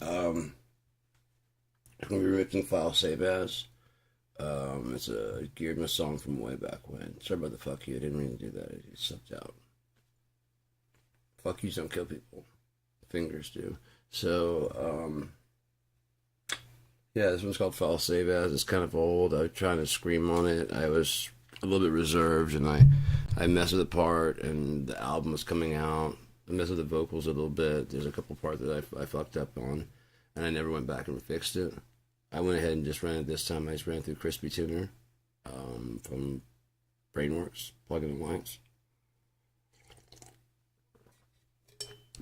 Um, I'm gonna be remixing File Save As. It's a Gearedmah song from way back when. Sorry about the fuck you. I didn't mean to do that. It sucked out. Fuck yous don't kill people. Fingers do. So, yeah, this one's called File Save As. It's kind of old. I was trying to scream on it. I was a little bit reserved, and I messed with the part, and the album was coming out. I messed with the vocals a little bit. There's a couple parts that I fucked up on, and I never went back and fixed it. I went ahead and just ran it this time. I just ran it through Crispy Tuner from Brainworks, plugin and blanks.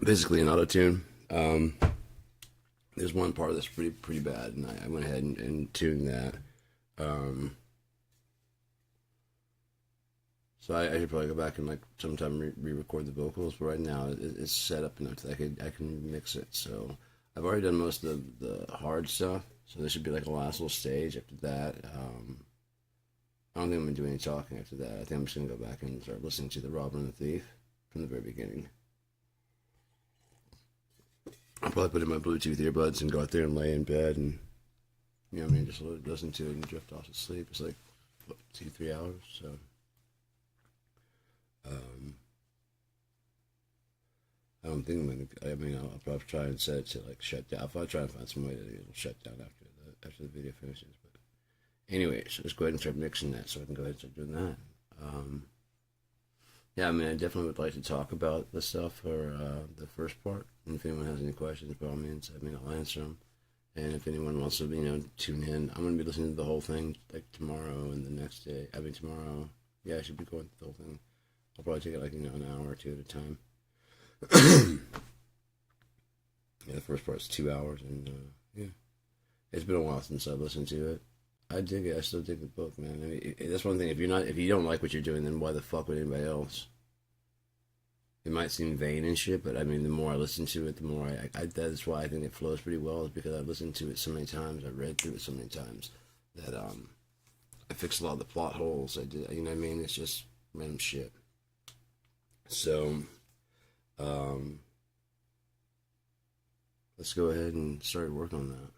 Basically an auto tune. There's one part that's pretty bad, and I went ahead and tuned that. So I should probably go back and like sometime re-record the vocals, but right now it's set up enough that I can mix it. So I've already done most of the hard stuff. So this should be like a last little stage after that. I don't think I'm going to do any talking after that. I think I'm just going to go back and start listening to The Robber and the Thief from the very beginning. I'll probably put in my Bluetooth earbuds and go out there and lay in bed and, you know what I mean, just listen to it and drift off to sleep. It's like, what, 2-3 hours, so. I don't think I'm going to, I mean, I'll probably try and set it to like shut down. I'll probably try and find some way that it'll shut down after the video finishes. But anyway, so let's go ahead and start mixing that so I can go ahead and start doing that. Yeah, I mean, I definitely would like to talk about the stuff for the first part. And if anyone has any questions, by all means, I mean, I'll answer them. And if anyone wants to, you know, tune in, I'm going to be listening to the whole thing like tomorrow and the next day. I mean, tomorrow, yeah, I should be going through the whole thing. I'll probably take it like, you know, an hour or two at a time. Yeah, the first part's 2 hours, and yeah, it's been a while since I've listened to it. I dig it. I still dig the book, man. I mean, that's one thing. If you don't like what you're doing, then why the fuck would anybody else? It might seem vain and shit, but I mean, the more I listen to it, the more that's why I think it flows pretty well. Is because I've listened to it so many times, I've read through it so many times that I fixed a lot of the plot holes. I did, you know what I mean? It's just random shit. So, let's go ahead and start working on that.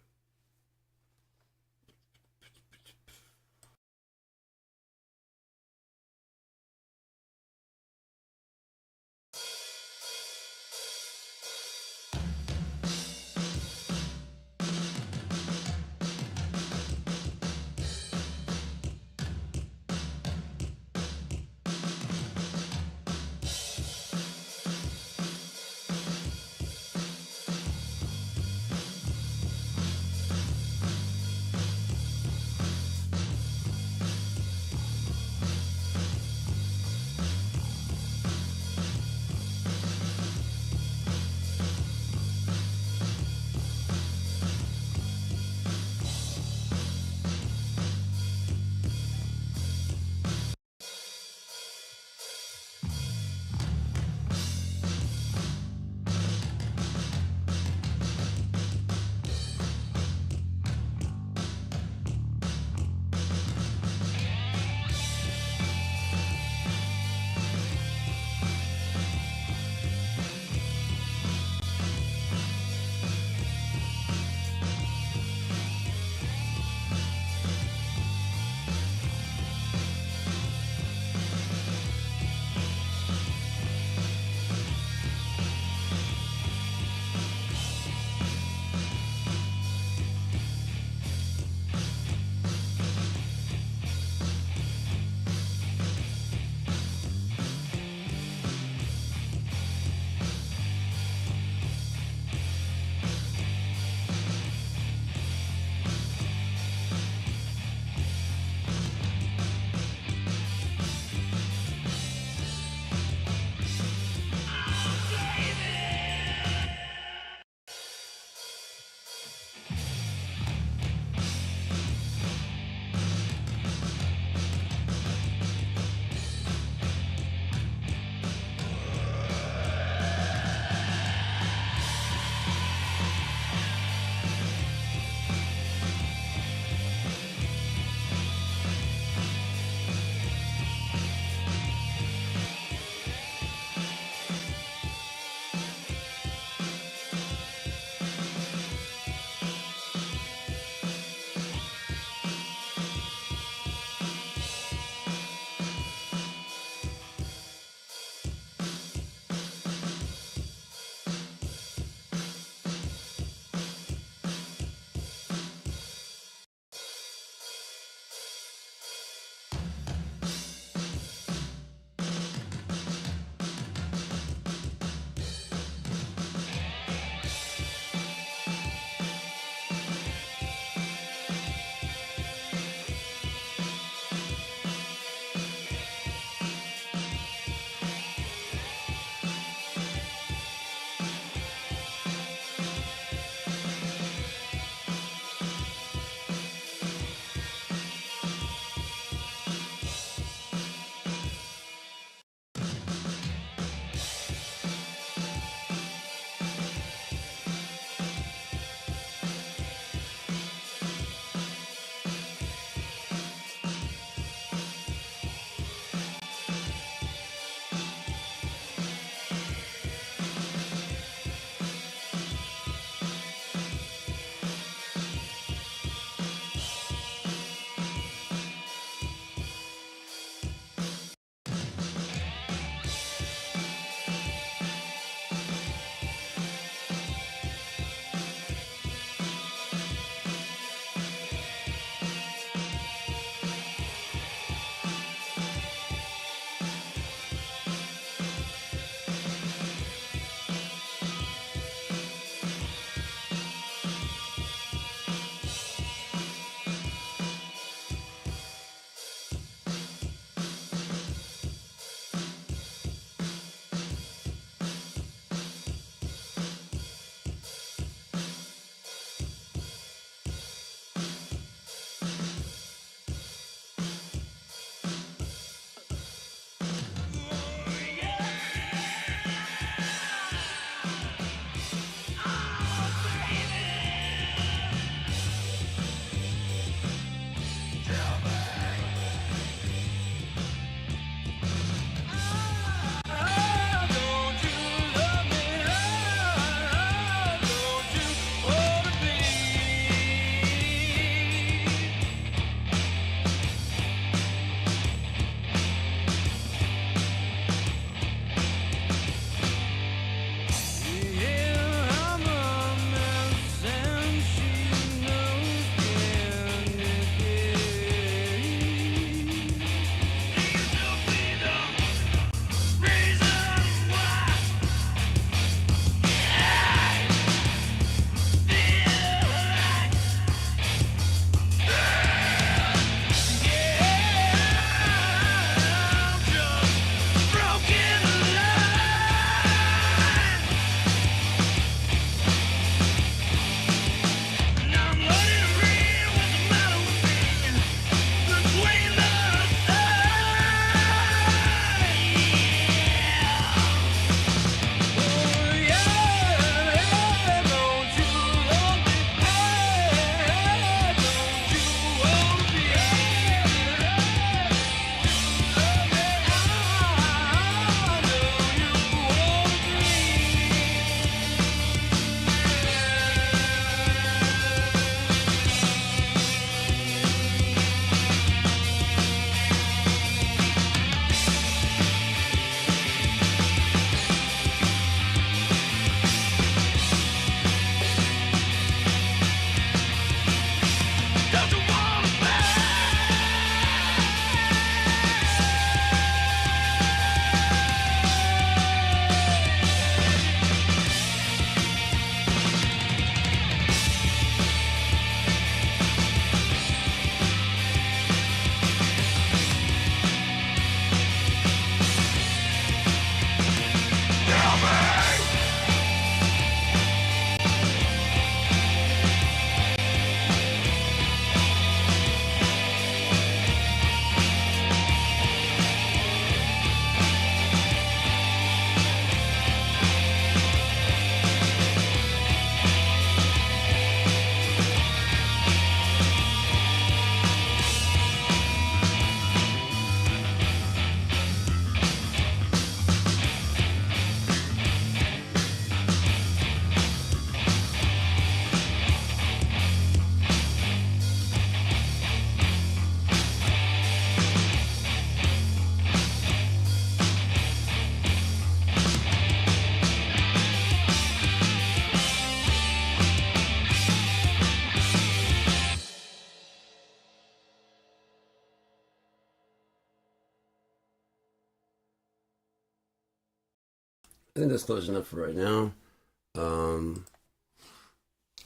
I think that's close enough for right now.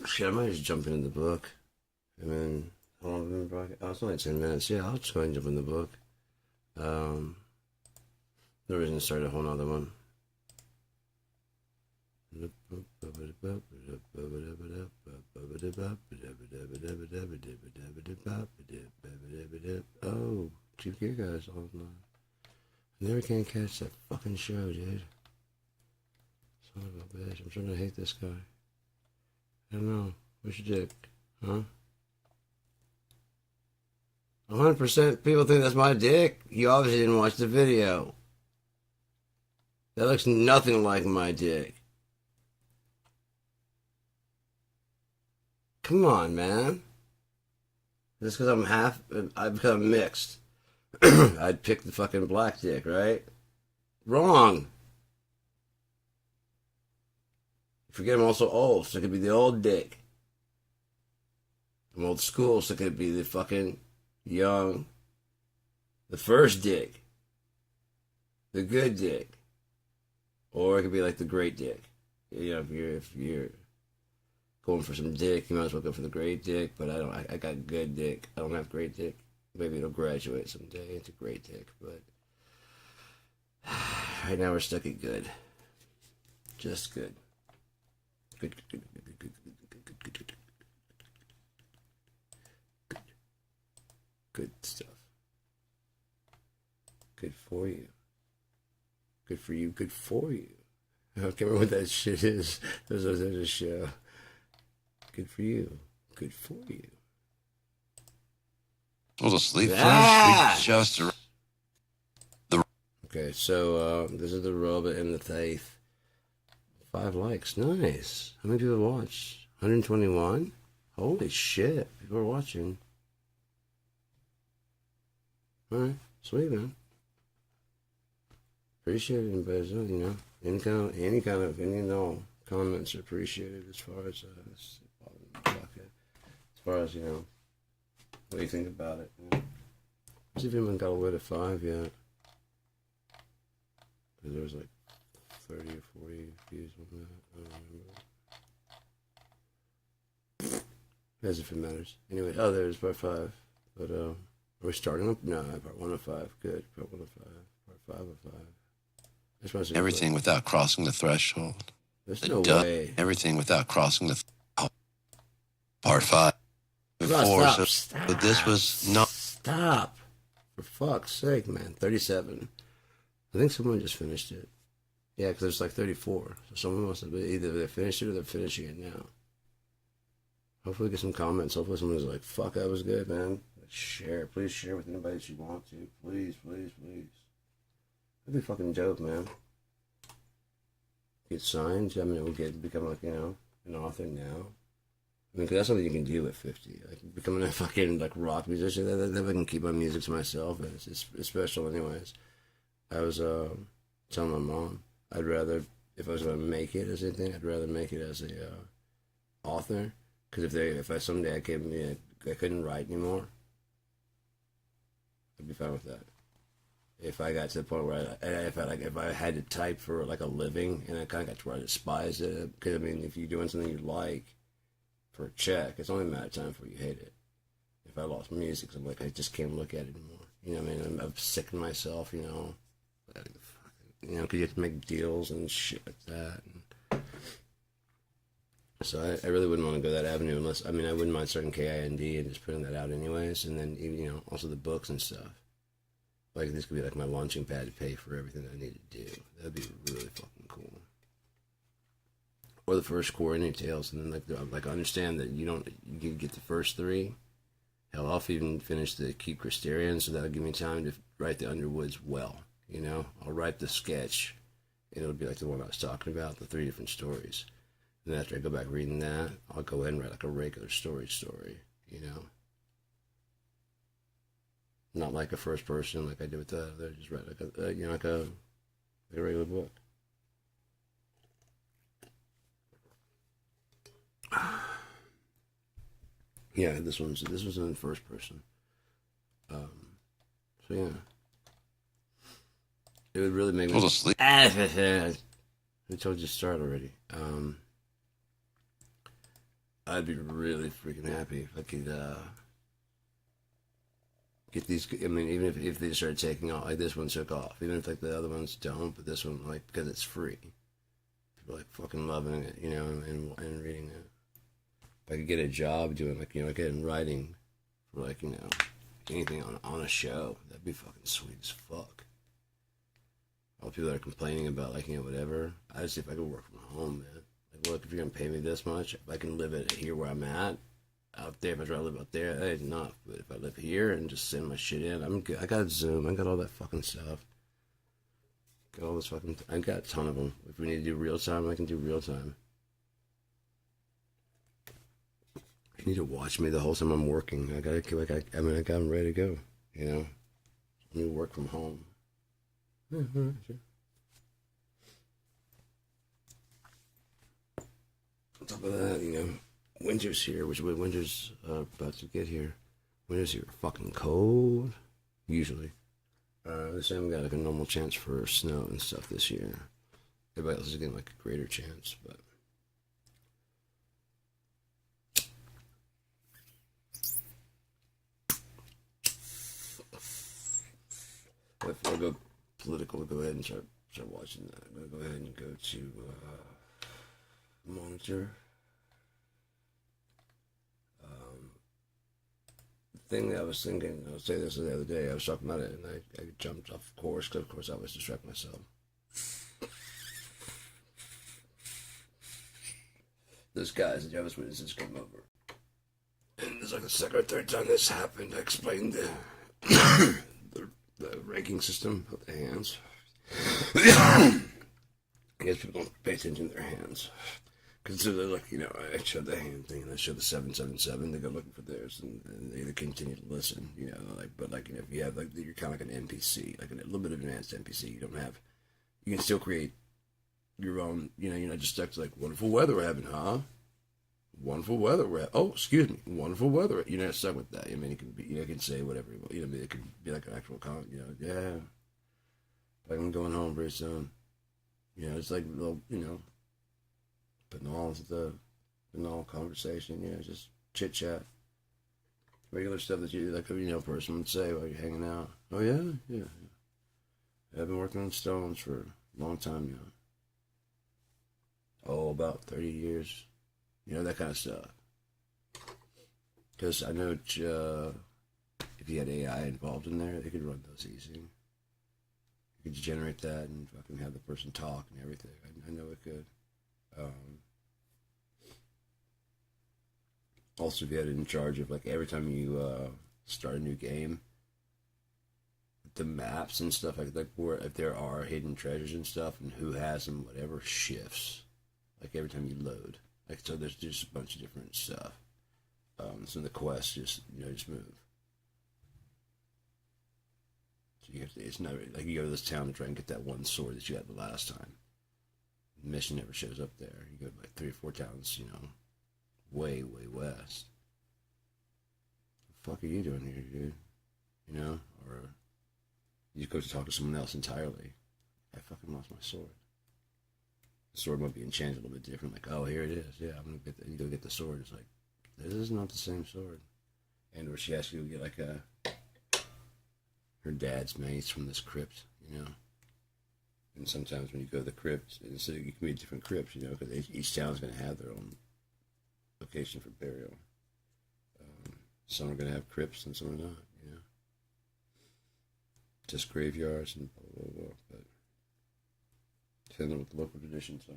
Shit, I might just jump into the book. I mean, how long have we been broadcasting? Oh, it's only 10 minutes. Yeah, I'll just go ahead and jump in the book. No reason to start a whole nother one. Oh, Chief Gear Guys all night. I never can catch that fucking show, dude. Son of a bitch. I'm starting to hate this guy. I don't know. What's your dick? Huh? 100% people think that's my dick. You obviously didn't watch the video. That looks nothing like my dick. Come on, man. Just because I'm mixed. I'd pick the fucking black dick, right? Wrong. Forget I'm also old, so it could be the old dick. I'm old school, so it could be the fucking young, the first dick, the good dick, or it could be like the great dick. You know, if you're going for some dick, you might as well go for the great dick. But I got good dick. I don't have great dick. Maybe it'll graduate someday into great dick, but right now we're stuck at good. Just good. Good. Good stuff. Good for you. Good for you. Good for you. I can't remember what that shit is. There's a show. Good for you. Good for you. Well, to sleep first. We just. Okay, so this is the robot and the thief. 5 likes. Nice. How many people watched? 121? Holy shit. People are watching. Alright. Sweet, man. Appreciate it, but you know, any kind of comments are appreciated as far as you know, what do you think about it? You know? Let's see if anyone got away to 5 yet. Because there was like 30 or 40 views on that. I don't remember. As if it matters. Anyway, oh, there's part 5. But are we starting up? No, part 1 of 5. Good. Part 1 of 5. Part 5 of 5. Everything without crossing the threshold. There's no way. Everything without crossing the part 5. Stop. But this was not. Stop. For fuck's sake, man. 37. I think someone just finished it. Yeah, because there's like 34. So someone must have been, either they finished it or they're finishing it now. Hopefully get some comments. Hopefully someone's like, fuck, that was good, man. Share. Please share with anybody that you want to. Please, please, please. That'd be fucking dope, man. Get signed. I mean, it would become like, you know, an author now. I mean, cause that's something you can do at 50. Like, becoming a fucking, like, rock musician. That I can keep my music to myself. It's special anyways. I was telling my mom, I'd rather, if I was going to make it as anything, I'd rather make it as a author. Because if I someday I couldn't write anymore, I'd be fine with that. If I got to the point where if I had to type for like a living, and I kind of got to where I despise it, because I mean, if you're doing something you like for a check, it's only a matter of time before you hate it. If I lost music, I'm like, I just can't look at it anymore. You know what I mean? I'm sick of myself, you know. You know, because you have to make deals and shit like that. So I really wouldn't want to go that avenue unless, I mean, I wouldn't mind starting KIND and just putting that out anyways, and then, you know, also the books and stuff. Like, this could be like my launching pad to pay for everything I need to do. That'd be really fucking cool. Or the first coordinate tales, and then like understand that you can get the first 3. Hell, I'll even finish the Keep Christerian, so that'll give me time to write the Underwoods well. You know, I'll write the sketch, and it'll be like the one I was talking about, the 3 different stories. And then after I go back reading that, I'll go ahead and write like a regular story, you know? Not like a first person like I did with the other, just write like a, you know, like a regular book. Yeah, this was in first person. So yeah. It would really make me... Fall asleep. I told you to start already. I'd be really freaking happy if I could get these. I mean, even if they started taking off, like this one took off, even if like the other ones don't, but this one, like, because it's free, people are, like, fucking loving it, you know, and reading it. If I could get a job doing, like, you know, like in writing for, like, you know, anything on a show, that'd be fucking sweet as fuck. All the people that are complaining about, like, you know, whatever, I just see if I could work from home, man. Like, look, if you're gonna pay me this much, if I can live it here where I'm at, out there, if I try to live out there, that ain't enough. But if I live here and just send my shit in, I'm good. I got Zoom, I got all that fucking stuff. Got all this fucking, I got a ton of them. If we need to do real time, I can do real time. You need to watch me the whole time I'm working. I got them ready to go, you know? I need to work from home. Yeah, all right, sure. On top of that, you know, winter's here, which winter's about to get here. Winter's here fucking cold, usually. The same got like a normal chance for snow and stuff this year. Everybody else is getting like a greater chance, but if I go political, go ahead and start watching that. I'm gonna go ahead and go to monitor. Thing that I was thinking, I was saying this the other day, I was talking about it, and I jumped off course, because of course I was distracting myself. This guy's the Jehovah's Witnesses came over. And it's like the second or third time this happened. I explained the ranking system of the hands. I guess people don't pay attention to their hands. Because they're like, you know, I showed the hand thing and I showed the 777. They go looking for theirs and they continue to listen, you know. Like, but like, you know, if you have like, you're kind of like an NPC, like a little bit of advanced NPC. You don't have, you can still create your own, you know, you're not just stuck to like wonderful weather we're having, huh? Wonderful weather we're having. Oh, excuse me, wonderful weather. You're not stuck with that. I mean, it can be, you know, it can say whatever you want. You know, it could be like an actual comment, you know, yeah. Like I'm going home very soon. You know, it's like little, you know, banal conversation, you know, just chit chat. Regular stuff that you, like a, you know, person would say while you're hanging out. Oh yeah, yeah. I've been working on stones for a long time now. Oh, about 30 years. You know, that kind of stuff. Because I know if you had AI involved in there, they could run those easy. You could generate that and fucking have the person talk and everything. I know it could. Also, if you had it in charge of, like, every time you start a new game, the maps and stuff, like where if there are hidden treasures and stuff and who has them, whatever, shifts. Like, every time you load. Like, so there's just a bunch of different stuff. So the quests just, you know, just move. So you have to, it's not, like, you go to this town to try and get that one sword that you had the last time. The mission never shows up there. You go to like 3 or 4 towns, you know, way, way west. What the fuck are you doing here, dude? You know? Or you just go to talk to someone else entirely. I fucking lost my sword. The sword might be enchanted a little bit different. Like, oh, here it is. Yeah, I'm gonna get you go get the sword. It's like, this is not the same sword. And or she asks you to get like her dad's mace from this crypt, you know. And sometimes when you go to the crypt, so you can be different crypts, you know, because each town's going to have their own location for burial. Some are going to have crypts and some are not, you know. Just graveyards and blah, blah, blah. But depending on what the local traditions are.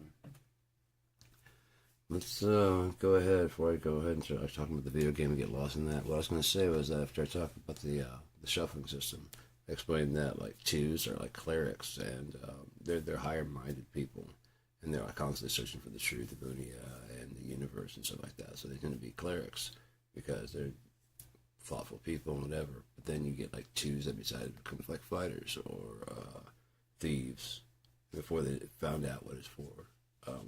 Let's go ahead, before I go ahead and start talking about the video game and get lost in that. What I was going to say was that after I talked about the shuffling system, I explained that like twos are like clerics, and they're higher-minded people, and they're like constantly searching for the truth, the Buddha, and the universe and stuff like that. So they tend to be clerics because they're thoughtful people and whatever. But then you get like twos that decide to become like fighters or thieves before they found out what it's for.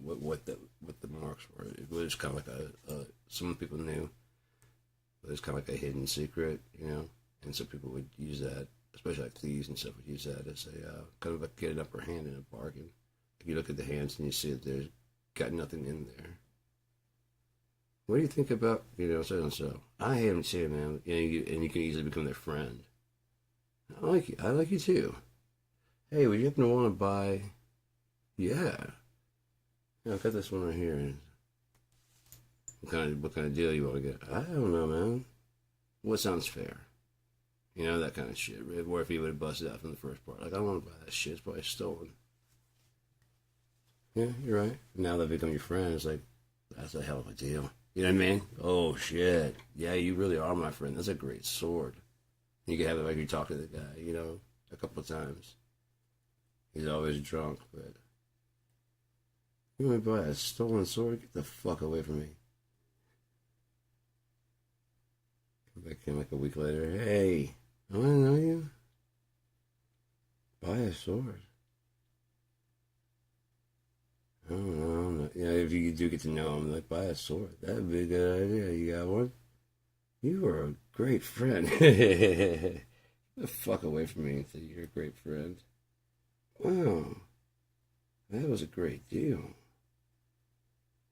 What the marks were. It was kind of like some people knew, but it's kind of like a hidden secret, you know. And some people would use that, especially like thieves and stuff, would use that as a kind of like get an upper hand in a bargain. You look at the hands and you see that there's got nothing in there. What do you think about, so and so? I hate them too, man. And you can easily become their friend. I like you. I like you too. Hey, would you happen to want to buy? Yeah. I've got this one right here. What kind of deal you want to get? I don't know, man. What sounds fair? That kind of shit. Where if he would have busted out from the first part. Like, I don't want to buy that shit. It's probably stolen. Yeah, you're right. Now that I've become your friend, it's like, that's a hell of a deal. You know what I mean? Oh, shit. Yeah, you really are my friend. That's a great sword. You can have it like you talk to the guy, a couple of times. He's always drunk, but... You want to buy a stolen sword? Get the fuck away from me. Come back in like a week later. Hey, I want to know you. Buy a sword. I don't know. If you do get to know him, like, buy a sword. That'd be a good idea. You got one? You are a great friend. Get the fuck away from me and say you're a great friend. Wow. That was a great deal.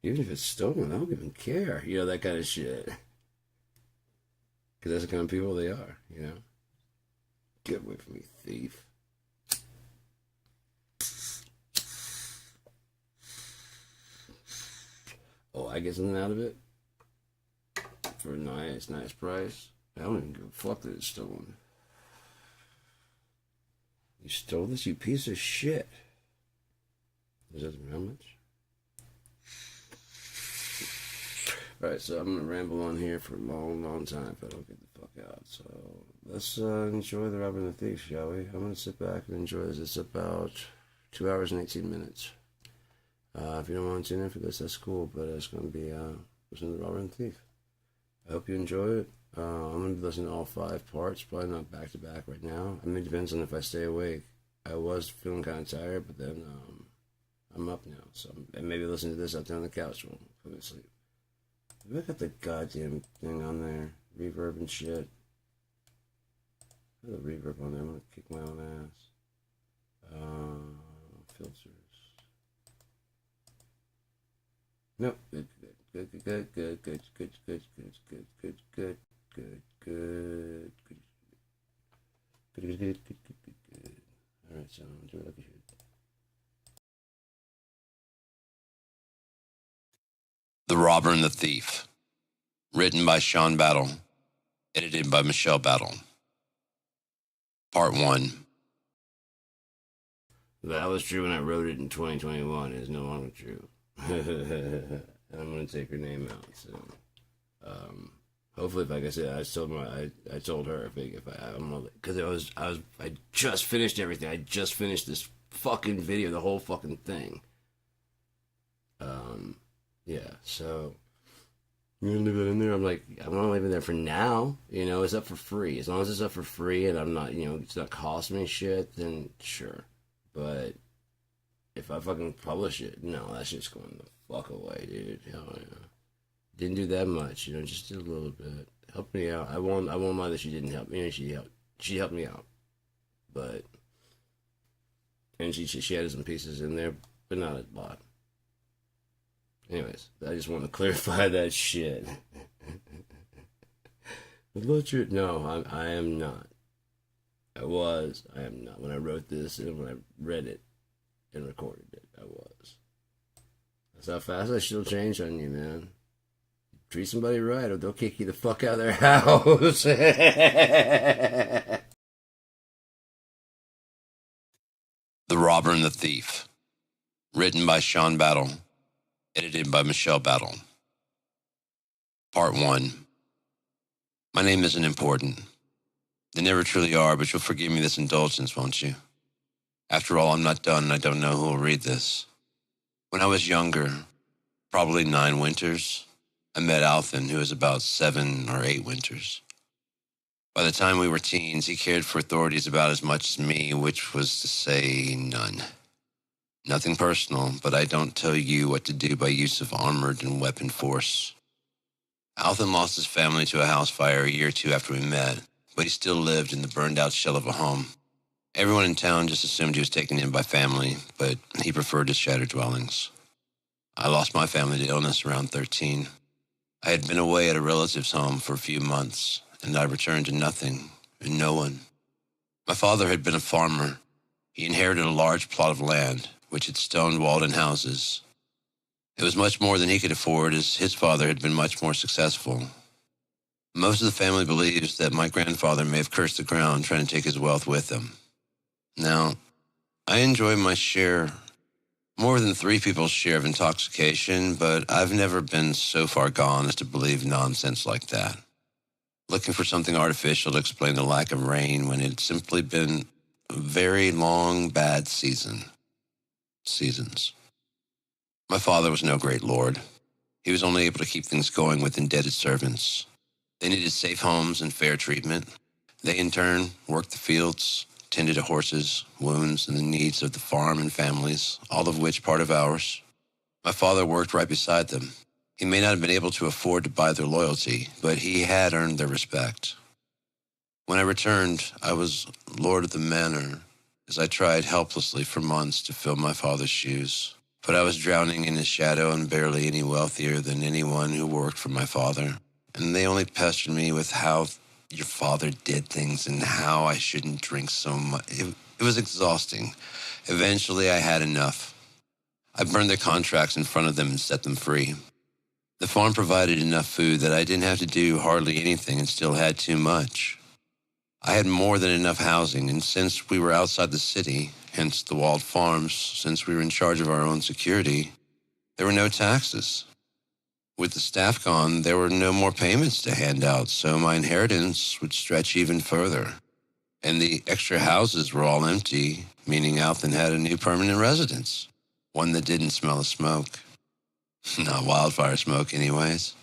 Even if it's stolen, I don't even care. That kind of shit. Because that's the kind of people they are, Get away from me, thief. Oh, I get something out of it? For a nice price? I don't even give a fuck that it's stolen. You stole this, you piece of shit. Does that how much? Alright, so I'm going to ramble on here for a long time if I don't get the fuck out. So let's enjoy The Robber and the Thief, shall we? I'm going to sit back and enjoy this. It's about 2 hours and 18 minutes. If you don't want to tune in for this, that's cool. But it's going to be listening to The Robber and the Thief. I hope you enjoy it. I'm going to be listening to all 5 parts. Probably not back to back right now. I mean, it depends on if I stay awake. I was feeling kind of tired, but then I'm up now. So maybe listen to this out there on the couch while I'm going to sleep. Look at the goddamn thing on there. Reverb and shit. Put the reverb on there. I'm gonna kick my own ass. Filters. Nope. Good. Alright, so I'm doing like I should. The Robber and the Thief. Written by Sean Battle. Edited by Michelle Battle. Part 1. That was true when I wrote it in 2021. It's no longer true. And I'm gonna take her name out soon. Hopefully, like I said, I told her if I'm because I just finished everything. I just finished this fucking video, the whole fucking thing. Yeah, so you're gonna leave that in there? I'm like, I'm gonna leave it there for now. It's up for free. As long as it's up for free and I'm not, it's not costing me shit, then sure. But if I fucking publish it, no, that shit's going the fuck away, dude. Hell yeah. Didn't do that much, just did a little bit. Helped me out. I won't lie that she didn't help me. She helped me out, but and she added some pieces in there, but not a lot. Anyways, I just want to clarify that shit. No, I am not. I am not. When I wrote this and when I read it and recorded it, I was. That's how fast I still change on you, man. Treat somebody right or they'll kick you the fuck out of their house. The Robber and the Thief. Written by Sean Battle. Edited by Michelle Battle. Part 1. My name isn't important. They never truly are, but you'll forgive me this indulgence, won't you? After all, I'm not done and I don't know who will read this. When I was younger, probably 9 winters, I met Alvin, who was about 7 or 8 winters. By the time we were teens, he cared for authorities about as much as me, which was to say none. Nothing personal, but I don't tell you what to do by use of armored and weapon force. Alvin lost his family to a house fire a year or 2 after we met, but he still lived in the burned-out shell of a home. Everyone in town just assumed he was taken in by family, but he preferred his shattered dwellings. I lost my family to illness around 13. I had been away at a relative's home for a few months, and I returned to nothing and no one. My father had been a farmer. He inherited a large plot of land, which had stone-walled-in houses. It was much more than he could afford, as his father had been much more successful. Most of the family believes that my grandfather may have cursed the ground trying to take his wealth with him. Now, I enjoy my share, more than 3 people's share of intoxication, but I've never been so far gone as to believe nonsense like that. Looking for something artificial to explain the lack of rain when it had simply been a very long, bad seasons. My father was no great lord. He was only able to keep things going with indebted servants. They needed safe homes and fair treatment. They, in turn, worked the fields, tended to horses, wounds, and the needs of the farm and families, all of which part of ours. My father worked right beside them. He may not have been able to afford to buy their loyalty, but he had earned their respect. When I returned, I was lord of the manor, as I tried helplessly for months to fill my father's shoes. But I was drowning in his shadow and barely any wealthier than anyone who worked for my father. And they only pestered me with how your father did things and how I shouldn't drink so much. It was exhausting. Eventually, I had enough. I burned their contracts in front of them and set them free. The farm provided enough food that I didn't have to do hardly anything and still had too much. I had more than enough housing, and since we were outside the city, hence the walled farms, since we were in charge of our own security, there were no taxes. With the staff gone, there were no more payments to hand out, so my inheritance would stretch even further. And the extra houses were all empty, meaning Alton had a new permanent residence, one that didn't smell of smoke. Not wildfire smoke, anyways.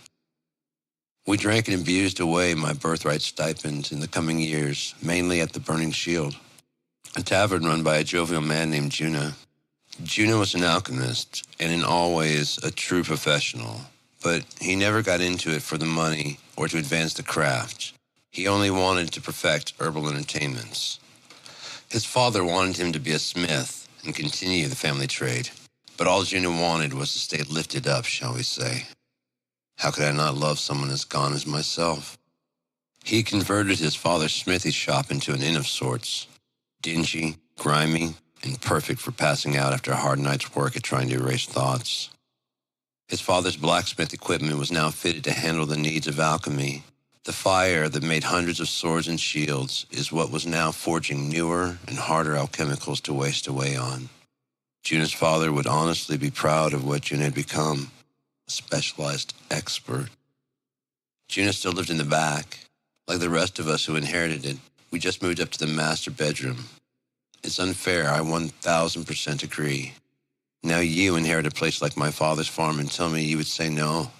We drank and abused away my birthright stipend in the coming years, mainly at the Burning Shield, a tavern run by a jovial man named Juna. Juna was an alchemist, and in all ways a true professional, but he never got into it for the money or to advance the craft. He only wanted to perfect herbal entertainments. His father wanted him to be a smith and continue the family trade, but all Juna wanted was to stay lifted up, shall we say. How could I not love someone as gone as myself? He converted his father's smithy shop into an inn of sorts, dingy, grimy, and perfect for passing out after a hard night's work at trying to erase thoughts. His father's blacksmith equipment was now fitted to handle the needs of alchemy. The fire that made hundreds of swords and shields is what was now forging newer and harder alchemicals to waste away on. Juna's father would honestly be proud of what Juna had become, a specialized expert. Juna still lived in the back. Like the rest of us who inherited it, we just moved up to the master bedroom. It's unfair, I 1000% agree. Now you inherit a place like my father's farm and tell me you would say no.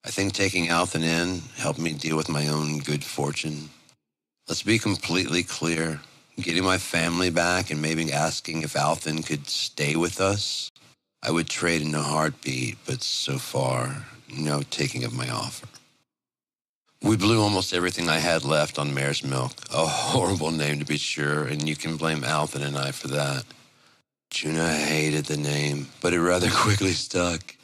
I think taking Alton in helped me deal with my own good fortune. Let's be completely clear. Getting my family back and maybe asking if Alton could stay with us, I would trade in a heartbeat, but so far, no taking of my offer. We blew almost everything I had left on Mare's Milk, a horrible name to be sure, and you can blame Alton and I for that. Juna hated the name, but it rather quickly stuck.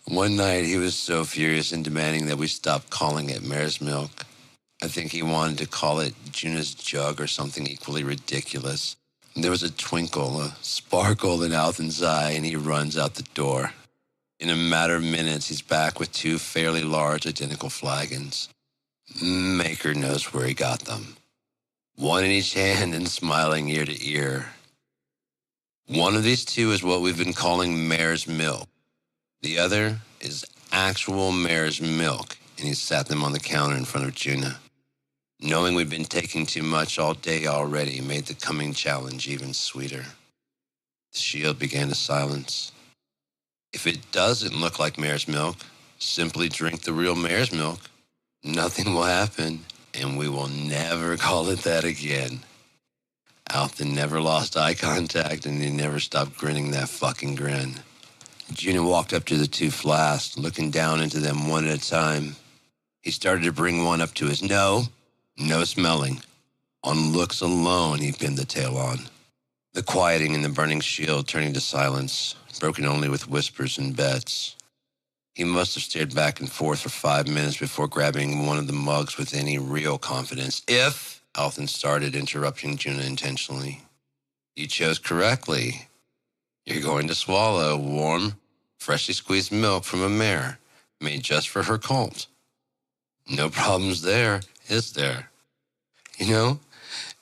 One night, he was so furious and demanding that we stop calling it Mare's Milk. I think he wanted to call it Juna's Jug or something equally ridiculous. There was a twinkle, a sparkle in Alton's eye, and he runs out the door. In a matter of minutes, he's back with 2 fairly large identical flagons. Maker knows where he got them. One in each hand and smiling ear to ear. One of these 2 is what we've been calling Mare's Milk. The other is actual Mare's Milk, and he sat them on the counter in front of Juna. Knowing we'd been taking too much all day already made the coming challenge even sweeter. The shield began to silence. If it doesn't look like Mare's Milk, simply drink the real Mare's Milk. Nothing will happen, and we will never call it that again. Alton never lost eye contact, and he never stopped grinning that fucking grin. Juna walked up to the 2 flasks, looking down into them one at a time. He started to bring one up to his no smelling. On looks alone, he pinned the tail on. The quieting in the burning shield turning to silence, broken only with whispers and bets. He must have stared back and forth for 5 minutes before grabbing one of the mugs with any real confidence. If, Alton started, interrupting Juna intentionally. You chose correctly. You're going to swallow warm, freshly squeezed milk from a mare, made just for her colt. No problems there, is there? You know,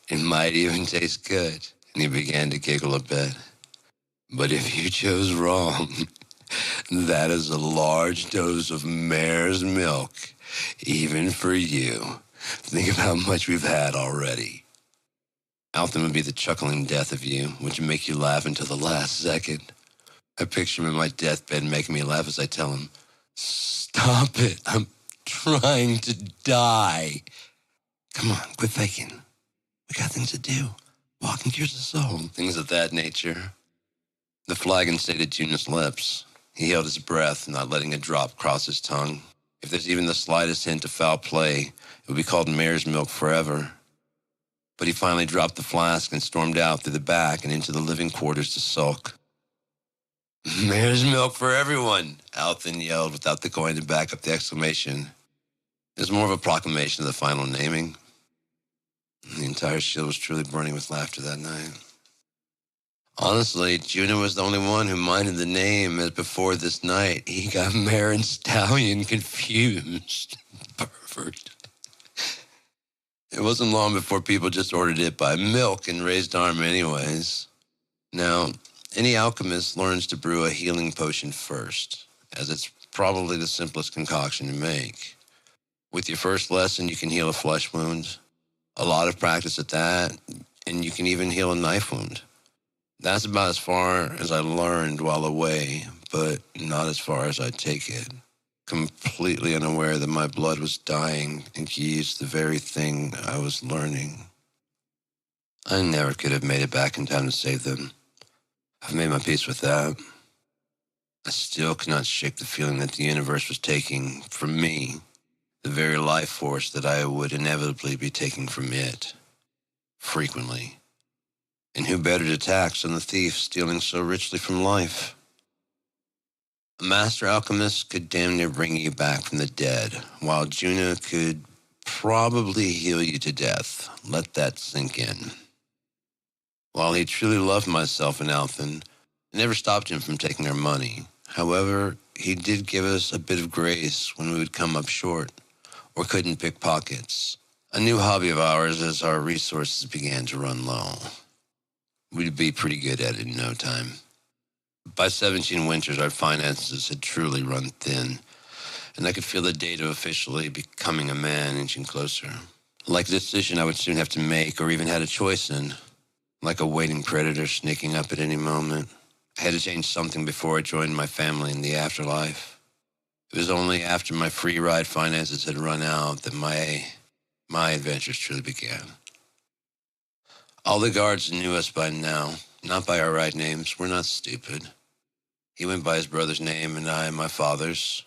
it might even taste good. And he began to giggle a bit. But if you chose wrong, that is a large dose of mare's milk, even for you. Think of how much we've had already. Alton would be the chuckling death of you, which would make you laugh until the last second. I picture him in my deathbed making me laugh as I tell him, stop it, I'm trying to die. Come on, quit faking. We got things to do. Walking cures the soul. Things of that nature. The flagon stayed at Juna's lips. He held his breath, not letting a drop cross his tongue. If there's even the slightest hint of foul play, it would be called mare's milk forever. But he finally dropped the flask and stormed out through the back and into the living quarters to sulk. Mare's milk for everyone, Alton yelled without the coin to back up the exclamation. It was more of a proclamation of the final naming. The entire shield was truly burning with laughter that night. Honestly, Juna was the only one who minded the name, as before this night, he got mare and stallion confused. Pervert. It wasn't long before people just ordered it by milk and raised arm anyways. Now, any alchemist learns to brew a healing potion first, as it's probably the simplest concoction to make. With your first lesson, you can heal a flesh wound. A lot of practice at that, and you can even heal a knife wound. That's about as far as I learned while away, but not as far as I'd take it. Completely unaware that my blood was dying and could use the very thing I was learning. I never could have made it back in time to save them. I've made my peace with that. I still cannot shake the feeling that the universe was taking from me the very life force that I would inevitably be taking from it. Frequently. And who better to tax than the thief stealing so richly from life? A master alchemist could damn near bring you back from the dead, while Juna could probably heal you to death. Let that sink in. While he truly loved myself and Alton, it never stopped him from taking our money. However, he did give us a bit of grace when we would come up short, or couldn't pick pockets. A new hobby of ours as our resources began to run low. We'd be pretty good at it in no time. By 17 winters, our finances had truly run thin, and I could feel the date of officially becoming a man inching closer. Like a decision I would soon have to make, or even had a choice in. Like a waiting predator sneaking up at any moment. I had to change something before I joined my family in the afterlife. It was only after my free ride finances had run out that my adventures truly began. All the guards knew us by now, not by our right names. We're not stupid. He went by his brother's name and I my father's.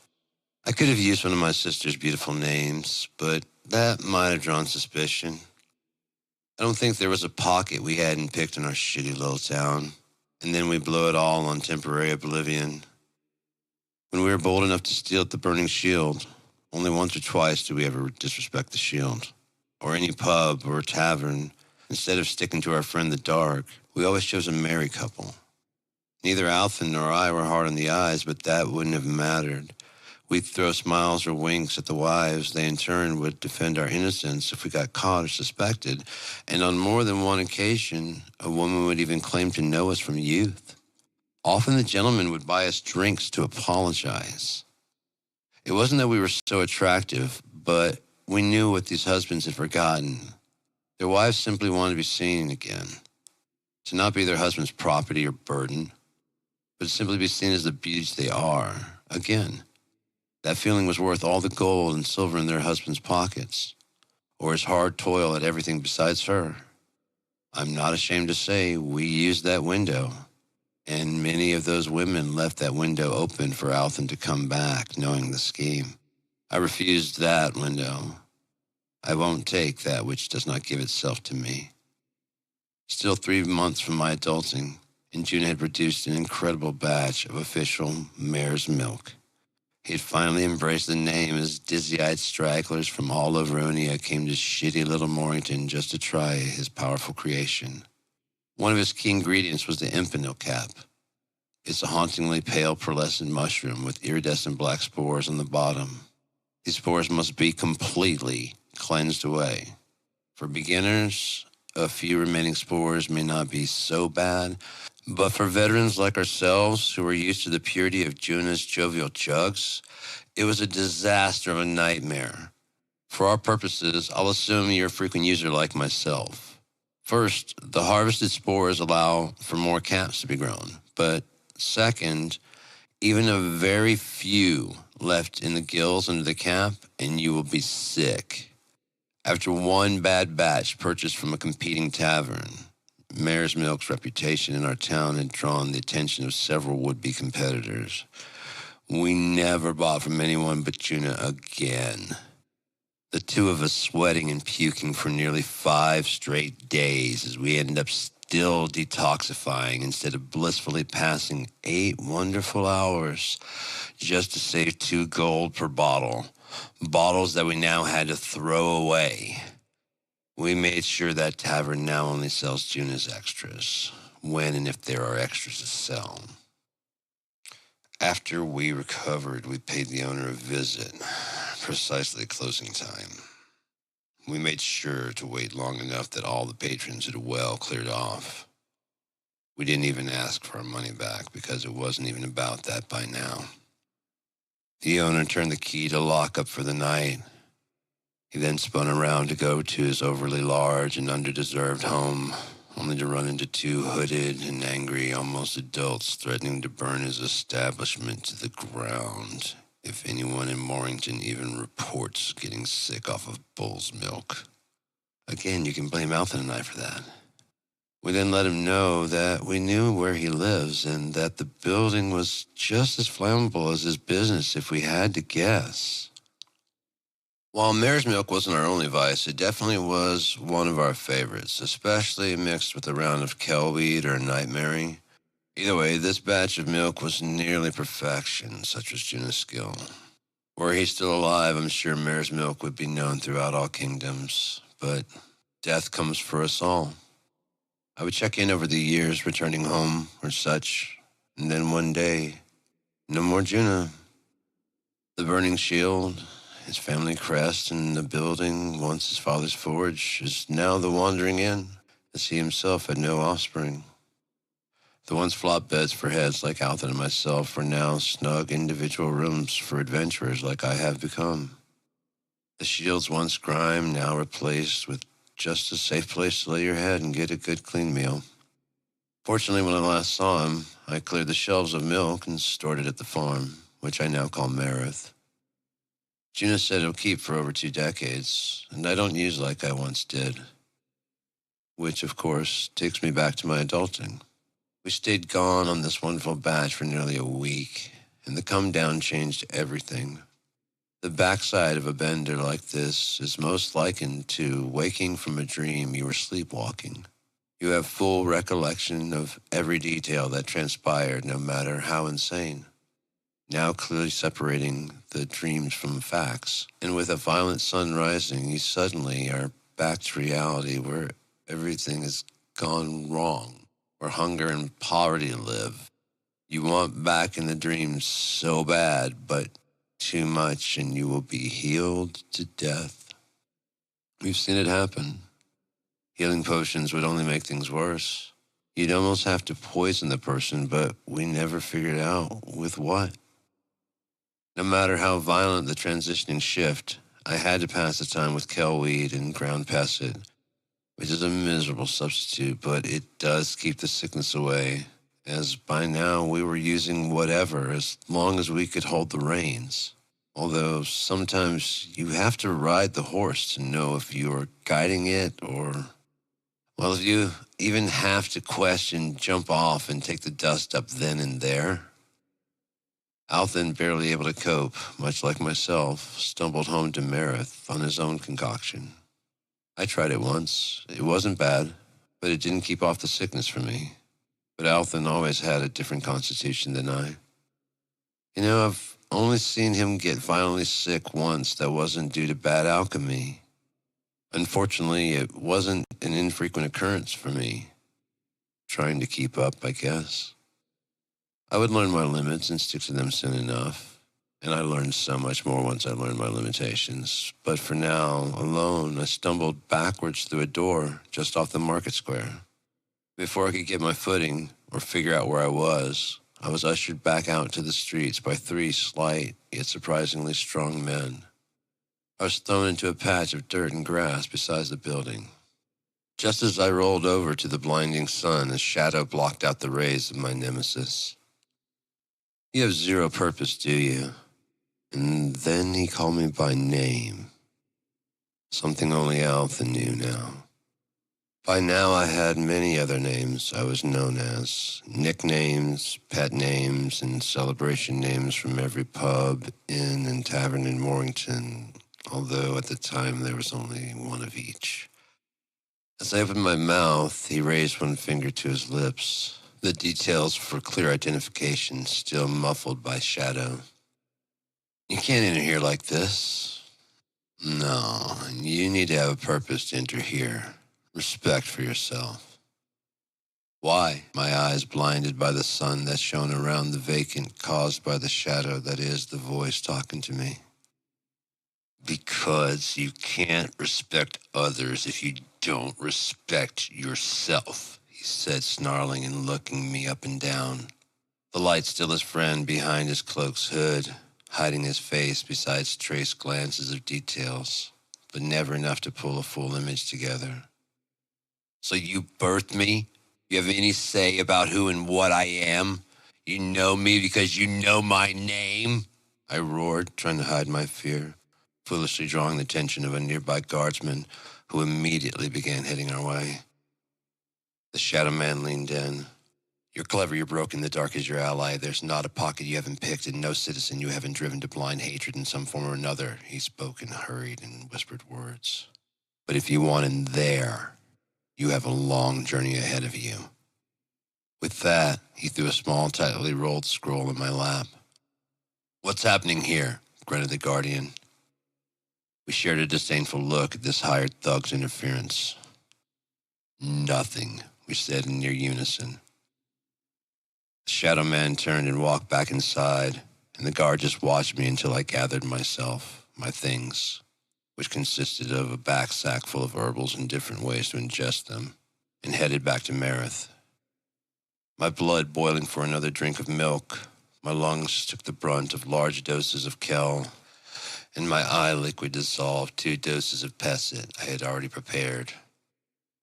I could have used one of my sister's beautiful names, but that might have drawn suspicion. I don't think there was a pocket we hadn't picked in our shitty little town, and then we blew it all on temporary oblivion. When we were bold enough to steal at the burning shield, only once or twice did we ever disrespect the shield, or any pub or tavern. Instead of sticking to our friend the dark, we always chose a merry couple. Neither Alton nor I were hard on the eyes, but that wouldn't have mattered. We'd throw smiles or winks at the wives. They in turn would defend our innocence if we got caught or suspected. And on more than one occasion, a woman would even claim to know us from youth. Often the gentleman would buy us drinks to apologize. It wasn't that we were so attractive, but we knew what these husbands had forgotten. Their wives simply wanted to be seen again, to not be their husband's property or burden, but to simply be seen as the beauties they are, again. That feeling was worth all the gold and silver in their husband's pockets, or his hard toil at everything besides her. I'm not ashamed to say we used that window, and many of those women left that window open for Alton to come back, knowing the scheme. I refused that window. I won't take that which does not give itself to me. Still 3 months from my adulting, and Juna had produced an incredible batch of official mare's milk. He had finally embraced the name as dizzy-eyed stragglers from all over Onia came to shitty little Morrington just to try his powerful creation. One of his key ingredients was the Impinal cap. It's a hauntingly pale pearlescent mushroom with iridescent black spores on the bottom. These spores must be completely cleansed away. For beginners, a few remaining spores may not be so bad, but for veterans like ourselves who are used to the purity of Juna's jovial jugs, it was a disaster of a nightmare. For our purposes, I'll assume you're a frequent user like myself. First, the harvested spores allow for more caps to be grown, but second, even a very few left in the gills under the cap, and you will be sick. After one bad batch purchased from a competing tavern, Mare's Milk's reputation in our town had drawn the attention of several would-be competitors. We never bought from anyone but Juna again. The two of us sweating and puking for nearly 5 straight days as we ended up still detoxifying instead of blissfully passing 8 wonderful hours just to save 2 gold per bottle. Bottles that we now had to throw away. We made sure that tavern now only sells Juna's extras, when and if there are extras to sell. After we recovered, we paid the owner a visit, precisely at closing time. We made sure to wait long enough that all the patrons at the well cleared off. We didn't even ask for our money back because it wasn't even about that by now. The owner turned the key to lock up for the night. He then spun around to go to his overly large and underdeserved home, only to run into 2 hooded and angry, almost adults threatening to burn his establishment to the ground if anyone in Morrington even reports getting sick off of bull's milk. Again, you can blame Alton and I for that. We then let him know that we knew where he lives and that the building was just as flammable as his business if we had to guess. While Mare's Milk wasn't our only vice, it definitely was one of our favorites, especially mixed with a round of Kelweed or Nightmare. Either way, this batch of milk was nearly perfection, such was Juna's skill. Were he still alive, I'm sure Mare's Milk would be known throughout all kingdoms, but death comes for us all. I would check in over the years, returning home or such, and then one day, no more Juna. The burning shield, his family crest, and the building, once his father's forge, is now the Wandering Inn, as he himself had no offspring. The once flop beds for heads like Alton and myself were now snug individual rooms for adventurers like I have become. The shield's once grime, now replaced with just a safe place to lay your head and get a good clean meal. Fortunately, when I last saw him, I cleared the shelves of milk and stored it at the farm, which I now call Marith. Juna said it'll keep for over 2 decades, and I don't use like I once did. Which, of course, takes me back to my adulting. We stayed gone on this wonderful batch for nearly a week, and the come-down changed everything. The backside of a bender like this is most likened to waking from a dream you were sleepwalking. You have full recollection of every detail that transpired, no matter how insane. Now clearly separating the dreams from facts. And with a violent sun rising, you suddenly are back to reality where everything has gone wrong, where hunger and poverty live. You want back in the dreams so bad, but too much and you will be healed to death. We've seen it happen. Healing potions would only make things worse. You'd almost have to poison the person, but we never figured out with what. No matter how violent the transitioning shift, I had to pass the time with Kelweed and ground pesset, which is a miserable substitute, but it does keep the sickness away, as by now we were using whatever as long as we could hold the reins. Although sometimes you have to ride the horse to know if you're guiding it or, well, if you even have to question, jump off and take the dust up then and there. Althan, barely able to cope, much like myself, stumbled home to Merith on his own concoction. I tried it once. It wasn't bad, but it didn't keep off the sickness from me. But Althan always had a different constitution than I. I've only seen him get violently sick once that wasn't due to bad alchemy. Unfortunately, it wasn't an infrequent occurrence for me. Trying to keep up, I guess. I would learn my limits and stick to them soon enough. And I learned so much more once I learned my limitations. But for now, alone, I stumbled backwards through a door just off the market square. Before I could get my footing or figure out where I was ushered back out to the streets by 3 slight, yet surprisingly strong men. I was thrown into a patch of dirt and grass beside the building. Just as I rolled over to the blinding sun, a shadow blocked out the rays of my nemesis. "You have 0 purpose, do you?" And then he called me by name. Something only Althan knew now. By now I had many other names I was known as. Nicknames, pet names, and celebration names from every pub, inn, and tavern in Morrington, although at the time there was only one of each. As I opened my mouth, he raised one finger to his lips, the details for clear identification still muffled by shadow. "You can't enter here like this. No, you need to have a purpose to enter here. Respect for yourself." "Why?" My eyes blinded by the sun that shone around the vacant caused by the shadow that is the voice talking to me. "Because you can't respect others if you don't respect yourself," he said, snarling and looking me up and down. The light still his friend behind his cloak's hood, hiding his face besides trace glances of details, but never enough to pull a full image together. "So you birthed me? You have any say about who and what I am? You know me because you know my name?" I roared, trying to hide my fear, foolishly drawing the attention of a nearby guardsman who immediately began heading our way. The shadow man leaned in. "You're clever, you're broken, the dark is your ally. There's not a pocket you haven't picked and no citizen you haven't driven to blind hatred in some form or another." He spoke in hurried and whispered words. "But if you want in there, you have a long journey ahead of you." With that, he threw a small, tightly rolled scroll in my lap. "What's happening here?" grunted the guardian. We shared a disdainful look at this hired thug's interference. "Nothing," we said in near unison. The shadow man turned and walked back inside, and the guard just watched me until I gathered myself, my things, which consisted of a back sack full of herbals and different ways to ingest them, and headed back to Merith. My blood boiling for another drink of milk, my lungs took the brunt of large doses of Kel, and my eye liquid dissolved 2 doses of Pesset I had already prepared.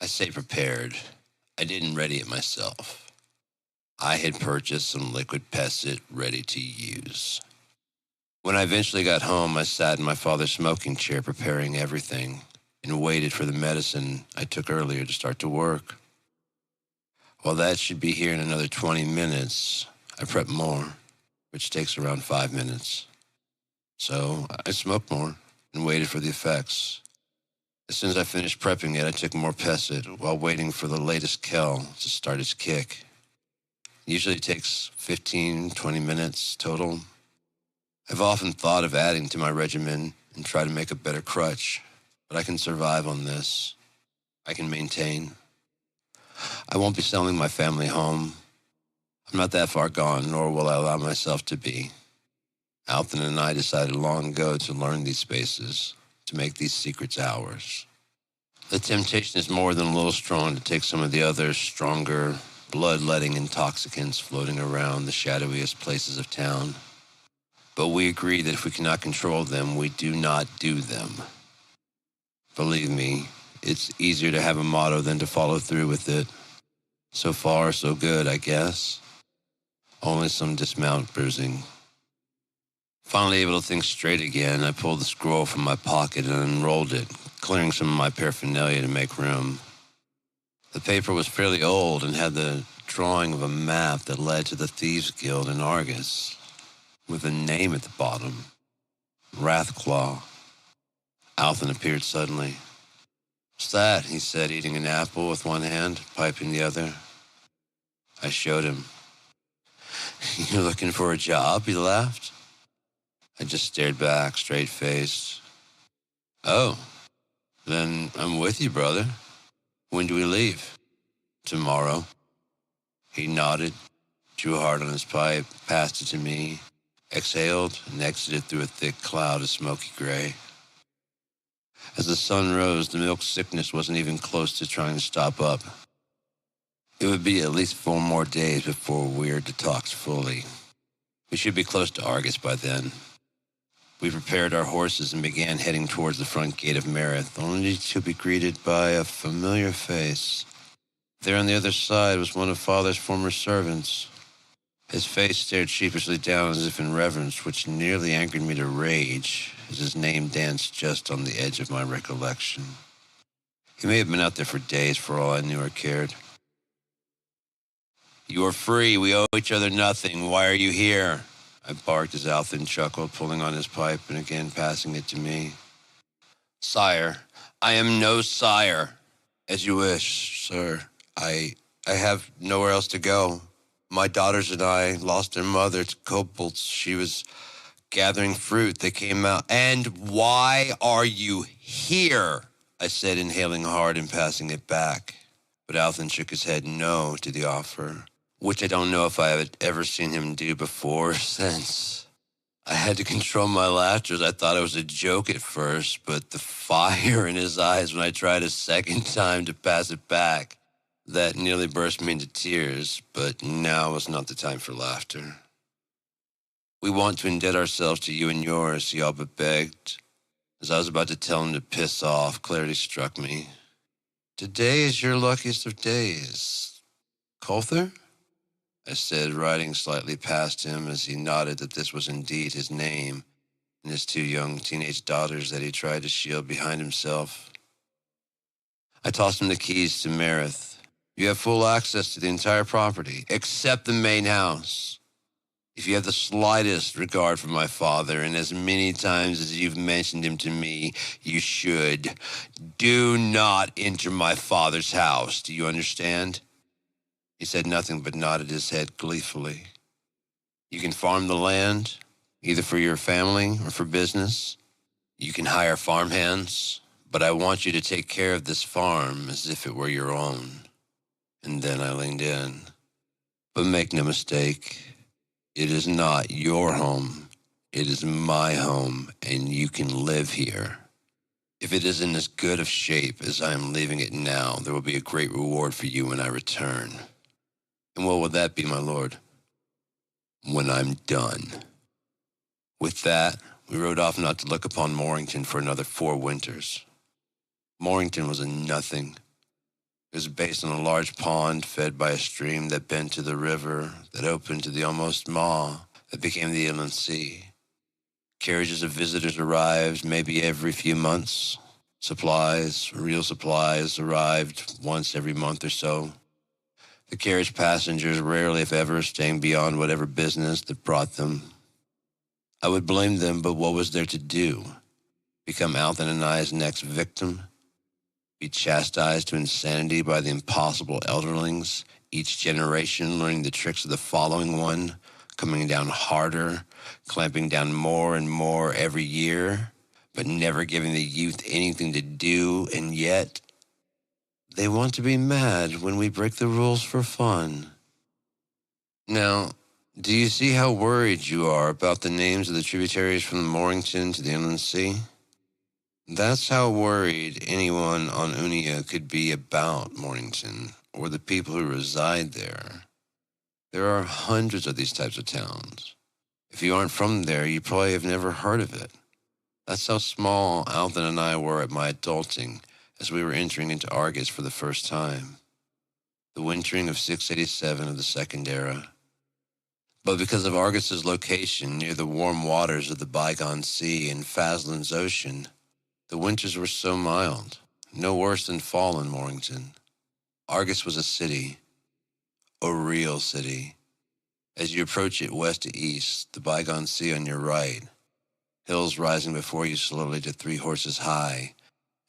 I say prepared. I didn't ready it myself. I had purchased some liquid Pesset ready to use. When I eventually got home, I sat in my father's smoking chair preparing everything and waited for the medicine I took earlier to start to work. While that should be here in another 20 minutes, I prepped more, which takes around 5 minutes. So I smoked more and waited for the effects. As soon as I finished prepping it, I took more Pesset while waiting for the latest Kel to start its kick. It usually takes 15-20 minutes total. I've often thought of adding to my regimen and try to make a better crutch, but I can survive on this. I can maintain. I won't be selling my family home. I'm not that far gone, nor will I allow myself to be. Althan and I decided long ago to learn these spaces, to make these secrets ours. The temptation is more than a little strong to take some of the other stronger, blood-letting intoxicants floating around the shadowiest places of town. But we agree that if we cannot control them, we do not do them. Believe me, it's easier to have a motto than to follow through with it. So far, so good, I guess. Only some dismount bruising. Finally able to think straight again, I pulled the scroll from my pocket and unrolled it, clearing some of my paraphernalia to make room. The paper was fairly old and had the drawing of a map that led to the Thieves' Guild in Argus. with a name at the bottom. Wrathclaw. Alton appeared suddenly. "What's that?" he said, eating an apple with one hand, pipe in the other. I showed him. "You're looking for a job?" he laughed. I just stared back, straight-faced. "Oh, then I'm with you, brother. When do we leave?" "Tomorrow." He nodded, drew hard on his pipe, passed it to me, exhaled, and exited through a thick cloud of smoky gray. As the sun rose, the milk sickness wasn't even close to trying to stop up. It would be at least 4 more days before we were detoxed fully. We should be close to Argus by then. We prepared our horses and began heading towards the front gate of Marith, only to be greeted by a familiar face. There on the other side was one of Father's former servants. His face stared sheepishly down as if in reverence, which nearly angered me to rage, as his name danced just on the edge of my recollection. He may have been out there for days for all I knew or cared. "You are free. We owe each other nothing. Why are you here?" I barked as Alton chuckled, pulling on his pipe and again passing it to me. "Sire, I am no sire." "As you wish, sir. I have nowhere else to go. My daughters and I lost their mother to kobolds. She was gathering fruit. They came out." "And why are you here?" I said, inhaling hard and passing it back. But Alton shook his head no to the offer, which I don't know if I had ever seen him do before or since. I had to control my laughter as I thought it was a joke at first, but the fire in his eyes when I tried a second time to pass it back, that nearly burst me into tears, but now was not the time for laughter. "We want to indebt ourselves to you and yours," he all but begged. As I was about to tell him to piss off, clarity struck me. "Today is your luckiest of days. Colther?" I said, riding slightly past him as he nodded that this was indeed his name and his 2 young teenage daughters that he tried to shield behind himself. I tossed him the keys to Marith. "You have full access to the entire property, except the main house. If you have the slightest regard for my father, and as many times as you've mentioned him to me, you should, do not enter my father's house. Do you understand?" He said nothing but nodded his head gleefully. "You can farm the land, either for your family or for business. You can hire farmhands, but I want you to take care of this farm as if it were your own." And then I leaned in. "But make no mistake, it is not your home. It is my home, and you can live here. If it is in as good of shape as I am leaving it now, there will be a great reward for you when I return." "And what will that be, my lord?" "When I'm done." With that, we rode off not to look upon Morrington for another 4 winters. Morrington was a nothing. It was based on a large pond fed by a stream that bent to the river, that opened to the almost maw, that became the inland sea. Carriages of visitors arrived maybe every few months. Supplies, real supplies, arrived once every month or so. The carriage passengers rarely, if ever, staying beyond whatever business that brought them. I would blame them, but what was there to do? Become Alton and I's next victim? Be chastised to insanity by the impossible elderlings, each generation learning the tricks of the following one, coming down harder, clamping down more and more every year, but never giving the youth anything to do, and yet they want to be mad when we break the rules for fun. Now, do you see how worried you are about the names of the tributaries from the Morrington to the inland sea? That's how worried anyone on Unia could be about Morrington, or the people who reside there. There are hundreds of these types of towns. If you aren't from there, you probably have never heard of it. That's how small Alton and I were at my adulting, as we were entering into Argus for the first time. The wintering of 687 of the Second Era. But because of Argus's location near the warm waters of the bygone sea and Faslin's ocean, the winters were so mild, no worse than fall in Morrington. Argus was a city, a real city. As you approach it west to east, the bygone sea on your right, hills rising before you slowly to 3 horses high,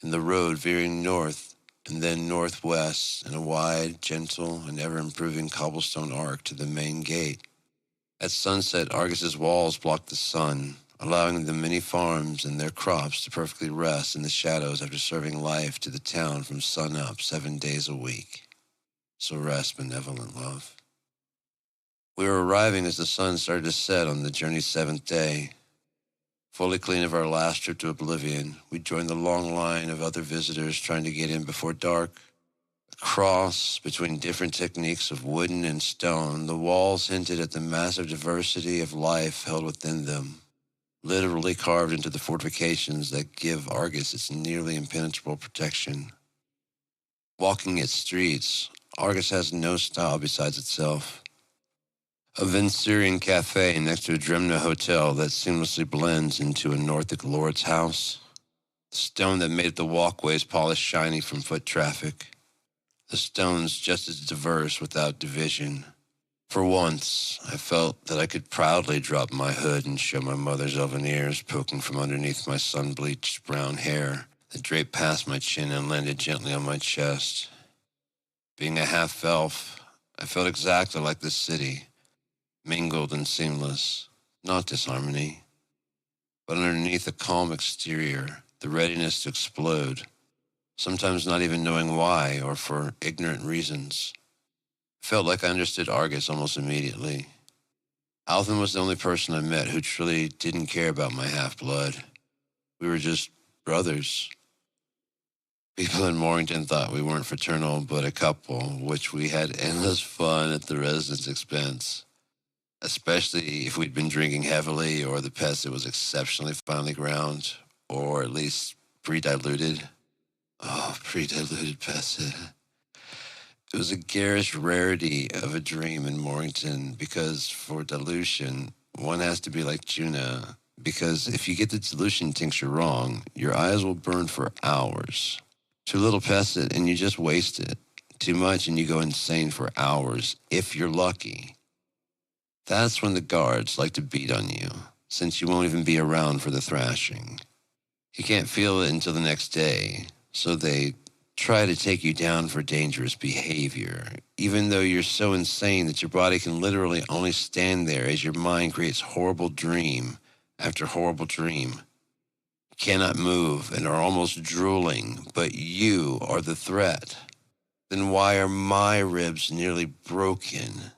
and the road veering north and then northwest in a wide, gentle, and ever-improving cobblestone arc to the main gate. At sunset, Argus's walls block the sun, allowing the many farms and their crops to perfectly rest in the shadows after serving life to the town from sun up 7 days a week. So rest, benevolent love. We were arriving as the sun started to set on the journey's 7th day. Fully clean of our last trip to oblivion, we joined the long line of other visitors trying to get in before dark. A cross between different techniques of wooden and stone, the walls hinted at the massive diversity of life held within them, literally carved into the fortifications that give Argus its nearly impenetrable protection. Walking its streets, Argus has no style besides itself. A Venturian cafe next to a Gearedmah hotel that seamlessly blends into a Northic lord's house. The stone that made the walkways polished shiny from foot traffic. The stones just as diverse without division. For once, I felt that I could proudly drop my hood and show my mother's elven ears poking from underneath my sun-bleached brown hair that draped past my chin and landed gently on my chest. Being a half-elf, I felt exactly like this city, mingled and seamless, not disharmony, but underneath a calm exterior, the readiness to explode, sometimes not even knowing why or for ignorant reasons. I felt like I understood Argus almost immediately. Alvin was the only person I met who truly didn't care about my half-blood. We were just brothers. People in Morrington thought we weren't fraternal, but a couple, which we had endless fun at the residents' expense, especially if we'd been drinking heavily or the pesset was exceptionally finely ground, or at least pre-diluted. Oh, pre-diluted pesset. It was a garish rarity of a dream in Morrington because for dilution, one has to be like Juna, because if you get the dilution tincture wrong, your eyes will burn for hours. Too little pesset and you just waste it. Too much and you go insane for hours, if you're lucky. That's when the guards like to beat on you, since you won't even be around for the thrashing. You can't feel it until the next day, so they try to take you down for dangerous behavior, even though you're so insane that your body can literally only stand there as your mind creates horrible dream after horrible dream. You cannot move and are almost drooling, but you are the threat. Then why are my ribs nearly broken?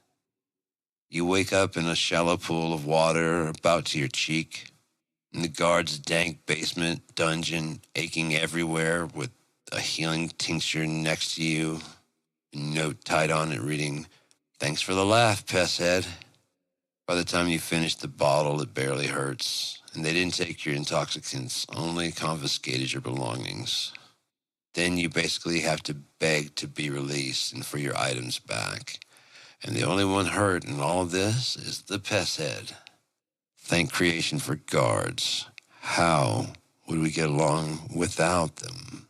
You wake up in a shallow pool of water about to your cheek, in the guard's dank basement dungeon, aching everywhere with a healing tincture next to you, a note tied on it reading, "Thanks for the laugh, Pesshead." By the time you finish the bottle, it barely hurts, and they didn't take your intoxicants, only confiscated your belongings. Then you basically have to beg to be released and for your items back. And the only one hurt in all this is the Pesshead. Thank creation for guards. How would we get along without them?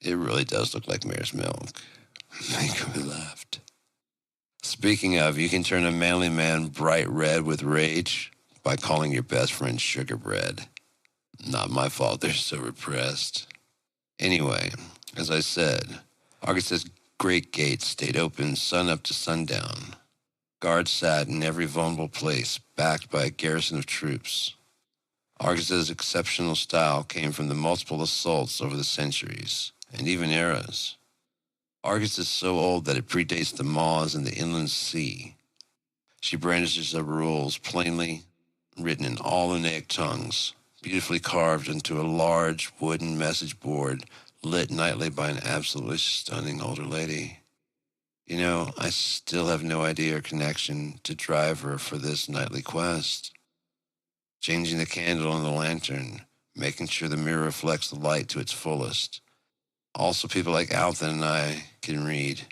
It really does look like mare's milk. Make me laughed. Speaking of, you can turn a manly man bright red with rage by calling your best friend sugar bread. Not my fault they're so repressed. Anyway, as I said, Argus's great gates stayed open sun up to sundown. Guards sat in every vulnerable place, backed by a garrison of troops. Argus's exceptional style came from the multiple assaults over the centuries, and even eras. Argus is so old that it predates the maws and the inland sea. She brandishes the rules plainly, written in all Unaic tongues, beautifully carved into a large wooden message board lit nightly by an absolutely stunning older lady. You know, I still have no idea or connection to drive her for this nightly quest. Changing the candle in the lantern, making sure the mirror reflects the light to its fullest. Also, people like Althan and I can read.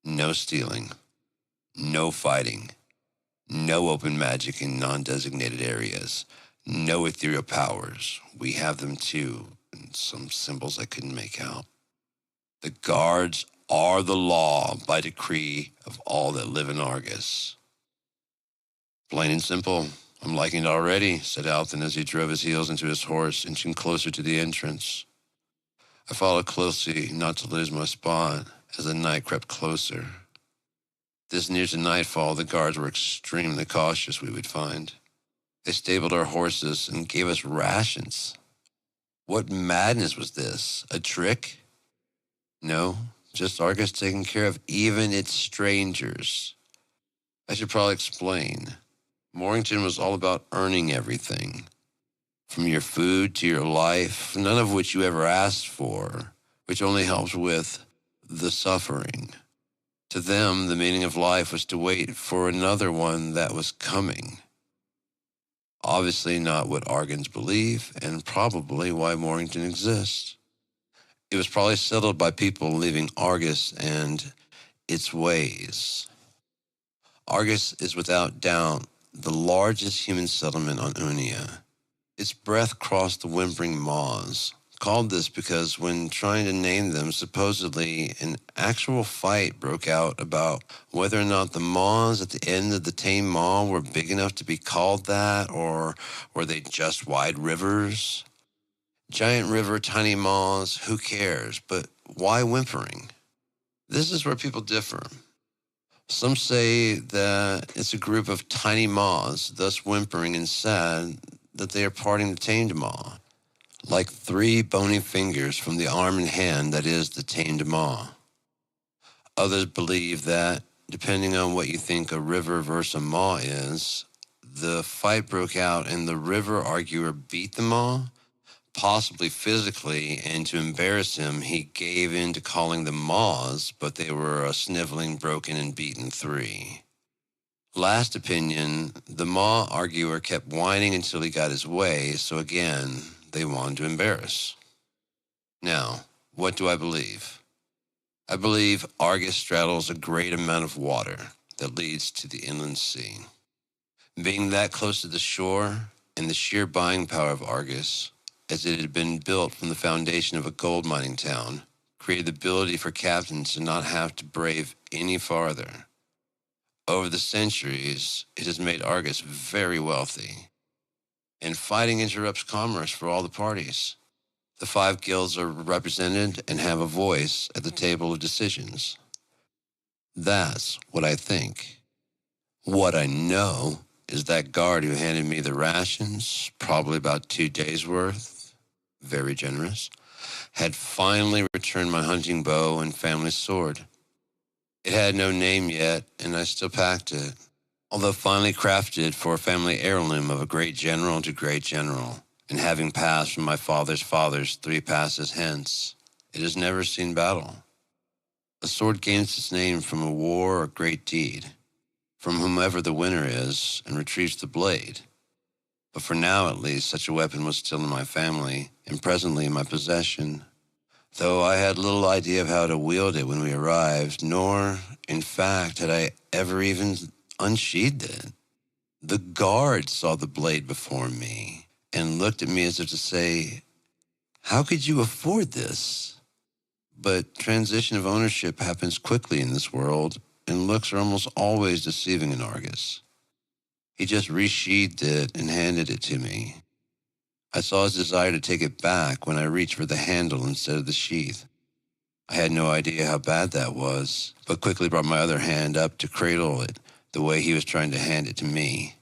No stealing, no fighting, no open magic in non-designated areas, no ethereal powers. We have them too, and some symbols I couldn't make out. The guards are the law by decree of all that live in Argus. Plain and simple. I'm liking it already, said Alton as he drove his heels into his horse, inching closer to the entrance. I followed closely, not to lose my spot, as the night crept closer. This near to nightfall, the guards were extremely cautious, we would find. They stabled our horses and gave us rations. What madness was this? A trick? No, just Argus taking care of even its strangers. I should probably explain. Morrington was all about earning everything. From your food to your life, none of which you ever asked for, which only helps with the suffering. To them, the meaning of life was to wait for another one that was coming. Obviously not what Argans believe, and probably why Morrington exists. It was probably settled by people leaving Argus and its ways. Argus is without doubt the largest human settlement on Unia. Its breadth crossed the whimpering maws. Called this because when trying to name them, supposedly an actual fight broke out about whether or not the maws at the end of the tame maw were big enough to be called that, or were they just wide rivers? Giant river, tiny maws, who cares? But why whimpering? This is where people differ. Some say that it's a group of tiny maws, thus whimpering and sad that they are parting the tamed maw, like 3 bony fingers from the arm and hand that is the tamed maw. Others believe that, depending on what you think a river versus a maw is, the fight broke out and the river arguer beat the maw, possibly physically, and to embarrass him, he gave in to calling them maws, but they were a sniveling, broken, and beaten 3. Last opinion, the maw arguer kept whining until he got his way, so again, they wanted to embarrass. Now, what do I believe? I believe Argus straddles a great amount of water that leads to the inland sea. Being that close to the shore, and the sheer buying power of Argus, as it had been built from the foundation of a gold mining town, created the ability for captains to not have to brave any farther. Over the centuries, it has made Argus very wealthy. And fighting interrupts commerce for all the parties. The 5 guilds are represented and have a voice at the table of decisions. That's what I think. What I know is that guard who handed me the rations, probably about 2 days' worth, very generous, had finally returned my hunting bow and family sword. It had no name yet, and I still packed it, although finally crafted for a family heirloom of a great general to great general, and having passed from my father's fathers 3 passes hence, it has never seen battle. A sword gains its name from a war or great deed, from whomever the winner is, and retrieves the blade. But for now, at least, such a weapon was still in my family, and presently in my possession, though I had little idea of how to wield it when we arrived, nor, in fact, had I ever even unsheathed it. The guard saw the blade before me and looked at me as if to say, "How could you afford this?" But transition of ownership happens quickly in this world, and looks are almost always deceiving in Argus. He just resheathed it and handed it to me. I saw his desire to take it back when I reached for the handle instead of the sheath. I had no idea how bad that was, but quickly brought my other hand up to cradle it the way he was trying to hand it to me.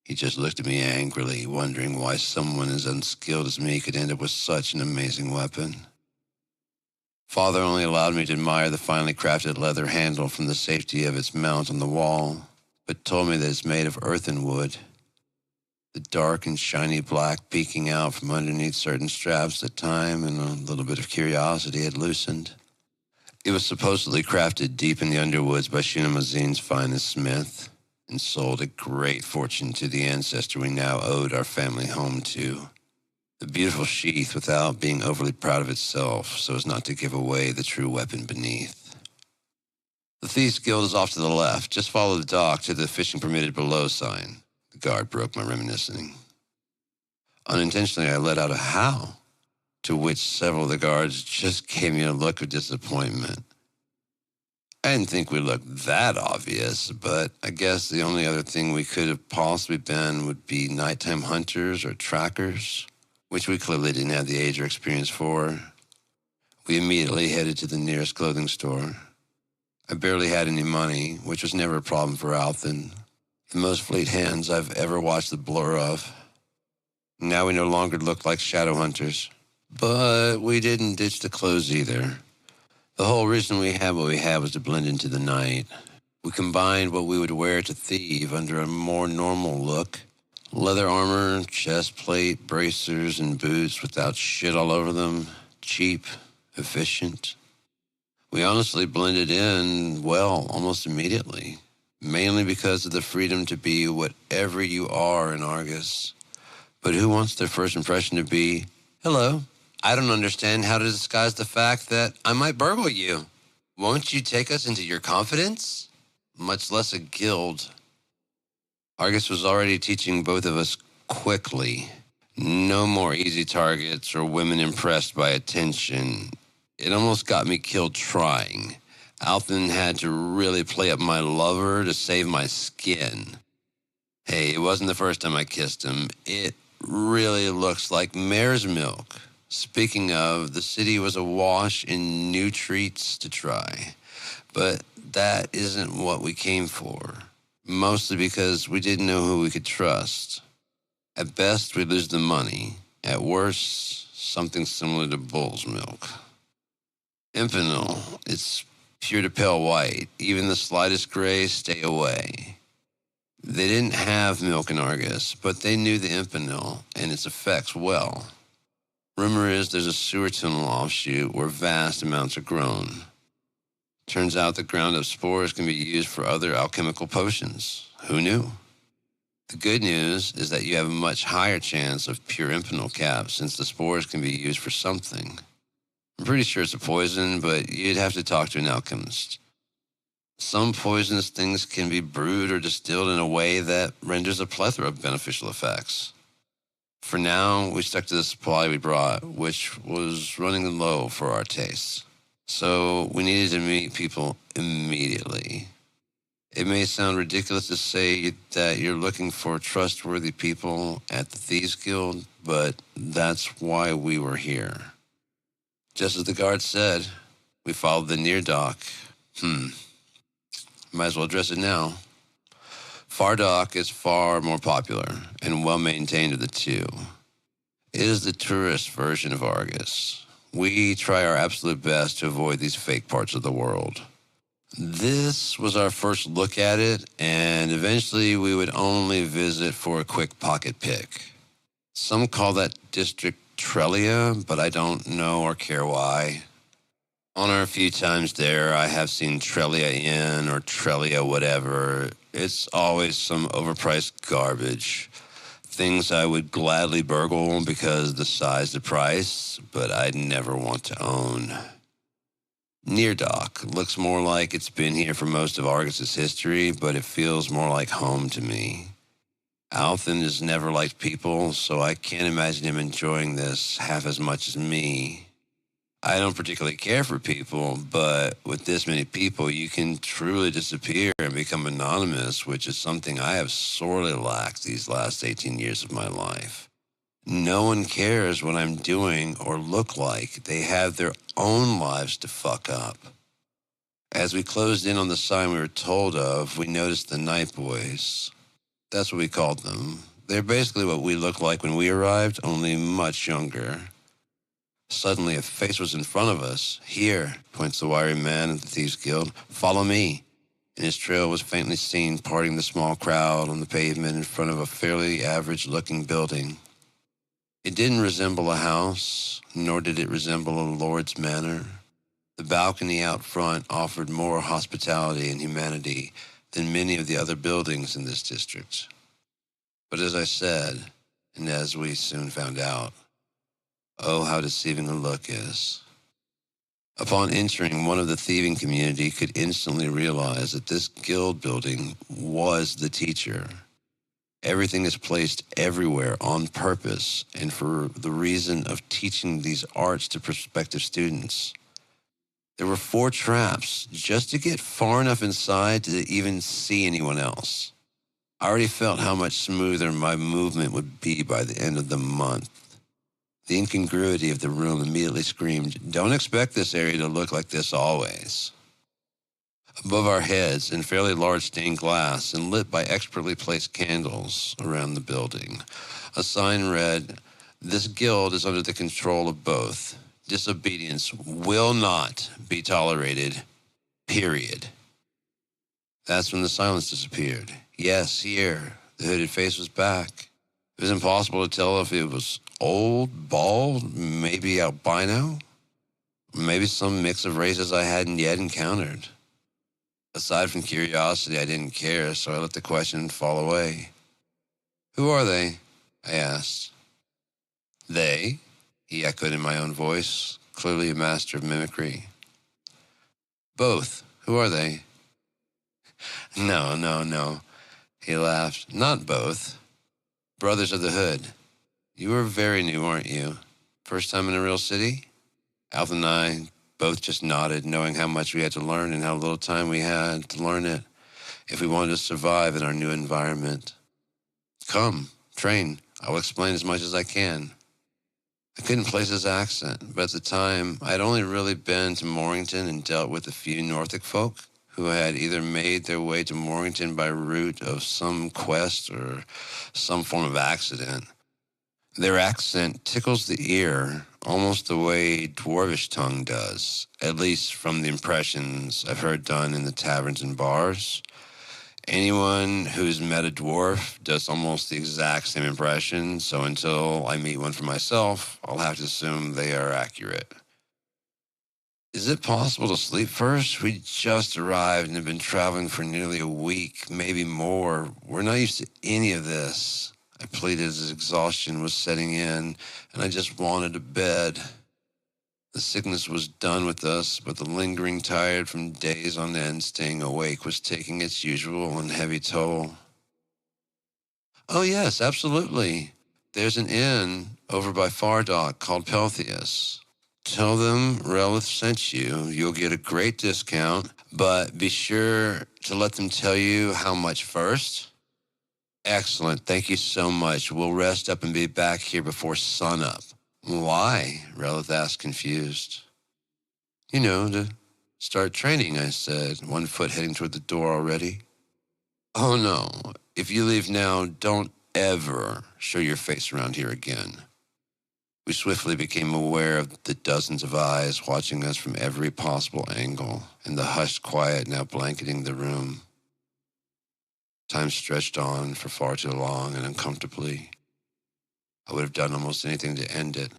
He just looked at me angrily, wondering why someone as unskilled as me could end up with such an amazing weapon. Father only allowed me to admire the finely crafted leather handle from the safety of its mount on the wall, but told me that it's made of earthen wood, the dark and shiny black peeking out from underneath certain straps that time and a little bit of curiosity had loosened. It was supposedly crafted deep in the underwoods by Shinamazin's finest smith, and sold at great fortune to the ancestor we now owed our family home to. The beautiful sheath without being overly proud of itself so as not to give away the true weapon beneath. The Thieves' Guild is off to the left. Just follow the dock to the fishing permitted below sign. The guard broke my reminiscing. Unintentionally, I let out a howl, to which several of the guards just gave me a look of disappointment. I didn't think we looked that obvious, but I guess the only other thing we could have possibly been would be nighttime hunters or trackers, which we clearly didn't have the age or experience for. We immediately headed to the nearest clothing store. I barely had any money, which was never a problem for Alton, the most fleet hands I've ever watched the blur of. Now we no longer looked like shadow hunters. But we didn't ditch the clothes either. The whole reason we had what we had was to blend into the night. We combined what we would wear to thieve under a more normal look. Leather armor, chest plate, bracers, and boots without shit all over them. Cheap, efficient. We honestly blended in, well, almost immediately. Mainly because of the freedom to be whatever you are in Argus. But who wants their first impression to be, hello, I don't understand how to disguise the fact that I might burgle you. Won't you take us into your confidence? Much less a guild. Argus was already teaching both of us quickly. No more easy targets or women impressed by attention. It almost got me killed trying. Alton had to really play up my lover to save my skin. Hey, it wasn't the first time I kissed him. It really looks like mare's milk. Speaking of, the city was awash in new treats to try. But that isn't what we came for. Mostly because we didn't know who we could trust. At best, we'd lose the money. At worst, something similar to bull's milk. Impinal, it's pure to pale white. Even the slightest gray, stay away. They didn't have milk in Argus, but they knew the Impinal and its effects well. Rumor is there's a sewer tunnel offshoot where vast amounts are grown. Turns out the ground-up spores can be used for other alchemical potions. Who knew? The good news is that you have a much higher chance of pure Impinal cap since the spores can be used for something. I'm pretty sure it's a poison, but you'd have to talk to an alchemist. Some poisonous things can be brewed or distilled in a way that renders a plethora of beneficial effects. For now, we stuck to the supply we brought, which was running low for our tastes. So we needed to meet people immediately. It may sound ridiculous to say that you're looking for trustworthy people at the Thieves Guild, but that's why we were here. Just as the guard said, we followed the near dock. Might as well address it now. Far Dock is far more popular and well-maintained of the two. It is the tourist version of Argus. We try our absolute best to avoid these fake parts of the world. This was our first look at it, and eventually we would only visit for a quick pocket pick. Some call that district Trelia, but I don't know or care why. On our few times there, I have seen Trelia Inn or Trelia whatever. It's always some overpriced garbage. Things I would gladly burgle because the size, the price, but I'd never want to own. Near Dock looks more like it's been here for most of Argus's history, but it feels more like home to me. Alton has never liked people, so I can't imagine him enjoying this half as much as me. I don't particularly care for people, but with this many people, you can truly disappear and become anonymous, which is something I have sorely lacked these last 18 years of my life. No one cares what I'm doing or look like. They have their own lives to fuck up. As we closed in on the sign we were told of, we noticed the Night Boys. That's what we called them. They're basically what we looked like when we arrived, only much younger. Suddenly, a face was in front of us. Here, points the wiry man at the Thieves Guild. Follow me. And his trail was faintly seen parting the small crowd on the pavement in front of a fairly average-looking building. It didn't resemble a house, nor did it resemble a lord's manor. The balcony out front offered more hospitality and humanity than many of the other buildings in this district. But as I said, and as we soon found out, oh, how deceiving a look is. Upon entering, one of the thieving community could instantly realize that this guild building was the teacher. Everything is placed everywhere on purpose and for the reason of teaching these arts to prospective students. There were 4 traps just to get far enough inside to even see anyone else. I already felt how much smoother my movement would be by the end of the month. The incongruity of the room immediately screamed, "Don't expect this area to look like this always." Above our heads, in fairly large stained glass and lit by expertly placed candles around the building, a sign read, "This guild is under the control of both. Disobedience will not be tolerated, period." That's when the silence disappeared. Yes, here, the hooded face was back. It was impossible to tell if it was old, bald, maybe albino, maybe some mix of races I hadn't yet encountered. Aside from curiosity, I didn't care, so I let the question fall away. "Who are they?" I asked. "They?" he echoed in my own voice, clearly a master of mimicry. "Both. Who are they?" No, he laughed. "Not both. Brothers of the Hood. You were very new, aren't you? First time in a real city?" Alf and I both just nodded, knowing how much we had to learn and how little time we had to learn it if we wanted to survive in our new environment. "Come, train. I will explain as much as I can." I couldn't place his accent, but at the time, I had only really been to Morrington and dealt with a few Norfolk folk who had either made their way to Morrington by route of some quest or some form of accident. Their accent tickles the ear almost the way Dwarvish tongue does, at least from the impressions I've heard done in the taverns and bars. Anyone who's met a dwarf does almost the exact same impression, so until I meet one for myself, I'll have to assume they are accurate. "Is it possible to sleep first? We just arrived and have been traveling for nearly a week, maybe more. We're not used to any of this." I pleaded as exhaustion was setting in, and I just wanted a bed. The sickness was done with us, but the lingering tired from days on end staying awake was taking its usual and heavy toll. "Oh, yes, absolutely. There's an inn over by Fardock called Peltheus. Tell them Relith sent you. You'll get a great discount, but be sure to let them tell you how much first." "Excellent. Thank you so much. We'll rest up and be back here before sunup." "Why?" Relith asked, confused. To start training," I said, one foot heading toward the door already. "Oh, no. If you leave now, don't ever show your face around here again." We swiftly became aware of the dozens of eyes watching us from every possible angle and the hushed quiet now blanketing the room. Time stretched on for far too long and uncomfortably. I would have done almost anything to end it.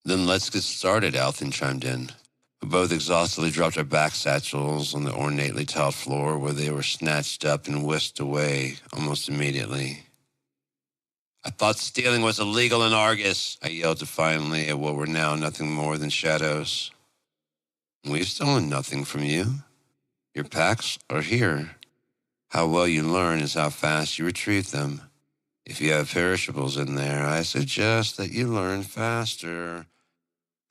"Then let's get started," Althyn chimed in. We both exhaustedly dropped our back satchels on the ornately tiled floor where they were snatched up and whisked away almost immediately. "I thought stealing was illegal in Argus," I yelled defiantly at what were now nothing more than shadows. "We've stolen nothing from you. Your packs are here. How well you learn is how fast you retrieve them. If you have perishables in there, I suggest that you learn faster."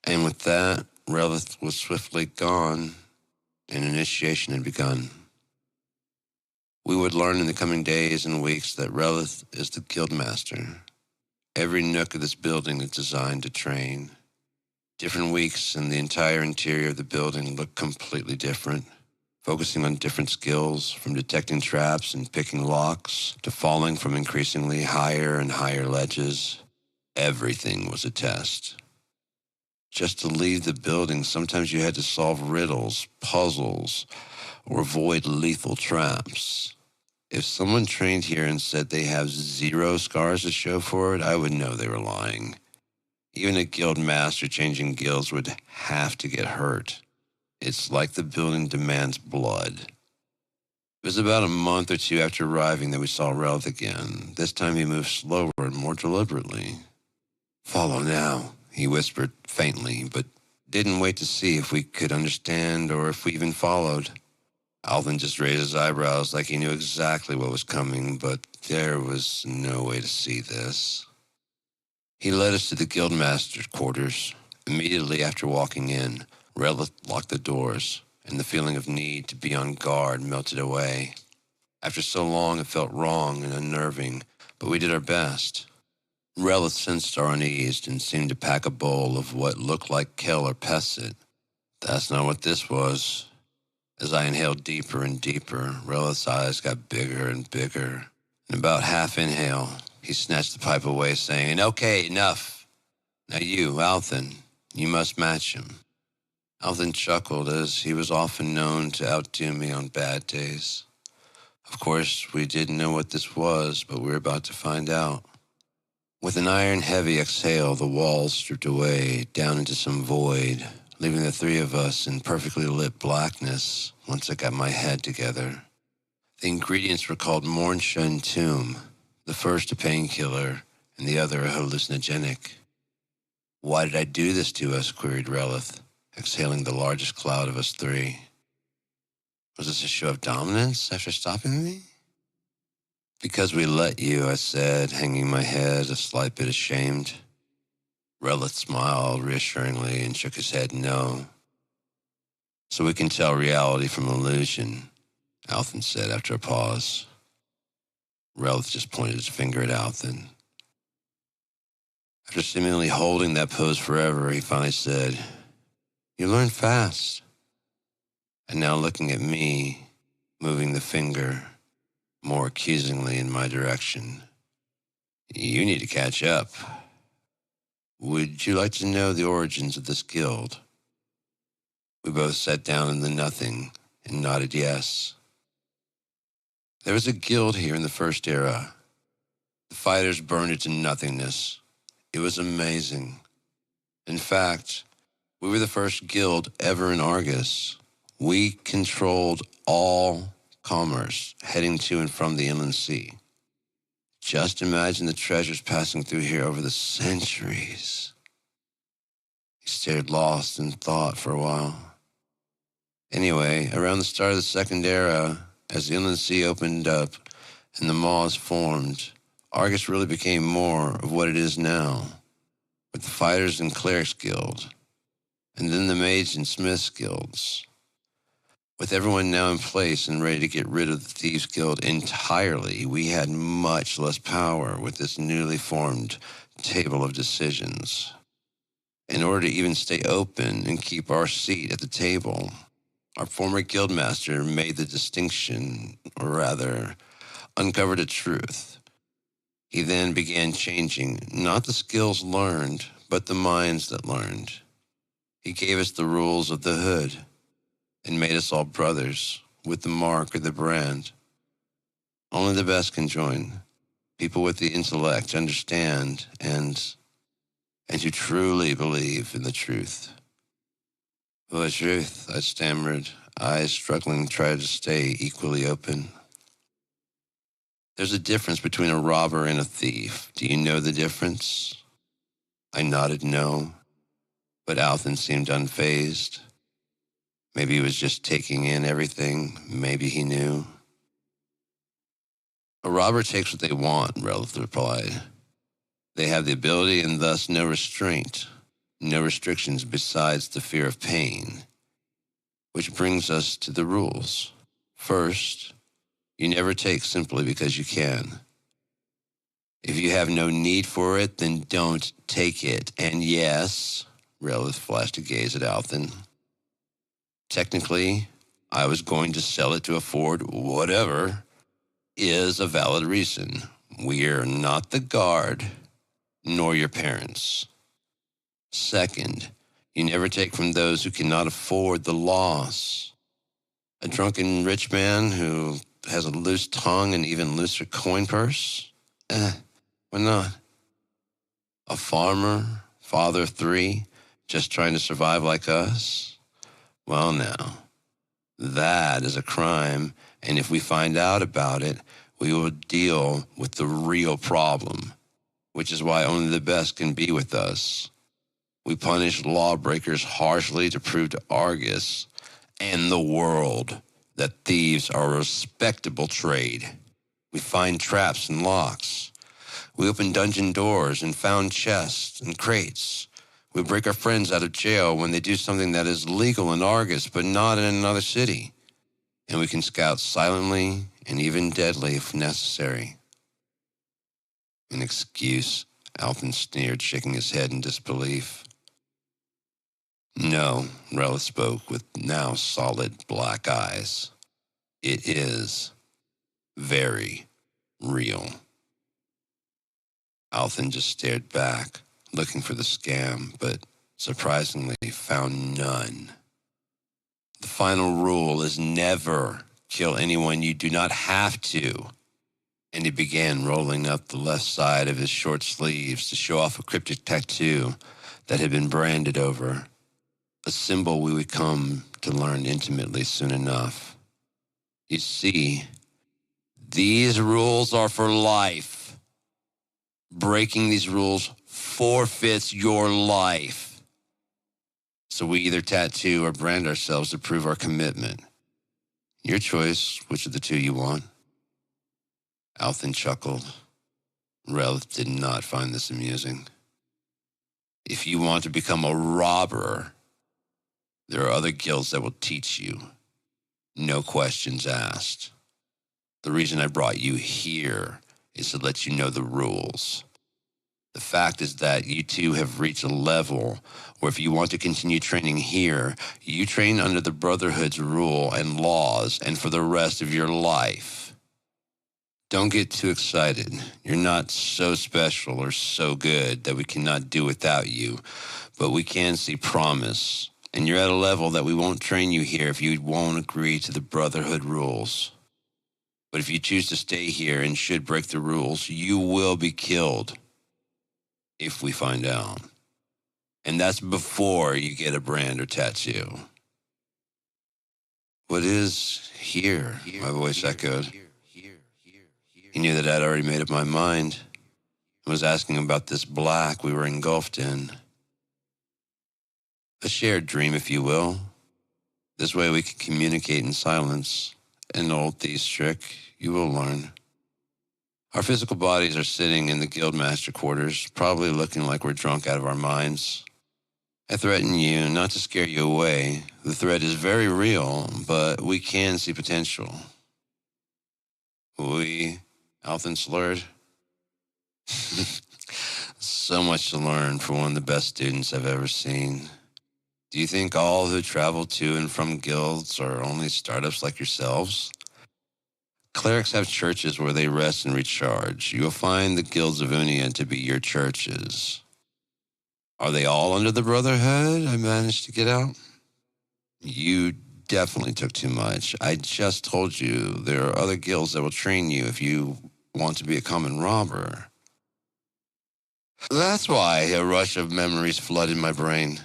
And with that, Relith was swiftly gone, and initiation had begun. We would learn in the coming days and weeks that Relith is the guildmaster. Every nook of this building is designed to train. Different weeks and the entire interior of the building look completely different, focusing on different skills, from detecting traps and picking locks to falling from increasingly higher and higher ledges. Everything was a test. Just to leave the building, sometimes you had to solve riddles, puzzles, or avoid lethal traps. If someone trained here and said they have 0 scars to show for it, I would know they were lying. Even a guild master changing guilds would have to get hurt. It's like the building demands blood. It was about a month or 2 after arriving that we saw Relith again. This time he moved slower and more deliberately. "Follow now," he whispered faintly, but didn't wait to see if we could understand or if we even followed. Alvin just raised his eyebrows like he knew exactly what was coming, but there was no way to see this. He led us to the guildmaster's quarters. Immediately after walking in, Relith locked the doors, and the feeling of need to be on guard melted away. After so long, it felt wrong and unnerving, but we did our best. Relith sensed our unease and seemed to pack a bowl of what looked like kale or pesset. That's not what this was. As I inhaled deeper and deeper, Relith's eyes got bigger and bigger. In about half inhale, he snatched the pipe away, saying, "Okay, enough. Now you, Althan, you must match him." Althan chuckled, as he was often known to outdo me on bad days. Of course, we didn't know what this was, but we were about to find out. With an iron-heavy exhale, the walls stripped away down into some void, leaving the three of us in perfectly lit blackness once I got my head together. The ingredients were called Mornsha and Tomb, the first a painkiller and the other a hallucinogenic. "Why did I do this to us?" queried Relith, exhaling the largest cloud of us three. "Was this a show of dominance after stopping me?" "Because we let you," I said, hanging my head, a slight bit ashamed. Relith smiled reassuringly and shook his head no. "So we can tell reality from illusion," Althan said after a pause. Relith just pointed his finger at Althan. After seemingly holding that pose forever, he finally said, "You learn fast." And now looking at me, moving the finger more accusingly in my direction. "You need to catch up. Would you like to know the origins of this guild?" We both sat down in the nothing and nodded yes. There was a guild here in the First Era. The fighters burned it to nothingness. It was amazing. In fact, we were the first guild ever in Argus. We controlled all commerce heading to and from the inland sea. Just imagine the treasures passing through here over the centuries. He stared lost in thought for a while. Anyway, around the start of the Second Era, as the inland sea opened up and the maws formed, Argus really became more of what it is now, with the Fighters and Clerics Guild, and then the Mage and Smiths Guilds. With everyone now in place and ready to get rid of the Thieves Guild entirely, we had much less power with this newly formed table of decisions. In order to even stay open and keep our seat at the table, our former guildmaster made the distinction, or rather, uncovered a truth. He then began changing not the skills learned, but the minds that learned. He gave us the rules of the hood and made us all brothers with the mark or the brand. Only the best can join. People with the intellect to understand and who truly believe in the truth. "What truth?" I stammered, eyes struggling to try to stay equally open. "There's a difference between a robber and a thief. Do you know the difference?" I nodded no, but Althan seemed unfazed. Maybe he was just taking in everything. Maybe he knew. "A robber takes what they want," Relith replied. "They have the ability and thus no restraint, no restrictions besides the fear of pain. Which brings us to the rules. First, you never take simply because you can. If you have no need for it, then don't take it. And yes," Relith flashed a gaze at Althan, "technically, I was going to sell it to afford whatever is a valid reason. We're not the guard, nor your parents. Second, you never take from those who cannot afford the loss. A drunken rich man who has a loose tongue and even looser coin purse? Why not? A farmer, father of three, just trying to survive like us? Well now, that is a crime, and if we find out about it, we will deal with the real problem, which is why only the best can be with us. We punish lawbreakers harshly to prove to Argus and the world that thieves are a respectable trade. We find traps and locks. We open dungeon doors and found chests and crates. We break our friends out of jail when they do something that is legal in Argus, but not in another city. And we can scout silently and even deadly if necessary. An excuse, Alton sneered, shaking his head in disbelief. No, Relith spoke with now solid black eyes. It is very real. Alton just stared back, looking for the scam, but surprisingly found none. The final rule is never kill anyone you do not have to. And he began rolling up the left side of his short sleeves to show off a cryptic tattoo that had been branded over, a symbol we would come to learn intimately soon enough. You see, these rules are for life. Breaking these rules forfeits your life. So we either tattoo or brand ourselves to prove our commitment. Your choice, which of the two you want. Alton chuckled. Relith did not find this amusing. If you want to become a robber, there are other guilds that will teach you. No questions asked. The reason I brought you here is to let you know the rules. The fact is that you two have reached a level where if you want to continue training here, you train under the Brotherhood's rule and laws and for the rest of your life. Don't get too excited. You're not so special or so good that we cannot do without you, but we can see promise. And you're at a level that we won't train you here if you won't agree to the Brotherhood rules. But if you choose to stay here and should break the rules, you will be killed. If we find out. And that's before you get a brand or tattoo. What is here? My voice echoed. He knew that I'd already made up my mind and was asking about this black we were engulfed in. A shared dream, if you will. This way we can communicate in silence. An old thief's trick, you will learn. Our physical bodies are sitting in the Guildmaster quarters, probably looking like we're drunk out of our minds. I threaten you not to scare you away. The threat is very real, but we can see potential. We, Alton slurred. So much to learn for one of the best students I've ever seen. Do you think all who travel to and from guilds are only startups like yourselves? Clerics have churches where they rest and recharge. You will find the guilds of Unia to be your churches. Are they all under the Brotherhood? I managed to get out. You definitely took too much. I just told you there are other guilds that will train you if you want to be a common robber. That's why a rush of memories flooded my brain.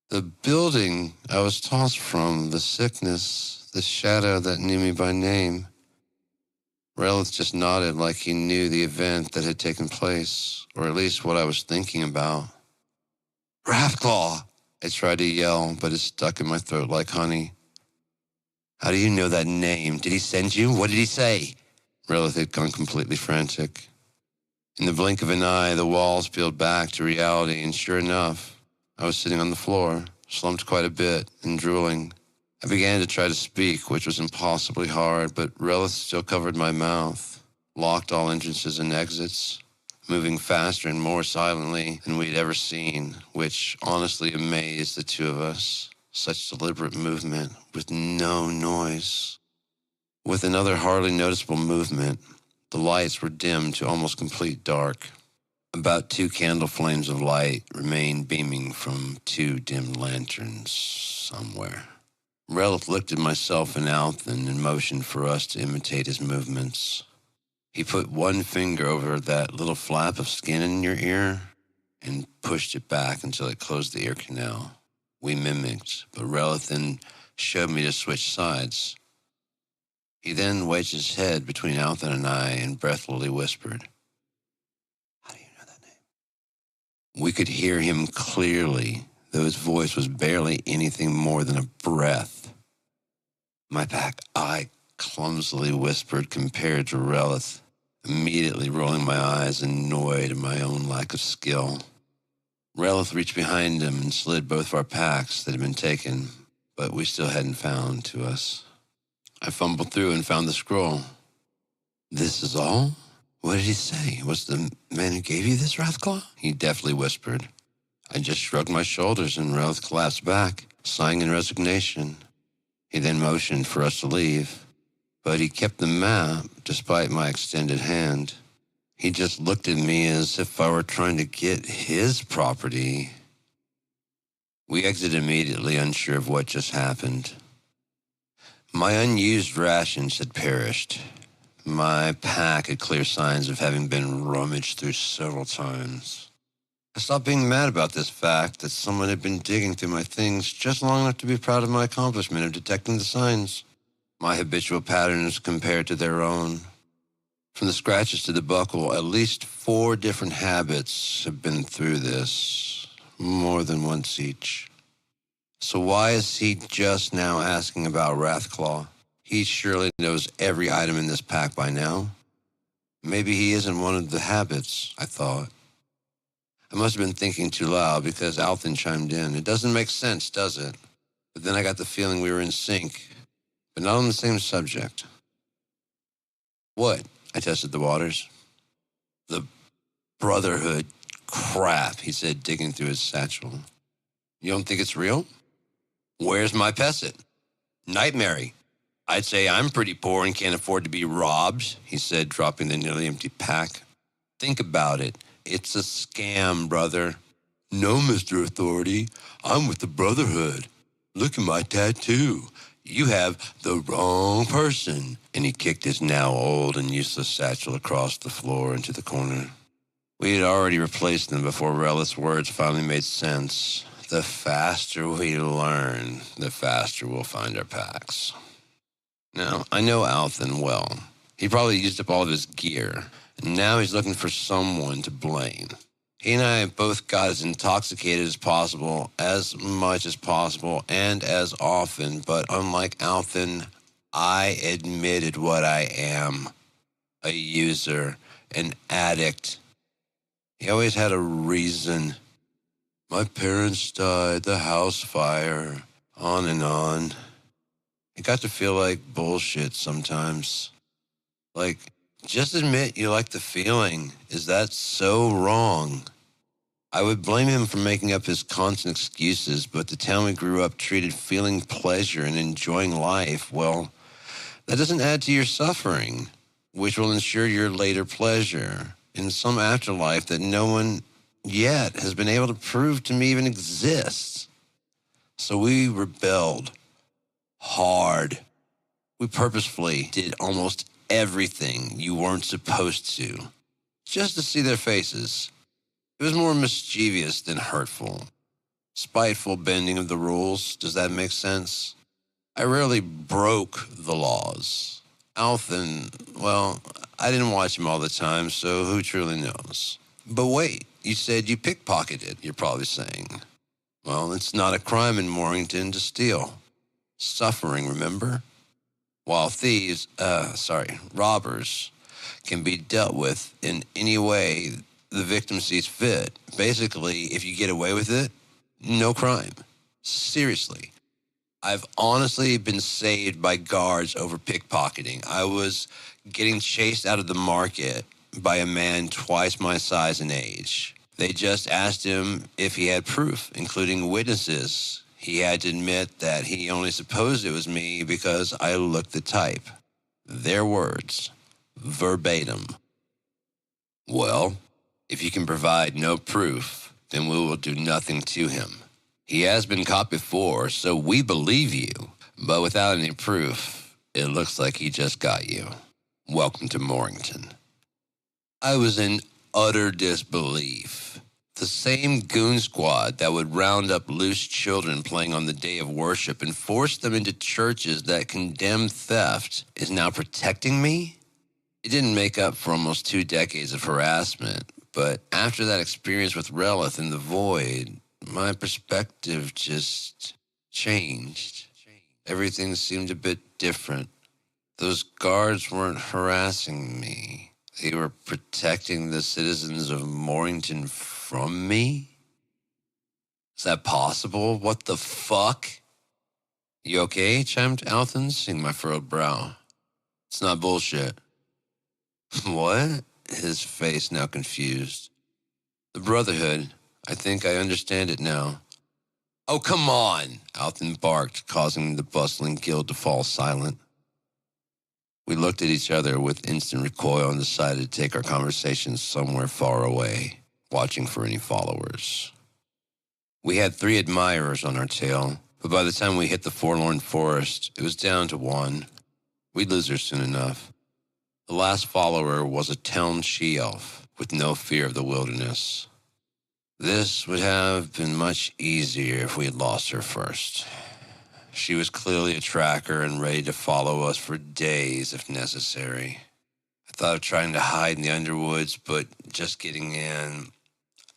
The building I was tossed from, the sickness, the shadow that knew me by name. Relith just nodded like he knew the event that had taken place, or at least what I was thinking about. Wrathclaw! I tried to yell, but it stuck in my throat like honey. How do you know that name? Did he send you? What did he say? Relith had gone completely frantic. In the blink of an eye, the walls peeled back to reality, and sure enough, I was sitting on the floor, slumped quite a bit, and drooling. I began to try to speak, which was impossibly hard, but Relith still covered my mouth, locked all entrances and exits, moving faster and more silently than we'd ever seen, which honestly amazed the two of us. Such deliberate movement with no noise. With another hardly noticeable movement, the lights were dimmed to almost complete dark. About 2 candle flames of light remained beaming from 2 dim lanterns somewhere. Relith looked at myself and Alton and motioned for us to imitate his movements. He put one finger over that little flap of skin in your ear and pushed it back until it closed the ear canal. We mimicked, but Relith then showed me to switch sides. He then wedged his head between Alton and I and breathlessly whispered, "How do you know that name?" We could hear him clearly, though his voice was barely anything more than a breath. My back eye clumsily whispered compared to Relith, immediately rolling my eyes annoyed at my own lack of skill. Relith reached behind him and slid both of our packs that had been taken, but we still hadn't found to us. I fumbled through and found the scroll. "This is all? What did he say? Was the man who gave you this, Wrathclaw?" He deftly whispered. I just shrugged my shoulders and Relith collapsed back, sighing in resignation. He then motioned for us to leave, but he kept the map despite my extended hand. He just looked at me as if I were trying to get his property. We exited immediately, unsure of what just happened. My unused rations had perished. My pack had clear signs of having been rummaged through several times. I stopped being mad about this fact that someone had been digging through my things just long enough to be proud of my accomplishment of detecting the signs. My habitual patterns compared to their own. From the scratches to the buckle, at least 4 different habits have been through this, more than once each. So why is he just now asking about Wrathclaw? He surely knows every item in this pack by now. Maybe he isn't one of the habits, I thought. I must have been thinking too loud because Althan chimed in. It doesn't make sense, does it? But then I got the feeling we were in sync, but not on the same subject. What? I tested the waters. The Brotherhood. Crap, he said, digging through his satchel. You don't think it's real? Where's my pesset? Nightmare. I'd say I'm pretty poor and can't afford to be robbed, he said, dropping the nearly empty pack. Think about it. It's a scam, brother. No, Mr. Authority. I'm with the Brotherhood. Look at my tattoo. You have the wrong person. And he kicked his now old and useless satchel across the floor into the corner. We had already replaced them before Relith's words finally made sense. The faster we learn, the faster we'll find our packs. Now, I know Althan well. He probably used up all of his gear, and now he's looking for someone to blame. He and I have both got as intoxicated as possible, as much as possible, and as often, but unlike Althan, I admitted what I am. A user, an addict. He always had a reason. My parents died, the house fire, on and on. It got to feel like bullshit sometimes. Like, just admit you like the feeling. Is that so wrong? I would blame him for making up his constant excuses, but the town we grew up treated feeling pleasure and enjoying life, well, that doesn't add to your suffering, which will ensure your later pleasure in some afterlife that no one yet has been able to prove to me even exists. So we rebelled hard. We purposefully did almost everything you weren't supposed to, just to see their faces. It was more mischievous than hurtful. Spiteful bending of the rules, does that make sense? I rarely broke the laws. Althan, well, I didn't watch him all the time, so who truly knows? But wait, you said you pickpocketed, you're probably saying. Well, it's not a crime in Morrington to steal. Suffering, remember? While robbers can be dealt with in any way the victim sees fit. Basically, if you get away with it, no crime. Seriously. I've honestly been saved by guards over pickpocketing. I was getting chased out of the market by a man twice my size and age. They just asked him if he had proof, including witnesses. He had to admit that he only supposed it was me because I looked the type. Their words, verbatim. Well, if you can provide no proof, then we will do nothing to him. He has been caught before, so we believe you. But without any proof, it looks like he just got you. Welcome to Morrington. I was in utter disbelief. The same goon squad that would round up loose children playing on the day of worship and force them into churches that condemn theft is now protecting me? It didn't make up for almost 2 decades of harassment, but after that experience with Relith in the Void, my perspective just changed. Everything seemed a bit different. Those guards weren't harassing me. They were protecting the citizens of Morrington from me? Is that possible? What the fuck? You okay? Chimed Alton, seeing my furrowed brow. It's not bullshit. What? His face now confused. The Brotherhood. I think I understand it now. Oh, come on, Alton barked, causing the bustling guild to fall silent. We looked at each other with instant recoil and decided to take our conversation somewhere far away, watching for any followers. We had 3 admirers on our tail, but by the time we hit the forlorn forest, it was down to 1. We'd lose her soon enough. The last follower was a town she-elf with no fear of the wilderness. This would have been much easier if we had lost her first. She was clearly a tracker and ready to follow us for days if necessary. I thought of trying to hide in the underwoods, but just getting in,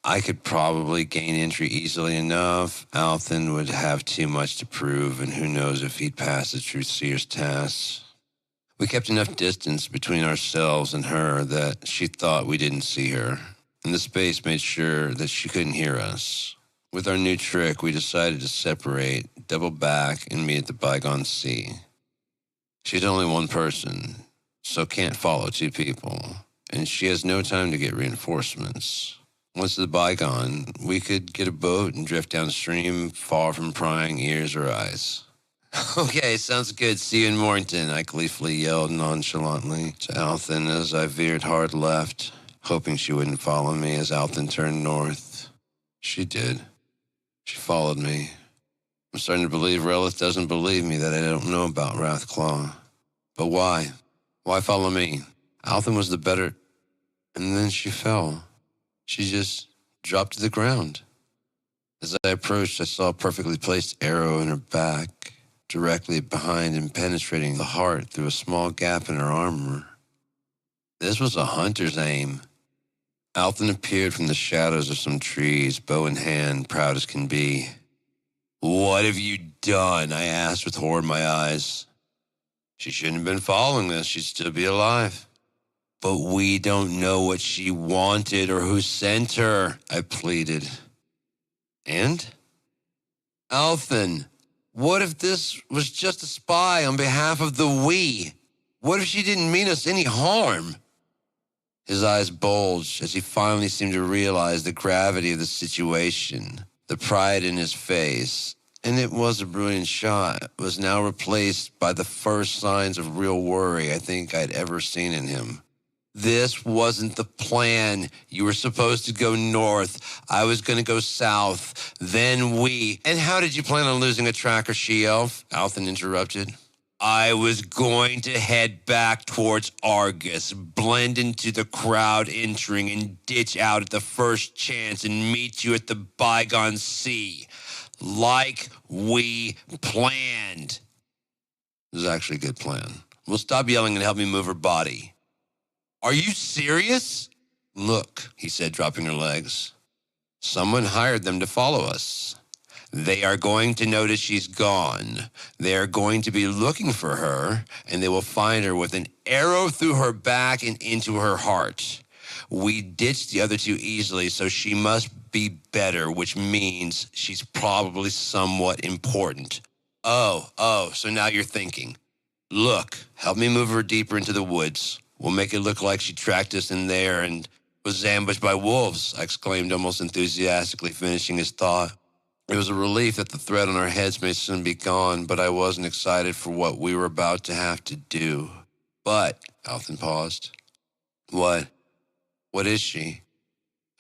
I could probably gain entry easily enough. Alton would have too much to prove, and who knows if he'd pass the Truth Seer's test. We kept enough distance between ourselves and her that she thought we didn't see her, and the space made sure that she couldn't hear us. With our new trick, we decided to separate, double back, and meet at the Bygone Sea. She's only one person, so can't follow 2 people, and she has no time to get reinforcements. Once the Bygone, we could get a boat and drift downstream, far from prying ears or eyes. Okay, sounds good. See you in Mornington, I gleefully yelled nonchalantly to Alton as I veered hard left, hoping she wouldn't follow me as Alton turned north. She did. She followed me. I'm starting to believe Relith doesn't believe me that I don't know about Wrathclaw. But why? Why follow me? Alton was the better... And then she fell. She just dropped to the ground. As I approached, I saw a perfectly placed arrow in her back, directly behind and penetrating the heart through a small gap in her armor. This was a hunter's aim. Alton appeared from the shadows of some trees, bow in hand, proud as can be. What have you done? I asked with horror in my eyes. She shouldn't have been following us. She'd still be alive. But we don't know what she wanted or who sent her, I pleaded. And? Alton, what if this was just a spy on behalf of the we? What if she didn't mean us any harm? His eyes bulged as he finally seemed to realize the gravity of the situation. The pride in his face, and it was a brilliant shot, was now replaced by the first signs of real worry I think I'd ever seen in him. This wasn't the plan. You were supposed to go north. I was going to go south. Then we... And how did you plan on losing a tracker, she-elf? Alton interrupted. I was going to head back towards Argus, blend into the crowd entering, and ditch out at the first chance and meet you at the Bygone Sea. Like we planned. This is actually a good plan. We'll stop yelling and help me move her body. Are you serious? Look, he said, dropping her legs. Someone hired them to follow us. They are going to notice she's gone. They are going to be looking for her, and they will find her with an arrow through her back and into her heart. We ditched the other 2 easily, so she must be better, which means she's probably somewhat important. Oh, so now you're thinking. Look, help me move her deeper into the woods. We'll make it look like she tracked us in there and was ambushed by wolves, I exclaimed almost enthusiastically, finishing his thought. It was a relief that the threat on our heads may soon be gone, but I wasn't excited for what we were about to have to do. But, Alton paused. What? What is she?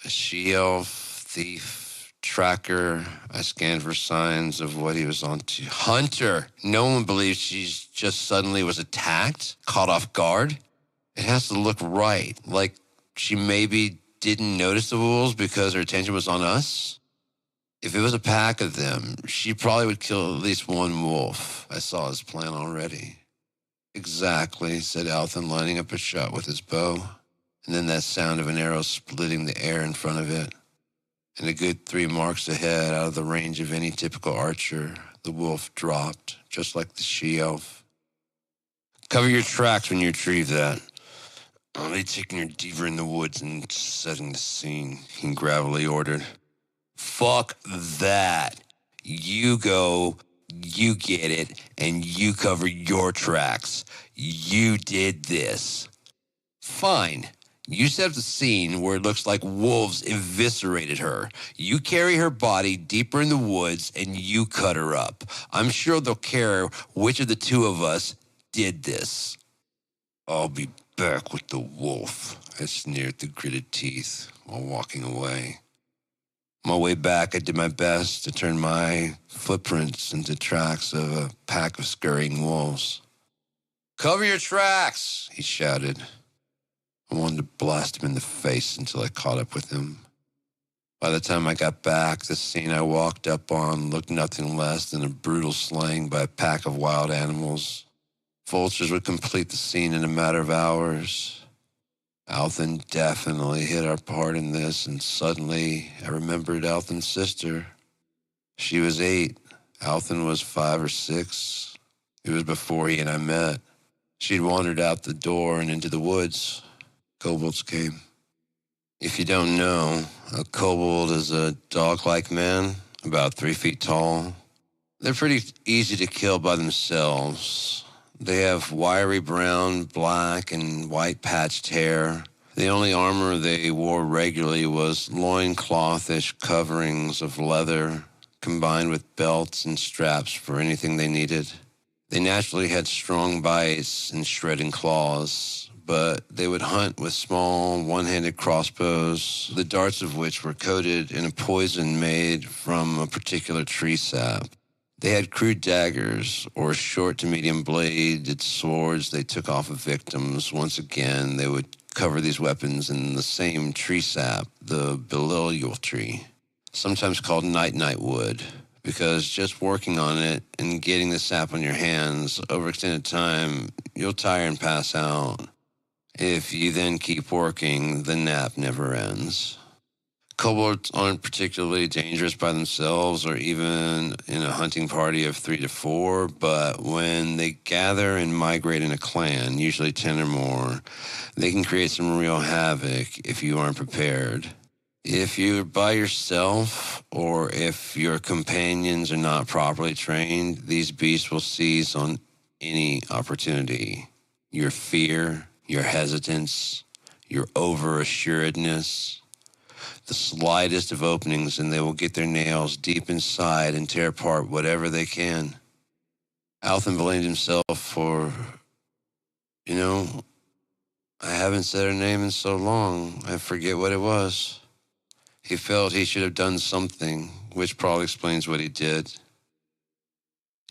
A she-elf, thief, tracker. I scanned for signs of what he was on to. Hunter! No one believes she's just suddenly was attacked, caught off guard. It has to look right, like she maybe didn't notice the wolves because her attention was on us. If it was a pack of them, she probably would kill at least one wolf. I saw his plan already. Exactly, said Alton, lining up a shot with his bow. And then that sound of an arrow splitting the air in front of it. And a good 3 marks ahead, out of the range of any typical archer, the wolf dropped, just like the she-elf. Cover your tracks when you retrieve that. I'll be taking her deeper in the woods and setting the scene, he gravelly ordered. Fuck that. You go, you get it, and you cover your tracks. You did this. Fine. You set up the scene where it looks like wolves eviscerated her. You carry her body deeper in the woods and you cut her up. I'm sure they'll care which of the two of us did this. I'll be back with the wolf, I sneered through gritted teeth while walking away. On my way back, I did my best to turn my footprints into tracks of a pack of scurrying wolves. Cover your tracks, he shouted. I wanted to blast him in the face until I caught up with him. By the time I got back, the scene I walked up on looked nothing less than a brutal slaying by a pack of wild animals. Vultures would complete the scene in a matter of hours. Althan definitely hit our part in this, and suddenly I remembered Althan's sister. She was 8. Althan was 5 or 6. It was before he and I met. She'd wandered out the door and into the woods. Kobolds came. If you don't know, a kobold is a dog-like man, about 3 feet tall. They're pretty easy to kill by themselves. They have wiry brown, black, and white patched hair. The only armor they wore regularly was loinclothish coverings of leather, combined with belts and straps for anything they needed. They naturally had strong bites and shredding claws, but they would hunt with small, one-handed crossbows, the darts of which were coated in a poison made from a particular tree sap. They had crude daggers, or short to medium-bladed swords they took off of victims. Once again, they would cover these weapons in the same tree sap, the bililial tree, sometimes called night-night wood, because just working on it and getting the sap on your hands over extended time, you'll tire and pass out. If you then keep working, the nap never ends. Kobolds aren't particularly dangerous by themselves or even in a hunting party of 3 to 4, but when they gather and migrate in a clan, usually 10 or more, they can create some real havoc if you aren't prepared. If you're by yourself or if your companions are not properly trained, these beasts will seize on any opportunity. Your fear, your hesitance, your over-assuredness, the slightest of openings, and they will get their nails deep inside and tear apart whatever they can. Althan blamed himself for, I haven't said her name in so long, I forget what it was. He felt he should have done something, which probably explains what he did.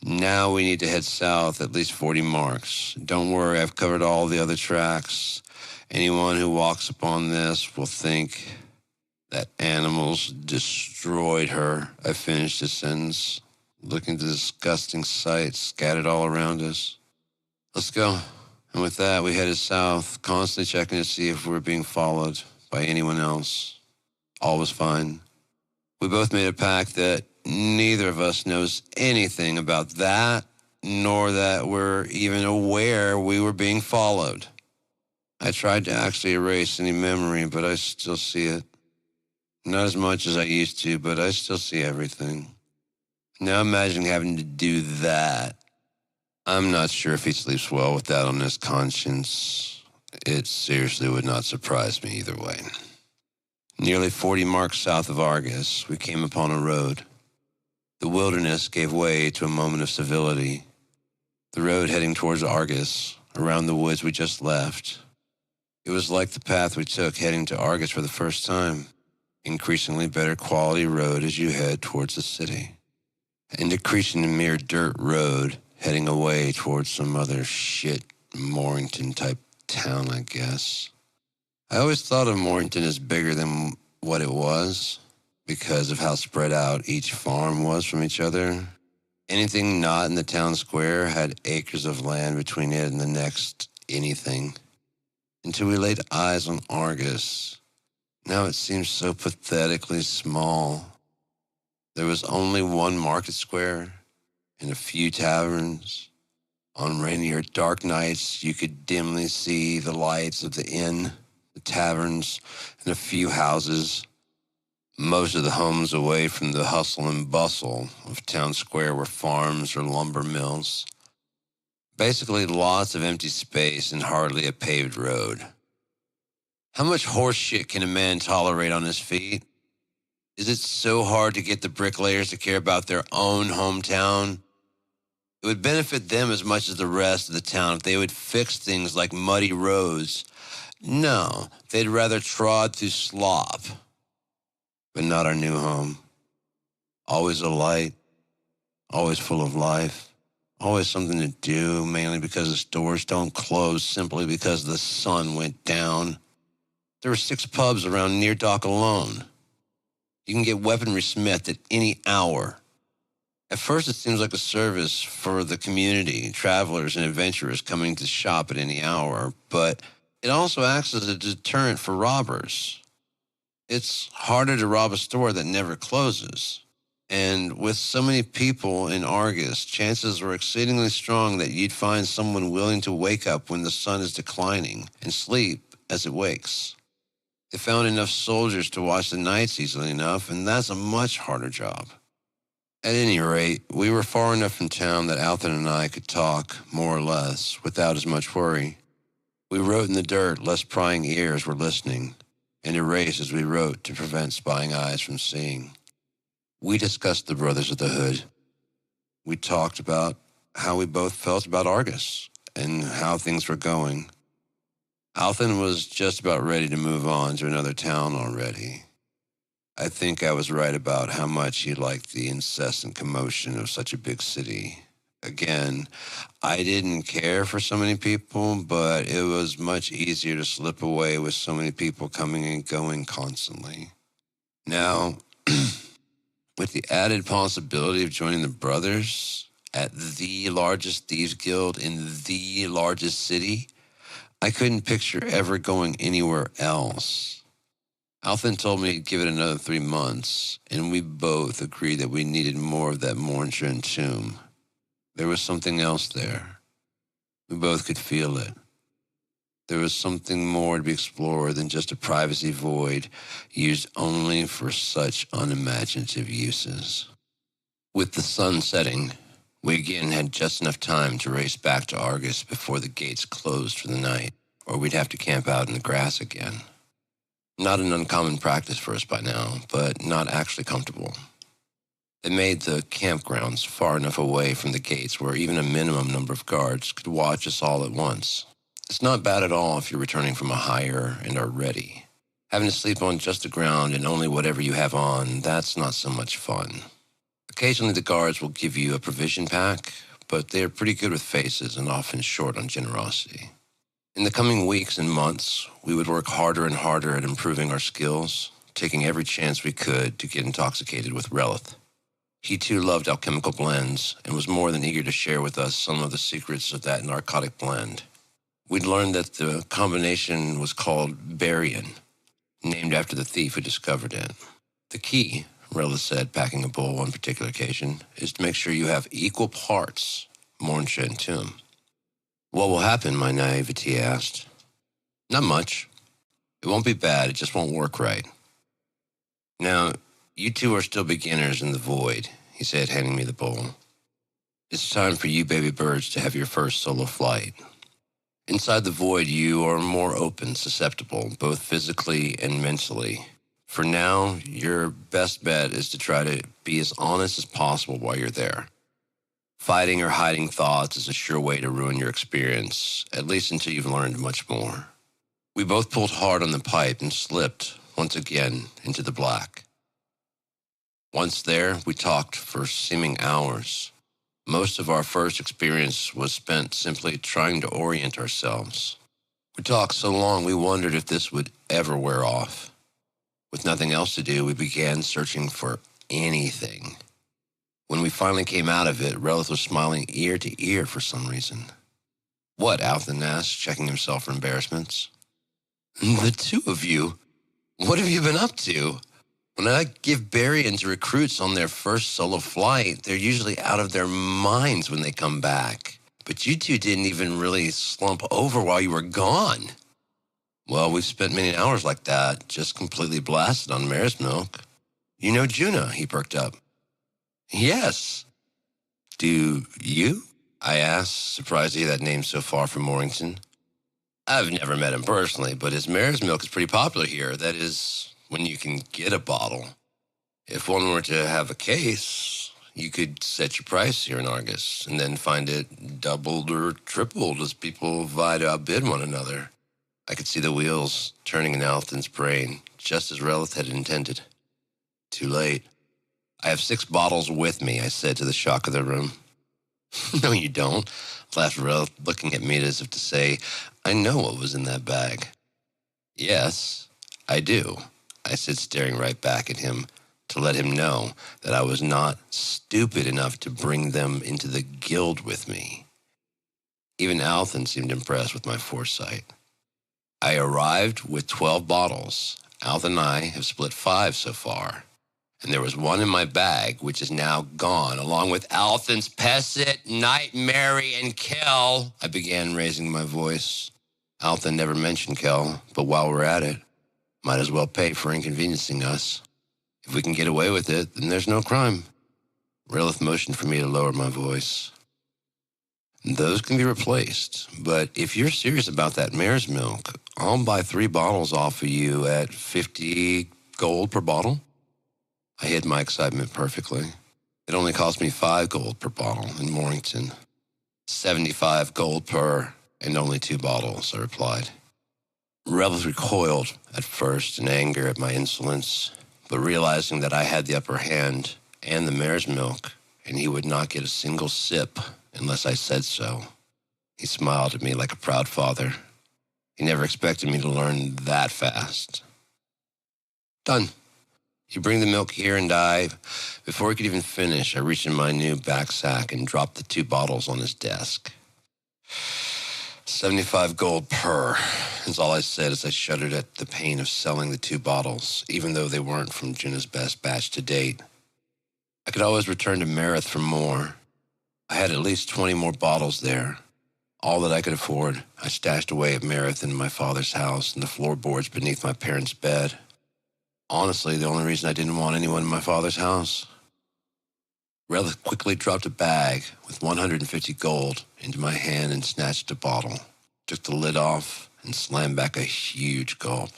Now we need to head south at least 40 marks. Don't worry, I've covered all the other tracks. Anyone who walks upon this will think that animals destroyed her. I finished the sentence, looking at the disgusting sights scattered all around us. Let's go. And with that, we headed south, constantly checking to see if we were being followed by anyone else. All was fine. We both made a pact that neither of us knows anything about that, nor that we're even aware we were being followed. I tried to actually erase any memory, but I still see it. Not as much as I used to, but I still see everything. Now imagine having to do that. I'm not sure if he sleeps well with that on his conscience. It seriously would not surprise me either way. Nearly 40 marks south of Argus, we came upon a road. The wilderness gave way to a moment of civility. The road heading towards Argus, around the woods we just left. It was like the path we took heading to Argus for the first time. Increasingly better quality road as you head towards the city. And decreasing a mere dirt road heading away towards some other shit Morrington-type town, I guess. I always thought of Morrington as bigger than what it was because of how spread out each farm was from each other. Anything not in the town square had acres of land between it and the next anything. Until we laid eyes on Argus. Now it seems so pathetically small. There was only one market square and a few taverns. On rainy or dark nights, you could dimly see the lights of the inn, the taverns, and a few houses. Most of the homes away from the hustle and bustle of town square were farms or lumber mills. Basically, lots of empty space and hardly a paved road. How much horse shit can a man tolerate on his feet? Is it so hard to get the bricklayers to care about their own hometown? It would benefit them as much as the rest of the town if they would fix things like muddy roads. No, they'd rather trod through slop. But not our new home. Always alight, always full of life, always something to do, mainly because its doors don't close simply because the sun went down. There were 6 pubs around Near Dock alone. You can get weaponry smithed at any hour. At first, it seems like a service for the community, travelers and adventurers coming to shop at any hour, but it also acts as a deterrent for robbers. It's harder to rob a store that never closes. And with so many people in Argus, chances were exceedingly strong that you'd find someone willing to wake up when the sun is declining and sleep as it wakes. They found enough soldiers to watch the nights easily enough, and that's a much harder job. At any rate, we were far enough from town that Alton and I could talk, more or less, without as much worry. We wrote in the dirt lest prying ears were listening, and erased as we wrote to prevent spying eyes from seeing. We discussed the Brothers of the Hood. We talked about how we both felt about Argus and how things were going. Alton was just about ready to move on to another town already. I think I was right about how much he liked the incessant commotion of such a big city. Again, I didn't care for so many people, but it was much easier to slip away with so many people coming and going constantly. Now, with the added possibility of joining the Brothers at the largest thieves guild in the largest city, I couldn't picture ever going anywhere else. Alton told me he'd give it another 3 months, and we both agreed that we needed more of that Mournshire tomb. There was something else there. We both could feel it. There was something more to be explored than just a privacy void used only for such unimaginative uses. With the sun setting, we again had just enough time to race back to Argus before the gates closed for the night, or we'd have to camp out in the grass again. Not an uncommon practice for us by now, but not actually comfortable. They made the campgrounds far enough away from the gates where even a minimum number of guards could watch us all at once. It's not bad at all if you're returning from a hire and are ready. Having to sleep on just the ground and only whatever you have on, that's not so much fun. Occasionally the guards will give you a provision pack, but they're pretty good with faces and often short on generosity. In the coming weeks and months, we would work harder and harder at improving our skills, taking every chance we could to get intoxicated with Relith. He too loved alchemical blends and was more than eager to share with us some of the secrets of that narcotic blend. We'd learned that the combination was called Barian, named after the thief who discovered it. The key, Relith said, packing a bowl on particular occasion, is to make sure you have equal parts Mournshire and Tomb. What will happen, my naivety asked. Not much. It won't be bad, it just won't work right. Now, you two are still beginners in the void, he said, handing me the bowl. It's time for you baby birds to have your first solo flight. Inside the void, you are more open, susceptible, both physically and mentally. For now, your best bet is to try to be as honest as possible while you're there. Fighting or hiding thoughts is a sure way to ruin your experience, at least until you've learned much more. We both pulled hard on the pipe and slipped, once again, into the black. Once there, we talked for seeming hours. Most of our first experience was spent simply trying to orient ourselves. We talked so long we wondered if this would ever wear off. With nothing else to do, we began searching for anything. When we finally came out of it, Relith was smiling ear to ear for some reason. What? Alton asked, checking himself for embarrassments. The two of you? What have you been up to? When I give Barian to recruits on their first solo flight, they're usually out of their minds when they come back. But you two didn't even really slump over while you were gone. Well, we've spent many hours like that, just completely blasted on mare's milk. You know Juna, he perked up. Yes. Do you? I asked, surprised to hear that name so far from Morrington. I've never met him personally, but his mare's milk is pretty popular here. That is, when you can get a bottle. If one were to have a case, you could set your price here in Argus and then find it doubled or tripled as people vie to outbid one another. I could see the wheels turning in Alton's brain, just as Relith had intended. Too late. I have 6 bottles with me, I said to the shock of the room. No, you don't, laughed Relith, looking at me as if to say, I know what was in that bag. Yes, I do, I said, staring right back at him to let him know that I was not stupid enough to bring them into the guild with me. Even Alton seemed impressed with my foresight. I arrived with 12 bottles. Alton and I have split 5 so far. And there was one in my bag, which is now gone, along with Alton's Pesset, Nightmare, and Kel. I began raising my voice. Alton never mentioned Kel, but while we're at it, might as well pay for inconveniencing us. If we can get away with it, then there's no crime. Relith motioned for me to lower my voice. Those can be replaced, but if you're serious about that mare's milk, I'll buy 3 bottles off of you at 50 gold per bottle. I hid my excitement perfectly. It only cost me 5 gold per bottle in Morrington. 75 gold per, and only 2 bottles, I replied. Relith recoiled at first in anger at my insolence, but realizing that I had the upper hand and the mare's milk, and he would not get a single sip unless I said so, he smiled at me like a proud father. He never expected me to learn that fast. Done. You bring the milk here and before he could even finish, I reached in my new back sack and dropped the 2 bottles on his desk. 75 gold per, is all I said as I shuddered at the pain of selling the 2 bottles, even though they weren't from Juna's best batch to date. I could always return to Marith for more. I had at least 20 more bottles there. All that I could afford, I stashed away at Marith in my father's house and the floorboards beneath my parents' bed. Honestly, the only reason I didn't want anyone in my father's house. Relith quickly dropped a bag with 150 gold into my hand and snatched a bottle, took the lid off, and slammed back a huge gulp.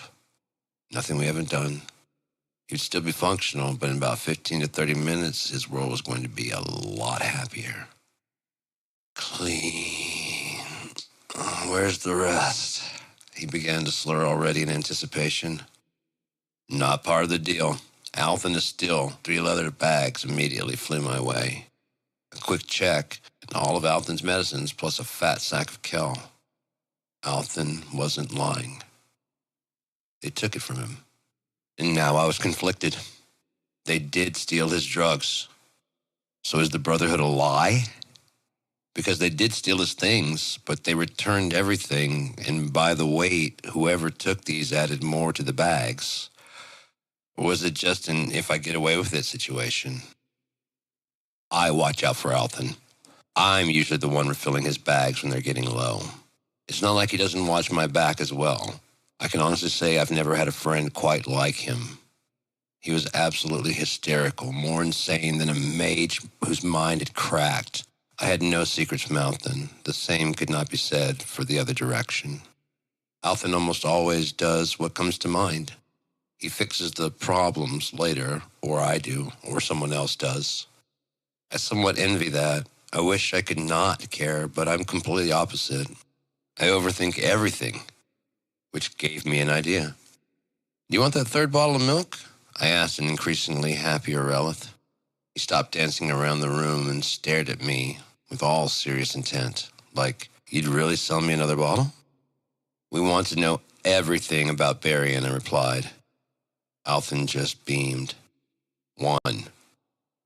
Nothing we haven't done. He'd still be functional, but in about 15 to 30 minutes, his world was going to be a lot happier. Clean. Where's the rest? He began to slur already in anticipation. Not part of the deal. Alton is still. 3 leather bags immediately flew my way. A quick check, and all of Alton's medicines, plus a fat sack of Kel. Alton wasn't lying. They took it from him. And now I was conflicted. They did steal his drugs. So is the Brotherhood a lie? Because they did steal his things, but they returned everything, and by the weight, whoever took these added more to the bags. Or was it just an if I get away with it situation? I watch out for Alton. I'm usually the one refilling his bags when they're getting low. It's not like he doesn't watch my back as well. I can honestly say I've never had a friend quite like him. He was absolutely hysterical, more insane than a mage whose mind had cracked. I had no secrets from Alton. The same could not be said for the other direction. Alton almost always does what comes to mind. He fixes the problems later, or I do, or someone else does. I somewhat envy that. I wish I could not care, but I'm completely opposite. I overthink everything, which gave me an idea. Do you want that 3rd bottle of milk? I asked an increasingly happier Relith. He stopped dancing around the room and stared at me with all serious intent, like, you'd really sell me another bottle? We want to know everything about Barry, and I replied. Alton just beamed. 1,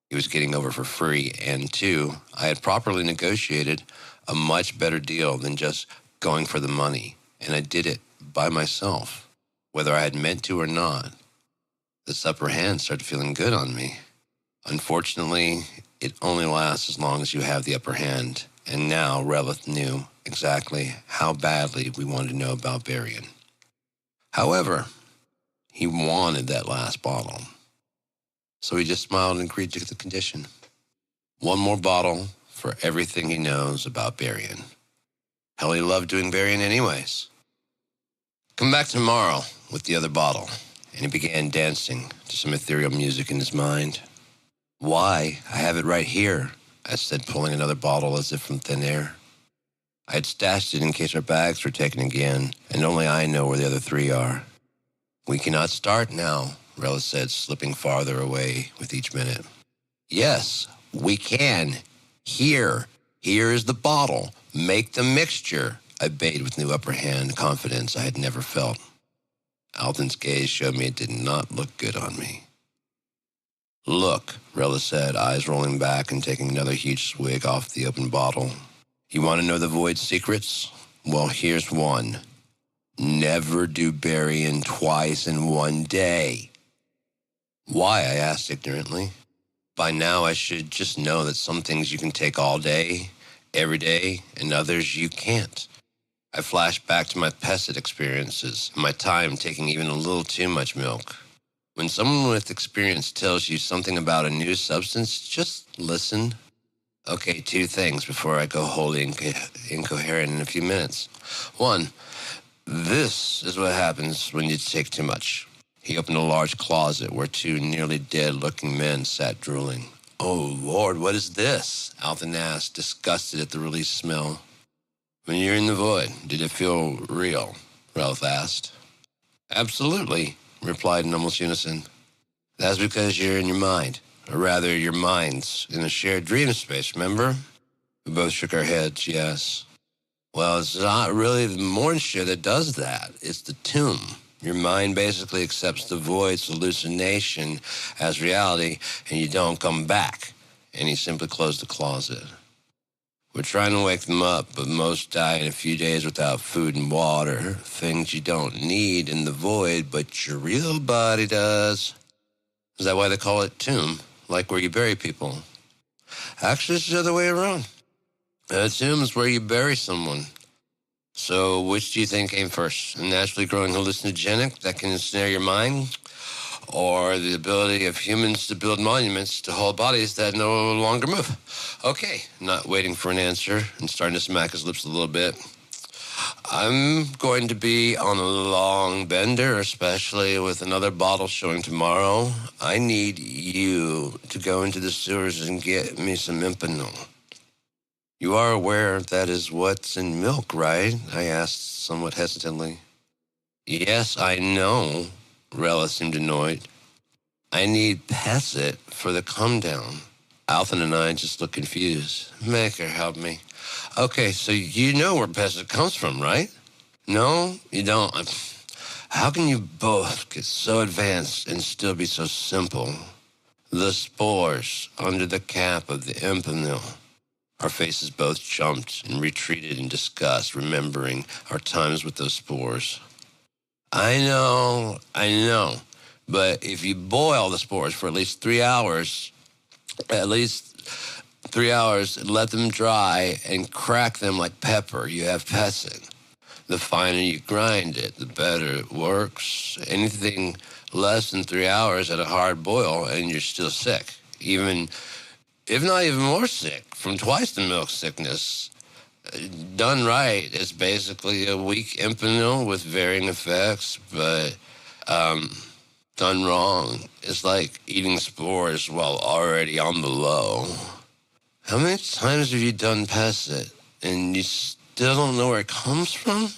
he was getting over for free, and 2, I had properly negotiated a much better deal than just going for the money, and I did it by myself, whether I had meant to or not. This upper hand started feeling good on me. Unfortunately, it only lasts as long as you have the upper hand, and now Relith knew exactly how badly we wanted to know about Barian. However, he wanted that last bottle. So he just smiled and agreed to the condition. One more bottle for everything he knows about burying. Hell, he loved doing burying anyways. Come back tomorrow with the other bottle. And he began dancing to some ethereal music in his mind. Why? I have it right here, I said, pulling another bottle as if from thin air. I had stashed it in case our bags were taken again, and only I know where the other 3 are. We cannot start now, Rella said, slipping farther away with each minute. Yes, we can. Here is the bottle. Make the mixture, I bade with new upper hand confidence I had never felt. Alton's gaze showed me it did not look good on me. Look, Rella said, eyes rolling back and taking another huge swig off the open bottle. You want to know the void's secrets? Well, here's one. Never do burying twice in one day. Why? I asked ignorantly. By now I should just know that some things you can take all day, every day, and others you can't. I flashed back to my pesset experiences and my time taking even a little too much milk. When someone with experience tells you something about a new substance, just listen. Okay, 2 things before I go wholly incoherent in a few minutes. 1, this is what happens when you take too much. He opened a large closet where 2 nearly dead-looking men sat drooling. Oh, Lord, what is this? Alton asked, disgusted at the released smell. When you're in the void, did it feel real? Ralph asked. Absolutely, replied in almost unison. That's because you're in your mind. Or rather, your minds in a shared dream space, remember? We both shook our heads, yes. Well, it's not really the morn shit that does that. It's the tomb. Your mind basically accepts the void's hallucination as reality, and you don't come back. And he simply closed the closet. We're trying to wake them up, but most die in a few days without food and water. Things you don't need in the void, but your real body does. Is that why they call it tomb? Like where you bury people? Actually, it's the other way around. A tomb is where you bury someone. So which do you think came first? A naturally growing hallucinogenic that can ensnare your mind? Or the ability of humans to build monuments to whole bodies that no longer move? Okay, not waiting for an answer and starting to smack his lips a little bit. I'm going to be on a long bender, especially with another bottle showing tomorrow. I need you to go into the sewers and get me some Impanol. You are aware that is what's in milk, right? I asked somewhat hesitantly. Yes, I know. Rella seemed annoyed. I need Pesset for the come down. Alton and I just looked confused. Make her help me. Okay, so you know where Pesset comes from, right? No, you don't. How can you both get so advanced and still be so simple? The spores under the cap of the Impanil. Our faces both jumped and retreated in disgust, remembering our times with those spores. I know. But if you boil the spores for at least 3 hours, let them dry and crack them like pepper, you have pesset. The finer you grind it, the better it works. Anything less than 3 hours at a hard boil and you're still sick. If not even more sick, from twice the milk sickness. Done right, it's basically a weak Impanil with varying effects, but done wrong, it's like eating spores while already on the low. How many times have you done Pesset and you still don't know where it comes from?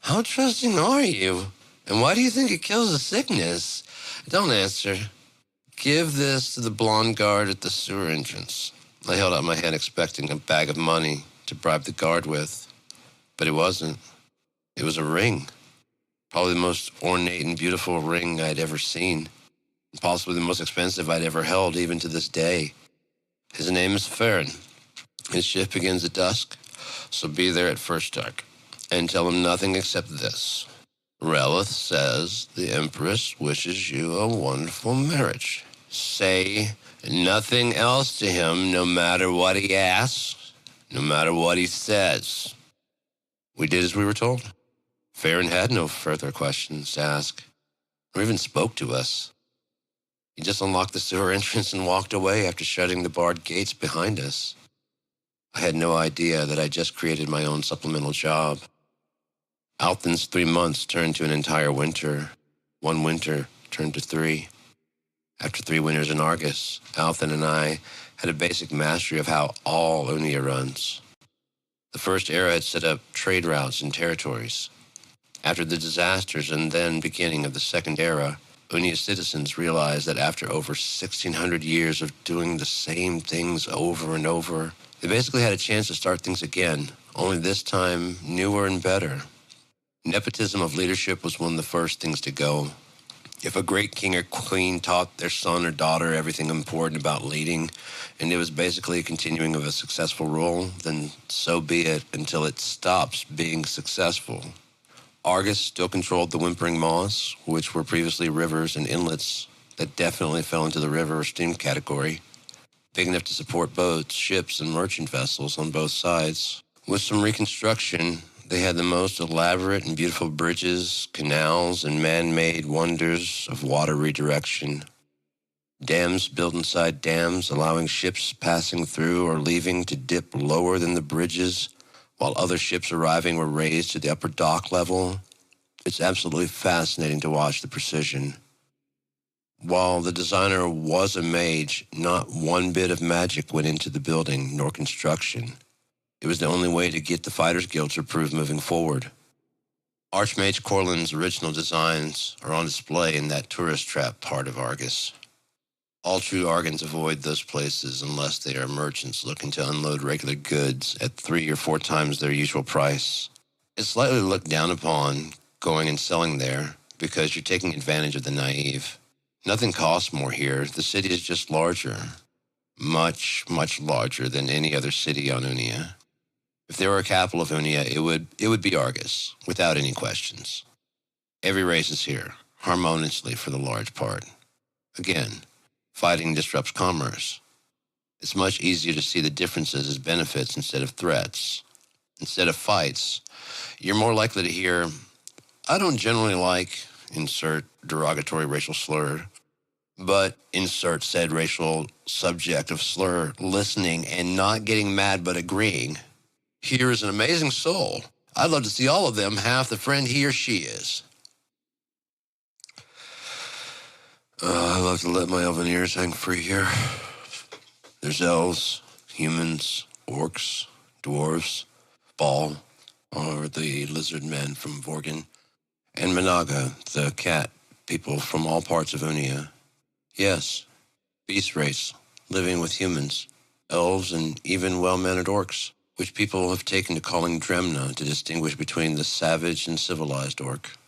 How trusting are you? And why do you think it kills the sickness? Don't answer. Give this to the blonde guard at the sewer entrance. I held out my hand expecting a bag of money to bribe the guard with. But it wasn't. It was a ring. Probably the most ornate and beautiful ring I'd ever seen. Possibly the most expensive I'd ever held, even to this day. His name is Farron. His shift begins at dusk, so be there at first dark. And tell him nothing except this. Relith says the Empress wishes you a wonderful marriage. Say nothing else to him, no matter what he asks, no matter what he says. We did as we were told. Farron had no further questions to ask, or even spoke to us. He just unlocked the sewer entrance and walked away after shutting the barred gates behind us. I had no idea that I just created my own supplemental job. Althan's 3 months turned to an entire winter. 1 winter turned to 3. After 3 winters in Argus, Althan and I had a basic mastery of how all Unia runs. The first era had set up trade routes and territories. After the disasters and then beginning of the second era, Unia citizens realized that after over 1,600 years of doing the same things over and over, they basically had a chance to start things again, only this time newer and better. Nepotism of leadership was one of the first things to go. If a great king or queen taught their son or daughter everything important about leading, and it was basically a continuing of a successful role, then so be it until it stops being successful. Argus still controlled the Whimpering Moss, which were previously rivers and inlets that definitely fell into the river or stream category, big enough to support boats, ships, and merchant vessels on both sides. With some reconstruction, they had the most elaborate and beautiful bridges, canals, and man-made wonders of water redirection. Dams built inside dams, allowing ships passing through or leaving to dip lower than the bridges, while other ships arriving were raised to the upper dock level. It's absolutely fascinating to watch the precision. While the designer was a mage, not one bit of magic went into the building nor construction. It was the only way to get the Fighters Guild to approve moving forward. Archmage Corlin's original designs are on display in that tourist trap part of Argus. All true Argans avoid those places unless they are merchants looking to unload regular goods at 3 or 4 times their usual price. It's slightly looked down upon going and selling there because you're taking advantage of the naive. Nothing costs more here. The city is just larger. Much, much larger than any other city on Unia. If there were a capital of Unia, it would be Argus, without any questions. Every race is here, harmoniously for the large part. Again, fighting disrupts commerce. It's much easier to see the differences as benefits instead of threats. Instead of fights, you're more likely to hear, "I don't generally like," insert derogatory racial slur, but insert said racial subject of slur, listening and not getting mad but agreeing. "Here is an amazing soul. I'd love to see all of them half the friend he or she is." I love to let my elven ears hang free here. There's elves, humans, orcs, dwarves, Ball, or the lizard men from Vorgen, and Managa, the cat people from all parts of Unia. Yes, beast race, living with humans, elves, and even well-mannered orcs, which people have taken to calling Gearedmah to distinguish between the savage and civilized orc.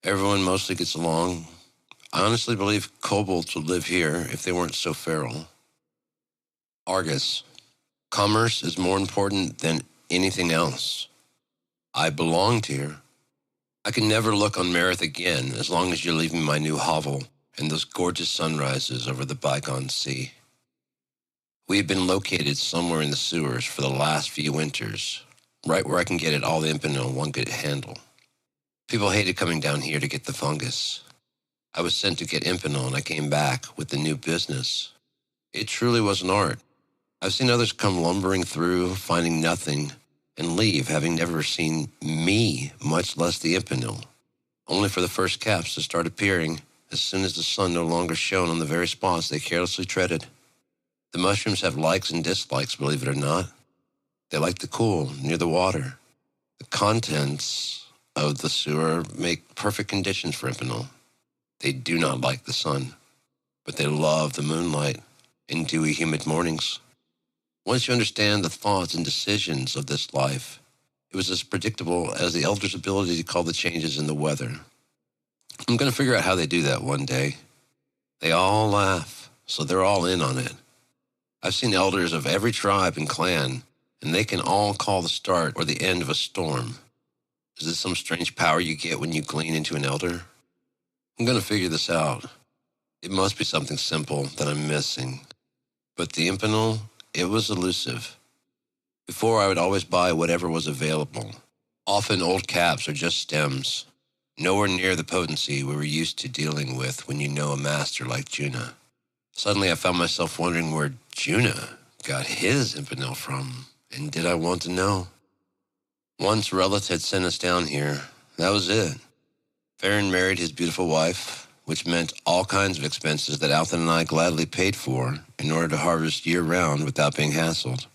Everyone mostly gets along. I honestly believe kobolds would live here if they weren't so feral. Argus. Commerce is more important than anything else. I belonged here. I can never look on Marith again as long as you leave me my new hovel and those gorgeous sunrises over the bygone sea. We have been located somewhere in the sewers for the last few winters, right where I can get at all the impinel one could handle. People hated coming down here to get the fungus. I was sent to get impinel and I came back with the new business. It truly was an art. I've seen others come lumbering through, finding nothing, and leave having never seen me, much less the impinel, only for the first caps to start appearing as soon as the sun no longer shone on the very spots they carelessly treaded. The mushrooms have likes and dislikes, believe it or not. They like the cool, near the water. The contents of the sewer make perfect conditions for impinel. They do not like the sun, but they love the moonlight and dewy, humid mornings. Once you understand the thoughts and decisions of this life, it was as predictable as the elders' ability to call the changes in the weather. I'm going to figure out how they do that one day. They all laugh, so they're all in on it. I've seen elders of every tribe and clan, and they can all call the start or the end of a storm. Is this some strange power you get when you glean into an elder? I'm going to figure this out. It must be something simple that I'm missing. But the impinel, it was elusive. Before, I would always buy whatever was available. Often old caps or just stems. nowhere near the potency we were used to dealing with when you know a master like Juna. Suddenly I found myself wondering where Juna got his Impinel from, and did I want to know? Once Relith had sent us down here, that was it. Farron married his beautiful wife, which meant all kinds of expenses that Althan and I gladly paid for in order to harvest year-round without being hassled.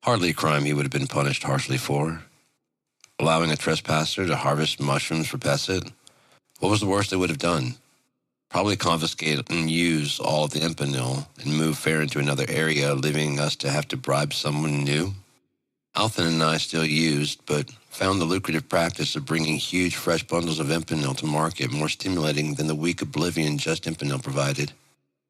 Hardly a crime he would have been punished harshly for. Allowing a trespasser to harvest mushrooms for Pesset? What was the worst they would have done? Probably confiscate and use all of the Impinel and move Farron to another area, leaving us to have to bribe someone new? Althan and I still used, but found the lucrative practice of bringing huge fresh bundles of Impinel to market more stimulating than the weak oblivion just Impinel provided.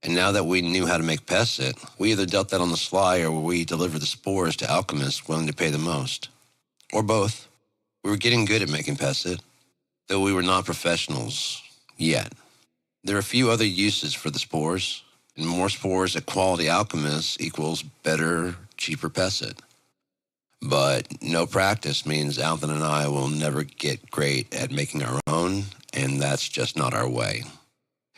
And now that we knew how to make Pesset, we either dealt that on the sly or we delivered the spores to alchemists willing to pay the most. Or both. We were getting good at making Pesset, though we were not professionals yet. There are a few other uses for the spores, and more spores at quality alchemists equals better, cheaper Pesset. But no practice means Althan and I will never get great at making our own, and that's just not our way.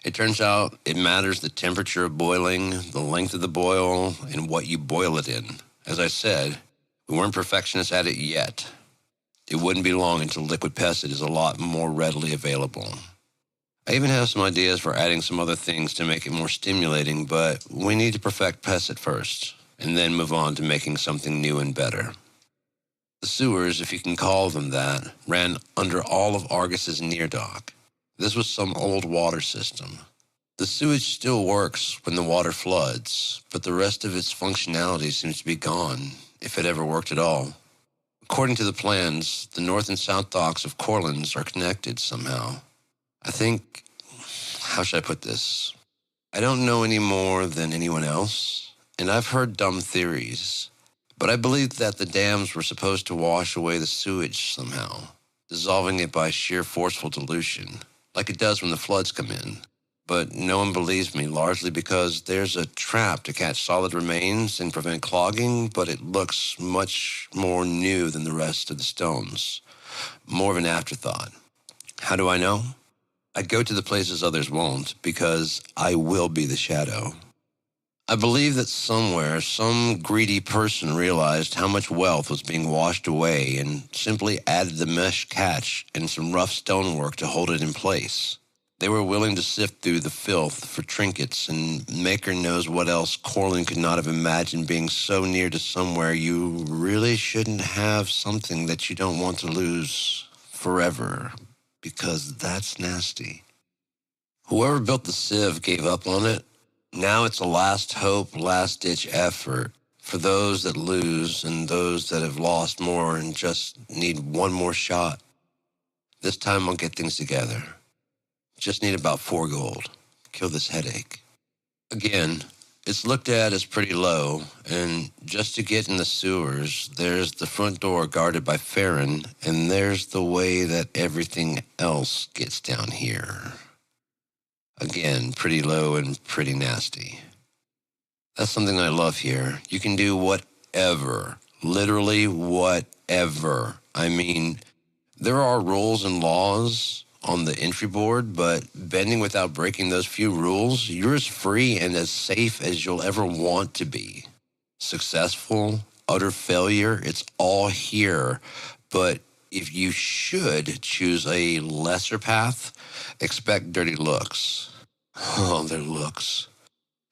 It turns out it matters the temperature of boiling, the length of the boil, and what you boil it in. As I said, we weren't perfectionists at it yet. It wouldn't be long until liquid Pesset is a lot more readily available. I even have some ideas for adding some other things to make it more stimulating, but we need to perfect Pesset first, and then move on to making something new and better. The sewers, if you can call them that, ran under all of Argus's near dock. This was some old water system. The sewage still works when the water floods, but the rest of its functionality seems to be gone, if it ever worked at all. According to the plans, the north and south docks of Corlands are connected somehow. I think, how should I put this? I don't know any more than anyone else, and I've heard dumb theories. But I believe that the dams were supposed to wash away the sewage somehow, dissolving it by sheer forceful dilution, like it does when the floods come in. But no one believes me, largely because there's a trap to catch solid remains and prevent clogging, but it looks much more new than the rest of the stones. More of an afterthought. How do I know? I go to the places others won't, because I will be the shadow. I believe that somewhere, some greedy person realized how much wealth was being washed away and simply added the mesh catch and some rough stonework to hold it in place. They were willing to sift through the filth for trinkets, and Maker knows what else Corlin could not have imagined being so near to somewhere you really shouldn't have something that you don't want to lose forever, because that's nasty. Whoever built the sieve gave up on it. Now it's a last hope, last-ditch effort for those that lose and those that have lost more and just need one more shot. This time I'll get things together. Just need about 4 gold. Kill this headache. Again, it's looked at as pretty low, and just to get in the sewers, there's the front door guarded by Farron, and there's the way that everything else gets down here. Again, pretty low and pretty nasty. That's something I love here. You can do whatever. Literally whatever. I mean, there are rules and laws on the entry board, but bending without breaking those few rules, you're as free and as safe as you'll ever want to be. Successful, utter failure, it's all here. But if you should choose a lesser path, expect dirty looks. Oh, their looks.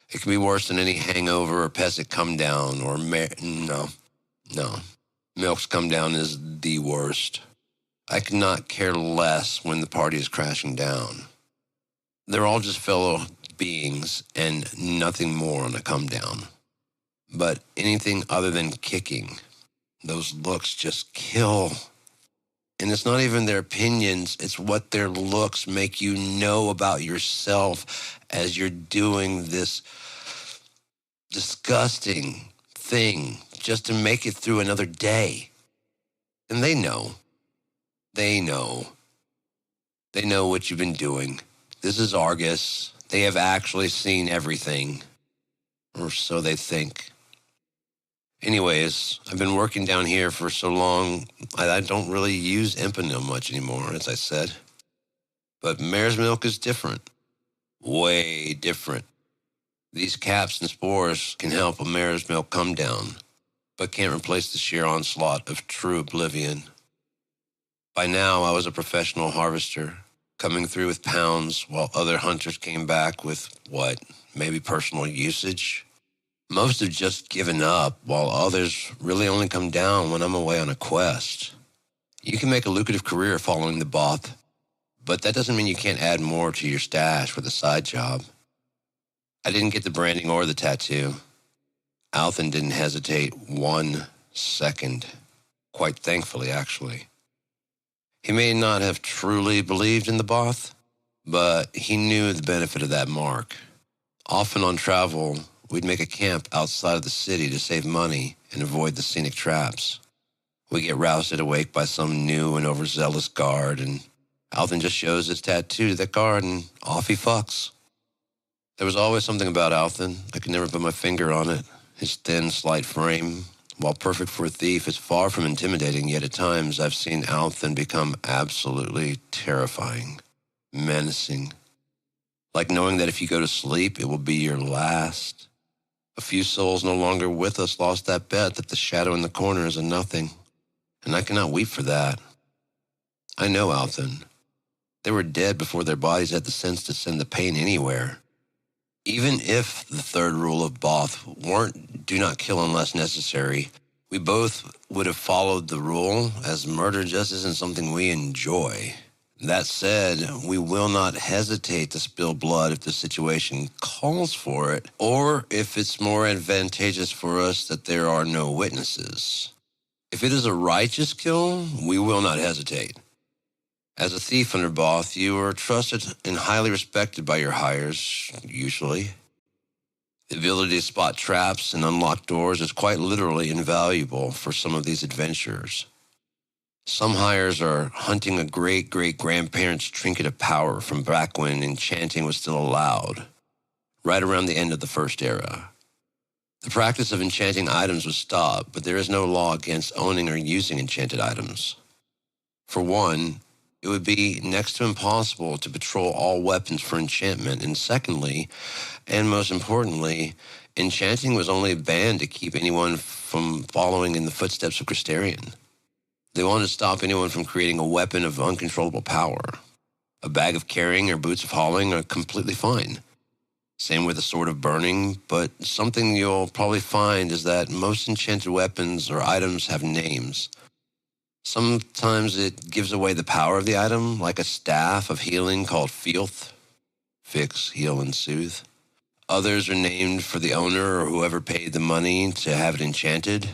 It can be worse than any hangover or Pesset come down or no. Milk's come down is the worst. I could not care less when the party is crashing down. They're all just fellow beings and nothing more on a come down. But anything other than kicking, those looks just kill. And it's not even their opinions, it's what their looks make you know about yourself as you're doing this disgusting thing just to make it through another day. And they know. They know what you've been doing. This is Argus. They have actually seen everything. Or so they think. Anyways, I've been working down here for so long, I don't really use Impinel much anymore, as I said. But mare's milk is different. Way different. These caps and spores can help a mare's milk come down, but can't replace the sheer onslaught of true oblivion. By now, I was a professional harvester, coming through with pounds while other hunters came back with, maybe personal usage? Most have just given up, while others really only come down when I'm away on a quest. You can make a lucrative career following the both, but that doesn't mean you can't add more to your stash with a side job. I didn't get the branding or the tattoo. Althan didn't hesitate 1 second. Quite thankfully, actually. He may not have truly believed in the Both, but he knew the benefit of that mark. Often on travel, we'd make a camp outside of the city to save money and avoid the scenic traps. We get roused awake by some new and overzealous guard, and Althan just shows his tattoo to that guard, and off he fucks. There was always something about Althan. I could never put my finger on it. His thin, slight frame, while perfect for a thief, is far from intimidating, yet at times I've seen Althan become absolutely terrifying, menacing. Like knowing that if you go to sleep, it will be your last. A few souls no longer with us lost that bet that the shadow in the corner is a nothing, and I cannot weep for that. I know Althan. They were dead before their bodies had the sense to send the pain anywhere. Even if the third rule of Both weren't do not kill unless necessary, we both would have followed the rule, as murder just isn't something we enjoy. That said, we will not hesitate to spill blood if the situation calls for it, or if it's more advantageous for us that there are no witnesses. If it is a righteous kill, we will not hesitate. As a thief under Both, you are trusted and highly respected by your hires, usually. The ability to spot traps and unlock doors is quite literally invaluable for some of these adventurers. Some hires are hunting a great-great-grandparent's trinket of power from back when enchanting was still allowed, right around the end of the First Era. The practice of enchanting items was stopped, but there is no law against owning or using enchanted items. For one, it would be next to impossible to patrol all weapons for enchantment, and secondly, and most importantly, enchanting was only banned to keep anyone from following in the footsteps of Crystarian. They wanted to stop anyone from creating a weapon of uncontrollable power. A bag of carrying or boots of hauling are completely fine. Same with a sword of burning, but something you'll probably find is that most enchanted weapons or items have names. Sometimes it gives away the power of the item, like a staff of healing called Filth. Fix, heal, and soothe. Others are named for the owner or whoever paid the money to have it enchanted,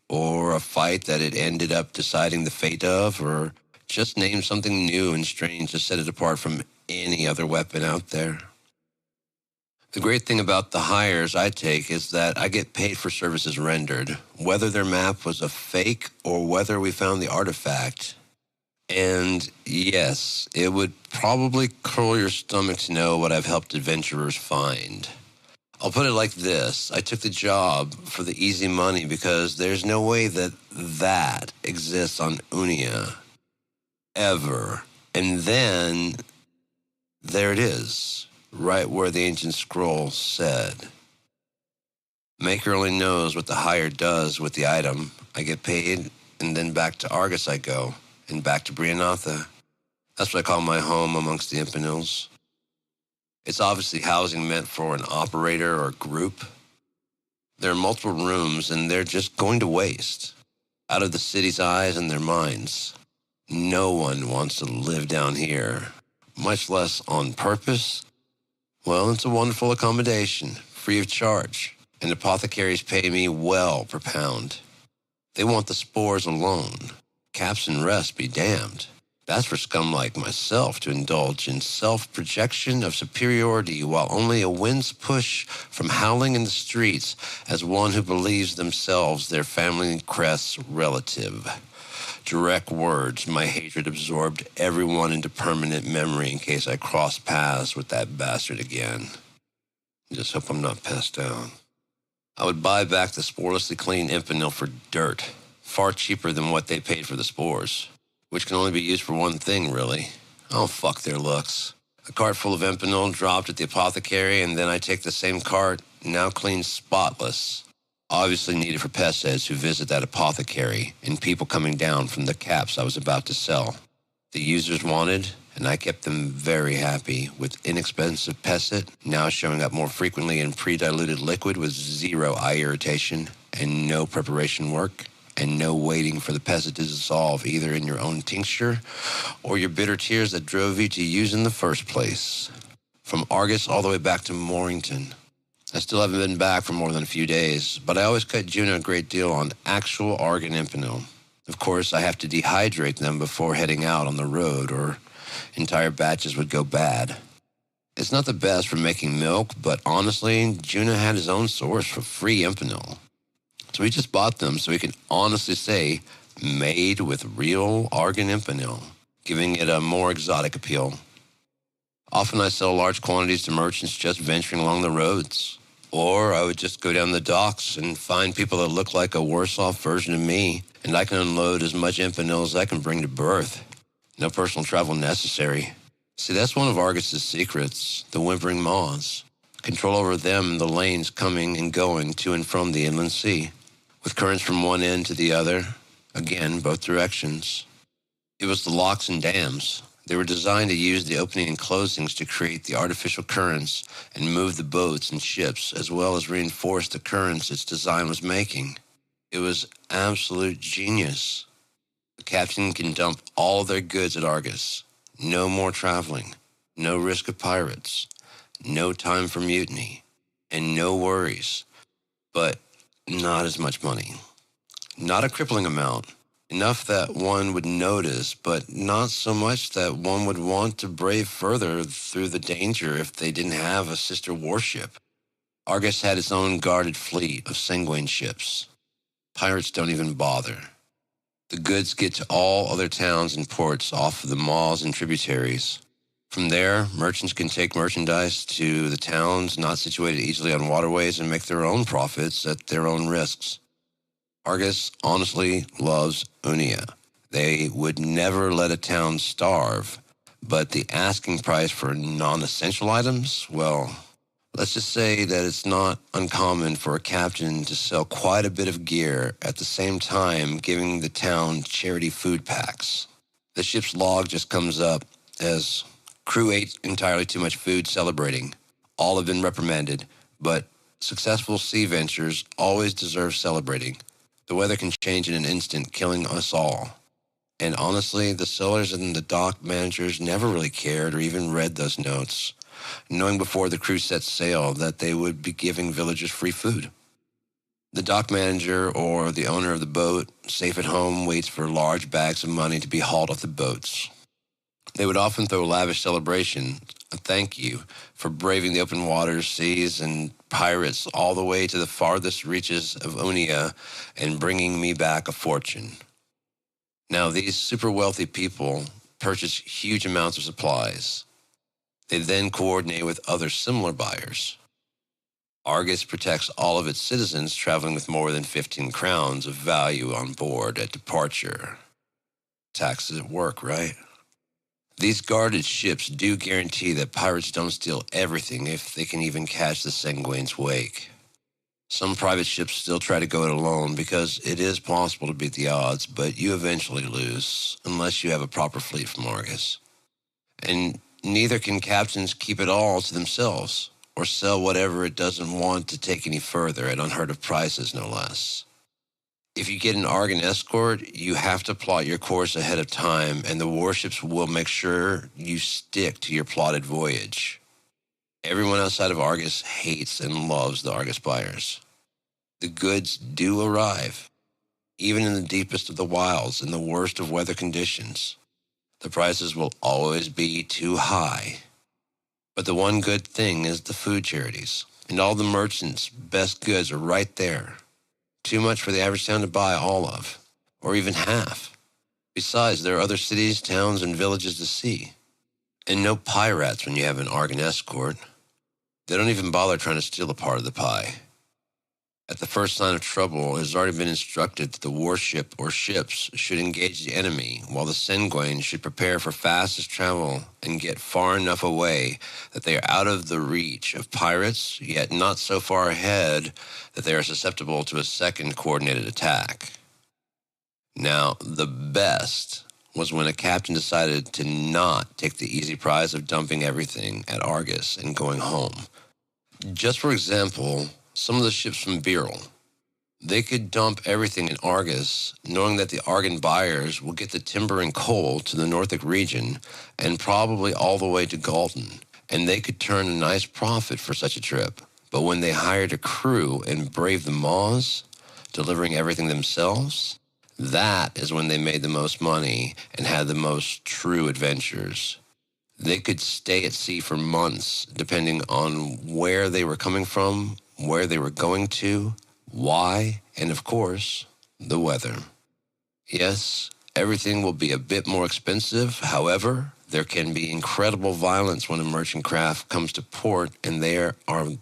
or a fight that it ended up deciding the fate of, or just name something new and strange to set it apart from any other weapon out there. The great thing about the hires I take is that I get paid for services rendered, whether their map was a fake or whether we found the artifact. And yes, it would probably curl your stomach to know what I've helped adventurers find. I'll put it like this. I took the job for the easy money because there's no way that exists on Unia. Ever. And then, there it is. Right where the ancient scroll said. Maker only knows what the hire does with the item. I get paid, and then back to Argus I go, and back to Brianatha. That's what I call my home amongst the Impinils. It's obviously housing meant for an operator or group. There are multiple rooms, and they're just going to waste. Out of the city's eyes and their minds. No one wants to live down here, much less on purpose. Well, it's a wonderful accommodation, free of charge, and apothecaries pay me well per pound. They want the spores alone. Caps and rest be damned. That's for scum like myself to indulge in self-projection of superiority while only a wind's push from howling in the streets as one who believes themselves their family crest's relative. Direct words, my hatred absorbed everyone into permanent memory in case I cross paths with that bastard again. Just hope I'm not passed out. I would buy back the sporelessly clean Impinil for dirt, far cheaper than what they paid for the spores, which can only be used for one thing, really, Oh, fuck their looks. A cart full of Empinol dropped at the apothecary, and then I take the same cart, now clean spotless. Obviously needed for pest heads who visit that apothecary and people coming down from the caps I was about to sell. The users wanted, and I kept them very happy with inexpensive Pesset, now showing up more frequently in pre-diluted liquid with zero eye irritation and no preparation work, and no waiting for the Pesset to dissolve either in your own tincture or your bitter tears that drove you to use in the first place. From Argus all the way back to Morrington. I still haven't been back for more than a few days, but I always cut Juno a great deal on actual argan Empinol. Of course, I have to dehydrate them before heading out on the road, or entire batches would go bad. It's not the best for making milk, but honestly, Juno had his own source for free Empinol. So we just bought them so we can honestly say, made with real argan Empinol, giving it a more exotic appeal. Often I sell large quantities to merchants just venturing along the roads. Or I would just go down the docks and find people that look like a worse-off version of me, and I can unload as much Empinol as I can bring to berth. No personal travel necessary. See, that's one of Argus's secrets, the whimpering maws. Control over them and the lanes coming and going to and from the inland sea, with currents from one end to the other, again, both directions. It was the locks and dams. They were designed to use the opening and closings to create the artificial currents and move the boats and ships, as well as reinforce the currents its design was making. It was absolute genius. The captain can dump all their goods at Argus. No more traveling, no risk of pirates, no time for mutiny, and no worries, but not as much money. Not a crippling amount. Enough that one would notice, but not so much that one would want to brave further through the danger if they didn't have a sister warship. Argus had its own guarded fleet of sanguine ships. Pirates don't even bother. The goods get to all other towns and ports off of the maws and tributaries. From there, merchants can take merchandise to the towns not situated easily on waterways and make their own profits at their own risks. Argus honestly loves Unia. They would never let a town starve, but the asking price for non-essential items, well, let's just say that it's not uncommon for a captain to sell quite a bit of gear at the same time giving the town charity food packs. The ship's log just comes up as crew ate entirely too much food celebrating. All have been reprimanded, but successful sea ventures always deserve celebrating. The weather can change in an instant, killing us all. And honestly, the sailors and the dock managers never really cared or even read those notes, knowing before the crew set sail that they would be giving villagers free food. The dock manager or the owner of the boat, safe at home, waits for large bags of money to be hauled off the boats. They would often throw lavish celebration, a thank you, for braving the open waters, seas, and pirates all the way to the farthest reaches of Unia and bringing me back a fortune. Now, these super wealthy people purchase huge amounts of supplies. They then coordinate with other similar buyers. Argus protects all of its citizens traveling with more than 15 crowns of value on board at departure. Taxes at work, right? These guarded ships do guarantee that pirates don't steal everything if they can even catch the Sanguine's wake. Some private ships still try to go it alone because it is possible to beat the odds, but you eventually lose unless you have a proper fleet from Argus. And neither can captains keep it all to themselves or sell whatever it doesn't want to take any further at unheard of prices, no less. If you get an Argon escort, you have to plot your course ahead of time, and the warships will make sure you stick to your plotted voyage. Everyone outside of Argus hates and loves the Argus buyers. The goods do arrive, even in the deepest of the wilds, in the worst of weather conditions. The prices will always be too high. But the one good thing is the food charities, and all the merchants' best goods are right there. Too much for the average town to buy all of, or even half. Besides, there are other cities, towns, and villages to see. And no pirates when you have an Argon escort. They don't even bother trying to steal a part of the pie. At the first sign of trouble, it has already been instructed that the warship or ships should engage the enemy, while the Senguin should prepare for fastest travel and get far enough away that they are out of the reach of pirates, yet not so far ahead that they are susceptible to a second coordinated attack. Now, the best was when a captain decided to not take the easy prize of dumping everything at Argus and going home. Just for example, some of the ships from Beryl, they could dump everything in Argus, knowing that the Argon buyers will get the timber and coal to the Northic region and probably all the way to Galton, and they could turn a nice profit for such a trip. But when they hired a crew and braved the maws, delivering everything themselves, that is when they made the most money and had the most true adventures. They could stay at sea for months, depending on where they were coming from, where they were going to, why, and of course, the weather. Yes, everything will be a bit more expensive. However, there can be incredible violence when a merchant craft comes to port and they are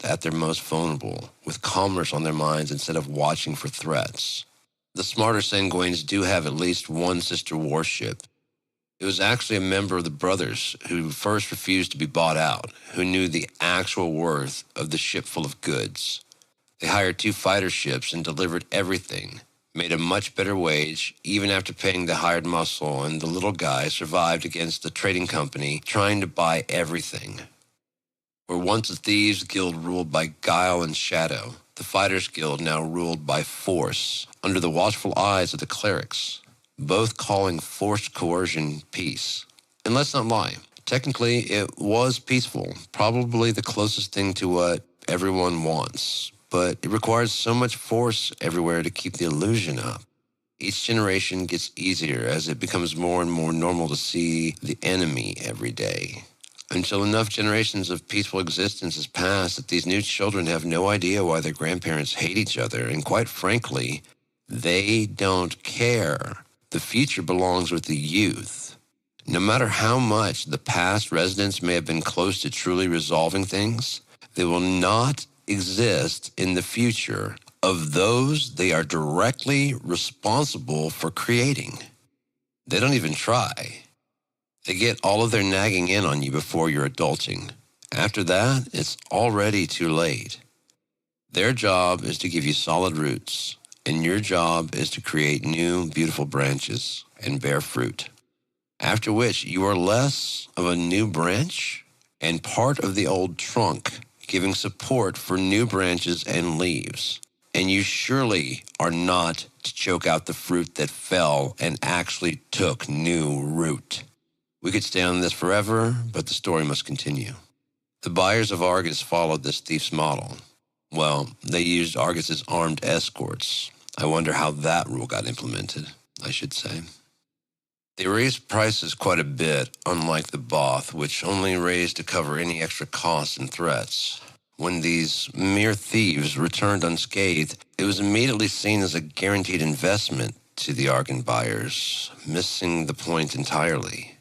at their most vulnerable, with commerce on their minds instead of watching for threats. The smarter Senguins do have at least one sister warship. It was actually a member of the brothers who first refused to be bought out, who knew the actual worth of the ship full of goods. They hired 2 fighter ships and delivered everything, made a much better wage, even after paying the hired muscle, and the little guy survived against the trading company trying to buy everything. Where once the Thieves Guild ruled by guile and shadow, the Fighters Guild now ruled by force, under the watchful eyes of the clerics, both calling forced coercion peace. And let's not lie, technically it was peaceful, probably the closest thing to what everyone wants, but it requires so much force everywhere to keep the illusion up. Each generation gets easier as it becomes more and more normal to see the enemy every day, until enough generations of peaceful existence has passed that these new children have no idea why their grandparents hate each other, and quite frankly, they don't care. The future belongs with the youth. No matter how much the past residents may have been close to truly resolving things, they will not exist in the future of those they are directly responsible for creating. They don't even try. They get all of their nagging in on you before you're adulting. After that, it's already too late. Their job is to give you solid roots, and your job is to create new, beautiful branches and bear fruit. After which, you are less of a new branch and part of the old trunk, giving support for new branches and leaves. And you surely are not to choke out the fruit that fell and actually took new root. We could stay on this forever, but the story must continue. The buyers of Argus followed this thief's model. Well, they used Argus's armed escorts. I wonder how that rule got implemented, I should say. They raised prices quite a bit, unlike the Both, which only raised to cover any extra costs and threats. When these mere thieves returned unscathed, it was immediately seen as a guaranteed investment to the Argon buyers, missing the point entirely.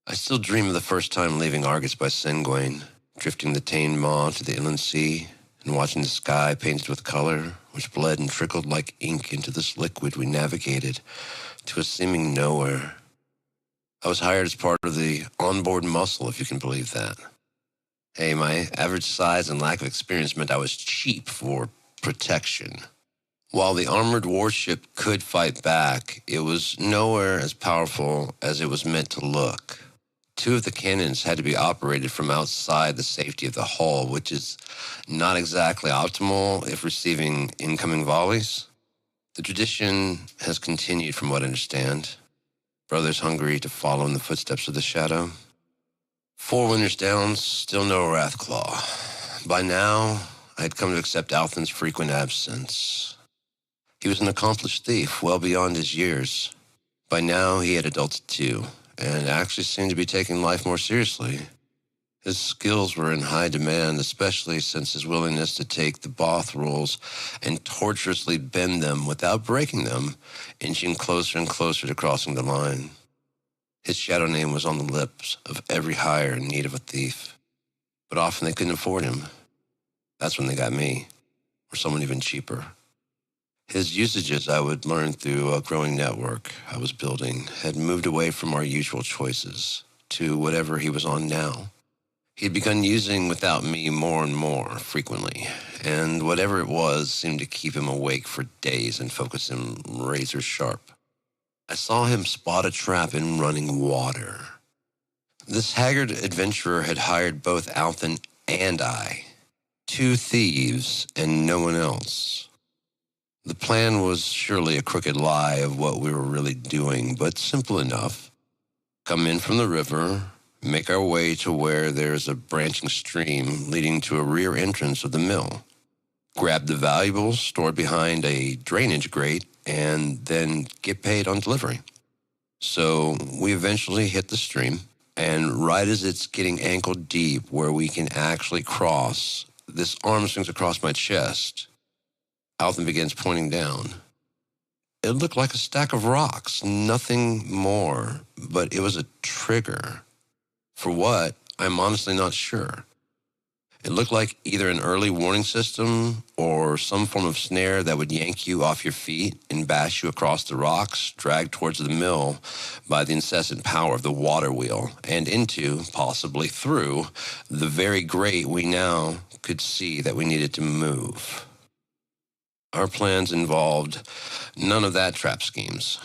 I still dream of the first time leaving Argus by Senguin, drifting the Gearedmah to the inland sea, and watching the sky painted with color, which bled and trickled like ink into this liquid we navigated to a seeming nowhere. I was hired as part of the onboard muscle, if you can believe that. Hey, my average size and lack of experience meant I was cheap for protection. While the armored warship could fight back, it was nowhere as powerful as it was meant to look. 2 of the cannons had to be operated from outside the safety of the hull, which is not exactly optimal if receiving incoming volleys. The tradition has continued from what I understand. Brothers hungry to follow in the footsteps of the shadow. 4 winters down, still no Wrathclaw. By now, I had come to accept Althan's frequent absence. He was an accomplished thief, well beyond his years. By now, he had adulted too, and actually seemed to be taking life more seriously. His skills were in high demand, especially since his willingness to take the Both rules and tortuously bend them without breaking them, inching closer and closer to crossing the line. His shadow name was on the lips of every hire in need of a thief. But often they couldn't afford him. That's when they got me, or someone even cheaper. His usages I would learn through a growing network I was building had moved away from our usual choices to whatever he was on now. He'd begun using without me more and more frequently, and whatever it was seemed to keep him awake for days and focus him razor sharp. I saw him spot a trap in running water. This haggard adventurer had hired both Althan and I, two thieves and no one else. The plan was surely a crooked lie of what we were really doing, but simple enough. Come in from the river, make our way to where there's a branching stream leading to a rear entrance of the mill. Grab the valuables stored behind a drainage grate, and then get paid on delivery. So we eventually hit the stream, and right as it's getting ankle deep where we can actually cross, this arm swings across my chest. Althan begins pointing down. It looked like a stack of rocks, nothing more, but it was a trigger. For what, I'm honestly not sure. It looked like either an early warning system or some form of snare that would yank you off your feet and bash you across the rocks, dragged towards the mill by the incessant power of the water wheel, and into, possibly through, the very grate we now could see that we needed to move. Our plans involved none of that trap schemes.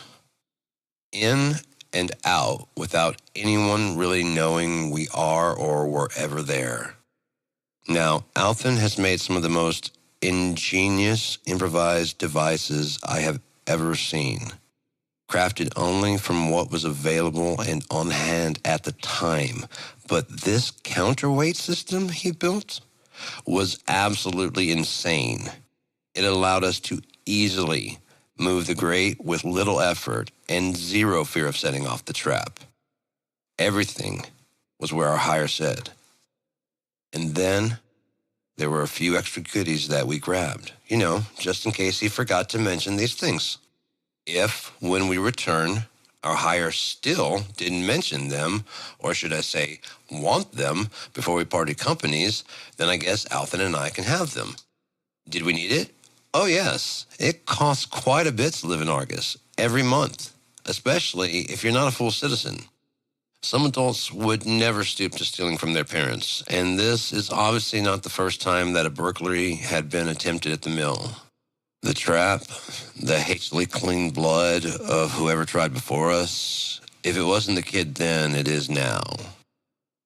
In and out without anyone really knowing we are or were ever there. Now, Althan has made some of the most ingenious improvised devices I have ever seen, crafted only from what was available and on hand at the time. But this counterweight system he built was absolutely insane. It allowed us to easily move the grate with little effort and zero fear of setting off the trap. Everything was where our hire said. And then there were a few extra goodies that we grabbed, just in case he forgot to mention these things. If, when we return, our hire still didn't mention them, or should I say, want them, before we parted companies, then I guess Althan and I can have them. Did we need it? Oh, yes. It costs quite a bit to live in Argus, every month, especially if you're not a full citizen. Some adults would never stoop to stealing from their parents, and this is obviously not the first time that a burglary had been attempted at the mill. The trap, the hastily clean blood of whoever tried before us, if it wasn't the kid then, it is now.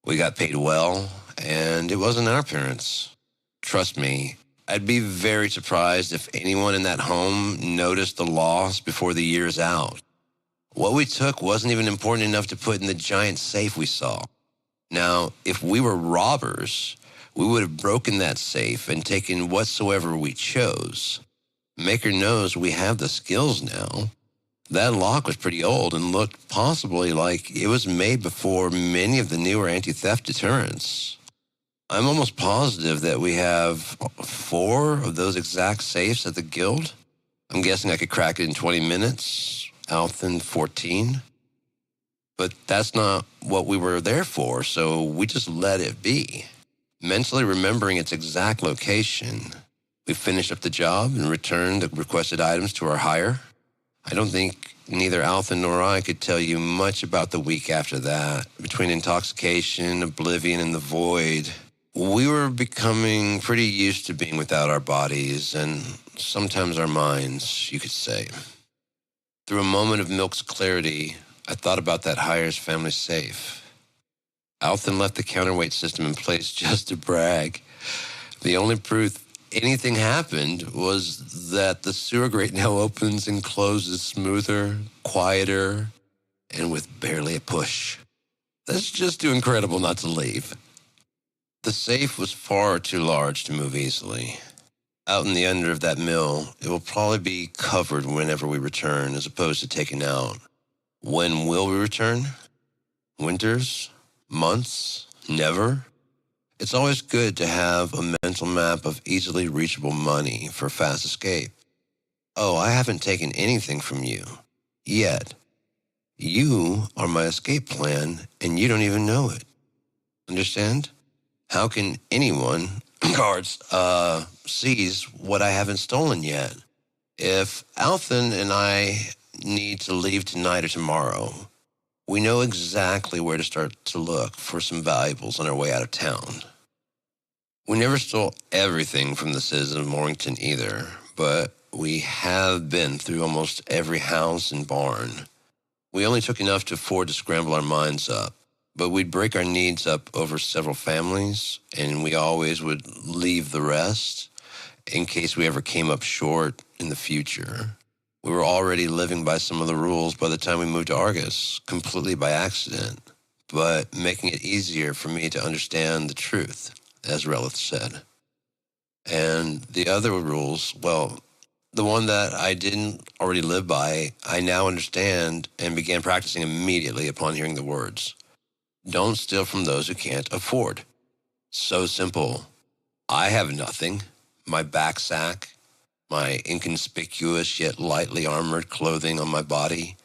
We got paid well, and it wasn't our parents. Trust me, I'd be very surprised if anyone in that home noticed the loss before the year's out. What we took wasn't even important enough to put in the giant safe we saw. Now, if we were robbers, we would have broken that safe and taken whatsoever we chose. Maker knows we have the skills now. That lock was pretty old and looked possibly like it was made before many of the newer anti-theft deterrents. I'm almost positive that we have 4 of those exact safes at the guild. I'm guessing I could crack it in 20 minutes. Althan 14. But that's not what we were there for, so we just let it be. Mentally remembering its exact location, we finished up the job and returned the requested items to our hire. I don't think neither Althan nor I could tell you much about the week after that. Between intoxication, oblivion, and the void, we were becoming pretty used to being without our bodies and sometimes our minds, you could say. Through a moment of Milk's clarity, I thought about that hire's family safe. Althan left the counterweight system in place just to brag. The only proof anything happened was that the sewer grate now opens and closes smoother, quieter, and with barely a push. That's just too incredible not to leave. The safe was far too large to move easily. Out in the under of that mill, it will probably be covered whenever we return, as opposed to taken out. When will we return? Winters? Months? Never? It's always good to have a mental map of easily reachable money for fast escape. Oh, I haven't taken anything from you. Yet. You are my escape plan, and you don't even know it. Understand? How can anyone, cards sees what I haven't stolen yet. If Althan and I need to leave tonight or tomorrow, we know exactly where to start to look for some valuables on our way out of town. We never stole everything from the citizens of Morrington either, but we have been through almost every house and barn. We only took enough to afford to scramble our minds up, but we'd break our needs up over several families, and we always would leave the rest in case we ever came up short in the future. We were already living by some of the rules by the time we moved to Argus, completely by accident, but making it easier for me to understand the truth, as Relith said. And the other rules, well, the one that I didn't already live by, I now understand and began practicing immediately upon hearing the words. Don't steal from those who can't afford. So simple. I have nothing. My backsack, my inconspicuous yet lightly armored clothing on my body.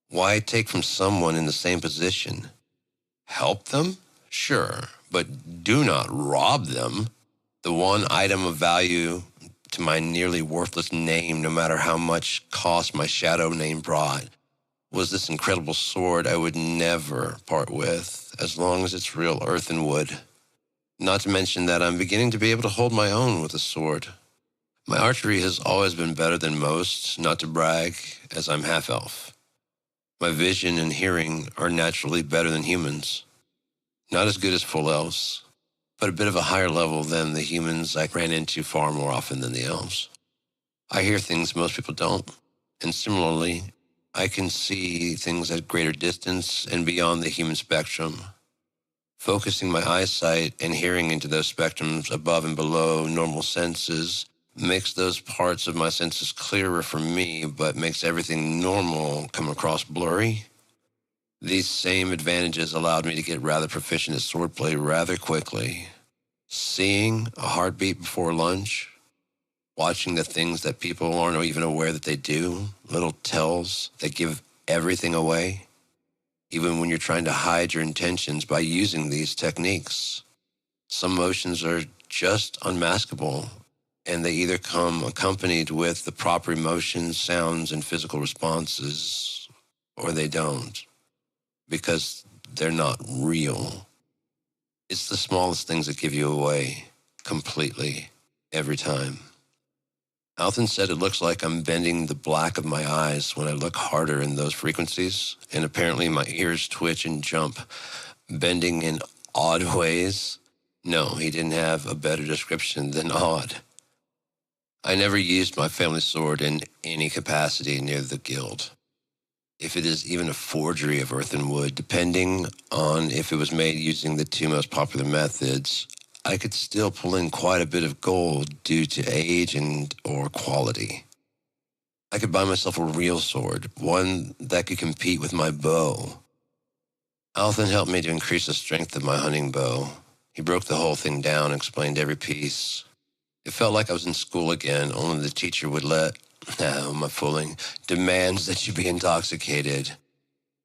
Why take from someone in the same position? Help them? Sure, but do not rob them. The one item of value to my nearly worthless name, no matter how much cost my shadow name brought, was this incredible sword I would never part with, as long as it's real earth and wood. Not to mention that I'm beginning to be able to hold my own with a sword. My archery has always been better than most, not to brag, as I'm half-elf. My vision and hearing are naturally better than humans. Not as good as full elves, but a bit of a higher level than the humans I ran into far more often than the elves. I hear things most people don't, and similarly, I can see things at greater distance and beyond the human spectrum. Focusing my eyesight and hearing into those spectrums above and below normal senses makes those parts of my senses clearer for me, but makes everything normal come across blurry. These same advantages allowed me to get rather proficient at swordplay rather quickly. Seeing a heartbeat before lunch, watching the things that people aren't even aware that they do, little tells that give everything away, even when you're trying to hide your intentions by using these techniques. Some motions are just unmaskable, and they either come accompanied with the proper emotions, sounds, and physical responses, or they don't, because they're not real. It's the smallest things that give you away completely, every time. Althan said it looks like I'm bending the black of my eyes when I look harder in those frequencies, and apparently my ears twitch and jump, bending in odd ways. No, he didn't have a better description than odd. I never used my family sword in any capacity near the guild. If it is even a forgery of earth and wood, depending on if it was made using the two most popular methods, I could still pull in quite a bit of gold due to age and or quality. I could buy myself a real sword, one that could compete with my bow. Althan helped me to increase the strength of my hunting bow. He broke the whole thing down and explained every piece. It felt like I was in school again, only the teacher would let, oh, my fooling, demands that you be intoxicated.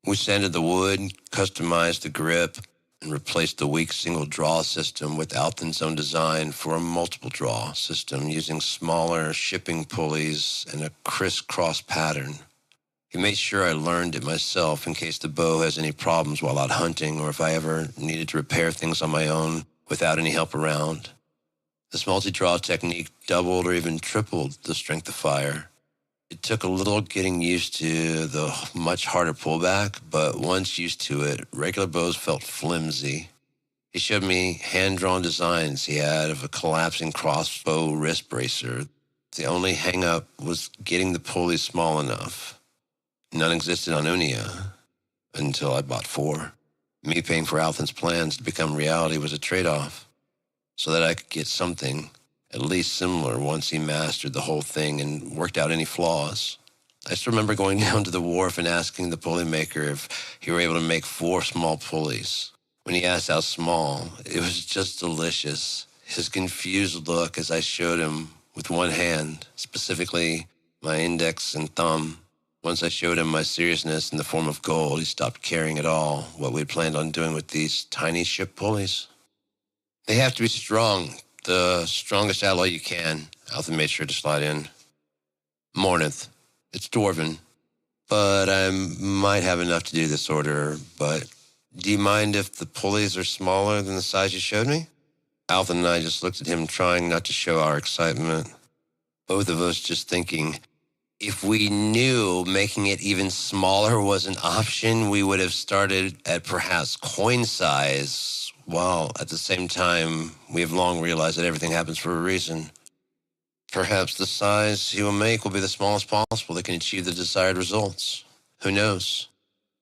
We sanded the wood, customized the grip, and replaced the weak single draw system with Althan's own design for a multiple draw system using smaller shipping pulleys and a crisscross pattern. He made sure I learned it myself in case the bow has any problems while out hunting or if I ever needed to repair things on my own without any help around. This multi-draw technique doubled or even tripled the strength of fire. It took a little getting used to the much harder pullback, but once used to it, regular bows felt flimsy. He showed me hand-drawn designs he had of a collapsing crossbow wrist bracer. The only hang-up was getting the pulley small enough. None existed on Unia until I bought 4. Me paying for Althan's plans to become reality was a trade-off, so that I could get something at least similar once he mastered the whole thing and worked out any flaws. I still remember going down to the wharf and asking the pulley maker if he were able to make 4 small pulleys. When he asked how small, it was just delicious. His confused look as I showed him with one hand, specifically my index and thumb. Once I showed him my seriousness in the form of gold, he stopped caring at all what we had planned on doing with these tiny ship pulleys. They have to be strong, The strongest alloy you can. Alton made sure to slide in. Morneth. It's dwarven, but I might have enough to do this order, but do you mind if the pulleys are smaller than the size you showed me? Alton and I just looked at him, trying not to show our excitement. Both of us just thinking, if we knew making it even smaller was an option, we would have started at perhaps coin size, while at the same time, we have long realized that everything happens for a reason. Perhaps the size he will make will be the smallest possible that can achieve the desired results. Who knows?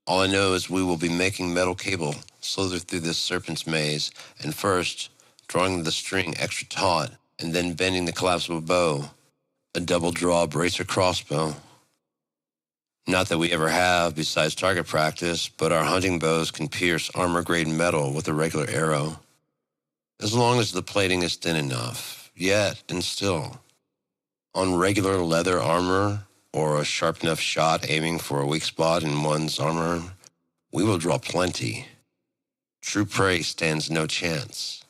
All I know is we will be making metal cable slither through this serpent's maze, and first, drawing the string extra taut, and then bending the collapsible bow, a double-draw bracer crossbow. Not that we ever have, besides target practice, but our hunting bows can pierce armor-grade metal with a regular arrow. As long as the plating is thin enough, yet and still. On regular leather armor, or a sharp enough shot aiming for a weak spot in one's armor, we will draw plenty. True prey stands no chance.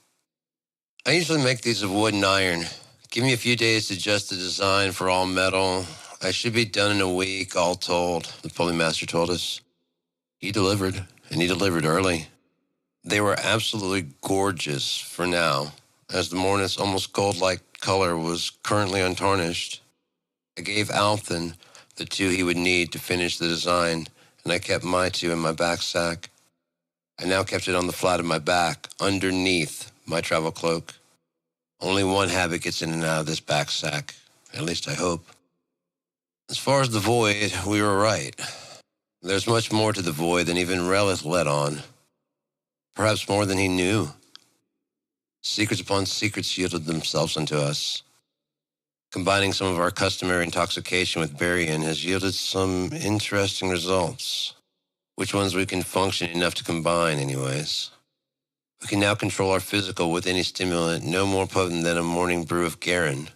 I usually make these of wood and iron. Give me a few days to adjust the design for all metal. I should be done in a week, all told, the pulley master told us. He delivered, and he delivered early. They were absolutely gorgeous for now, as the Morneth's almost gold-like color was currently untarnished. I gave Alton the two he would need to finish the design, and I kept my two in my back sack. I now kept it on the flat of my back, underneath my travel cloak. Only one habit gets in and out of this back sack, at least I hope. As far as the void, we were right. There's much more to the void than even Relith let on. Perhaps more than he knew. Secrets upon secrets yielded themselves unto us. Combining some of our customary intoxication with Barian has yielded some interesting results. Which ones we can function enough to combine, anyways. We can now control our physical with any stimulant no more potent than a morning brew of Garen.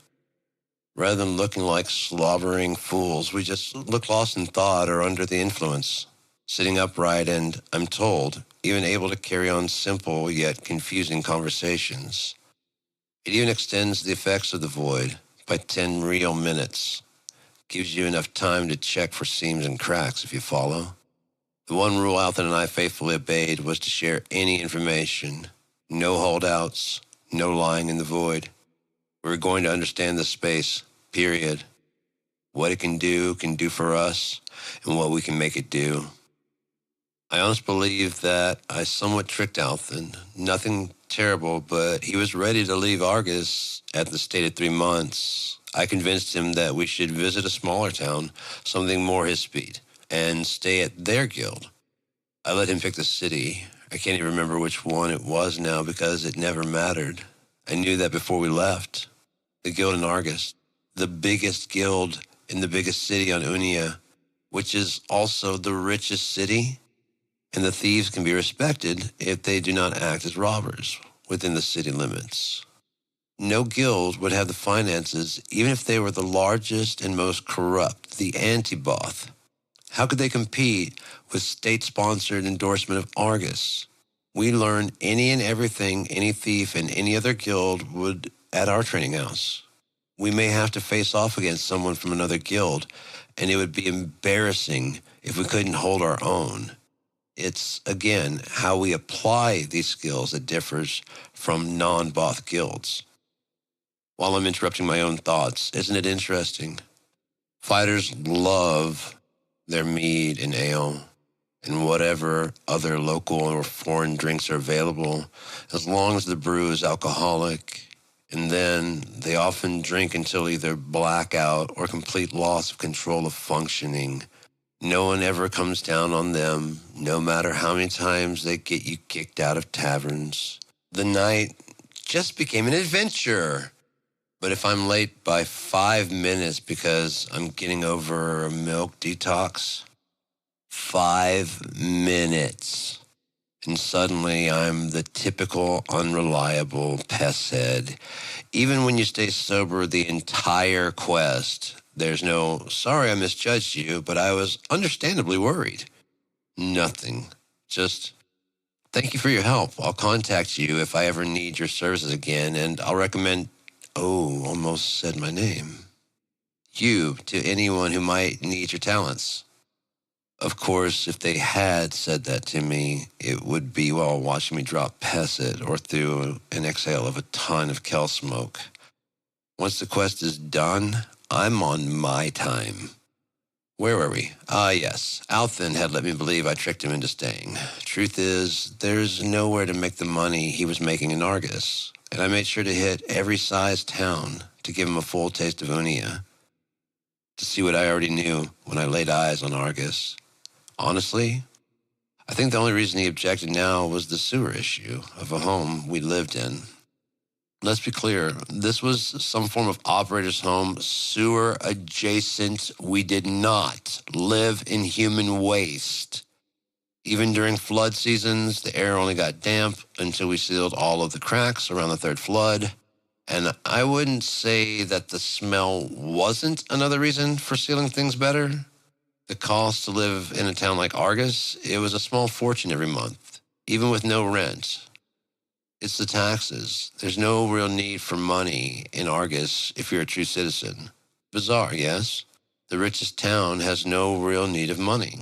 Rather than looking like slobbering fools, we just look lost in thought or under the influence, sitting upright and, I'm told, even able to carry on simple yet confusing conversations. It even extends the effects of the void by 10 real minutes. Gives you enough time to check for seams and cracks, if you follow. The one rule Alton and I faithfully obeyed was to share any information. No holdouts, no lying in the void. We were going to understand the space, period. What it can do for us, and what we can make it do. I honestly believe that I somewhat tricked Alton. Nothing terrible, but he was ready to leave Argus at the stated 3 months. I convinced him that we should visit a smaller town, something more his speed, and stay at their guild. I let him pick the city. I can't even remember which one it was now because it never mattered. I knew that before we left. The guild in Argus, the biggest guild in the biggest city on Unia, which is also the richest city. And the thieves can be respected if they do not act as robbers within the city limits. No guild would have the finances, even if they were the largest and most corrupt, the anti-Both. How could they compete with state-sponsored endorsement of Argus? We learn any and everything any thief in any other guild would at our training house. We may have to face off against someone from another guild, and it would be embarrassing if we couldn't hold our own. It's, again, how we apply these skills that differs from non-Both guilds. While I'm interrupting my own thoughts, isn't it interesting? Fighters love their mead and ale and whatever other local or foreign drinks are available, as long as the brew is alcoholic. And then they often drink until either blackout or complete loss of control of functioning. No one ever comes down on them, no matter how many times they get you kicked out of taverns. The night just became an adventure. But if I'm late by 5 minutes because I'm getting over a milk detox, 5 minutes, and suddenly I'm the typical unreliable pest head. Even when you stay sober the entire quest, there's no, sorry I misjudged you, but I was understandably worried. Nothing. Just Thank you for your help. I'll contact you if I ever need your services again, and I'll recommend, oh, almost said my name, you to anyone who might need your talents. Of course, if they had said that to me, it would be while watching me drop Pesset or through an exhale of a ton of Kel smoke. Once the quest is done, I'm on my time. Where were we? Ah, yes. Althen had let me believe I tricked him into staying. Truth is, there's nowhere to make the money he was making in Argus, and I made sure to hit every size town to give him a full taste of Unia, to see what I already knew when I laid eyes on Argus. Honestly, I think the only reason he objected now was the sewer issue of a home we lived in. Let's be clear, this was some form of operator's home, sewer adjacent. We did not live in human waste. Even during flood seasons, the air only got damp until we sealed all of the cracks around the third flood. And I wouldn't say that the smell wasn't another reason for sealing things better. The cost to live in a town like Argus, it was a small fortune every month, even with no rent. It's the taxes. There's no real need for money in Argus if you're a true citizen. Bizarre, yes? The richest town has no real need of money.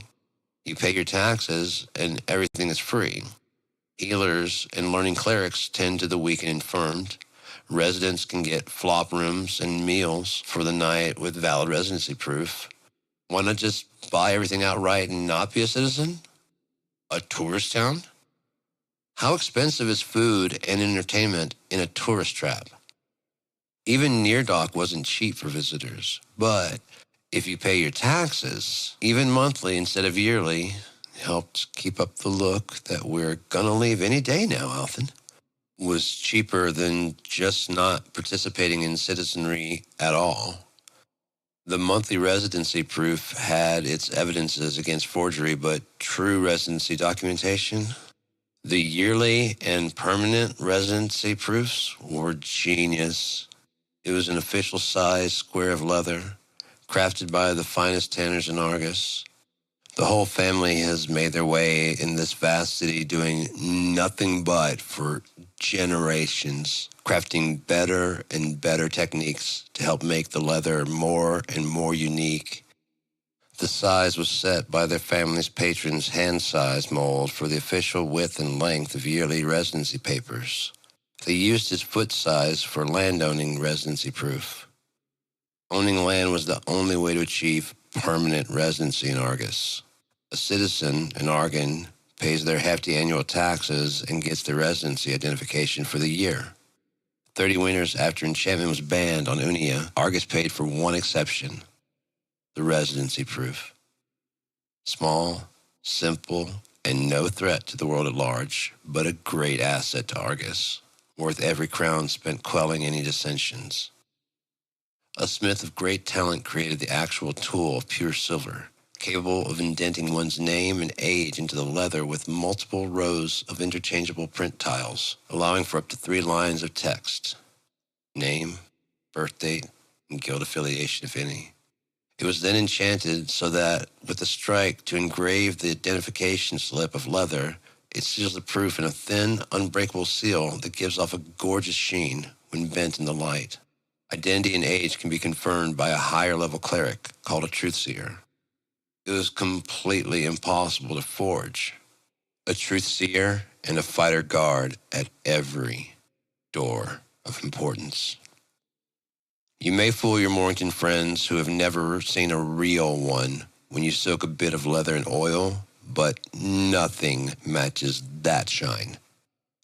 You pay your taxes and everything is free. Healers and learning clerics tend to the weak and infirmed. Residents can get flop rooms and meals for the night with valid residency proof. Why not just buy everything outright and not be a citizen? A tourist town? How expensive is food and entertainment in a tourist trap? Even Neardock wasn't cheap for visitors, but if you pay your taxes, even monthly instead of yearly, helps keep up the look that we're gonna leave any day now, Althen, was cheaper than just not participating in citizenry at all. The monthly residency proof had its evidences against forgery, but true residency documentation? The yearly and permanent residency proofs were genius. It was an official size square of leather, crafted by the finest tanners in Argus. The whole family has made their way in this vast city doing nothing but for generations, crafting better and better techniques to help make the leather more and more unique. The size was set by their family's patron's hand-size mold for the official width and length of yearly residency papers. They used his foot size for landowning residency proof. Owning land was the only way to achieve permanent residency in Argus. A citizen in Argon pays their hefty annual taxes and gets their residency identification for the year. 30 winters after enchantment was banned on Unia, Argus paid for one exception: the residency proof. Small, simple, and no threat to the world at large, but a great asset to Argus, worth every crown spent quelling any dissensions. A smith of great talent created the actual tool of pure silver, capable of indenting one's name and age into the leather with multiple rows of interchangeable print tiles, allowing for up to 3 lines of text: name, birth date, and guild affiliation, if any. It was then enchanted so that, with a strike to engrave the identification slip of leather, it seals the proof in a thin, unbreakable seal that gives off a gorgeous sheen when bent in the light. Identity and age can be confirmed by a higher-level cleric called a truthseer. It was completely impossible to forge. A truthseer and a fighter guard at every door of importance. You may fool your Morrington friends who have never seen a real one when you soak a bit of leather in oil, but nothing matches that shine.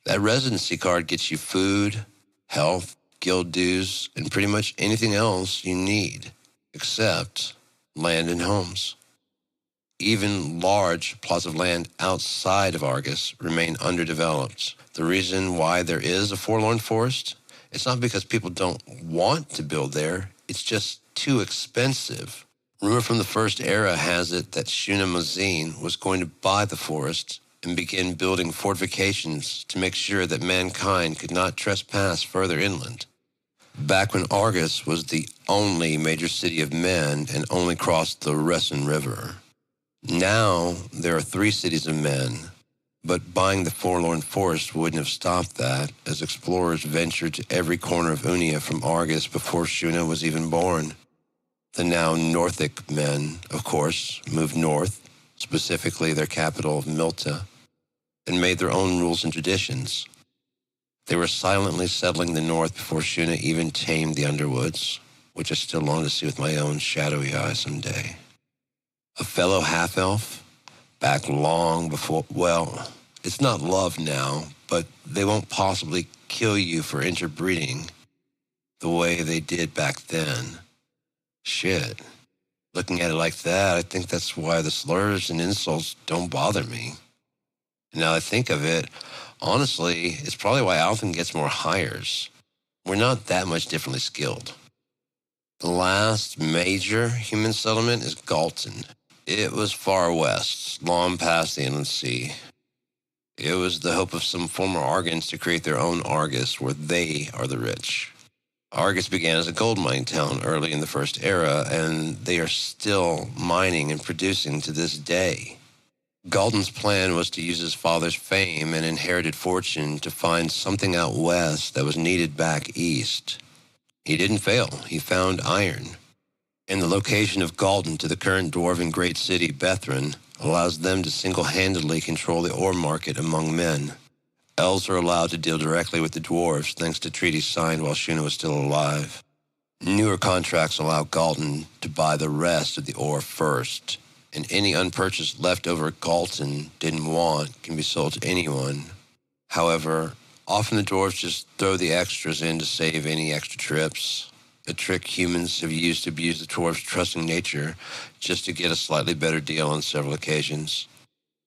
That residency card gets you food, health, guild dues, and pretty much anything else you need, except land and homes. Even large plots of land outside of Argus remain underdeveloped. The reason why there is a forlorn forest, it's not because people don't want to build there, it's just too expensive. Rumor from the First Era has it that Shuna Mazine was going to buy the forest and begin building fortifications to make sure that mankind could not trespass further inland. Back when Argus was the only major city of men and only crossed the Resson River. Now there are 3 cities of men, But buying the forlorn forest wouldn't have stopped that, as explorers ventured to every corner of Unia from Argus before Shuna was even born. The now Northic men, of course, moved north, specifically their capital of Milta, and made their own rules and traditions. They were silently settling the north before Shuna even tamed the Underwoods, which I still long to see with my own shadowy eyes someday. A fellow half-elf, back long before, well, it's not love now, but they won't possibly kill you for interbreeding the way they did back then. Shit. Looking at it like that, I think that's why the slurs and insults don't bother me. And now I think of it, honestly, it's probably why Alvin gets more hires. We're not that much differently skilled. The last major human settlement is Galton. It was far west, long past the Inland Sea. It was the hope of some former Argons to create their own Argus, where they are the rich. Argus began as a gold mining town early in the First Era, and they are still mining and producing to this day. Galton's plan was to use his father's fame and inherited fortune to find something out west that was needed back east. He didn't fail. He found iron. And the location of Galton to the current dwarven great city, Bethrin, allows them to single-handedly control the ore market among men. Elves are allowed to deal directly with the dwarves thanks to treaties signed while Shuna was still alive. Newer contracts allow Galton to buy the rest of the ore first, and any unpurchased leftover Galton didn't want can be sold to anyone. However, often the dwarves just throw the extras in to save any extra trips, a trick humans have used to abuse the dwarves' trusting nature just to get a slightly better deal on several occasions.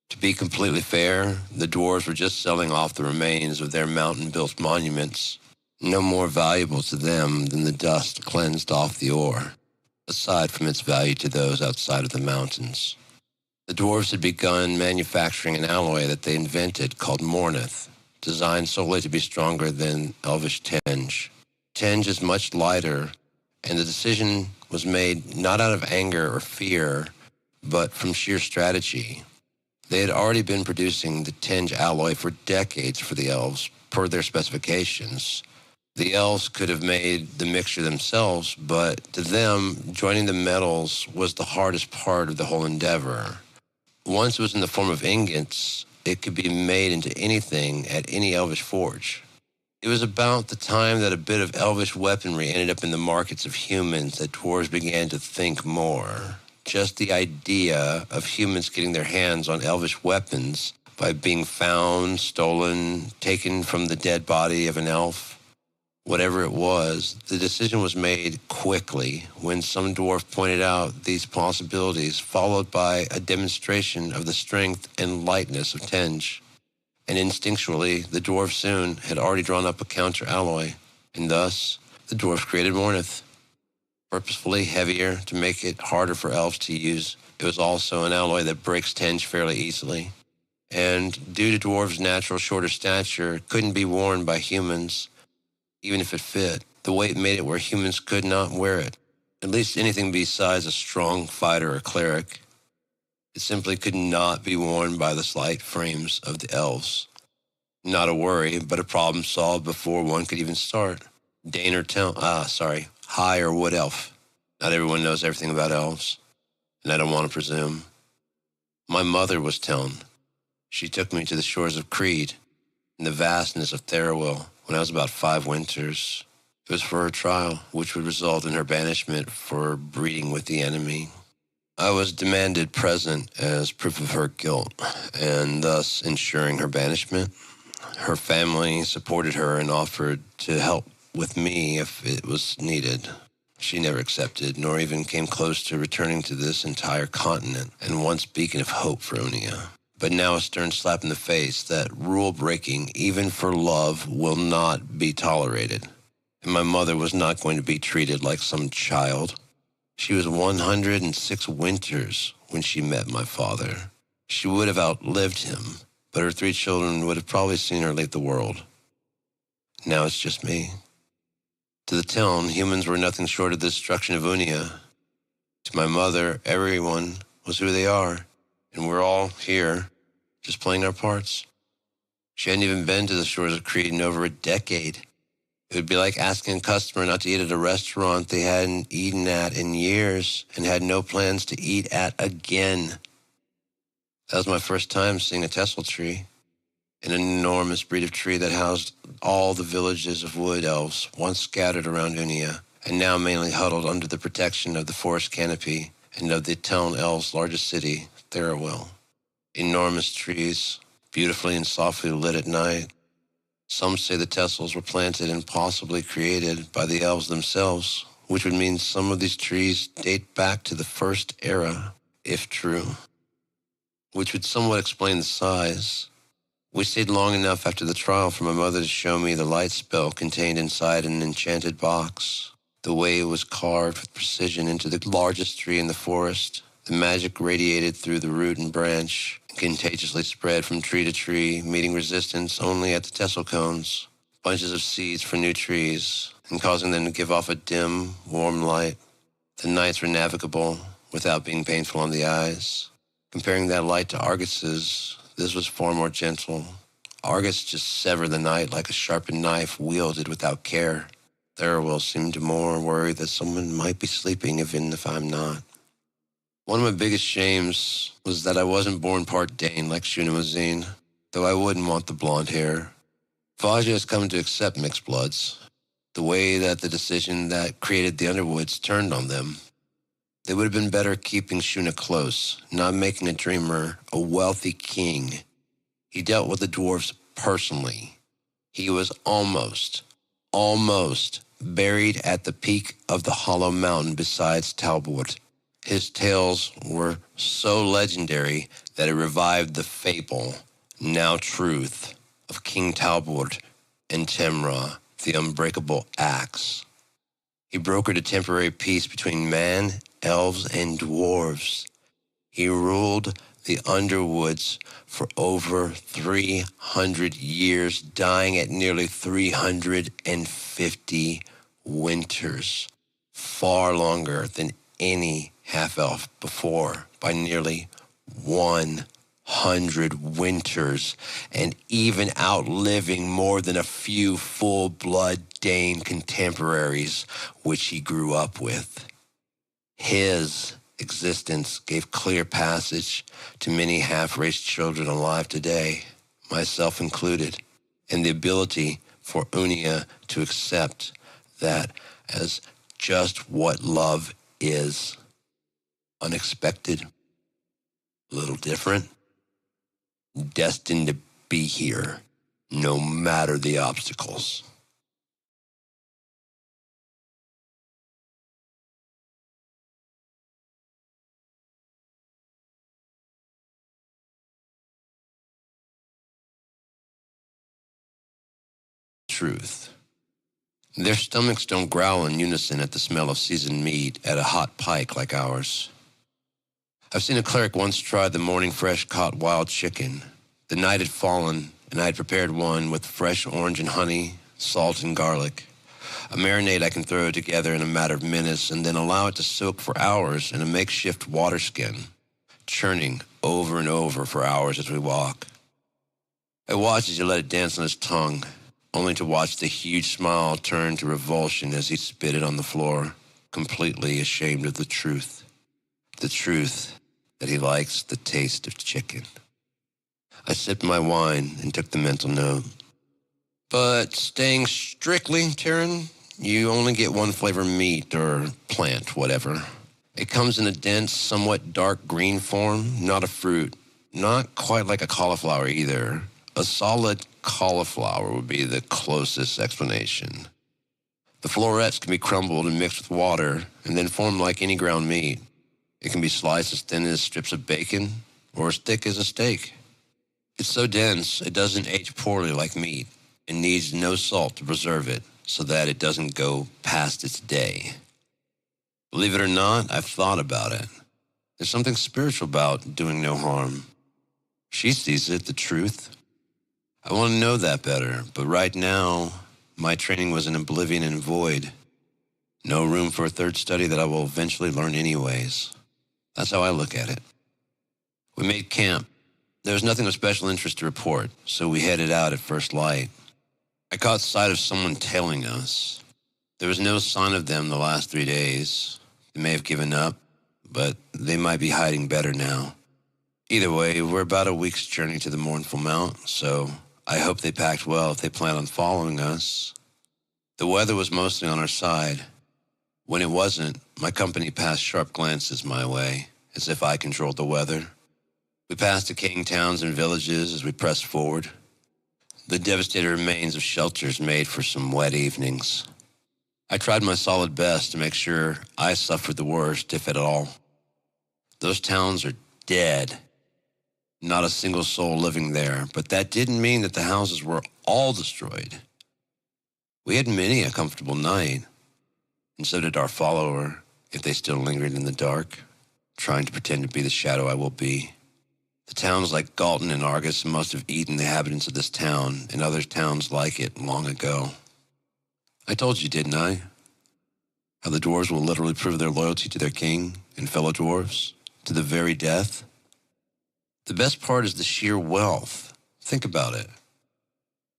To be completely fair, the dwarves were just selling off the remains of their mountain-built monuments, no more valuable to them than the dust cleansed off the ore, aside from its value to those outside of the mountains. The dwarves had begun manufacturing an alloy that they invented called Mornith, designed solely to be stronger than Elvish Tenge. Tenge is much lighter, and the decision was made not out of anger or fear, but from sheer strategy. They had already been producing the Tenge alloy for decades for the elves, per their specifications. The elves could have made the mixture themselves, but to them, joining the metals was the hardest part of the whole endeavor. Once it was in the form of ingots, it could be made into anything at any elvish forge. It was about the time that a bit of elvish weaponry ended up in the markets of humans that dwarves began to think more. Just the idea of humans getting their hands on elvish weapons by being found, stolen, taken from the dead body of an elf, whatever it was, the decision was made quickly when some dwarf pointed out these possibilities, followed by a demonstration of the strength and lightness of Tenge. And instinctually, the dwarves soon had already drawn up a counter-alloy, and thus the dwarves created Mornith. Purposefully heavier to make it harder for elves to use, it was also an alloy that breaks Tenge fairly easily. And due to dwarves' natural shorter stature, it couldn't be worn by humans, even if it fit. The weight made it where humans could not wear it, at least anything besides a strong fighter or cleric. It simply could not be worn by the slight frames of the elves. Not a worry, but a problem solved before one could even start. Dane or High or Wood Elf. Not everyone knows everything about elves, and I don't want to presume. My mother was Teln. She took me to the shores of Creed, in the vastness of Therawil, when I was about 5 winters. It was for her trial, which would result in her banishment for breeding with the enemy. I was demanded present as proof of her guilt, and thus ensuring her banishment. Her family supported her and offered to help with me if it was needed. She never accepted, nor even came close to returning to this entire continent, and once beacon of hope for Unia. But now a stern slap in the face that rule-breaking, even for love, will not be tolerated. And my mother was not going to be treated like some child. She was 106 winters when she met my father. She would have outlived him, but her 3 children would have probably seen her leave the world. Now it's just me. To the town, humans were nothing short of the destruction of Unia. To my mother, everyone was who they are, and we're all here, just playing our parts. She hadn't even been to the shores of Crete in over a decade. It would be like asking a customer not to eat at a restaurant they hadn't eaten at in years and had no plans to eat at again. That was my first time seeing a Tessel tree, an enormous breed of tree that housed all the villages of wood elves once scattered around Unia, and now mainly huddled under the protection of the forest canopy and of the town elves' largest city, Therawell. Enormous trees, beautifully and softly lit at night. Some say the Tessels were planted and possibly created by the elves themselves, which would mean some of these trees date back to the first era, if true, which would somewhat explain the size. We stayed long enough after the trial for my mother to show me the light spell contained inside an enchanted box. The way it was carved with precision into the largest tree in the forest. The magic radiated through the root and branch, and contagiously spread from tree to tree, meeting resistance only at the Tessel cones, bunches of seeds for new trees, and causing them to give off a dim, warm light. The nights were navigable without being painful on the eyes. Comparing that light to Argus's, this was far more gentle. Argus just severed the night like a sharpened knife wielded without care. Therawell seemed more worried that someone might be sleeping even if I'm not. One of my biggest shames was that I wasn't born part Dane like Shunamazine, though I wouldn't want the blonde hair. Faja has come to accept mixed bloods, the way that the decision that created the Underwoods turned on them. They would have been better keeping Shuna close, not making a dreamer a wealthy king. He dealt with the dwarves personally. He was almost buried at the peak of the hollow mountain besides Talbot. His tales were so legendary that it revived the fable, now truth, of King Talbot and Temra, the unbreakable axe. He brokered a temporary peace between man, elves, and dwarves. He ruled the Underwoods for over 300 years, dying at nearly 350 winters, far longer than any half-elf before, by nearly 100 winters, and even outliving more than a few full-blood Dane contemporaries which he grew up with. His existence gave clear passage to many half-race children alive today, myself included, and the ability for Unia to accept that as just what love is. Unexpected, a little different, destined to be here, no matter the obstacles. Truth. Their stomachs don't growl in unison at the smell of seasoned meat at a hot pike like ours. I've seen a cleric once try the morning fresh caught wild chicken. The night had fallen, and I had prepared one with fresh orange and honey, salt and garlic. A marinade I can throw together in a matter of minutes and then allow it to soak for hours in a makeshift water skin, churning over and over for hours as we walk. I watch as he let it dance on his tongue, only to watch the huge smile turn to revulsion as he spit it on the floor, completely ashamed of the truth. The truth that he likes the taste of chicken. I sipped my wine and took the mental note. But staying strictly, Terran, you only get one flavor meat or plant, whatever. It comes in a dense, somewhat dark green form, not a fruit. Not quite like a cauliflower either. A solid cauliflower would be the closest explanation. The florets can be crumbled and mixed with water and then form like any ground meat. It can be sliced as thin as strips of bacon or as thick as a steak. It's so dense, it doesn't age poorly like meat and needs no salt to preserve it so that it doesn't go past its day. Believe it or not, I've thought about it. There's something spiritual about doing no harm. She sees it, the truth. I want to know that better, but right now, my training was in oblivion and void. No room for a third study that I will eventually learn anyways. That's how I look at it. We made camp, There was nothing of special interest to report, so we headed out at first light. I caught sight of someone tailing us. There was no sign of them the last 3 days. They may have given up, but they might be hiding better now. Either way, we're about a week's journey to the Mournful Mount, so I hope they packed well if they plan on following us. The weather was mostly on our side. When it wasn't, my company passed sharp glances my way, as if I controlled the weather. We passed decaying towns and villages as we pressed forward. The devastated remains of shelters made for some wet evenings. I tried my solid best to make sure I suffered the worst, if at all. Those towns are dead. Not a single soul living there, but that didn't mean that the houses were all destroyed. We had many a comfortable night, and so did our follower, if they still lingered in the dark, trying to pretend to be the shadow I will be. The towns like Galton and Argus must have eaten the inhabitants of this town and other towns like it long ago. I told you, didn't I? How the dwarves will literally prove their loyalty to their king and fellow dwarves, to the very death. The best part is the sheer wealth. Think about it.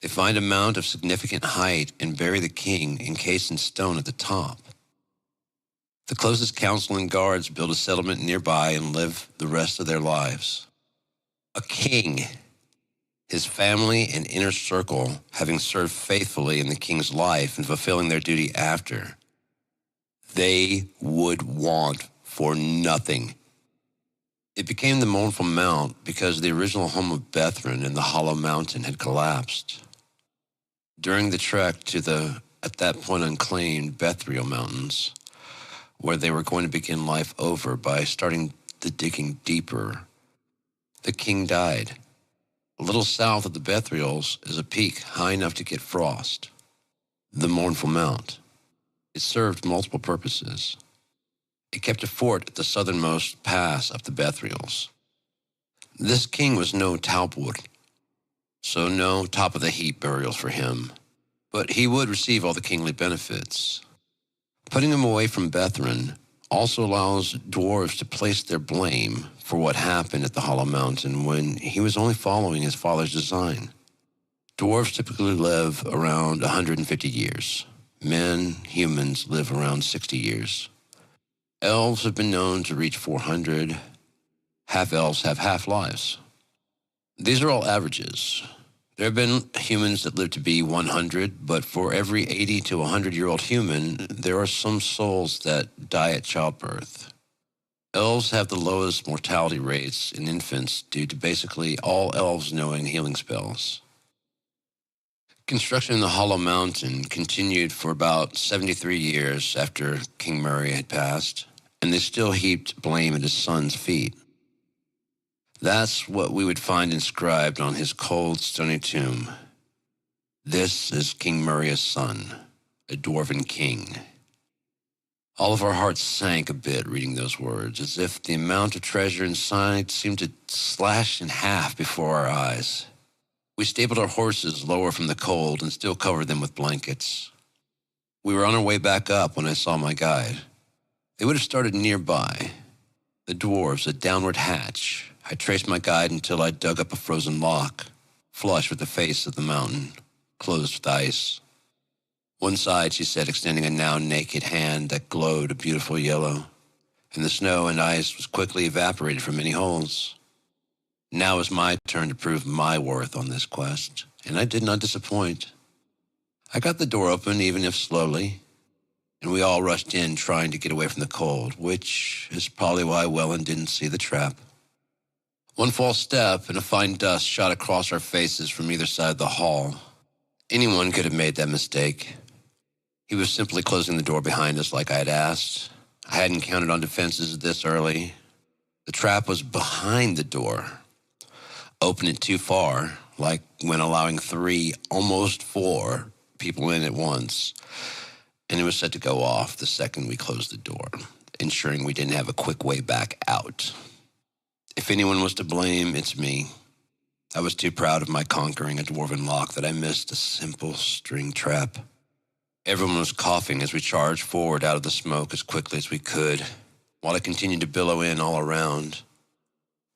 They find a mound of significant height and bury the king encased in stone at the top. The closest council and guards build a settlement nearby and live the rest of their lives. A king, his family and inner circle having served faithfully in the king's life and fulfilling their duty after. They would want for nothing. It became the Mournful Mount because the original home of Bethrin in the Hollow Mountain had collapsed. During the trek to the, at that point unclaimed, Bethriel Mountains, where they were going to begin life over by starting the digging deeper, the king died. A little south of the Bethriels is a peak high enough to get frost. The Mournful Mount. It served multiple purposes. It kept a fort at the southernmost pass up the Bethriels. This king was no Talbot, so no top-of-the-heap burial for him, but he would receive all the kingly benefits. Putting him away from Bethrin also allows dwarves to place their blame for what happened at the Hollow Mountain when he was only following his father's design. Dwarves typically live around 150 years. Men, humans, live around 60 years. Elves have been known to reach 400. Half-elves have half-lives. These are all averages. There have been humans that live to be 100, but for every 80 to 100-year-old human, there are some souls that die at childbirth. Elves have the lowest mortality rates in infants due to basically all elves knowing healing spells. Construction in the Hollow Mountain continued for about 73 years after King Murray had passed, and they still heaped blame at his son's feet. That's what we would find inscribed on his cold, stony tomb. This is King Murray's son, a dwarven king. All of our hearts sank a bit reading those words, as if the amount of treasure inside seemed to slash in half before our eyes. We stabled our horses lower from the cold and still covered them with blankets. We were on our way back up when I saw my guide. They would have started nearby. The dwarves, a downward hatch. I traced my guide until I dug up a frozen lock, flush with the face of the mountain, closed with ice. One side, she said, extending a now naked hand that glowed a beautiful yellow, and the snow and ice was quickly evaporated from many holes. Now it was my turn to prove my worth on this quest, and I did not disappoint. I got the door open, even if slowly, and we all rushed in trying to get away from the cold, which is probably why Wellen didn't see the trap. One false step and a fine dust shot across our faces from either side of the hall. Anyone could have made that mistake. He was simply closing the door behind us like I had asked. I hadn't counted on defenses this early. The trap was behind the door. Open it too far, like when allowing 3, almost 4 people in at once, and it was set to go off the second we closed the door, ensuring we didn't have a quick way back out. If anyone was to blame, it's me. I was too proud of my conquering a dwarven lock that I missed a simple string trap. Everyone was coughing as we charged forward out of the smoke as quickly as we could, while it continued to billow in all around.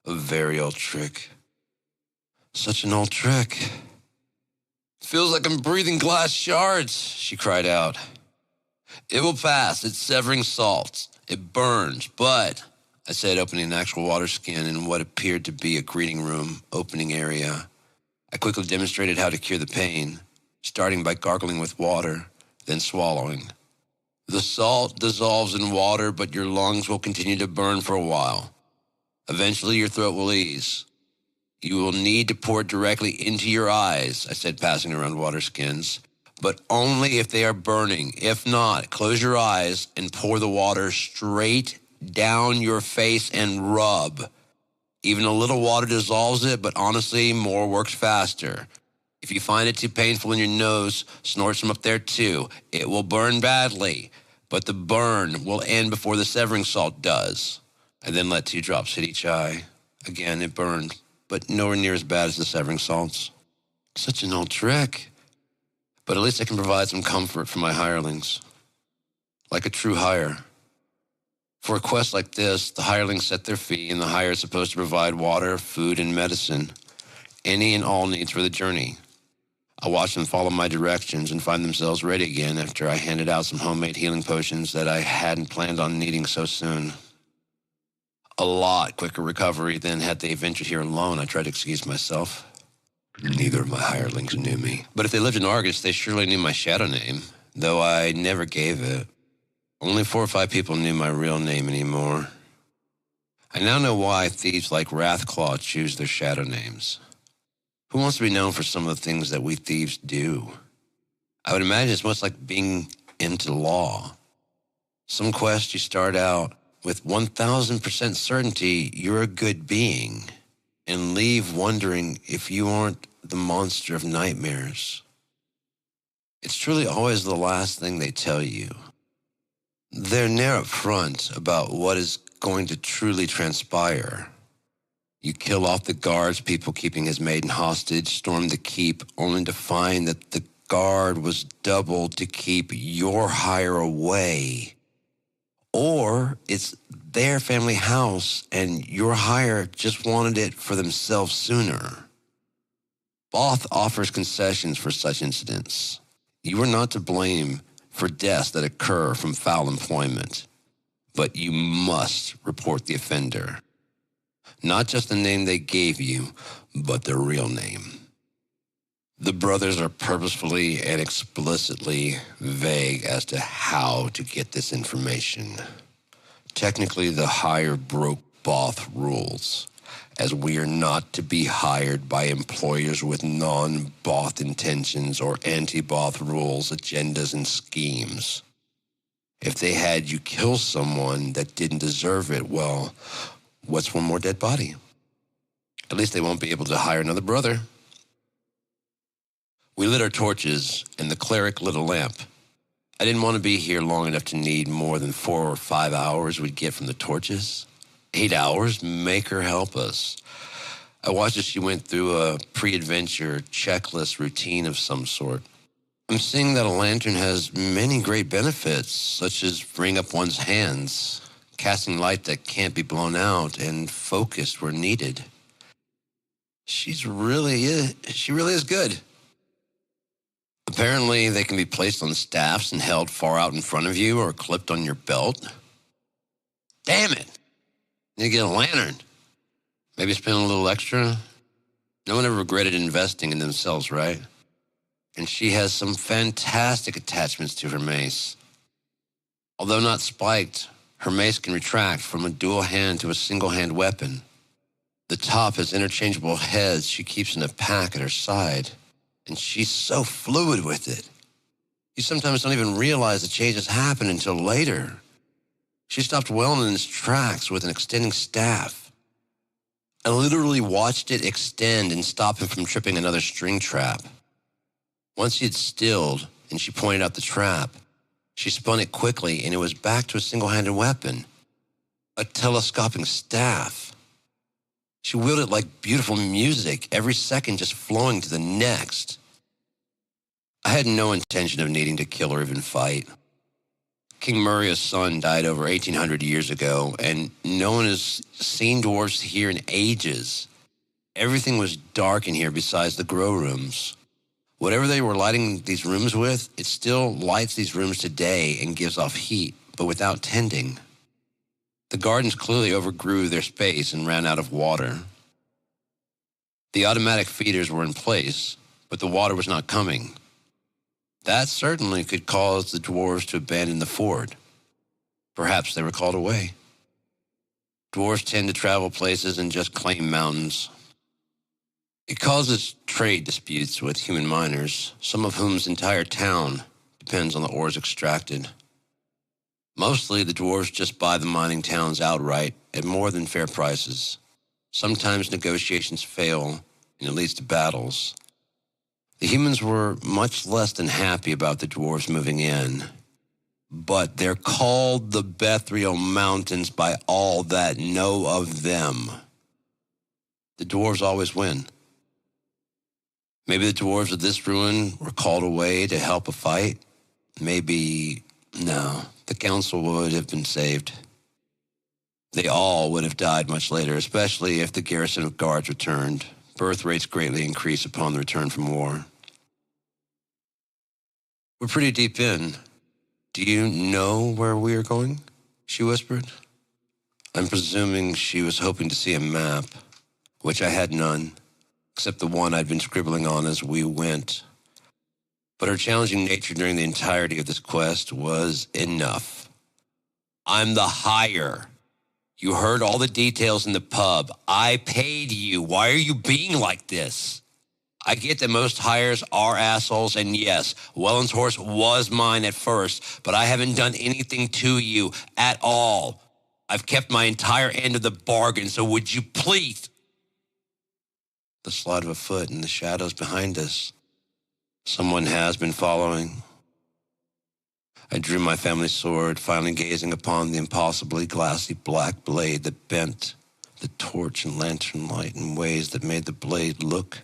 A very old trick. Such an old trick. Feels like I'm breathing glass shards, she cried out. It will pass. It's severing salts. It burns, but, I said, opening an actual water skin in what appeared to be a greeting room opening area. I quickly demonstrated how to cure the pain, starting by gargling with water, then swallowing. The salt dissolves in water, but your lungs will continue to burn for a while. Eventually, your throat will ease. You will need to pour it directly into your eyes, I said, passing around water skins, but only if they are burning. If not, close your eyes and pour the water straight down your face and rub. Even a little water dissolves it, but honestly, more works faster. If you find it too painful in your nose, snort some up there too. It will burn badly, but the burn will end before the severing salt does. I then let 2 drops hit each eye. Again, it burned, but nowhere near as bad as the severing salts. Such an old trick. But at least I can provide some comfort for my hirelings. Like a true hire. For a quest like this, the hirelings set their fee, and the hire is supposed to provide water, food, and medicine. Any and all needs for the journey. I watch them follow my directions and find themselves ready again after I handed out some homemade healing potions that I hadn't planned on needing so soon. A lot quicker recovery than had they ventured here alone, I tried to excuse myself. Neither of my hirelings knew me. But if they lived in Argus, they surely knew my shadow name, though I never gave it. Only 4 or 5 people knew my real name anymore. I now know why thieves like Wrathclaw choose their shadow names. Who wants to be known for some of the things that we thieves do? I would imagine it's much like being into law. Some quest you start out with 1,000% certainty you're a good being, and leave wondering if you aren't the monster of nightmares. It's truly always the last thing they tell you. They're ne'er up front about what is going to truly transpire. You kill off the guards, people keeping his maiden hostage, storm the keep, only to find that the guard was doubled to keep your hire away. Or it's their family house and your hire just wanted it for themselves sooner. Both offers concessions for such incidents. You are not to blame for deaths that occur from foul employment, but you must report the offender. Not just the name they gave you, but their real name. The brothers are purposefully and explicitly vague as to how to get this information. Technically, the hire broke both rules, as we are not to be hired by employers with non-Both intentions or anti-Both rules, agendas, and schemes. If they had you kill someone that didn't deserve it, well, what's one more dead body? At least they won't be able to hire another brother. We lit our torches, and the cleric lit a lamp. I didn't want to be here long enough to need more than 4 or 5 hours we'd get from the torches. 8 hours? Make her help us. I watched as she went through a pre-adventure checklist routine of some sort. I'm seeing that a lantern has many great benefits, such as freeing up one's hands, casting light that can't be blown out, and focused where needed. She really is good. Apparently, they can be placed on staffs and held far out in front of you or clipped on your belt. Damn it! Need to get a lantern. Maybe spend a little extra. No one ever regretted investing in themselves, right? And she has some fantastic attachments to her mace. Although not spiked, her mace can retract from a dual hand to a single hand weapon. The top has interchangeable heads she keeps in a pack at her side. And she's so fluid with it. You sometimes don't even realize the changes happen until later. She stopped well in its tracks with an extending staff. I literally watched it extend and stop him from tripping another string trap. Once he had stilled and she pointed out the trap, she spun it quickly and it was back to a single-handed weapon, a telescoping staff. She wielded it like beautiful music, every second just flowing to the next. I had no intention of needing to kill or even fight. King Muria's son died over 1,800 years ago, and no one has seen dwarves here in ages. Everything was dark in here besides the grow rooms. Whatever they were lighting these rooms with, it still lights these rooms today and gives off heat, but without tending. The gardens clearly overgrew their space and ran out of water. The automatic feeders were in place, but the water was not coming. That certainly could cause the dwarves to abandon the fort. Perhaps they were called away. Dwarves tend to travel places and just claim mountains. It causes trade disputes with human miners, some of whom's entire town depends on the ores extracted. Mostly, the dwarves just buy the mining towns outright at more than fair prices. Sometimes negotiations fail, and it leads to battles. The humans were much less than happy about the dwarves moving in. But they're called the Bethriel Mountains by all that know of them. The dwarves always win. Maybe the dwarves of this ruin were called away to help a fight. Maybe, no, the council would have been saved. They all would have died much later, especially if the garrison of guards returned. Birth rates greatly increase upon the return from war. We're pretty deep in. Do you know where we are going? She whispered. I'm presuming she was hoping to see a map, which I had none, except the one I'd been scribbling on as we went. But her challenging nature during the entirety of this quest was enough. I'm the hire. You heard all the details in the pub. I paid you. Why are you being like this? I get that most hires are assholes, and yes, Welland's horse was mine at first, but I haven't done anything to you at all. I've kept my entire end of the bargain, so would you please? The slide of a foot in the shadows behind us. Someone has been following. I drew my family sword, finally gazing upon the impossibly glassy black blade that bent the torch and lantern light in ways that made the blade look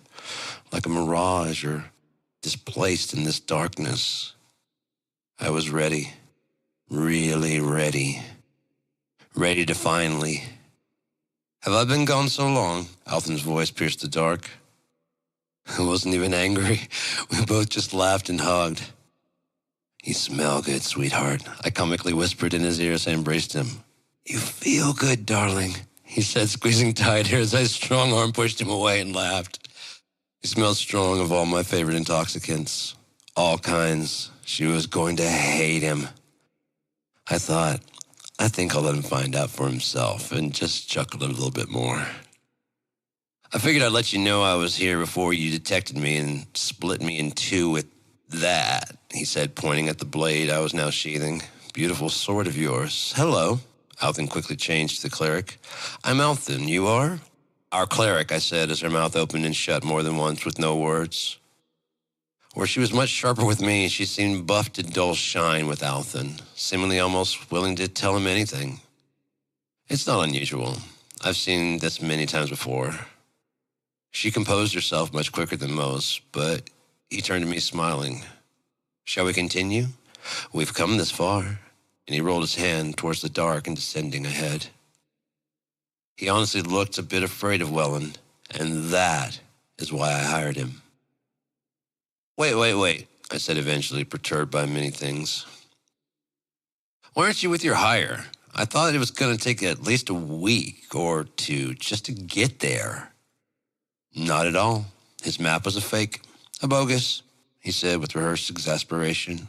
like a mirage or displaced in this darkness. I was ready, really ready, ready to finally. Have I been gone so long? Althan's voice pierced the dark. I wasn't even angry. We both just laughed and hugged. You smell good, sweetheart, I comically whispered in his ear as I embraced him. You feel good, darling, he said, squeezing tighter as I strong-arm pushed him away and laughed. He smelled strong of all my favorite intoxicants. All kinds. She was going to hate him. I think I'll let him find out for himself, and just chuckled a little bit more. I figured I'd let you know I was here before you detected me and split me in two with that, he said, pointing at the blade I was now sheathing. Beautiful sword of yours. Hello. Althan quickly changed to the cleric. I'm Althan. You are? Our cleric, I said, as her mouth opened and shut more than once with no words. Where she was much sharper with me, she seemed buffed to dull shine with Althan, seemingly almost willing to tell him anything. It's not unusual. I've seen this many times before. She composed herself much quicker than most, but he turned to me smiling. Shall we continue? We've come this far. And he rolled his hand towards the dark and descending ahead. He honestly looked a bit afraid of Welland, and that is why I hired him. Wait, I said eventually, perturbed by many things. Why aren't you with your hire? I thought it was going to take at least a week or two just to get there. Not at all. His map was a fake, a bogus, he said with rehearsed exasperation.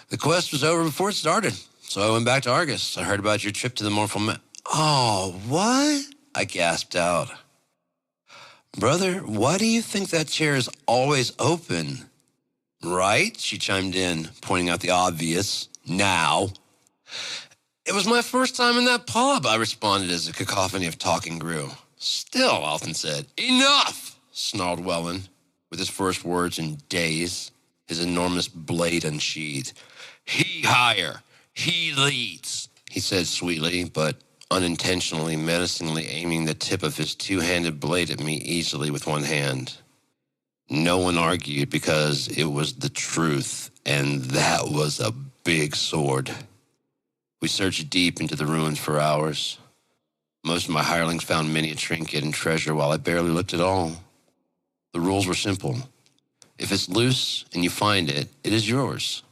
The quest was over before it started, so I went back to Argus. I heard about your trip to the Mournful Mountain. Oh, what? I gasped out. Brother, why do you think that chair is always open? Right? She chimed in, pointing out the obvious. Now. It was my first time in that pub, I responded as a cacophony of talking grew. Still, Althan said. Enough, snarled Welland, with his first words in days, his enormous blade unsheathed. He hire, he leads, he said sweetly, but unintentionally, menacingly aiming the tip of his two-handed blade at me easily with one hand. No one argued because it was the truth, and that was a big sword. We searched deep into the ruins for hours. Most of my hirelings found many a trinket and treasure while I barely looked at all. The rules were simple. If it's loose and you find it, it is yours.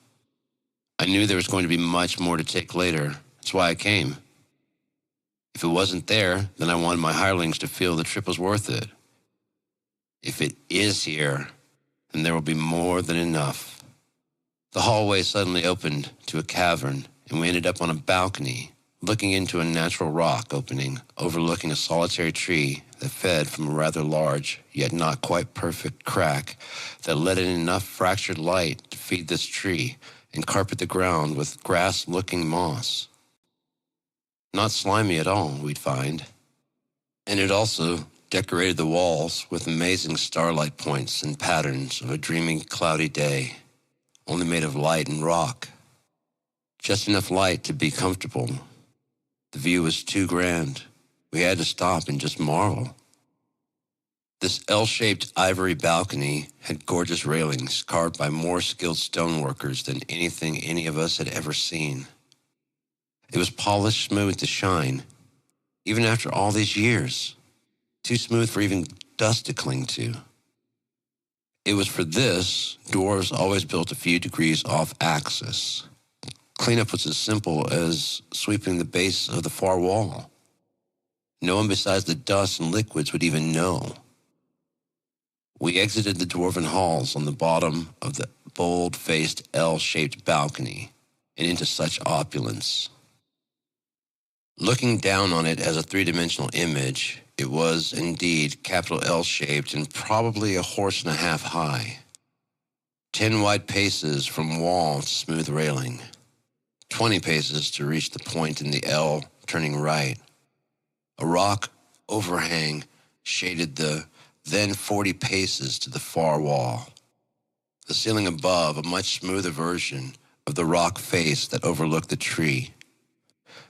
I knew there was going to be much more to take later. That's why I came. If it wasn't there, then I wanted my hirelings to feel the trip was worth it. If it is here, then there will be more than enough. The hallway suddenly opened to a cavern, and we ended up on a balcony, looking into a natural rock opening, overlooking a solitary tree that fed from a rather large, yet not quite perfect crack that let in enough fractured light to feed this tree and carpet the ground with grass-looking moss. Not slimy at all, we'd find. And it also decorated the walls with amazing starlight points and patterns of a dreamy, cloudy day, only made of light and rock. Just enough light to be comfortable. The view was too grand. We had to stop and just marvel. This L-shaped ivory balcony had gorgeous railings carved by more skilled stoneworkers than anything any of us had ever seen. It was polished smooth to shine, even after all these years. Too smooth for even dust to cling to. It was for this, dwarves always built a few degrees off axis. Cleanup was as simple as sweeping the base of the far wall. No one besides the dust and liquids would even know. We exited the dwarven halls on the bottom of the bold-faced L-shaped balcony and into such opulence. Looking down on it as a three-dimensional image, it was indeed capital L-shaped and probably a horse and a half high. 10 wide paces from wall to smooth railing. 20 paces to reach the point in the L turning right. A rock overhang shaded the then 40 paces to the far wall. The ceiling above, a much smoother version of the rock face that overlooked the tree.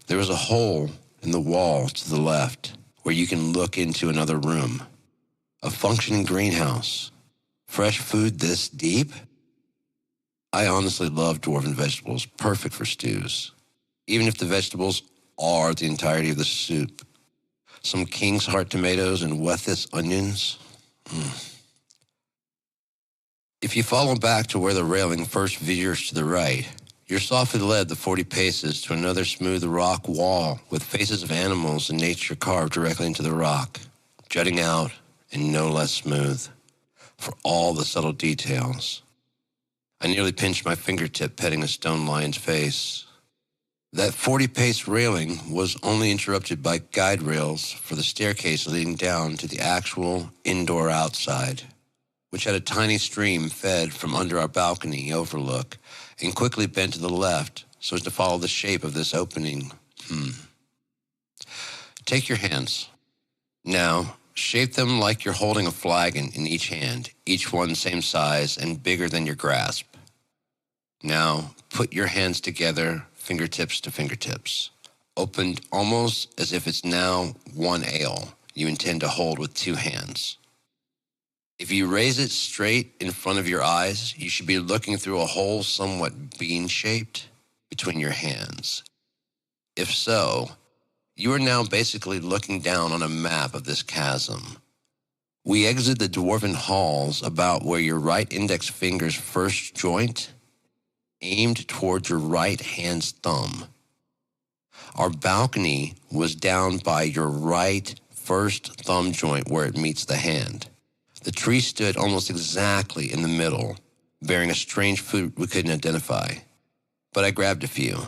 There was a hole in the wall to the left where you can look into another room. A functioning greenhouse. Fresh food this deep? I honestly love dwarven vegetables, perfect for stews. Even if the vegetables are the entirety of the soup. Some king's heart tomatoes and Wethis onions. If you follow back to where the railing first veers to the right, you're softly led the 40 paces to another smooth rock wall with faces of animals and nature carved directly into the rock, jutting out and no less smooth, for all the subtle details. I nearly pinched my fingertip petting a stone lion's face. That 40-pace railing was only interrupted by guide rails for the staircase leading down to the actual indoor outside, which had a tiny stream fed from under our balcony overlook and quickly bent to the left so as to follow the shape of this opening. Take your hands. Now, shape them like you're holding a flag in each hand, each one same size and bigger than your grasp. Now, put your hands together, fingertips to fingertips, opened almost as if it's now one ale you intend to hold with two hands. If you raise it straight in front of your eyes, you should be looking through a hole somewhat bean-shaped between your hands. If so, you are now basically looking down on a map of this chasm. We exit the dwarven halls about where your right index finger's first joint aimed toward your right hand's thumb. Our balcony was down by your right first thumb joint where it meets the hand. The tree stood almost exactly in the middle, bearing a strange fruit we couldn't identify. But I grabbed a few.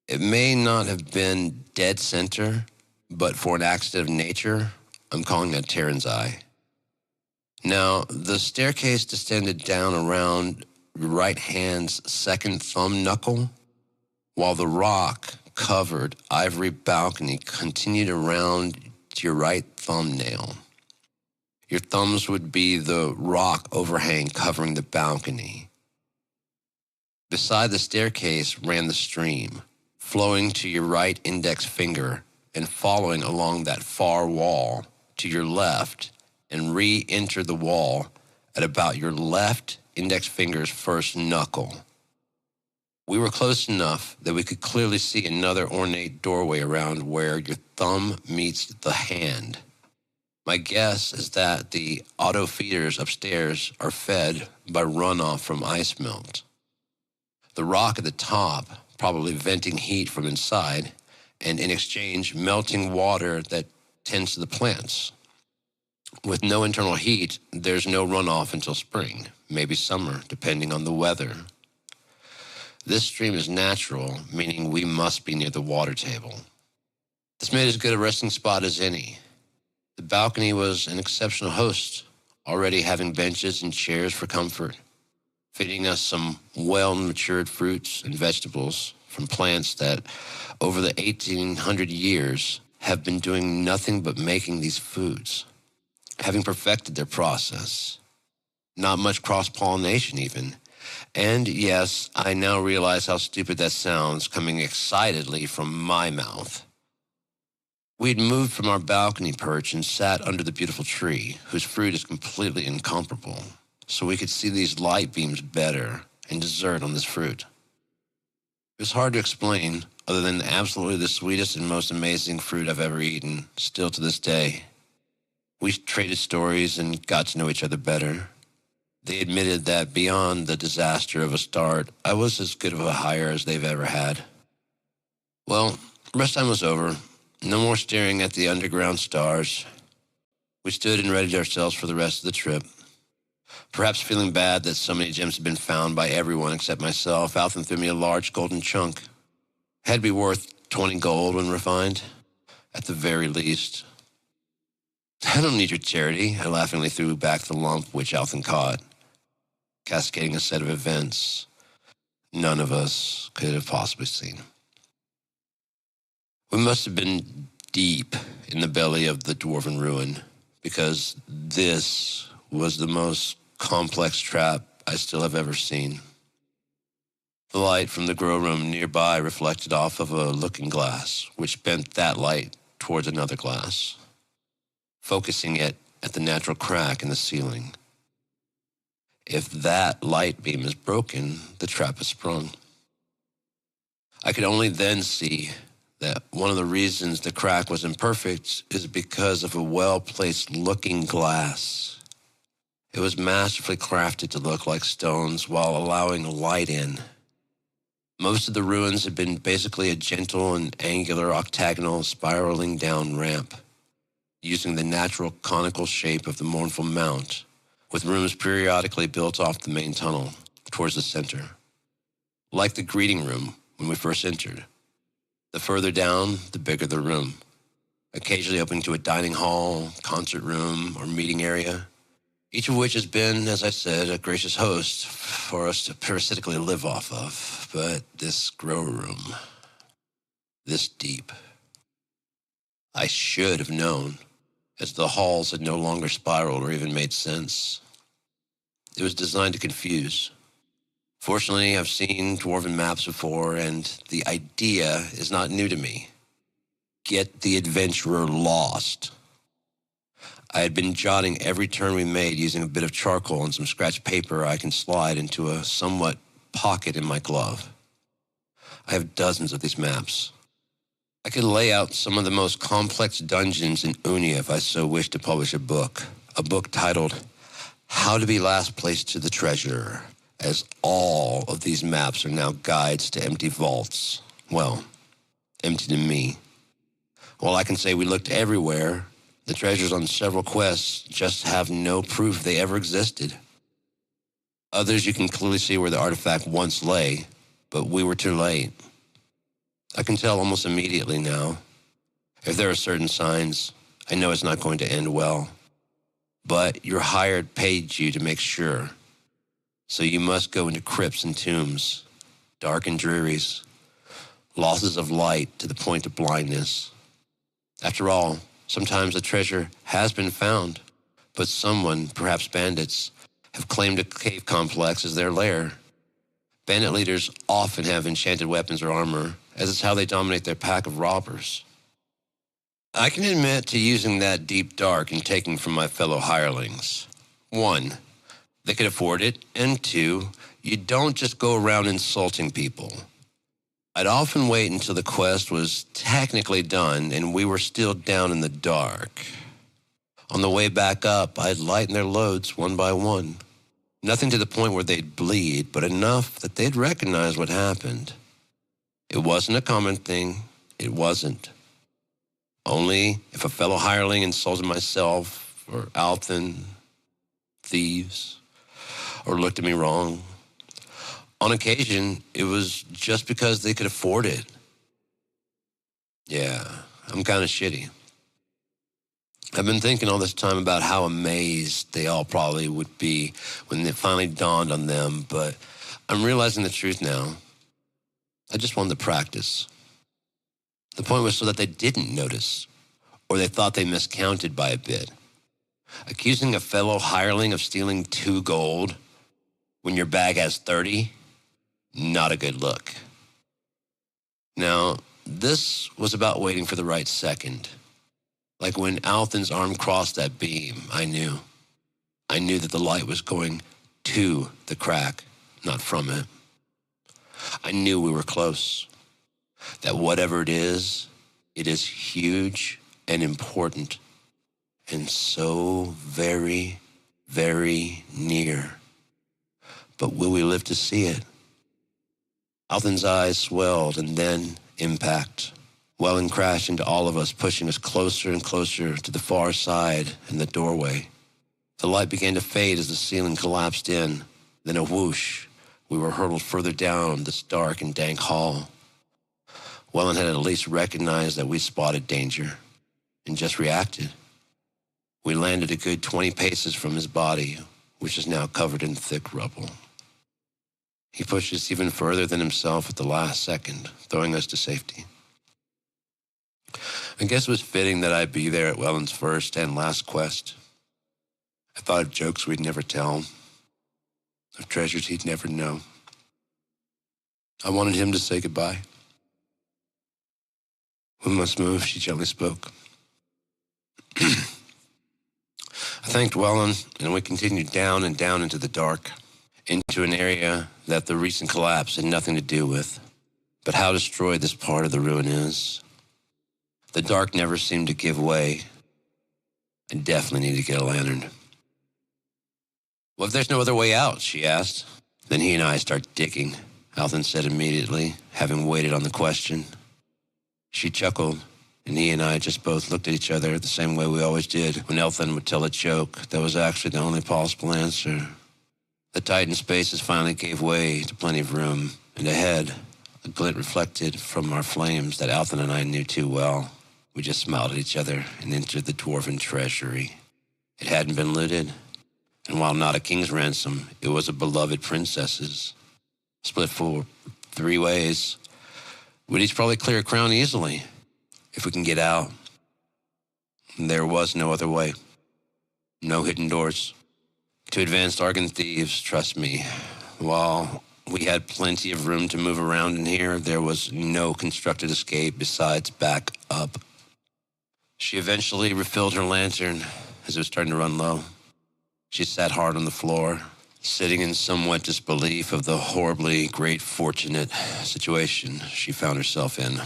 It may not have been dead center, but for an accident of nature, I'm calling it a Terran's eye. Now, the staircase descended down around your right hand's second thumb knuckle, while the rock-covered ivory balcony continued around to your right thumbnail. Your thumbs would be the rock overhang covering the balcony. Beside the staircase ran the stream, flowing to your right index finger and following along that far wall to your left and re-enter the wall at about your left index finger's first knuckle. We were close enough that we could clearly see another ornate doorway around where your thumb meets the hand. My guess is that the auto feeders upstairs are fed by runoff from ice melt. The rock at the top probably venting heat from inside, and in exchange melting water that tends to the plants. With no internal heat, there's no runoff until spring, maybe summer, depending on the weather. This stream is natural, meaning we must be near the water table. This made as good a resting spot as any. The balcony was an exceptional host, already having benches and chairs for comfort, feeding us some well-matured fruits and vegetables from plants that, over the 1800 years, have been doing nothing but making these foods, having perfected their process. Not much cross-pollination even. And yes, I now realize how stupid that sounds coming excitedly from my mouth. We'd moved from our balcony perch and sat under the beautiful tree, whose fruit is completely incomparable, so we could see these light beams better and dessert on this fruit. It was hard to explain, other than absolutely the sweetest and most amazing fruit I've ever eaten, still to this day. We traded stories and got to know each other better. They admitted that beyond the disaster of a start, I was as good of a hire as they've ever had. Well, rest time was over. No more staring at the underground stars. We stood and readied ourselves for the rest of the trip. Perhaps feeling bad that so many gems had been found by everyone except myself, Alton threw me a large golden chunk. It had to be worth 20 gold when refined, at the very least. I don't need your charity, I laughingly threw back the lump which Alton caught, cascading a set of events none of us could have possibly seen. We must have been deep in the belly of the dwarven ruin, because this was the most complex trap I still have ever seen. The light from the grow room nearby reflected off of a looking glass, which bent that light towards another glass, focusing it at the natural crack in the ceiling. If that light beam is broken, the trap is sprung. I could only then see that one of the reasons the crack was imperfect is because of a well-placed looking glass. It was masterfully crafted to look like stones while allowing light in. Most of the ruins had been basically a gentle and angular octagonal spiraling down ramp, using the natural conical shape of the mournful mount, with rooms periodically built off the main tunnel towards the center. Like the greeting room when we first entered. The further down, the bigger the room, occasionally opening to a dining hall, concert room, or meeting area, each of which has been, as I said, a gracious host for us to parasitically live off of. But this grow room, this deep, I should have known, as the halls had no longer spiraled or even made sense. It was designed to confuse. Fortunately, I've seen dwarven maps before, and the idea is not new to me. Get the adventurer lost. I had been jotting every turn we made using a bit of charcoal and some scratch paper I can slide into a somewhat pocket in my glove. I have dozens of these maps. I could lay out some of the most complex dungeons in Unia if I so wished to publish a book titled How to Be Last Place to the Treasure, as all of these maps are now guides to empty vaults. Well, empty to me. While I can say we looked everywhere, the treasures on several quests just have no proof they ever existed. Others you can clearly see where the artifact once lay, but we were too late. I can tell almost immediately now. If there are certain signs, I know it's not going to end well. But your hired paid you to make sure. So you must go into crypts and tombs, dark and drearies, losses of light to the point of blindness. After all, sometimes a treasure has been found, but someone, perhaps bandits, have claimed a cave complex as their lair. Bandit leaders often have enchanted weapons or armor, as is how they dominate their pack of robbers. I can admit to using that deep dark and taking from my fellow hirelings. 1. they could afford it, and 2, you don't just go around insulting people. I'd often wait until the quest was technically done and we were still down in the dark. On the way back up, I'd lighten their loads one by one. Nothing to the point where they'd bleed, but enough that they'd recognize what happened. It wasn't a common thing. It wasn't. Only if a fellow hireling insulted myself or Althan, thieves, or looked at me wrong. On occasion, it was just because they could afford it. Yeah, I'm kind of shitty. I've been thinking all this time about how amazed they all probably would be when it finally dawned on them, but I'm realizing the truth now. I just wanted to practice. The point was so that they didn't notice, or they thought they miscounted by a bit. Accusing a fellow hireling of stealing 2 gold when your bag has 30? Not a good look. Now, this was about waiting for the right second. Like when Althan's arm crossed that beam, I knew. I knew that the light was going to the crack, not from it. I knew we were close. That whatever it is huge and important. And so very, very near. But will we live to see it? Althan's eyes swelled, and then impact. Welland crashed into all of us, pushing us closer and closer to the far side and the doorway. The light began to fade as the ceiling collapsed in. Then a whoosh. We were hurtled further down this dark and dank hall. Welland had at least recognized that we spotted danger, and just reacted. We landed a good 20 paces from his body, which is now covered in thick rubble. He pushed us even further than himself at the last second, throwing us to safety. I guess it was fitting that I be there at Welland's first and last quest. I thought of jokes we'd never tell, of treasures he'd never know. I wanted him to say goodbye. We must move, she gently spoke. I thanked Welland, and we continued down and down into the dark, into an area that the recent collapse had nothing to do with. But how destroyed this part of the ruin is. The dark never seemed to give way. I definitely need to get a lantern. What if there's no other way out? She asked. Then he and I start digging, Althan said immediately, having waited on the question. She chuckled, and he and I just both looked at each other the same way we always did when Althan would tell a joke that was actually the only possible answer. The tightened spaces finally gave way to plenty of room, and ahead, a glint reflected from our flames that Althan and I knew too well. We just smiled at each other and entered the dwarven treasury. It hadn't been looted, and while not a king's ransom, it was a beloved princess's. Split for 3 ways. We'd each probably clear a crown easily, if we can get out. There was no other way. No hidden doors. To advanced Argan thieves, trust me, while we had plenty of room to move around in here, there was no constructed escape besides back up. She eventually refilled her lantern as it was starting to run low. She sat hard on the floor, sitting in somewhat disbelief of the horribly great fortunate situation she found herself in.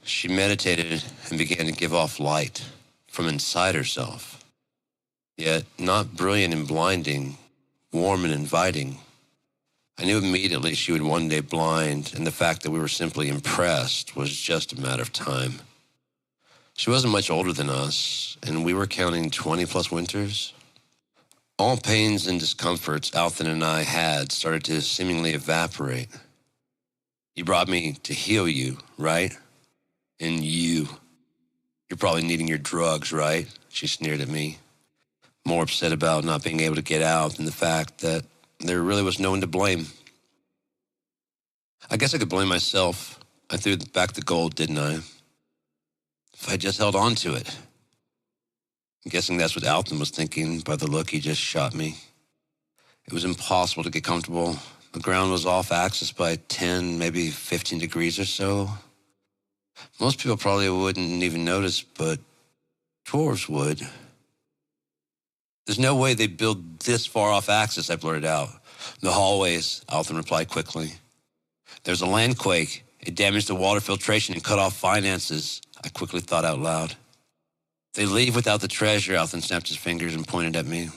She meditated and began to give off light from inside herself. Yet not brilliant and blinding, warm and inviting. I knew immediately she would one day blind, and the fact that we were simply impressed was just a matter of time. She wasn't much older than us, and we were counting 20-plus winters. All pains and discomforts Althan and I had started to seemingly evaporate. You brought me to heal you, right? And you're probably needing your drugs, right? She sneered at me, more upset about not being able to get out than the fact that there really was no one to blame. I guess I could blame myself. I threw back the gold, didn't I? If I just held on to it. I'm guessing that's what Althan was thinking by the look he just shot me. It was impossible to get comfortable. The ground was off axis by 10, maybe 15 degrees or so. Most people probably wouldn't even notice, but dwarves would. There's no way they build this far off axis, I blurted out. The hallways, Alton replied quickly. There's a landquake. It damaged the water filtration and cut off finances, I quickly thought out loud. They leave without the treasure, Alton snapped his fingers and pointed at me.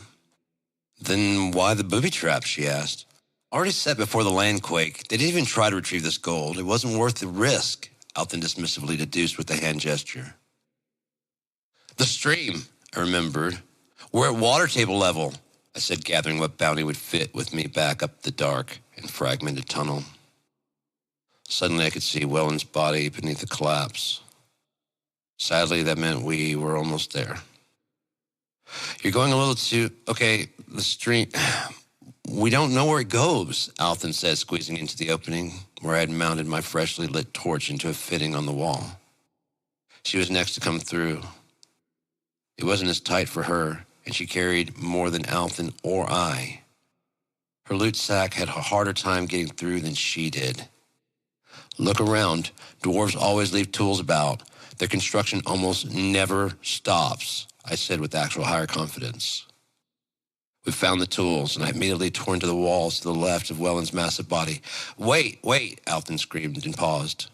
Then why the booby trap, she asked. Already set before the landquake, they didn't even try to retrieve this gold. It wasn't worth the risk, Alton dismissively deduced with a hand gesture. The stream, I remembered. We're at water table level, I said, gathering what bounty would fit with me back up the dark and fragmented tunnel. Suddenly I could see Welland's body beneath the collapse. Sadly, that meant we were almost there. You're going a little too... Okay, the stream... We don't know where it goes, Alton said, squeezing into the opening where I had mounted my freshly lit torch into a fitting on the wall. She was next to come through. It wasn't as tight for her, and she carried more than Alton or I. Her loot sack had a harder time getting through than she did. Look around. Dwarves always leave tools about. Their construction almost never stops, I said with actual higher confidence. We found the tools, and I immediately tore into the walls to the left of Welland's massive body. Wait, Alton screamed and paused.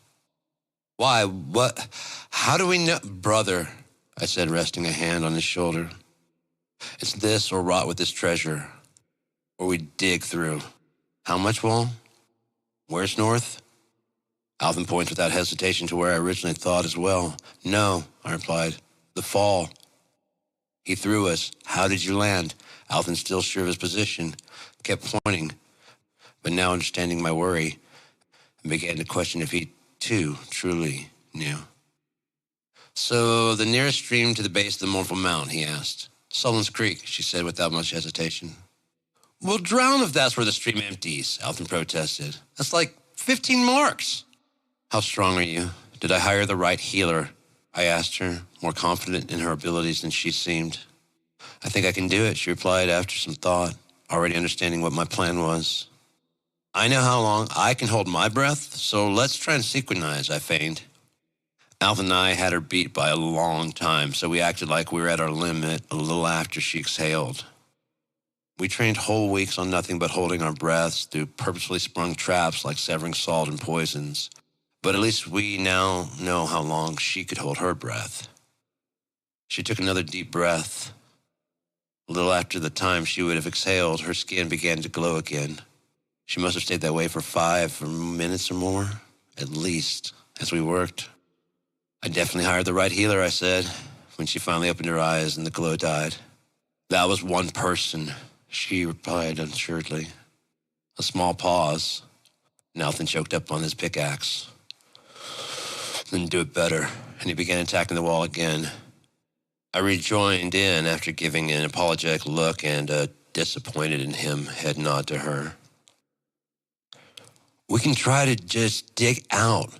Why, what, how do we know? Brother, I said, resting a hand on his shoulder. It's this or rot with this treasure, or we dig through. How much wall? Where's north? Alton points without hesitation to where I originally thought as well. No, I replied. The fall. He threw us. How did you land? Alton, still sure of his position, kept pointing, but now understanding my worry, and began to question if he, too, truly knew. So the nearest stream to the base of the mournful mount, he asked. Sullen's Creek, she said without much hesitation. We'll drown if that's where the stream empties, Alton protested. That's like 15 marks. How strong are you? Did I hire the right healer? I asked her, more confident in her abilities than she seemed. I think I can do it, she replied after some thought, already understanding what my plan was. I know how long I can hold my breath, so let's try and synchronize, I feigned. Alton and I had her beat by a long time, so we acted like we were at our limit a little after she exhaled. We trained whole weeks on nothing but holding our breaths through purposefully sprung traps like severing salt and poisons. But at least we now know how long she could hold her breath. She took another deep breath. A little after the time she would have exhaled, her skin began to glow again. She must have stayed that way for 5 minutes or more, at least, as we worked. I definitely hired the right healer, I said, when she finally opened her eyes and the glow died. That was one person, she replied unassuredly. A small pause. Alton choked up on his pickaxe. Then do it better, and he began attacking the wall again. I rejoined in after giving an apologetic look and a disappointed in him head nod to her. We can try to just dig out.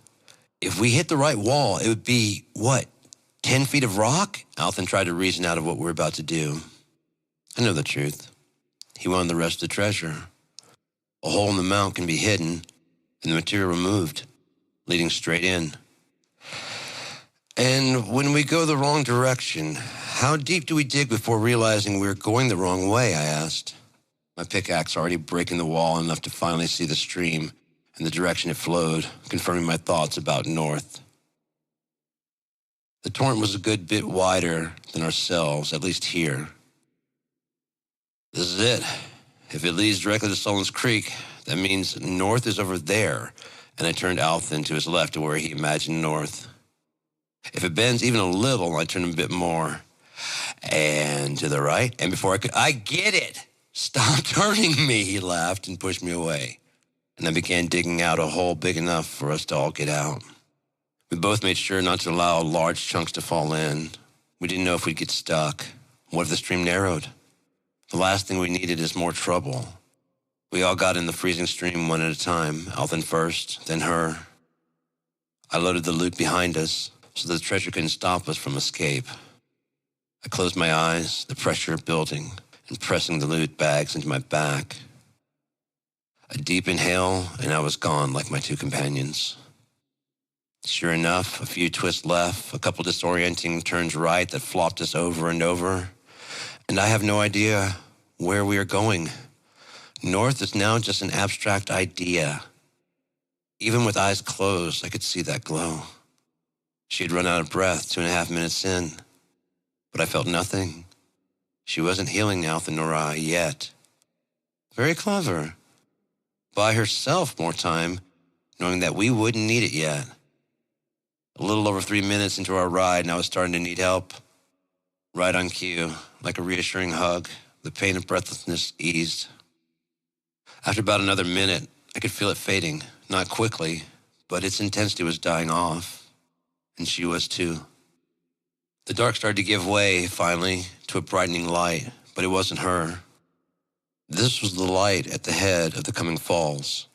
If we hit the right wall, it would be, 10 feet of rock? Alton tried to reason out of what we're about to do. I know the truth. He wanted the rest of the treasure. A hole in the mount can be hidden and the material removed, leading straight in. And when we go the wrong direction, how deep do we dig before realizing we're going the wrong way, I asked. My pickaxe already breaking the wall enough to finally see the stream and the direction it flowed, confirming my thoughts about north. The torrent was a good bit wider than ourselves, at least here. This is it. If it leads directly to Sullen's Creek, that means north is over there, and I turned Alton to his left to where he imagined north. If it bends even a little, I turn a bit more. And to the right, and before I get it! Stop turning me, he laughed and pushed me away. And I began digging out a hole big enough for us to all get out. We both made sure not to allow large chunks to fall in. We didn't know if we'd get stuck. What if the stream narrowed? The last thing we needed is more trouble. We all got in the freezing stream one at a time, Alton first, then her. I loaded the loot behind us, so the treasure couldn't stop us from escape. I closed my eyes, the pressure building, and pressing the loot bags into my back. A deep inhale, and I was gone like my two companions. Sure enough, a few twists left, a couple disorienting turns right that flopped us over and over, and I have no idea where we are going. North is now just an abstract idea. Even with eyes closed, I could see that glow. She had run out of breath 2.5 minutes in, but I felt nothing. She wasn't healing Alpha nor I yet. Very clever. Buy herself more time, knowing that we wouldn't need it yet. A little over 3 minutes into our ride, and I was starting to need help. Right on cue, like a reassuring hug, the pain of breathlessness eased. After about another minute, I could feel it fading, not quickly, but its intensity was dying off, and she was too. The dark started to give way, finally, to a brightening light, but it wasn't her. This was the light at the head of the coming falls.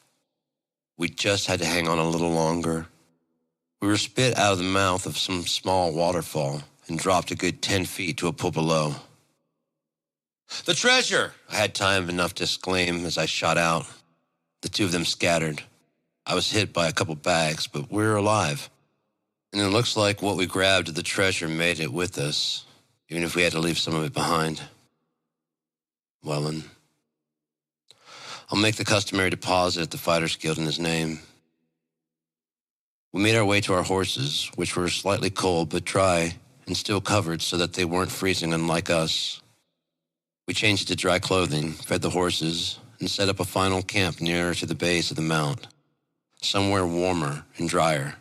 We just had to hang on a little longer. We were spit out of the mouth of some small waterfall and dropped a good 10 feet to a pool below. "The treasure!" I had time enough to exclaim as I shot out. The two of them scattered. I was hit by a couple bags, but we were alive. And it looks like what we grabbed of the treasure made it with us, even if we had to leave some of it behind. Wellen. I'll make the customary deposit at the Fighters Guild in his name. We made our way to our horses, which were slightly cold but dry and still covered so that they weren't freezing unlike us. We changed to dry clothing, fed the horses, and set up a final camp nearer to the base of the mount, somewhere warmer and drier.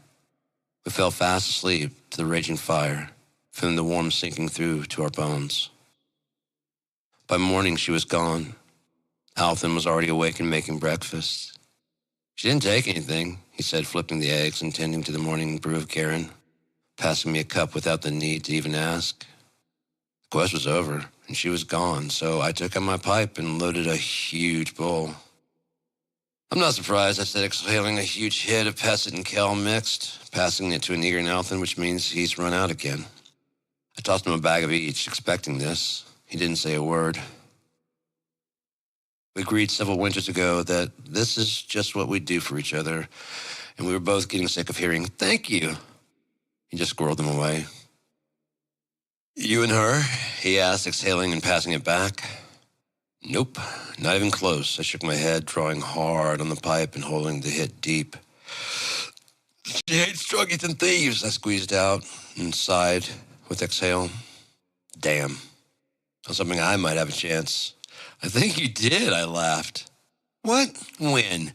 We fell fast asleep to the raging fire, feeling the warmth sinking through to our bones. By morning, she was gone. Alvin was already awake and making breakfast. "She didn't take anything," he said, flipping the eggs and tending to the morning brew of Karen, passing me a cup without the need to even ask. The quest was over, and she was gone, so I took out my pipe and loaded a huge bowl. "I'm not surprised," I said, exhaling a huge hit of Pesset and Kel mixed, passing it to an eager Alvin, which means he's run out again. I tossed him a bag of each, expecting this. He didn't say a word. We agreed several winters ago that this is just what we do for each other, and we were both getting sick of hearing, "Thank you." He just squirreled them away. "You and her?" he asked, exhaling and passing it back. "Nope, not even close." I shook my head, drawing hard on the pipe and holding the hit deep. "She hates druggies and thieves," I squeezed out and sighed with exhale. "Damn. I was hoping I might have a chance." "I think you did," I laughed. "What? When?"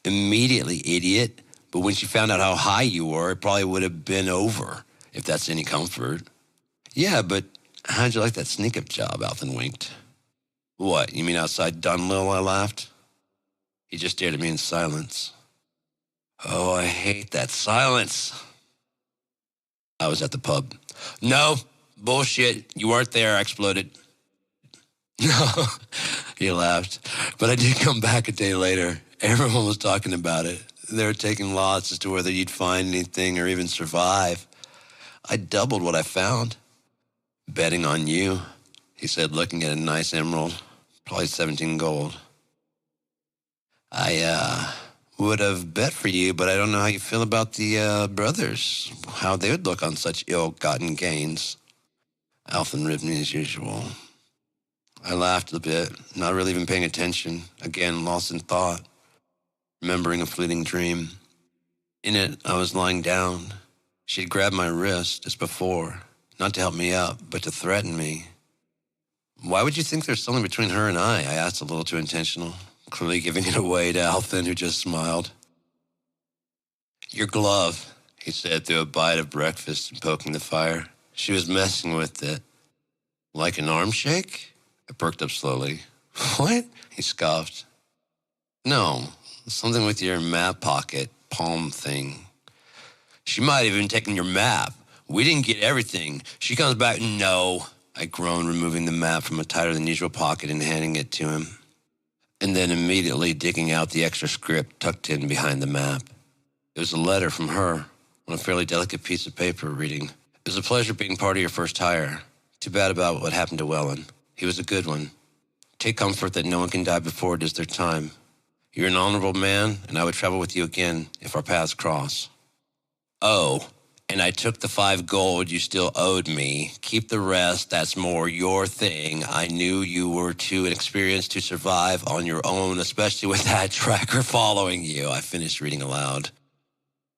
"Immediately, idiot. But when she found out how high you were, it probably would have been over, if that's any comfort." "Yeah, but how'd you like that sneak-up job?" Alvin winked. "What, you mean outside Dunlil?" I laughed. He just stared at me in silence. Oh, I hate that silence. I was at the pub. "No, bullshit. You weren't there," I exploded. "No," he laughed. "But I did come back a day later. Everyone was talking about it. They were taking lots as to whether you'd find anything or even survive. I doubled what I found. Betting on you," he said, looking at a nice emerald, probably 17 gold. "I would have bet for you, but I don't know how you feel about the brothers, how they would look on such ill-gotten gains." Alvin ribbed me as usual. I laughed a bit, not really even paying attention, again lost in thought, remembering a fleeting dream. In it, I was lying down. She had grabbed my wrist, as before, not to help me up, but to threaten me. "Why would you think there's something between her and I?" I asked, a little too intentional, clearly giving it away to Alvin, who just smiled. "Your glove," he said through a bite of breakfast and poking the fire. She was messing with it. "Like an arm shake?" I perked up slowly. "What?" he scoffed. "No, something with your map pocket, palm thing. She might have even taken your map. We didn't get everything. She comes back." "No," I groaned, removing the map from a tighter than usual pocket and handing it to him, and then immediately digging out the extra script tucked in behind the map. It was a letter from her on a fairly delicate piece of paper, reading, "It was a pleasure being part of your first hire. Too bad about what happened to Wellen. He was a good one. Take comfort that no one can die before it is their time. You're an honorable man, and I would travel with you again if our paths cross. Oh, And I took the 5 gold you still owed me. Keep the rest. That's more your thing. I knew you were too inexperienced to survive on your own, especially with that tracker following you. I finished reading aloud.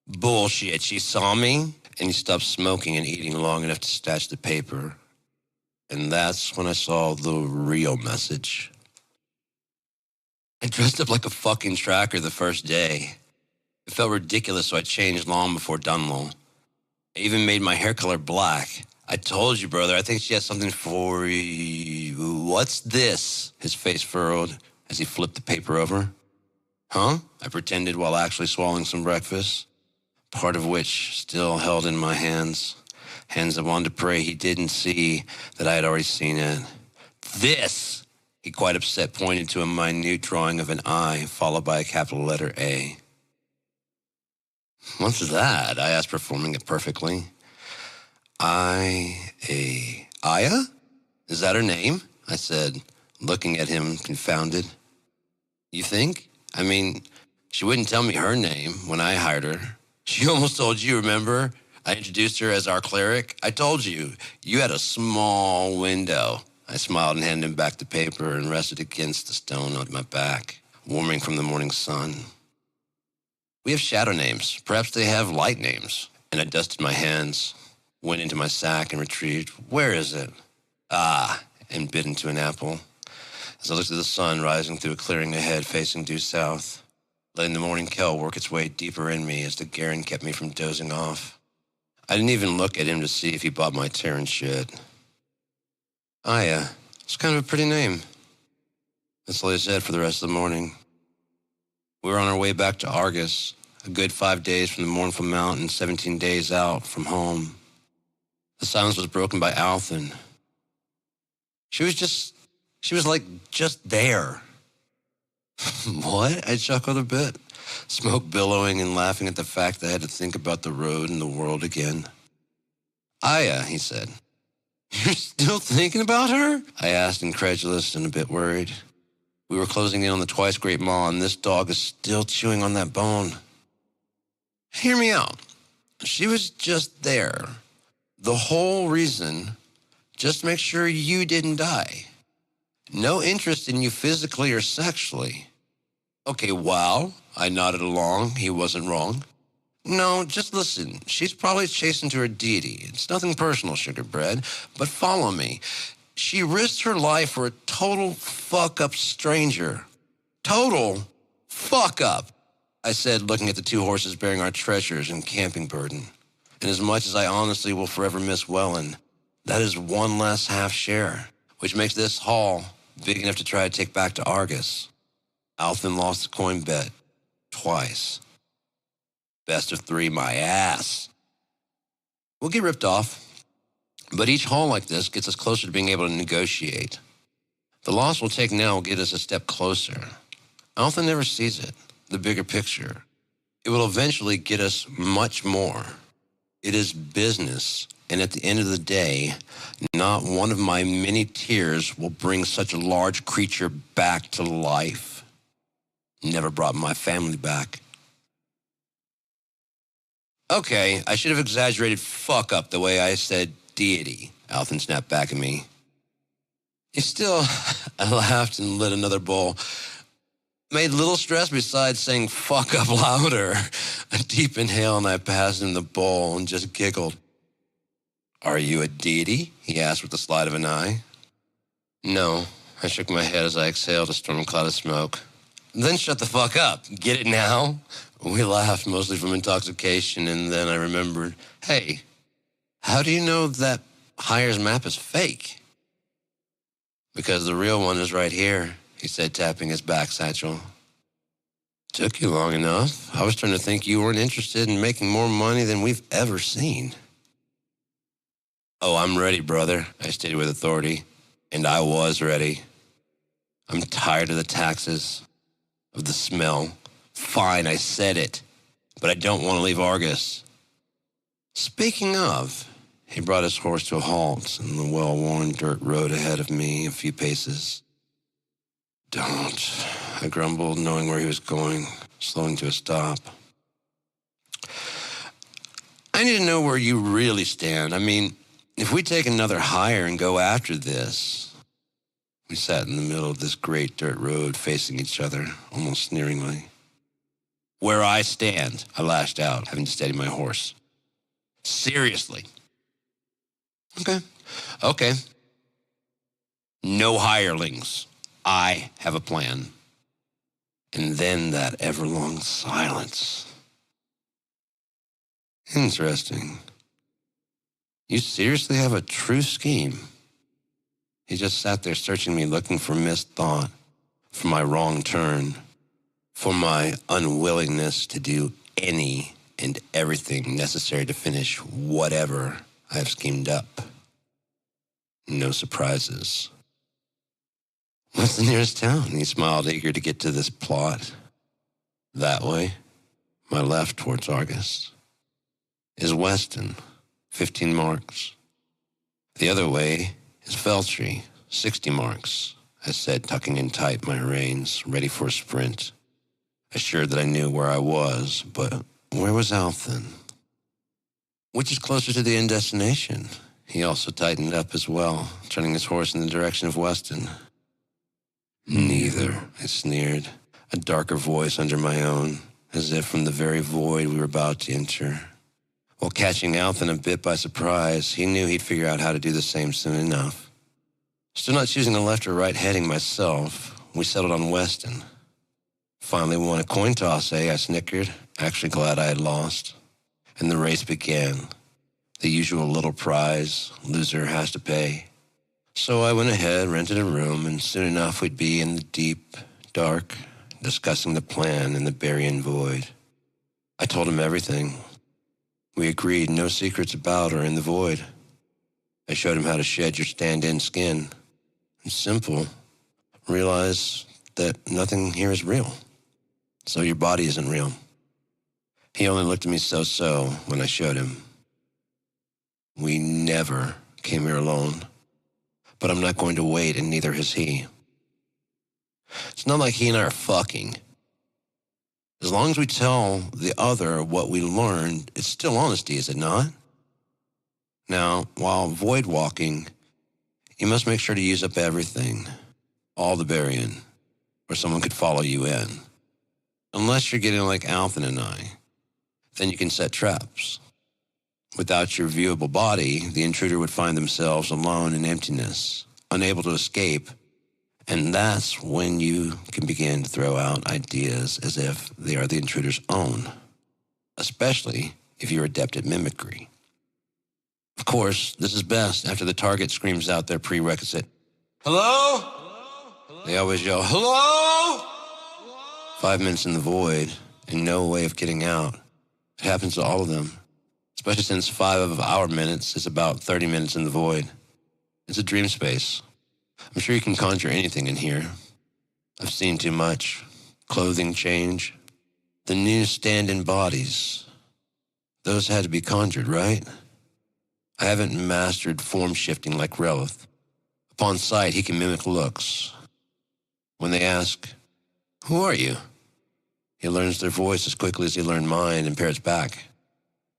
Bullshit. She saw me, and you stopped smoking and eating long enough to stash the paper. And that's when I saw the real message. I dressed up like a fucking tracker the first day. It felt ridiculous, so I changed long before Dunlow. I even made my hair color black. I told you, brother, I think she has something for you. What's this? His face furrowed as he flipped the paper over. Huh? I pretended while actually swallowing some breakfast, part of which still held in my hands. Hands I wanted to pray he didn't see that I had already seen it. This! He, quite upset, pointed to a minute drawing of an I, followed by a capital letter A. What's that? I asked, performing it perfectly. Aya? Is that her name? I said, looking at him confounded. You think? I mean, she wouldn't tell me her name when I hired her. She almost told you, remember? I introduced her as our cleric. I told you, you had a small window. I smiled and handed him back the paper and rested against the stone on my back, warming from the morning sun. We have shadow names. Perhaps they have light names. And I dusted my hands, went into my sack and retrieved, where is it? And bit into an apple. As I looked at the sun rising through a clearing ahead facing due south, letting the morning kell work its way deeper in me as the Garen kept me from dozing off. I didn't even look at him to see if he bought my Terran shit. Aya, it's kind of a pretty name. That's all he said for the rest of the morning. We were on our way back to Argus, a good 5 days from the mournful mountain, 17 days out from home. The silence was broken by Althen. She was like just there. What? I chuckled a bit, smoke billowing and laughing at the fact that I had to think about the road and the world again. Aya, he said. You're still thinking about her? I asked, incredulous and a bit worried. We were closing in on the twice great maw, and this dog is still chewing on that bone. Hear me out. She was just there. The whole reason, just to make sure you didn't die. No interest in you physically or sexually. Okay, well, I nodded along. He wasn't wrong. No, just listen. She's probably chasing to her deity. It's nothing personal, sugar bread. But follow me. She risked her life for a total fuck-up stranger. Total fuck-up, I said, looking at the 2 horses bearing our treasures and camping burden. And as much as I honestly will forever miss Wellen, that is one less half share, which makes this haul big enough to try to take back to Argus. Althen lost the coin bet twice. Best of 3, my ass. We'll get ripped off. But each haul like this gets us closer to being able to negotiate. The loss we'll take now will get us a step closer. Althen never sees it, the bigger picture. It will eventually get us much more. It is business, and at the end of the day, not one of my many tears will bring such a large creature back to life. Never brought my family back. Okay, I should have exaggerated fuck up the way I said deity. Althen snapped back at me. I laughed and lit another bowl. Made little stress besides saying fuck up louder. A deep inhale and I passed him the bowl and just giggled. Are you a deity? He asked with a slide of an eye. No. I shook my head as I exhaled a storm cloud of smoke. Then shut the fuck up. Get it now? We laughed, mostly from intoxication, and then I remembered, hey, how do you know that Hire's map is fake? Because the real one is right here, he said, tapping his back satchel. Took you long enough. I was starting to think you weren't interested in making more money than we've ever seen. Oh, I'm ready, brother, I stated with authority. And I was ready. I'm tired of the taxes, of the smell. Fine, I said it. But I don't want to leave Argus. Speaking of, he brought his horse to a halt on the well-worn dirt road ahead of me a few paces. Don't, I grumbled, knowing where he was going, slowing to a stop. I need to know where you really stand. I mean, if we take another hire and go after this... We sat in the middle of this great dirt road facing each other, almost sneeringly. Where I stand, I lashed out, having to steady my horse. Seriously. Okay. No hirelings. I have a plan. And then that ever-long silence. Interesting. You seriously have a true scheme? He just sat there searching me, looking for missed thought, for my wrong turn, for my unwillingness to do any and everything necessary to finish whatever I have schemed up. No surprises. What's the nearest town? He smiled, eager to get to this plot. That way, my left towards Argus, is Weston, 15 marks. The other way is Feltry, 60 marks, I said, tucking in tight my reins, ready for a sprint. Assured that I knew where I was, but where was Althen? Which is closer to the end destination? He also tightened up as well, turning his horse in the direction of Weston. Neither, I sneered, a darker voice under my own, as if from the very void we were about to enter. While catching Althen a bit by surprise, he knew he'd figure out how to do the same soon enough. Still not choosing a left or right heading myself, we settled on Weston. Finally won a coin toss, I snickered, actually glad I had lost. And the race began. The usual little prize, loser has to pay. So I went ahead, rented a room, and soon enough we'd be in the deep, dark, discussing the plan in the Berrien void. I told him everything. We agreed no secrets about or in the void. I showed him how to shed your stand-in skin. It's simple. Realize that nothing here is real. So your body isn't real. He only looked at me so-so when I showed him. We never came here alone. But I'm not going to wait, and neither has he. It's not like he and I are fucking. As long as we tell the other what we learned, it's still honesty, is it not? Now, while void walking, you must make sure to use up everything, all the Berrien, or someone could follow you in. Unless you're getting like Althen and I, then you can set traps. Without your viewable body, the intruder would find themselves alone in emptiness, unable to escape, and that's when you can begin to throw out ideas as if they are the intruder's own, especially if you're adept at mimicry. Of course, this is best after the target screams out their prerequisite, "Hello?" They always yell, "Hello?" 5 minutes in the void and no way of getting out. It happens to all of them, especially since 5 of our minutes is about 30 minutes in the void. It's a dream space. I'm sure you can conjure anything in here. I've seen too much. Clothing change. The new stand-in bodies. Those had to be conjured, right? I haven't mastered form shifting like Relith. Upon sight, he can mimic looks. When they ask, "Who are you?" he learns their voice as quickly as he learned mine and parrots back,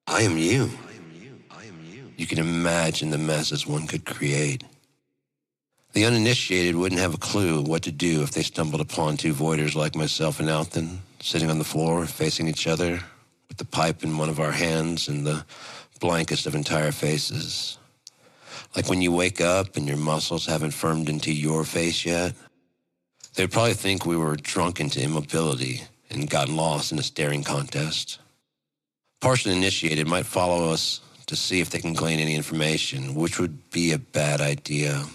"I am you." You can imagine the messes one could create. The uninitiated wouldn't have a clue what to do if they stumbled upon 2 voiders like myself and Althen, sitting on the floor, facing each other, with the pipe in one of our hands and the blankest of entire faces. Like when you wake up and your muscles haven't firmed into your face yet. They'd probably think we were drunk into immobility and gotten lost in a staring contest. Partially initiated might follow us to see if they can glean any information, which would be a bad idea.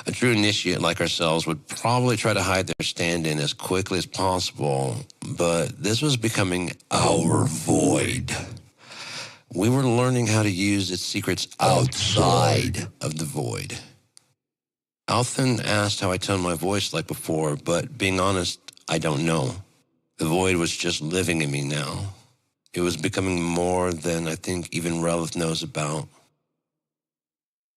A true initiate like ourselves would probably try to hide their stand-in as quickly as possible, but this was becoming our void. We were learning how to use its secrets outside of the void. Althen asked how I toned my voice like before, but being honest, I don't know. The void was just living in me now. It was becoming more than I think even Relith knows about.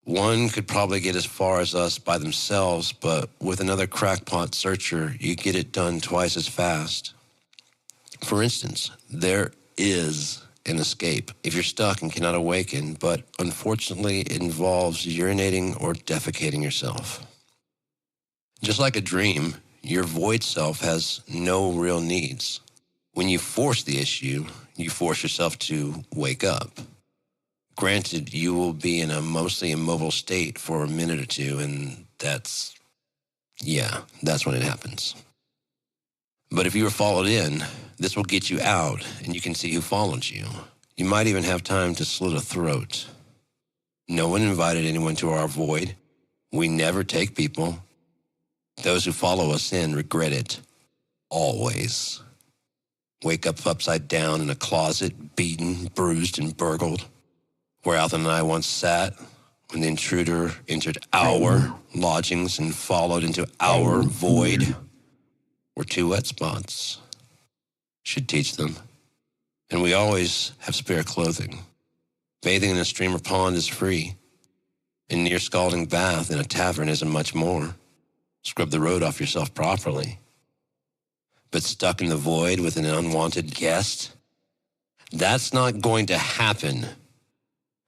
One could probably get as far as us by themselves, but with another crackpot searcher, you get it done twice as fast. For instance, there is and escape if you're stuck and cannot awaken, but unfortunately it involves urinating or defecating yourself. Just like a dream, your void self has no real needs. When you force the issue, you force yourself to wake up. Granted, you will be in a mostly immobile state for a minute or two, and that's when it happens. But if you were followed in, this will get you out, and you can see who followed you. You might even have time to slit a throat. No one invited anyone to our void. We never take people. Those who follow us in regret it. Always. Wake up upside down in a closet, beaten, bruised, and burgled, where Alton and I once sat when the intruder entered our lodgings and followed into our void, were 2 wet spots. Should teach them. And we always have spare clothing. Bathing in a stream or pond is free. A near scalding bath in a tavern isn't much more. Scrub the road off yourself properly. But stuck in the void with an unwanted guest? That's not going to happen.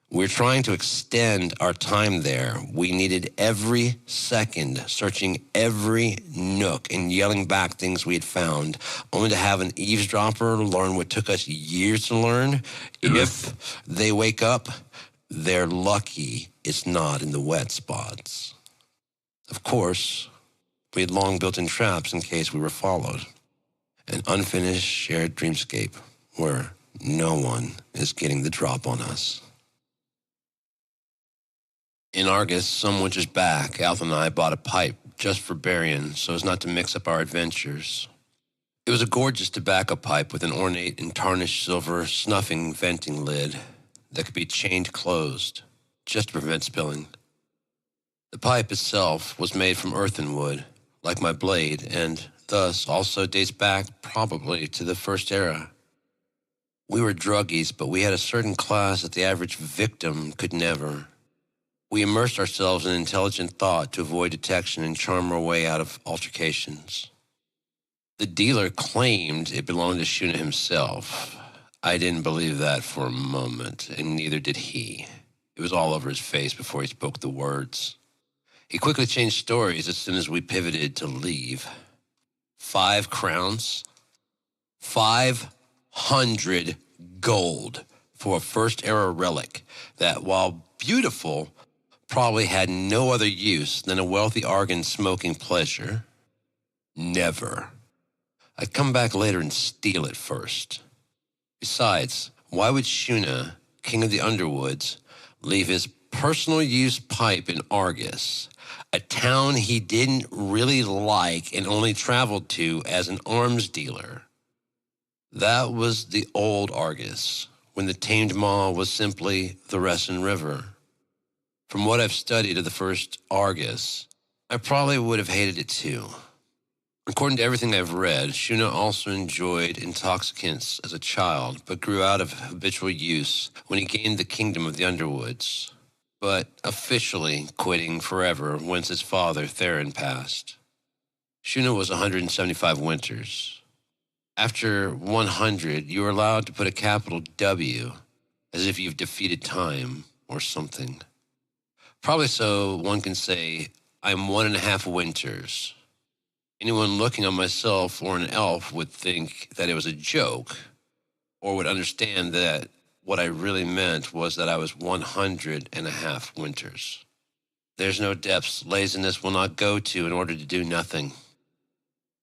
We're trying to extend our time there. We needed every second, searching every nook and yelling back things we had found, only to have an eavesdropper learn what took us years to learn. If they wake up, they're lucky it's not in the wet spots. Of course, we had long built-in traps in case we were followed. An unfinished shared dreamscape where no one is getting the drop on us. In Argus, some winters back, Alton and I bought a pipe just for Berrien so as not to mix up our adventures. It was a gorgeous tobacco pipe with an ornate and tarnished silver snuffing venting lid that could be chained closed just to prevent spilling. The pipe itself was made from earthen wood, like my blade, and thus also dates back probably to the first era. We were druggies, but we had a certain class that the average victim could never. We immersed ourselves in intelligent thought to avoid detection and charm our way out of altercations. The dealer claimed it belonged to Shuna himself. I didn't believe that for a moment, and neither did he. It was all over his face before he spoke the words. He quickly changed stories as soon as we pivoted to leave. 5 crowns? 500 gold for a first-era relic that, while beautiful, probably had no other use than a wealthy Argan smoking pleasure. Never. I'd come back later and steal it first. Besides, why would Shuna, king of the Underwoods, leave his personal use pipe in Argus, a town he didn't really like and only traveled to as an arms dealer? That was the old Argus, when the tamed Maw was simply the Resson River. From what I've studied of the first Argus, I probably would have hated it too. According to everything I've read, Shuna also enjoyed intoxicants as a child, but grew out of habitual use when he gained the kingdom of the Underwoods, but officially quitting forever once his father, Theron, passed. Shuna was 175 winters. After 100, you are allowed to put a capital W, as if you've defeated time or something. Probably so one can say, I'm 1.5 winters. Anyone looking on myself or an elf would think that it was a joke, or would understand that what I really meant was that I was 100.5 winters. There's no depths laziness will not go to in order to do nothing.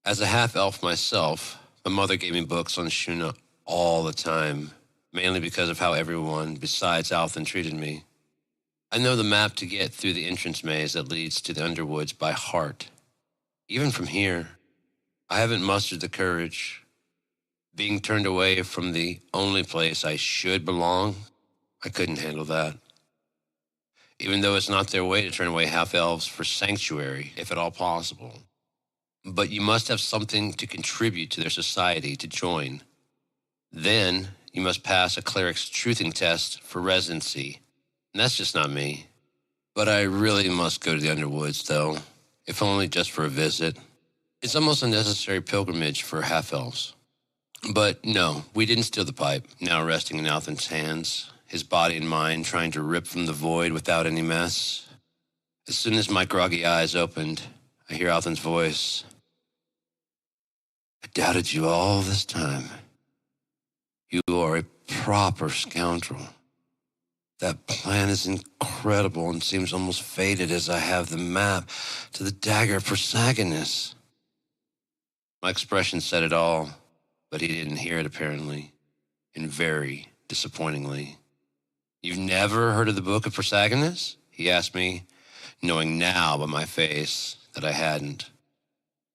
As a half-elf myself, my mother gave me books on Shuna all the time, mainly because of how everyone besides Alton treated me. I know the map to get through the entrance maze that leads to the Underwoods by heart. Even from here, I haven't mustered the courage. Being turned away from the only place I should belong, I couldn't handle that. Even though it's not their way to turn away half-elves for sanctuary, if at all possible. But you must have something to contribute to their society to join. Then you must pass a cleric's truthing test for residency. And that's just not me. But I really must go to the Underwoods, though, if only just for a visit. It's almost a necessary pilgrimage for half-elves. But no, we didn't steal the pipe, now resting in Althan's hands, his body and mind trying to rip from the void without any mess. As soon as my groggy eyes opened, I hear Althan's voice. I doubted you all this time. You are a proper scoundrel. That plan is incredible and seems almost fated as I have the map to the dagger of Protagonist. My expression said it all, but he didn't hear it apparently, and very disappointingly. You've never heard of the Book of Protagonist? He asked me, knowing now by my face that I hadn't.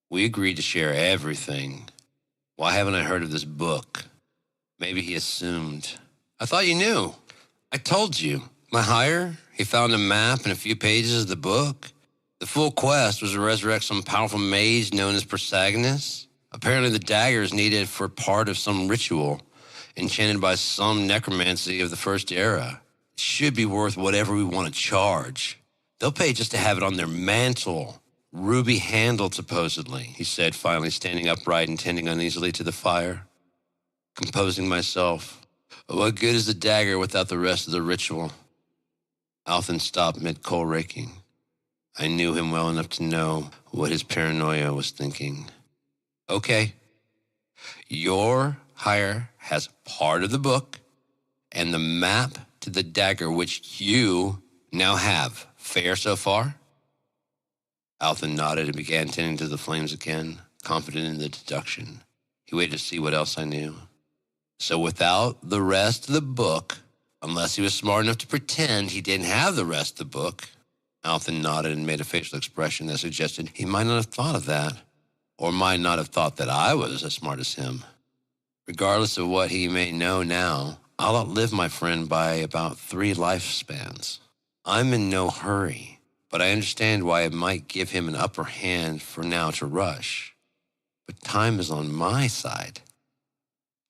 We agreed to share everything. Why haven't I heard of this book? Maybe he assumed. I thought you knew. I told you. My hire, he found a map and a few pages of the book. The full quest was to resurrect some powerful mage known as Protagonist. Apparently the dagger is needed for part of some ritual, enchanted by some necromancy of the First Era. It should be worth whatever we want to charge. They'll pay just to have it on their mantle. Ruby-handled, supposedly, he said, finally standing upright and tending uneasily to the fire. Composing myself. What good is the dagger without the rest of the ritual? Althan stopped mid-coal raking. I knew him well enough to know what his paranoia was thinking. Okay, your hire has part of the book and the map to the dagger which you now have. Fair so far? Althan nodded and began tending to the flames again, confident in the deduction. He waited to see what else I knew. So without the rest of the book, unless he was smart enough to pretend he didn't have the rest of the book, Althan nodded and made a facial expression that suggested he might not have thought of that, or might not have thought that I was as smart as him. Regardless of what he may know now, I'll outlive my friend by about 3 lifespans. I'm in no hurry, but I understand why it might give him an upper hand for now to rush. But time is on my side.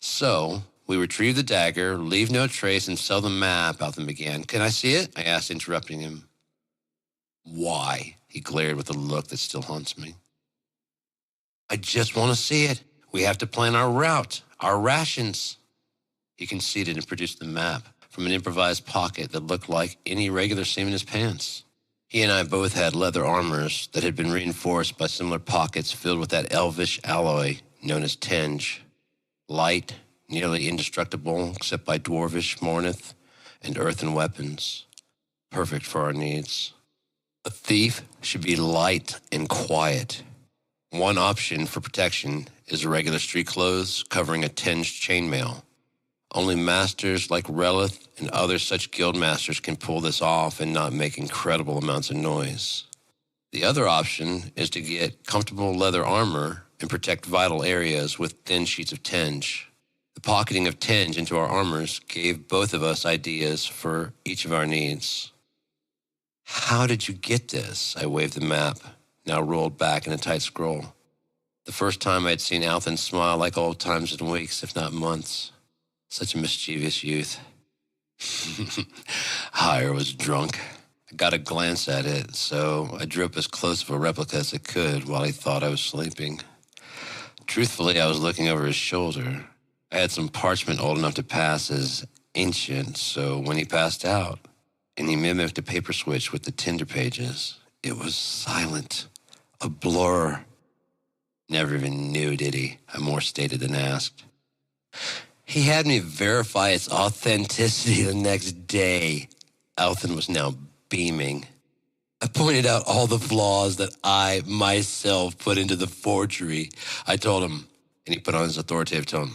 So, we retrieve the dagger, leave no trace, and sell the map, Althan began. Can I see it? I asked, interrupting him. Why? He glared with a look that still haunts me. I just want to see it. We have to plan our route, our rations. He conceded and produced the map from an improvised pocket that looked like any regular seam in his pants. He and I both had leather armors that had been reinforced by similar pockets filled with that elvish alloy known as tenge. Light, nearly indestructible except by dwarvish mornith and earthen weapons. Perfect for our needs. A thief should be light and quiet. One option for protection is regular street clothes covering a tinged chainmail. Only masters like Relith and other such guild masters can pull this off and not make incredible amounts of noise. The other option is to get comfortable leather armor and protect vital areas with thin sheets of tenge. The pocketing of tenge into our armors gave both of us ideas for each of our needs. How did you get this? I waved the map, now rolled back in a tight scroll. The first time I'd seen Althan smile like old times in weeks, if not months. Such a mischievous youth. Hire was drunk. I got a glance at it, so I drew up as close of a replica as I could while he thought I was sleeping. Truthfully, I was looking over his shoulder. I had some parchment old enough to pass as ancient, so when he passed out, and he mimicked a paper switch with the tinder pages, it was silent, a blur. Never even knew, did he? I more stated than asked. He had me verify its authenticity the next day. Althan was now beaming. I pointed out all the flaws that I, myself, put into the forgery. I told him, and he put on his authoritative tone.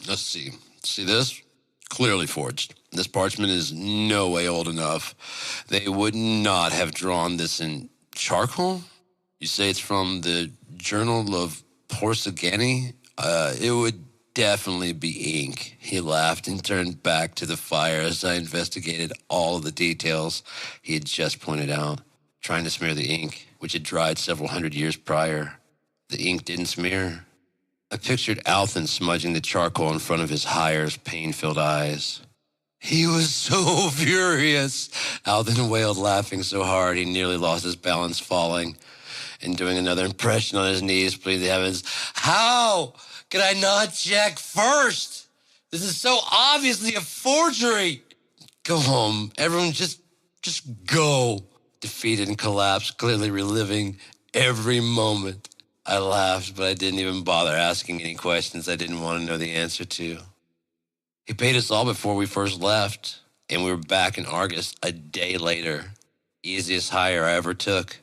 Let's see. See this? Clearly forged. This parchment is no way old enough. They would not have drawn this in charcoal? You say it's from the Journal of Porsagani? It would definitely be ink. He laughed and turned back to the fire as I investigated all of the details he had just pointed out, trying to smear the ink, which had dried several hundred years prior. The ink didn't smear. I pictured Althan smudging the charcoal in front of his hire's pain-filled eyes. He was so furious. Althan wailed, laughing so hard he nearly lost his balance, falling and doing another impression on his knees, pleading the heavens. How Could I not check first? This is so obviously a forgery. Go home. Everyone just go. Defeated and collapsed, clearly reliving every moment. I laughed, but I didn't even bother asking any questions I didn't want to know the answer to. He paid us all before we first left, and we were back in Argus a day later. Easiest hire I ever took.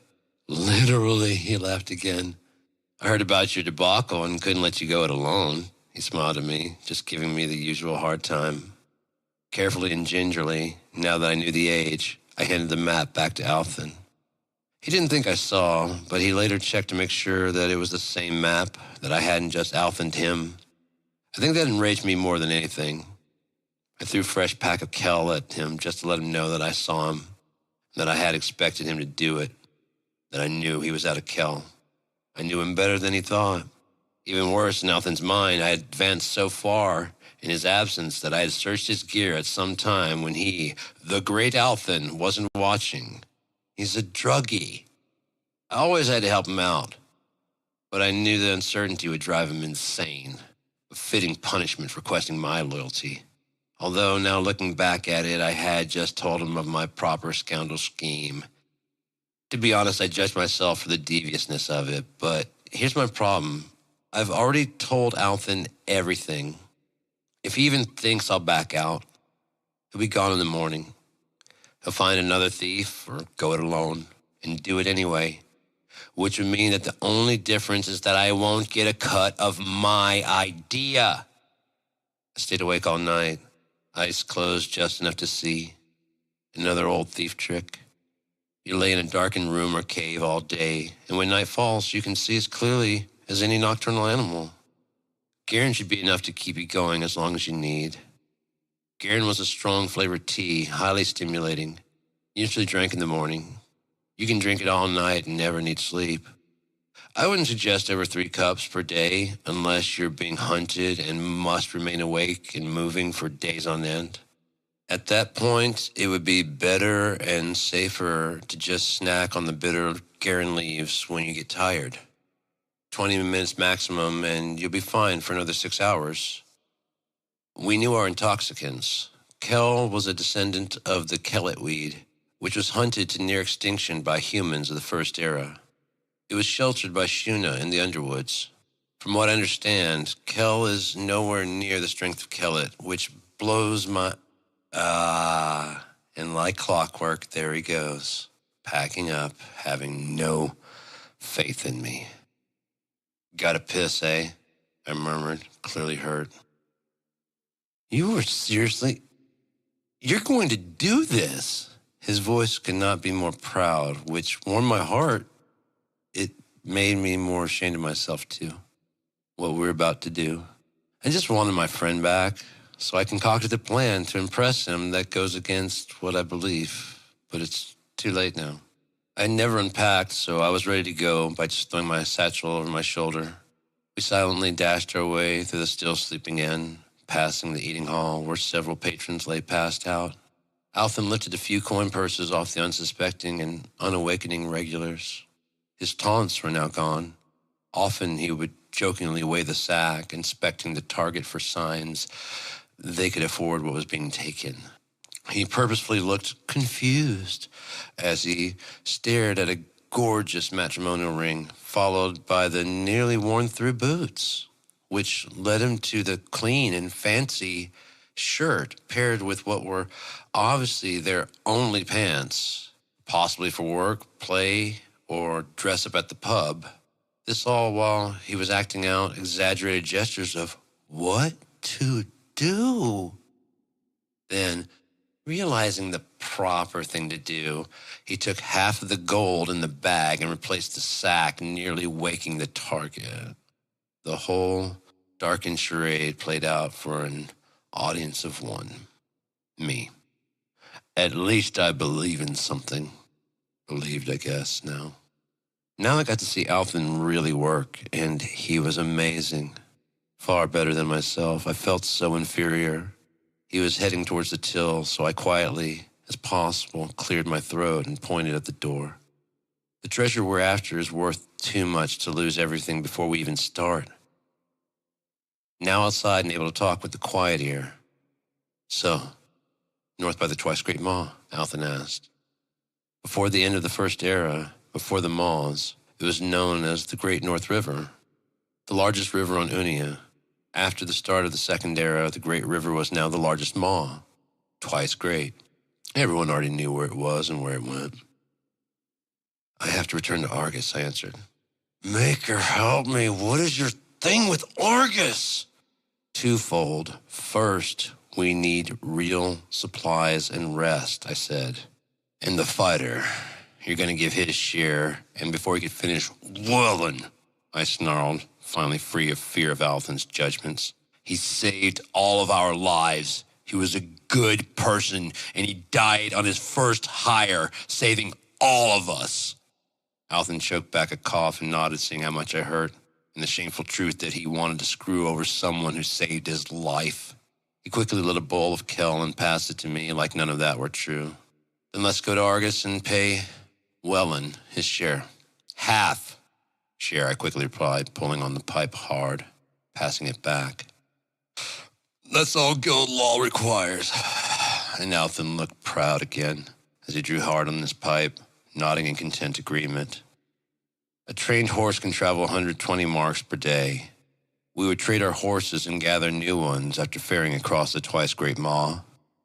Literally, he laughed again. I heard about your debacle and couldn't let you go it alone. He smiled at me, just giving me the usual hard time. Carefully and gingerly, now that I knew the age, I handed the map back to Alfin. He didn't think I saw, but he later checked to make sure that it was the same map, that I hadn't just Alfined him. I think that enraged me more than anything. I threw a fresh pack of Kel at him just to let him know that I saw him, that I had expected him to do it, that I knew he was out of Kel. I knew him better than he thought. Even worse, in Alfin's mind, I had advanced so far in his absence that I had searched his gear at some time when he, the great Alfin, wasn't watching. He's a druggie. I always had to help him out, but I knew the uncertainty would drive him insane, a fitting punishment for questioning my loyalty. Although now looking back at it, I had just told him of my proper scoundrel scheme. To be honest, I judged myself for the deviousness of it, but here's my problem. I've already told Alfin everything. If he even thinks I'll back out, he'll be gone in the morning. He'll find another thief or go it alone and do it anyway, which would mean that the only difference is that I won't get a cut of my idea. I stayed awake all night, eyes closed just enough to see. Another old thief trick. You lay in a darkened room or cave all day, and when night falls, you can see as clearly as any nocturnal animal. Gearin should be enough to keep you going as long as you need. Gearin was a strong flavored tea, highly stimulating, usually drank in the morning. You can drink it all night and never need sleep. I wouldn't suggest over 3 cups per day unless you're being hunted and must remain awake and moving for days on end. At that point, it would be better and safer to just snack on the bitter Gearin leaves when you get tired. 20 minutes maximum, and you'll be fine for another 6 hours. We knew our intoxicants. Kel was a descendant of the kellet weed, which was hunted to near extinction by humans of the First Era. It was sheltered by Shuna in the underwoods. From what I understand, Kel is nowhere near the strength of kellet, which blows my... and like clockwork, there he goes, packing up, having no faith in me. Gotta piss, eh? I murmured, clearly hurt. You were seriously... You're going to do this? His voice could not be more proud, which warmed my heart. It made me more ashamed of myself, too. What we were about to do. I just wanted my friend back, so I concocted a plan to impress him that goes against what I believe. But it's too late now. I never unpacked, so I was ready to go by just throwing my satchel over my shoulder. We silently dashed our way through the still sleeping inn, passing the eating hall where several patrons lay passed out. Alfin lifted a few coin purses off the unsuspecting and unawakening regulars. His taunts were now gone. Often he would jokingly weigh the sack, inspecting the target for signs they could afford what was being taken. He purposefully looked confused as he stared at a gorgeous matrimonial ring, followed by the nearly worn-through boots, which led him to the clean and fancy shirt paired with what were obviously their only pants, possibly for work, play, or dress up at the pub. This all while he was acting out exaggerated gestures of what to do. Then, realizing the proper thing to do, he took half of the gold in the bag and replaced the sack, nearly waking the target. The whole darkened charade played out for an audience of one. Me. At least I believe in something. Believed, I guess, now. Now I got to see Alfin really work, and he was amazing. Far better than myself. I felt so inferior. He was heading towards the till, so I quietly, as possible, cleared my throat and pointed at the door. The treasure we're after is worth too much to lose everything before we even start. now outside and able to talk with the quiet ear. So, north by the twice great Maw, Alton asked. Before the end of the first era, before the Maws, it was known as the Great North River, the largest river on Unia. After the start of the second era, the Great River was now the largest Maw, twice great. Everyone already knew where it was and where it went. I have to return to Argus, I answered. Maker, help me. What is your thing with Argus? Twofold. First, we need real supplies and rest, I said. And the fighter, you're going to give his share. And before he could finish, Wellen, I snarled, finally free of fear of Alton's judgments. He saved all of our lives. He was a good person, and he died on his first hire, saving all of us. Alton choked back a cough and nodded, seeing how much I hurt, and the shameful truth that he wanted to screw over someone who saved his life. He quickly lit a bowl of Kel and passed it to me like none of that were true. Then let's go to Argus and pay Wellen his share. Half share, I quickly replied, pulling on the pipe hard, passing it back. That's all guild law requires. And Alton looked proud again as he drew hard on his pipe, nodding in content agreement. A trained horse can travel 120 marks per day. We would trade our horses and gather new ones after faring across the twice great Maw.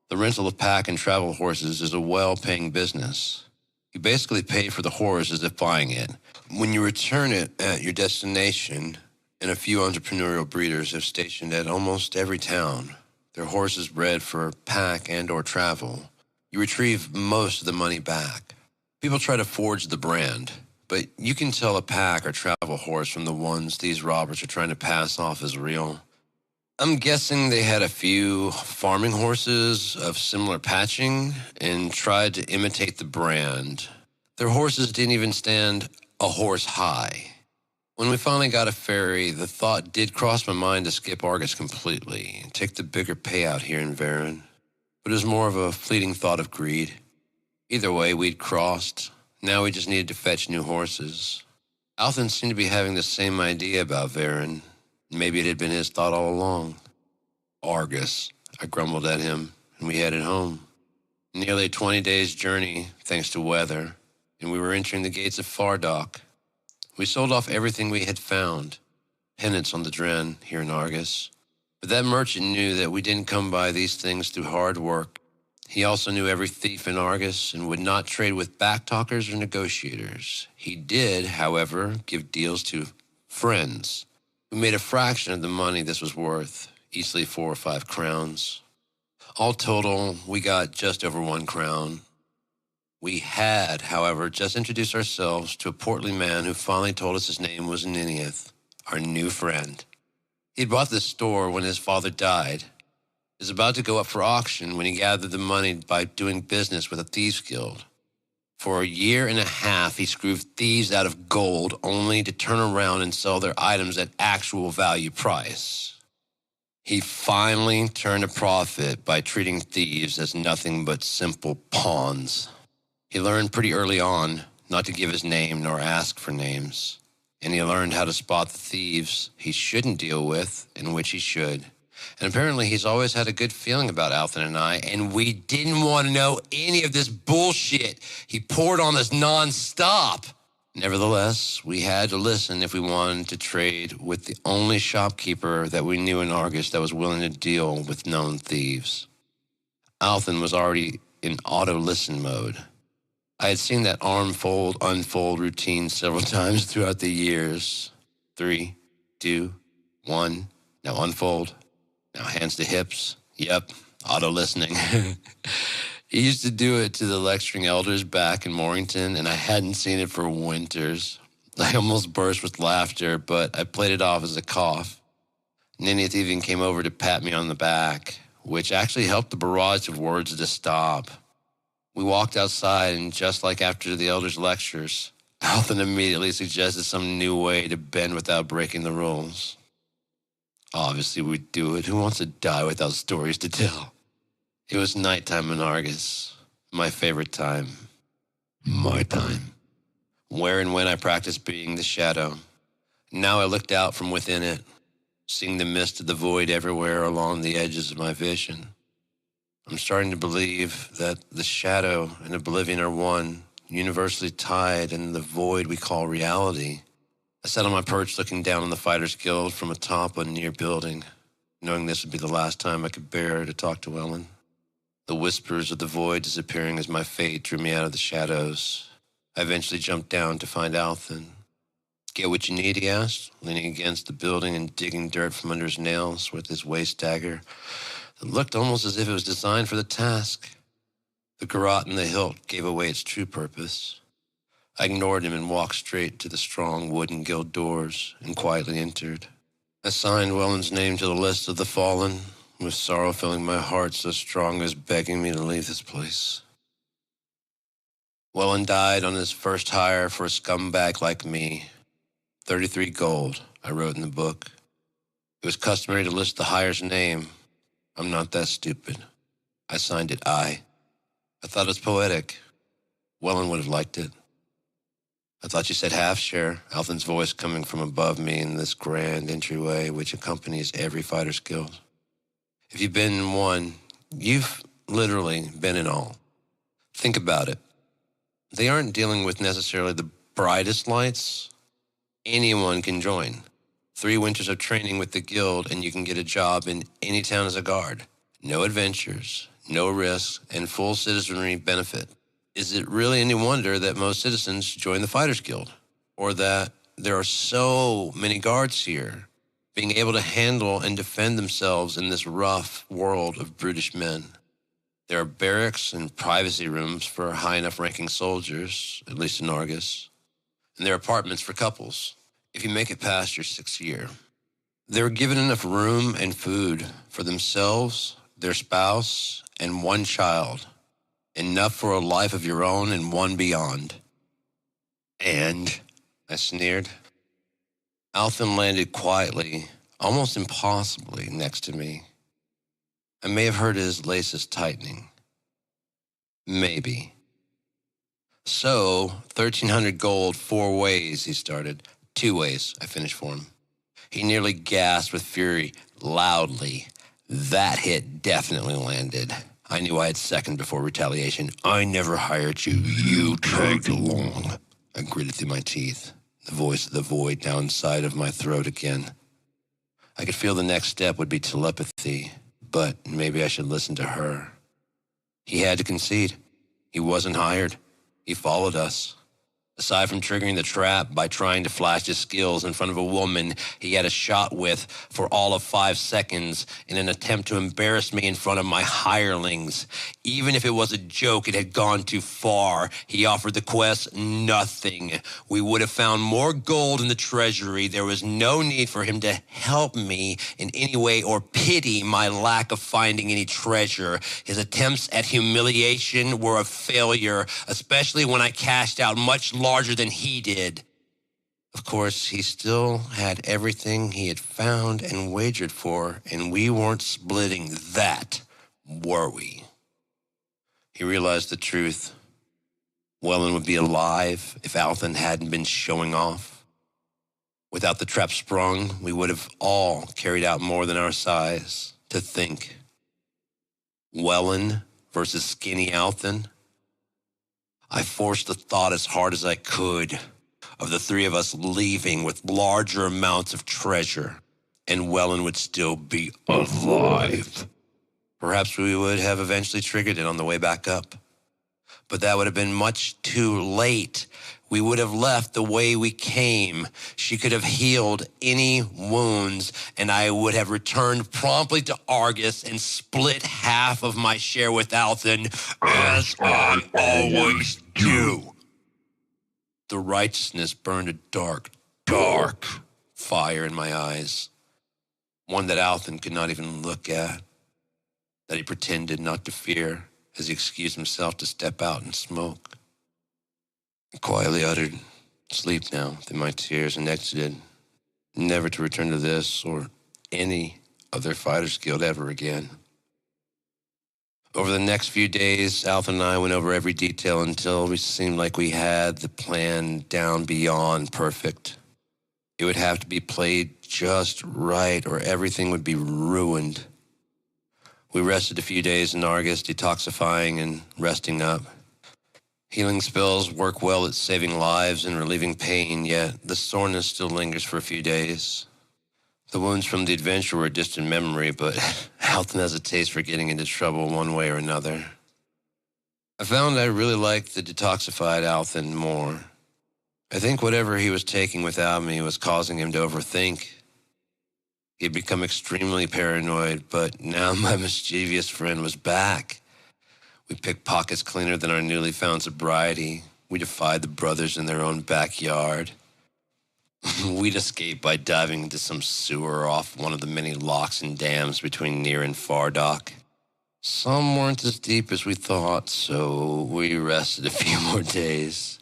The rental of pack and travel horses is a well-paying business. You basically pay for the horse as if buying it. When you return it at your destination, and a few entrepreneurial breeders have stationed at almost every town, their horses bred for pack and or travel, you retrieve most of the money back. People try to forge the brand, but you can tell a pack or travel horse from the ones these robbers are trying to pass off as real. I'm guessing they had a few farming horses of similar patching and tried to imitate the brand. Their horses didn't even stand a horse high. When we finally got a ferry, the thought did cross my mind to skip Argus completely and take the bigger payout here in Varen. But it was more of a fleeting thought of greed. Either way, we'd crossed. Now we just needed to fetch new horses. Alton seemed to be having the same idea about Varen. Maybe it had been his thought all along. Argus, I grumbled at him, and we headed home. Nearly a 20 days' journey, thanks to weather, and we were entering the gates of Fardok. We sold off everything we had found, penance on the Dren here in Argus. But that merchant knew that we didn't come by these things through hard work. He also knew every thief in Argus and would not trade with backtalkers or negotiators. He did, however, give deals to friends who made a fraction of the money this was worth, easily 4 or 5 crowns. All total, we got just over 1 crown. We had, however, just introduced ourselves to a portly man who finally told us his name was Niniath, our new friend. He'd bought this store when his father died. It was about to go up for auction when he gathered the money by doing business with a thieves guild. For 1.5 years, he screwed thieves out of gold only to turn around and sell their items at actual value price. He finally turned a profit by treating thieves as nothing but simple pawns. He learned pretty early on not to give his name nor ask for names, and he learned how to spot the thieves he shouldn't deal with and which he should. And apparently he's always had a good feeling about Alton and I, and we didn't want to know any of this bullshit he poured on us nonstop. Nevertheless, we had to listen if we wanted to trade with the only shopkeeper that we knew in Argus that was willing to deal with known thieves. Alton was already in auto-listen mode. I had seen that arm-fold, unfold routine several times throughout the years. 3, 2, 1, now unfold. Now hands to hips. Yep, auto-listening. He used to do it to the lecturing elders back in Morrington, and I hadn't seen it for winters. I almost burst with laughter, but I played it off as a cough. Niniath even came over to pat me on the back, which actually helped the barrage of words to stop. We walked outside, and just like after the elders' lectures, Alton immediately suggested some new way to bend without breaking the rules. Obviously, we'd do it. Who wants to die without stories to tell? It was nighttime in Argus, my favorite time. My time. Where and when I practiced being the shadow. Now I looked out from within it, seeing the mist of the void everywhere along the edges of my vision. I'm starting to believe that the shadow and oblivion are one, universally tied in the void we call reality. I sat on my perch looking down on the Fighters Guild from atop a near building, knowing this would be the last time I could bear to talk to Ellen. The whispers of the void disappearing as my fate drew me out of the shadows. I eventually jumped down to find Althan. "Get what you need?" he asked, leaning against the building and digging dirt from under his nails with his waist dagger that looked almost as if it was designed for the task. The garrote in the hilt gave away its true purpose. I ignored him and walked straight to the strong wooden guild doors and quietly entered. I signed Welland's name to the list of the fallen, with sorrow filling my heart so strong as begging me to leave this place. Welland died on his first hire for a scumbag like me. 33 gold, I wrote in the book. It was customary to list the hire's name. I'm not that stupid. I signed it I. I thought it was poetic. Welland would have liked it. I thought you said half share, Althan's voice coming from above me in this grand entryway which accompanies every fighter's guild. If you've been in one, you've literally been in all. Think about it. They aren't dealing with necessarily the brightest lights. Anyone can join. 3 winters of training with the guild and you can get a job in any town as a guard. No adventures, no risks, and full citizenry benefit. Is it really any wonder that most citizens join the Fighters Guild? Or that there are so many guards here, being able to handle and defend themselves in this rough world of brutish men? There are barracks and privacy rooms for high enough ranking soldiers, at least in Argus. And there are apartments for couples, if you make it past your 6th year. They're given enough room and food for themselves, their spouse, and 1 child. Enough for a life of your own and one beyond. And, I sneered. Althan landed quietly, almost impossibly, next to me. I may have heard his laces tightening. Maybe. "So, 1,300 gold 4 ways," he started. 2 ways, I finished for him. He nearly gasped with fury, loudly. That hit definitely landed. I knew I had second before retaliation. "I never hired you. You tagged along." I gritted through my teeth, the voice of the void now inside of my throat again. I could feel the next step would be telepathy, but maybe I should listen to her. He had to concede. He wasn't hired. He followed us. Aside from triggering the trap by trying to flash his skills in front of a woman he had a shot with for all of 5 seconds in an attempt to embarrass me in front of my hirelings. Even if it was a joke, it had gone too far. He offered the quest nothing. We would have found more gold in the treasury. There was no need for him to help me in any way or pity my lack of finding any treasure. His attempts at humiliation were a failure, especially when I cashed out much larger than he did. Of course, he still had everything he had found and wagered for, and we weren't splitting that, were we? He realized the truth. Welland would be alive if Althan hadn't been showing off. Without the trap sprung, we would have all carried out more than our size. To think. Welland versus skinny Althan. I forced the thought as hard as I could of the 3 of us leaving with larger amounts of treasure, and Welland would still be alive. Perhaps we would have eventually triggered it on the way back up. But that would have been much too late. We would have left the way we came. She could have healed any wounds, and I would have returned promptly to Argus and split half of my share with Althan, as I always do. The righteousness burned a dark, dark fire in my eyes, one that Althan could not even look at, that he pretended not to fear as he excused himself to step out and smoke. I quietly uttered, "Sleep now," through my tears, and exited, never to return to this or any other Fighters Guild ever again. Over the next few days, Althan and I went over every detail until we seemed like we had the plan down beyond perfect. It would have to be played just right or everything would be ruined. We rested a few days in Argus, detoxifying and resting up. Healing spells work well at saving lives and relieving pain, yet the soreness still lingers for a few days. The wounds from the adventure were a distant memory, but Alton has a taste for getting into trouble one way or another. I found I really liked the detoxified Alton more. I think whatever he was taking without me was causing him to overthink. He had become extremely paranoid, but now my mischievous friend was back. We picked pockets cleaner than our newly found sobriety. We defied the brothers in their own backyard. We'd escape by diving into some sewer off one of the many locks and dams between Near and Far Dock. Some weren't as deep as we thought, so we rested a few more days.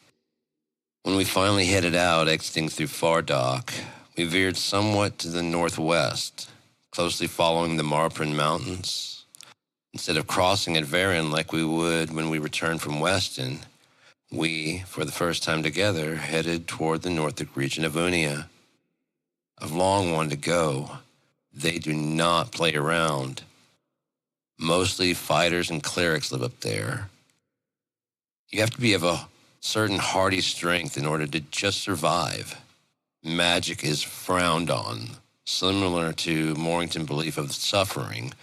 When we finally headed out, exiting through Far Dock, we veered somewhat to the northwest, closely following the Marprin Mountains. Instead of crossing at Varian like we would when we returned from Weston, we, for the first time together, headed toward the Northic region of Unia. I've long wanted to go. They do not play around. Mostly fighters and clerics live up there. You have to be of a certain hardy strength in order to just survive. Magic is frowned on, similar to Morrington's belief of suffering,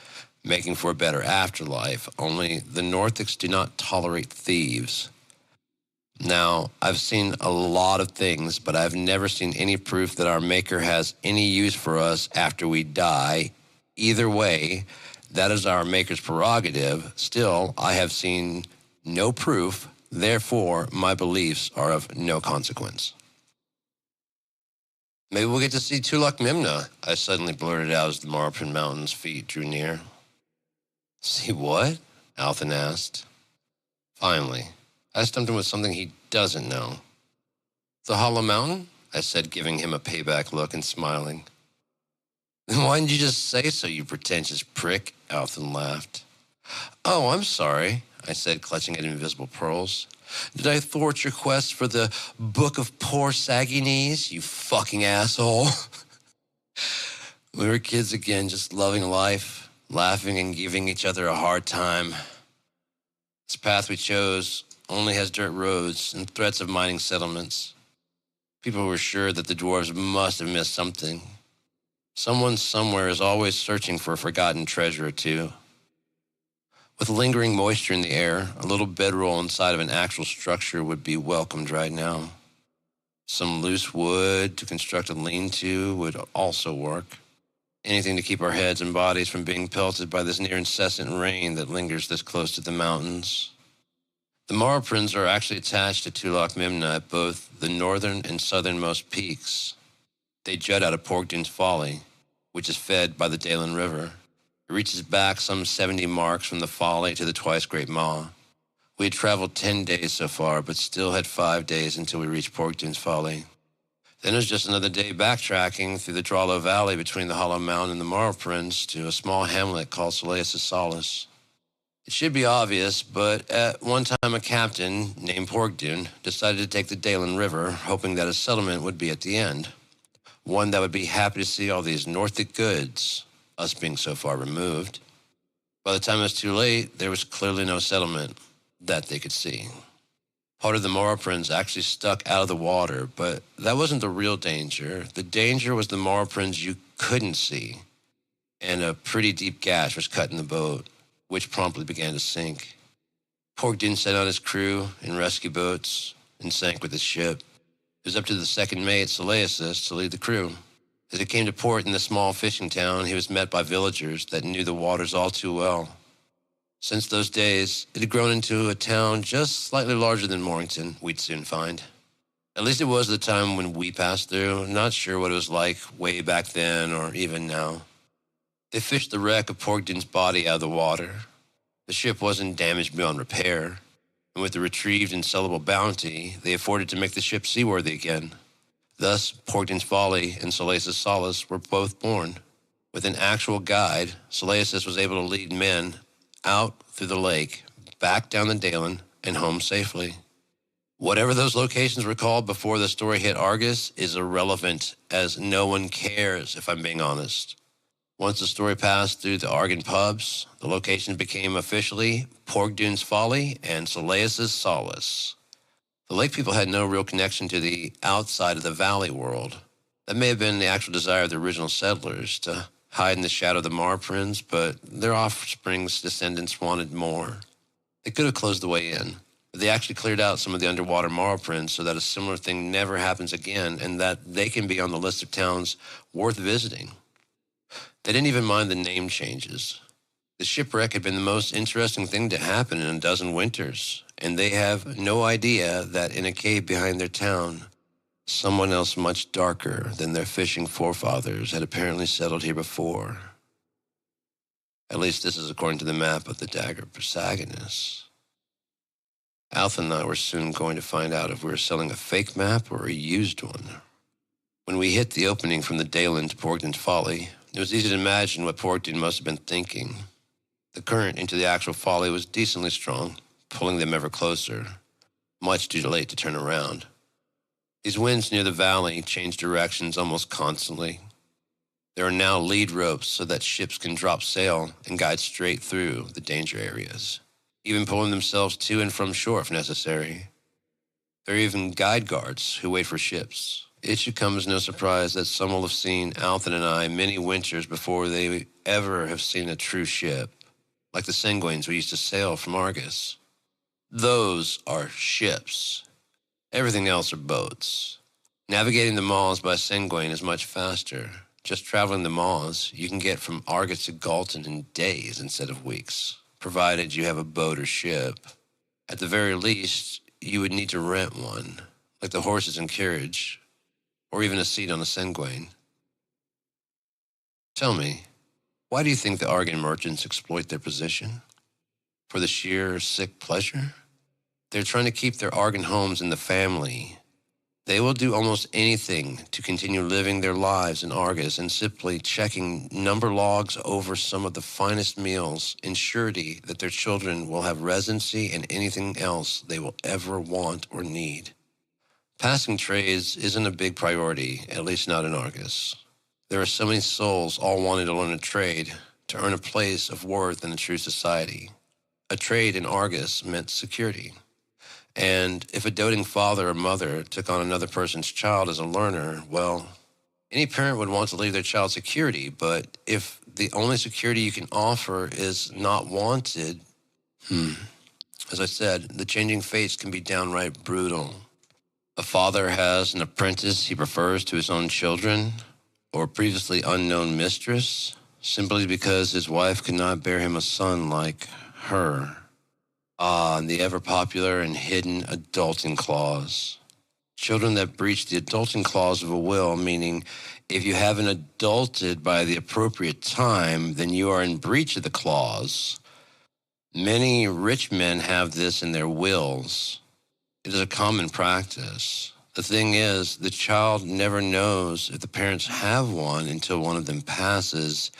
making for a better afterlife, only the Northics do not tolerate thieves. Now, I've seen a lot of things, but I've never seen any proof that our Maker has any use for us after we die. Either way, that is our Maker's prerogative. Still, I have seen no proof, therefore my beliefs are of no consequence. Maybe we'll get to see Tulak Mimna, I suddenly blurted out as the Marpin Mountains' feet drew near. See what? Alton asked. Finally, I stumped him with something he doesn't know. The Hollow Mountain? I said, giving him a payback look and smiling. Then why didn't you just say so, you pretentious prick? Alton laughed. Oh, I'm sorry, I said, clutching at invisible pearls. Did I thwart your quest for the Book of Poor Saggy Knees, you fucking asshole? We were kids again, just loving life, laughing and giving each other a hard time. This path we chose only has dirt roads and threats of mining settlements. People were sure that the dwarves must have missed something. Someone somewhere is always searching for a forgotten treasure or two. With lingering moisture in the air, a little bedroll inside of an actual structure would be welcomed right now. Some loose wood to construct a lean-to would also work. Anything to keep our heads and bodies from being pelted by this near-incessant rain that lingers this close to the mountains. The Marprins are actually attached to Tulak Mimna at both the northern and southernmost peaks. They jut out of Porkdoon's Folly, which is fed by the Dalen River. It reaches back some 70 marks from the Folly to the Twice Great Maw. We had traveled 10 days so far, but still had 5 days until we reached Porkdoon's Folly. Then it was just another day backtracking through the Drallo Valley between the Hollow Mountain and the Marprins to a small hamlet called Soleus' Solace. It should be obvious, but at one time a captain named Porkdoon decided to take the Dalen River, hoping that a settlement would be at the end. One that would be happy to see all these Northic goods, us being so far removed. By the time it was too late, there was clearly no settlement that they could see. Part of the Marprins actually stuck out of the water, but that wasn't the real danger. The danger was the Marprins you couldn't see, and a pretty deep gash was cut in the boat, which promptly began to sink. Porkdoon sent out his crew in rescue boats and sank with his ship. It was up to the second mate, Soleus, to lead the crew. As he came to port in the small fishing town, he was met by villagers that knew the waters all too well. Since those days, it had grown into a town just slightly larger than Morrington, we'd soon find. At least it was the time when we passed through. Not sure what it was like way back then or even now. They fished the wreck of Porkdoon's body out of the water. The ship wasn't damaged beyond repair, and with the retrieved and sellable bounty, they afforded to make the ship seaworthy again. Thus, Porkdoon's Folly and Soleus' Solace were both born. With an actual guide, Soleus was able to lead men out through the lake, back down the Dalen, and home safely. Whatever those locations were called before the story hit Argus is irrelevant, as no one cares, if I'm being honest. Once the story passed through the Argon pubs, the location became officially Porkdune's Folly and Soleus's Solace. The lake people had no real connection to the outside of the valley world. That may have been the actual desire of the original settlers, to hide in the shadow of the Marprins, but their offspring's descendants wanted more. They could have closed the way in, but they actually cleared out some of the underwater Marprins so that a similar thing never happens again, and that they can be on the list of towns worth visiting. They didn't even mind the name changes. The shipwreck had been the most interesting thing to happen in a dozen winters, and they have no idea that in a cave behind their town, someone else much darker than their fishing forefathers had apparently settled here before. At least this is according to the map of the Dagger of Protagonist. Alpha and I were soon going to find out if we were selling a fake map or a used one. When we hit the opening from the Dalen to Porkdune's Folly, it was easy to imagine what Porkdune must have been thinking. The current into the actual folly was decently strong, pulling them ever closer, much too late to turn around. These winds near the valley change directions almost constantly. There are now lead ropes so that ships can drop sail and guide straight through the danger areas, even pulling themselves to and from shore if necessary. There are even guide guards who wait for ships. It should come as no surprise that some will have seen Alton and I many winters before they ever have seen a true ship, like the Sanguines we used to sail from Argus. Those are ships. Everything else are boats. Navigating the Maws by Sanguine is much faster. Just traveling the Maws, you can get from Argus to Galton in days instead of weeks, provided you have a boat or ship. At the very least, you would need to rent one, like the horses in carriage, or even a seat on a Sanguine. Tell me, why do you think the Argon merchants exploit their position? For the sheer sick pleasure? They're trying to keep their Argon homes in the family. They will do almost anything to continue living their lives in Argus and simply checking number logs over some of the finest meals in surety that their children will have residency and anything else they will ever want or need. Passing trades isn't a big priority, at least not in Argus. There are so many souls all wanting to learn a trade to earn a place of worth in a true society. A trade in Argus meant security. And if a doting father or mother took on another person's child as a learner, well, any parent would want to leave their child security, but if the only security you can offer is not wanted, as I said, the changing fates can be downright brutal. A father has an apprentice he prefers to his own children, or a previously unknown mistress, simply because his wife could not bear him a son like her. Ah, and the ever-popular and hidden adulting clause. Children that breach the adulting clause of a will, meaning if you haven't adulted by the appropriate time, then you are in breach of the clause. Many rich men have this in their wills. It is a common practice. The thing is, the child never knows if the parents have one until one of them passes,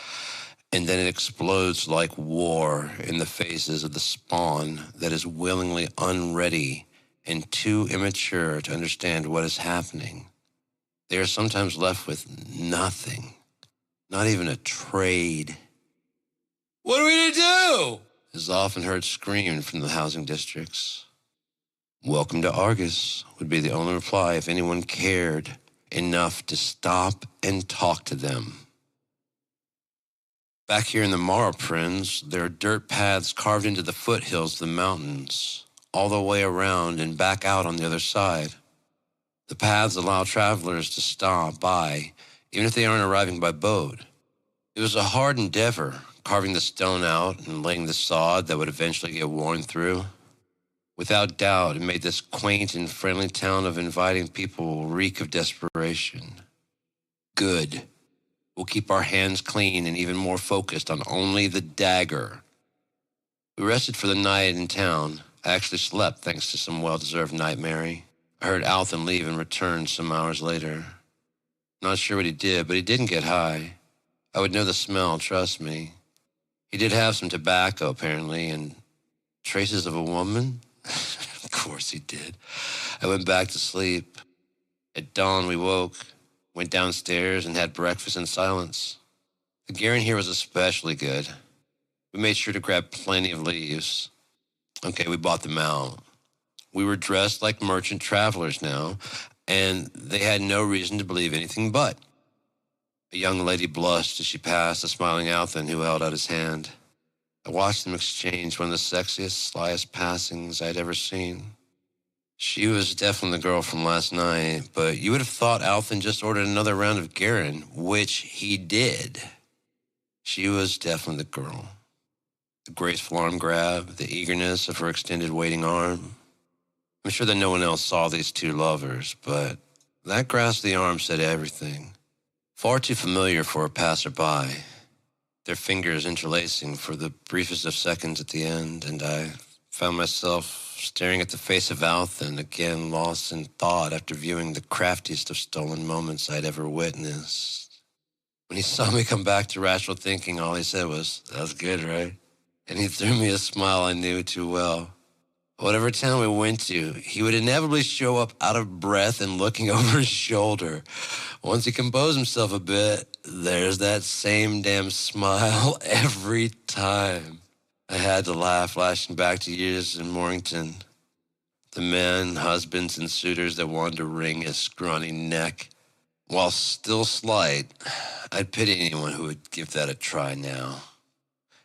and then it explodes like war in the faces of the spawn that is willingly unready and too immature to understand what is happening. They are sometimes left with nothing, not even a trade. "What are we to do?" is often heard screamed from the housing districts. "Welcome to Argus," would be the only reply if anyone cared enough to stop and talk to them. Back here in the Marprins, there are dirt paths carved into the foothills of the mountains, all the way around and back out on the other side. The paths allow travelers to stop by, even if they aren't arriving by boat. It was a hard endeavor, carving the stone out and laying the sod that would eventually get worn through. Without doubt, it made this quaint and friendly town of inviting people reek of desperation. Good. We'll keep our hands clean and even more focused on only the dagger. We rested for the night in town. I actually slept thanks to some well-deserved nightmare. I heard Alton leave and return some hours later. Not sure what he did, but he didn't get high. I would know the smell, trust me. He did have some tobacco, apparently, and traces of a woman. Of course he did. I went back to sleep. At dawn, we woke, went downstairs, and had breakfast in silence. The gear in here was especially good. We made sure to grab plenty of leaves. Okay, we bought them out. We were dressed like merchant travelers now, and they had no reason to believe anything but. A young lady blushed as she passed a smiling Althan who held out his hand. I watched them exchange one of the sexiest, slyest passings I'd ever seen. She was definitely the girl from last night, but you would have thought Althan just ordered another round of Garen, which he did. She was definitely the girl. The graceful arm grab, the eagerness of her extended waiting arm. I'm sure that no one else saw these two lovers, but that grasp of the arm said everything. Far too familiar for a passerby. Their fingers interlacing for the briefest of seconds at the end, and I found myself staring at the face of Althan, again lost in thought after viewing the craftiest of stolen moments I'd ever witnessed. When he saw me come back to rational thinking, all he said was, "That was good, right?" And he threw me a smile I knew too well. Whatever town we went to, he would inevitably show up out of breath and looking over his shoulder. Once he composed himself a bit, there's that same damn smile every time. I had to laugh, flashing back to years in Mornington. The men, husbands, and suitors that wanted to wring his scrawny neck. While still slight, I'd pity anyone who would give that a try now.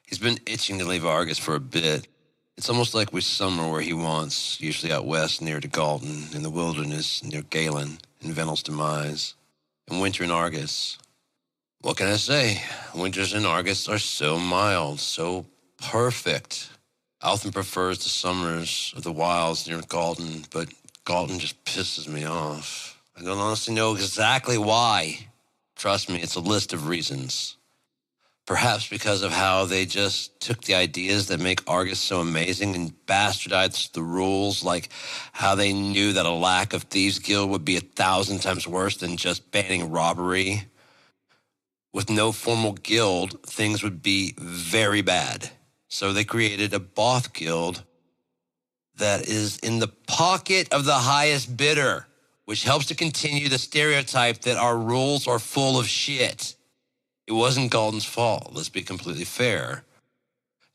He's been itching to leave Argus for a bit. It's almost like we summer where he wants, usually out west near to Galton, in the wilderness near Galen, in Venel's demise, and winter in Argus. What can I say? Winters in Argus are so mild, so perfect. Althan prefers the summers of the wilds near Galton, but Galton just pisses me off. I don't honestly know exactly why. Trust me, it's a list of reasons. Perhaps because of how they just took the ideas that make Argus so amazing and bastardized the rules, like how they knew that a lack of Thieves Guild would be 1,000 times worse than just banning robbery. With no formal guild, things would be very bad. So they created a Both Guild that is in the pocket of the highest bidder, which helps to continue the stereotype that our rules are full of shit. It wasn't Galton's fault, let's be completely fair.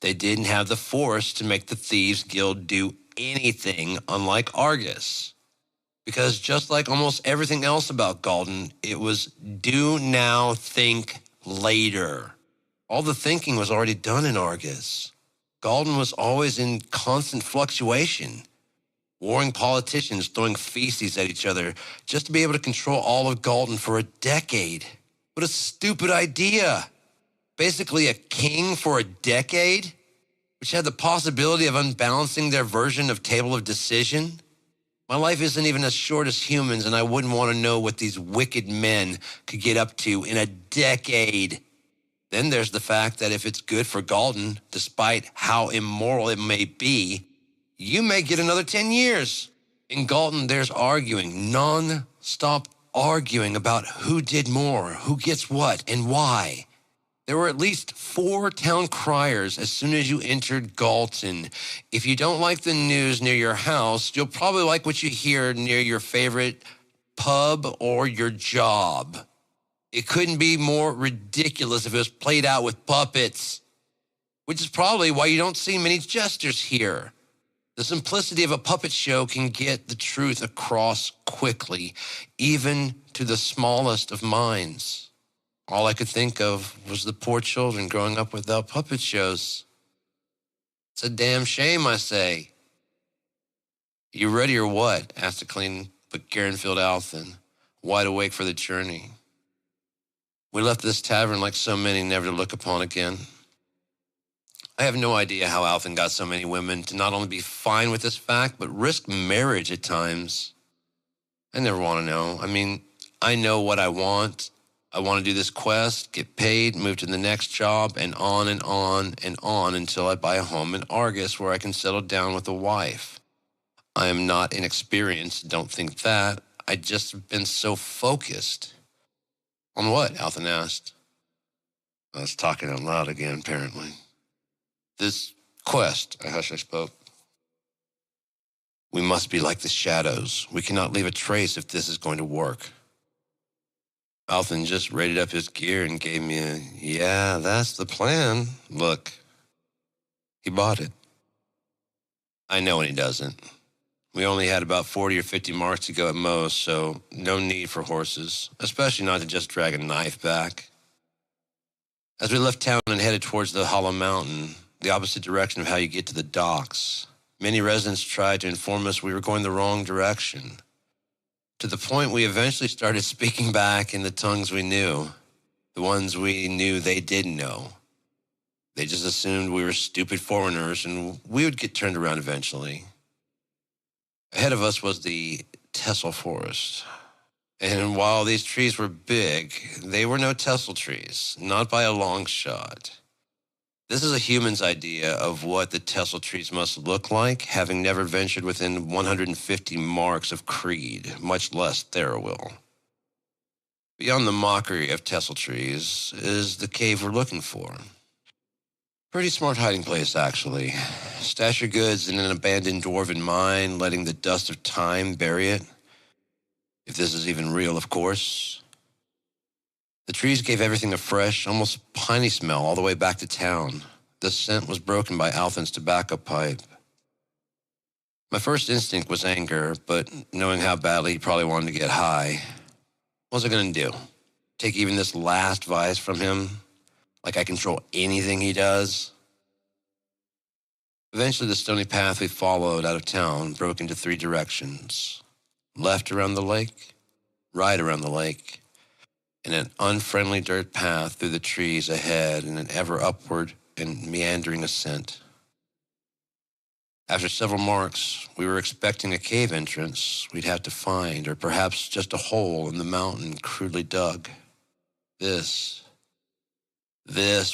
They didn't have the force to make the Thieves Guild do anything, unlike Argus. Because just like almost everything else about Galton, it was do now, think later. All the thinking was already done in Argus. Galton was always in constant fluctuation. Warring politicians throwing feces at each other just to be able to control all of Galton for a decade. What a stupid idea. Basically a king for a decade, which had the possibility of unbalancing their version of Table of Decision. My life isn't even as short as humans, and I wouldn't want to know what these wicked men could get up to in a decade. Then there's the fact that if it's good for Galton, despite how immoral it may be, you may get another 10 years. In Galton, there's arguing, non-stop arguing about who did more, who gets what, and why. There were at least 4 town criers as soon as you entered Galton. If you don't like the news near your house, you'll probably like what you hear near your favorite pub or your job. It couldn't be more ridiculous if it was played out with puppets, which is probably why you don't see many jesters here. The simplicity of a puppet show can get the truth across quickly, even to the smallest of minds. All I could think of was the poor children growing up without puppet shows. It's a damn shame, I say. You ready or what? Asked a clean but Garenfield Althan, wide awake for the journey. We left this tavern like so many, never to look upon again. I have no idea how Althan got so many women to not only be fine with this fact, but risk marriage at times. I never want to know. I mean, I know what I want. I want to do this quest, get paid, move to the next job, and on and on and on until I buy a home in Argus where I can settle down with a wife. I am not inexperienced, don't think that. I just have been so focused. On what? Althan asked. I was talking out loud again, apparently. This quest, I spoke. We must be like the shadows. We cannot leave a trace if this is going to work. Alton just rated up his gear and gave me a, yeah, that's the plan look. He bought it. I know when he doesn't. We only had about 40 or 50 marks to go at most, so no need for horses, especially not to just drag a knife back. As we left town and headed towards the Hollow Mountain, the opposite direction of how you get to the docks, many residents tried to inform us we were going the wrong direction, to the point we eventually started speaking back in the tongues we knew, the ones we knew they didn't know. They just assumed we were stupid foreigners and we would get turned around eventually. Ahead of us was the Tessel Forest. And while these trees were big, they were no Tessel trees, not by a long shot. This is a human's idea of what the Tessel trees must look like, having never ventured within 150 marks of Creed, much less Therawill. Beyond the mockery of Tessel trees is the cave we're looking for. Pretty smart hiding place, actually. Stash your goods in an abandoned dwarven mine, letting the dust of time bury it. If this is even real, of course. The trees gave everything a fresh, almost piney smell all the way back to town. The scent was broken by Alton's tobacco pipe. My first instinct was anger, but knowing how badly he probably wanted to get high, what was I going to do? Take even this last vice from him? Like I control anything he does? Eventually, the stony path we followed out of town broke into three directions. Left around the lake, right around the lake, and an unfriendly dirt path through the trees ahead in an ever upward and meandering ascent. After several marks, we were expecting a cave entrance we'd have to find, or perhaps just a hole in the mountain crudely dug. This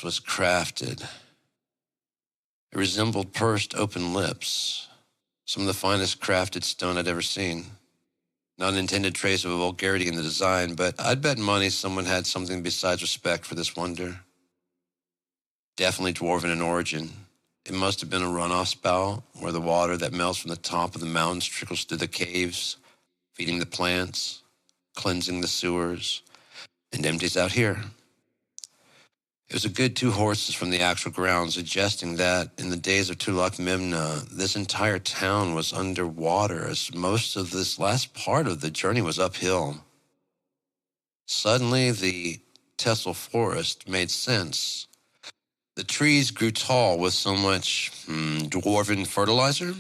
was crafted. It resembled pursed open lips, some of the finest crafted stone I'd ever seen. Not an intended trace of a vulgarity in the design, but I'd bet money someone had something besides respect for this wonder. Definitely dwarven in origin. It must have been a runoff spout where the water that melts from the top of the mountains trickles through the caves, feeding the plants, cleansing the sewers, and empties out here. It was a good 2 horses from the actual ground, suggesting that in the days of Tulak Mimna, this entire town was underwater, as most of this last part of the journey was uphill. Suddenly, the Tessel Forest made sense. The trees grew tall with so much dwarven fertilizer.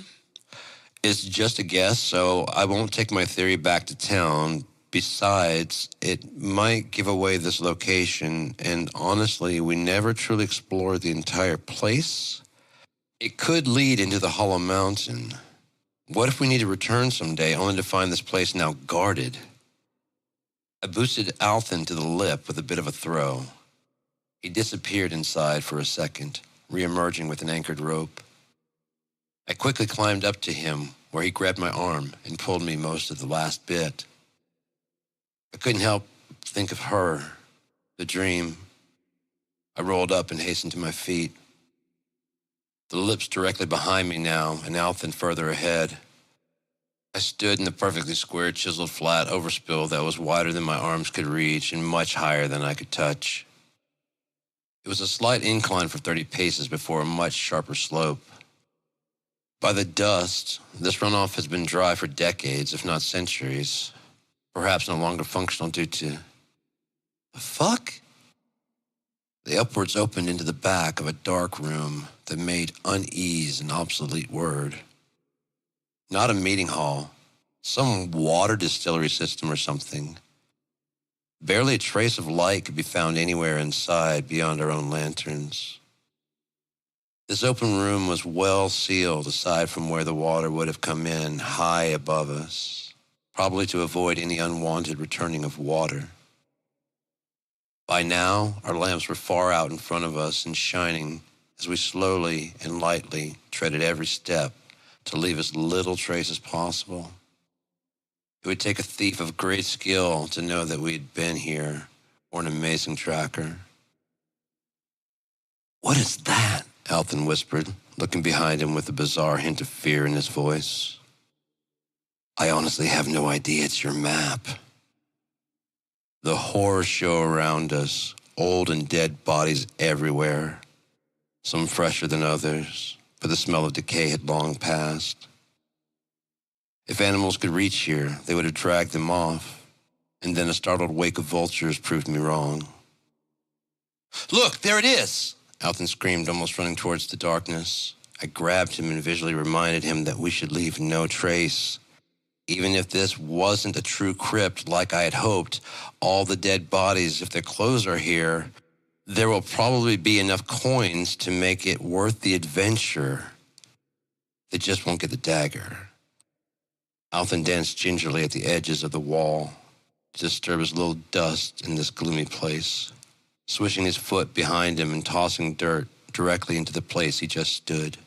It's just a guess, so I won't take my theory back to town. Besides, it might give away this location, and honestly, we never truly explored the entire place. It could lead into the Hollow Mountain. What if we need to return someday, only to find this place now guarded? I boosted Alton to the lip with a bit of a throw. He disappeared inside for a second, re-emerging with an anchored rope. I quickly climbed up to him, where he grabbed my arm and pulled me most of the last bit. I couldn't help think of her, the dream. I rolled up and hastened to my feet. The lips directly behind me now, and Alton further ahead. I stood in the perfectly square, chiseled flat overspill that was wider than my arms could reach and much higher than I could touch. It was a slight incline for 30 paces before a much sharper slope. By the dust, this runoff has been dry for decades, if not centuries. Perhaps no longer functional due to... The fuck? The upwards opened into the back of a dark room that made unease an obsolete word. Not a meeting hall, some water distillery system or something. Barely a trace of light could be found anywhere inside beyond our own lanterns. This open room was well sealed aside from where the water would have come in high above us, probably to avoid any unwanted returning of water. By now, our lamps were far out in front of us and shining as we slowly and lightly treaded every step to leave as little trace as possible. It would take a thief of great skill to know that we had been here, or an amazing tracker. "What is that?" Alton whispered, looking behind him with a bizarre hint of fear in his voice. I honestly have no idea it's your map. The horror show around us, old and dead bodies everywhere, some fresher than others, but the smell of decay had long passed. If animals could reach here, they would have dragged them off, and then a startled wake of vultures proved me wrong. "Look, there it is!" Alton screamed, almost running towards the darkness. I grabbed him and visually reminded him that we should leave no trace. Even if this wasn't a true crypt like I had hoped, all the dead bodies, if their clothes are here, there will probably be enough coins to make it worth the adventure. They just won't get the dagger. Alton danced gingerly at the edges of the wall to disturb his little dust in this gloomy place, swishing his foot behind him and tossing dirt directly into the place he just stood.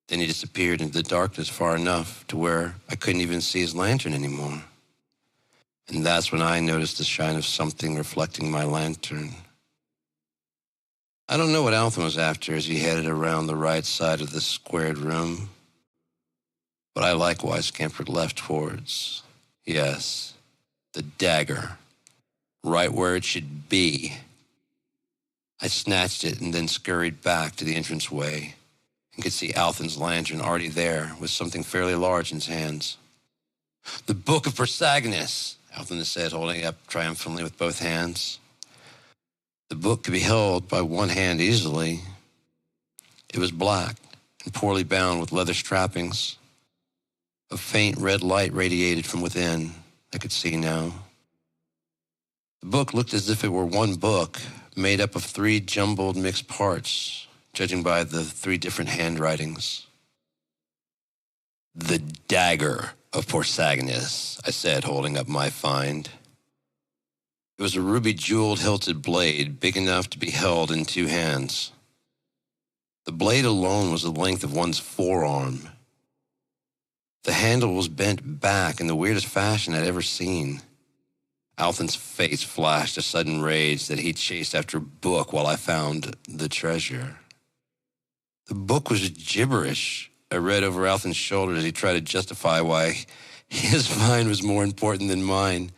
Then he disappeared into the darkness far enough to where I couldn't even see his lantern anymore. And that's when I noticed the shine of something reflecting my lantern. I don't know what Alton was after as he headed around the right side of the squared room, but I likewise scampered left towards, yes, the dagger, right where it should be. I snatched it and then scurried back to the entranceway and could see Alton's lantern already there with something fairly large in his hands. "The Book of Protagonist," Alton said, holding it up triumphantly with both hands. The book could be held by one hand easily. It was black and poorly bound with leather strappings. A faint red light radiated from within. I could see now. The book looked as if it were one book, made up of 3 jumbled mixed parts, judging by the 3 different handwritings. "The Dagger of Protagonist," I said, holding up my find. It was a ruby-jeweled hilted blade, big enough to be held in 2 hands. The blade alone was the length of one's forearm. The handle was bent back in the weirdest fashion I'd ever seen. Alton's face flashed a sudden rage that he chased after a book while I found the treasure. The book was gibberish. I read over Alton's shoulder as he tried to justify why his find was more important than mine.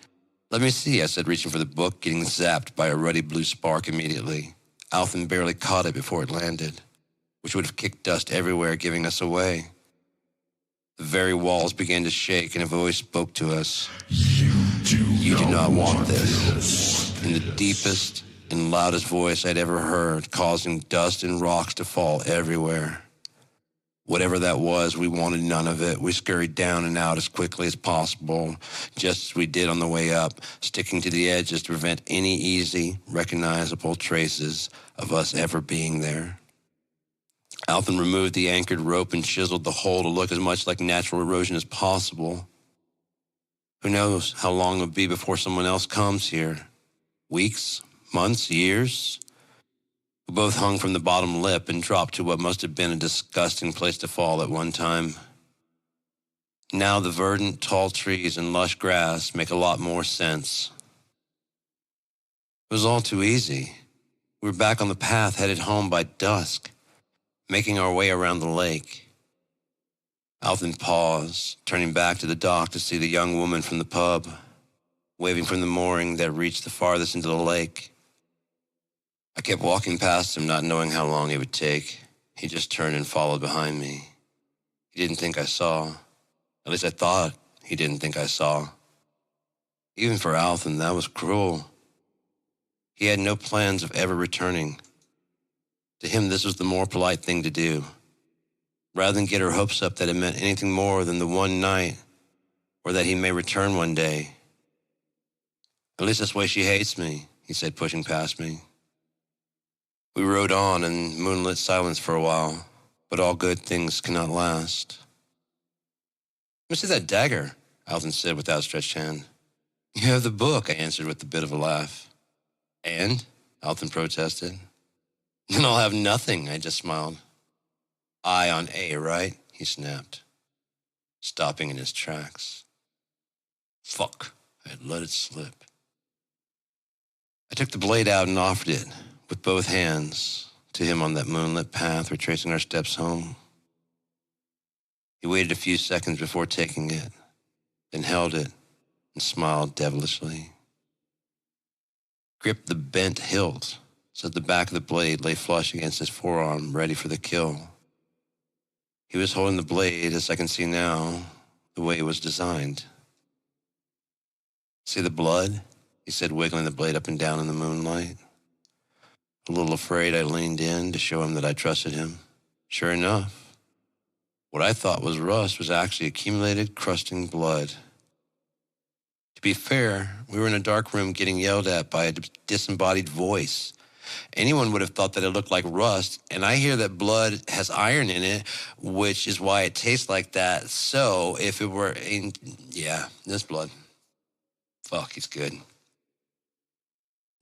"Let me see," I said, reaching for the book, getting zapped by a ruddy blue spark immediately. Alton barely caught it before it landed, which would have kicked dust everywhere, giving us away. The very walls began to shake, and a voice spoke to us. "You do not want this." In the deepest and loudest voice I'd ever heard, causing dust and rocks to fall everywhere. Whatever that was, we wanted none of it. We scurried down and out as quickly as possible, just as we did on the way up, sticking to the edges to prevent any easy, recognizable traces of us ever being there. Alton removed the anchored rope and chiseled the hole to look as much like natural erosion as possible. Who knows how long it will be before someone else comes here? Weeks? Months? Years? We both hung from the bottom lip and dropped to what must have been a disgusting place to fall at one time. Now the verdant, tall trees and lush grass make a lot more sense. It was all too easy. We were back on the path headed home by dusk, making our way around the lake. Alton paused, turning back to the dock to see the young woman from the pub, waving from the mooring that reached the farthest into the lake. I kept walking past him, not knowing how long it would take. He just turned and followed behind me. He didn't think I saw. At least I thought he didn't think I saw. Even for Alton, that was cruel. He had no plans of ever returning. To him, this was the more polite thing to do. Rather than get her hopes up that it meant anything more than the one night, or that he may return one day. "At least that's why she hates me," he said, pushing past me. We rode on in moonlit silence for a while, but all good things cannot last. "Let me see that dagger," Alton said with outstretched hand. "You have the book," I answered with a bit of a laugh. "And?" Alton protested. "Then I'll have nothing," I just smiled. "Eye on A, right?" he snapped, stopping in his tracks. Fuck, I had let it slip. I took the blade out and offered it with both hands to him on that moonlit path, retracing our steps home. He waited a few seconds before taking it, then held it and smiled devilishly. Gripped the bent hilt so that the back of the blade lay flush against his forearm, ready for the kill. He was holding the blade, as I can see now, the way it was designed. See the blood? He said, wiggling the blade up and down in the moonlight. A little afraid, I leaned in to show him that I trusted him. Sure enough, what I thought was rust was actually accumulated, crusting blood. To be fair, we were in a dark room getting yelled at by a disembodied voice. Anyone would have thought that it looked like rust, and I hear that blood has iron in it, which is why it tastes like that. So, if it were this blood. Fuck, he's good.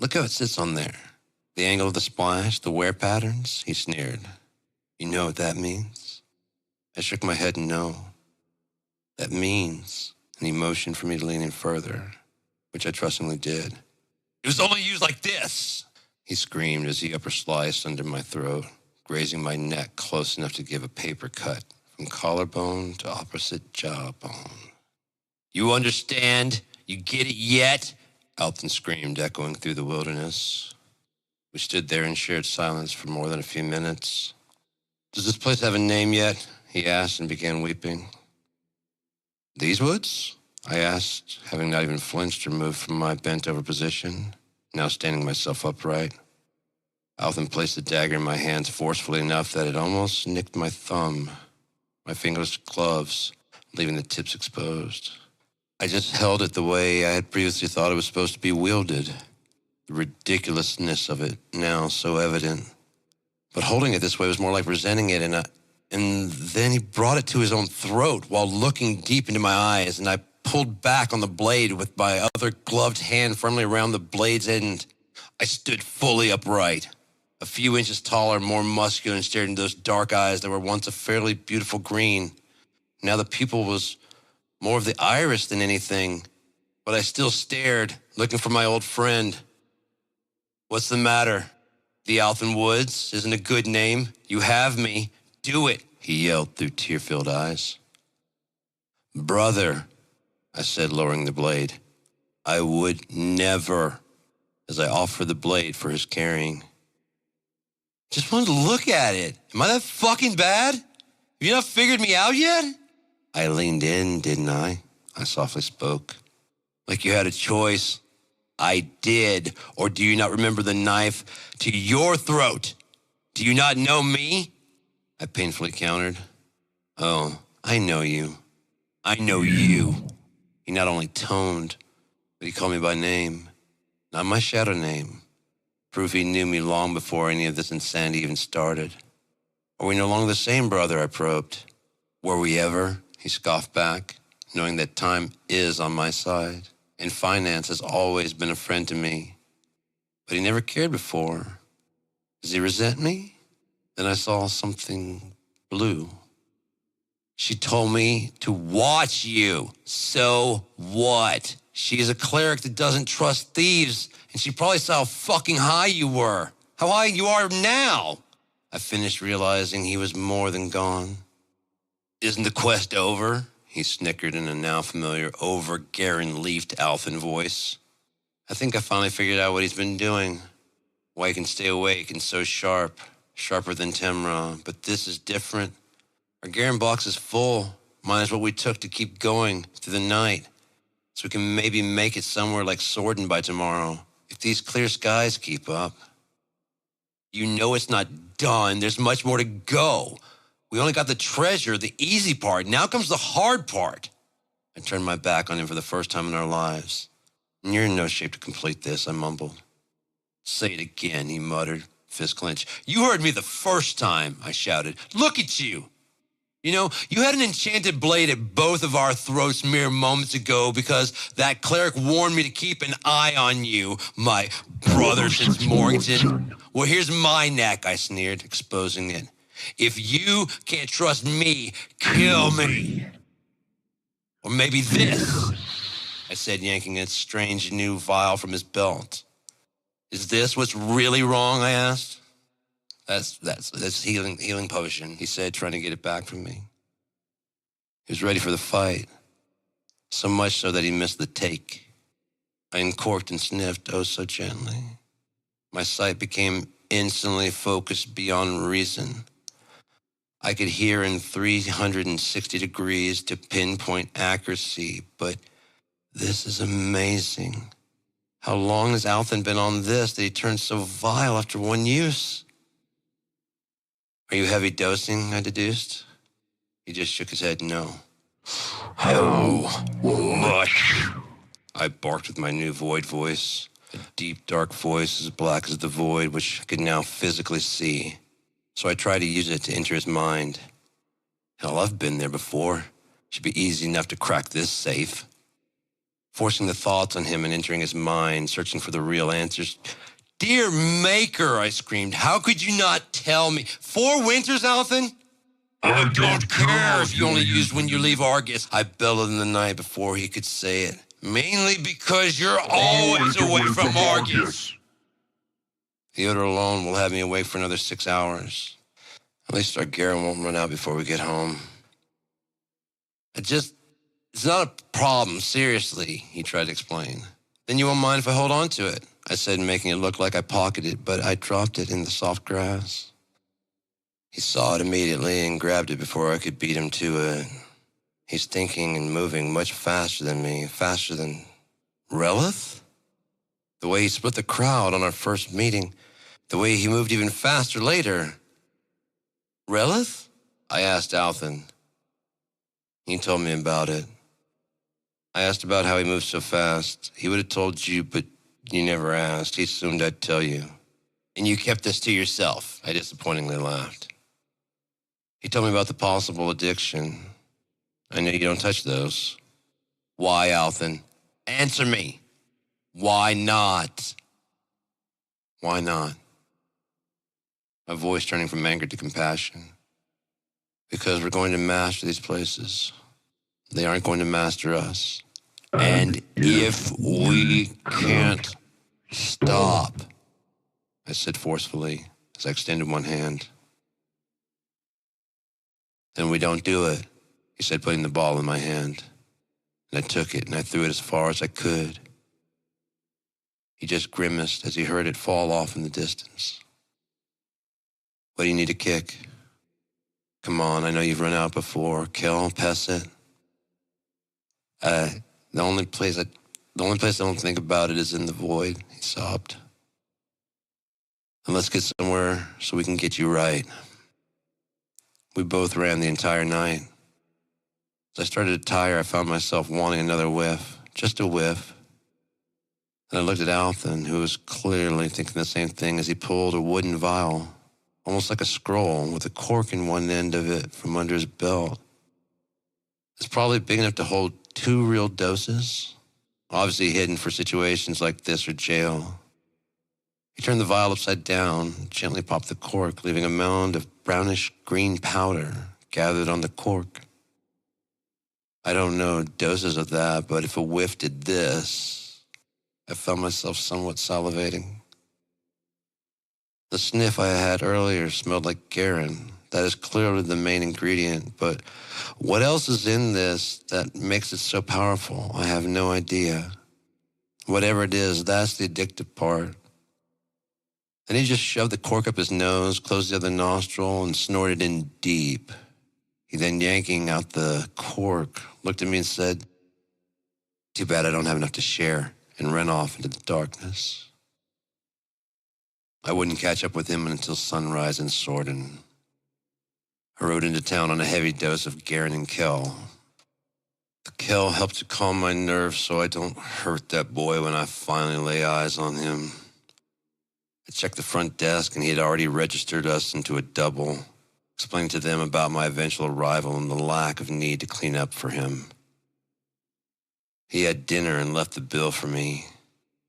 Look how it sits on there. The angle of the splash, the wear patterns, he sneered. You know what that means? I shook my head no. That means an emotion for me to lean in further, which I trustingly did. It was only used like this, he screamed as the upper sliced under my throat, grazing my neck close enough to give a paper cut from collarbone to opposite jawbone. You understand? You get it yet? Alton screamed, echoing through the wilderness. We stood there in shared silence for more than a few minutes. Does this place have a name yet? He asked and began weeping. These woods? I asked, having not even flinched or moved from my bent-over position, now standing myself upright. Alton placed the dagger in my hands forcefully enough that it almost nicked my thumb, my fingers gloves, leaving the tips exposed. I just held it the way I had previously thought it was supposed to be wielded, the ridiculousness of it now so evident. But holding it this way was more like resenting it, and then he brought it to his own throat while looking deep into my eyes, and I pulled back on the blade with my other gloved hand firmly around the blade's end. I stood fully upright, a few inches taller, more muscular, and stared into those dark eyes that were once a fairly beautiful green. Now the pupil was more of the iris than anything, but I still stared, looking for my old friend. What's the matter? The Alton Woods isn't a good name. You have me. Do it, he yelled through tear-filled eyes. Brother, I said, lowering the blade. I would never, as I offered the blade for his carrying. Just wanted to look at it. Am I that fucking bad? Have you not figured me out yet? I leaned in, didn't I? I softly spoke. Like you had a choice. I did. Or do you not remember the knife to your throat? Do you not know me? I painfully countered. Oh, I know you. I know you. He not only toned, but he called me by name. Not my shadow name. Proof he knew me long before any of this insanity even started. Are we no longer the same, brother? I probed. Were we ever? He scoffed back, knowing that time is on my side, and finance has always been a friend to me. But he never cared before. Does he resent me? Then I saw something blue. She told me to watch you. So what? She is a cleric that doesn't trust thieves, and she probably saw how fucking high you were. How high you are now. I finished realizing he was more than gone. Isn't the quest over? He snickered in a now familiar, over-Garen-leafed Alton voice. I think I finally figured out what he's been doing. Why he can stay awake and so sharp, sharper than Temra. But this is different. Our Garen box is full, minus what we took to keep going through the night. So we can maybe make it somewhere like Sorden by tomorrow, if these clear skies keep up. You know it's not done. There's much more to go. We only got the treasure, the easy part. Now comes the hard part. I turned my back on him for the first time in our lives. You're in no shape to complete this, I mumbled. Say it again, he muttered, fist clenched. You heard me the first time, I shouted. Look at you. You know, you had an enchanted blade at both of our throats mere moments ago because that cleric warned me to keep an eye on you, my brother since Morganton. Well, here's my neck, I sneered, exposing it. If you can't trust me, kill me. Or maybe this, I said, yanking a strange new vial from his belt. Is this what's really wrong, I asked. That's healing potion, he said, trying to get it back from me. He was ready for the fight. so much so that he missed the take. I uncorked and sniffed, oh so gently. My sight became instantly focused beyond reason. I could hear in 360 degrees to pinpoint accuracy, but this is amazing. How long has Althan been on this that he turned so vile after one use? Are you heavy dosing, I deduced. He just shook his head no. How much? I barked with my new void voice, a deep, dark voice as black as the void, which I could now physically see. So I tried to use it to enter his mind. Hell, I've been there before. Should be easy enough to crack this safe. Forcing the thoughts on him and entering his mind, searching for the real answers. Dear Maker, I screamed, how could you not tell me? 4 winters, Althan? I don't care if you only used when you leave Argus. I bellowed in the night before he could say it. Mainly because you're always away from Argus. The odor alone will have me awake for another 6 hours. At least our Geared won't run out before we get home. It's not a problem, seriously, he tried to explain. Then you won't mind if I hold on to it, I said, making it look like I pocketed it, but I dropped it in the soft grass. He saw it immediately and grabbed it before I could beat him to it. He's thinking and moving much faster than me, faster than Relith? The way he split the crowd on our first meeting, the way he moved even faster later. Relith? I asked Althan. He told me about it. I asked about how he moved so fast. He would have told you, but you never asked. He assumed I'd tell you. And you kept this to yourself, I disappointingly laughed. He told me about the possible addiction. I know you don't touch those. Why, Althan? Answer me. Why not? Why not? My voice turning from anger to compassion. Because we're going to master these places. They aren't going to master us. And if we can't stop, I said forcefully as I extended one hand, then we don't do it, he said, putting the ball in my hand. And I took it and I threw it as far as I could. He just grimaced as he heard it fall off in the distance. What do you need to kick? Come on, I know you've run out before. Kill, pass it. The only place I don't think about it is in the void, he sobbed. And let's get somewhere so we can get you right. We both ran the entire night. As I started to tire, I found myself wanting another whiff, just a whiff. And I looked at Althan, who was clearly thinking the same thing as he pulled a wooden vial, almost like a scroll, with a cork in one end of it from under his belt. It's probably big enough to hold 2 real doses, obviously hidden for situations like this or jail. He turned the vial upside down, gently popped the cork, leaving a mound of brownish-green powder gathered on the cork. I don't know doses of that, but if a whiff did this, I found myself somewhat salivating. The sniff I had earlier smelled like Geared. That is clearly the main ingredient, but what else is in this that makes it so powerful? I have no idea. Whatever it is, that's the addictive part. Then he just shoved the cork up his nose, closed the other nostril, and snorted in deep. He then, yanking out the cork, looked at me and said, too bad I don't have enough to share, and ran off into the darkness. I wouldn't catch up with him until sunrise in Sorden. I rode into town on a heavy dose of Geared and Kel. The Kel helped to calm my nerves so I don't hurt that boy when I finally lay eyes on him. I checked the front desk and he had already registered us into a double, explaining to them about my eventual arrival and the lack of need to clean up for him. He had dinner and left the bill for me.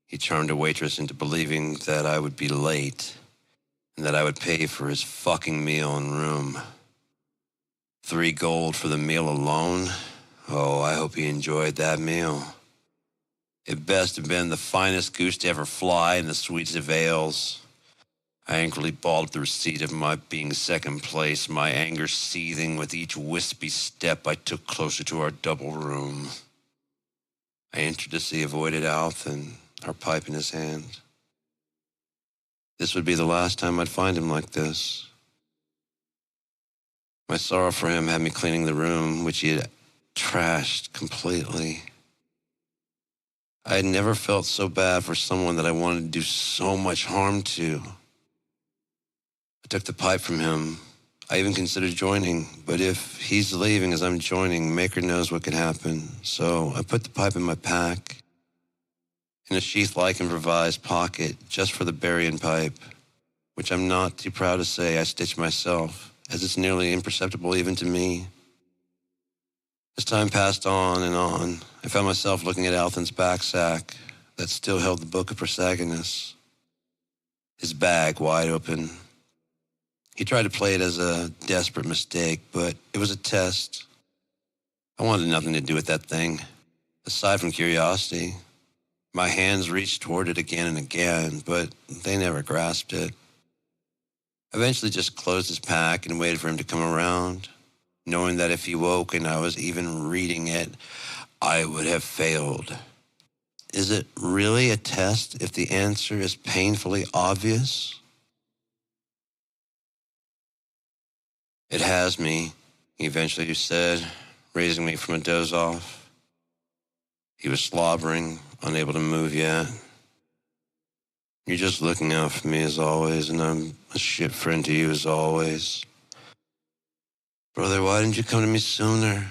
He charmed a waitress into believing that I would be late and that I would pay for his fucking meal and room. 3 gold for the meal alone? Oh, I hope he enjoyed that meal. It best have been the finest goose to ever fly in the sweets of ales. I angrily bawled the receipt of my being second place, my anger seething with each wispy step I took closer to our double room. I entered to see avoided Althan, our pipe in his hand. This would be the last time I'd find him like this. My sorrow for him had me cleaning the room, which he had trashed completely. I had never felt so bad for someone that I wanted to do so much harm to. I took the pipe from him. I even considered joining, but if he's leaving as I'm joining, Maker knows what could happen. So I put the pipe in my pack, in a sheath-like improvised pocket, just for the burying pipe, which I'm not too proud to say I stitched myself, as it's nearly imperceptible even to me. As time passed on and on, I found myself looking at Althan's back sack that still held the Book of Protagonist, his bag wide open. He tried to play it as a desperate mistake, but it was a test. I wanted nothing to do with that thing, aside from curiosity. My hands reached toward it again and again, but they never grasped it. I eventually just closed his pack and waited for him to come around, knowing that if he woke and I was even reading it, I would have failed. Is it really a test if the answer is painfully obvious? It has me, he eventually said, raising me from a doze-off. He was slobbering, unable to move yet. You're just looking out for me as always, and I'm a shit friend to you as always. Brother, why didn't you come to me sooner?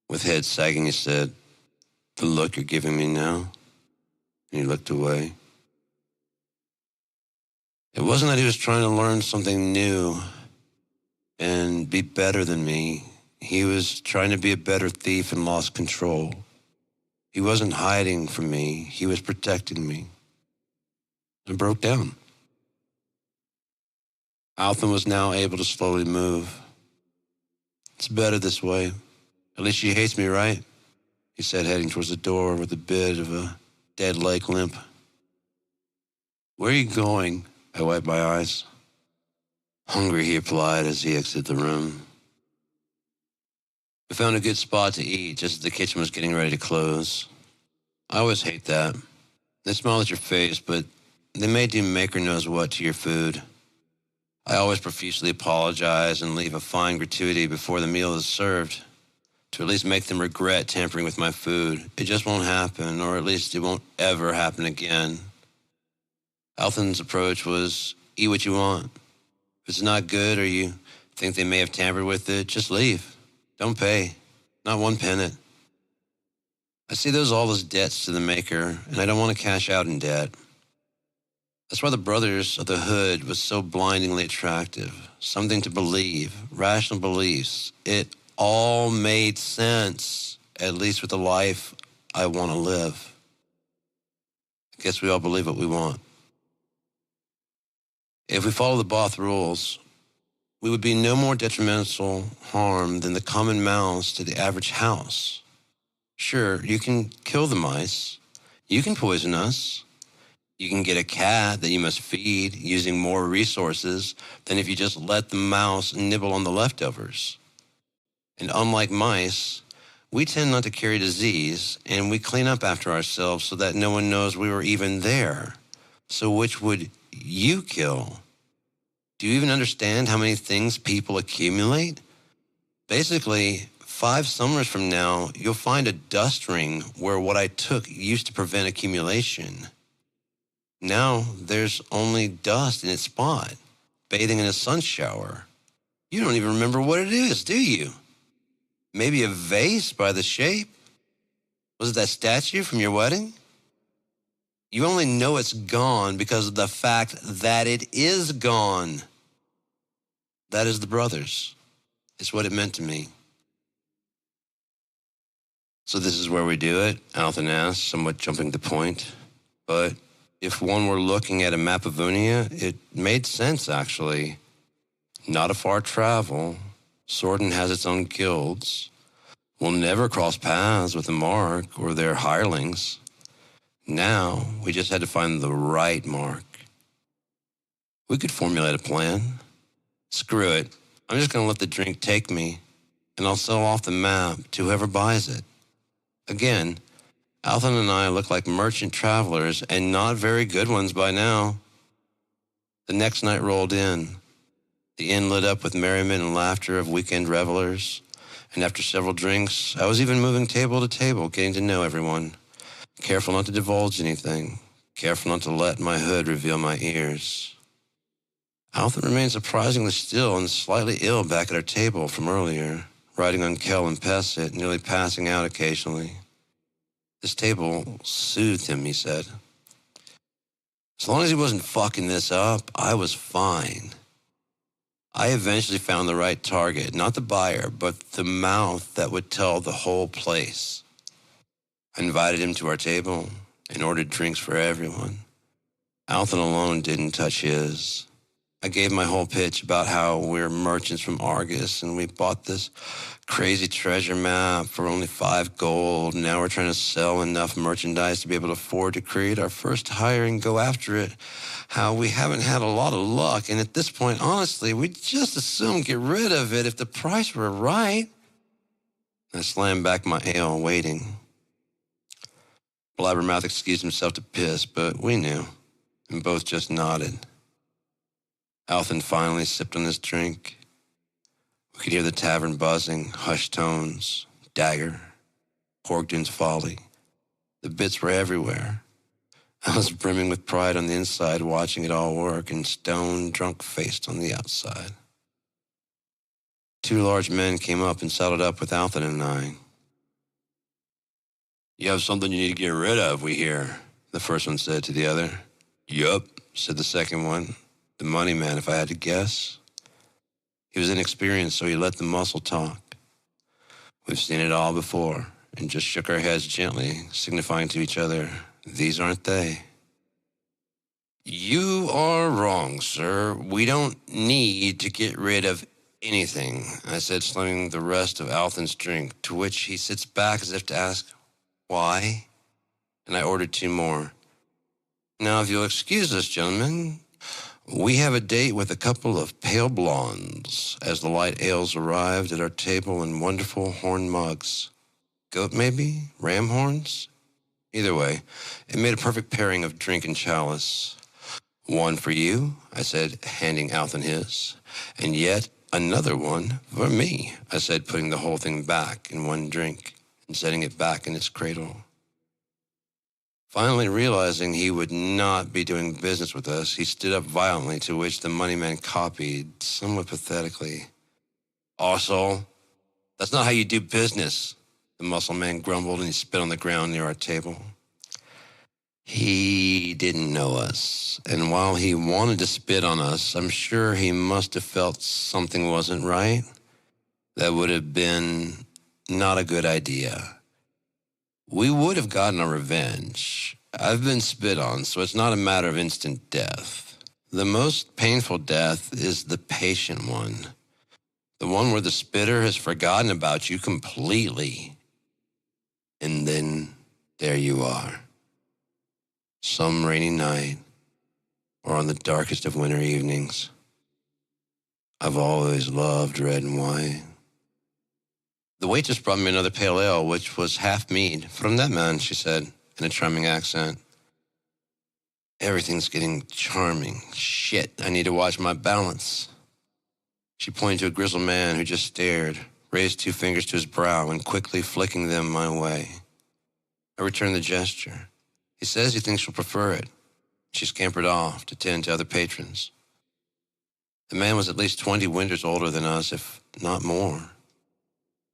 With head sagging, he said, the look you're giving me now. And he looked away. It wasn't that he was trying to learn something new and be better than me. He was trying to be a better thief and lost control. He wasn't hiding from me. He was protecting me. I broke down. Althan was now able to slowly move. It's better this way. At least she hates me, right? He said, heading towards the door with a bit of a dead leg limp. Where are you going? I wiped my eyes. Hungry, he replied as he exited the room. We found a good spot to eat just as the kitchen was getting ready to close. I always hate that. They smile at your face, but they may do Maker knows what to your food. I always profusely apologize and leave a fine gratuity before the meal is served, to at least make them regret tampering with my food. It just won't happen, or at least it won't ever happen again. Althan's approach was, eat what you want. If it's not good or you think they may have tampered with it, just leave. Don't pay. Not one penny. I see those all as debts to the Maker, and I don't want to cash out in debt. That's why the Brothers of the Hood was so blindingly attractive. Something to believe, rational beliefs. It all made sense, at least with the life I want to live. I guess we all believe what we want. If we follow the Both rules, we would be no more detrimental harm than the common mouse to the average house. Sure, you can kill the mice. You can poison us. You can get a cat that you must feed using more resources than if you just let the mouse nibble on the leftovers. And unlike mice, we tend not to carry disease, and we clean up after ourselves so that no one knows we were even there. So which would you kill? Do you even understand how many things people accumulate? Basically, 5 summers from now, you'll find a dust ring where what I took used to prevent accumulation. Now there's only dust in its spot, bathing in a sun shower. You don't even remember what it is, do you? Maybe a vase by the shape? Was it that statue from your wedding? You only know it's gone because of the fact that it is gone. That is the Brothers. It's what it meant to me. So this is where we do it, Althan asked, somewhat jumping the point. But if one were looking at a map of Unia, it made sense, actually. Not a far travel. Sorden has its own guilds. We'll never cross paths with the Mark or their hirelings. Now, we just had to find the right Mark. We could formulate a plan. Screw it. I'm just going to let the drink take me, and I'll sell off the map to whoever buys it. Again, Alton and I looked like merchant travelers, and not very good ones by now. The next night rolled in. The inn lit up with merriment and laughter of weekend revelers. And after several drinks, I was even moving table to table, getting to know everyone. Careful not to divulge anything. Careful not to let my hood reveal my ears. Alton remained surprisingly still and slightly ill back at our table from earlier, riding on Kel and Pesset, nearly passing out occasionally. This table soothed him, he said. As long as he wasn't fucking this up, I was fine. I eventually found the right target, not the buyer, but the mouth that would tell the whole place. I invited him to our table and ordered drinks for everyone. Alton alone didn't touch his. I gave my whole pitch about how we're merchants from Argus and we bought this crazy treasure map for only 5 gold. Now we're trying to sell enough merchandise to be able to afford to create our first hire and go after it. How we haven't had a lot of luck, and at this point, honestly, we'd just as soon get rid of it if the price were right. I slammed back my ale, waiting. Blabbermouth excused himself to piss, but we knew, and both just nodded. Alton finally sipped on his drink. We could hear the tavern buzzing, hushed tones, Dagger, Porkden's Folly. The bits were everywhere. I was brimming with pride on the inside, watching it all work, and stone, drunk-faced on the outside. 2 large men came up and saddled up with Alton and I. You have something you need to get rid of, we hear, the first one said to the other. Yup, said the second one. The money man, if I had to guess. He was inexperienced, so he let the muscle talk. We've seen it all before, and just shook our heads gently, signifying to each other, these aren't they. You are wrong, sir. We don't need to get rid of anything, I said, slamming the rest of Alton's drink, to which he sits back as if to ask, why? And I ordered 2 more. Now, if you'll excuse us, gentlemen, we have a date with a couple of pale blondes as the light ales arrived at our table in wonderful horn mugs. Goat, maybe? Ram horns? Either way, it made a perfect pairing of drink and chalice. One for you, I said, handing Alton his, and yet another one for me, I said, putting the whole thing back in one drink and setting it back in its cradle. Finally realizing he would not be doing business with us, he stood up violently, to which the money man copied, somewhat pathetically. Arsehole, that's not how you do business, the muscle man grumbled, and he spit on the ground near our table. He didn't know us, and while he wanted to spit on us, I'm sure he must have felt something wasn't right. That would have been not a good idea. We would have gotten our revenge. I've been spit on, so it's not a matter of instant death. The most painful death is the patient one. The one where the spitter has forgotten about you completely. And then there you are. Some rainy night, or on the darkest of winter evenings. I've always loved red and white. The waitress brought me another pale ale, which was half mead. From that man, she said, in a charming accent. Everything's getting charming. Shit, I need to watch my balance. She pointed to a grizzled man who just stared, raised 2 fingers to his brow, and quickly flicking them my way. I returned the gesture. He says he thinks she'll prefer it. She scampered off to tend to other patrons. The man was at least 20 winters older than us, if not more.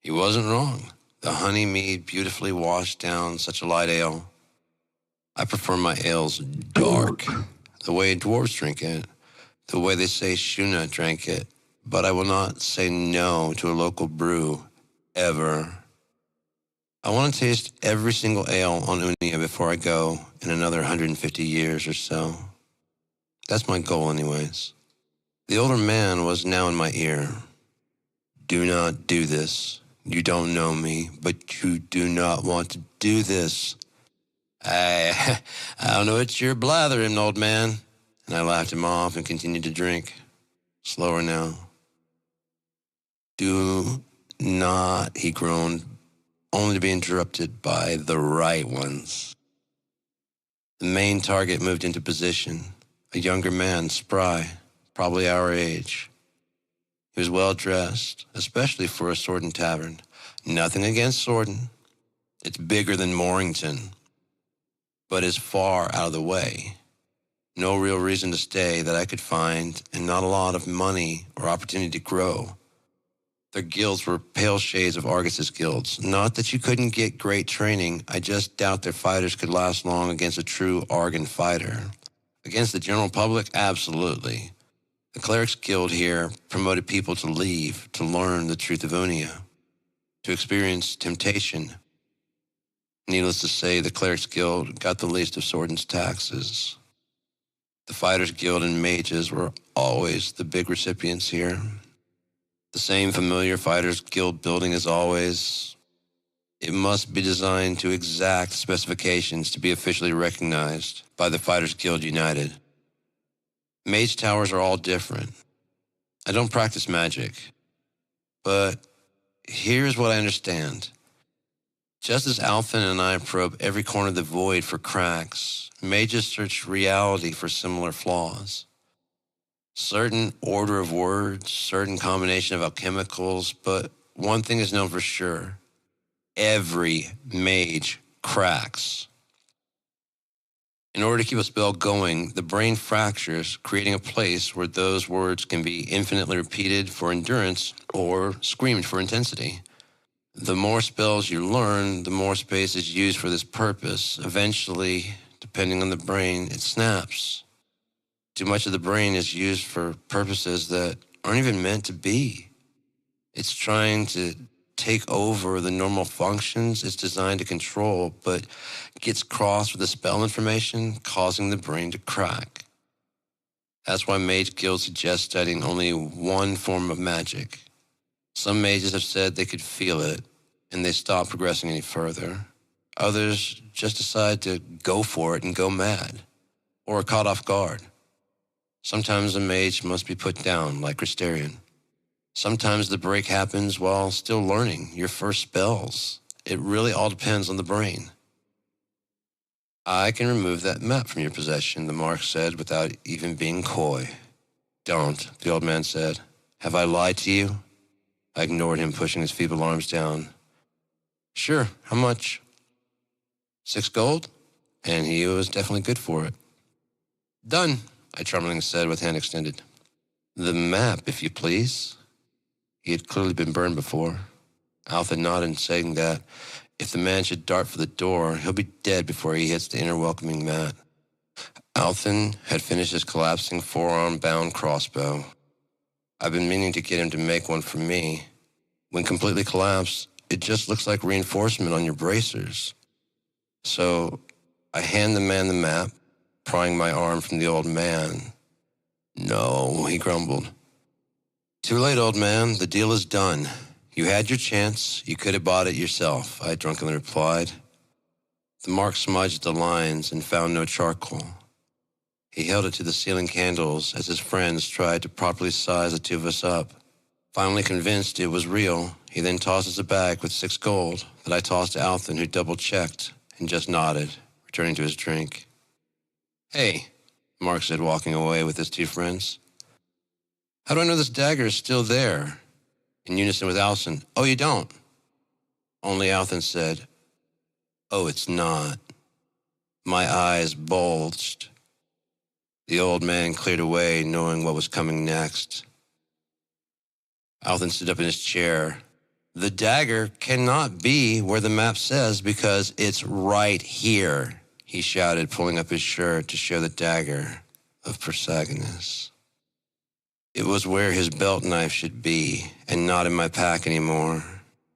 He wasn't wrong. The honey mead beautifully washed down such a light ale. I prefer my ales dark, the way dwarves drink it, the way they say Shuna drank it, but I will not say no to a local brew, ever. I want to taste every single ale on Unia before I go in another 150 years or so. That's my goal anyways. The older man was now in my ear. Do not do this. You don't know me, but you do not want to do this. I don't know what you're blathering, old man. And I laughed him off and continued to drink. Slower now. Do not, he groaned. only to be interrupted by the right ones. The main target moved into position, a younger man, spry, probably our age. He was well-dressed, especially for a Sorden tavern. Nothing against Sorden. It's bigger than Morrington, but is far out of the way. No real reason to stay that I could find, and not a lot of money or opportunity to grow. Their guilds were pale shades of Argus's guilds. Not that you couldn't get great training, I just doubt their fighters could last long against a true Argon fighter. Against the general public, absolutely. The Clerics Guild here promoted people to leave, to learn the truth of Unia, to experience temptation. Needless to say, the Clerics Guild got the least of Sorden's taxes. The Fighters Guild and Mages were always the big recipients here. The same familiar Fighters Guild building as always. It must be designed to exact specifications to be officially recognized by the Fighters Guild United. Mage towers are all different. I don't practice magic, but here's what I understand. Just as Alphen and I probe every corner of the void for cracks, mages search reality for similar flaws. Certain order of words, certain combination of alchemicals, but one thing is known for sure. Every mage cracks. In order to keep a spell going, the brain fractures, creating a place where those words can be infinitely repeated for endurance or screamed for intensity. The more spells you learn, the more space is used for this purpose. Eventually, depending on the brain, it snaps. Too much of the brain is used for purposes that aren't even meant to be. It's trying to take over the normal functions it's designed to control, but gets crossed with the spell information, causing the brain to crack. That's why Mage Guild suggests studying only one form of magic. Some mages have said they could feel it, and they stop progressing any further. Others just decide to go for it and go mad, or are caught off guard. Sometimes a mage must be put down, like Crystarian. Sometimes the break happens while still learning your first spells. It really all depends on the brain. I can remove that map from your possession, the Mark said, without even being coy. Don't, the old man said. Have I lied to you? I ignored him, pushing his feeble arms down. Sure, how much? 6 gold? And he was definitely good for it. Done, I tremblingly said with hand extended. The map, if you please. He had clearly been burned before. Alpha nodded, saying that if the man should dart for the door, he'll be dead before he hits the inner welcoming mat. Althen had finished his collapsing forearm-bound crossbow. I've been meaning to get him to make one for me. When completely collapsed, it just looks like reinforcement on your bracers. So I hand the man the map, prying my arm from the old man. No, he grumbled. Too late, old man. The deal is done. You had your chance. You could have bought it yourself, I drunkenly replied. The Mark smudged the lines and found no charcoal. He held it to the ceiling candles as his friends tried to properly size the two of us up. Finally convinced it was real, he then tossed us a bag with 6 gold that I tossed to Althen, who double-checked and just nodded, returning to his drink. Hey, Mark said, walking away with his 2 friends. How do I know this dagger is still there? In unison with Alson, oh, you don't? Only Althen said, oh, it's not. My eyes bulged. The old man cleared away, knowing what was coming next. Althen stood up in his chair. The dagger cannot be where the map says because it's right here, he shouted, pulling up his shirt to show the dagger of Persagonus. It was where his belt knife should be, and not in my pack anymore.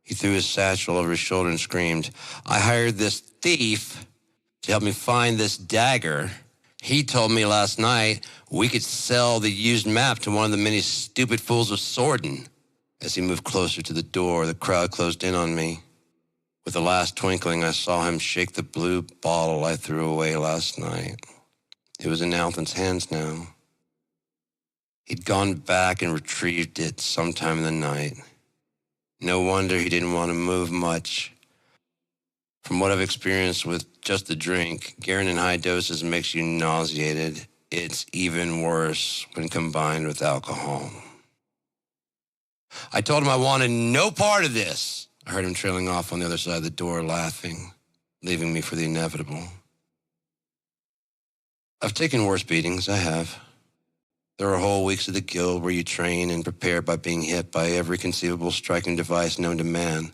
He threw his satchel over his shoulder and screamed, I hired this thief to help me find this dagger. He told me last night we could sell the used map to one of the many stupid fools of Sorden. As he moved closer to the door, the crowd closed in on me. With the last twinkling, I saw him shake the blue bottle I threw away last night. It was in Althen's hands now. He'd gone back and retrieved it sometime in the night. No wonder he didn't want to move much. From what I've experienced with just the drink, Garen in high doses makes you nauseated. It's even worse when combined with alcohol. I told him I wanted no part of this. I heard him trailing off on the other side of the door, laughing, leaving me for the inevitable. I've taken worse beatings, I have. There are whole weeks of the guild where you train and prepare by being hit by every conceivable striking device known to man,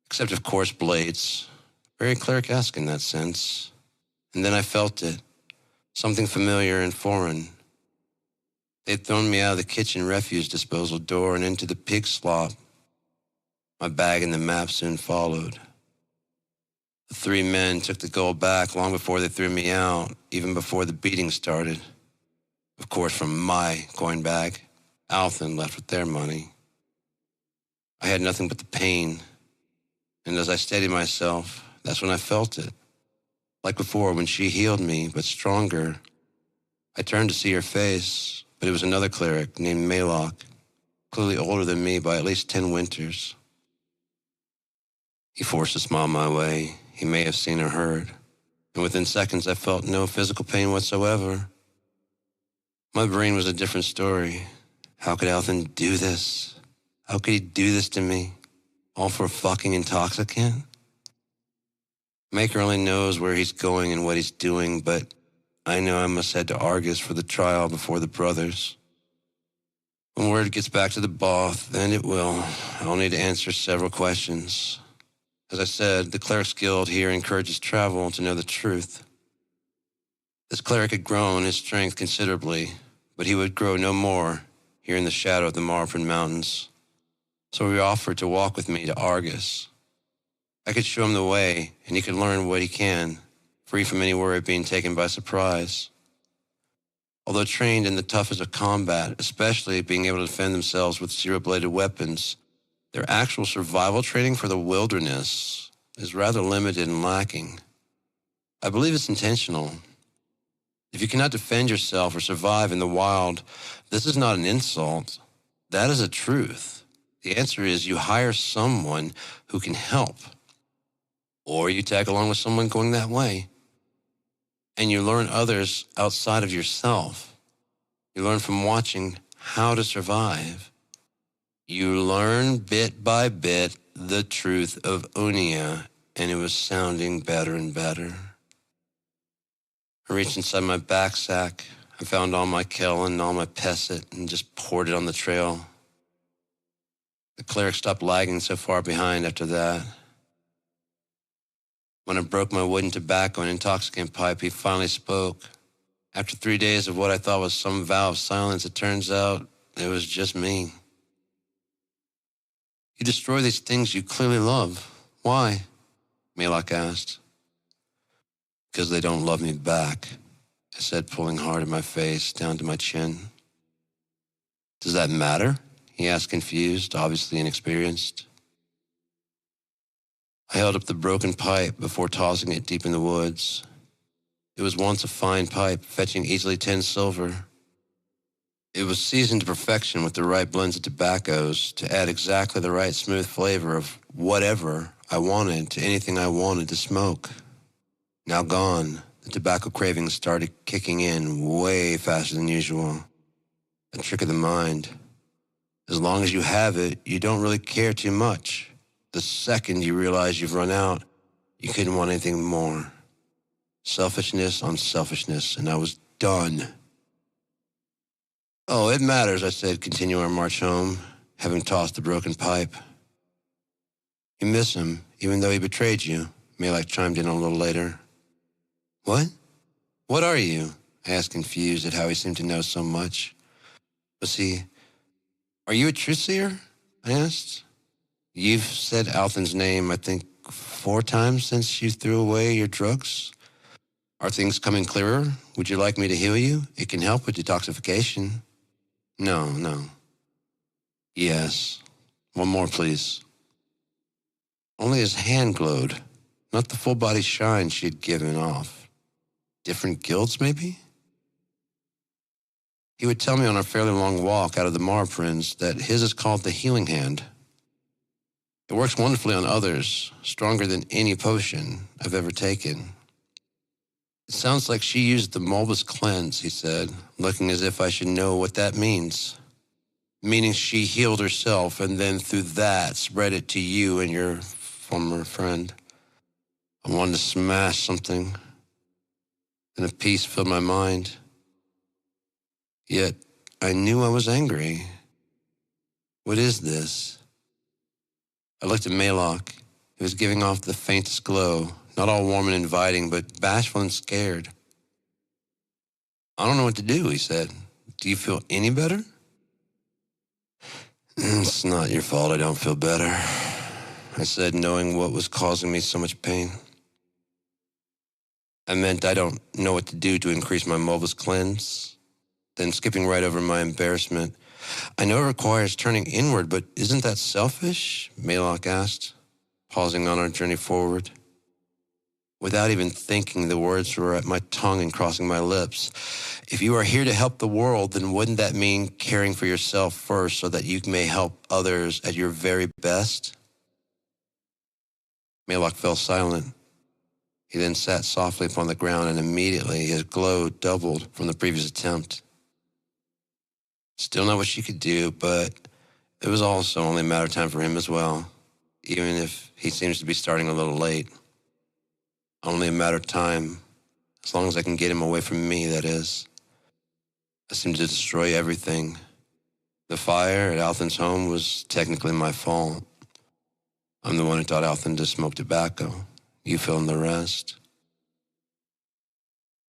except, of course, blades. Very cleric-esque in that sense. And then I felt it, something familiar and foreign. They'd thrown me out of the kitchen refuse disposal door and into the pig slop. My bag and the map soon followed. The three men took the gold back long before they threw me out, even before the beating started. Of course, from my coin bag, Althen left with their money. I had nothing but the pain, and as I steadied myself, that's when I felt it. Like before, when she healed me, but stronger. I turned to see her face, but it was another cleric named Malok, clearly older than me by at least 10 winters. He forced a smile my way. He may have seen or heard, and within seconds I felt no physical pain whatsoever. My brain was a different story. How could Althen do this? How could he do this to me? All for a fucking intoxicant? Maker only knows where he's going and what he's doing, but I know I must head to Argus for the trial before the brothers. When word gets back to the Both, then it will. I'll need to answer several questions. As I said, the Clerics Guild here encourages travel to know the truth. This cleric had grown his strength considerably, but he would grow no more here in the shadow of the Marford Mountains. So he offered to walk with me to Argus. I could show him the way, and he could learn what he can, free from any worry of being taken by surprise. Although trained in the toughest of combat, especially being able to defend themselves with zero-bladed weapons, their actual survival training for the wilderness is rather limited and lacking. I believe it's intentional. If you cannot defend yourself or survive in the wild, this is not an insult. That is a truth. The answer is you hire someone who can help. Or you tag along with someone going that way. And you learn others outside of yourself. You learn from watching how to survive. You learn bit by bit the truth of Unia, and it was sounding better and better. I reached inside my backsack. I found all my Kellen and all my Pesset and just poured it on the trail. The cleric stopped lagging so far behind after that. When I broke my wooden tobacco and intoxicant pipe, he finally spoke. After 3 days of what I thought was some vow of silence, it turns out it was just me. You destroy these things you clearly love. Why? Malok asked. Because they don't love me back, I said, pulling hard at my face, down to my chin. Does that matter? He asked, confused, obviously inexperienced. I held up the broken pipe before tossing it deep in the woods. It was once a fine pipe, fetching easily 10 silver. It was seasoned to perfection with the right blends of tobaccos to add exactly the right smooth flavor of whatever I wanted to anything I wanted to smoke. Now gone, the tobacco cravings started kicking in way faster than usual. A trick of the mind. As long as you have it, you don't really care too much. The second you realize you've run out, you couldn't want anything more. Selfishness on selfishness, and I was done. Oh, it matters, I said, continuing our march home, having tossed the broken pipe. You miss him, even though he betrayed you, Malok chimed in a little later. What? What are you? I asked, confused at how he seemed to know so much. Are you a truth-seer? I asked. You've said Althen's name, I think, 4 times since you threw away your drugs. Are things coming clearer? Would you like me to heal you? It can help with detoxification. No. Yes. One more, please. Only his hand glowed, not the full-body shine she had given off. Different guilds, maybe? He would tell me on our fairly long walk out of the Marprins that his is called the Healing Hand. It works wonderfully on others, stronger than any potion I've ever taken. It sounds like she used the Mulvus cleanse, he said, looking as if I should know what that means. Meaning she healed herself and then through that spread it to you and your former friend. I wanted to smash something, and a peace filled my mind. Yet I knew I was angry. What is this? I looked at Maylock. He was giving off the faintest glow, not all warm and inviting, but bashful and scared. I don't know what to do, he said. Do you feel any better? It's not your fault I don't feel better, I said, knowing what was causing me so much pain. I meant I don't know what to do to increase my Mulvus cleanse. Then skipping right over my embarrassment, I know it requires turning inward, but isn't that selfish? Maylock asked, pausing on our journey forward. Without even thinking, the words were at my tongue and crossing my lips. If you are here to help the world, then wouldn't that mean caring for yourself first so that you may help others at your very best? Maylock fell silent. He then sat softly upon the ground, and immediately his glow doubled from the previous attempt. Still not what she could do, but it was also only a matter of time for him as well, even if he seems to be starting a little late. Only a matter of time, as long as I can get him away from me, that is. I seem to destroy everything. The fire at Althan's home was technically my fault. I'm the one who taught Althan to smoke tobacco. You fill in the rest.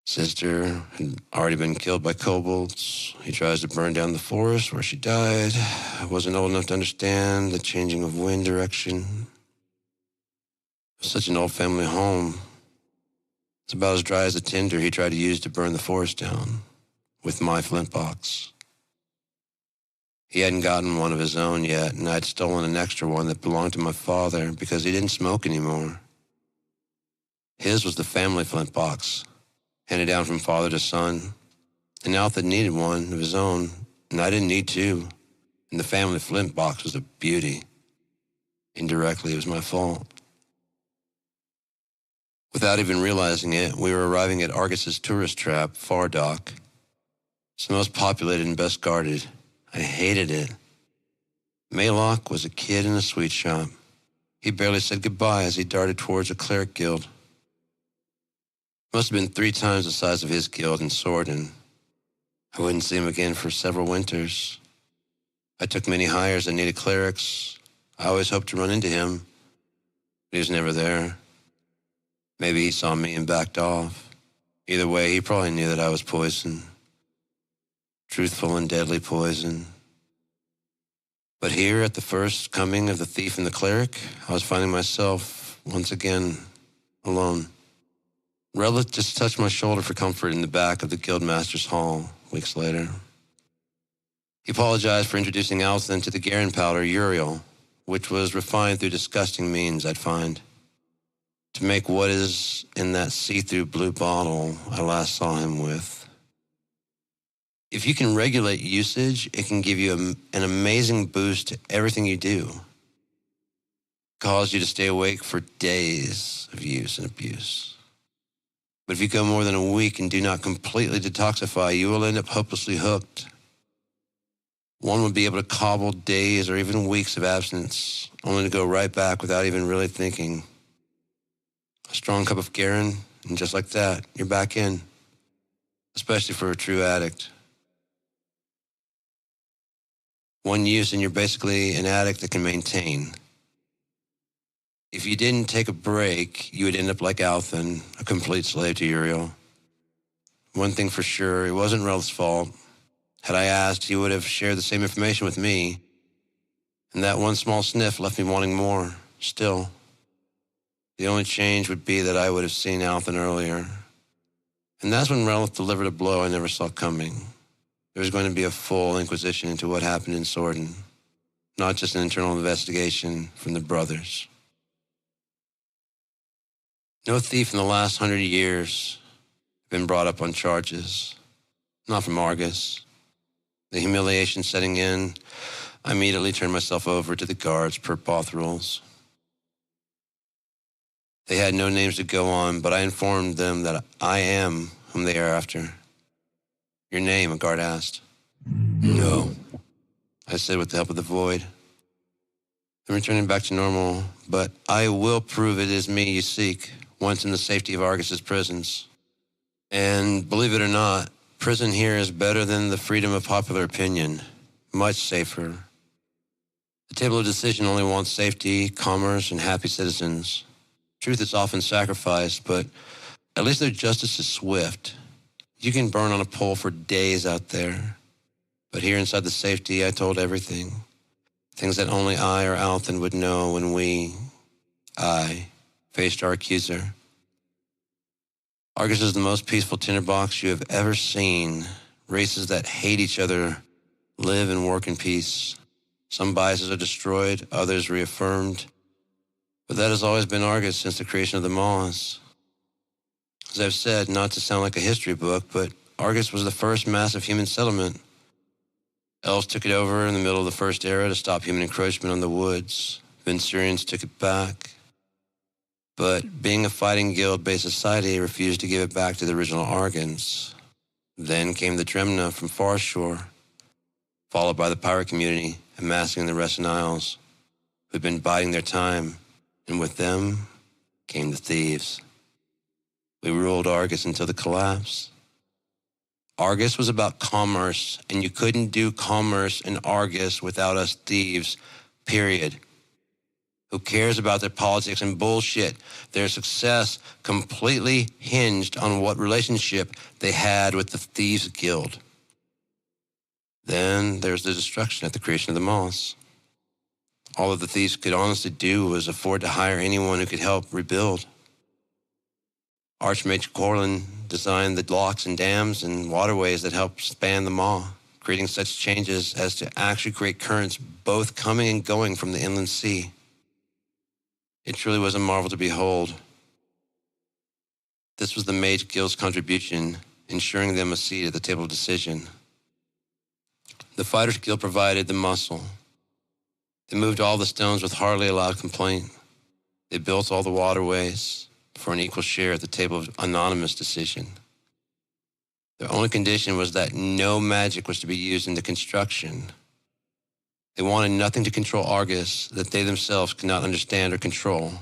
Sister had already been killed by kobolds. He tries to burn down the forest where she died. I wasn't old enough to understand the changing of wind direction. It was such an old family home. It's about as dry as the tinder he tried to use to burn the forest down, with my flint box. He hadn't gotten one of his own yet, and I'd stolen an extra one that belonged to my father because he didn't smoke anymore. His was the family flint box, handed down from father to son, and Alfred needed one of his own, and I didn't need two, and the family flint box was a beauty. Indirectly, it was my fault. Without even realizing it, we were arriving at Argus's tourist trap, Far Dock. It's the most populated and best guarded. I hated it. Maylock was a kid in a sweet shop. He barely said goodbye as he darted towards a cleric guild. Must have been 3 times the size of his guild in Sordon. I wouldn't see him again for several winters. I took many hires that needed clerics. I always hoped to run into him, but he was never there. Maybe he saw me and backed off. Either way, he probably knew that I was poison. Truthful and deadly poison. But here at the first coming of the thief and the cleric, I was finding myself once again alone. Relic just touched my shoulder for comfort in the back of the Guildmaster's hall weeks later. He apologized for introducing Althan to the Garen powder, Uriel, which was refined through disgusting means, I'd find. To make what is in that see-through blue bottle I last saw him with. If you can regulate usage, it can give you an amazing boost to everything you do. Cause you to stay awake for days of use and abuse. But if you go more than a week and do not completely detoxify, you will end up hopelessly hooked. One would be able to cobble days or even weeks of abstinence, only to go right back without even really thinking. A strong cup of Garen, and just like that, you're back in. Especially for a true addict. One use and you're basically an addict that can maintain. If you didn't take a break, you would end up like Althan, a complete slave to Uriel. One thing for sure, it wasn't Rel's fault. Had I asked, he would have shared the same information with me. And that one small sniff left me wanting more, still. The only change would be that I would have seen Althan earlier. And that's when Relith delivered a blow I never saw coming. There was going to be a full inquisition into what happened in Sordon, not just an internal investigation from the brothers. No thief in the last 100 years had been brought up on charges, not from Argus. The humiliation setting in, I immediately turned myself over to the guards per Both rules. They had no names to go on, but I informed them that I am whom they are after. Your name, a guard asked. No, I said with the help of the void. I'm returning back to normal, but I will prove it is me you seek, once in the safety of Argus's prisons. And believe it or not, prison here is better than the freedom of popular opinion. Much safer. The table of decision only wants safety, commerce, and happy citizens. Truth is often sacrificed, but at least their justice is swift. You can burn on a pole for days out there. But here inside the safety, I told everything. Things that only I or Alton would know when I, faced our accuser. Argus is the most peaceful tinderbox you have ever seen. Races that hate each other live and work in peace. Some biases are destroyed, others reaffirmed. But that has always been Argus since the creation of the Maws. As I've said, not to sound like a history book, but Argus was the first massive human settlement. Elves took it over in the middle of the First Era to stop human encroachment on the woods. Venturians took it back. But being a fighting guild-based society, refused to give it back to the original Argans. Then came the Gearedmah from Farshore, followed by the pirate community amassing in the Reston Isles, who'd been biding their time, and with them came the thieves. We ruled Argus until the collapse. Argus was about commerce, and you couldn't do commerce in Argus without us thieves, period. Who cares about their politics and bullshit? Their success completely hinged on what relationship they had with the Thieves Guild. Then there's the destruction at the creation of the Moss. All that the thieves could honestly do was afford to hire anyone who could help rebuild. Archmage Corlin designed the locks and dams and waterways that helped span the Maw, creating such changes as to actually create currents both coming and going from the inland sea. It truly was a marvel to behold. This was the Mage Guild's contribution, ensuring them a seat at the table of decision. The Fighters Guild provided the muscle. They moved all the stones with hardly a loud complaint. They built all the waterways for an equal share at the table of anonymous decision. Their only condition was that no magic was to be used in the construction. They wanted nothing to control Argus that they themselves could not understand or control.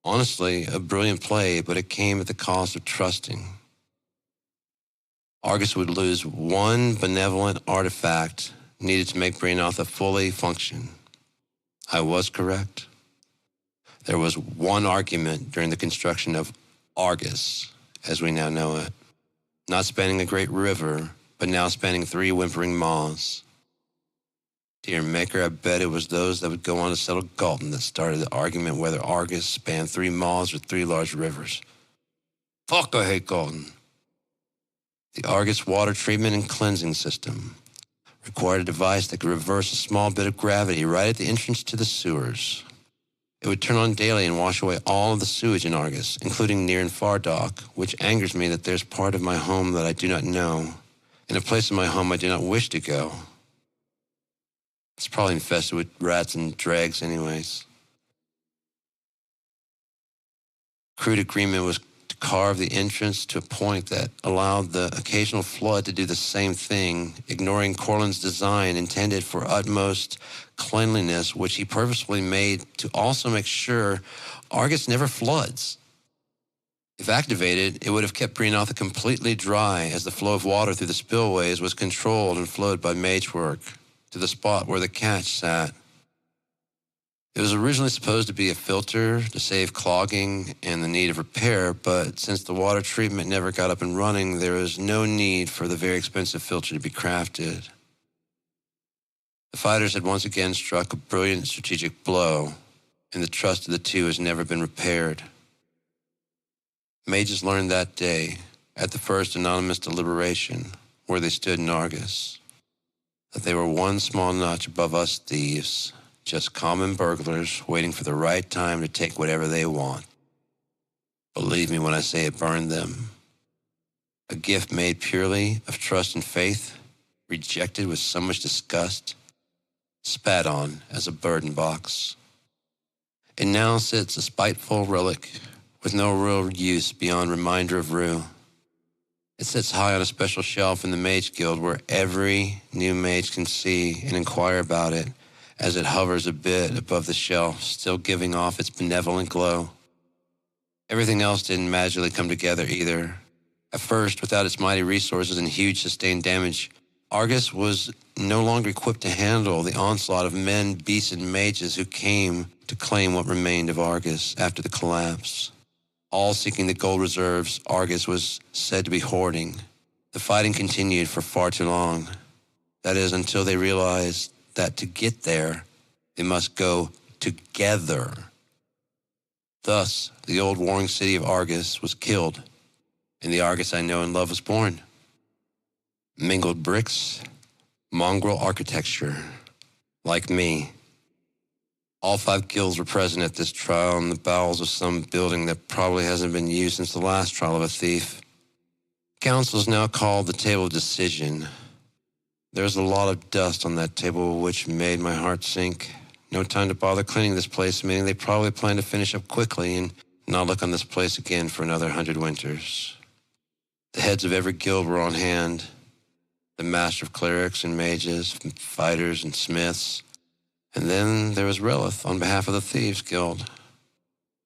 Honestly, a brilliant play, but it came at the cost of trusting. Argus would lose one benevolent artifact needed to make Brianotha fully function. I was correct. There was one argument during the construction of Argus, as we now know it. Not spanning a great river, but now spanning 3 whimpering maws. Dear Maker, I bet it was those that would go on to settle Galton that started the argument whether Argus spanned 3 maws or 3 large rivers. Fuck, I hate Galton. The Argus water treatment and cleansing system required a device that could reverse a small bit of gravity right at the entrance to the sewers. It would turn on daily and wash away all of the sewage in Argus, including near and far dock, which angers me that there's part of my home that I do not know, and a place in my home I do not wish to go. It's probably infested with rats and dregs anyways. Crude agreement was to carve the entrance to a point that allowed the occasional flood to do the same thing, ignoring Corlin's design intended for utmost cleanliness, which he purposefully made to also make sure Argus never floods. If activated, it would have kept Brianotha completely dry as the flow of water through the spillways was controlled and flowed by mage work to the spot where the catch sat. It was originally supposed to be a filter to save clogging and the need of repair, but since the water treatment never got up and running, there was no need for the very expensive filter to be crafted. The fighters had once again struck a brilliant strategic blow, and the trust of the two has never been repaired. Mages learned that day, at the first anonymous deliberation, where they stood in Argus, that they were one small notch above us thieves, just common burglars waiting for the right time to take whatever they want. Believe me when I say it burned them. A gift made purely of trust and faith, rejected with so much disgust, spat on as a burden box. And now sits a spiteful relic with no real use beyond reminder of Rue. It sits high on a special shelf in the Mage Guild where every new mage can see and inquire about it as it hovers a bit above the shelf, still giving off its benevolent glow. Everything else didn't magically come together either. At first, without its mighty resources and huge sustained damage, Argus was no longer equipped to handle the onslaught of men, beasts, and mages who came to claim what remained of Argus after the collapse. All seeking the gold reserves Argus was said to be hoarding. The fighting continued for far too long. That is, until they realized that to get there, they must go together. Thus, the old warring city of Argus was killed, and the Argus I know and love was born. Mingled bricks, mongrel architecture, like me. All 5 guilds were present at this trial in the bowels of some building that probably hasn't been used since the last trial of a thief. Council is now called the Table of Decision. There's a lot of dust on that table which made my heart sink. No time to bother cleaning this place, meaning they probably plan to finish up quickly and not look on this place again for another 100 winters. The heads of every guild were on hand. The master of clerics and mages, fighters and smiths. And then there was Relith on behalf of the Thieves Guild.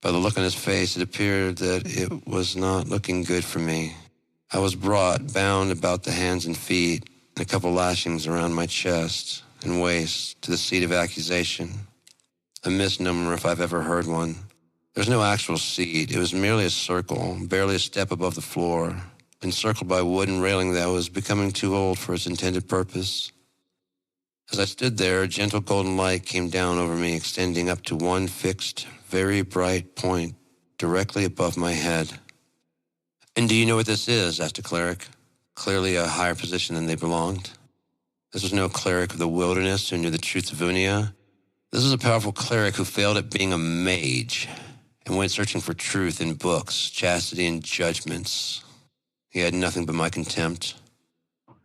By the look on his face, it appeared that it was not looking good for me. I was brought, bound about the hands and feet, and a couple lashings around my chest and waist to the seat of accusation. A misnomer if I've ever heard one. There's no actual seat. It was merely a circle, barely a step above the floor, encircled by a wooden railing that was becoming too old for its intended purpose. As I stood there, a gentle golden light came down over me, extending up to one fixed, very bright point directly above my head. "And do you know what this is?" asked a cleric, clearly a higher position than they belonged. This was no cleric of the wilderness who knew the truths of Unia. This was a powerful cleric who failed at being a mage and went searching for truth in books, chastity, and judgments. He had nothing but my contempt.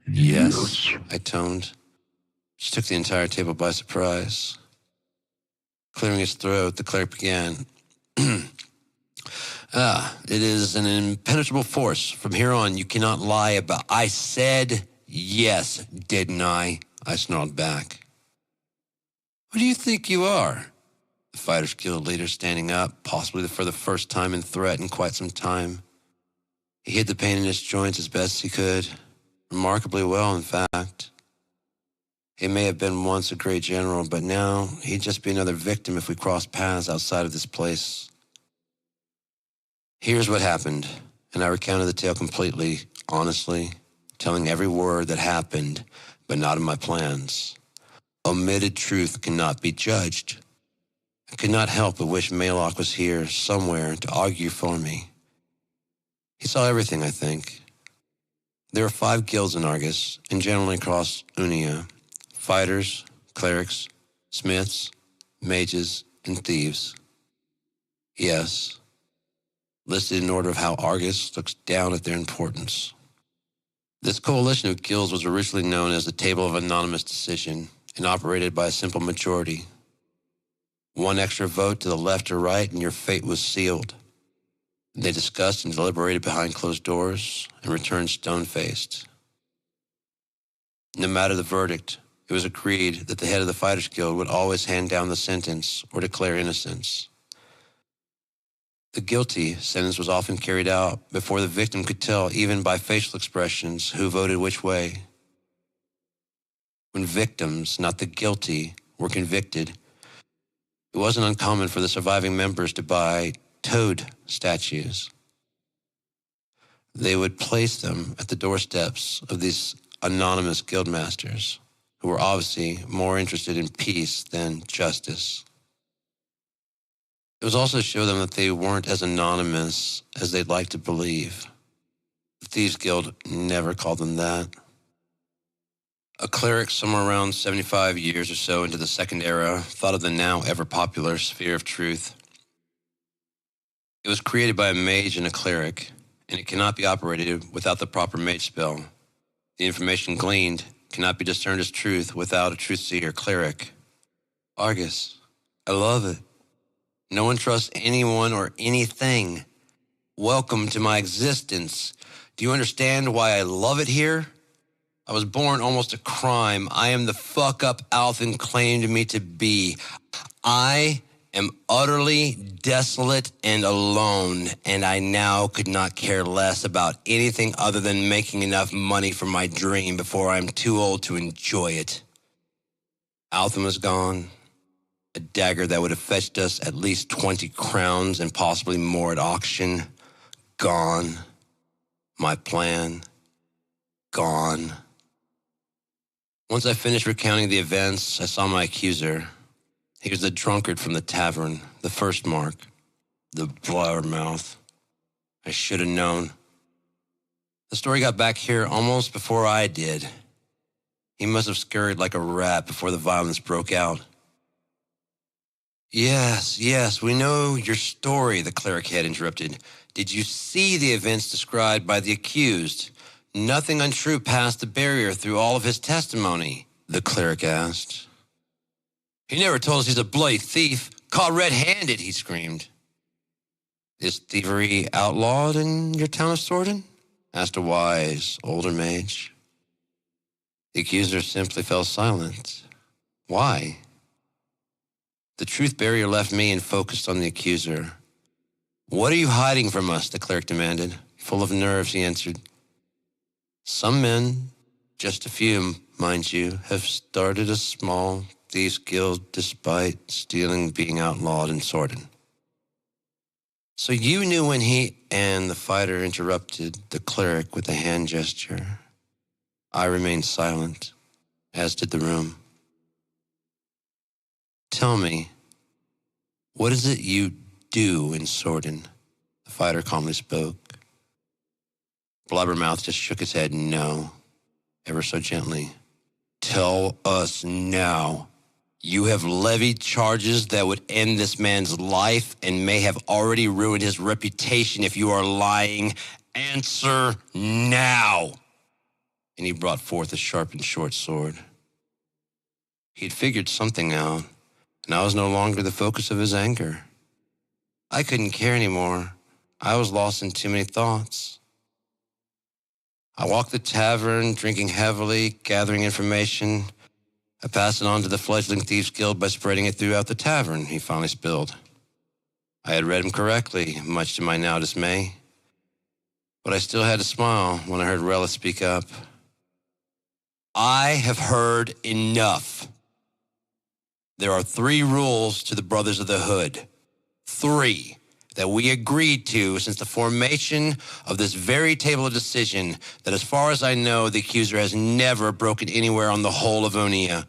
Yes, I toned. She took the entire table by surprise. Clearing his throat, the cleric began. It is an impenetrable force. From here on, you cannot lie about... I said yes, didn't I? I snarled back. Who do you think you are? The Fighters Guild leader standing up, possibly for the first time in threat in quite some time. He hid the pain in his joints as best he could. Remarkably well, in fact. He may have been once a great general, but now he'd just be another victim if we crossed paths outside of this place. Here's what happened, and I recounted the tale completely, honestly, telling every word that happened, but not in my plans. Omitted truth cannot be judged. I could not help but wish Malok was here somewhere to argue for me. He saw everything, I think. There are 5 guilds in Argus, and generally across Unia. Fighters, clerics, smiths, mages, and thieves. Yes, listed in order of how Argus looks down at their importance. This coalition of guilds was originally known as the Table of Anonymous Decision and operated by a simple majority. One extra vote to the left or right and your fate was sealed. They discussed and deliberated behind closed doors and returned stone-faced. No matter the verdict, it was agreed that the head of the Fighters Guild would always hand down the sentence or declare innocence. The guilty sentence was often carried out before the victim could tell, even by facial expressions, who voted which way. When victims, not the guilty, were convicted, it wasn't uncommon for the surviving members to buy toad statues. They would place them at the doorsteps of these anonymous guildmasters, who were obviously more interested in peace than justice. It was also to show them that they weren't as anonymous as they'd like to believe. The Thieves Guild never called them that. A cleric somewhere around 75 years or so into the Second Era thought of the now ever-popular Sphere of Truth. It was created by a mage and a cleric, and it cannot be operated without the proper mage spell. The information gleaned cannot be discerned as truth without a truth-seer cleric. Argus, I love it. No one trusts anyone or anything. Welcome to my existence. Do you understand why I love it here? I was born almost a crime. I am the fuck-up Alvin claimed me to be. I am utterly desolate and alone, and I now could not care less about anything other than making enough money for my dream before I'm too old to enjoy it. Alvin was gone. A dagger that would have fetched us at least 20 crowns and possibly more at auction. Gone. My plan. Gone. Once I finished recounting the events, I saw my accuser. He was the drunkard from the tavern, the first mark, the blabbermouth. I should have known. The story got back here almost before I did. He must have scurried like a rat before the violence broke out. Yes, we know your story, the cleric had interrupted. Did you see the events described by the accused? Nothing untrue passed the barrier through all of his testimony, the cleric asked. He never told us he's a bloody thief. Caught red-handed, he screamed. Is thievery outlawed in your town of Sorden? Asked a wise, older mage. The accuser simply fell silent. Why? The truth barrier left me and focused on the accuser. What are you hiding from us? The cleric demanded. Full of nerves, he answered. Some men, just a few, mind you, have started a small thieves' guild despite stealing being outlawed in Sorden. So you knew when he and the fighter interrupted the cleric with a hand gesture. I remained silent, as did the room. Tell me, what is it you do in Sorden? The fighter calmly spoke. Blabbermouth just shook his head no, ever so gently. Tell us now. You have levied charges that would end this man's life and may have already ruined his reputation if you are lying. Answer now. And he brought forth a sharpened short sword. He'd figured something out, and I was no longer the focus of his anger. I couldn't care anymore. I was lost in too many thoughts. I walked the tavern, drinking heavily, gathering information. I passed it on to the fledgling Thieves Guild by spreading it throughout the tavern, he finally spilled. I had read him correctly, much to my now dismay. But I still had to smile when I heard Rella speak up. I have heard enough. There are 3 rules to the Brothers of the Hood. 3 that we agreed to since the formation of this very table of decision that as far as I know, the accuser has never broken anywhere on the whole of Onia.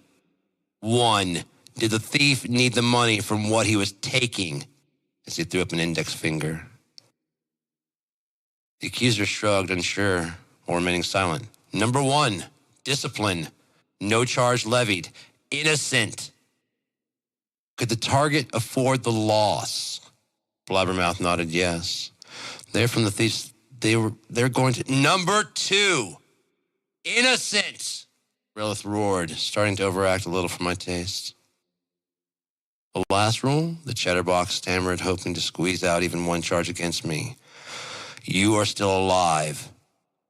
1, did the thief need the money from what he was taking? As he threw up an index finger. The accuser shrugged, unsure, or remaining silent. Number 1, discipline. No charge levied. Innocent. Could the target afford the loss? Blabbermouth nodded yes. They're from the thieves. They're going to... Number 2, innocent. Relith roared, starting to overact a little for my taste. The last rule, the chatterbox stammered, hoping to squeeze out even one charge against me. You are still alive.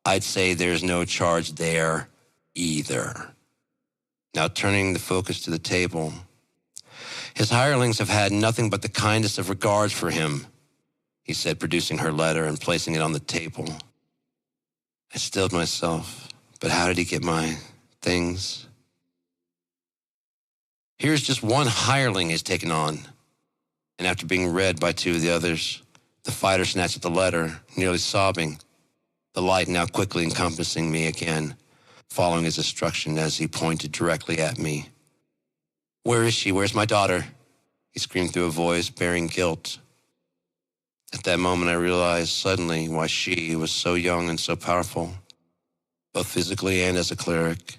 I'd say there's no charge there either. Now turning the focus to the table. His hirelings have had nothing but the kindest of regards for him, he said, producing her letter and placing it on the table. I stilled myself, but how did he get my things? Here's just one hireling he's taken on. And after being read by 2 of the others, the fighter snatched at the letter, nearly sobbing, the light now quickly encompassing me again, following his instruction as he pointed directly at me. Where is she? Where's my daughter? He screamed through a voice bearing guilt. At that moment, I realized suddenly why she was so young and so powerful, both physically and as a cleric.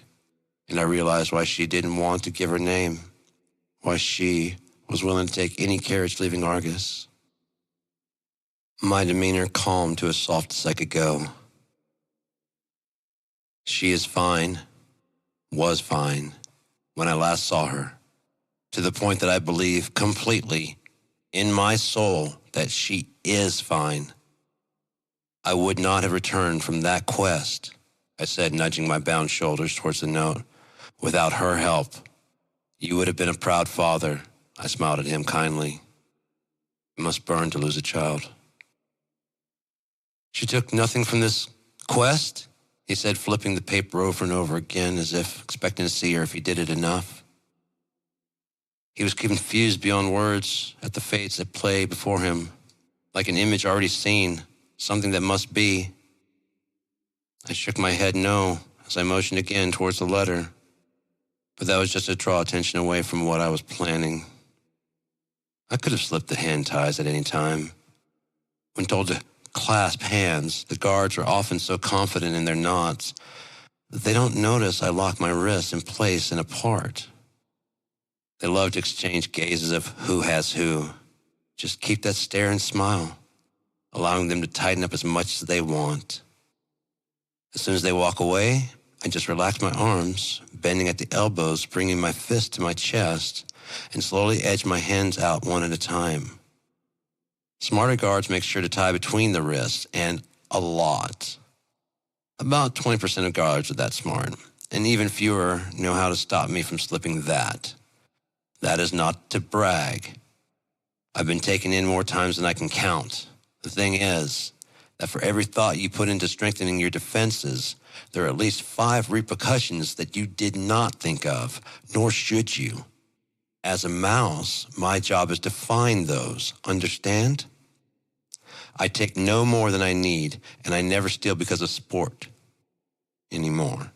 And I realized why she didn't want to give her name, why she was willing to take any carriage leaving Argus. My demeanor calmed to as soft as I could go. She is fine, was fine, when I last saw her, to the point that I believe completely in my soul that she is fine. I would not have returned from that quest, I said, nudging my bound shoulders towards the note. Without her help, you would have been a proud father. I smiled at him kindly. It must burn to lose a child. She took nothing from this quest? He said, flipping the paper over and over again as if expecting to see her if he did it enough. He was confused beyond words at the fates that play before him, like an image already seen, something that must be. I shook my head no as I motioned again towards the letter, but that was just to draw attention away from what I was planning. I could have slipped the hand ties at any time. When told to clasp hands, the guards are often so confident in their knots that they don't notice I lock my wrists in place and apart. They love to exchange gazes of who has who. Just keep that stare and smile, allowing them to tighten up as much as they want. As soon as they walk away, I just relax my arms, bending at the elbows, bringing my fist to my chest, and slowly edge my hands out one at a time. Smarter guards make sure to tie between the wrists, and a lot. About 20% of guards are that smart, and even fewer know how to stop me from slipping that. That is not to brag. I've been taken in more times than I can count. The thing is that for every thought you put into strengthening your defenses, there are at least 5 repercussions that you did not think of, nor should you. As a mouse, my job is to find those. Understand? I take no more than I need, and I never steal because of sport anymore.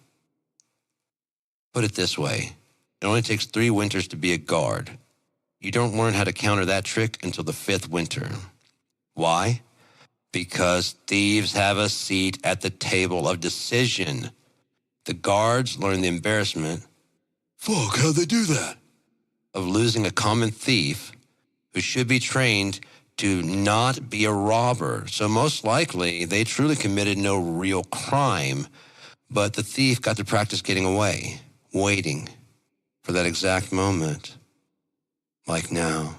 Put it this way. It only takes 3 winters to be a guard. You don't learn how to counter that trick until the 5th winter. Why? Because thieves have a seat at the table of decision. The guards learn the embarrassment, fuck, how'd they do that? Of losing a common thief who should be trained to not be a robber. So most likely, they truly committed no real crime, but the thief got to practice getting away, waiting for that exact moment, like now.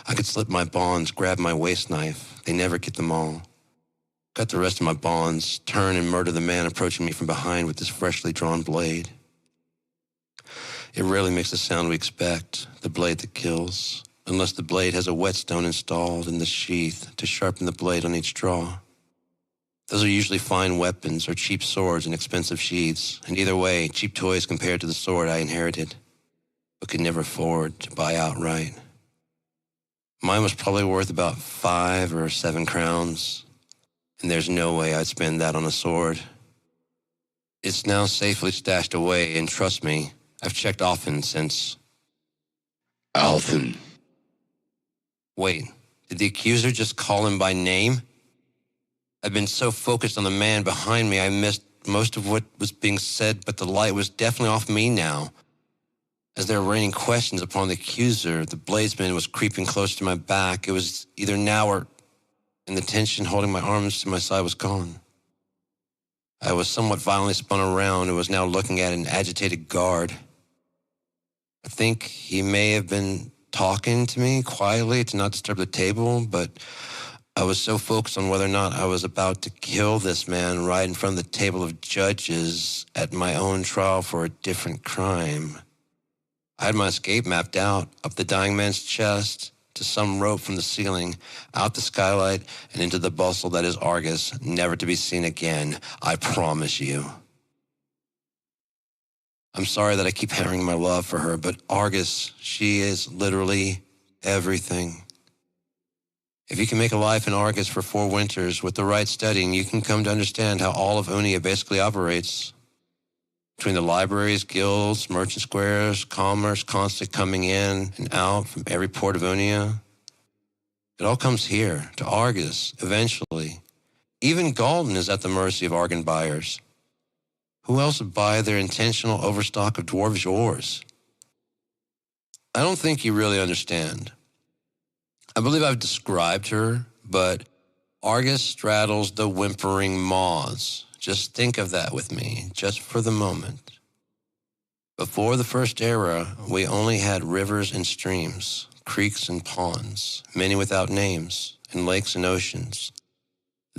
I could slip my bonds, grab my waist knife. They never get them all. Cut the rest of my bonds, turn and murder the man approaching me from behind with this freshly drawn blade. It rarely makes the sound we expect, the blade that kills, unless the blade has a whetstone installed in the sheath to sharpen the blade on each draw. Those are usually fine weapons or cheap swords in expensive sheaths, and either way, cheap toys compared to the sword I inherited, but could never afford to buy outright. Mine was probably worth about 5 or 7 crowns, and there's no way I'd spend that on a sword. It's now safely stashed away, and trust me, I've checked often since. Alton. Wait, did the accuser just call him by name? I'd been so focused on the man behind me, I missed most of what was being said, but the light was definitely off me now. As they were raining questions upon the accuser, the bladesman was creeping close to my back. It was either now or... and the tension holding my arms to my side was gone. I was somewhat violently spun around and was now looking at an agitated guard. I think he may have been talking to me quietly to not disturb the table, but I was so focused on whether or not I was about to kill this man right in front of the table of judges at my own trial for a different crime. I had my escape mapped out, up the dying man's chest, to some rope from the ceiling, out the skylight, and into the bustle that is Argus, never to be seen again, I promise you. I'm sorry that I keep hammering my love for her, but Argus, she is literally everything. If you can make a life in Argus for 4 winters with the right studying, you can come to understand how all of Unia basically operates. Between the libraries, guilds, merchant squares, commerce constantly coming in and out from every port of Unia. It all comes here, to Argus, eventually. Even Galton is at the mercy of Argon buyers. Who else would buy their intentional overstock of dwarvish ores? I don't think you really understand. I believe I've described her, but Argus straddles the whimpering maws. Just think of that with me, just for the moment. Before the First Era, we only had rivers and streams, creeks and ponds, many without names, and lakes and oceans.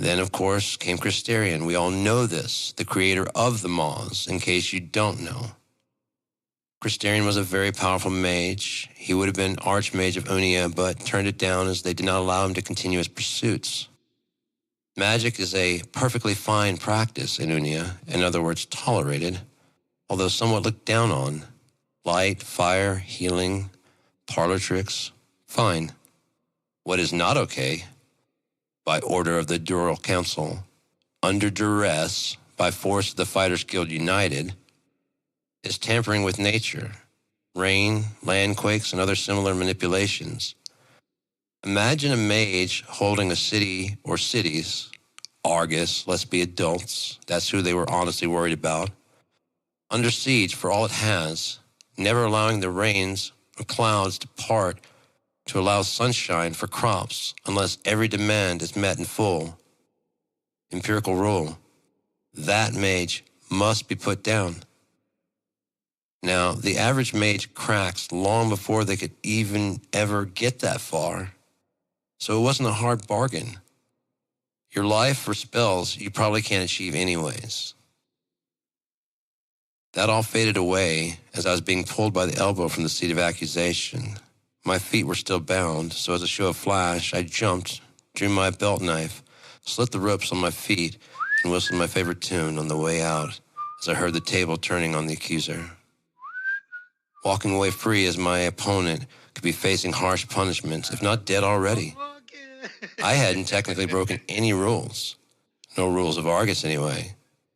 Then, of course, came Christerion. We all know this, the creator of the Maws, in case you don't know. Christerion was a very powerful mage. He would have been Archmage of Unia, but turned it down as they did not allow him to continue his pursuits. Magic is a perfectly fine practice in Unia, in other words, tolerated, although somewhat looked down on. Light, fire, healing, parlor tricks, fine. What is not okay, by order of the Dural Council, under duress, by force of the Fighters Guild United, is tampering with nature, rain, landquakes, and other similar manipulations. Imagine a mage holding a city or cities, Argus, let's be adults, that's who they were honestly worried about, under siege for all it has, never allowing the rains or clouds to part to allow sunshine for crops unless every demand is met in full. Empirical rule. That mage must be put down. Now, the average mage cracks long before they could even ever get that far, so it wasn't a hard bargain. Your life for spells you probably can't achieve anyways. That all faded away as I was being pulled by the elbow from the seat of accusation. My feet were still bound, so as a show of flash, I jumped, drew my belt knife, slit the ropes on my feet, and whistled my favorite tune on the way out as I heard the table turning on the accuser. Walking away free as my opponent could be facing harsh punishments, if not dead already. I hadn't technically broken any rules. No rules of Argus anyway.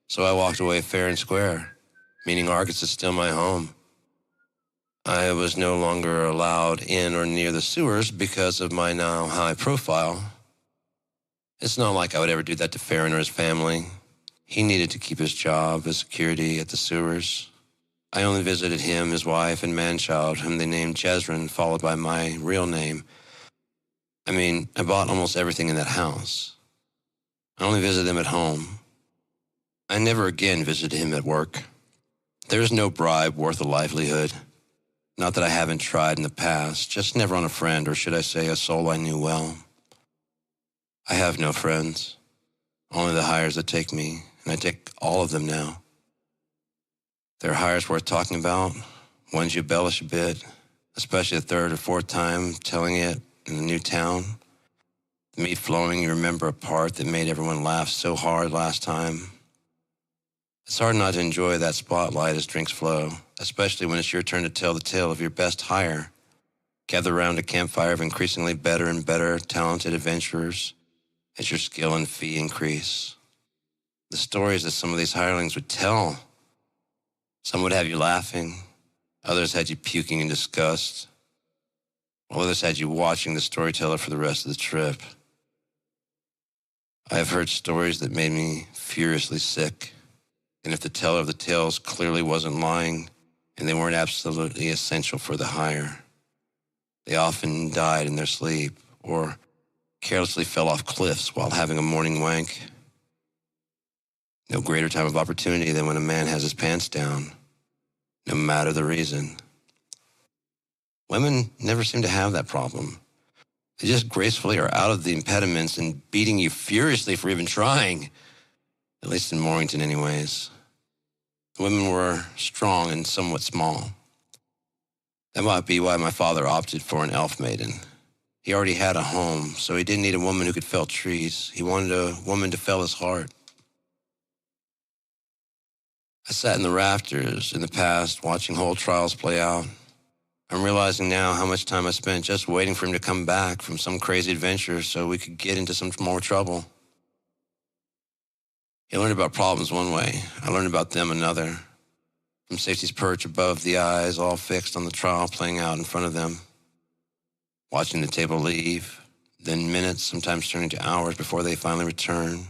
So I walked away fair and square, meaning Argus is still my home. I was no longer allowed in or near the sewers because of my now high profile. It's not like I would ever do that to Farron or his family. He needed to keep his job as security at the sewers. I only visited him, his wife, and manchild, whom they named Jezrin, followed by my real name. I bought almost everything in that house. I only visited them at home. I never again visited him at work. There is no bribe worth a livelihood. Not that I haven't tried in the past, just never on a friend, or should I say a soul I knew well. I have no friends, only the hires that take me, and I take all of them now. There are hires worth talking about, ones you embellish a bit, especially the third or fourth time telling it in a new town. The meat flowing, you remember a part that made everyone laugh so hard last time. It's hard not to enjoy that spotlight as drinks flow, especially when it's your turn to tell the tale of your best hire. Gather around a campfire of increasingly better and better talented adventurers as your skill and fee increase. The stories that some of these hirelings would tell. Some would have you laughing, others had you puking in disgust, while others had you watching the storyteller for the rest of the trip. I have heard stories that made me furiously sick, and if the teller of the tales clearly wasn't lying, and they weren't absolutely essential for the hire, they often died in their sleep, or carelessly fell off cliffs while having a morning wank. No greater time of opportunity than when a man has his pants down, no matter the reason. Women never seem to have that problem. They just gracefully are out of the impediments and beating you furiously for even trying, at least in Morrington anyways. The women were strong and somewhat small. That might be why my father opted for an elf maiden. He already had a home, so he didn't need a woman who could fell trees. He wanted a woman to fell his heart. I sat in the rafters in the past watching whole trials play out. I'm realizing now how much time I spent just waiting for him to come back from some crazy adventure so we could get into some more trouble. He learned about problems one way. I learned about them another. From safety's perch above the eyes, all fixed on the trial playing out in front of them. Watching the table leave, then minutes, sometimes turning to hours before they finally return.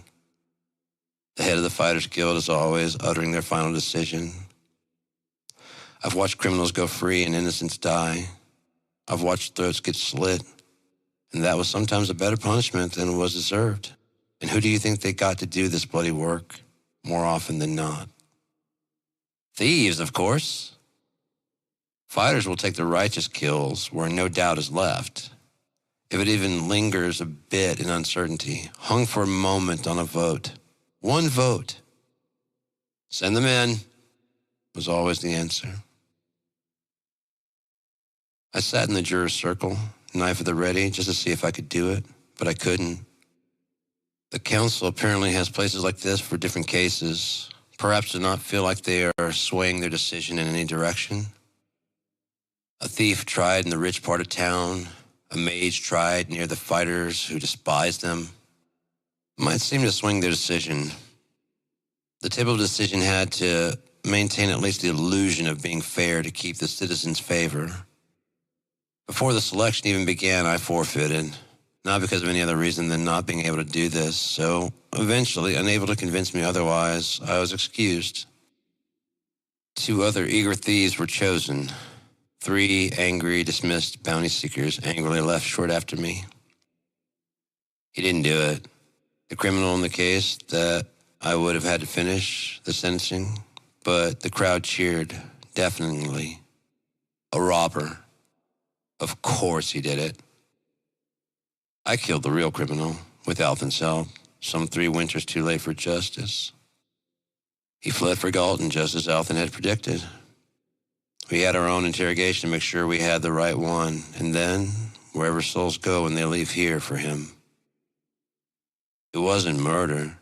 The head of the Fighters Guild is always uttering their final decision. I've watched criminals go free and innocents die. I've watched throats get slit, and that was sometimes a better punishment than was deserved. And who do you think they got to do this bloody work more often than not? Thieves, of course. Fighters will take the righteous kills where no doubt is left. if it even lingers a bit in uncertainty, hung for a moment on a vote. One vote. Send them in, was always the answer. I sat in the juror's circle, knife at the ready, just to see if I could do it, but I couldn't. The council apparently has places like this for different cases, perhaps to not feel like they are swaying their decision in any direction. A thief tried in the rich part of town. A mage tried near the fighters who despised them. Might seem to swing their decision. The table of decision had to maintain at least the illusion of being fair to keep the citizens' favor. Before the selection even began, I forfeited, not because of any other reason than not being able to do this. So eventually, unable to convince me otherwise, I was excused. 2 other eager thieves were chosen. 3 angry, dismissed bounty seekers angrily left short after me. He didn't do it. The criminal in the case that I would have had to finish the sentencing, but the crowd cheered deafeningly. A robber. Of course he did it. I killed the real criminal, with Alvin's help, some 3 winters too late for justice. He fled for Galton, just as Alvin had predicted. We had our own interrogation to make sure we had the right one, and then, wherever souls go when they leave here for him. It wasn't murder.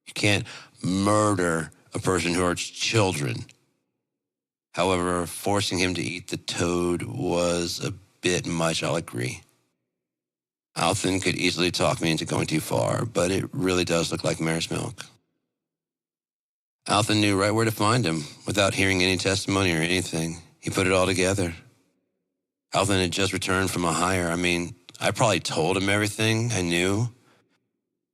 You can't murder a person who hurts children. However, forcing him to eat the toad was a bit much, I'll agree. Alvin could easily talk me into going too far, but it really does look like mare's milk. Alvin knew right where to find him, without hearing any testimony or anything. He put it all together. Alvin had just returned from a hire. I probably told him everything I knew.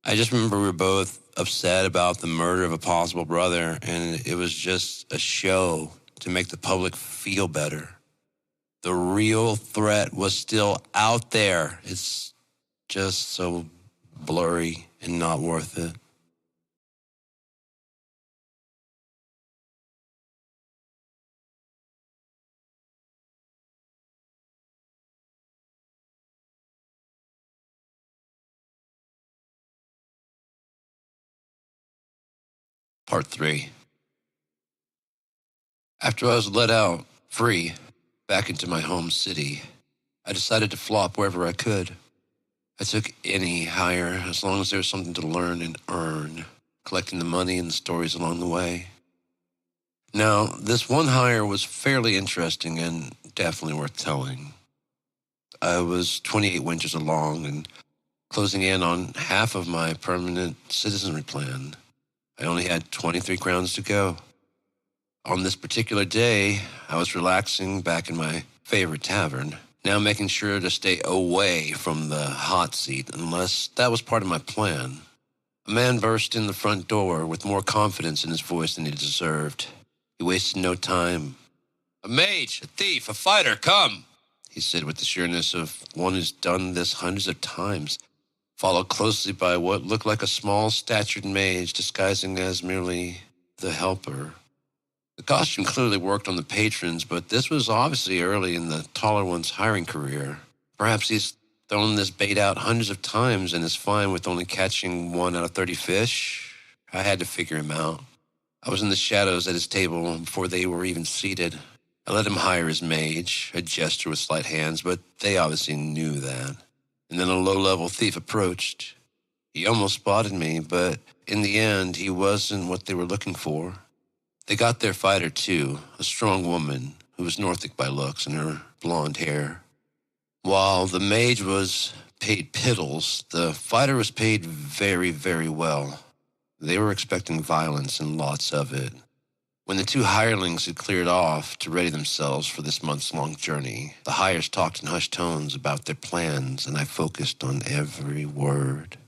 I just remember we were both upset about the murder of a possible brother, and it was just a show to make the public feel better. The real threat was still out there. It's just so blurry and not worth it. Part 3. After I was let out, free, back into my home city, I decided to flop wherever I could. I took any hire as long as there was something to learn and earn, collecting the money and the stories along the way. Now, this one hire was fairly interesting and definitely worth telling. I was 28 winters along and closing in on half of my permanent citizenry plan. I only had 23 crowns to go. On this particular day, I was relaxing back in my favorite tavern, now making sure to stay away from the hot seat unless that was part of my plan. A man burst in the front door with more confidence in his voice than he deserved. He wasted no time. "A mage, a thief, a fighter, come!" he said with the sureness of one who's done this hundreds of times, followed closely by what looked like a small-statured mage disguising as merely the helper. The costume clearly worked on the patrons, but this was obviously early in the taller one's hiring career. Perhaps he's thrown this bait out hundreds of times and is fine with only catching 1 out of 30 fish. I had to figure him out. I was in the shadows at his table before they were even seated. I let him hire his mage, a gesture with slight hands, but they obviously knew that. And then a low-level thief approached. He almost spotted me, but in the end, he wasn't what they were looking for. They got their fighter, too, a strong woman who was Northic by looks and her blonde hair. While the mage was paid piddles, the fighter was paid very, very well. They were expecting violence and lots of it. When the 2 hirelings had cleared off to ready themselves for this months-long journey, the hires talked in hushed tones about their plans, and I focused on every word.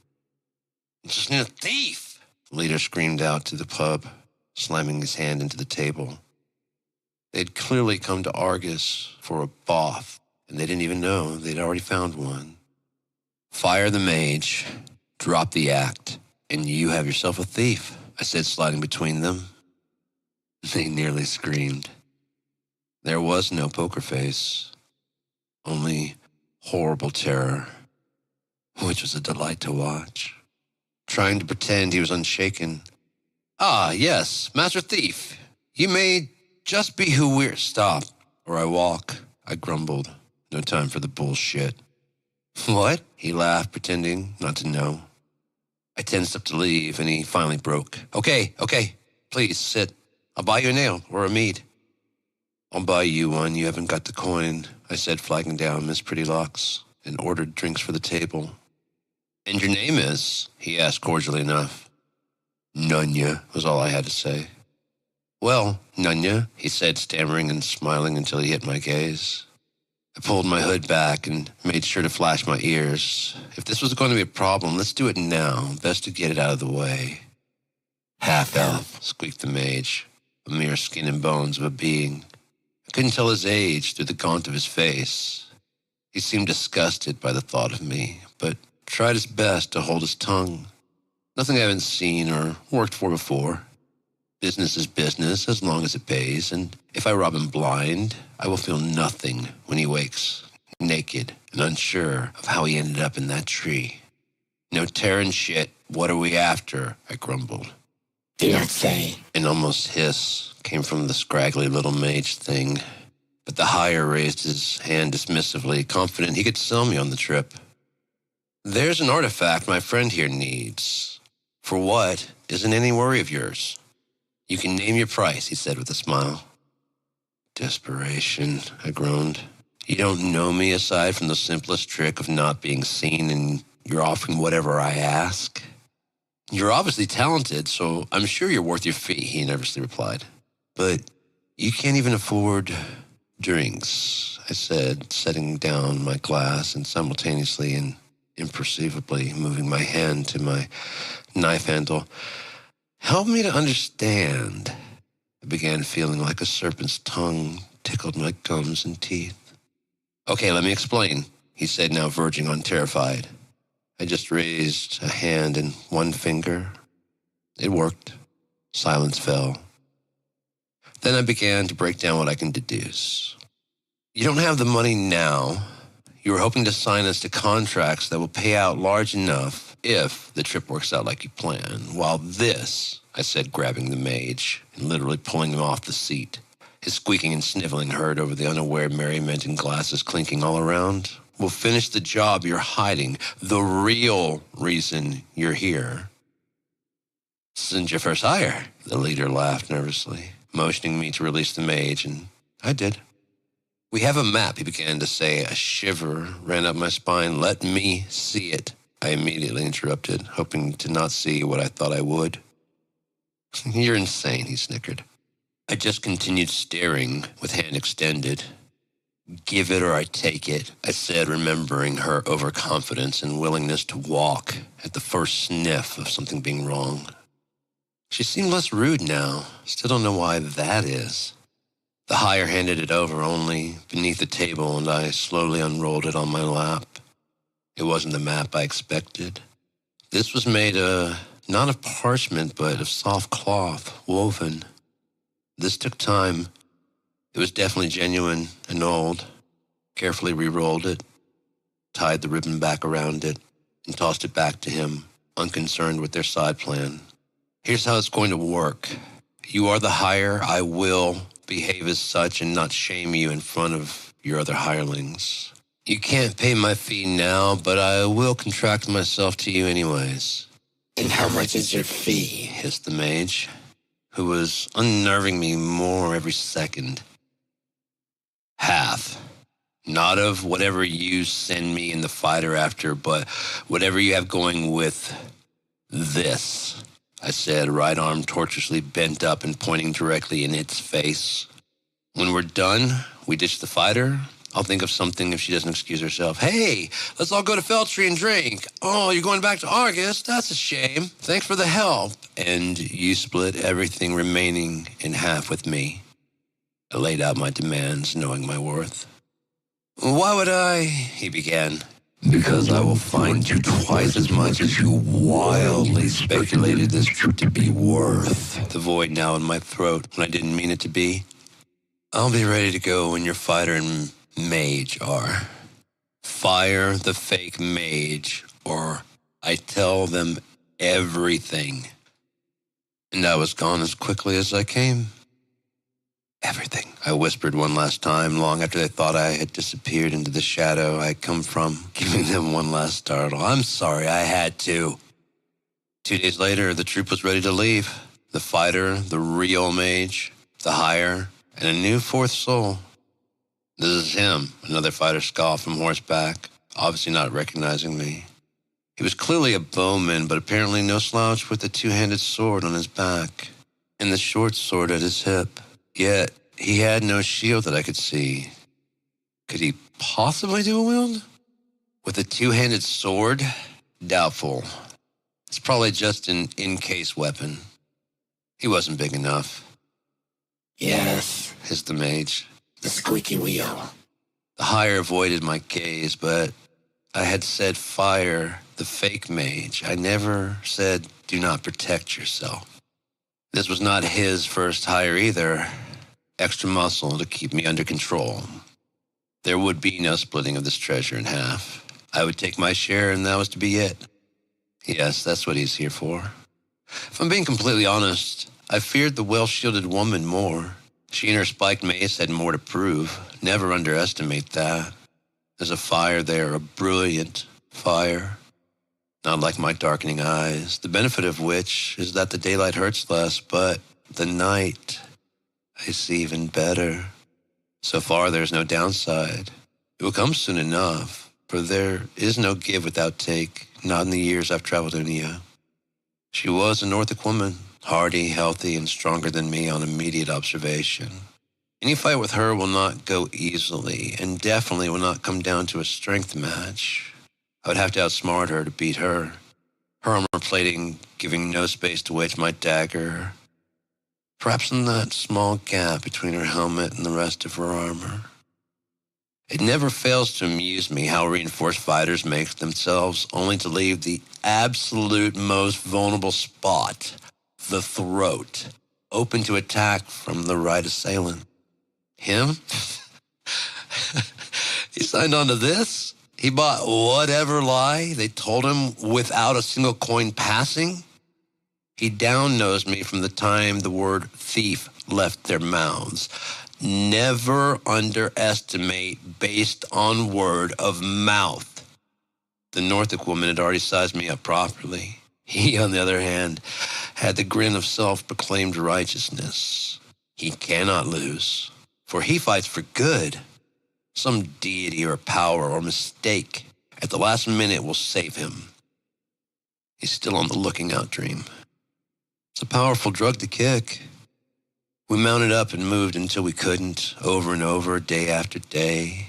"I just need a thief!" the leader screamed out to the pub, slamming his hand into the table. They'd clearly come to Argus for a boff, and they didn't even know they'd already found one. "Fire the mage, drop the act, and you have yourself a thief," I said, sliding between them. They nearly screamed. There was no poker face, only horrible terror which was a delight to watch, trying to pretend he was unshaken. "Ah, yes, Master Thief. You may just be who we're—" "Stop, or I walk," I grumbled. "No time for the bullshit." "What?" He laughed, pretending not to know. I tensed up to leave, and he finally broke. Okay, please, sit. I'll buy you a nail or a mead." "I'll buy you one. You haven't got the coin," I said, flagging down Miss Pretty Locks, and ordered drinks for the table. "And your name is?" he asked cordially enough. "Nunya," was all I had to say. "Well, Nunya," he said, stammering and smiling until he hit my gaze. I pulled my hood back and made sure to flash my ears. If this was going to be a problem, let's do it now. Best to get it out of the way. "Half-elf," squeaked the mage, a mere skin and bones of a being. I couldn't tell his age through the gaunt of his face. He seemed disgusted by the thought of me, but tried his best to hold his tongue. Nothing I haven't seen or worked for before. Business is business as long as it pays, and if I rob him blind, I will feel nothing when he wakes, naked and unsure of how he ended up in that tree. "No tearing shit. What are we after?" I grumbled. "Do not say." An almost hiss came from the scraggly little mage thing, but the higher raised his hand dismissively, confident he could sell me on the trip. "There's an artifact my friend here needs. For what isn't any worry of yours. You can name your price," he said with a smile. "Desperation," I groaned. "You don't know me aside from the simplest trick of not being seen, and you're offering whatever I ask?" "You're obviously talented, so I'm sure you're worth your fee," he nervously replied. "But you can't even afford drinks," I said, setting down my glass and simultaneously and imperceptibly moving my hand to my knife handle. "Help me to understand." I began feeling like a serpent's tongue tickled my gums and teeth. "Okay, let me explain," he said, now verging on terrified. I just raised a hand and one finger. It worked. Silence fell. Then I began to break down what I can deduce. "You don't have the money now. You were hoping to sign us to contracts that will pay out large enough if the trip works out like you plan. While this," I said, grabbing the mage and literally pulling him off the seat, his squeaking and sniveling heard over the unaware merriment and glasses clinking all around, "will finish the job you're hiding, the real reason you're here." "This isn't your first hire," the leader laughed nervously, motioning me to release the mage, and I did. "We have a map," he began to say. A shiver ran up my spine. "Let me see it," I immediately interrupted, hoping to not see what I thought I would. "You're insane," he snickered. I just continued staring with hand extended. "Give it or I take it," I said, remembering her overconfidence and willingness to walk at the first sniff of something being wrong. She seemed less rude now. Still don't know why that is. The higher handed it over only beneath the table, and I slowly unrolled it on my lap. It wasn't the map I expected. This was made not of parchment, but of soft cloth, woven. This took time. It was definitely genuine and old. Carefully re-rolled it, tied the ribbon back around it, and tossed it back to him, unconcerned with their side plan. "Here's how it's going to work. You are the hire. I will behave as such and not shame you in front of your other hirelings. You can't pay my fee now, but I will contract myself to you anyways." "And how much is your fee?" hissed the mage, who was unnerving me more every second. "Half. Not of whatever you send me in the fighter after, but whatever you have going with this," I said, right arm tortuously bent up and pointing directly in its face. "When we're done, we ditch the fighter. I'll think of something if she doesn't excuse herself. Hey, let's all go to Feltree and drink. Oh, you're going back to Argus? That's a shame. Thanks for the help." "And you split everything remaining in half with me." I laid out my demands, knowing my worth. "Why would I?" he began. "Because I will find you twice as much as you wildly speculated this trip to be worth." The void now in my throat when I didn't mean it to be. "I'll be ready to go when your fighter and mage are. Fire the fake mage, or I tell them everything. And I was gone as quickly as I came. Everything, I whispered one last time, long after they thought I had disappeared into the shadow I had come from, giving them one last startle. I'm sorry, I had to. 2 days later, the troop was ready to leave. The fighter, the real mage, the hire, and a new fourth soul. This is him, another fighter scoffed from horseback, obviously not recognizing me. He was clearly a bowman, but apparently no slouch, with a two-handed sword on his back and the short sword at his hip. Yet he had no shield that I could see. Could he possibly do a wield? With a two-handed sword? Doubtful. It's probably just an in-case weapon. He wasn't big enough. Yes, Hissed the mage. the squeaky wheel. The hire avoided my gaze, but I had said fire the fake mage. I never said do not protect yourself. This was not his first hire either. Extra muscle to keep me under control. There would be no splitting of this treasure in half. I would take my share, and that was to be it. Yes, that's what he's here for. If I'm being completely honest, I feared the well-shielded woman more. She and her spiked mace had more to prove. Never underestimate that. There's a fire there, a brilliant fire. Not like my darkening eyes, the benefit of which is that the daylight hurts less, but the night, I see even better. So far, there's no downside. It will come soon enough, for there is no give without take, not in the years I've traveled India. She was a Nordic woman, hardy, healthy, and stronger than me on immediate observation. Any fight with her will not go easily, and definitely will not come down to a strength match. I would have to outsmart her to beat her. Her armor plating giving no space to wedge my dagger, perhaps in that small gap between her helmet and the rest of her armor. It never fails to amuse me how reinforced fighters make themselves only to leave the absolute most vulnerable spot, the throat, open to attack from the right assailant. Him? He signed on to this? He bought whatever lie they told him without a single coin passing? He down-nosed me from the time the word thief left their mouths. Never underestimate based on word of mouth. The Nordic woman had already sized me up properly. He, on the other hand, had the grin of self-proclaimed righteousness. He cannot lose, for he fights for good. Some deity or power or mistake at the last minute will save him. He's still on the looking out dream. It's a powerful drug to kick. We mounted up and moved until we couldn't, over and over, day after day.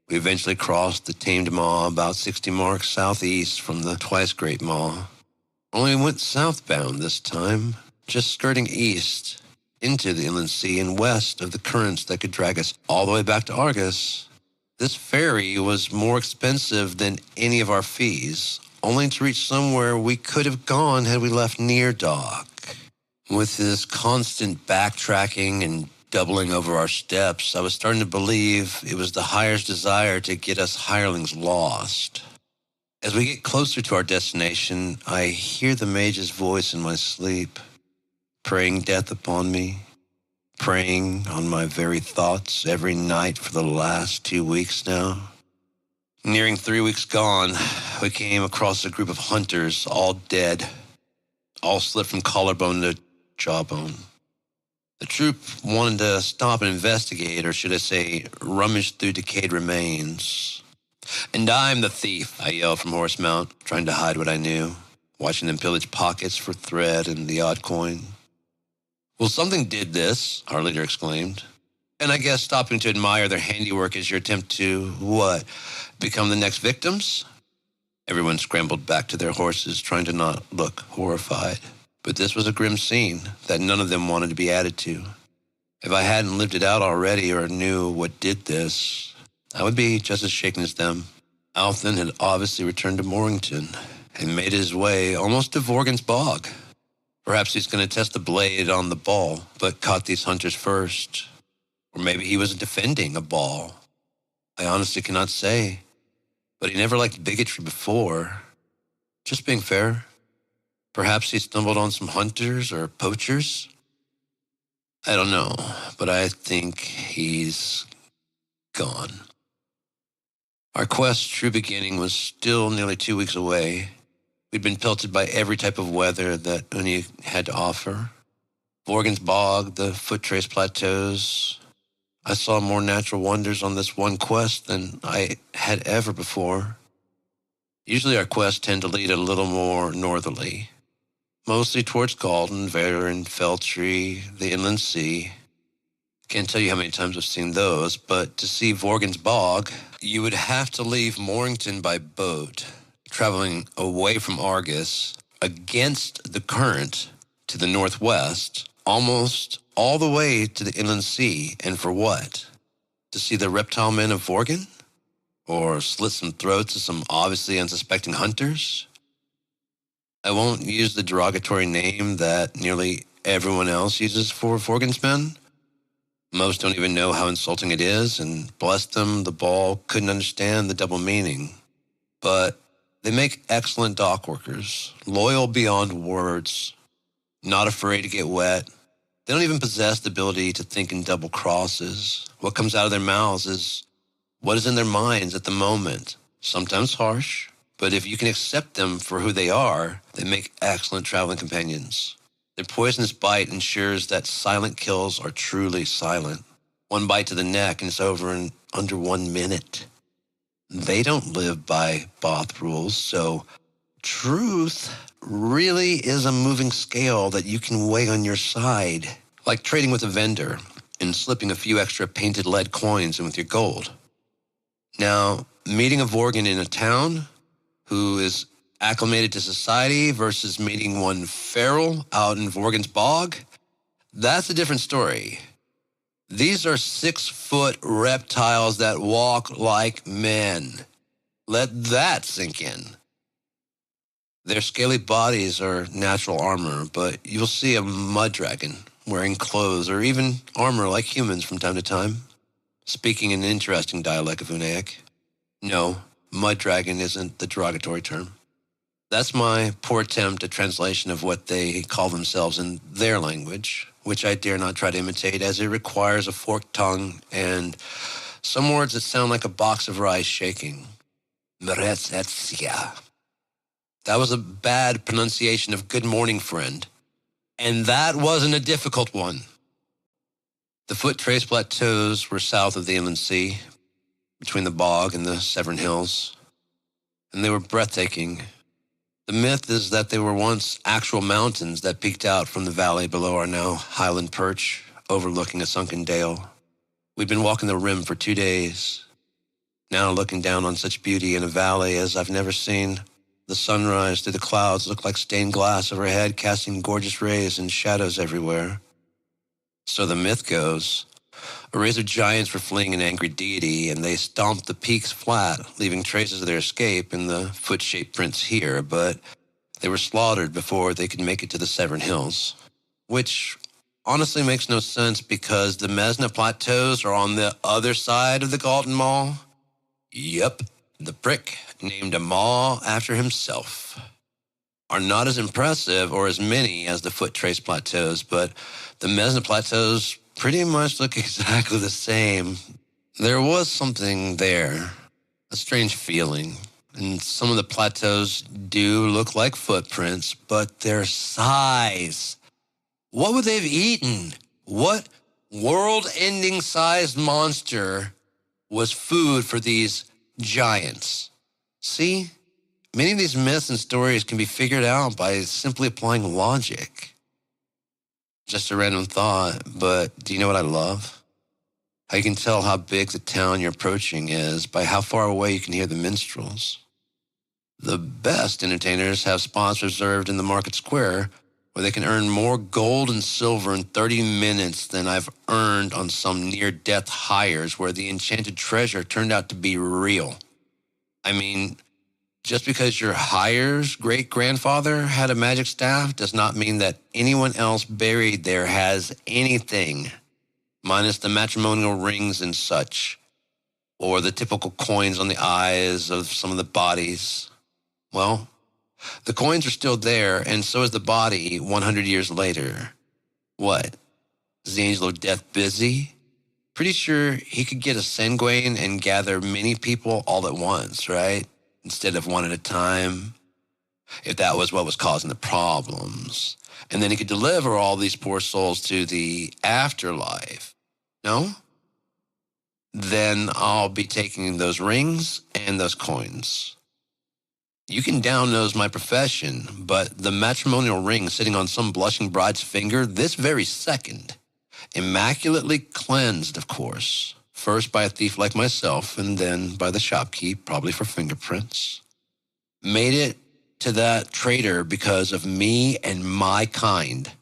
We eventually crossed the tamed Maw about 60 marks southeast from the twice great Maw. Only we went southbound this time, just skirting east into the inland sea and west of the currents that could drag us all the way back to Argus. This ferry was more expensive than any of our fees, only to reach somewhere we could have gone had we left near dock. With this constant backtracking and doubling over our steps, I was starting to believe it was the hire's desire to get us hirelings lost. As we get closer to our destination, I hear the mage's voice in my sleep, praying death upon me, praying on my very thoughts every night for the last 2 weeks now. Nearing 3 weeks gone, we came across a group of hunters, all dead, all slit from collarbone to jawbone. The troop wanted to stop and investigate, or should I say, rummage through decayed remains. "And I'm the thief," I yelled from horse mount, trying to hide what I knew, watching them pillage pockets for thread and the odd coin. "Well, something did this," our leader exclaimed. "And I guess stopping to admire their handiwork is your attempt to, what, become the next victims?" Everyone scrambled back to their horses, trying to not look horrified. But this was a grim scene that none of them wanted to be added to. If I hadn't lived it out already or knew what did this, I would be just as shaken as them. Althen had obviously returned to Morrington and made his way almost to Vorgan's Bog. Perhaps he's going to test the blade on the ball, but caught these hunters first. Or maybe he was defending a ball. I honestly cannot say. But he never liked bigotry before. Just being fair. Perhaps he stumbled on some hunters or poachers. I don't know, but I think he's gone. Our quest's true beginning was still nearly 2 weeks away. We'd been pelted by every type of weather that Uni had to offer. Vorgan's Bog, the Foot Trace Plateaus. I saw more natural wonders on this one quest than I had ever before. Usually our quests tend to lead a little more northerly, mostly towards Galden, Varen, Feltree, the Inland Sea. Can't tell you how many times I've seen those, but to see Vorgan's Bog, you would have to leave Morrington by boat, traveling away from Argus, against the current to the northwest, almost all the way to the Inland Sea. And for what? To see the reptile men of Vorgan? Or slit some throats of some obviously unsuspecting hunters? I won't use the derogatory name that nearly everyone else uses for Vorgan's men. Most don't even know how insulting it is, and bless them, the ball couldn't understand the double meaning. But they make excellent dock workers, loyal beyond words, not afraid to get wet. They don't even possess the ability to think in double crosses. What comes out of their mouths is what is in their minds at the moment, sometimes harsh, but if you can accept them for who they are, they make excellent traveling companions. Their poisonous bite ensures that silent kills are truly silent. One bite to the neck and it's over in under 1 minute. They don't live by Both rules, so truth really is a moving scale that you can weigh on your side, like trading with a vendor and slipping a few extra painted lead coins in with your gold. Now, meeting a Vorgan in a town who is acclimated to society versus meeting one feral out in Vorgan's Bog, that's a different story. These are 6-foot reptiles that walk like men. Let that sink in. Their scaly bodies are natural armor, but you'll see a mud dragon wearing clothes or even armor like humans from time to time, speaking an interesting dialect of Unaic. No, mud dragon isn't the derogatory term. That's my poor attempt at translation of what they call themselves in their language, which I dare not try to imitate as it requires a forked tongue and some words that sound like a box of rice shaking. Meretsetsia. That was a bad pronunciation of good morning, friend. And that wasn't a difficult one. The Foot Trace Plateaus were south of the Inland Sea, between the bog and the Severn Hills, and they were breathtaking. The myth is that they were once actual mountains that peeked out from the valley below our now highland perch, overlooking a sunken dale. We'd been walking the rim for 2 days, now looking down on such beauty in a valley as I've never seen. The sunrise through the clouds looked like stained glass overhead, casting gorgeous rays and shadows everywhere. So the myth goes, a race of giants were fleeing an angry deity, and they stomped the peaks flat, leaving traces of their escape in the foot-shaped prints here, but they were slaughtered before they could make it to the Severn Hills, which honestly makes no sense because the Mesna Plateaus are on the other side of the Gearedmah. Yep, the prick, named a maw after himself, are not as impressive or as many as the Foot Trace Plateaus, but the Mesna Plateaus pretty much look exactly the same. There was something there, a strange feeling, and some of the plateaus do look like footprints, but their size. What would they have eaten? What world-ending sized monster was food for these giants? See, many of these myths and stories can be figured out by simply applying logic. Just a random thought, but do you know what I love? How you can tell how big the town you're approaching is by how far away you can hear the minstrels. The best entertainers have spots reserved in the market square where they can earn more gold and silver in 30 minutes than I've earned on some near-death hires where the enchanted treasure turned out to be real. I mean, just because your hire's great-grandfather had a magic staff does not mean that anyone else buried there has anything, minus the matrimonial rings and such, or the typical coins on the eyes of some of the bodies. Well, The coins are still there, and so is the body 100 years later. What? Is the angel of death busy? Pretty sure he could get a sanguine and gather many people all at once, right? Instead of one at a time. If that was what was causing the problems. And then he could deliver all these poor souls to the afterlife. No? Then I'll be taking those rings and those coins. You can down-nose my profession, but the matrimonial ring sitting on some blushing bride's finger this very second, immaculately cleansed, of course, first by a thief like myself and then by the shopkeep, probably for fingerprints, made it to that trader because of me and my kind,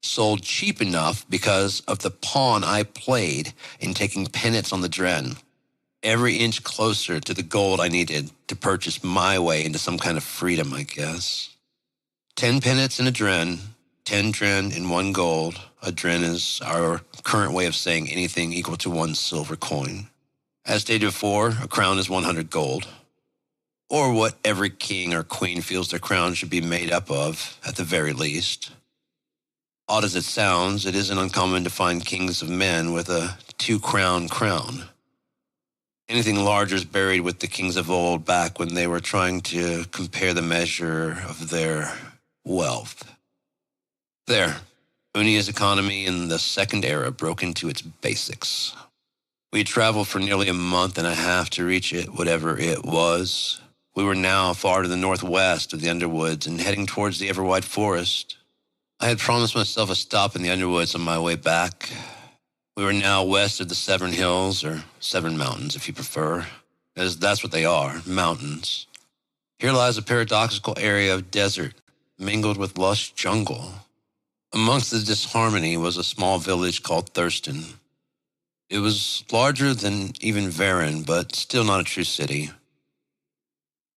sold cheap enough because of the pawn I played in taking penance on the dren, every inch closer to the gold I needed to purchase my way into some kind of freedom, I guess. 10 pennants in a dren, 10 dren in 1 gold. A dren is our current way of saying anything equal to 1 silver coin. As stated before, a crown is 100 gold, or what every king or queen feels their crown should be made up of, at the very least. Odd as it sounds, it isn't uncommon to find kings of men with a 2-crown crown. Anything larger is buried with the kings of old back when they were trying to compare the measure of their wealth. There, Unia's economy in the Second Era broke into its basics. We had traveled for nearly a month and a half to reach it, whatever it was. We were now far to the northwest of the Underwoods and heading towards the ever-wide forest. I had promised myself a stop in the Underwoods on my way back. We were now west of the Severn Hills, or Severn Mountains if you prefer, as that's what they are, mountains. Here lies a paradoxical area of desert, mingled with lush jungle. Amongst the disharmony was a small village called Thurston. It was larger than even Varon, but still not a true city.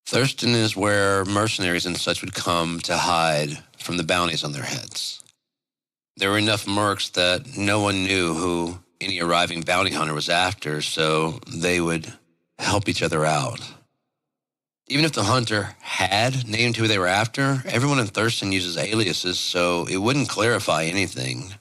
Thurston is where mercenaries and such would come to hide from the bounties on their heads. There were enough mercs that no one knew who any arriving bounty hunter was after, so they would help each other out. Even if the hunter had named who they were after, everyone in Thurston uses aliases, so it wouldn't clarify anything.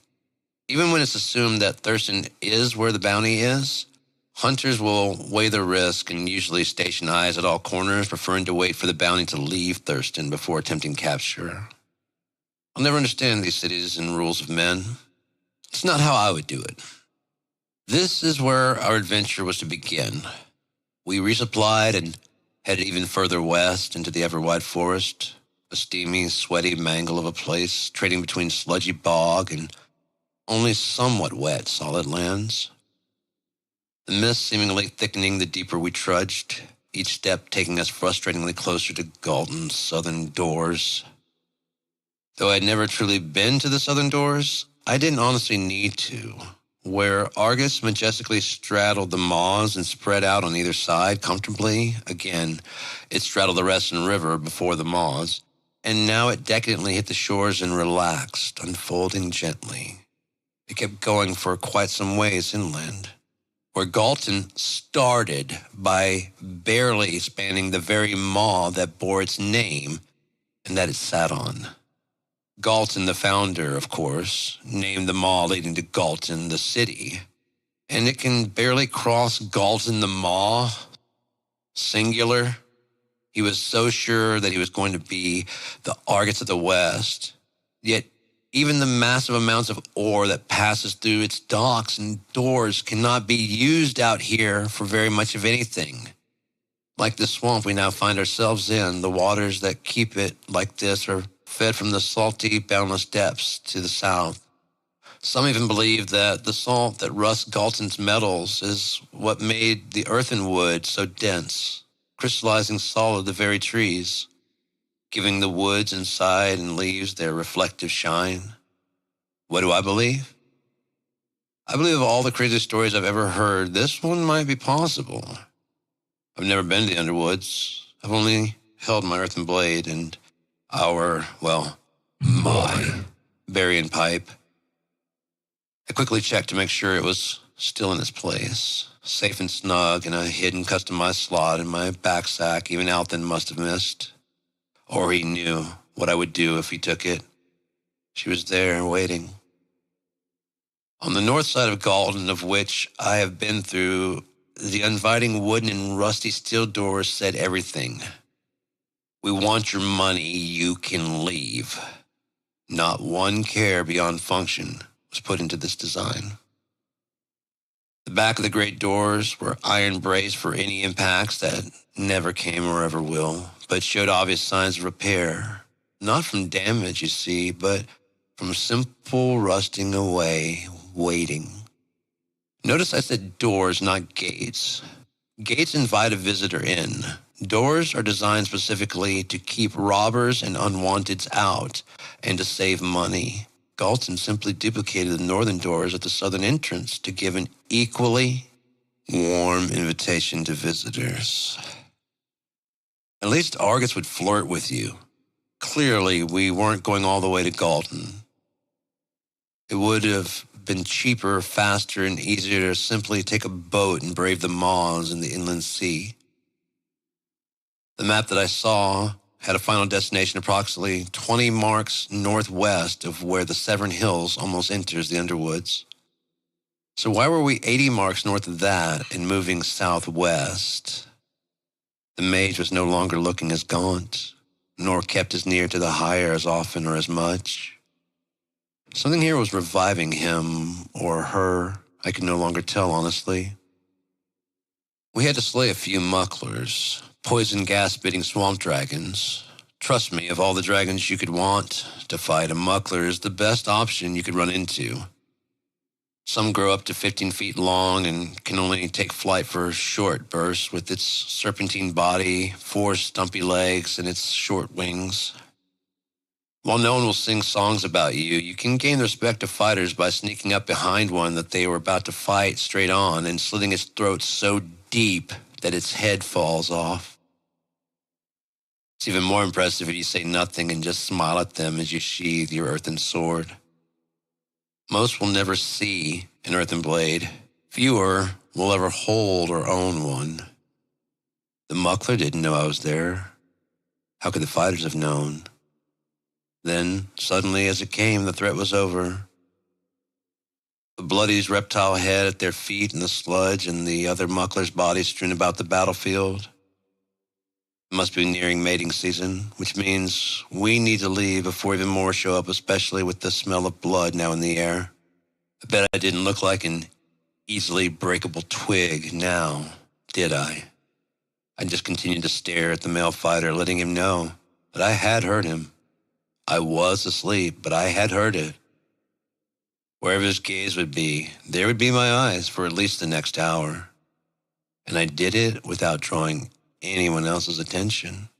Even when it's assumed that Thurston is where the bounty is, hunters will weigh the risk and usually station eyes at all corners, preferring to wait for the bounty to leave Thurston before attempting capture. I'll never understand these cities and rules of men. It's not how I would do it. This is where our adventure was to begin. We resupplied and headed even further west into the ever-wide forest, a steamy, sweaty mangle of a place, trading between sludgy bog and only somewhat wet solid lands. The mist seemingly thickening the deeper we trudged, each step taking us frustratingly closer to Galton's southern doors. Though I'd never truly been to the southern doors, I didn't honestly need to. Where Argus majestically straddled the maws and spread out on either side comfortably, again, it straddled the Reston River before the maws, and now it decadently hit the shores and relaxed, unfolding gently. It kept going for quite some ways inland, where Galton started by barely spanning the very maw that bore its name and that it sat on. Galton, the founder, of course, named the maw leading to Galton, the city. And it can barely cross Galton the maw, singular. He was so sure that he was going to be the Argus of the West. Yet even the massive amounts of ore that passes through its docks and doors cannot be used out here for very much of anything. Like the swamp we now find ourselves in, the waters that keep it like this are fed from the salty, boundless depths to the south. Some even believe that the salt that rusts Galton's metals is what made the earthen wood so dense, crystallizing solid the very trees, giving the woods inside and leaves their reflective shine. What do I believe? I believe of all the crazy stories I've ever heard, this one might be possible. I've never been to the Underwoods. I've only held my earthen blade and my burying pipe. I quickly checked to make sure it was still in its place, safe and snug in a hidden customized slot in my backsack even Althan must have missed. or he knew what I would do if he took it. She was there, waiting. On the north side of Galton, of which I have been through, the inviting wooden and rusty steel doors said everything. We want your money, you can leave. Not one care beyond function was put into this design. The back of the great doors were iron braced for any impacts that never came or ever will, but showed obvious signs of repair. Not from damage, you see, but from simple rusting away, waiting. Notice I said doors, not gates. Gates invite a visitor in. Doors are designed specifically to keep robbers and unwanteds out and to save money. Galton simply duplicated the northern doors at the southern entrance to give an equally warm invitation to visitors. At least Argus would flirt with you. Clearly, we weren't going all the way to Galton. It would have been cheaper, faster, and easier to simply take a boat and brave the maws in the inland sea. The map that I saw had a final destination approximately 20 marks northwest of where the Severn Hills almost enters the Underwoods. So why were we 80 marks north of that and moving southwest? The mage was no longer looking as gaunt, nor kept as near to the higher as often or as much. Something here was reviving him or her. I could no longer tell, honestly. We had to slay a few mucklers, poison gas-spitting swamp dragons. Trust me, of all the dragons you could want to fight, a muckler is the best option you could run into. Some grow up to 15 feet long and can only take flight for short bursts with its serpentine body, 4 stumpy legs, and its short wings. While no one will sing songs about you, you can gain the respect of fighters by sneaking up behind one that they were about to fight straight on and slitting its throat so deep that its head falls off. It's even more impressive if you say nothing and just smile at them as you sheathe your earthen sword. Most will never see an earthen blade. Fewer will ever hold or own one. The muckler didn't know I was there. How could the fighters have known? Then, suddenly as it came, the threat was over. The bloodied reptile head at their feet and the sludge and the other muckler's bodies strewn about the battlefield. It must be nearing mating season, which means we need to leave before even more show up, especially with the smell of blood now in the air. I bet I didn't look like an easily breakable twig now, did I? I just continued to stare at the male fighter, letting him know that I had heard him. I was asleep, but I had heard it. Wherever his gaze would be, there would be my eyes for at least the next hour. And I did it without drawing anyone else's attention.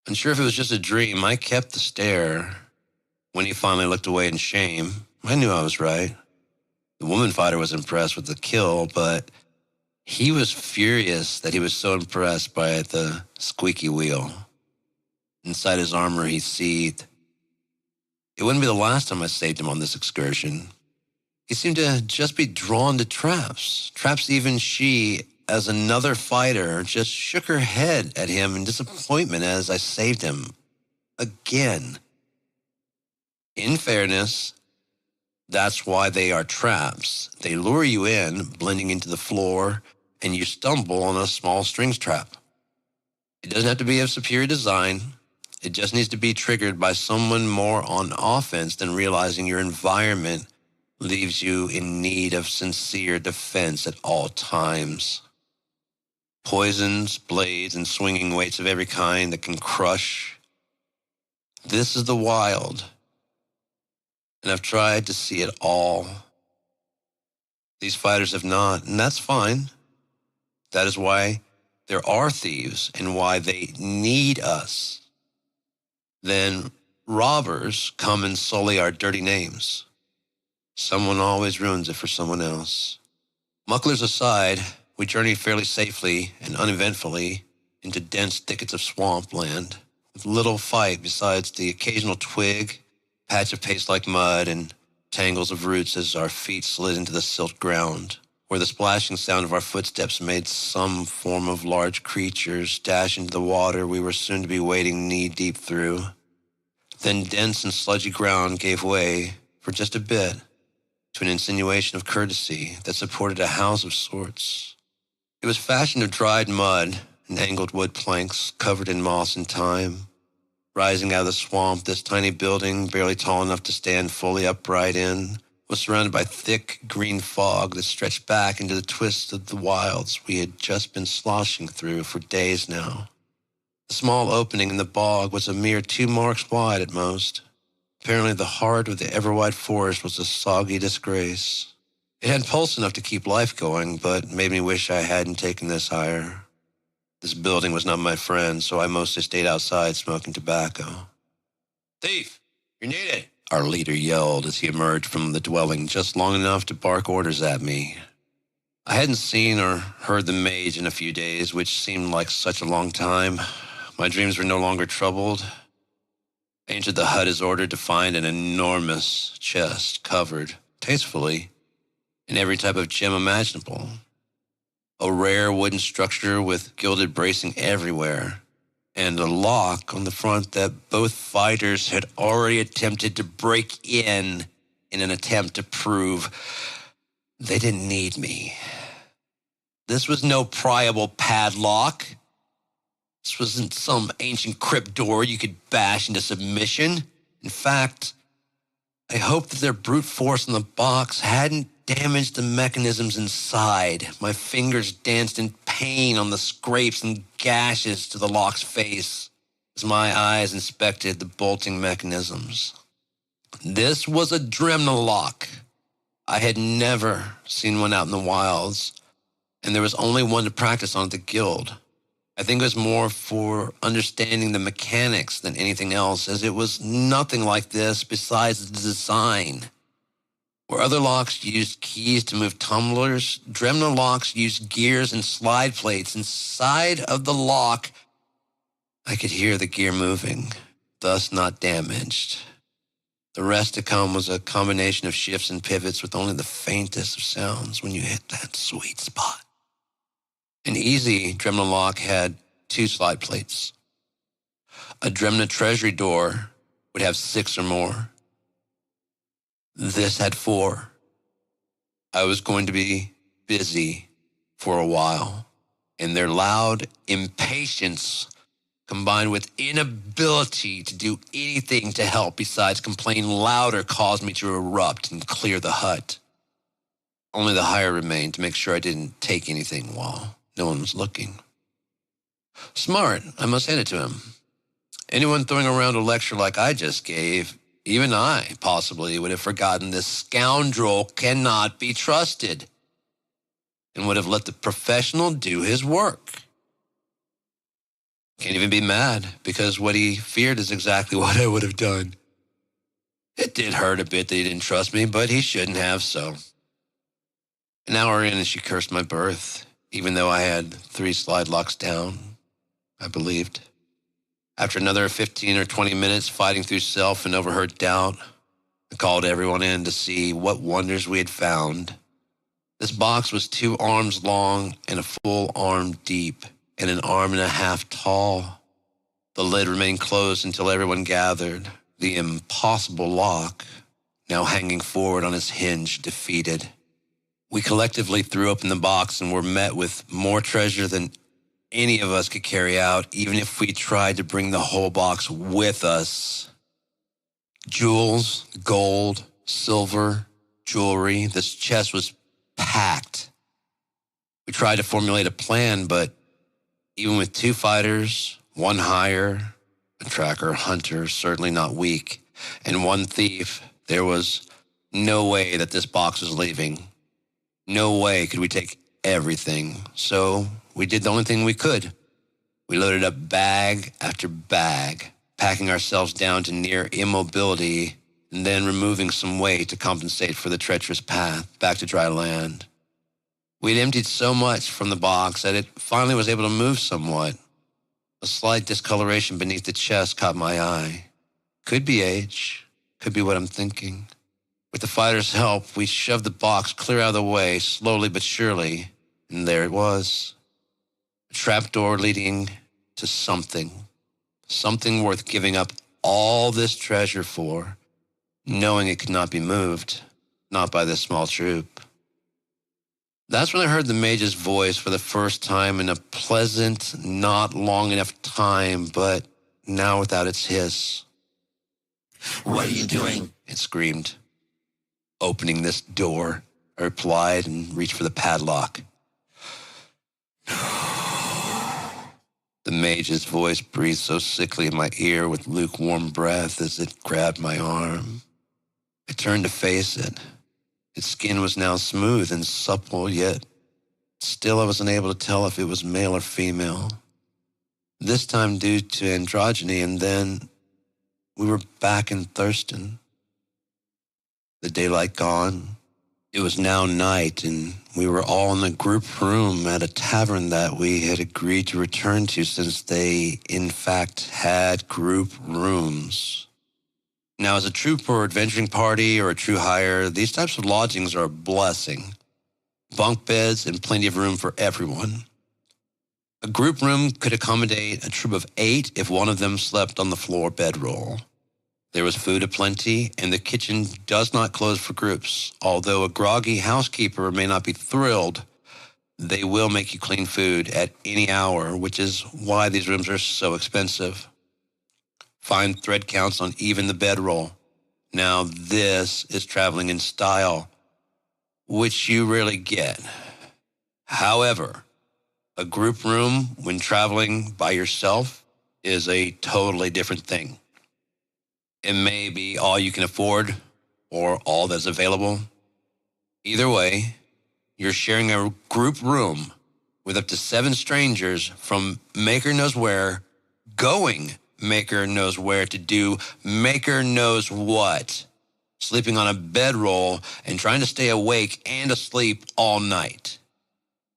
Unsure if it was just a dream, I kept the stare. When he finally looked away in shame, I knew I was right. The woman fighter was impressed with the kill, but he was furious that he was so impressed by the squeaky wheel. Inside his armor, he seethed. It wouldn't be the last time I saved him on this excursion. He seemed to just be drawn to traps. Traps even she, as another fighter, just shook her head at him in disappointment as I saved him. Again. In fairness, that's why they are traps. They lure you in, blending into the floor, and you stumble on a small strings trap. It doesn't have to be of superior design. It just needs to be triggered by someone more on offense than realizing your environment leaves you in need of sincere defense at all times. Poisons, blades, and swinging weights of every kind that can crush. This is the wild. And I've tried to see it all. These fighters have not, and that's fine. That is why there are thieves and why they need us. Then robbers come and sully our dirty names. Someone always ruins it for someone else. Mucklers aside, we journeyed fairly safely and uneventfully into dense thickets of swampland, with little fight besides the occasional twig, patch of paste-like mud, and tangles of roots as our feet slid into the silt ground. where the splashing sound of our footsteps made some form of large creatures dash into the water we were soon to be wading knee-deep through. Then dense and sludgy ground gave way, for just a bit, to an insinuation of courtesy that supported a house of sorts. It was fashioned of dried mud and angled wood planks covered in moss and thyme. Rising out of the swamp, this tiny building, barely tall enough to stand fully upright in, was surrounded by thick green fog that stretched back into the twists of the wilds we had just been sloshing through for days now. The small opening in the bog was a mere 2 marks wide at most. Apparently the heart of the ever-wide forest was a soggy disgrace. It had pulse enough to keep life going, but made me wish I hadn't taken this higher. This building was not my friend, so I mostly stayed outside smoking tobacco. "Thief, you're needed," our leader yelled as he emerged from the dwelling just long enough to bark orders at me. I hadn't seen or heard the mage in a few days, which seemed like such a long time. My dreams were no longer troubled. I entered the hut as ordered to find an enormous chest covered, tastefully, in every type of gem imaginable. A rare wooden structure with gilded bracing everywhere, and a lock on the front that both fighters had already attempted to break in an attempt to prove they didn't need me. This was no pryable padlock. This wasn't some ancient crypt door you could bash into submission. In fact, I hoped that their brute force in the box hadn't damaged the mechanisms inside. My fingers danced in pain on the scrapes and gashes to the lock's face as my eyes inspected the bolting mechanisms. This was a Gearedmah lock. I had never seen one out in the wilds, and there was only one to practice on at the guild. I think it was more for understanding the mechanics than anything else, as it was nothing like this besides the design. Where other locks used keys to move tumblers, Gearedmah locks used gears and slide plates. Inside of the lock, I could hear the gear moving, thus not damaged. The rest to come was a combination of shifts and pivots with only the faintest of sounds when you hit that sweet spot. An easy Gearedmah lock had 2 slide plates. A Gearedmah treasury door would have 6 or more. This had 4. I was going to be busy for a while, and their loud impatience combined with inability to do anything to help besides complain louder caused me to erupt and clear the hut. Only the hire remained to make sure I didn't take anything while no one was looking. Smart, I must hand it to him. Anyone throwing around a lecture like I just gave, even I possibly would have forgotten this scoundrel cannot be trusted and would have let the professional do his work. Can't even be mad, because what he feared is exactly what I would have done. It did hurt a bit that he didn't trust me, but he shouldn't have, so. An hour in and she cursed my birth, even though I had 3 slide locks down, I believed. After another 15 or 20 minutes fighting through self and overheard doubt, I called everyone in to see what wonders we had found. This box was 2 arms long and a full arm deep, and an arm and a half tall. The lid remained closed until everyone gathered, the impossible lock now hanging forward on its hinge, defeated. We collectively threw open the box and were met with more treasure than any of us could carry out, even if we tried to bring the whole box with us. Jewels, gold, silver, jewelry. This chest was packed. We tried to formulate a plan, but even with 2 fighters, 1 hire, a tracker, hunter, certainly not weak, and 1 thief, there was no way that this box was leaving. No way could we take everything. So we did the only thing we could. We loaded up bag after bag, packing ourselves down to near immobility and then removing some weight to compensate for the treacherous path back to dry land. We'd emptied so much from the box that it finally was able to move somewhat. A slight discoloration beneath the chest caught my eye. Could be age, could be what I'm thinking. With the fighter's help, we shoved the box clear out of the way, slowly but surely, and there it was. A trapdoor leading to something worth giving up all this treasure for, knowing it could not be moved, not by this small troop. That's when I heard the mage's voice for the first time in a pleasant, not long enough time, but now without its hiss. What are you doing? It screamed. Opening this door, I replied and reached for the padlock. The mage's voice breathed so sickly in my ear with lukewarm breath as it grabbed my arm. I turned to face it. Its skin was now smooth and supple, yet still I wasn't able to tell if it was male or female. This time due to androgyny, and then we were back in Thurston. The daylight gone. It was now night, and we were all in a group room at a tavern that we had agreed to return to since they, in fact, had group rooms. Now, as a troop or adventuring party or a true hire, these types of lodgings are a blessing. Bunk beds and plenty of room for everyone. A group room could accommodate a troop of 8 if one of them slept on the floor bedroll. There was food aplenty, and the kitchen does not close for groups. Although a groggy housekeeper may not be thrilled, they will make you clean food at any hour, which is why these rooms are so expensive. Fine thread counts on even the bedroll. Now this is traveling in style, which you rarely get. However, a group room when traveling by yourself is a totally different thing. It may be all you can afford or all that's available. Either way, you're sharing a group room with up to 7 strangers from maker knows where, going maker knows where to do maker knows what, sleeping on a bedroll and trying to stay awake and asleep all night.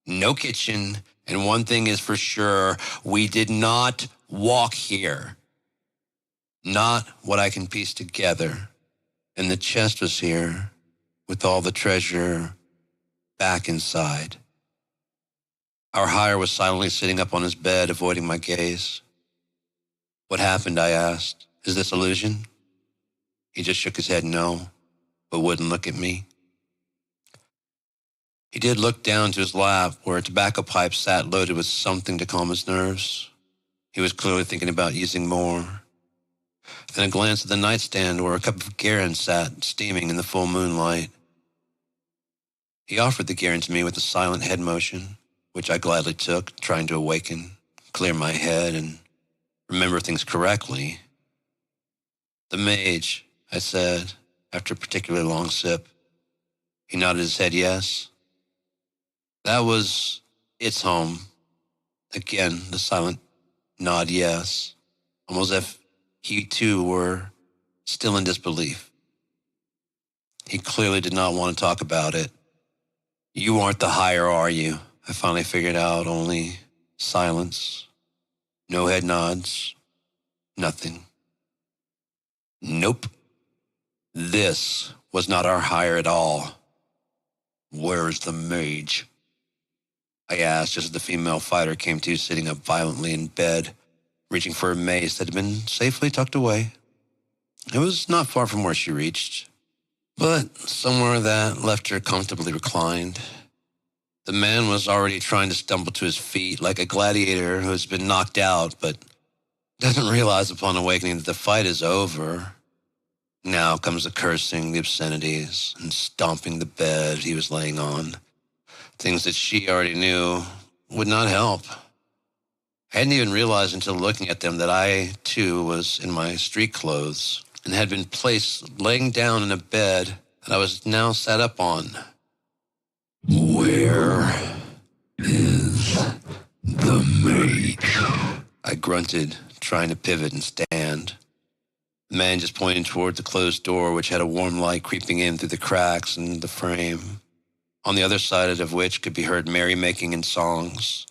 No kitchen, and one thing is for sure, we did not walk here. Not what I can piece together. And the chest was here with all the treasure back inside. Our hire was silently sitting up on his bed, avoiding my gaze. What happened, I asked. Is this illusion? He just shook his head no, but wouldn't look at me. He did look down to his lap, where a tobacco pipe sat loaded with something to calm his nerves. He was clearly thinking about using more. Then a glance at the nightstand where a cup of Gearedmah sat, steaming in the full moonlight. He offered the Gearedmah to me with a silent head motion, which I gladly took, trying to awaken, clear my head, and remember things correctly. The mage, I said, after a particularly long sip. He nodded his head yes. That was its home. Again, the silent nod yes, almost as if he too were still in disbelief. He clearly did not want to talk about it. You aren't the hire, are you? I finally figured out. Only silence. No head nods. Nothing. Nope. This was not our hire at all. Where's the mage? I asked just as the female fighter came to, sitting up violently in bed, reaching for a mace that had been safely tucked away. It was not far from where she reached, but somewhere that left her comfortably reclined. The man was already trying to stumble to his feet like a gladiator who has been knocked out, but doesn't realize upon awakening that the fight is over. Now comes the cursing, the obscenities, and stomping the bed he was laying on. Things that she already knew would not help. I hadn't even realized until looking at them that I, too, was in my street clothes and had been placed laying down in a bed that I was now sat up on. Where is the mage? I grunted, trying to pivot and stand. The man just pointed toward the closed door, which had a warm light creeping in through the cracks in the frame, on the other side of which could be heard merrymaking and songs.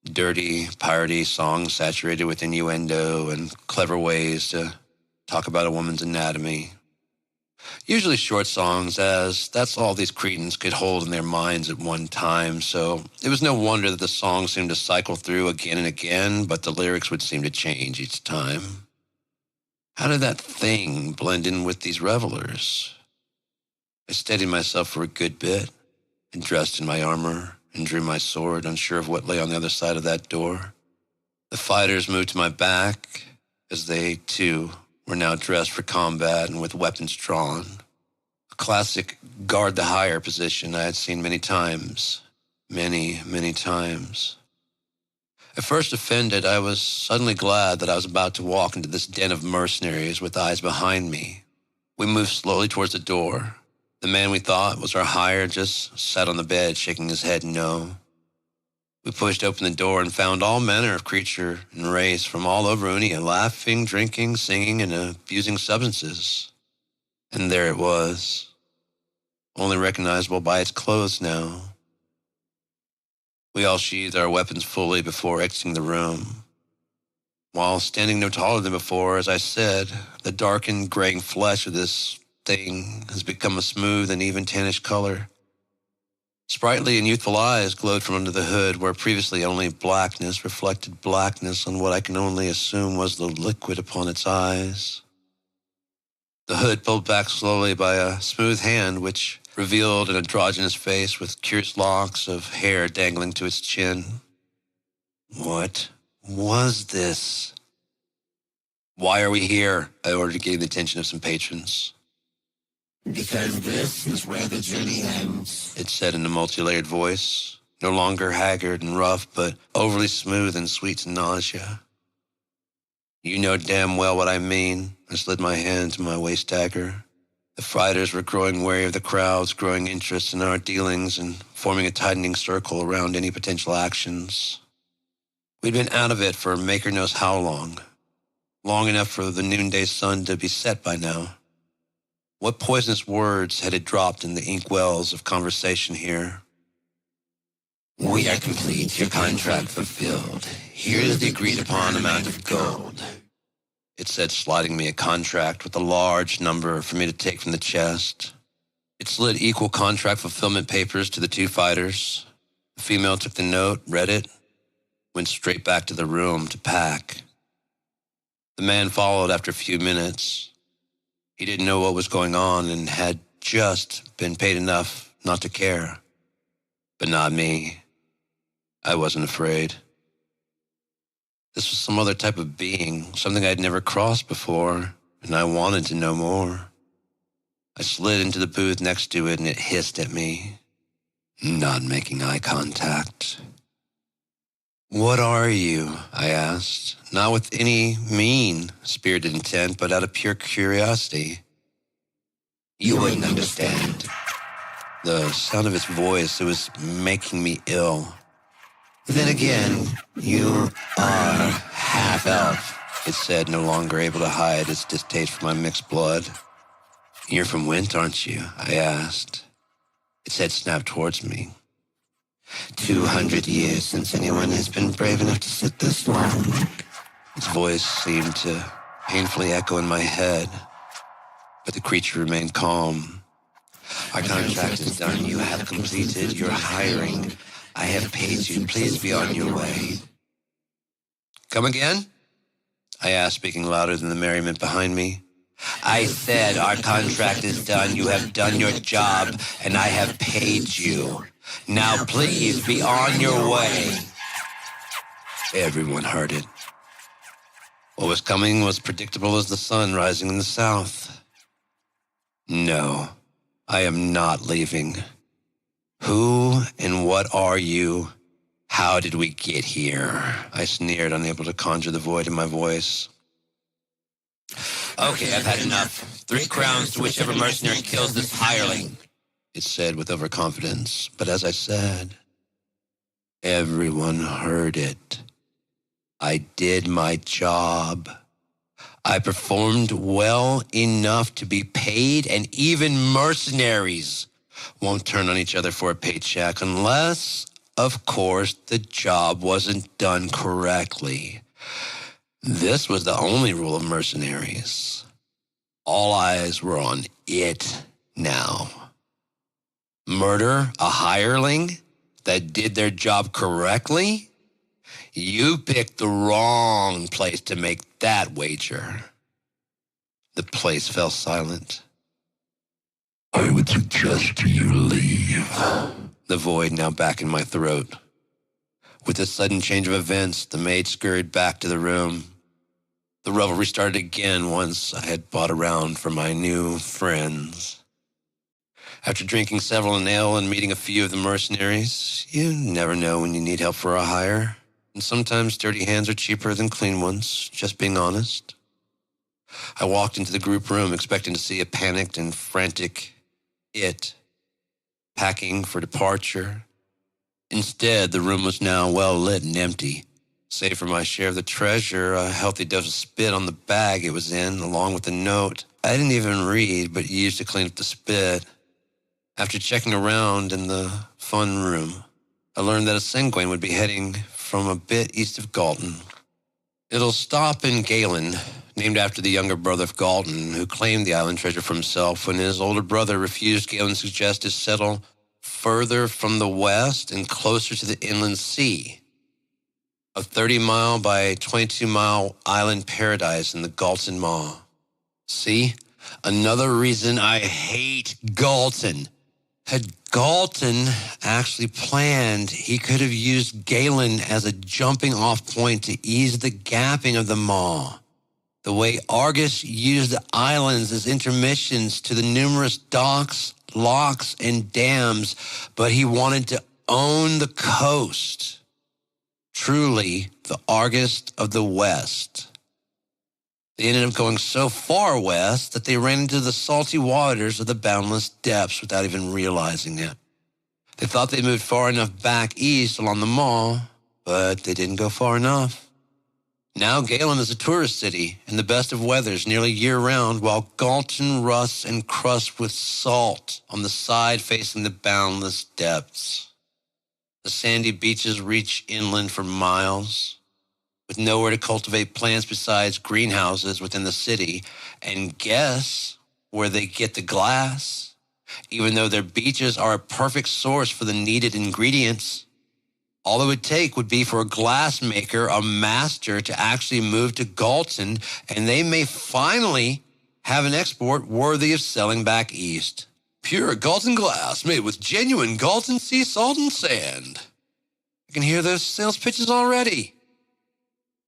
Dirty, piratey songs saturated with innuendo and clever ways to talk about a woman's anatomy. Usually short songs, as that's all these cretins could hold in their minds at one time, so it was no wonder that the song seemed to cycle through again and again, but the lyrics would seem to change each time. How did that thing blend in with these revelers? I steadied myself for a good bit, and dressed in my armor, and drew my sword, unsure of what lay on the other side of that door. The fighters moved to my back, as they, too, were now dressed for combat and with weapons drawn. A classic guard the higher position I had seen many times. Many, many times. At first offended, I was suddenly glad that I was about to walk into this den of mercenaries with eyes behind me. We moved slowly towards the door. The man we thought was our hire just sat on the bed, shaking his head no. We pushed open the door and found all manner of creature and race from all over Unia, laughing, drinking, singing, and abusing substances. And there it was, only recognizable by its clothes now. We all sheathed our weapons fully before exiting the room. While standing no taller than before, as I said, the darkened, graying flesh of this thing has become a smooth and even tannish color. Sprightly and youthful eyes glowed from under the hood, where previously only blackness reflected blackness on what I can only assume was the liquid upon its eyes. The hood pulled back slowly by a smooth hand, which revealed an androgynous face with curious locks of hair dangling to its chin. What was this? Why are we here? I ordered to gain the attention of some patrons. Because this is where the journey ends, It said in a multi-layered voice, no longer haggard and rough, but overly smooth and sweet to nausea. You know damn well what I mean. I slid my hand to my waist dagger. The fighters were growing wary of the crowd's growing interest in our dealings and forming a tightening circle around any potential actions. We'd been out of it for maker knows how long. Long enough for the noonday sun to be set by now. What poisonous words had it dropped in the inkwells of conversation here? we are complete, your contract fulfilled. Here is the agreed upon amount of gold. It said, sliding me a contract with a large number for me to take from the chest. It slid equal contract fulfillment papers to the two fighters. The female took the note, read it, went straight back to the room to pack. The man followed after a few minutes. He didn't know what was going on and had just been paid enough not to care. But not me. I wasn't afraid. This was some other type of being, something I'd never crossed before, and I wanted to know more. I slid into the booth next to it, and it hissed at me, not making eye contact. What are you? I asked, not with any mean-spirited intent, but out of pure curiosity. You wouldn't understand. The sound of its voice, it was making me ill. Then again, you are half-elf, it said, no longer able to hide its distaste for my mixed blood. You're from Wint, aren't you? I asked. Its head snapped towards me. 200 years since anyone has been brave enough to sit this long. Its voice seemed to painfully echo in my head, but the creature remained calm. Our contract is done. You have completed your hiring. I have paid you. Please be on your way. Come again? I asked, speaking louder than the merriment behind me. I said our contract is done. You have done your job, and I have paid you. Now please be on your way. Everyone heard it. What was coming was predictable as the sun rising in the south. No, I am not leaving. Who and what are you? How did we get here? I sneered, unable to conjure the void in my voice. Okay, I've had enough. 3 crowns to whichever mercenary kills this hireling. It said with overconfidence, but as I said, everyone heard it. I did my job. I performed well enough to be paid, and even mercenaries won't turn on each other for a paycheck unless, of course, the job wasn't done correctly. This was the only rule of mercenaries. All eyes were on it now. Murder a hireling that did their job correctly? You picked the wrong place to make that wager. The place fell silent. I would suggest you leave. The void now back in my throat. With a sudden change of events, the maid scurried back to the room. The revelry started again once I had bought around for my new friends. After drinking several an ale and meeting a few of the mercenaries, you never know when you need help for a hire. And sometimes dirty hands are cheaper than clean ones, just being honest. I walked into the group room expecting to see a panicked and frantic it, packing for departure. Instead, the room was now well lit and empty, save for my share of the treasure, a healthy dose of spit on the bag it was in, along with a note I didn't even read, but used to clean up the spit. After checking around in the fun room, I learned that a Sanguine would be heading from a bit east of Galton. It'll stop in Galen, named after the younger brother of Galton, who claimed the island treasure for himself when his older brother refused Galen's suggestion to settle further from the west and closer to the inland sea. A 30-mile by 22-mile island paradise in the Gearedmah. See? Another reason I hate Galton. Had Galton actually planned, he could have used Galen as a jumping-off point to ease the gapping of the maw, the way Argus used the islands as intermissions to the numerous docks, locks, and dams, but he wanted to own the coast. Truly, the Argus of the West. They ended up going so far west that they ran into the salty waters of the boundless depths without even realizing it. They thought they moved far enough back east along the maw, but they didn't go far enough. Now Galen is a tourist city in the best of weathers nearly year-round, while Galton rusts and crusts with salt on the side facing the boundless depths. The sandy beaches reach inland for miles, with nowhere to cultivate plants besides greenhouses within the city. And guess where they get the glass? Even though their beaches are a perfect source for the needed ingredients, all it would take would be for a glassmaker, a master, to actually move to Galton, and they may finally have an export worthy of selling back east. Pure Galton glass made with genuine Galton sea salt and sand. I can hear those sales pitches already.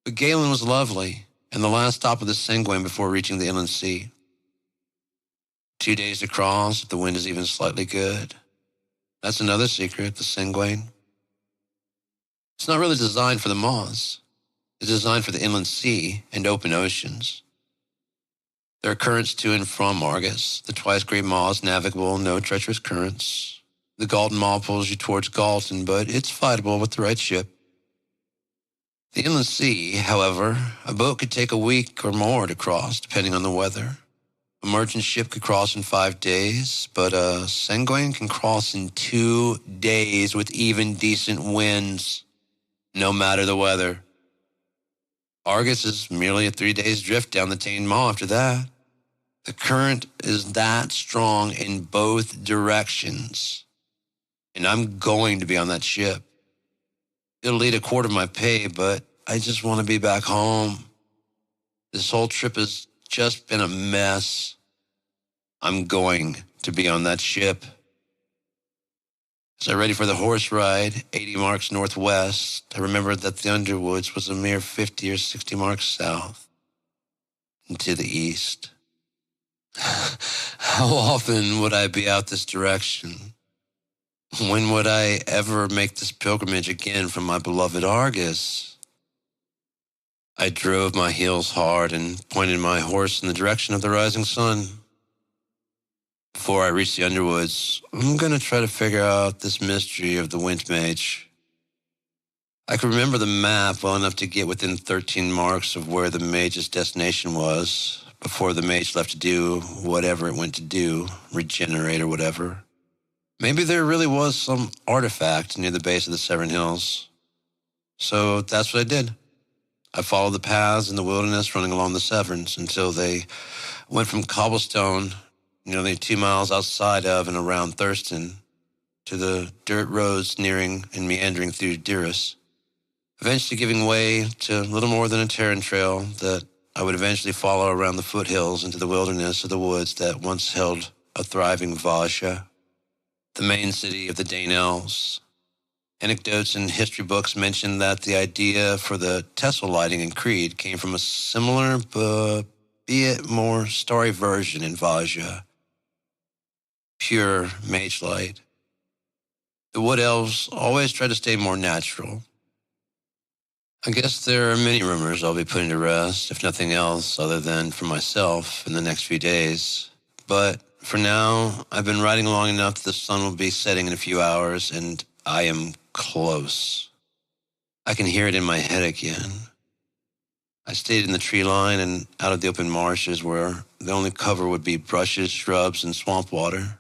But Galen was lovely, and the last stop of the Sanguine before reaching the inland sea. 2 days to cross if the wind is even slightly good. That's another secret, the Sanguine. It's not really designed for the maws. It's designed for the inland sea and open oceans. There are currents to and from Argus. The twice great maw is navigable, no treacherous currents. The Galton maw pulls you towards Galton, but it's fightable with the right ship. The inland sea, however, a boat could take a week or more to cross, depending on the weather. A merchant ship could cross in 5 days, but a Sanguine can cross in 2 days with even decent winds, no matter the weather. Argus is merely a 3 days drift down the Tane Maw after that. The current is that strong in both directions, and I'm going to be on that ship. It'll eat a quarter of my pay, but I just want to be back home. This whole trip has just been a mess. I'm going to be on that ship. As I ready for the horse ride, 80 marks northwest, I remembered that the Underwoods was a mere 50 or 60 marks south and to the east. How often would I be out this direction? When would I ever make this pilgrimage again from my beloved Argus? I drove my heels hard and pointed my horse in the direction of the rising sun. Before I reach the Underwoods, I'm going to try to figure out this mystery of the Wind Mage. I could remember the map well enough to get within 13 marks of where the mage's destination was before the mage left to do whatever it went to do, regenerate or whatever. Maybe there really was some artifact near the base of the Severn Hills. So that's what I did. I followed the paths in the wilderness running along the Severns until they Went from cobblestone, nearly 2 miles outside of and around Thurston, to the dirt roads nearing and meandering through Dearest, eventually giving way to little more than a terrain trail that I would eventually follow around the foothills into the wilderness of the woods that once held a thriving Vajra, the main city of the Dainels. Anecdotes and history books mention that the idea for the Tesla lighting in Creed came from a similar, but be it more starry version in Vajra. Pure mage light. The wood elves always try to stay more natural. I guess there are many rumors I'll be putting to rest, if nothing else other than for myself in the next few days. But for now, I've been riding long enough that the sun will be setting in a few hours, and I am close. I can hear it in my head again. I stayed in the tree line and out of the open marshes where the only cover would be brushes, shrubs, and swamp water.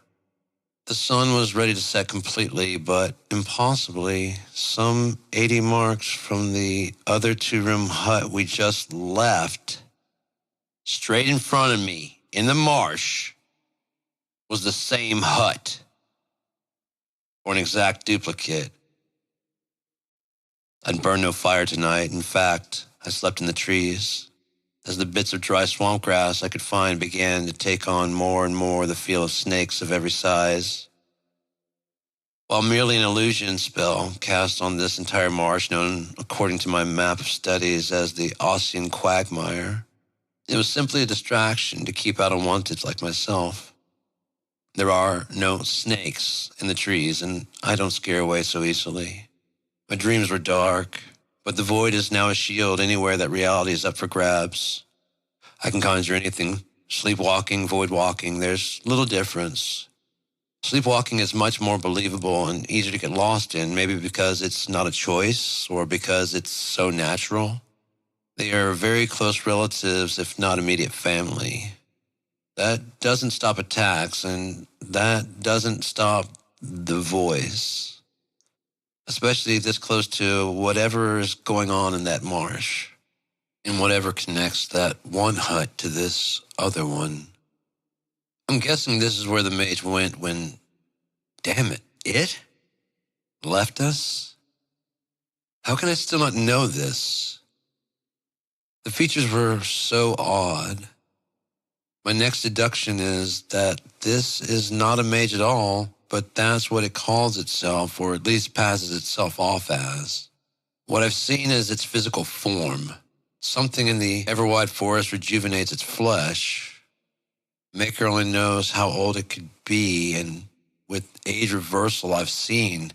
The sun was ready to set completely, but impossibly, some 80 marks from the other two-room hut we just left, straight in front of me, in the marsh, was the same hut, or an exact duplicate. I'd burned no fire tonight. In fact, I slept in the trees. As the bits of dry swamp grass I could find began to take on more and more the feel of snakes of every size. While merely an illusion spell cast on this entire marsh, known according to my map of studies as the Ossian quagmire, it was simply a distraction to keep out unwanteds like myself. There are no snakes in the trees, and I don't scare away so easily. My dreams were dark, but the void is now a shield anywhere that reality is up for grabs. I can conjure anything. Sleepwalking, void walking, there's little difference. Sleepwalking is much more believable and easier to get lost in, maybe because it's not a choice or because it's so natural. They are very close relatives, if not immediate family. That doesn't stop attacks, and that doesn't stop the voice. Especially this close to whatever is going on in that marsh, and whatever connects that one hut to this other one. I'm guessing this is where the mage went when, damn it left us? How can I still not know this? The features were so odd. My next deduction is that this is not a mage at all, but that's what it calls itself, or at least passes itself off as. What I've seen is its physical form. Something in the ever-wide forest rejuvenates its flesh. Maker only knows how old it could be, and with age reversal I've seen,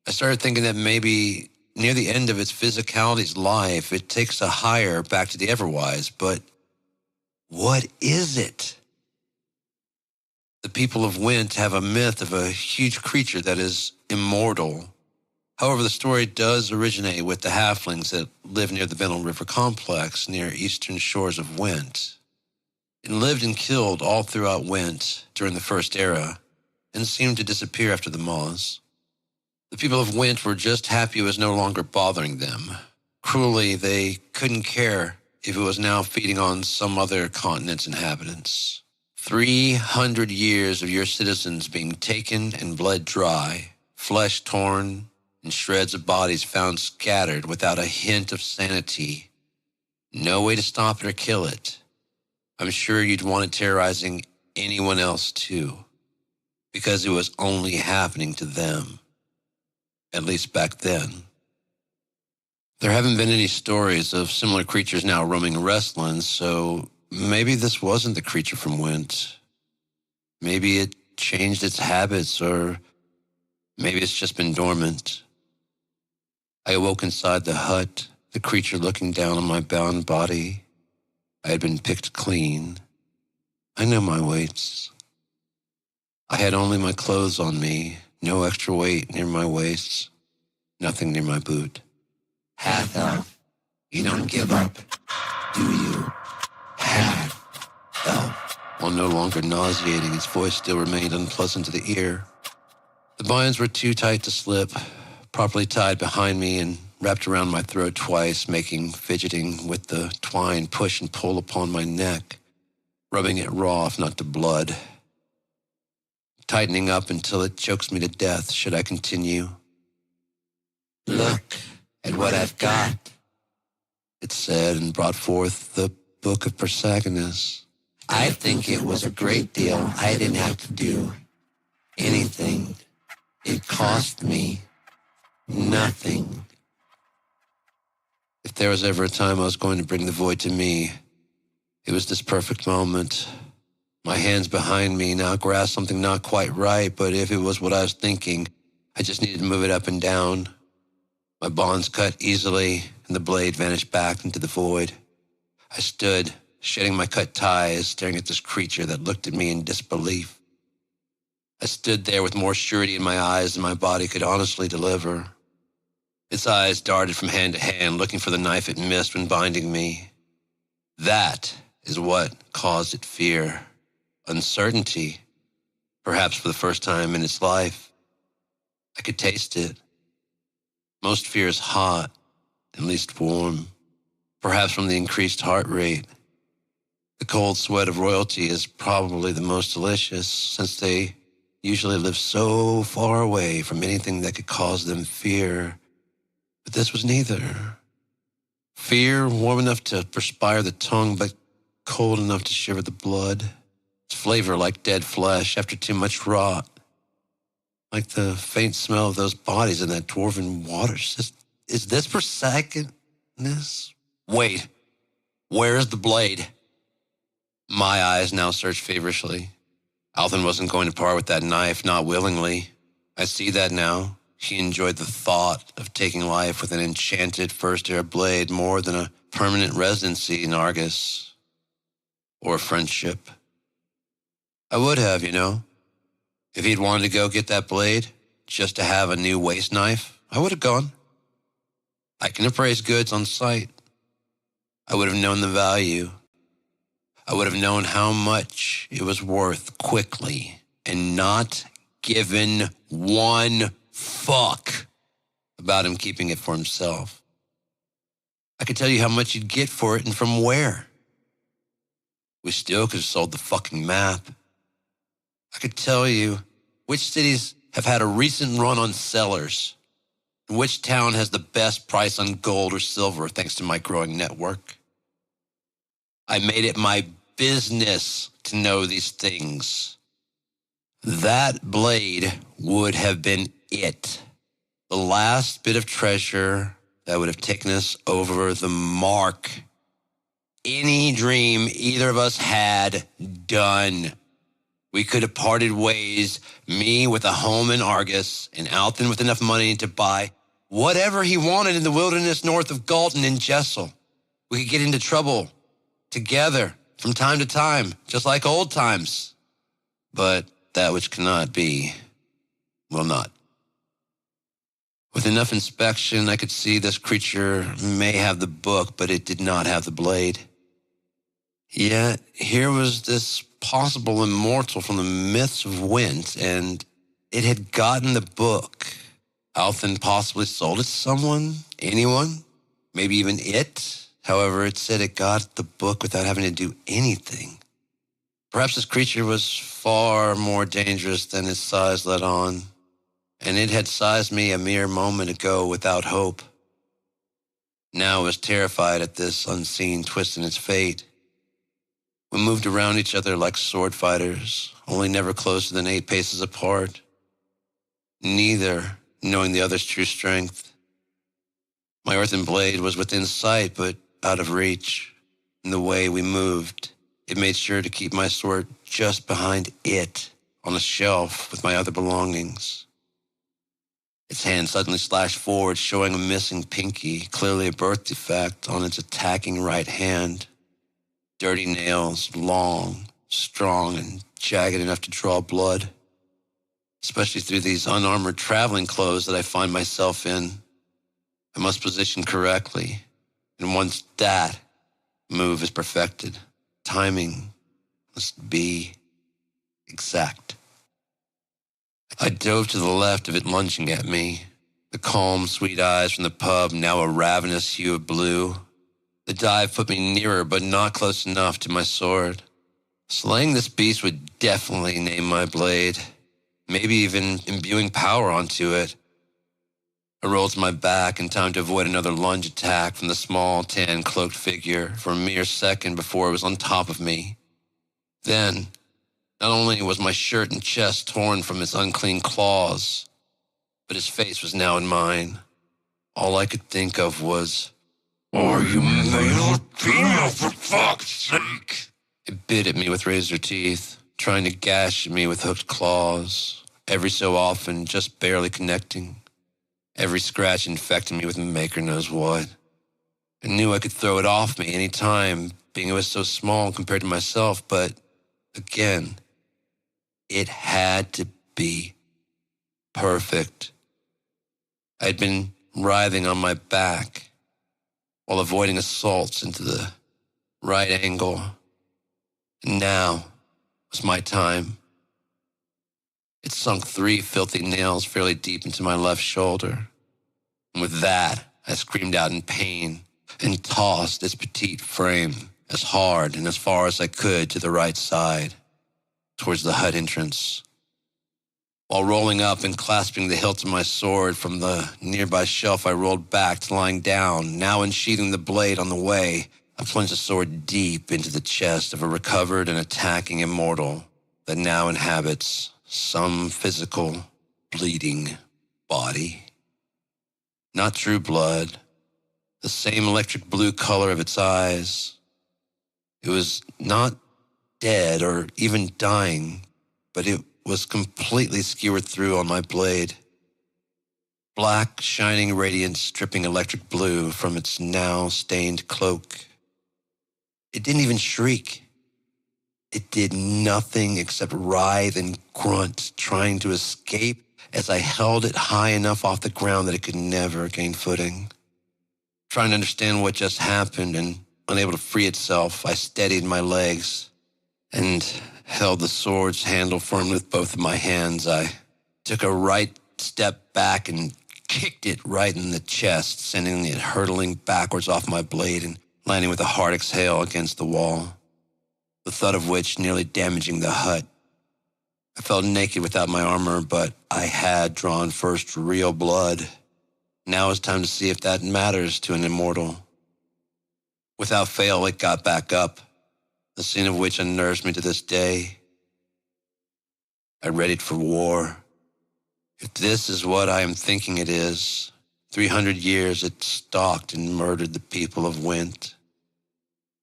I started thinking that maybe near the end of its physicality's life, it takes a higher back to the Everwise, but what is it? The people of Wint have a myth of a huge creature that is immortal. However, the story does originate with the halflings that live near the Venal River complex near eastern shores of Wint. It lived and killed all throughout Wint during the First Era and seemed to disappear after the Moz. The people of Wint were just happy it was no longer bothering them. Cruelly, they couldn't care if it was now feeding on some other continent's inhabitants. 300 years of your citizens being taken and bled dry, flesh torn, and shreds of bodies found scattered without a hint of sanity. No way to stop it or kill it. I'm sure you'd want it terrorizing anyone else too, because it was only happening to them, at least back then. There haven't been any stories of similar creatures now roaming Restlands, so maybe this wasn't the creature from Wint. Maybe it changed its habits, or maybe it's just been dormant. I awoke inside the hut, the creature looking down on my bound body. I had been picked clean. I know my weights. I had only my clothes on me, no extra weight near my waist, nothing near my boot. Half-elf, you don't give up, do you? Half-elf. While no longer nauseating, its voice still remained unpleasant to the ear. The binds were too tight to slip, properly tied behind me and wrapped around my throat twice, making fidgeting with the twine push and pull upon my neck rubbing it raw if not to blood, tightening up until it chokes me to death should I continue. Look at what I've got. It said, and brought forth the Book of Persegonus. I think it was a great deal. I didn't have to do anything. It cost me nothing. If there was ever a time I was going to bring the void to me, it was this perfect moment. My hands behind me now grasped something not quite right, but if it was what I was thinking, I just needed to move it up and down. My bonds cut easily, and the blade vanished back into the void. I stood, shedding my cut ties, staring at this creature that looked at me in disbelief. I stood there with more surety in my eyes than my body could honestly deliver. Its eyes darted from hand to hand, looking for the knife it missed when binding me. That is what caused it fear. Uncertainty, perhaps for the first time in its life. I could taste it. Most fear is hot, at least warm, perhaps from the increased heart rate. The cold sweat of royalty is probably the most delicious, since they usually live so far away from anything that could cause them fear. But this was neither. Fear, warm enough to perspire the tongue, but cold enough to shiver the blood. Its flavor like dead flesh after too much rot. Like the faint smell of those bodies in that dwarven water. Is this Persegonus? Wait, where's the blade? My eyes now searched feverishly. Althen wasn't going to part with that knife, not willingly. I see that now. He enjoyed the thought of taking life with an enchanted first-air blade more than a permanent residency in Argus. Or a friendship. I would have, you know. If he'd wanted to go get that blade, just to have a new waist knife, I would have gone. I can appraise goods on sight. I would have known the value. I would have known how much it was worth quickly and not given one fuck about him keeping it for himself. I could tell you how much you'd get for it and from where. We still could have sold the fucking map. I could tell you which cities have had a recent run on sellers and which town has the best price on gold or silver thanks to my growing network. I made it my business to know these things. That blade would have been it. The last bit of treasure that would have taken us over the mark. Any dream either of us had done. We could have parted ways, me with a home in Argus, and Althen with enough money to buy whatever he wanted in the wilderness north of Galton and Jessel. We could get into trouble together from time to time, just like old times. But that which cannot be, will not. With enough inspection, I could see this creature may have the book, but it did not have the blade. Yet, here was this possible immortal from the myths of Wint, and it had gotten the book. Althen possibly sold it to someone, anyone, maybe even it. However, it said it got the book without having to do anything. Perhaps this creature was far more dangerous than its size let on, and it had sized me a mere moment ago without hope. Now it was terrified at this unseen twist in its fate. We moved around each other like sword fighters, only never closer than 8 paces apart, neither knowing the other's true strength. My earthen blade was within sight, but out of reach. In the way we moved, it made sure to keep my sword just behind it, on a shelf with my other belongings. Its hand suddenly slashed forward, showing a missing pinky, clearly a birth defect on its attacking right hand. Dirty nails, long, strong, and jagged enough to draw blood, especially through these unarmored traveling clothes that I find myself in. I must position correctly, and once that move is perfected, timing must be exact. I dove to the left of it, lunging at me, the calm, sweet eyes from the pub now a ravenous hue of blue. The dive put me nearer, but not close enough to my sword. Slaying this beast would definitely name my blade, maybe even imbuing power onto it. I rolled to my back in time to avoid another lunge attack from the small, tan-cloaked figure for a mere second before it was on top of me. Then, not only was my shirt and chest torn from his unclean claws, but his face was now in mine. All I could think of was, "Are you male or female, for fuck's sake?" It bit at me with razor teeth, trying to gash at me with hooked claws, every so often just barely connecting. Every scratch infecting me with maker knows what. I knew I could throw it off me any time, being it was so small compared to myself, but again, it had to be perfect. I'd been writhing on my back while avoiding assaults into the right angle. And now was my time. It sunk 3 filthy nails fairly deep into my left shoulder. And with that, I screamed out in pain and tossed its petite frame as hard and as far as I could to the right side, towards the hut entrance. While rolling up and clasping the hilt of my sword from the nearby shelf, I rolled back to lying down, now unsheathing the blade on the way. I plunged the sword deep into the chest of a recovered and attacking immortal that now inhabits some physical, bleeding body. Not true blood, the same electric blue color of its eyes. It was not dead or even dying, but it was completely skewered through on my blade. Black, shining radiance dripping electric blue from its now stained cloak. It didn't even shriek. It did nothing except writhe and grunt, trying to escape as I held it high enough off the ground that it could never gain footing. Trying to understand what just happened and unable to free itself, I steadied my legs and held the sword's handle firmly with both of my hands. I took a right step back and kicked it right in the chest, sending it hurtling backwards off my blade and landing with a hard exhale against the wall, the thud of which nearly damaging the hut. I felt naked without my armor, but I had drawn first real blood. Now it's time to see if that matters to an immortal. Without fail, it got back up, the scene of which unnerves me to this day. I readied for war. If this is what I am thinking it is, 300 years it stalked and murdered the people of Wint.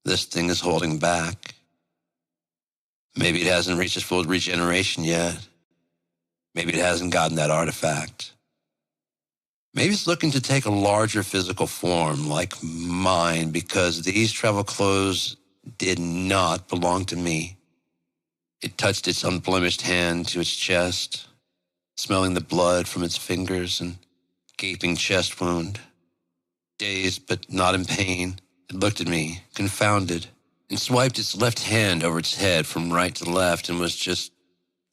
This thing is holding back. Maybe it hasn't reached its full regeneration yet. Maybe it hasn't gotten that artifact. Maybe it's looking to take a larger physical form like mine, because these travel clothes did not belong to me. It touched its unblemished hand to its chest, smelling the blood from its fingers and gaping chest wound. Dazed but not in pain, it looked at me, confounded, and swiped its left hand over its head from right to left and was just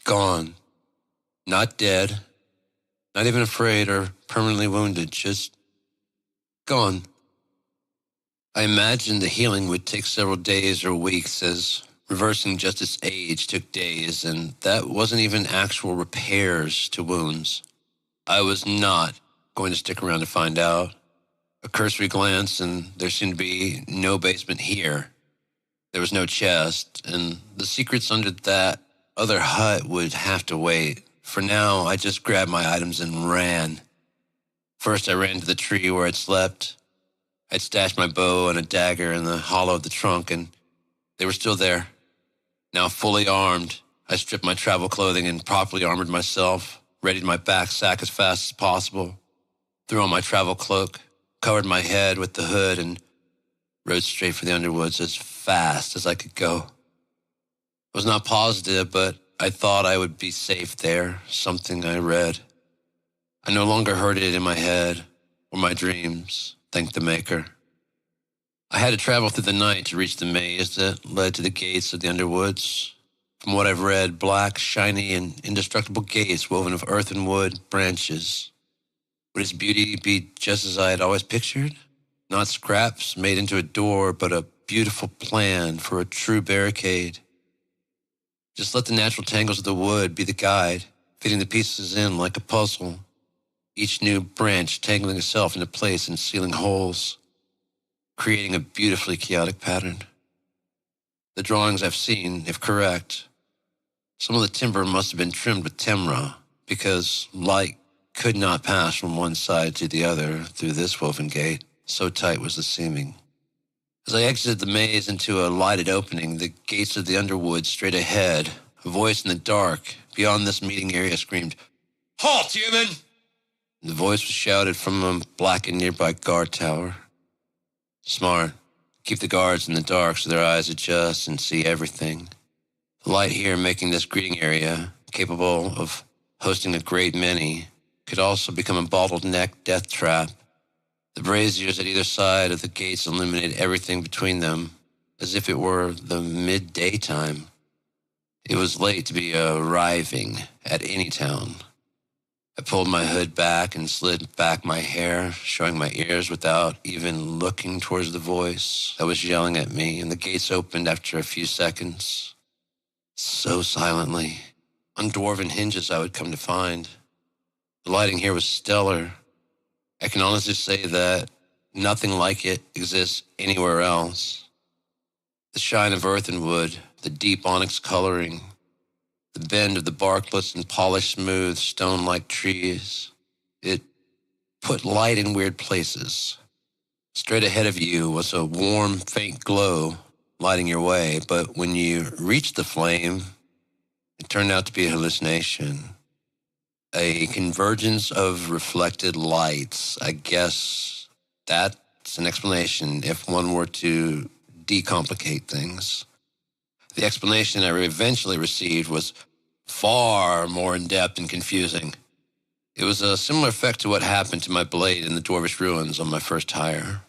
gone. Not dead, not even afraid or permanently wounded, just gone. I imagined the healing would take several days or weeks, as reversing just its age took days, and that wasn't even actual repairs to wounds. I was not going to stick around to find out. A cursory glance, and there seemed to be no basement here. There was no chest, and the secrets under that other hut would have to wait. For now, I just grabbed my items and ran. First, I ran to the tree where I'd slept. I'd stashed my bow and a dagger in the hollow of the trunk, and they were still there. Now fully armed, I stripped my travel clothing and properly armored myself, readied my back sack as fast as possible, threw on my travel cloak, covered my head with the hood, and rode straight for the underwoods as fast as I could go. I was not positive, but I thought I would be safe there, something I read. I no longer heard it in my head or my dreams, thank the Maker. I had to travel through the night to reach the maze that led to the gates of the underwoods. From what I've read, black, shiny, and indestructible gates woven of earth and wood branches. Would its beauty be just as I had always pictured? Not scraps made into a door, but a beautiful plan for a true barricade. Just let the natural tangles of the wood be the guide, fitting the pieces in like a puzzle, each new branch tangling itself into place and sealing holes, creating a beautifully chaotic pattern. The drawings I've seen, if correct, some of the timber must have been trimmed with timra, because light could not pass from one side to the other through this woven gate, so tight was the seaming. As I exited the maze into a lighted opening, the gates of the underwood straight ahead, a voice in the dark beyond this meeting area screamed, "Halt, human!" The voice was shouted from a blackened nearby guard tower. Smart. Keep the guards in the dark so their eyes adjust and see everything. The light here making this greeting area, capable of hosting a great many, could also become a bottleneck death trap. The braziers at either side of the gates illuminate everything between them, as if it were the midday time. It was late to be arriving at any town. I pulled my hood back and slid back my hair, showing my ears without even looking towards the voice that was yelling at me, and the gates opened after a few seconds. So silently, on dwarven hinges I would come to find. The lighting here was stellar. I can honestly say that nothing like it exists anywhere else. The shine of earth and wood, the deep onyx coloring, the bend of the barkless and polished smooth stone-like trees. It put light in weird places. Straight ahead of you was a warm, faint glow lighting your way, but when you reached the flame, it turned out to be a hallucination. A convergence of reflected lights. I guess that's an explanation if one were to decomplicate things. The explanation I eventually received was far more in-depth and confusing. It was a similar effect to what happened to my blade in the Dwarvish ruins on my first hire.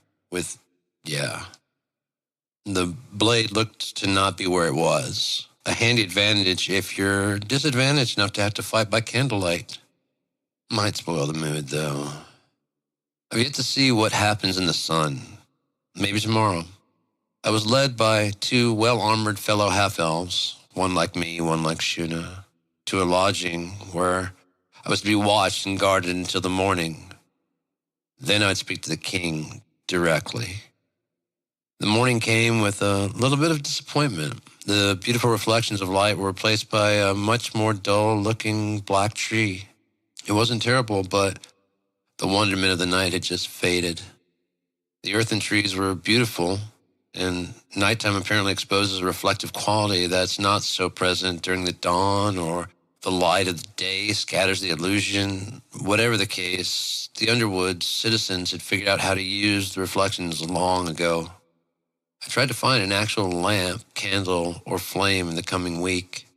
The blade looked to not be where it was. A handy advantage if you're disadvantaged enough to have to fight by candlelight. Might spoil the mood, though. I've yet to see what happens in the sun. Maybe tomorrow. I was led by two well-armored fellow half-elves, one like me, one like Shuna, to a lodging where I was to be watched and guarded until the morning. Then I'd speak to the king directly. The morning came with a little bit of disappointment. The beautiful reflections of light were replaced by a much more dull-looking black tree. It wasn't terrible, but the wonderment of the night had just faded. The earthen trees were beautiful, and nighttime apparently exposes a reflective quality that's not so present during the dawn, or the light of the day scatters the illusion. Whatever the case, the Underwood citizens had figured out how to use the reflections long ago. I tried to find an actual lamp, candle, or flame in the coming week,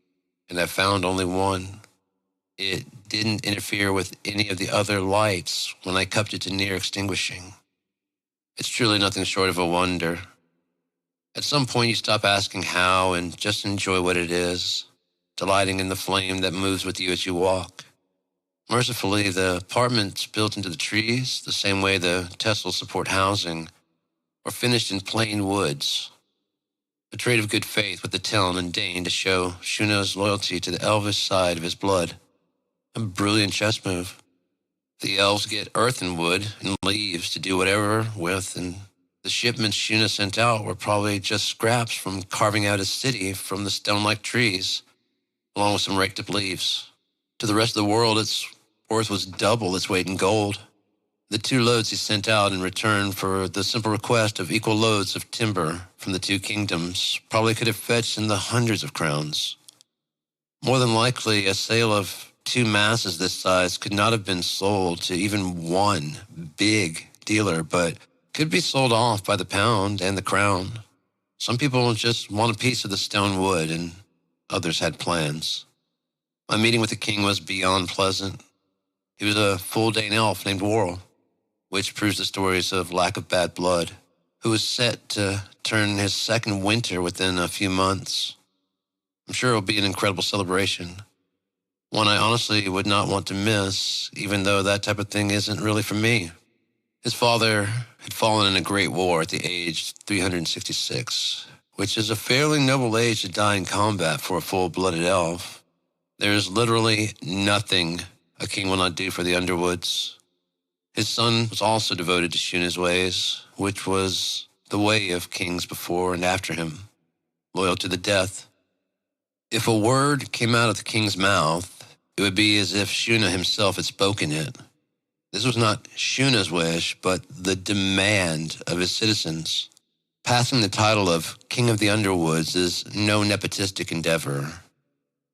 and I found only one. It didn't interfere with any of the other lights when I cupped it to near extinguishing. It's truly nothing short of a wonder. At some point you stop asking how and just enjoy what it is, delighting in the flame that moves with you as you walk. Mercifully, the apartments built into the trees, the same way the Tessels support housing, are finished in plain woods. A trait of good faith with the Teln and Dane to show Shuna's loyalty to the elvish side of his blood. A brilliant chess move. The elves get earth and wood and leaves to do whatever with, and the shipments Shuna sent out were probably just scraps from carving out his city from the stone-like trees, along with some raked-up leaves. To the rest of the world, its worth was double its weight in gold. The 2 loads he sent out in return for the simple request of equal loads of timber from the 2 kingdoms probably could have fetched in the hundreds of crowns. More than likely, a sale of 2 masses this size could not have been sold to even one big dealer, but could be sold off by the pound and the crown. Some people just want a piece of the stone wood, and others had plans. My meeting with the king was beyond pleasant. He was a full Dane elf named Worrell, which proves the stories of lack of bad blood, who was set to turn his second winter within a few months. I'm sure it will be an incredible celebration, one I honestly would not want to miss, even though that type of thing isn't really for me. His father had fallen in a great war at the age 366, which is a fairly noble age to die in combat for a full-blooded elf. There is literally nothing a king will not do for the Underwoods. His son was also devoted to Shuna's ways, which was the way of kings before and after him, loyal to the death. If a word came out of the king's mouth, it would be as if Shuna himself had spoken it. This was not Shuna's wish, but the demand of his citizens. Passing the title of King of the Underwoods is no nepotistic endeavor.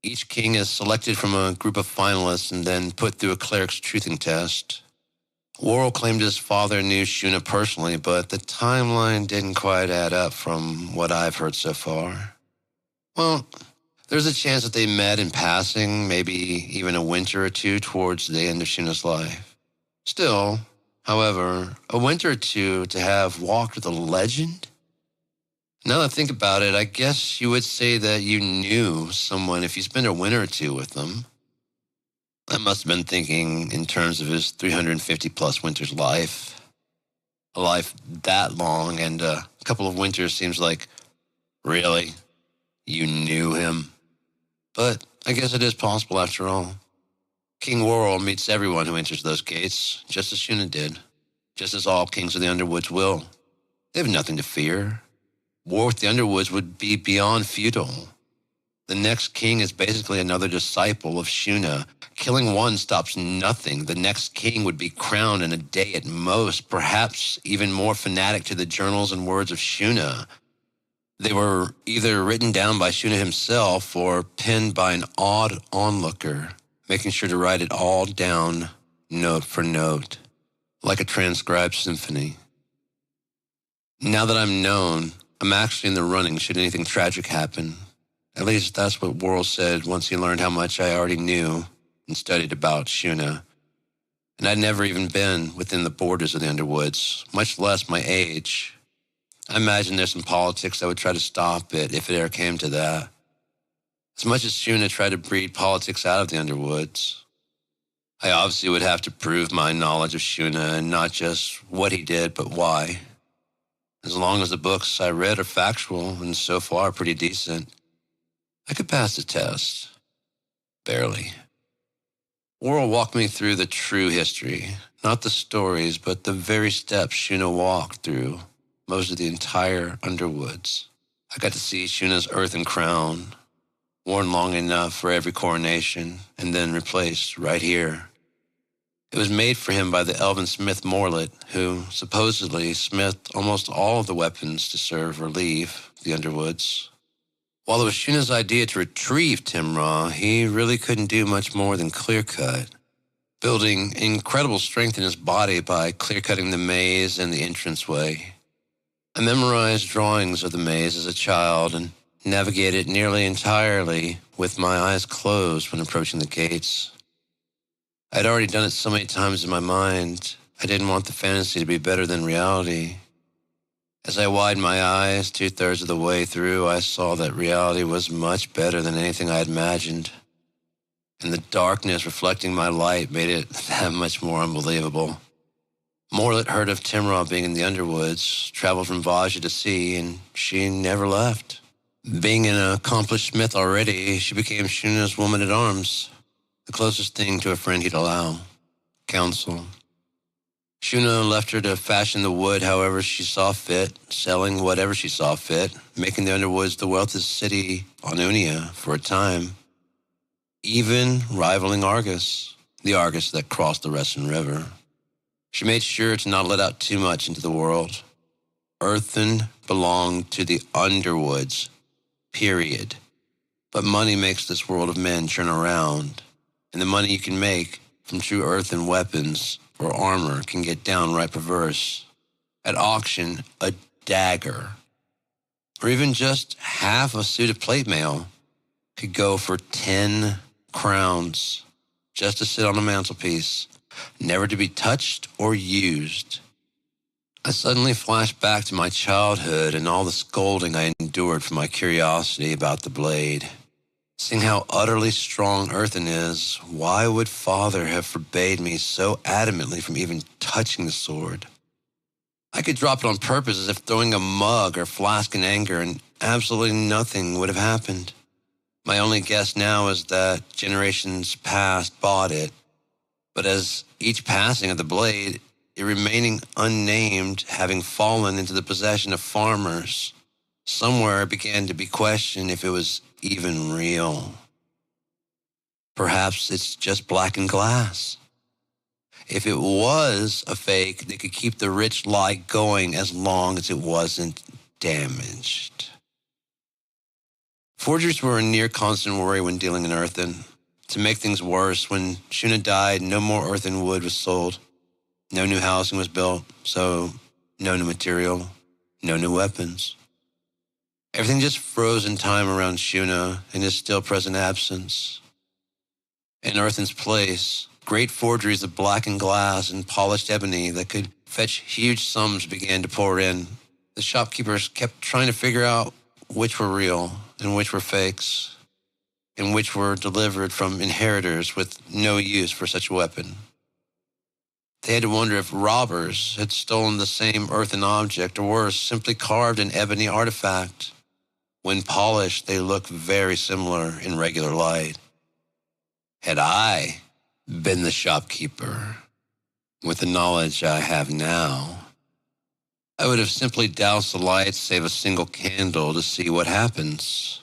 Each king is selected from a group of finalists and then put through a cleric's truthing test. Worrell claimed his father knew Shuna personally, but the timeline didn't quite add up from what I've heard so far. Well, there's a chance that they met in passing, maybe even a winter or two towards the end of Shuna's life. Still, however, a winter or two to have walked with a legend? Now that I think about it, I guess you would say that you knew someone if you spent a winter or two with them. I must have been thinking in terms of his 350-plus winters life. A life that long, and a couple of winters seems like, really? You knew him? But I guess it is possible after all. King Worrell meets everyone who enters those gates, just as Shuna did, just as all kings of the Underwoods will. They have nothing to fear. War with the Underwoods would be beyond futile. The next king is basically another disciple of Shuna. Killing one stops nothing. The next king would be crowned in a day at most, perhaps even more fanatic to the journals and words of Shuna. They were either written down by Shuna himself or penned by an awed onlooker, making sure to write it all down, note for note, like a transcribed symphony. Now that I'm known, I'm actually in the running should anything tragic happen. At least that's what Worrell said once he learned how much I already knew and studied about Shuna. And I'd never even been within the borders of the Underwoods, much less my age. I imagine there's some politics that would try to stop it if it ever came to that. As much as Shuna tried to breed politics out of the Underwoods, I obviously would have to prove my knowledge of Shuna and not just what he did, but why. As long as the books I read are factual and so far pretty decent, I could pass the test. Barely. Worrell walked me through the true history, not the stories, but the very steps Shuna walked through most of the entire Underwoods. I got to see Shuna's earthen crown, worn long enough for every coronation, and then replaced right here. It was made for him by the elven smith Morlet, who supposedly smithed almost all of the weapons to serve or leave the Underwoods. While it was Shuna's idea to retrieve Timrah, he really couldn't do much more than clear-cut, building incredible strength in his body by clear-cutting the maze and the entranceway. I memorized drawings of the maze as a child and navigated nearly entirely with my eyes closed when approaching the gates. I'd already done it so many times in my mind, I didn't want the fantasy to be better than reality. As I widened my eyes 2/3 of the way through, I saw that reality was much better than anything I had imagined. And the darkness reflecting my light made it that much more unbelievable. Morlet heard of Timrah being in the Underwoods, traveled from Vaja to see, and she never left. Being an accomplished smith already, she became Shuna's woman-at-arms, the closest thing to a friend he'd allow. Counsel. Shuna left her to fashion the wood however she saw fit, selling whatever she saw fit, making the Underwoods the wealthiest city on Unia for a time, even rivaling Argus, the Argus that crossed the Ressen River. She made sure to not let out too much into the world. Earthen belonged to the Underwoods, period. But money makes this world of men churn around, and the money you can make from true earthen weapons or armor can get downright perverse. At auction, a dagger, or even just half a suit of plate mail, could go for 10 crowns just to sit on a mantelpiece, never to be touched or used. I suddenly flashed back to my childhood and all the scolding I endured for my curiosity about the blade. Seeing how utterly strong earthen is, why would Father have forbade me so adamantly from even touching the sword? I could drop it on purpose as if throwing a mug or flask in anger, and absolutely nothing would have happened. My only guess now is that generations past bought it, but as each passing of the blade, it remaining unnamed, having fallen into the possession of farmers, somewhere it began to be questioned if it was even real. Perhaps it's just blackened glass. If it was a fake, they could keep the rich lie going as long as it wasn't damaged. Forgers were a near constant worry when dealing in earthen. To make things worse, when Shuna died, no more earthen wood was sold. No new housing was built, so no new material, no new weapons. Everything just froze in time around Shuna in his still-present absence. In earthen's place, great forgeries of blackened glass and polished ebony that could fetch huge sums began to pour in. The shopkeepers kept trying to figure out which were real and which were fakes, and which were delivered from inheritors with no use for such a weapon. They had to wonder if robbers had stolen the same earthen object, or worse, simply carved an ebony artifact. When polished, they looked very similar in regular light. Had I been the shopkeeper, with the knowledge I have now, I would have simply doused the lights, save a single candle to see what happens.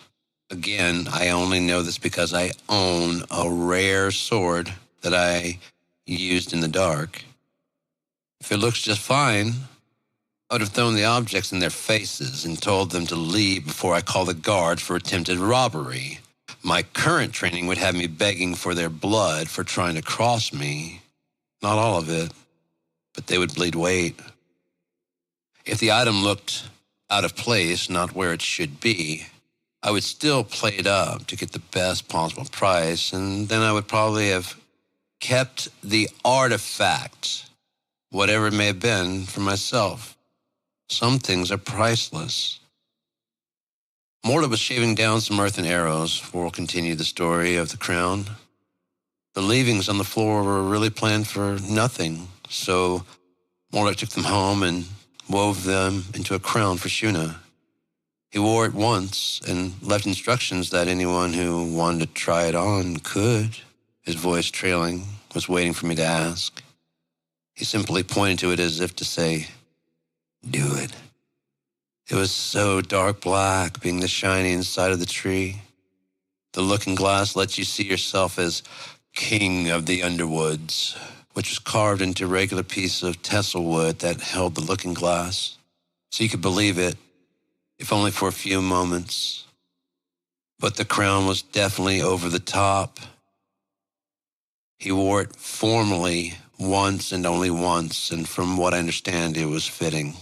Again, I only know this because I own a rare sword that I used in the dark. If it looks just fine, I would have thrown the objects in their faces and told them to leave before I call the guards for attempted robbery. My current training would have me begging for their blood for trying to cross me. Not all of it, but they would bleed weight. If the item looked out of place, not where it should be, I would still play it up to get the best possible price, and then I would probably have kept the artifact, whatever it may have been, for myself. Some things are priceless. Morta was shaving down some earthen arrows before we'll continue the story of the crown. The leavings on the floor were really planned for nothing, so Morta took them home and wove them into a crown for Shuna. He wore it once and left instructions that anyone who wanted to try it on could. His voice trailing, was waiting for me to ask. He simply pointed to it as if to say, "Do it." It was so dark black, being the shiny inside of the tree. The looking glass lets you see yourself as king of the underwoods, which was carved into a regular piece of tessel wood that held the looking glass, so you could believe it, if only for a few moments. But the crown was definitely over the top. He wore it formally once and only once, and from what I understand, it was fitting.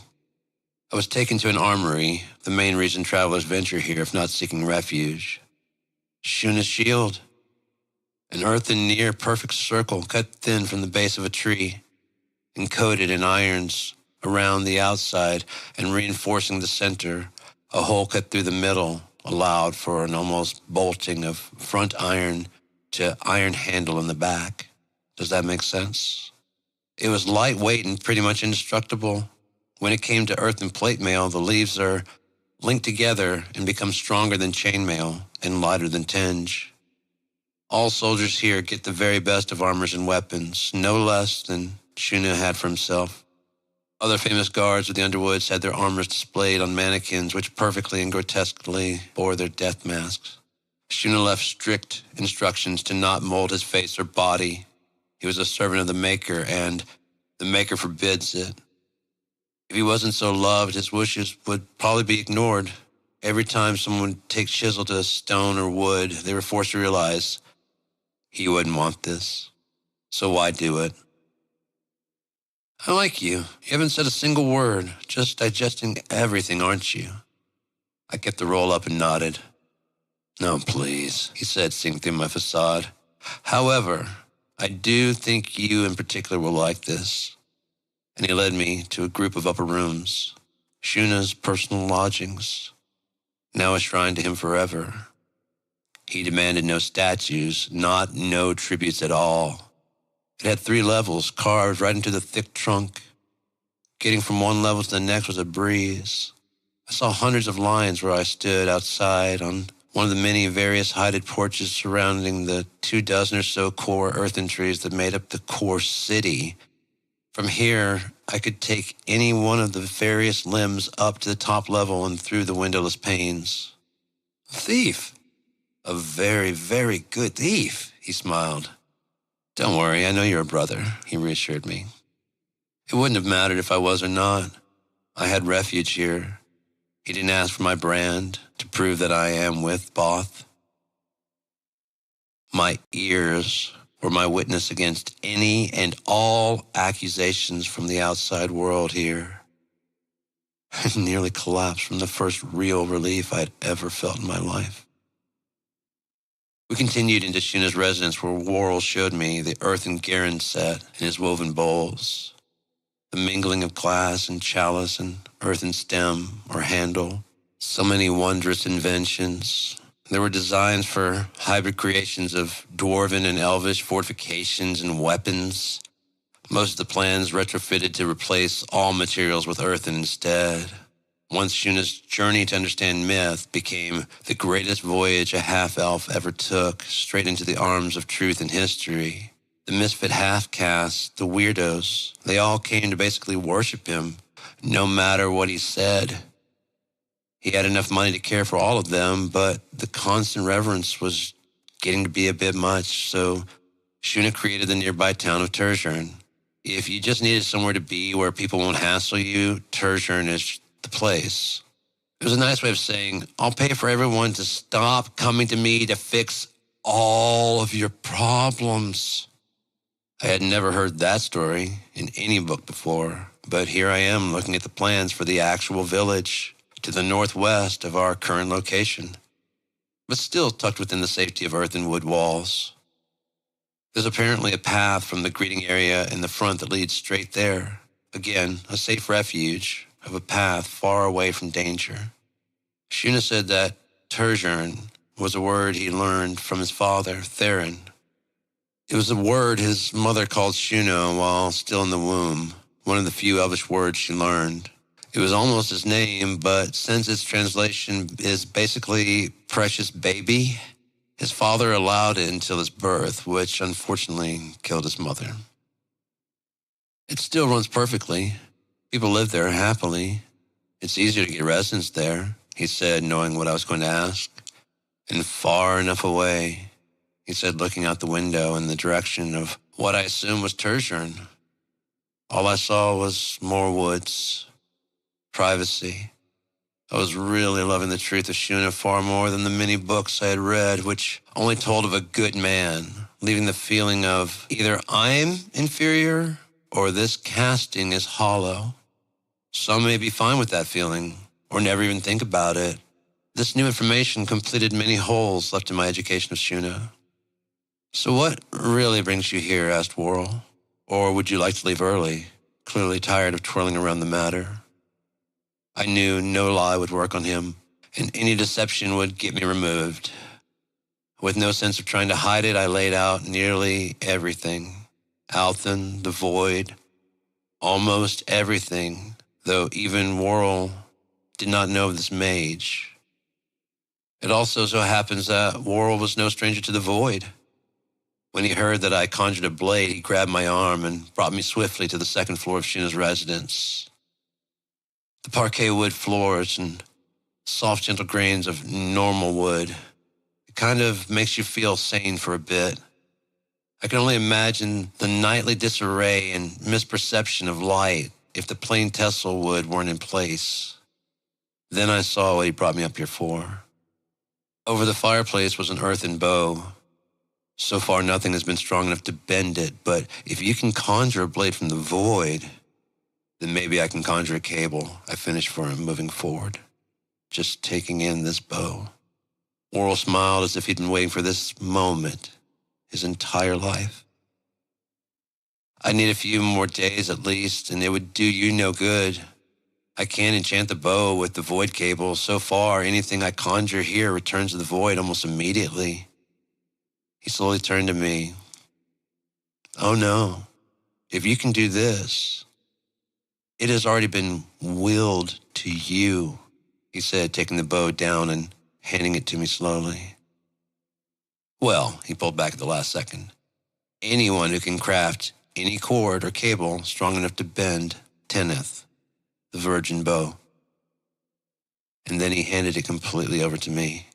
I was taken to an armory, the main reason travelers venture here if not seeking refuge. Shuna's shield, an earthen near-perfect circle cut thin from the base of a tree, encoded in irons around the outside and reinforcing the center. A hole cut through the middle allowed for an almost bolting of front iron to iron handle in the back. Does that make sense? It was lightweight and pretty much indestructible. When it came to earthen plate mail, the leaves are linked together and become stronger than chainmail and lighter than tinge. All soldiers here get the very best of armors and weapons, no less than Shuna had for himself. Other famous guards of the Underwoods had their armors displayed on mannequins, which perfectly and grotesquely bore their death masks. Shuna left strict instructions to not mold his face or body. He was a servant of the Maker, and the Maker forbids it. If he wasn't so loved, his wishes would probably be ignored. Every time someone would take chisel to stone or wood, they were forced to realize he wouldn't want this. So why do it? I like you. You haven't said a single word, just digesting everything, aren't you? I kept the roll up and nodded. No, please, he said, seeing through my facade. However, I do think you in particular will like this. And he led me to a group of upper rooms, Shuna's personal lodgings, now a shrine to him forever. He demanded no statues, no tributes at all. It had 3 levels, carved right into the thick trunk. Getting from one level to the next was a breeze. I saw hundreds of lions where I stood outside on one of the many various hided porches surrounding the 24 or so core earthen trees that made up the core city. From here, I could take any one of the various limbs up to the top level and through the windowless panes. A thief. A very, very good thief, he smiled. Don't worry, I know you're a brother, he reassured me. It wouldn't have mattered if I was or not. I had refuge here. He didn't ask for my brand to prove that I am with Both. My ears were my witness against any and all accusations from the outside world here. I nearly collapsed from the first real relief I'd ever felt in my life. We continued into Shuna's residence where Worrell showed me the earthen Garen set and his woven bowls, the mingling of glass and chalice and earthen stem or handle, so many wondrous inventions. There were designs for hybrid creations of dwarven and elvish fortifications and weapons. Most of the plans retrofitted to replace all materials with earthen instead. Once Shuna's journey to understand myth became the greatest voyage a half-elf ever took, straight into the arms of truth and history. The misfit half-castes, the weirdos, they all came to basically worship him, no matter what he said. He had enough money to care for all of them, but the constant reverence was getting to be a bit much, so Shuna created the nearby town of Terzhern. If you just needed somewhere to be where people won't hassle you, Terzhern is the place. It was a nice way of saying, I'll pay for everyone to stop coming to me to fix all of your problems. I had never heard that story in any book before, but here I am looking at the plans for the actual village to the northwest of our current location, but still tucked within the safety of earth and wood walls. There's apparently a path from the greeting area in the front that leads straight there. Again, a safe refuge of a path far away from danger. Shuna said that Terzhern was a word he learned from his father, Theron. It was a word his mother called Shuna while still in the womb, one of the few elvish words she learned. It was almost his name, but since its translation is basically precious baby, his father allowed it until his birth, which unfortunately killed his mother. It still runs perfectly. People live there happily. It's easier to get residence there, he said, knowing what I was going to ask. And far enough away, he said, looking out the window in the direction of what I assumed was Terzhern. All I saw was more woods, privacy. I was really loving the truth of Shuna far more than the many books I had read, which only told of a good man, leaving the feeling of either I'm inferior or this casting is hollow. Some may be fine with that feeling or never even think about it. This new information completed many holes left in my education of Shuna. So what really brings you here? Asked Worrell. Or would you like to leave early, clearly tired of twirling around the matter? I knew no lie would work on him, and any deception would get me removed. With no sense of trying to hide it, I laid out nearly everything. Althen, the void, almost everything, though even Worrell did not know of this mage. It also so happens that Worrell was no stranger to the void. When he heard that I conjured a blade, he grabbed my arm and brought me swiftly to the second floor of Shuna's residence. The parquet wood floors and soft, gentle grains of normal wood. It kind of makes you feel sane for a bit. I can only imagine the nightly disarray and misperception of light if the plain tessel wood weren't in place. Then I saw what he brought me up here for. Over the fireplace was an earthen bow. So far, nothing has been strong enough to bend it, but if you can conjure a blade from the void, then maybe I can conjure a cable. I finished for him, moving forward, just taking in this bow. Worrell smiled as if he'd been waiting for this moment his entire life. I need a few more days at least, and it would do you no good. I can't enchant the bow with the void cable. So far, anything I conjure here returns to the void almost immediately. He slowly turned to me. Oh no, if you can do this, it has already been willed to you. he said, taking the bow down and handing it to me slowly. Well, he pulled back at the last second. Anyone who can craft any cord or cable strong enough to bend tenneth the virgin bow. And then he handed it completely over to me.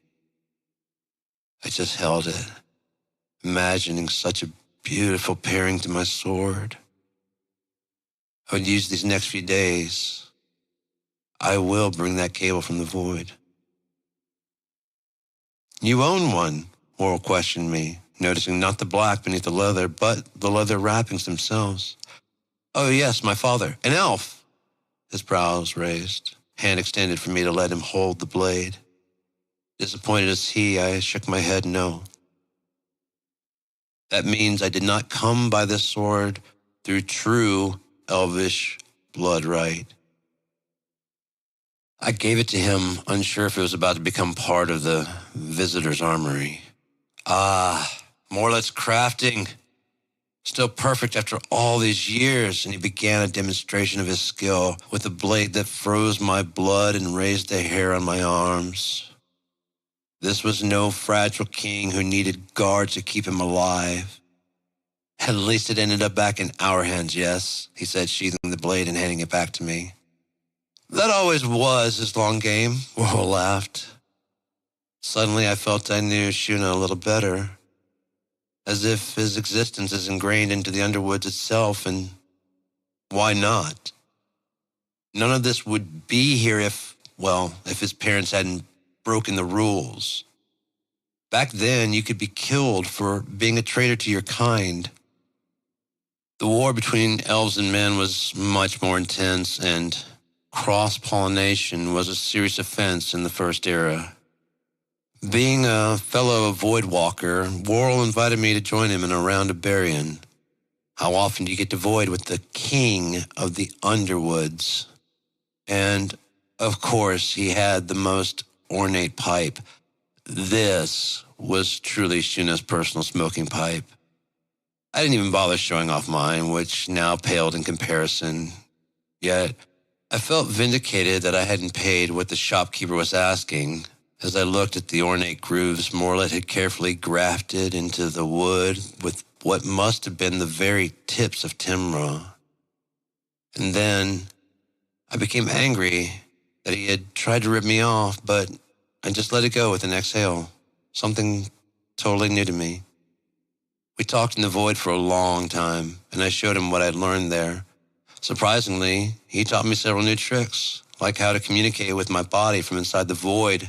I just held it, imagining such a beautiful pairing to my sword. I would use these next few days. I will bring that cable from the void. You own one, Worrell questioned me, noticing not the black beneath the leather, but the leather wrappings themselves. Oh yes, my father, an elf. His brows raised, hand extended for me to let him hold the blade. Disappointed as he, I shook my head no. That means I did not come by this sword through true elvish blood right. I gave it to him, unsure if it was about to become part of the visitor's armory. Ah, Morlet's crafting. Still perfect after all these years, and he began a demonstration of his skill with a blade that froze my blood and raised the hair on my arms. This was no fragile king who needed guards to keep him alive. At least it ended up back in our hands, yes, he said, sheathing the blade and handing it back to me. That always was his long game, Worrell laughed. Suddenly I felt I knew Shuna a little better, as if his existence is ingrained into the Underwoods itself, and why not? None of this would be here if his parents hadn't broken the rules. Back then, you could be killed for being a traitor to your kind. The war between elves and men was much more intense, and cross-pollination was a serious offense in the First Era. Being a fellow Void Walker, Worrell invited me to join him in a round of burying. How often do you get to void with the king of the Underwoods? And, of course, he had the most ornate pipe. This was truly Shuna's personal smoking pipe. I didn't even bother showing off mine, which now paled in comparison. Yet, I felt vindicated that I hadn't paid what the shopkeeper was asking, as I looked at the ornate grooves Morlet had carefully grafted into the wood with what must have been the very tips of Timrah. And then I became angry that he had tried to rip me off, but I just let it go with an exhale, something totally new to me. We talked in the void for a long time, and I showed him what I'd learned there. Surprisingly, he taught me several new tricks, like how to communicate with my body from inside the void.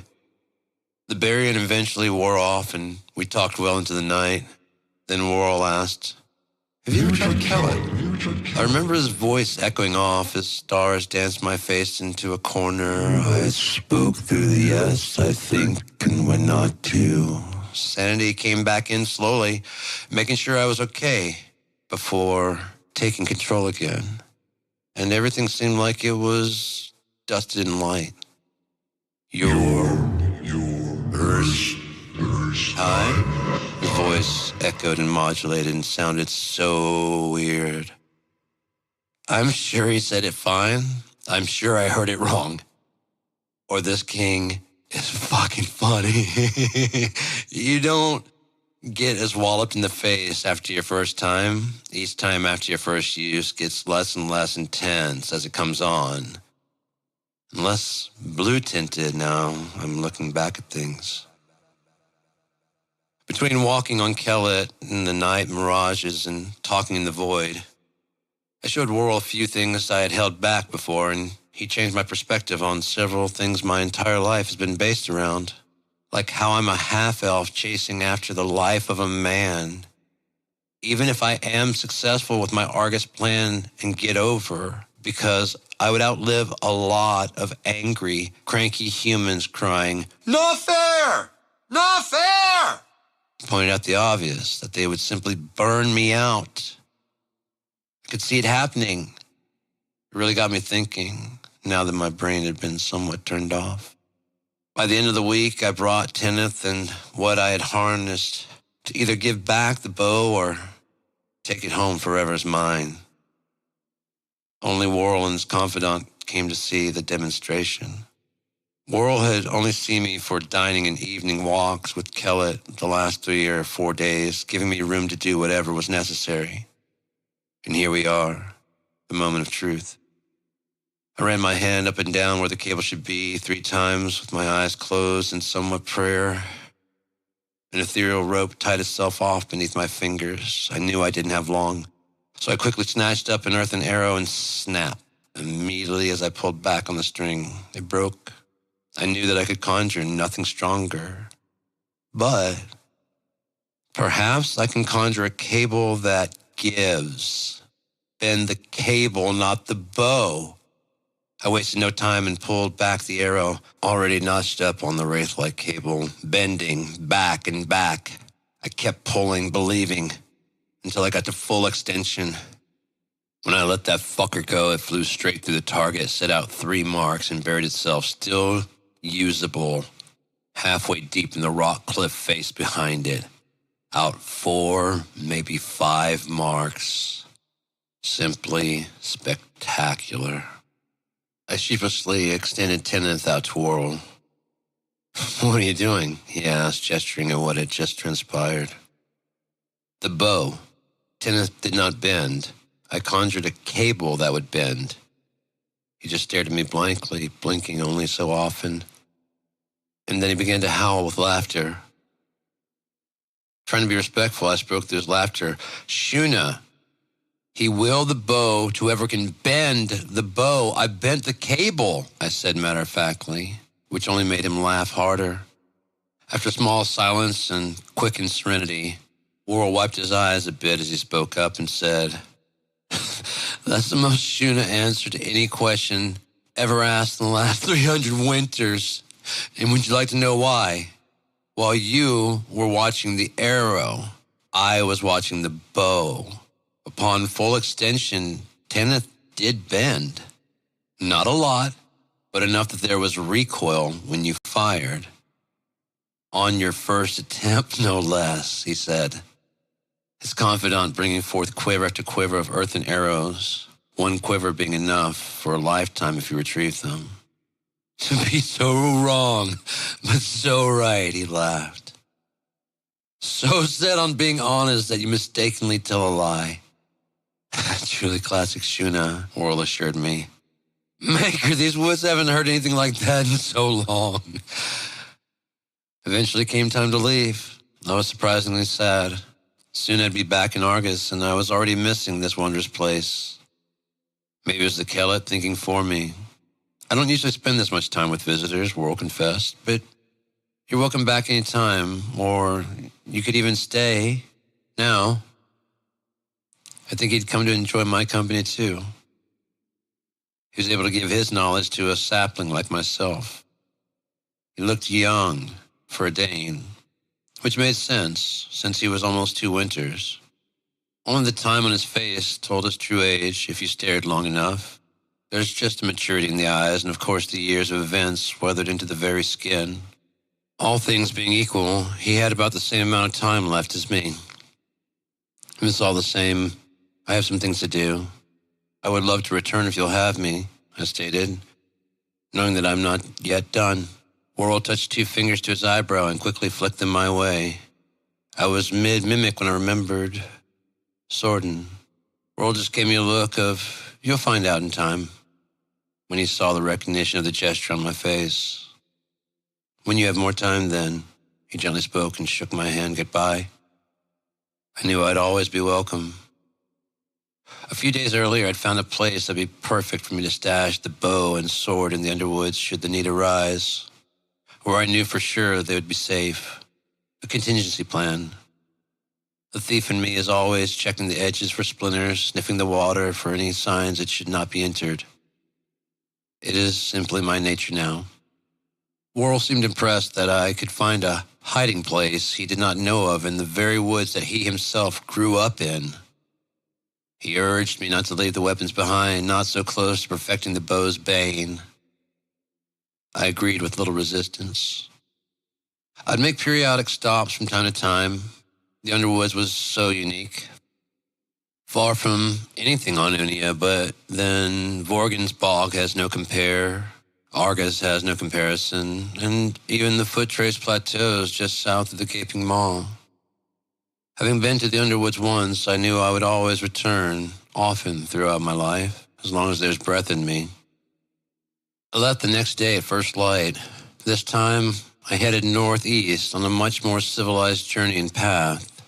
The burying eventually wore off, and we talked well into the night. Then Worrell asked, "Have you ever tried Kellet?" I remember his voice echoing off as stars danced my face into a corner. I spoke through the yes, I think, and went not to. Sanity came back in slowly, making sure I was okay before taking control again. And everything seemed like it was dusted in light. Yours. Hi? The voice echoed and modulated and sounded so weird. I'm sure he said it fine. I'm sure I heard it wrong. Or this king is fucking funny. You don't get as walloped in the face after your first time. Each time after your first use gets less and less intense as it comes on. And less blue-tinted now I'm looking back at things. Between walking on Kellet in the night mirages and talking in the void, I showed Worrell a few things I had held back before, and he changed my perspective on several things my entire life has been based around, like how I'm a half-elf chasing after the life of a man. Even if I am successful with my Argus plan and get over, because I would outlive a lot of angry, cranky humans crying, "Not fair! Not fair!" Pointed out the obvious, that they would simply burn me out. I could see it happening. It really got me thinking, now that my brain had been somewhat turned off. By the end of the week, I brought Tenneth and what I had harnessed to either give back the bow or take it home forever as mine. Only Worrell and his confidant came to see the demonstration. Worrell had only seen me for dining and evening walks with Kellett the last 3 or 4 days, giving me room to do whatever was necessary. And here we are, the moment of truth. I ran my hand up and down where the cable should be 3 times with my eyes closed in somewhat prayer. An ethereal rope tied itself off beneath my fingers. I knew I didn't have long, so I quickly snatched up an earthen arrow and snapped. Immediately as I pulled back on the string, it broke. I knew that I could conjure nothing stronger. But perhaps I can conjure a cable that gives. Bend the cable, not the bow. I wasted no time and pulled back the arrow, already notched up on the wraith-like cable, bending back and back. I kept pulling, believing, until I got to full extension. When I let that fucker go, it flew straight through the target, set out 3 marks, and buried itself still usable, halfway deep in the rock cliff face behind it. Out 4, maybe 5 marks. Simply spectacular. I sheepishly extended Tenneth out to Worrell. "What are you doing?" he asked, gesturing at what had just transpired. "The bow. Tenneth did not bend. I conjured a cable that would bend." He just stared at me blankly, blinking only so often. And then he began to howl with laughter. Trying to be respectful, I spoke through his laughter. "Shuna, he willed the bow to whoever can bend the bow. I bent the cable," I said matter-of-factly, which only made him laugh harder. After a small silence and quickened serenity, Worrell wiped his eyes a bit as he spoke up and said, "That's the most Shuna answer to any question ever asked in the last 300 winters. And would you like to know why? While you were watching the arrow, I was watching the bow. Upon full extension, Tenneth did bend. Not a lot, but enough that there was recoil when you fired. On your first attempt, no less," he said, his confidant bringing forth quiver after quiver of earthen arrows, one quiver being enough for a lifetime if you retrieved them. "To be so wrong, but so right," he laughed. "So set on being honest that you mistakenly tell a lie." "Truly classic Shuna," Worrell assured me. "Maker, these woods haven't heard anything like that in so long." Eventually came time to leave. I was surprisingly sad. Soon I'd be back in Argus, and I was already missing this wondrous place. Maybe it was the Kellett thinking for me. I don't usually spend this much time with visitors, Worrell confessed, but you're welcome back any time, or you could even stay now. I think he'd come to enjoy my company too. He was able to give his knowledge to a sapling like myself. He looked young for a Dane, which made sense since he was almost 2 winters. Only the time on his face told his true age if you stared long enough. There's just a maturity in the eyes, and of course the years of events weathered into the very skin. All things being equal, he had about the same amount of time left as me. If it's all the same, I have some things to do. I would love to return if you'll have me, I stated, knowing that I'm not yet done. Worrell touched 2 fingers to his eyebrow and quickly flicked them my way. I was mid-mimic when I remembered. Sorden. Worrell just gave me a look of, "You'll find out in time," when he saw the recognition of the gesture on my face. "When you have more time, then," he gently spoke and shook my hand goodbye. I knew I'd always be welcome. A few days earlier, I'd found a place that'd be perfect for me to stash the bow and sword in the underwoods should the need arise, where I knew for sure they would be safe. A contingency plan. The thief in me is always checking the edges for splinters, sniffing the water for any signs it should not be entered. It is simply my nature now. Worrell seemed impressed that I could find a hiding place he did not know of in the very woods that he himself grew up in. He urged me not to leave the weapons behind, not so close to perfecting the bow's bane. I agreed with little resistance. I'd make periodic stops from time to time. The underwoods was so unique. Far from anything on Unia, but then Vorgan's bog has no compare. Argus has no comparison, and even the foot trace plateaus just south of the gaping maw. Having been to the Underwoods once, I knew I would always return, often throughout my life, as long as there's breath in me. I left the next day at first light. This time, I headed northeast on a much more civilized journey and path.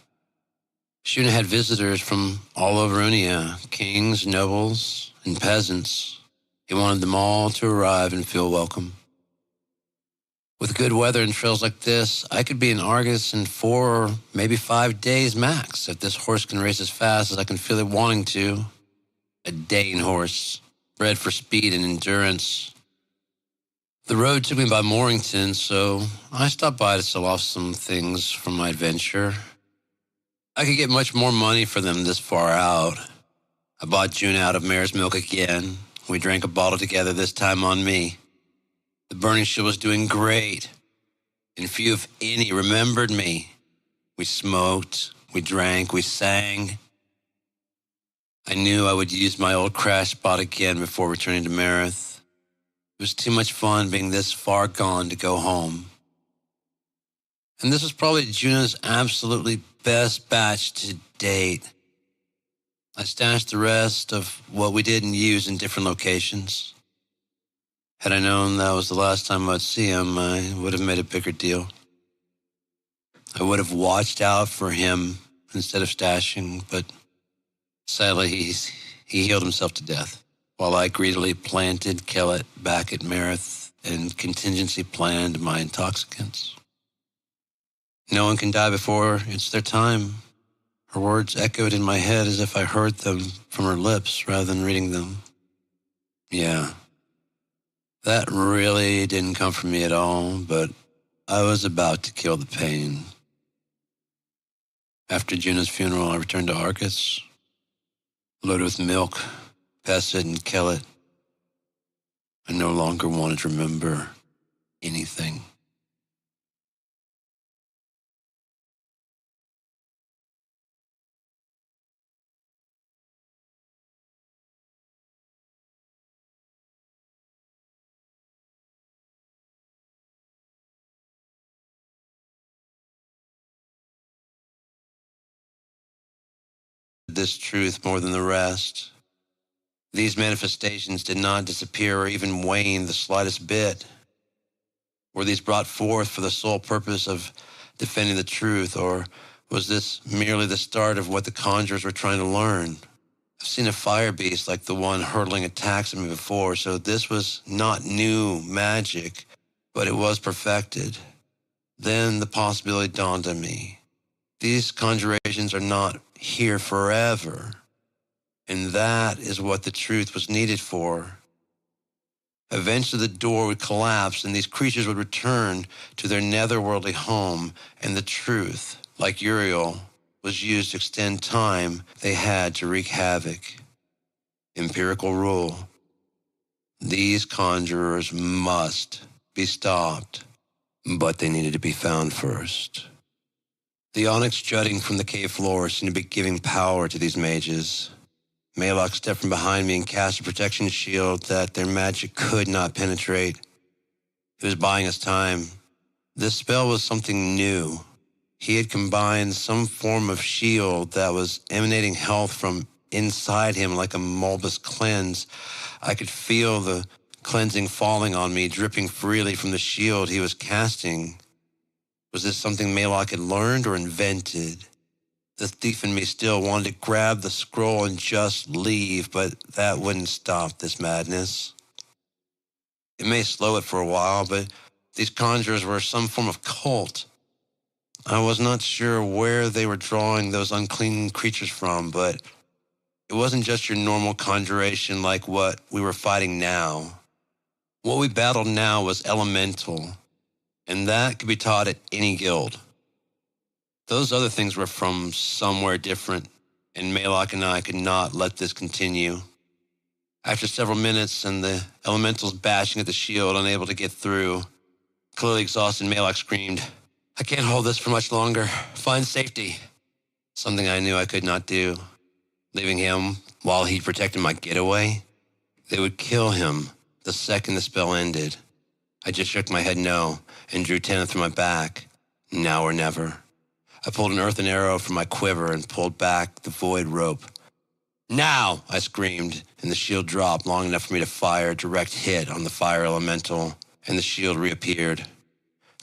Shuna had visitors from all over Unia, kings, nobles, and peasants. He wanted them all to arrive and feel welcome. With good weather and trails like this, I could be in Argus in 4 or maybe 5 days max if this horse can race as fast as I can feel it wanting to. A Dane horse, bred for speed and endurance. The road took me by Morrington, so I stopped by to sell off some things from my adventure. I could get much more money for them this far out. I bought June out of mare's milk again. We drank a bottle together, this time on me. The burning shield was doing great, and few, if any, remembered me. We smoked, we drank, we sang. I knew I would use my old crash spot again before returning to Marith. It was too much fun being this far gone to go home. And this was probably Juno's absolutely best batch to date. I stashed the rest of what we didn't use in different locations. Had I known that was the last time I'd see him, I would have made a bigger deal. I would have watched out for him instead of stashing, but sadly he healed himself to death, while I greedily planted Kellett back at Marith and contingency planned my intoxicants. No one can die before it's their time. Her words echoed in my head as if I heard them from her lips rather than reading them. Yeah, that really didn't come from me at all, but I was about to kill the pain. After Juno's funeral, I returned to Arcus, loaded with milk, Pesset, and Kellett. I no longer wanted to remember anything. This truth more than the rest. These manifestations did not disappear or even wane the slightest bit. Were these brought forth for the sole purpose of defending the truth, or was this merely the start of what the conjurers were trying to learn? I've seen a fire beast like the one hurtling attacks at me before, so this was not new magic, but it was perfected. Then the possibility dawned on me. These conjurations are not here forever. And that is what the truth was needed for. Eventually the door would collapse and these creatures would return to their netherworldly home, and the truth, like Uriel, was used to extend time they had to wreak havoc. Empirical rule. These conjurers must be stopped, but they needed to be found first. The onyx jutting from the cave floor seemed to be giving power to these mages. Malok stepped from behind me and cast a protection shield that their magic could not penetrate. He was buying us time. This spell was something new. He had combined some form of shield that was emanating health from inside him like a Mulbus cleanse. I could feel the cleansing falling on me, dripping freely from the shield he was casting. Was this something Malok had learned or invented? The thief in me still wanted to grab the scroll and just leave, but that wouldn't stop this madness. It may slow it for a while, but these conjurers were some form of cult. I was not sure where they were drawing those unclean creatures from, but it wasn't just your normal conjuration like what we were fighting now. What we battled now was elemental, and that could be taught at any guild. Those other things were from somewhere different, and Malok and I could not let this continue. After several minutes and the elementals bashing at the shield, unable to get through, clearly exhausted, Malok screamed, "I can't hold this for much longer. Find safety." Something I knew I could not do. Leaving him while he protected my getaway? They would kill him, The second the spell ended, I just shook my head no and drew 10 through my back. Now or never. I pulled an earthen arrow from my quiver and pulled back the void rope. Now, I screamed, and the shield dropped long enough for me to fire a direct hit on the fire elemental, and the shield reappeared.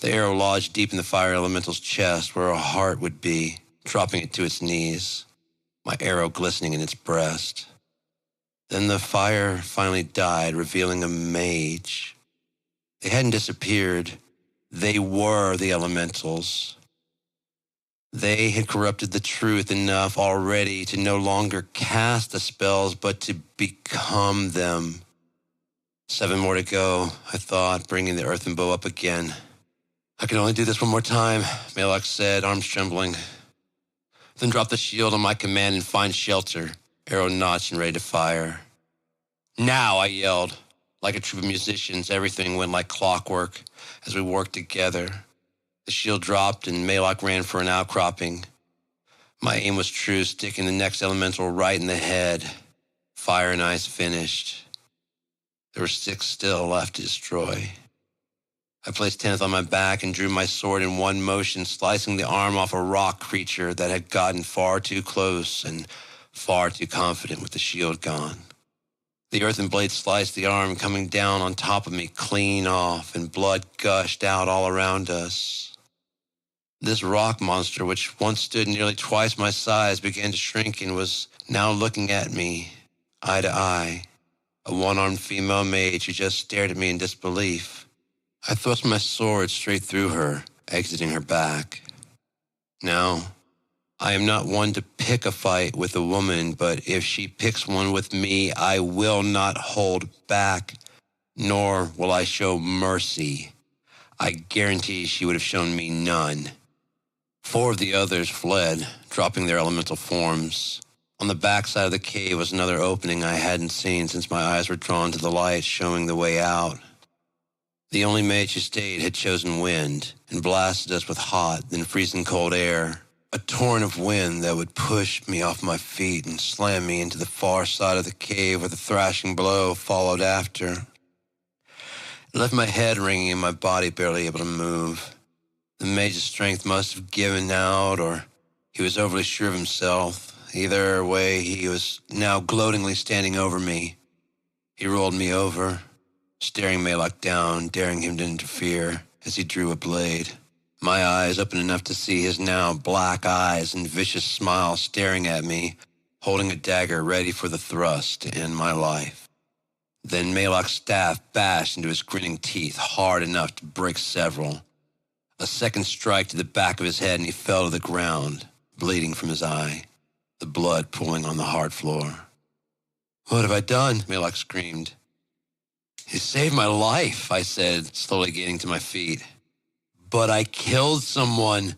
The arrow lodged deep in the fire elemental's chest where a heart would be, dropping it to its knees, my arrow glistening in its breast. Then the fire finally died, revealing a mage. They hadn't disappeared. They were the elementals. They had corrupted the truth enough already to no longer cast the spells, but to become them. 7 more to go, I thought, bringing the earthen bow up again. I can only do this one more time, Malak said, arms trembling. Then drop the shield on my command and find shelter, arrow notched and ready to fire. Now, I yelled. Like a troop of musicians, everything went like clockwork as we worked together. The shield dropped and Malak ran for an outcropping. My aim was true, sticking the next elemental right in the head. Fire and ice finished. There were 6 still left to destroy. I placed 10th on my back and drew my sword in one motion, slicing the arm off a rock creature that had gotten far too close and far too confident with the shield gone. The earthen blade sliced the arm, coming down on top of me clean off, and blood gushed out all around us. This rock monster, which once stood nearly twice my size, began to shrink and was now looking at me, eye to eye, a one-armed female mage who just stared at me in disbelief. I thrust my sword straight through her, exiting her back. Now, I am not one to pick a fight with a woman, but if she picks one with me, I will not hold back, nor will I show mercy. I guarantee she would have shown me none. 4 of the others fled, dropping their elemental forms. On the backside of the cave was another opening I hadn't seen since my eyes were drawn to the light showing the way out. The only mage who stayed had chosen wind and blasted us with hot, then freezing cold air. A torrent of wind that would push me off my feet and slam me into the far side of the cave where the thrashing blow followed after. It left my head ringing and my body barely able to move. The mage's strength must have given out, or he was overly sure of himself. Either way, he was now gloatingly standing over me. He rolled me over, staring Malak down, daring him to interfere as he drew a blade. My eyes open enough to see his now black eyes and vicious smile staring at me, holding a dagger ready for the thrust to end my life. Then Malak's staff bashed into his grinning teeth hard enough to break several. A second strike to the back of his head and he fell to the ground, bleeding from his eye, the blood pooling on the hard floor. "What have I done?" Malak screamed. "You saved my life," I said, slowly gaining to my feet. "But I killed someone.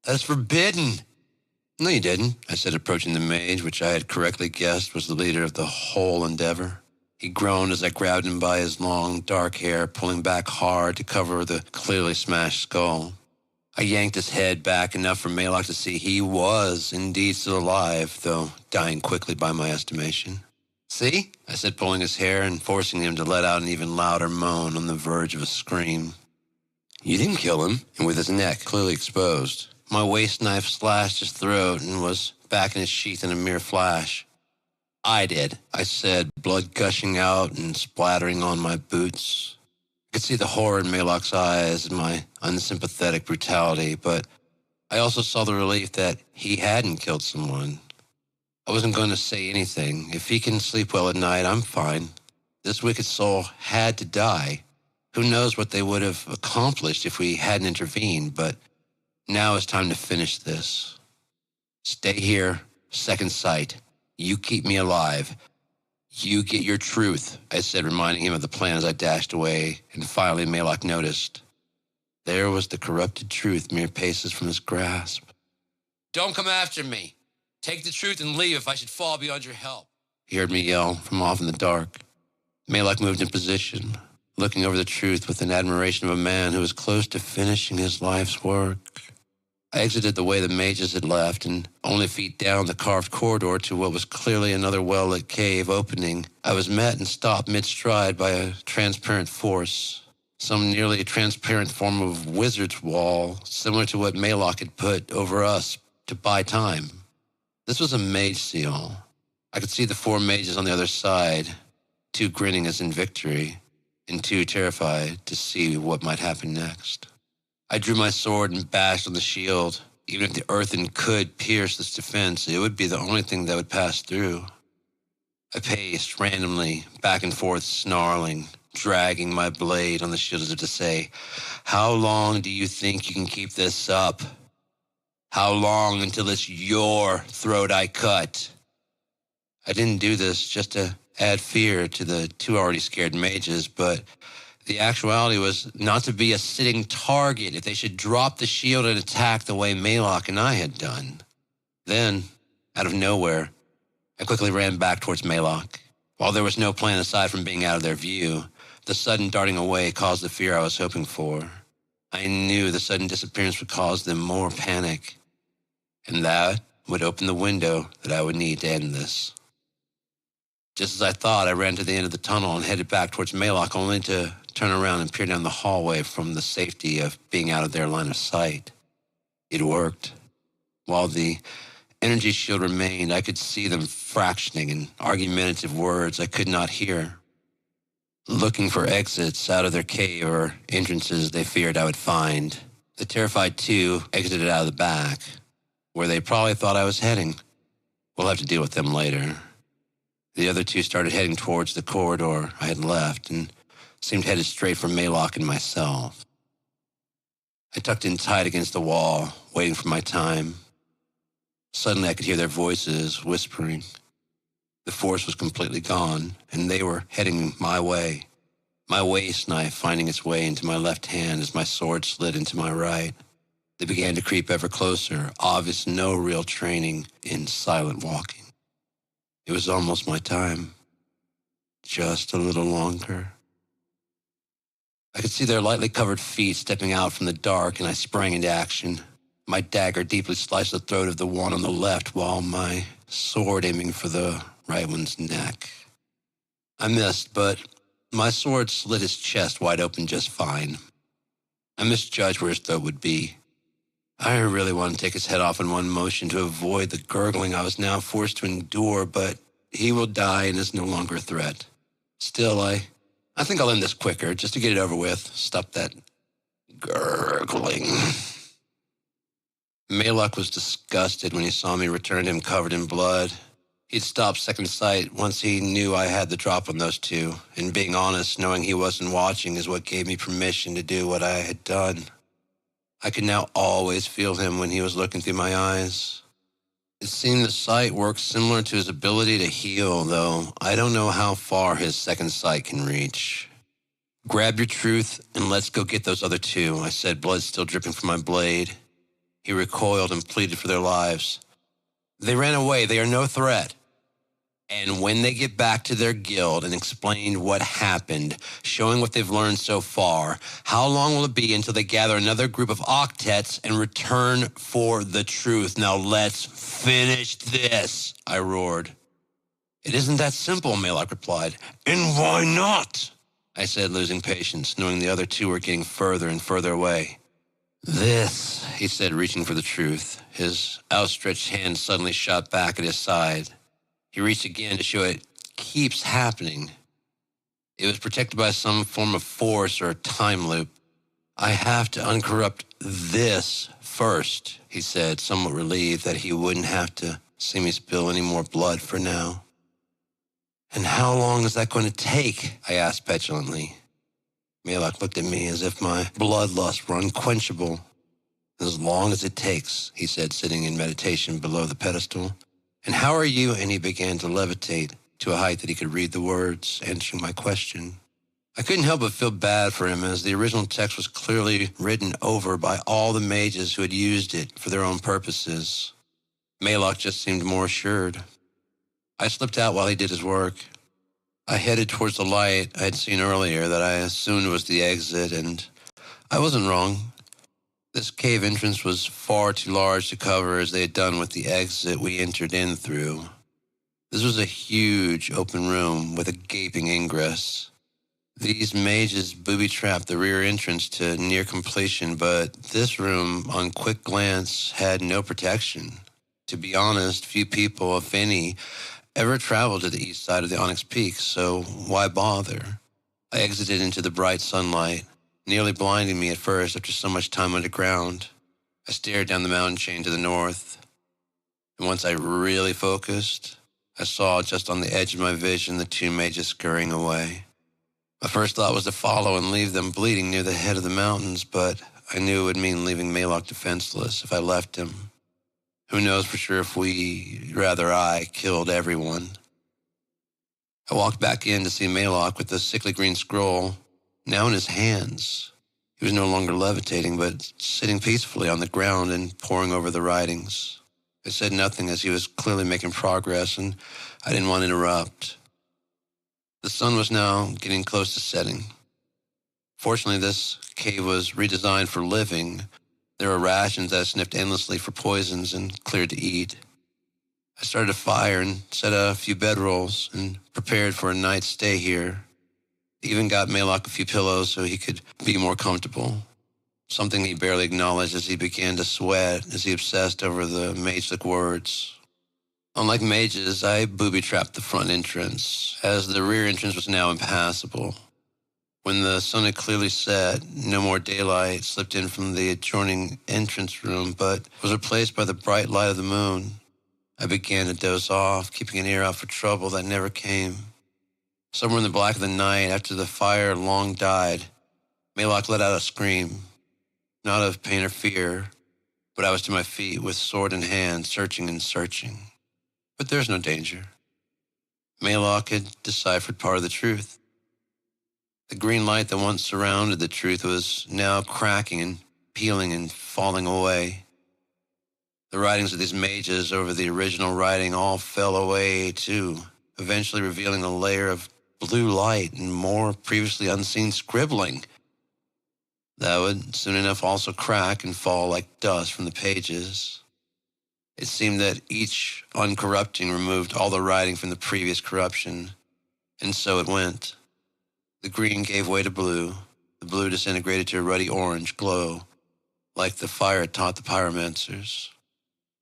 That's forbidden." "No, you didn't," I said, approaching the mage, which I had correctly guessed was the leader of the whole endeavor. He groaned as I grabbed him by his long, dark hair, pulling back hard to cover the clearly smashed skull. I yanked his head back enough for Malak to see he was indeed still alive, though dying quickly by my estimation. "See?" I said, pulling his hair and forcing him to let out an even louder moan on the verge of a scream. "You didn't kill him," and with his neck clearly exposed. My waist knife slashed his throat and was back in its sheath in a mere flash. "I did," I said, blood gushing out and splattering on my boots. I could see the horror in Malak's eyes and my unsympathetic brutality, but I also saw the relief that he hadn't killed someone. I wasn't going to say anything. If he can sleep well at night, I'm fine. This wicked soul had to die. Who knows what they would have accomplished if we hadn't intervened, but now it's time to finish this. Stay here, second sight. You keep me alive. You get your truth, I said, reminding him of the plan as I dashed away, and finally Malak noticed. There was the corrupted truth mere paces from his grasp. "Don't come after me. Take the truth and leave if I should fall beyond your help," he heard me yell from off in the dark. Malak moved in position, looking over the truth with an admiration of a man who was close to finishing his life's work. I exited the way the mages had left, and only feet down the carved corridor to what was clearly another well-lit cave opening, I was met and stopped mid-stride by a transparent force, some nearly transparent form of wizard's wall, similar to what Maylock had put over us to buy time. This was a mage seal. I could see the 4 mages on the other side, 2 grinning as in victory, and 2 terrified to see what might happen next. I drew my sword and bashed on the shield. Even if the earthen could pierce this defense, it would be the only thing that would pass through. I paced randomly, back and forth, snarling, dragging my blade on the shield as if to say, "How long do you think you can keep this up? How long until it's your throat I cut?" I didn't do this just to add fear to the 2 already scared mages, but the actuality was not to be a sitting target if they should drop the shield and attack the way Maylock and I had done. Then, out of nowhere, I quickly ran back towards Maylock. While there was no plan aside from being out of their view, the sudden darting away caused the fear I was hoping for. I knew the sudden disappearance would cause them more panic, and that would open the window that I would need to end this. Just as I thought, I ran to the end of the tunnel and headed back towards Maylock, only to turn around and peer down the hallway from the safety of being out of their line of sight. It worked. While the energy shield remained, I could see them fractioning in argumentative words I could not hear, looking for exits out of their cave or entrances they feared I would find. The terrified 2 exited out of the back, where they probably thought I was heading. We'll have to deal with them later. The other 2 started heading towards the corridor I had left and seemed headed straight for Maylock and myself. I tucked in tight against the wall, waiting for my time. Suddenly I could hear their voices whispering. The force was completely gone, and they were heading my way, my waist knife finding its way into my left hand as my sword slid into my right. They began to creep ever closer, obvious no real training in silent walking. It was almost my time. Just a little longer. I could see their lightly covered feet stepping out from the dark, and I sprang into action. My dagger deeply sliced the throat of the one on the left, while my sword aiming for the right one's neck. I missed, but my sword slit his chest wide open just fine. I misjudged where his throat would be. I really wanted to take his head off in one motion to avoid the gurgling I was now forced to endure, but he will die and is no longer a threat. Still, I think I'll end this quicker, just to get it over with. Stop that gurgling. Maylock was disgusted when he saw me return to him covered in blood. He'd stopped second sight once he knew I had the drop on those 2, and being honest, knowing he wasn't watching is what gave me permission to do what I had done. I could now always feel him when he was looking through my eyes. It seemed the sight worked similar to his ability to heal, though I don't know how far his second sight can reach. "Grab your truth and let's go get those other 2, I said, blood still dripping from my blade. He recoiled and pleaded for their lives. "They ran away. They are no threat. And when they get back to their guild and explain what happened, showing what they've learned so far, how long will it be until they gather another group of octets and return for the truth? Now let's finish this," I roared. "It isn't that simple," Maylock replied. "And why not?" I said, losing patience, knowing the other 2 were getting further and further away. "This," he said, reaching for the truth. His outstretched hand suddenly shot back at his side. He reached again to show it keeps happening. It was protected by some form of force or time loop. "I have to uncorrupt this first," he said, somewhat relieved that he wouldn't have to see me spill any more blood for now. "And how long is that going to take?" I asked petulantly. Maylock looked at me as if my bloodlust were unquenchable. "As long as it takes," he said, sitting in meditation below the pedestal. "And how are you?" And he began to levitate to a height that he could read the words, answering my question. I couldn't help but feel bad for him, as the original text was clearly written over by all the mages who had used it for their own purposes. Maylock just seemed more assured. I slipped out while he did his work. I headed towards the light I had seen earlier that I assumed was the exit, and I wasn't wrong. This cave entrance was far too large to cover as they had done with the exit we entered in through. This was a huge open room with a gaping ingress. These mages booby-trapped the rear entrance to near completion, but this room, on quick glance, had no protection. To be honest, few people, if any, ever traveled to the east side of the Onyx Peak, so why bother? I exited into the bright sunlight, nearly blinding me at first after so much time underground. I stared down the mountain chain to the north, and once I really focused, I saw just on the edge of my vision the two mages scurrying away. My first thought was to follow and leave them bleeding near the head of the mountains, but I knew it would mean leaving Malok defenseless if I left him. Who knows for sure if I killed everyone. I walked back in to see Malok with the sickly green scroll, now in his hands. He was no longer levitating, but sitting peacefully on the ground and poring over the writings. I said nothing as he was clearly making progress, and I didn't want to interrupt. The sun was now getting close to setting. Fortunately, this cave was redesigned for living. There were rations that I sniffed endlessly for poisons and cleared to eat. I started a fire and set a few bedrolls and prepared for a night's stay here. Even got Malok a few pillows so he could be more comfortable, something he barely acknowledged as he began to sweat as he obsessed over the mage-like words. Unlike mages, I booby-trapped the front entrance, as the rear entrance was now impassable. When the sun had clearly set, no more daylight slipped in from the adjoining entrance room, but was replaced by the bright light of the moon. I began to doze off, keeping an ear out for trouble that never came. Somewhere in the black of the night, after the fire long died, Malok let out a scream, not of pain or fear, but I was to my feet with sword in hand, searching and searching. But there's no danger. Malok had deciphered part of the truth. The green light that once surrounded the truth was now cracking and peeling and falling away. The writings of these mages over the original writing all fell away too, eventually revealing a layer of blue light and more previously unseen scribbling that would soon enough also crack and fall like dust from the pages. It seemed that each uncorrupting removed all the writing from the previous corruption, and so it went. The green gave way to blue, the blue disintegrated to a ruddy orange glow, like the fire had taught the pyromancers.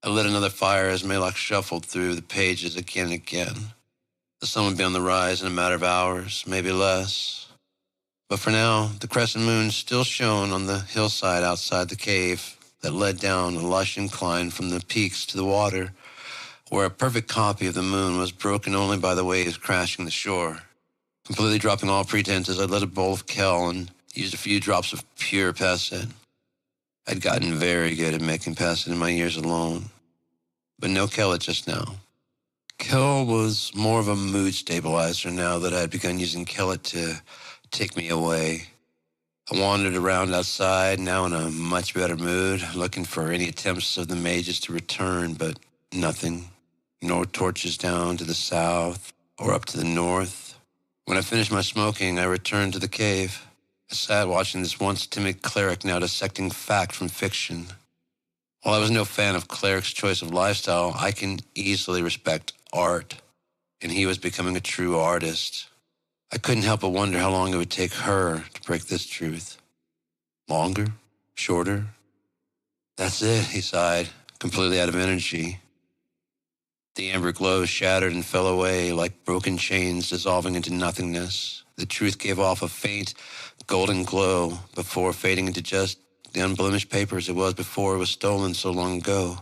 I lit another fire as Malok shuffled through the pages again and again. The sun would be on the rise in a matter of hours, maybe less. But for now, the crescent moon still shone on the hillside outside the cave that led down a lush incline from the peaks to the water, where a perfect copy of the moon was broken only by the waves crashing the shore. Completely dropping all pretenses, I lit a bowl of kel and used a few drops of pure pesset. I'd gotten very good at making pesset in my years alone, but no kellet just now. Kel was more of a mood stabilizer now that I had begun using kellet to take me away. I wandered around outside, now in a much better mood, looking for any attempts of the mages to return, but nothing. No torches down to the south or up to the north. When I finished my smoking, I returned to the cave. I sat watching this once timid cleric now dissecting fact from fiction. While I was no fan of cleric's choice of lifestyle, I can easily respect art, and he was becoming a true artist. I couldn't help but wonder how long it would take her to break this truth. Longer? Shorter? That's it, he sighed, completely out of energy. The amber glow shattered and fell away like broken chains dissolving into nothingness. The truth gave off a faint, golden glow before fading into just the unblemished paper as it was before it was stolen so long ago.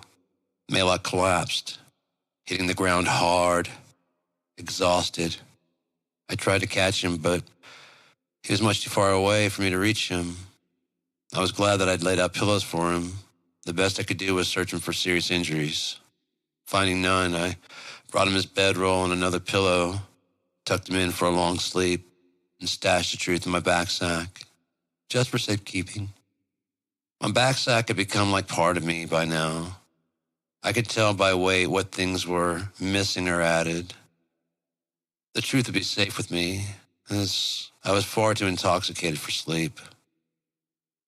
Malok collapsed, hitting the ground hard, exhausted. I tried to catch him, but he was much too far away for me to reach him. I was glad that I'd laid out pillows for him. The best I could do was search him for serious injuries. Finding none, I brought him his bedroll and another pillow, tucked him in for a long sleep, and stashed the truth in my backsack, just for safekeeping. My backsack had become like part of me by now. I could tell by weight what things were missing or added. The truth would be safe with me, as I was far too intoxicated for sleep.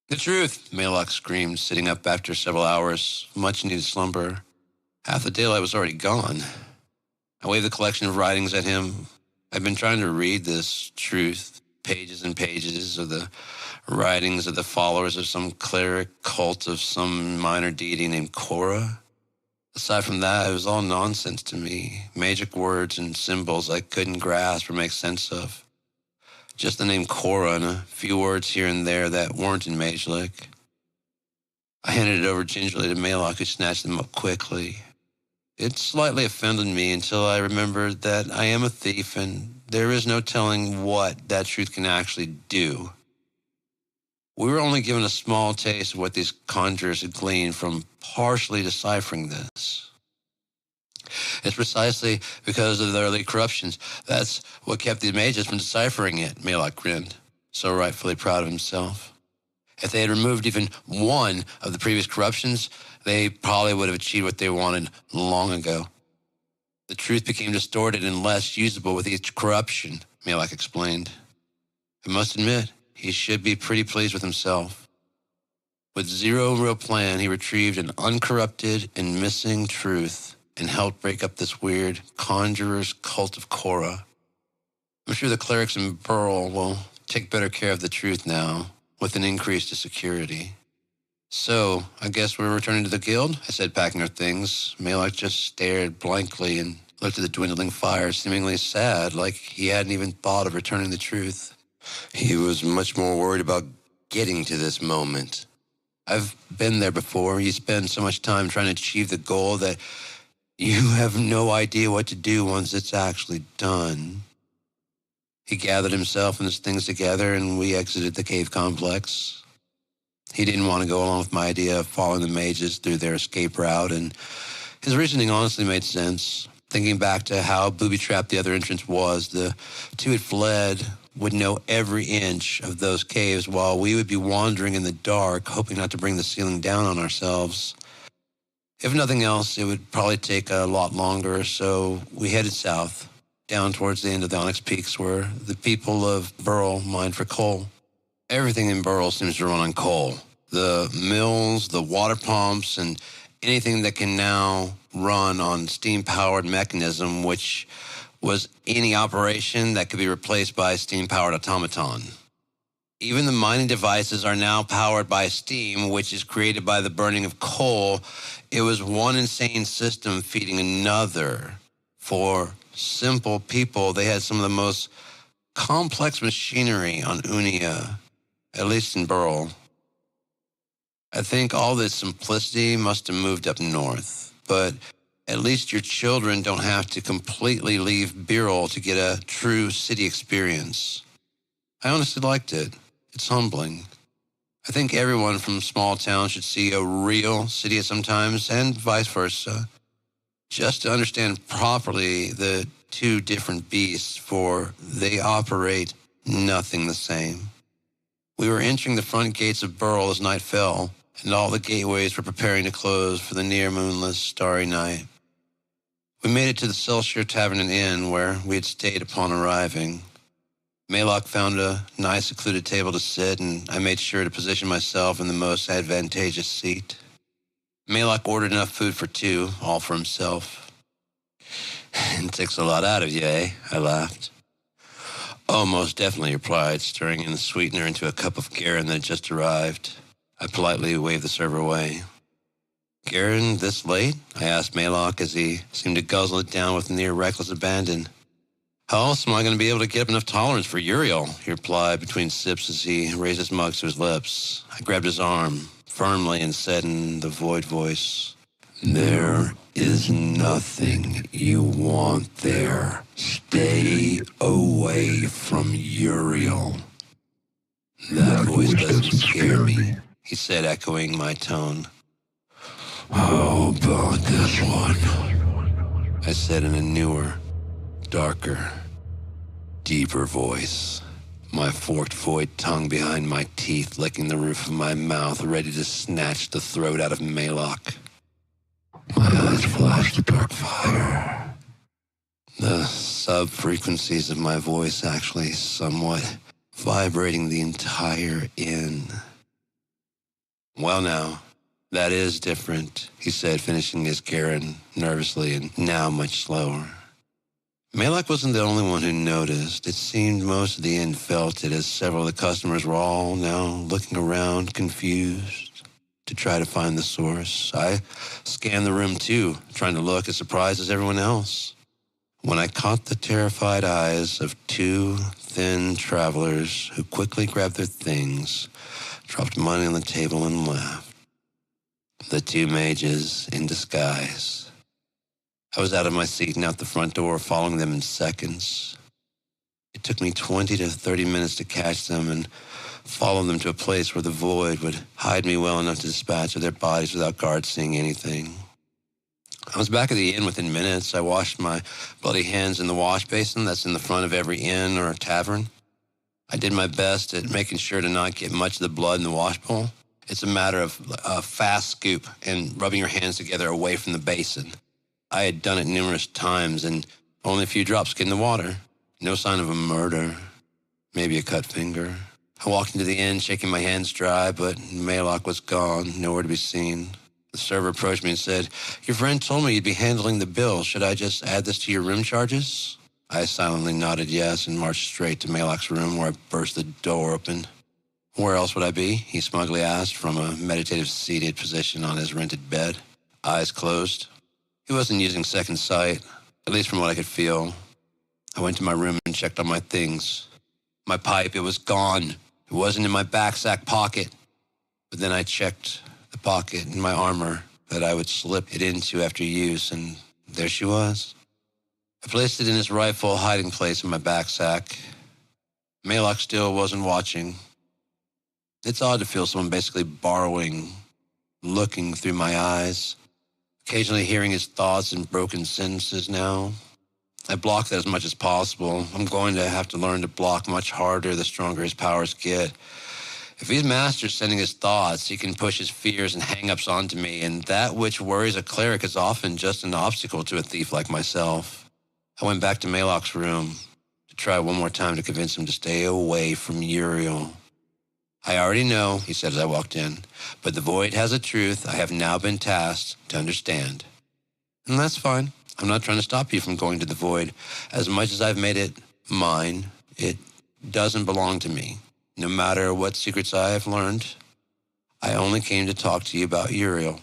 The truth, Maylock screamed, sitting up after several hours, much-needed slumber. Half the daylight was already gone. I waved the collection of writings at him. I'd been trying to read this truth, pages and pages of the writings of the followers of some cleric cult of some minor deity named Korra. Aside from that, it was all nonsense to me. Magic words and symbols I couldn't grasp or make sense of. Just the name Korra and a few words here and there that weren't in Majelic. I handed it over gingerly to Maylock, who snatched them up quickly. It slightly offended me until I remembered that I am a thief and there is no telling what that truth can actually do. We were only given a small taste of what these conjurers had gleaned from partially deciphering this. It's precisely because of the early corruptions. That's what kept the mages from deciphering it, Maylock grinned, so rightfully proud of himself. If they had removed even one of the previous corruptions, they probably would have achieved what they wanted long ago. The truth became distorted and less usable with each corruption, Maylock explained. I must admit, he should be pretty pleased with himself. With zero real plan, he retrieved an uncorrupted and missing truth and helped break up this weird conjurer's cult of Korra. I'm sure the clerics in Burl will take better care of the truth now, with an increase to security. So, I guess we're returning to the guild? I said, packing our things. Maylock just stared blankly and looked at the dwindling fire, seemingly sad, like he hadn't even thought of returning the truth. He was much more worried about getting to this moment. I've been there before. You spend so much time trying to achieve the goal that you have no idea what to do once it's actually done. He gathered himself and his things together, and we exited the cave complex. He didn't want to go along with my idea of following the mages through their escape route, and his reasoning honestly made sense. Thinking back to how booby-trapped the other entrance was, the two had fled would know every inch of those caves while we would be wandering in the dark, hoping not to bring the ceiling down on ourselves. If nothing else, it would probably take a lot longer, so we headed south, down towards the end of the Onyx Peaks where the people of Burl mined for coal. Everything in Burl seems to run on coal. The mills, the water pumps, and anything that can now run on steam-powered mechanism, which was any operation that could be replaced by a steam-powered automaton. Even the mining devices are now powered by steam, which is created by the burning of coal. It was one insane system feeding another. For simple people, they had some of the most complex machinery on Unia, at least in Burl. I think all this simplicity must have moved up north, but at least your children don't have to completely leave Burl to get a true city experience. I honestly liked it. It's humbling. I think everyone from small towns should see a real city at some times, and vice versa, just to understand properly the two different beasts, for they operate nothing the same. We were entering the front gates of Burl as night fell, and all the gateways were preparing to close for the near moonless, starry night. We made it to the Celsior Tavern and Inn, where we had stayed upon arriving. Maylock found a nice secluded table to sit, and I made sure to position myself in the most advantageous seat. Maylock ordered enough food for two, all for himself. It takes a lot out of you, eh? I laughed. Oh, most definitely, he replied, stirring in the sweetener into a cup of garin that had just arrived. I politely waved the server away. Garin, this late? I asked Maylock as he seemed to guzzle it down with near reckless abandon. How else am I going to be able to get up enough tolerance for Uriel? He replied between sips as he raised his mug to his lips. I grabbed his arm firmly and said in the void voice, "There is nothing you want there. Stay away from Uriel." That voice doesn't scare me, he said, echoing my tone. How about this one? I said in a newer, darker, deeper voice, my forked void tongue behind my teeth licking the roof of my mouth, ready to snatch the throat out of Maylock. My eyes flashed a dark fire. The sub-frequencies of my voice actually somewhat vibrating the entire inn. Well, now, that is different, he said, finishing his Karen nervously and now much slower. Malak wasn't the only one who noticed. It seemed most of the inn felt it, as several of the customers were all now looking around, confused, to try to find the source. I scanned the room too, trying to look as surprised as everyone else, when I caught the terrified eyes of two thin travelers who quickly grabbed their things, dropped money on the table, and left. The two mages in disguise. I was out of my seat and out the front door, following them in seconds. It took me 20 to 30 minutes to catch them and follow them to a place where the void would hide me well enough to dispatch of their bodies without guards seeing anything. I was back at the inn within minutes. I washed my bloody hands in the wash basin that's in the front of every inn or tavern. I did my best at making sure to not get much of the blood in the wash bowl. It's a matter of a fast scoop and rubbing your hands together away from the basin. I had done it numerous times, and only a few drops get in the water. No sign of a murder. Maybe a cut finger. I walked into the inn, shaking my hands dry, but Malak was gone, nowhere to be seen. The server approached me and said, "Your friend told me you'd be handling the bill. Should I just add this to your room charges?" I silently nodded yes and marched straight to Malak's room, where I burst the door open. "Where else would I be?" he smugly asked from a meditative seated position on his rented bed, eyes closed. He wasn't using second sight, at least from what I could feel. I went to my room and checked on my things. My pipe, it was gone. It wasn't in my backsack pocket. But then I checked the pocket in my armor that I would slip it into after use, and there she was. I placed it in his rightful hiding place in my backsack. Malak still wasn't watching. It's odd to feel someone basically borrowing, looking through my eyes. Occasionally hearing his thoughts in broken sentences now. I block that as much as possible. I'm going to have to learn to block much harder the stronger his powers get. If he's master sending his thoughts, he can push his fears and hang-ups onto me, and that which worries a cleric is often just an obstacle to a thief like myself. I went back to Malak's room to try one more time to convince him to stay away from Uriel. "I already know," he said as I walked in, "but the void has a truth I have now been tasked to understand." And that's fine. I'm not trying to stop you from going to the void. As much as I've made it mine, it doesn't belong to me. No matter what secrets I have learned, I only came to talk to you about Uriel.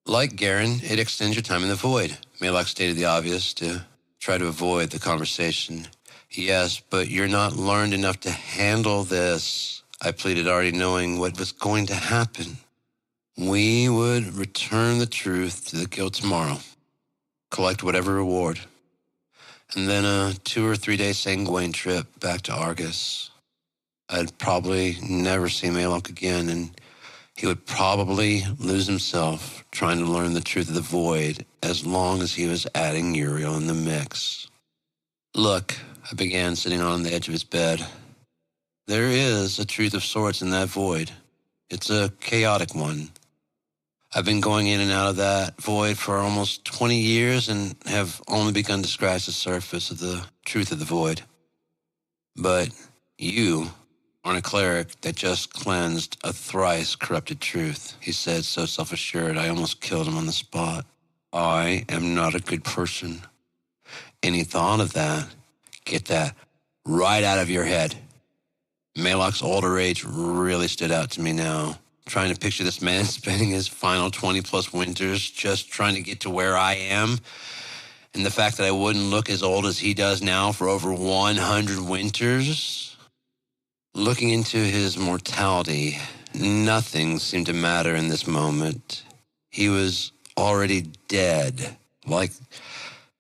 Like Garen, it extends your time in the void. Malak stated the obvious to try to avoid the conversation. "Yes, but you're not learned enough to handle this," I pleaded, already knowing what was going to happen. "We would return the truth to the guild tomorrow, collect whatever reward, and then a 2 or 3 day sanguine trip back to Argus. I'd probably never see Malak again, and he would probably lose himself trying to learn the truth of the void as long as he was adding Uriel in the mix." "Look," I began, sitting on the edge of his bed, "there is a truth of sorts in that void. It's a chaotic one. I've been going in and out of that void for almost 20 years and have only begun to scratch the surface of the truth of the void. But you aren't a cleric that just cleansed a thrice corrupted truth," he said, so self-assured I almost killed him on the spot. "I am not a good person. Any thought of that, get that right out of your head." Malak's older age really stood out to me now. Trying to picture this man spending his final 20-plus winters just trying to get to where I am, and the fact that I wouldn't look as old as he does now for over 100 winters. Looking into his mortality, nothing seemed to matter in this moment. He was already dead, like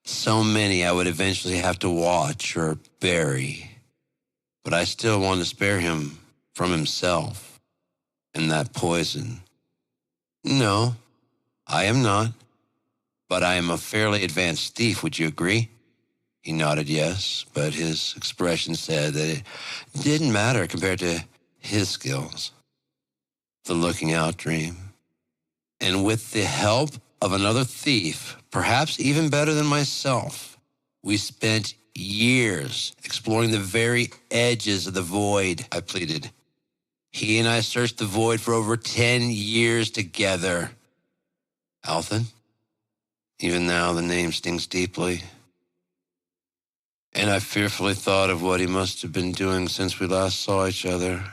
so many I would eventually have to watch or bury. But I still wanted to spare him from himself and that poison. "No, I am not, but I am a fairly advanced thief, would you agree?" He nodded yes, but his expression said that it didn't matter compared to his skills. The looking out dream. "And with the help of another thief, perhaps even better than myself, we spent years exploring the very edges of the void," I pleaded. He and I searched the void for over 10 years together. Althan? Even now, the name stings deeply. And I fearfully thought of what he must have been doing since we last saw each other.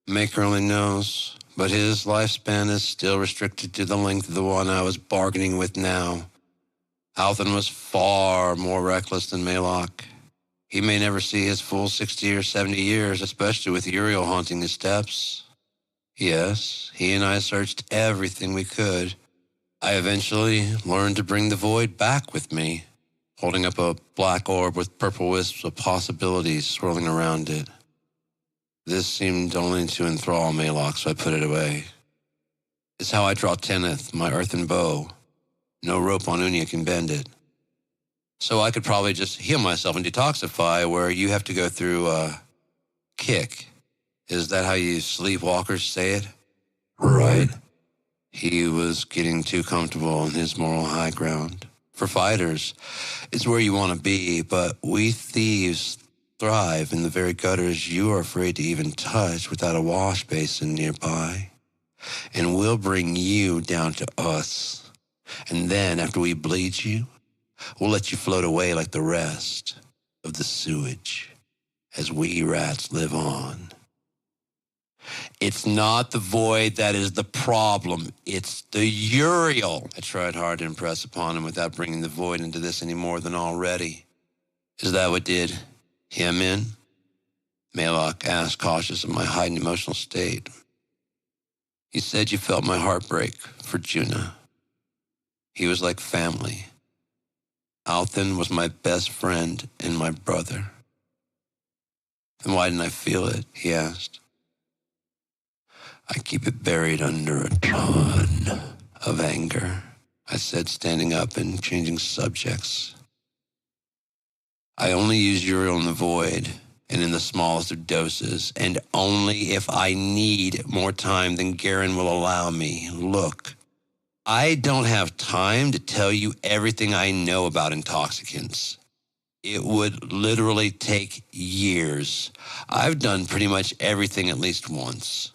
Maker only knows, but his lifespan is still restricted to the length of the one I was bargaining with now. Althan was far more reckless than Malok. He may never see his full 60 or 70 years, especially with Uriel haunting his steps. Yes, he and I searched everything we could. I eventually learned to bring the void back with me, holding up a black orb with purple wisps of possibilities swirling around it. This seemed only to enthrall Malok, so I put it away. It's how I draw Tenneth, my earthen bow. No rope on Unia can bend it. So I could probably just heal myself and detoxify, where you have to go through a kick. Is that how you sleepwalkers say it? Right. He was getting too comfortable on his moral high ground. For fighters, it's where you want to be, but we thieves thrive in the very gutters you are afraid to even touch without a wash basin nearby. And we'll bring you down to us. And then, after we bleed you, we'll let you float away like the rest of the sewage as we rats live on. It's not the void that is the problem. It's the Uriel. I tried hard to impress upon him without bringing the void into this any more than already. Is that what did him in? Malok asked, cautious of my heightened emotional state. You said you felt my heartbreak for Juna. He was like family. Althan was my best friend and my brother. Then why didn't I feel it? He asked. I keep it buried under a ton of anger, I said, standing up and changing subjects. I only use Uriel in the void and in the smallest of doses, and only if I need more time than Garen will allow me. Look, I don't have time to tell you everything I know about intoxicants. It would literally take years. I've done pretty much everything at least once.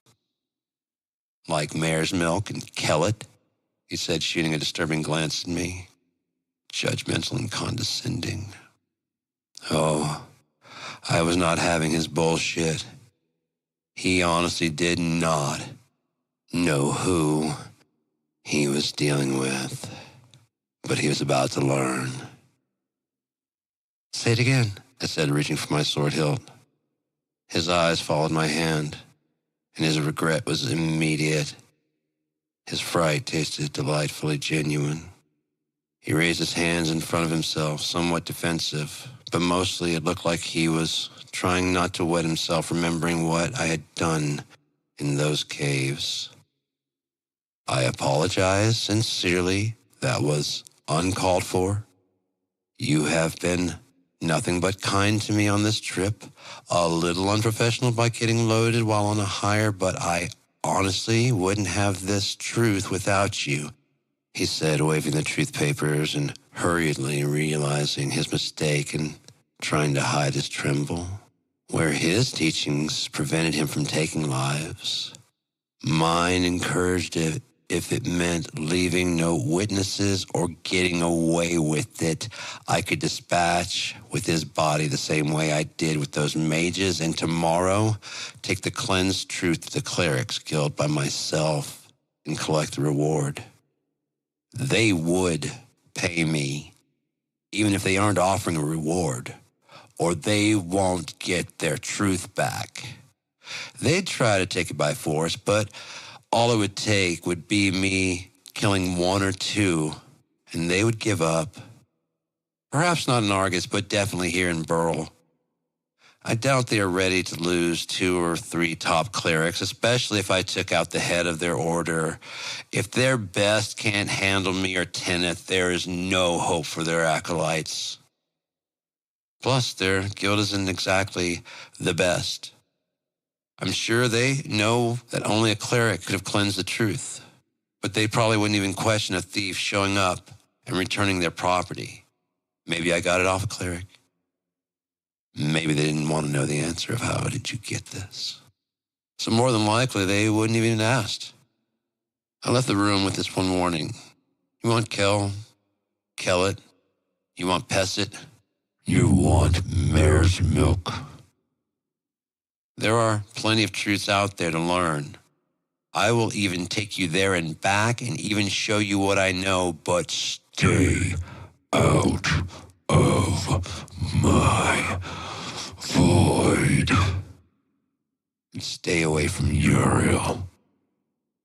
Like mare's milk and kellet, he said, shooting a disturbing glance at me, judgmental and condescending. Oh, I was not having his bullshit. He honestly did not know who he was dealing with, but he was about to learn. Say it again, I said, reaching for my sword hilt. His eyes followed my hand, and his regret was immediate. His fright tasted delightfully genuine. He raised his hands in front of himself, somewhat defensive, but mostly it looked like he was trying not to wet himself, remembering what I had done in those caves. I apologize sincerely. That was uncalled for. You have been nothing but kind to me on this trip. A little unprofessional by getting loaded while on a hire, but I honestly wouldn't have this truth without you, he said, waving the truth papers and hurriedly realizing his mistake and trying to hide his tremble. Where his teachings prevented him from taking lives, mine encouraged it if it meant leaving no witnesses or getting away with it. I could dispatch with his body the same way I did with those mages, and tomorrow take the cleansed truth to the clerics guild by myself and collect the reward. They would pay me, even if they aren't offering a reward, or they won't get their truth back. They'd try to take it by force, but all it would take would be me killing one or two, and they would give up. Perhaps not in Argus, but definitely here in Burl. I doubt they are ready to lose 2 or 3 top clerics, especially if I took out the head of their order. If their best can't handle me or Tenneth, there is no hope for their acolytes. Plus, their guild isn't exactly the best. I'm sure they know that only a cleric could have cleansed the truth, but they probably wouldn't even question a thief showing up and returning their property. Maybe I got it off a cleric. Maybe they didn't want to know the answer of how did you get this. So more than likely, they wouldn't even have asked. I left the room with this one warning. You want kill it. You want pesset, you want mare's milk. There are plenty of truths out there to learn. I will even take you there and back and even show you what I know, but stay out of my void. And stay away from Uriel.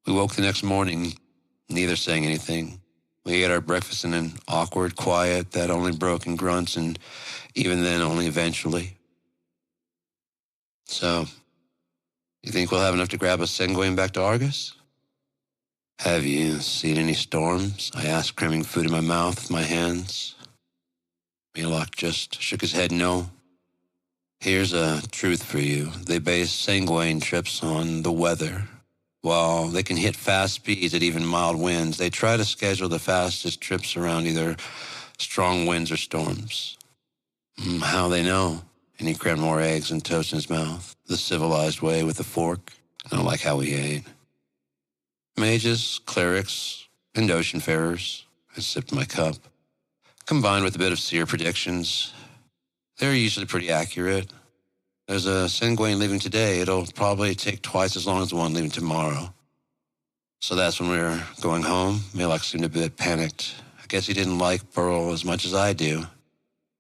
We woke the next morning, neither saying anything. We ate our breakfast in an awkward quiet that only broke in grunts, and even then only eventually. So, you think we'll have enough to grab a Segway back to Argus? Have you seen any storms? I asked, cramming food in my mouth with my hands. Milok just shook his head no. Here's a truth for you. They base Segway trips on the weather. While they can hit fast speeds at even mild winds, they try to schedule the fastest trips around either strong winds or storms. How they know? And he crammed more eggs and toast in his mouth, the civilized way with a fork. I don't like how he ate. Mages, clerics, and oceanfarers. I sipped my cup. Combined with a bit of seer predictions, they're usually pretty accurate. There's a Segway leaving today. It'll probably take twice as long as the one leaving tomorrow. So that's when we were going home. Milok seemed a bit panicked. I guess he didn't like Burl as much as I do.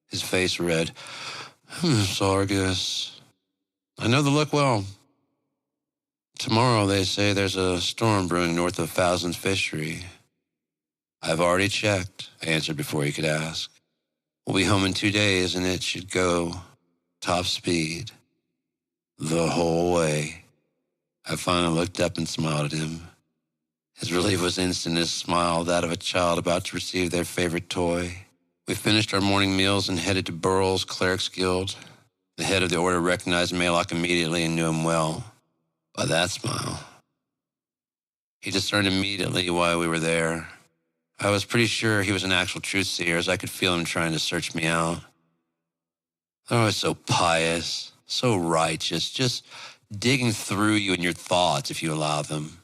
His face read, Sargus. I know the look well. Tomorrow, they say there's a storm brewing north of Thousand's Fishery. I've already checked, I answered before he could ask. We'll be home in 2 days, and it should go top speed. The whole way. I finally looked up and smiled at him. His relief was instant as smile, that of a child about to receive their favorite toy. We finished our morning meals and headed to Burl's Clerics Guild. The head of the order recognized Milok immediately and knew him well. By that smile. He discerned immediately why we were there. I was pretty sure he was an actual truth seer, as I could feel him trying to search me out. They're always so pious, so righteous, just digging through you and your thoughts if you allow them.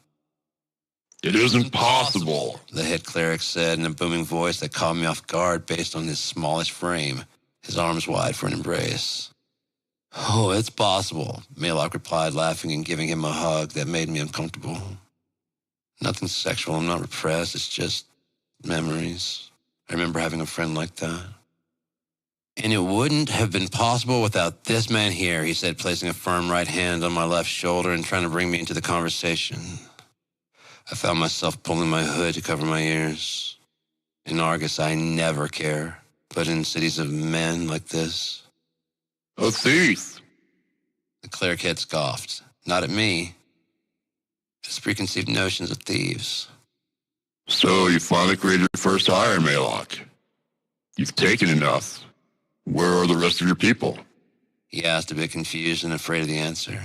It isn't possible, the head cleric said in a booming voice that caught me off guard based on his smallish frame, his arms wide for an embrace. Oh, it's possible, Milok replied, laughing and giving him a hug that made me uncomfortable. Nothing sexual, I'm not repressed, it's just memories. I remember having a friend like that. And it wouldn't have been possible without this man here, he said, placing a firm right hand on my left shoulder and trying to bring me into the conversation. I found myself pulling my hood to cover my ears. In Argus, I never care, but in cities of men like this... A thief! The cleric head scoffed, not at me. His preconceived notions of thieves. So you finally created your first hire, Milok. You've taken enough. Where are the rest of your people? He asked, a bit confused and afraid of the answer.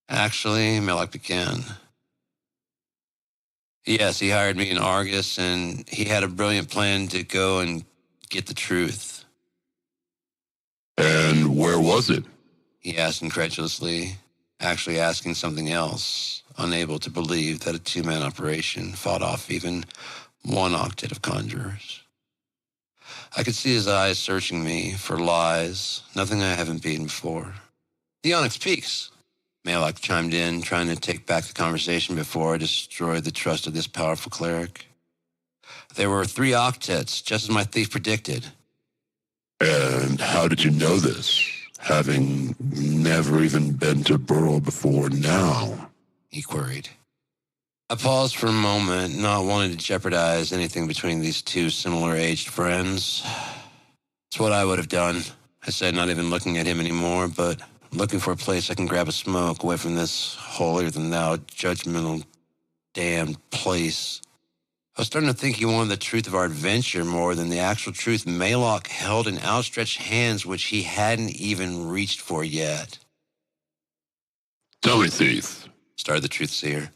Actually, Milok began. Yes, he hired me in Argus, and he had a brilliant plan to go and get the truth. And where was it? He asked incredulously, actually asking something else, unable to believe that a two-man operation fought off even one octet of conjurers. I could see his eyes searching me for lies, nothing I haven't beaten before. The Onyx Peaks, Milok chimed in, trying to take back the conversation before I destroyed the trust of this powerful cleric. There were 3 octets, just as my thief predicted. And how did you know this, having never even been to Burl before now? He queried. I paused for a moment, not wanting to jeopardize anything between these 2 similar-aged friends. It's what I would have done, I said, not even looking at him anymore, but looking for a place I can grab a smoke away from this holier-than-thou, judgmental, damned place. I was starting to think he wanted the truth of our adventure more than the actual truth Milok held in outstretched hands which he hadn't even reached for yet. Tell me, thief, started the truth seer.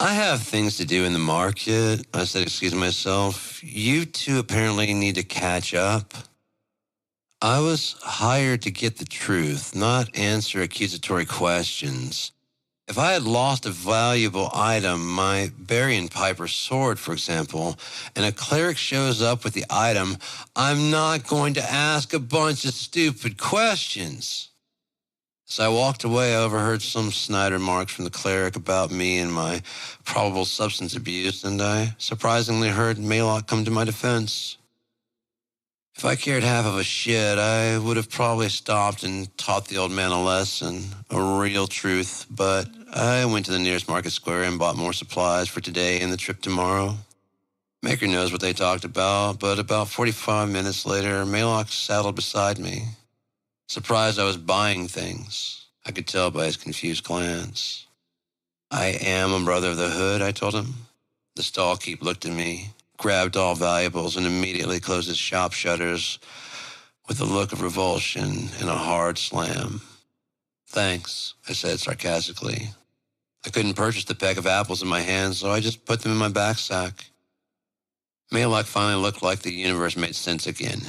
I have things to do in the market, I said, excusing myself. You 2 apparently need to catch up. I was hired to get the truth, not answer accusatory questions. If I had lost a valuable item, my burying pipe or sword, for example, and a cleric shows up with the item, I'm not going to ask a bunch of stupid questions. As I walked away, I overheard some snide remarks from the cleric about me and my probable substance abuse, and I surprisingly heard Maylock come to my defense. If I cared half of a shit, I would have probably stopped and taught the old man a lesson, a real truth, but I went to the nearest market square and bought more supplies for today and the trip tomorrow. Maker knows what they talked about, but about 45 minutes later, Maylock saddled beside me. Surprised I was buying things. I could tell by his confused glance. I am a brother of the hood, I told him. The stall keep looked at me, grabbed all valuables, and immediately closed his shop shutters with a look of revulsion and a hard slam. Thanks, I said sarcastically. I couldn't purchase the peck of apples in my hand, so I just put them in my backsack. Maylock finally looked like the universe made sense again.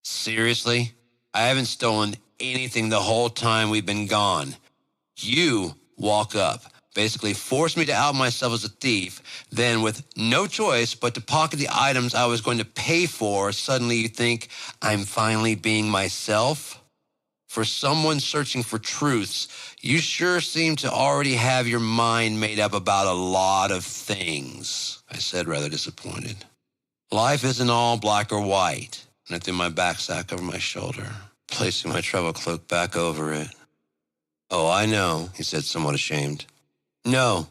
Seriously? I haven't stolen anything the whole time we've been gone. You walk up, basically forced me to out myself as a thief, then with no choice but to pocket the items I was going to pay for, suddenly you think I'm finally being myself? For someone searching for truths, you sure seem to already have your mind made up about a lot of things, I said, rather disappointed. Life isn't all black or white, and I threw my backsack over my shoulder, placing my travel cloak back over it. Oh, I know, he said, somewhat ashamed. No,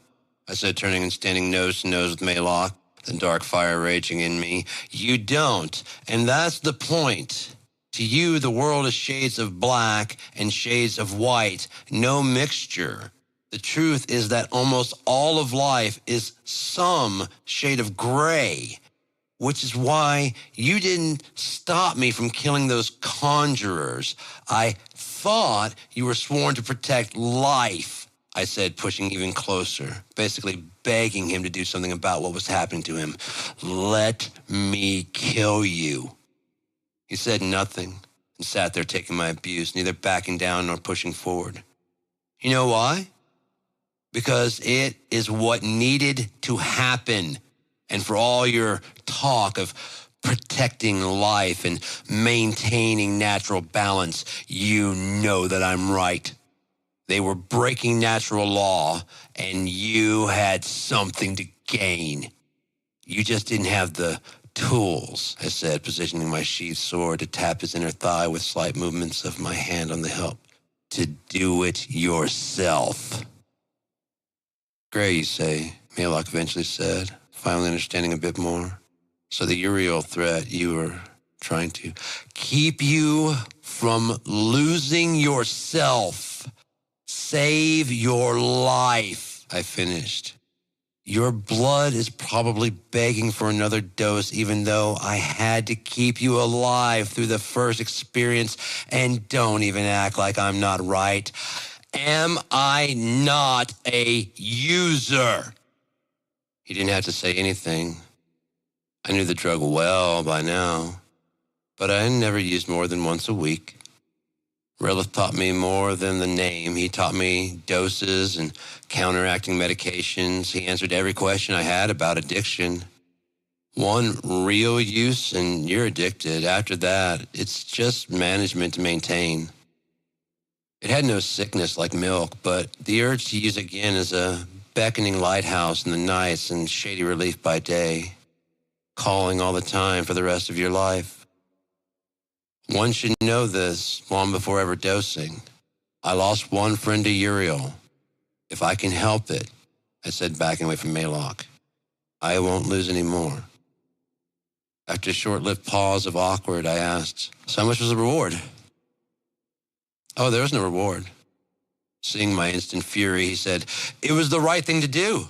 I said, turning and standing nose to nose with Maylock, the dark fire raging in me. You don't, and that's the point. To you, the world is shades of black and shades of white, no mixture. The truth is that almost all of life is some shade of gray, which is why you didn't stop me from killing those conjurers. I thought you were sworn to protect life, I said, pushing even closer, basically begging him to do something about what was happening to him. Let me kill you. He said nothing and sat there taking my abuse, neither backing down nor pushing forward. You know why? Because it is what needed to happen. And for all your talk of protecting life and maintaining natural balance, you know that I'm right. They were breaking natural law, and you had something to gain. You just didn't have the tools, I said, positioning my sheathed sword to tap his inner thigh with slight movements of my hand on the hilt. To do it yourself. Gray, you say, Maylock eventually said, finally understanding a bit more. So the Uriel threat you were trying to keep you from losing yourself. Save your life, I finished. Your blood is probably begging for another dose, even though I had to keep you alive through the first experience. And don't even act like I'm not right. Am I not a user? He didn't have to say anything. I knew the drug well by now, but I never used more than once a week. Relith taught me more than the name. He taught me doses and counteracting medications. He answered every question I had about addiction. One real use and you're addicted. After that, it's just management to maintain. It had no sickness like milk, but the urge to use again is a beckoning lighthouse in the nights and shady relief by day, calling all the time for the rest of your life. One should know this long before ever dosing. I lost one friend to Uriel. If I can help it, I said, backing away from Maylock, I won't lose any more. After a short-lived pause of awkward, I asked, so how much was the reward? Oh, there was no reward. Seeing my instant fury, he said, it was the right thing to do.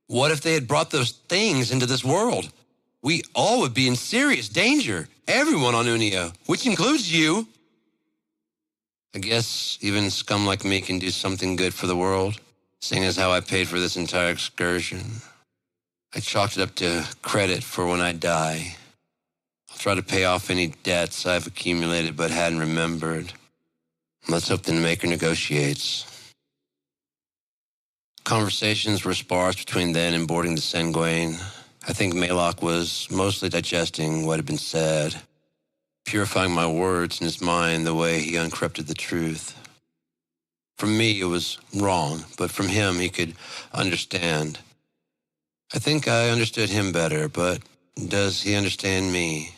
What if they had brought those things into this world? We all would be in serious danger. Everyone on Unio, which includes you. I guess even scum like me can do something good for the world, seeing as how I paid for this entire excursion. I chalked it up to credit for when I die. I'll try to pay off any debts I've accumulated but hadn't remembered. Let's hope the Maker negotiates. Conversations were sparse between then and boarding the Senguane. I think Maylock was mostly digesting what had been said, purifying my words in his mind the way he uncrypted the truth. From me, it was wrong, but from him, he could understand. I think I understood him better, but does he understand me?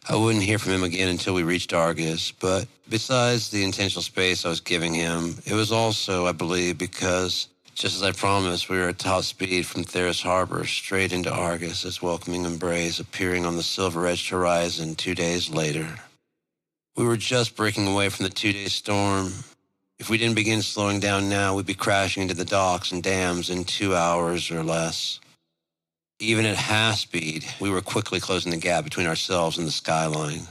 I wouldn't hear from him again until we reached Argus, but besides the intentional space I was giving him, it was also, I believe, because, just as I promised, we were at top speed from Theros Harbor straight into Argus, its welcoming embrace appearing on the silver-edged horizon 2 days later. We were just breaking away from the 2-day storm. If we didn't begin slowing down now, we'd be crashing into the docks and dams in 2 hours or less. Even at half speed, we were quickly closing the gap between ourselves and the skyline.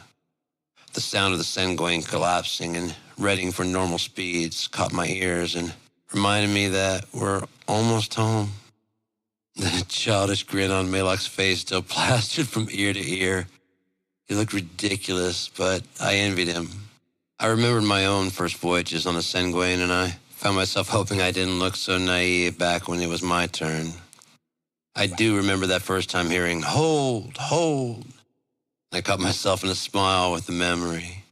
The sound of the Senguane collapsing and readying for normal speeds caught my ears and reminded me that we're almost home. The childish grin on Maylock's face still plastered from ear to ear. He looked ridiculous, but I envied him. I remembered my own first voyages on the Senguane, and I found myself hoping I didn't look so naive back when it was my turn. I do remember that first time hearing, "Hold, hold." I caught myself in a smile with the memory.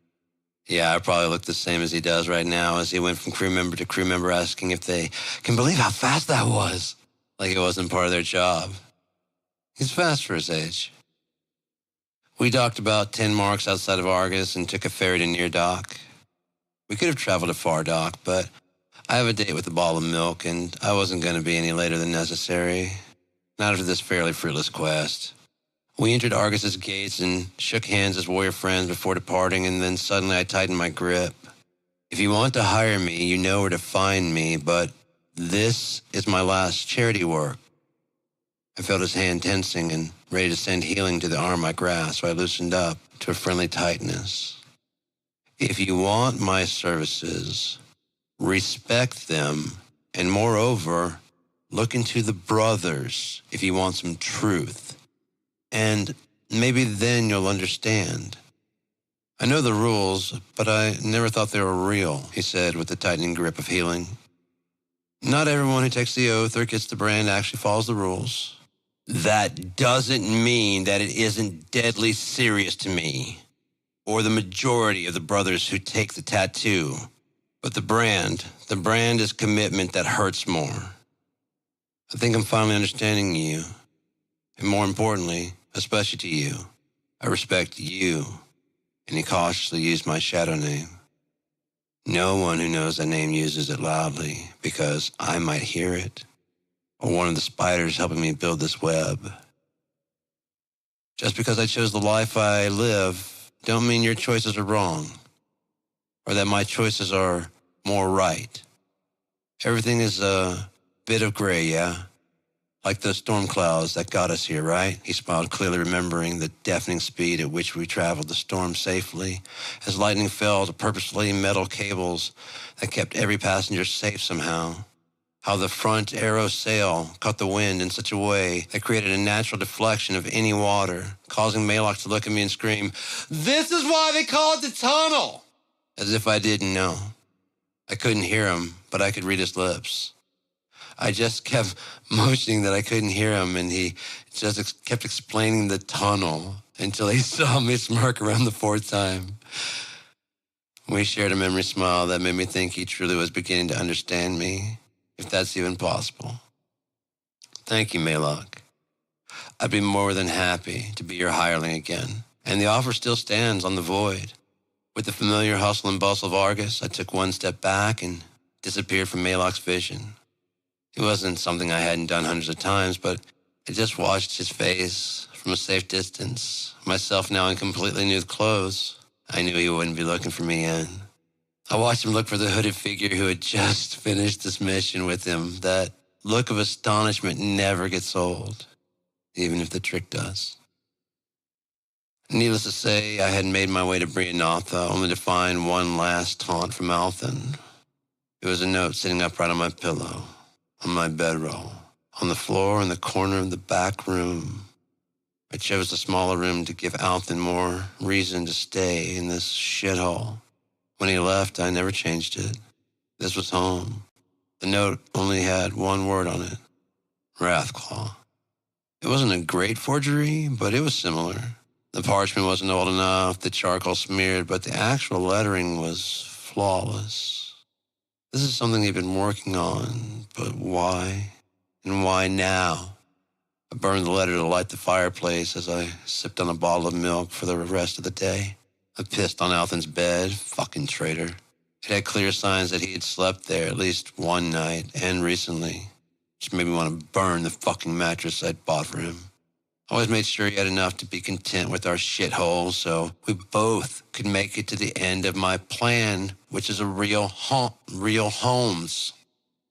Yeah, I probably looked the same as he does right now as he went from crew member to crew member asking if they can believe how fast that was, like it wasn't part of their job. He's fast for his age. We docked about 10 marks outside of Argus and took a ferry to Near Dock. We could have traveled to Far Dock, but I have a date with a bottle of milk, and I wasn't going to be any later than necessary. Not after this fairly fruitless quest. We entered Argus's gates and shook hands as warrior friends before departing, and then suddenly I tightened my grip. If you want to hire me, you know where to find me, but this is my last charity work. I felt his hand tensing and ready to send healing to the arm I grasped, so I loosened up to a friendly tightness. If you want my services, respect them, and moreover, look into the brothers if you want some truth. And maybe then you'll understand. I know the rules, but I never thought they were real, he said with a tightening grip of healing. Not everyone who takes the oath or gets the brand actually follows the rules. That doesn't mean that it isn't deadly serious to me, or the majority of the brothers who take the tattoo. But the brand is commitment that hurts more. I think I'm finally understanding you. And more importantly, especially to you, I respect you. And he cautiously used my shadow name. No one who knows that name uses it loudly because I might hear it, or one of the spiders helping me build this web. Just because I chose the life I live, don't mean your choices are wrong, or that my choices are more right. Everything is a bit of gray, yeah? Like those storm clouds that got us here, right? He smiled, clearly remembering the deafening speed at which we traveled the storm safely, as lightning fell to purposefully metal cables that kept every passenger safe somehow. How the front arrow sail caught the wind in such a way that created a natural deflection of any water, causing Maylock to look at me and scream, "This is why they call it the tunnel!" As if I didn't know. I couldn't hear him, but I could read his lips. I just kept motioning that I couldn't hear him, and he just kept explaining the tunnel until he saw me smirk around the fourth time. We shared a memory smile that made me think he truly was beginning to understand me, if that's even possible. Thank you, Maylock. I'd be more than happy to be your hireling again, and the offer still stands on the void. With the familiar hustle and bustle of Argus, I took one step back and disappeared from Maylock's vision. It wasn't something I hadn't done hundreds of times, but I just watched his face from a safe distance, myself now in completely new clothes. I knew he wouldn't be looking for me in. I watched him look for the hooded figure who had just finished this mission with him. That look of astonishment never gets old, even if the trick does. Needless to say, I had made my way to Brianatha, only to find one last taunt from Althan. It was a note sitting upright on my pillow, on my bedroll, on the floor in the corner of the back room. I chose the smaller room to give Althan more reason to stay in this shithole. When he left, I never changed it. This was home. The note only had one word on it, Wrathclaw. It wasn't a great forgery, but it was similar. The parchment wasn't old enough, the charcoal smeared, but the actual lettering was flawless. This is something he'd been working on, but why? And why now? I burned the letter to light the fireplace as I sipped on a bottle of milk for the rest of the day. I pissed on Althan's bed, fucking traitor. It had clear signs that he had slept there at least one night, and recently. Which made me want to burn the fucking mattress I'd bought for him. I always made sure he had enough to be content with our shithole so we both could make it to the end of my plan, which is a real homes.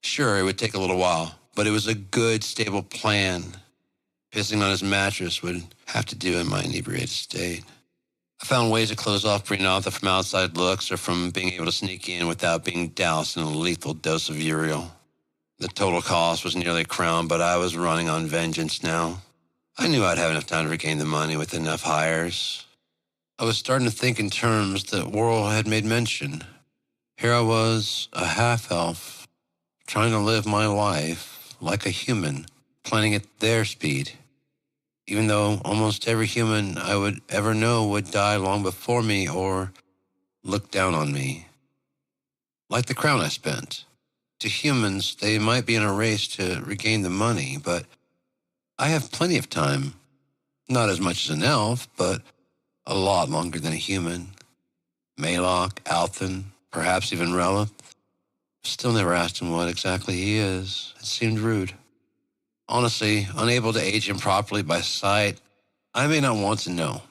Sure, it would take a little while, but it was a good, stable plan. Pissing on his mattress would have to do in my inebriated state. I found ways to close off Brinatha from outside looks or from being able to sneak in without being doused in a lethal dose of Uriel. The total cost was nearly a crown, but I was running on vengeance now. I knew I'd have enough time to regain the money with enough hires. I was starting to think in terms that Worrell had made mention. Here I was, a half-elf, trying to live my life like a human, planning at their speed. Even though almost every human I would ever know would die long before me or look down on me. Like the crown I spent. To humans, they might be in a race to regain the money, but I have plenty of time. Not as much as an elf, but a lot longer than a human. Maylock, Althan, perhaps even Relith. Still never asked him what exactly he is. It seemed rude. Honestly, unable to age him properly by sight, I may not want to know.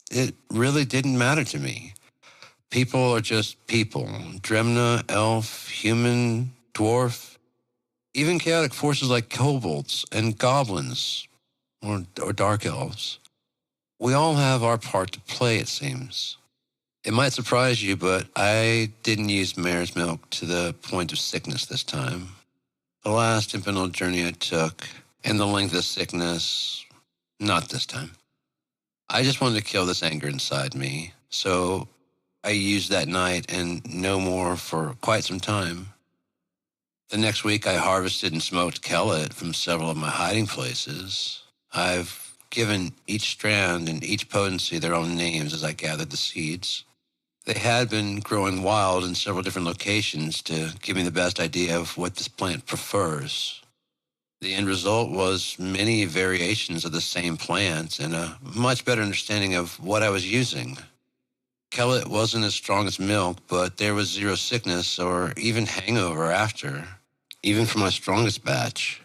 It really didn't matter to me. People are just people. Dremna, elf, human, dwarf, even chaotic forces like kobolds and goblins or dark elves. We all have our part to play, it seems. It might surprise you, but I didn't use mare's milk to the point of sickness this time. The last infernal journey I took, and the length of sickness, not this time. I just wanted to kill this anger inside me, so I used that night and no more for quite some time. The next week I harvested and smoked kellet from several of my hiding places. I've given each strand and each potency their own names as I gathered the seeds. They had been growing wild in several different locations to give me the best idea of what this plant prefers. The end result was many variations of the same plant and a much better understanding of what I was using. Kellet wasn't as strong as milk, but there was zero sickness or even hangover after, even for my strongest batch.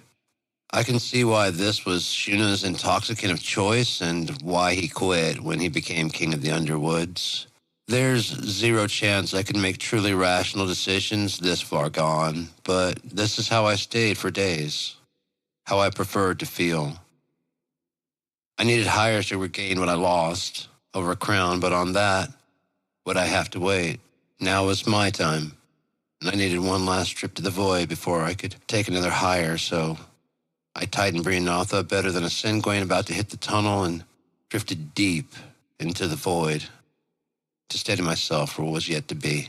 I can see why this was Shuna's intoxicant of choice and why he quit when he became king of the Underwoods. There's zero chance I could make truly rational decisions this far gone, but this is how I stayed for days, how I preferred to feel. I needed hires to regain what I lost over a crown, but on that, would I have to wait? Now was my time, and I needed one last trip to the void before I could take another hire, so I tightened Brinatha better than a Sengwain about to hit the tunnel and drifted deep into the void to steady myself for what was yet to be.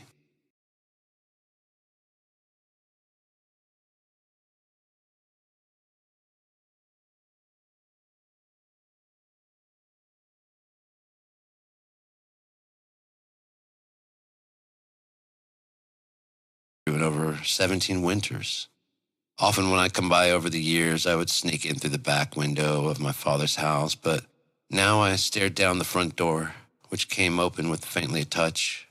Over 17 winters. Often when I come by over the years, I would sneak in through the back window of my father's house, but now I stared down the front door, which came open with faintly a touch.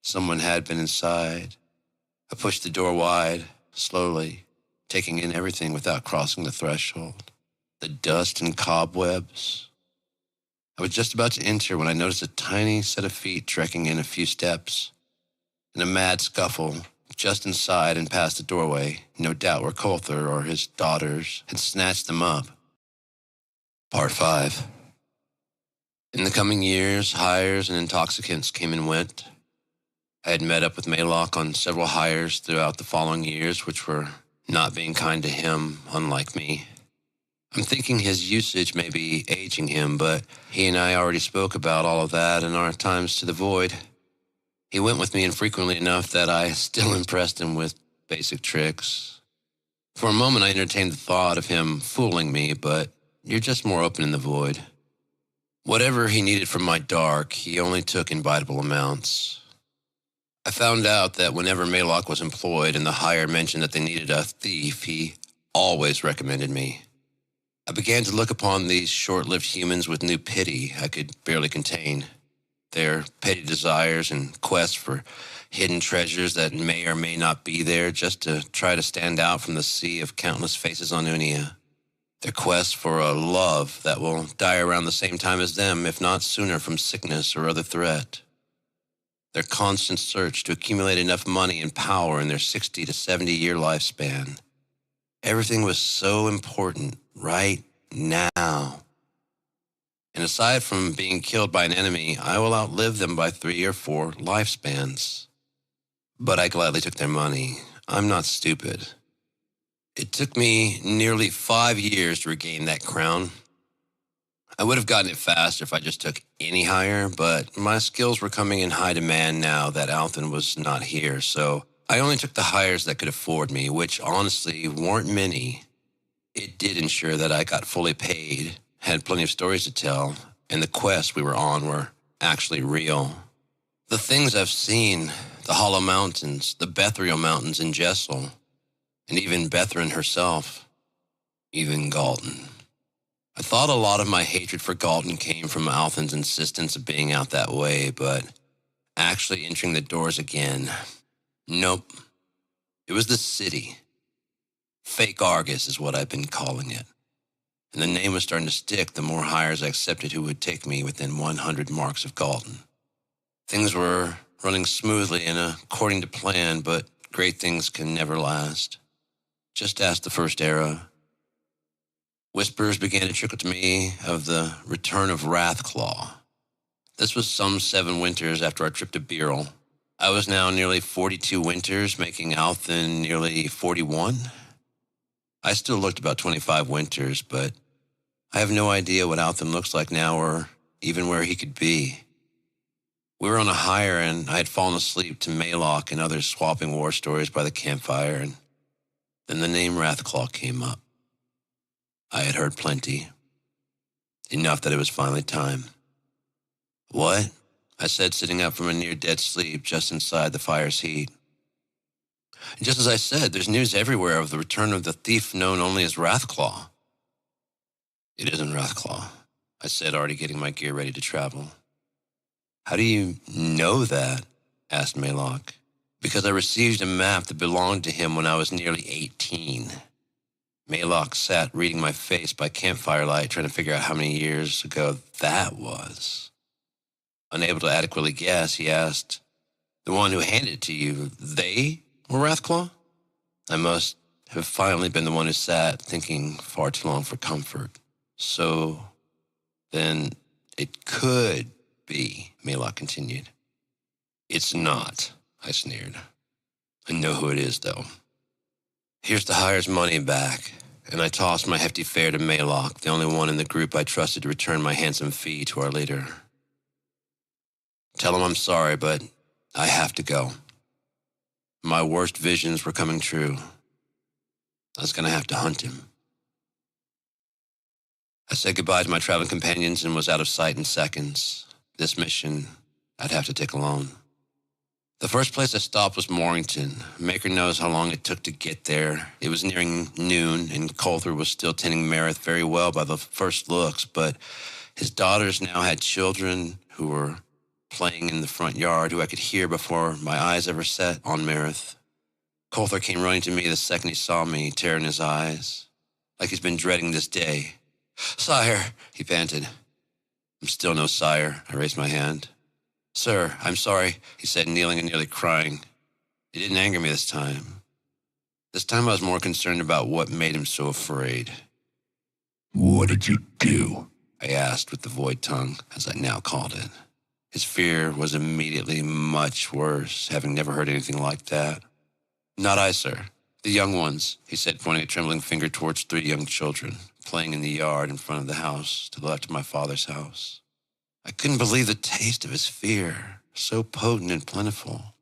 Someone had been inside. I pushed the door wide, slowly, taking in everything without crossing the threshold. The dust and cobwebs. I was just about to enter when I noticed a tiny set of feet trekking in a few steps. In a mad scuffle, just inside and past the doorway, no doubt where Coulter or his daughters had snatched them up. Part 5. In the coming years, hires and intoxicants came and went. I had met up with Maylock on several hires throughout the following years, which were not being kind to him, unlike me. I'm thinking his usage may be aging him, but he and I already spoke about all of that in our times to the void. He went with me infrequently enough that I still impressed him with basic tricks. For a moment, I entertained the thought of him fooling me, but you're just more open in the void. Whatever he needed from my dark, he only took in biteable amounts. I found out that whenever Maylock was employed and the hire mentioned that they needed a thief, he always recommended me. I began to look upon these short-lived humans with new pity I could barely contain. Their petty desires and quests for hidden treasures that may or may not be there just to try to stand out from the sea of countless faces on Unia. Their quest for a love that will die around the same time as them, if not sooner from sickness or other threat. Their constant search to accumulate enough money and power in their 60 to 70-year lifespan. Everything was so important right now. And aside from being killed by an enemy, I will outlive them by 3 or 4 lifespans. But I gladly took their money. I'm not stupid. It took me nearly 5 years to regain that crown. I would have gotten it faster if I just took any hire, but my skills were coming in high demand now that Althen was not here, so I only took the hires that could afford me, which honestly weren't many. It did ensure that I got fully paid, had plenty of stories to tell, and the quests we were on were actually real. The things I've seen, the Hollow Mountains, the Bethriel Mountains in Jessel, and even Bethrin herself, even Galton. I thought a lot of my hatred for Galton came from Althen's insistence of being out that way, but actually entering the doors again, nope. It was the city. Fake Argus is what I've been calling it. And the name was starting to stick the more hires I accepted who would take me within 100 marks of Galton. Things were running smoothly and according to plan, but great things can never last. Just ask the First Era. Whispers began to trickle to me of the return of Wrathclaw. This was some 7 winters after our trip to Beryl. I was now nearly 42 winters, making Althen nearly 41. I still looked about 25 winters, but I have no idea what Althen looks like now or even where he could be. We were on a hire, and I had fallen asleep to Maylock and others swapping war stories by the campfire, and then the name Wrathclaw came up. I had heard plenty. Enough that it was finally time. What? I said, sitting up from a near-dead sleep just inside the fire's heat. And just as I said, there's news everywhere of the return of the thief known only as Wrathclaw. It isn't Wrathclaw, I said, already getting my gear ready to travel. How do you know that? Asked Maylock. Because I received a map that belonged to him when I was nearly 18. Maylock sat reading my face by campfire light, trying to figure out how many years ago that was. Unable to adequately guess, he asked, "The one who handed it to you, they were Wrathclaw?" I must have finally been the one who sat, thinking far too long for comfort. So, then, it could be, Maylock continued. It's not, I sneered. I know who it is, though. Here's the hire's money back, and I tossed my hefty fare to Maylock, the only one in the group I trusted to return my handsome fee to our leader. Tell him I'm sorry, but I have to go. My worst visions were coming true. I was going to have to hunt him. I said goodbye to my traveling companions and was out of sight in seconds. This mission I'd have to take alone. The first place I stopped was Morrington. Maker knows how long it took to get there. It was nearing noon, and Coulter was still tending Meredith very well by the first looks, but his daughters now had children who were playing in the front yard, who I could hear before my eyes ever set on Meredith. Coulter came running to me the second he saw me, tearing his eyes, like he's been dreading this day. "Sire," he panted. "I'm still no sire," I raised my hand. "Sir, I'm sorry," he said, kneeling and nearly crying. It didn't anger me this time. This time I was more concerned about what made him so afraid. What did you do? I asked with the void tongue, as I now called it. His fear was immediately much worse, having never heard anything like that. "Not I, sir. The young ones," he said, pointing a trembling finger towards 3 young children, playing in the yard in front of the house, to the left of my father's house. I couldn't believe the taste of his fear, so potent and plentiful.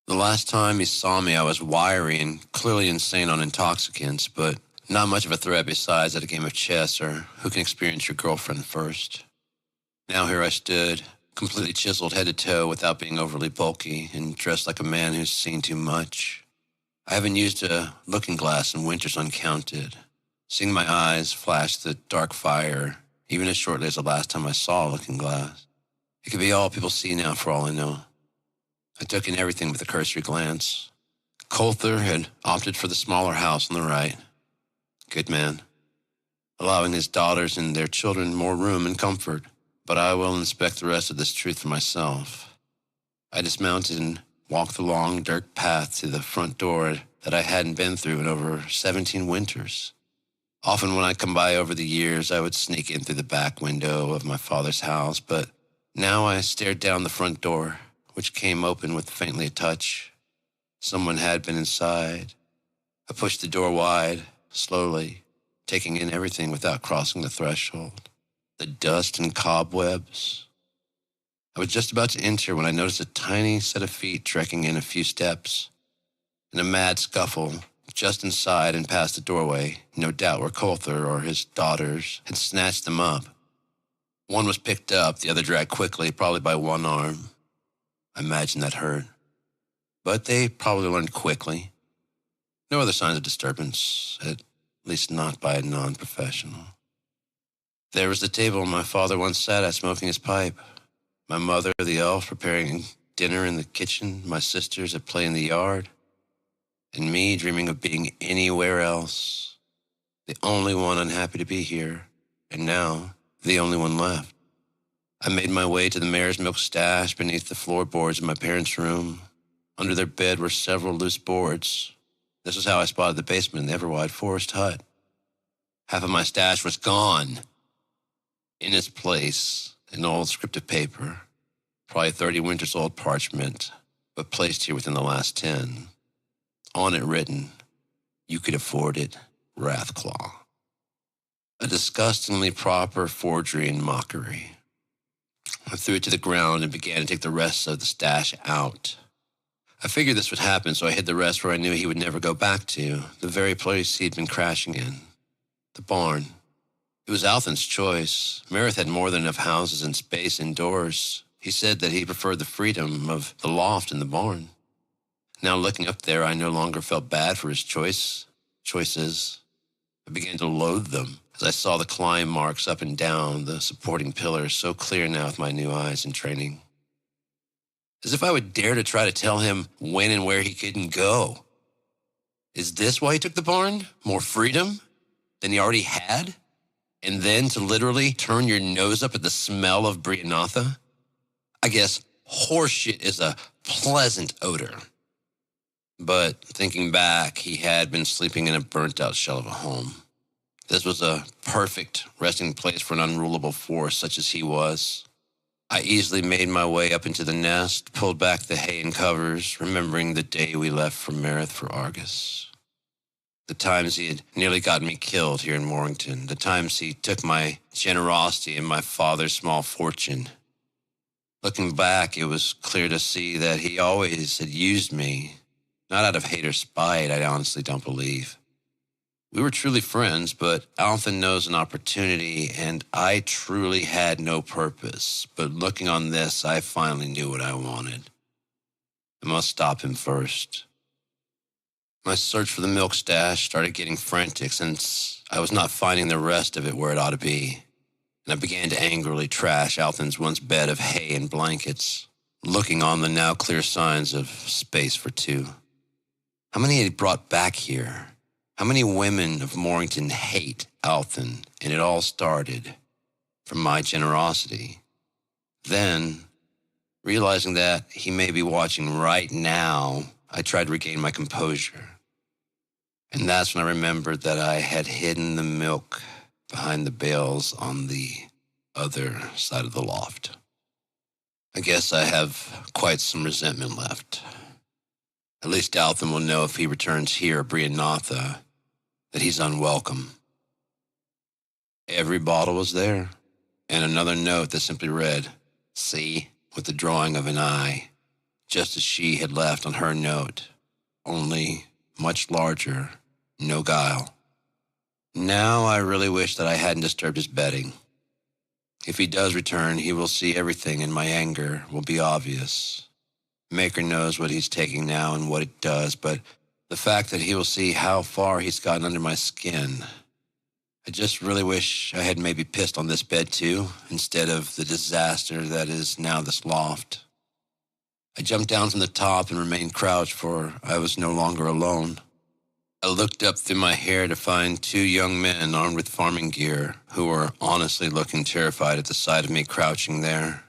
The last time he saw me, I was wiry and clearly insane on intoxicants, but not much of a threat besides at a game of chess or who can experience your girlfriend first. Now here I stood, completely chiseled head to toe without being overly bulky and dressed like a man who's seen too much. I haven't used a looking glass in winters uncounted. Seeing my eyes flash the dark fire, even as shortly as the last time I saw a looking glass. It could be all people see now for all I know. I took in everything with a cursory glance. Coulter had opted for the smaller house on the right. Good man. Allowing his daughters and their children more room and comfort. But I will inspect the rest of this truth for myself. I dismounted and walked the long dirt path to the front door that I hadn't been through in over 17 winters. Often when I come by over the years, I would sneak in through the back window of my father's house, but now I stared down the front door, which came open with faintly a touch. Someone had been inside. I pushed the door wide, slowly, taking in everything without crossing the threshold. The dust and cobwebs. I was just about to enter when I noticed a tiny set of feet trekking in a few steps. In a mad scuffle, just inside and past the doorway, no doubt where Coulter or his daughters had snatched them up. One was picked up, the other dragged quickly, probably by one arm. I imagine that hurt. But they probably learned quickly. No other signs of disturbance, at least not by a non-professional. There was the table my father once sat at smoking his pipe. My mother, the elf, preparing dinner in the kitchen, my sisters at play in the yard, and me dreaming of being anywhere else. The only one unhappy to be here, and now the only one left. I made my way to the mare's milk stash beneath the floorboards of my parents' room. Under their bed were several loose boards. This was how I spotted the basement in the ever-wide forest hut. Half of my stash was gone. In its place, an old script of paper, probably 30 winters old parchment, but placed here within the last 10. On it written, "You could afford it, Wrathclaw." A disgustingly proper forgery and mockery. I threw it to the ground and began to take the rest of the stash out. I figured this would happen, so I hid the rest where I knew he would never go back to, the very place he'd been crashing in. The barn. It was Althan's choice. Meredith had more than enough houses and space indoors. He said that he preferred the freedom of the loft in the barn. Now looking up there, I no longer felt bad for his choices. I began to loathe them as I saw the climb marks up and down the supporting pillars so clear now with my new eyes and training. As if I would dare to try to tell him when and where he couldn't go. Is this why he took the barn? More freedom than he already had? And then to literally turn your nose up at the smell of Brianatha? I guess horseshit is a pleasant odor. But thinking back, he had been sleeping in a burnt-out shell of a home. This was a perfect resting place for an unrulable force such as he was. I easily made my way up into the nest, pulled back the hay and covers, remembering the day we left for Meredith for Argus. The times he had nearly gotten me killed here in Morrington. The times he took my generosity and my father's small fortune. Looking back, it was clear to see that he always had used me. Not out of hate or spite, I honestly don't believe. We were truly friends, but Althan knows an opportunity, and I truly had no purpose. But looking on this, I finally knew what I wanted. I must stop him first. My search for the milk stash started getting frantic since I was not finding the rest of it where it ought to be. And I began to angrily trash Althan's once bed of hay and blankets, looking on the now clear signs of space for two. How many had he brought back here? How many women of Morrington hate Althan? And it all started from my generosity. Then, realizing that he may be watching right now, I tried to regain my composure. And that's when I remembered that I had hidden the milk behind the bales on the other side of the loft. I guess I have quite some resentment left. At least Althan will know if he returns here, Brianatha, that he's unwelcome. Every bottle was there, and another note that simply read, "See," with the drawing of an eye. just as she had left on her note, only much larger, no guile. Now I really wish that I hadn't disturbed his bedding. If he does return, he will see everything, and my anger will be obvious. Maker knows what he's taking now and what it does, but the fact that he will see how far he's gotten under my skin. I just really wish I had maybe pissed on this bed too, instead of the disaster that is now this loft. I jumped down from the top and remained crouched, for I was no longer alone. I looked up through my hair to find two young men armed with farming gear who were honestly looking terrified at the sight of me crouching there.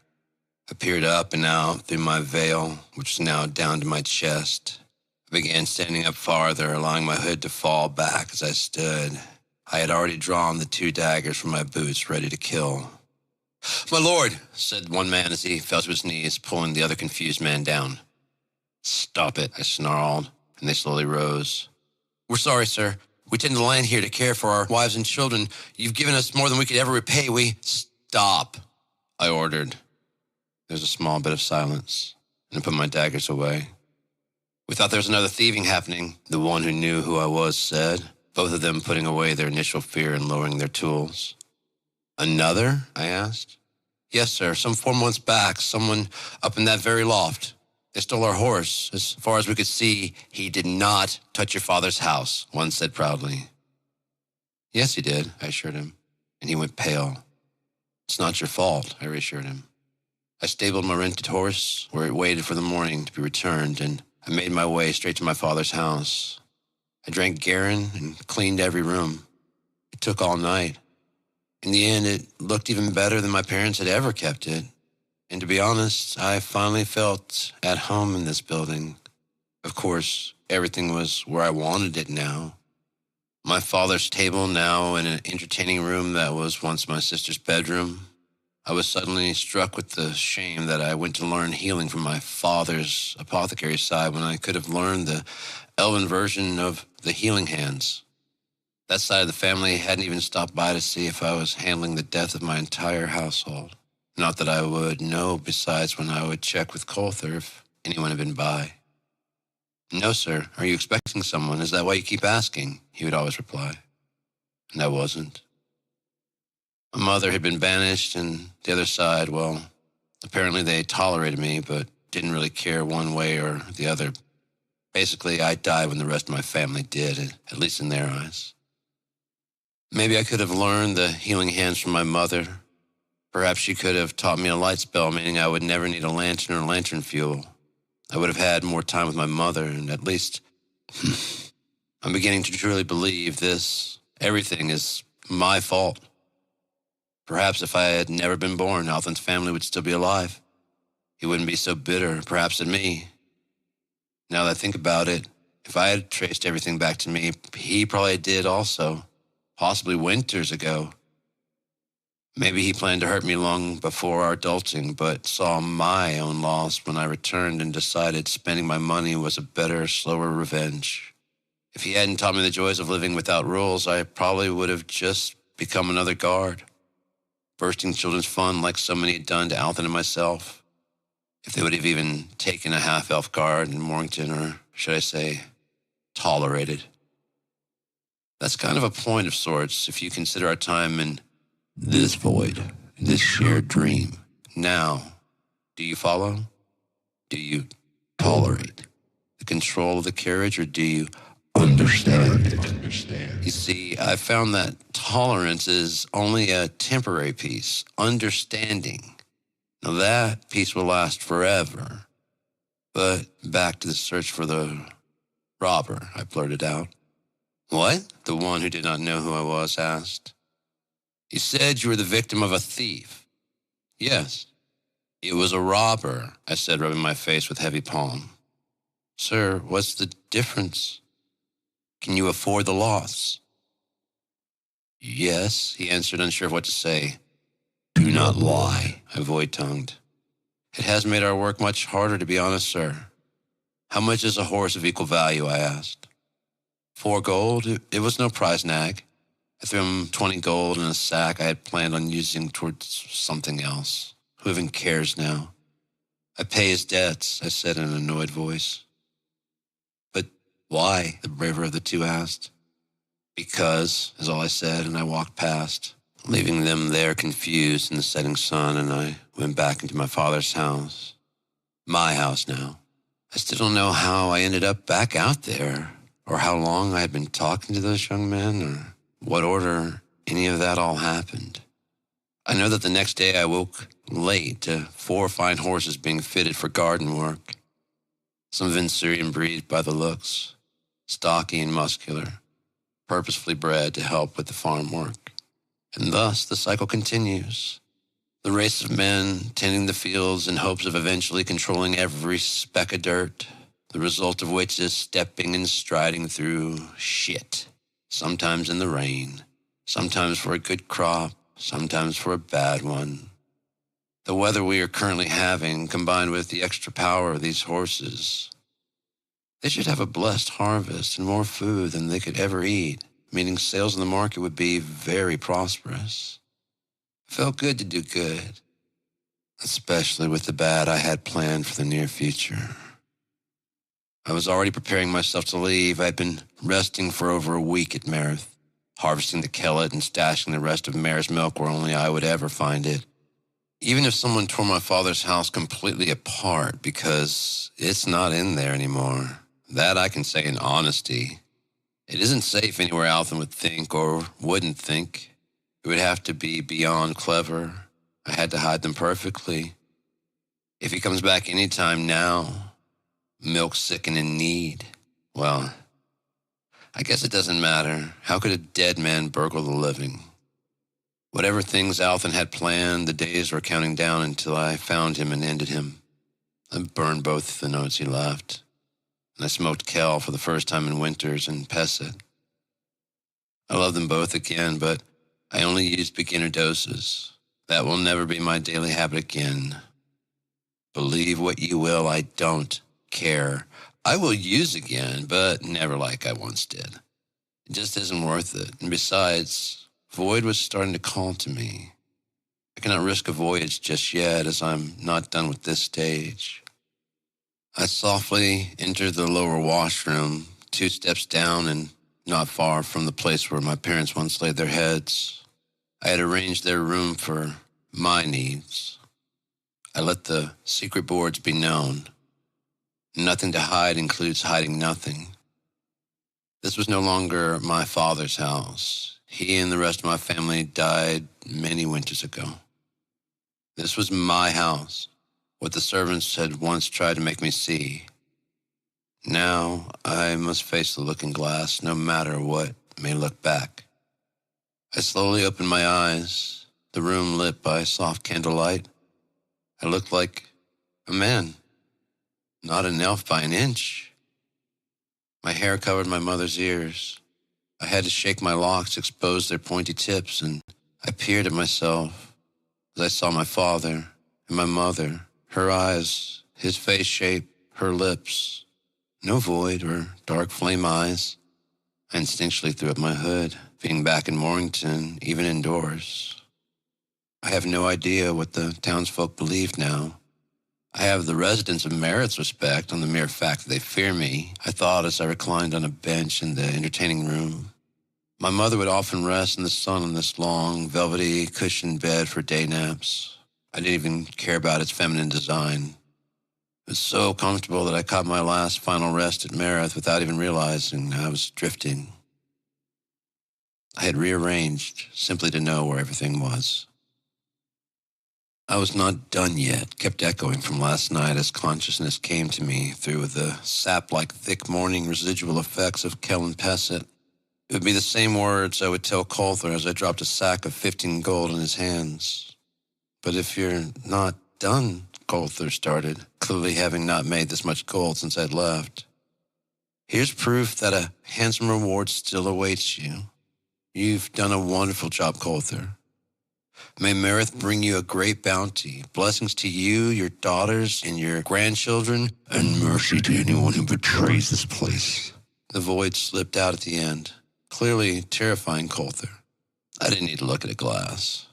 I peered up and out through my veil, which was now down to my chest. I began standing up farther, allowing my hood to fall back as I stood. I had already drawn the 2 daggers from my boots, ready to kill. "My lord," said one man as he fell to his knees, pulling the other confused man down. "Stop it," I snarled, and they slowly rose. "We're sorry, sir. We tend to land here to care for our wives and children. You've given us more than we could ever repay. Stop," I ordered. There was a small bit of silence, and I put my daggers away. "We thought there was another thieving happening," the one who knew who I was said, both of them putting away their initial fear and lowering their tools. "Another?" I asked. "Yes, sir. Some 4 months back, someone up in that very loft. They stole our horse. As far as we could see, he did not touch your father's house," one said proudly. "Yes, he did," I assured him, and he went pale. "It's not your fault," I reassured him. I stabled my rented horse where it waited for the morning to be returned, and I made my way straight to my father's house. I drank garin and cleaned every room. It took all night. In the end, it looked even better than my parents had ever kept it. And to be honest, I finally felt at home in this building. Of course, everything was where I wanted it now. My father's table now in an entertaining room that was once my sister's bedroom. I was suddenly struck with the shame that I went to learn healing from my father's apothecary side when I could have learned the elven version of the healing hands. That side of the family hadn't even stopped by to see if I was handling the death of my entire household. Not that I would know, besides when I would check with Colther if anyone had been by. "No, sir. Are you expecting someone? Is that why you keep asking?" he would always reply. And I wasn't. My mother had been banished, and the other side, well, apparently they tolerated me, but didn't really care one way or the other. Basically, I died when the rest of my family did, at least in their eyes. Maybe I could have learned the healing hands from my mother. Perhaps she could have taught me a light spell, meaning I would never need a lantern or lantern fuel. I would have had more time with my mother, and at least I'm beginning to truly believe everything is my fault. Perhaps if I had never been born, Althan's family would still be alive. He wouldn't be so bitter, perhaps, at me. Now that I think about it, if I had traced everything back to me, he probably did also, possibly winters ago. Maybe he planned to hurt me long before our adulting, but saw my own loss when I returned and decided spending my money was a better, slower revenge. If he hadn't taught me the joys of living without rules, I probably would have just become another guard, bursting children's fun like so many had done to Althan and myself. If they would have even taken a half-elf guard in Morrington, or should I say, tolerated. That's kind of a point of sorts if you consider our time in this void, this shared dream. Now, do you follow? Do you tolerate the control of the carriage, or do you understand? You see, I found that tolerance is only a temporary piece. Understanding, now that piece will last forever. But back to the search for the robber, I blurted out. "What?" the one who did not know who I was asked. "You said you were the victim of a thief." "Yes." "It was a robber," I said, rubbing my face with heavy palm. "Sir, what's the difference? Can you afford the loss?" "Yes," he answered, unsure of what to say. "Do not lie," I void-tongued. "It has made our work much harder, to be honest, sir." "How much is a horse of equal value?" I asked. 4 gold. It was no prize nag. I threw him 20 gold in a sack I had planned on using towards something else. Who even cares now? I pay his debts, I said in an annoyed voice. But why? The braver of the two asked. Because, is all I said, and I walked past, leaving them there confused in the setting sun, and I went back into my father's house. My house now. I still don't know how I ended up back out there, or how long I had been talking to those young men, or what order any of that all happened. I know that the next day I woke late to 4 fine horses being fitted for garden work. Some Vensurian breed by the looks, stocky and muscular, purposefully bred to help with the farm work. And thus the cycle continues. The race of men tending the fields in hopes of eventually controlling every speck of dirt, the result of which is stepping and striding through shit, sometimes in the rain, sometimes for a good crop, sometimes for a bad one. The weather we are currently having, combined with the extra power of these horses, they should have a blessed harvest and more food than they could ever eat, meaning sales in the market would be very prosperous. It felt good to do good, especially with the bad I had planned for the near future. I was already preparing myself to leave. I had been resting for over a week at Merith, harvesting the kellet and stashing the rest of Mare's milk where only I would ever find it. Even if someone tore my father's house completely apart, because it's not in there anymore, that I can say in honesty. It isn't safe anywhere Alton would think or wouldn't think. It would have to be beyond clever. I had to hide them perfectly. If he comes back any time now, milk sick and in need, well, I guess it doesn't matter. How could a dead man burgle the living? Whatever things Alton had planned, the days were counting down until I found him and ended him. I burned both the notes he left, and I smoked Kel for the first time in Winters and Pesset. I love them both again, but I only used beginner doses. That will never be my daily habit again. Believe what you will, I don't care. I will use again, but never like I once did. It just isn't worth it. And besides, Void was starting to call to me. I cannot risk a voyage just yet, as I'm not done with this stage. I softly entered the lower washroom, 2 steps down and not far from the place where my parents once laid their heads. I had arranged their room for my needs. I let the secret boards be known. Nothing to hide includes hiding nothing. This was no longer my father's house. He and the rest of my family died many winters ago. This was my house, what the servants had once tried to make me see. Now I must face the looking glass, no matter what may look back. I slowly opened my eyes, the room lit by soft candlelight. I looked like a man, not an elf by an inch. My hair covered my mother's ears. I had to shake my locks to expose their pointy tips, and I peered at myself as I saw my father and my mother, her eyes, his face shape, her lips. No void or dark flame eyes. I instinctually threw up my hood, being back in Morrington, even indoors. I have no idea what the townsfolk believe now. I have the residents of Merith's respect on the mere fact that they fear me, I thought as I reclined on a bench in the entertaining room. My mother would often rest in the sun on this long, velvety, cushioned bed for day naps. I didn't even care about its feminine design. It was so comfortable that I caught my last final rest at Merith without even realizing I was drifting. I had rearranged simply to know where everything was. I was not done yet, kept echoing from last night as consciousness came to me through the sap-like thick morning residual effects of Kel and Pesset. It would be the same words I would tell Coulter as I dropped a sack of 15 gold in his hands. But if you're not done, Coulter started, clearly having not made this much gold since I'd left. Here's proof that a handsome reward still awaits you. You've done a wonderful job, Coulter. May Merith bring you a great bounty, blessings to you, your daughters, and your grandchildren, And mercy to anyone who betrays this place. The void slipped out at the end, clearly terrifying Coulter. I didn't need to look at a glass.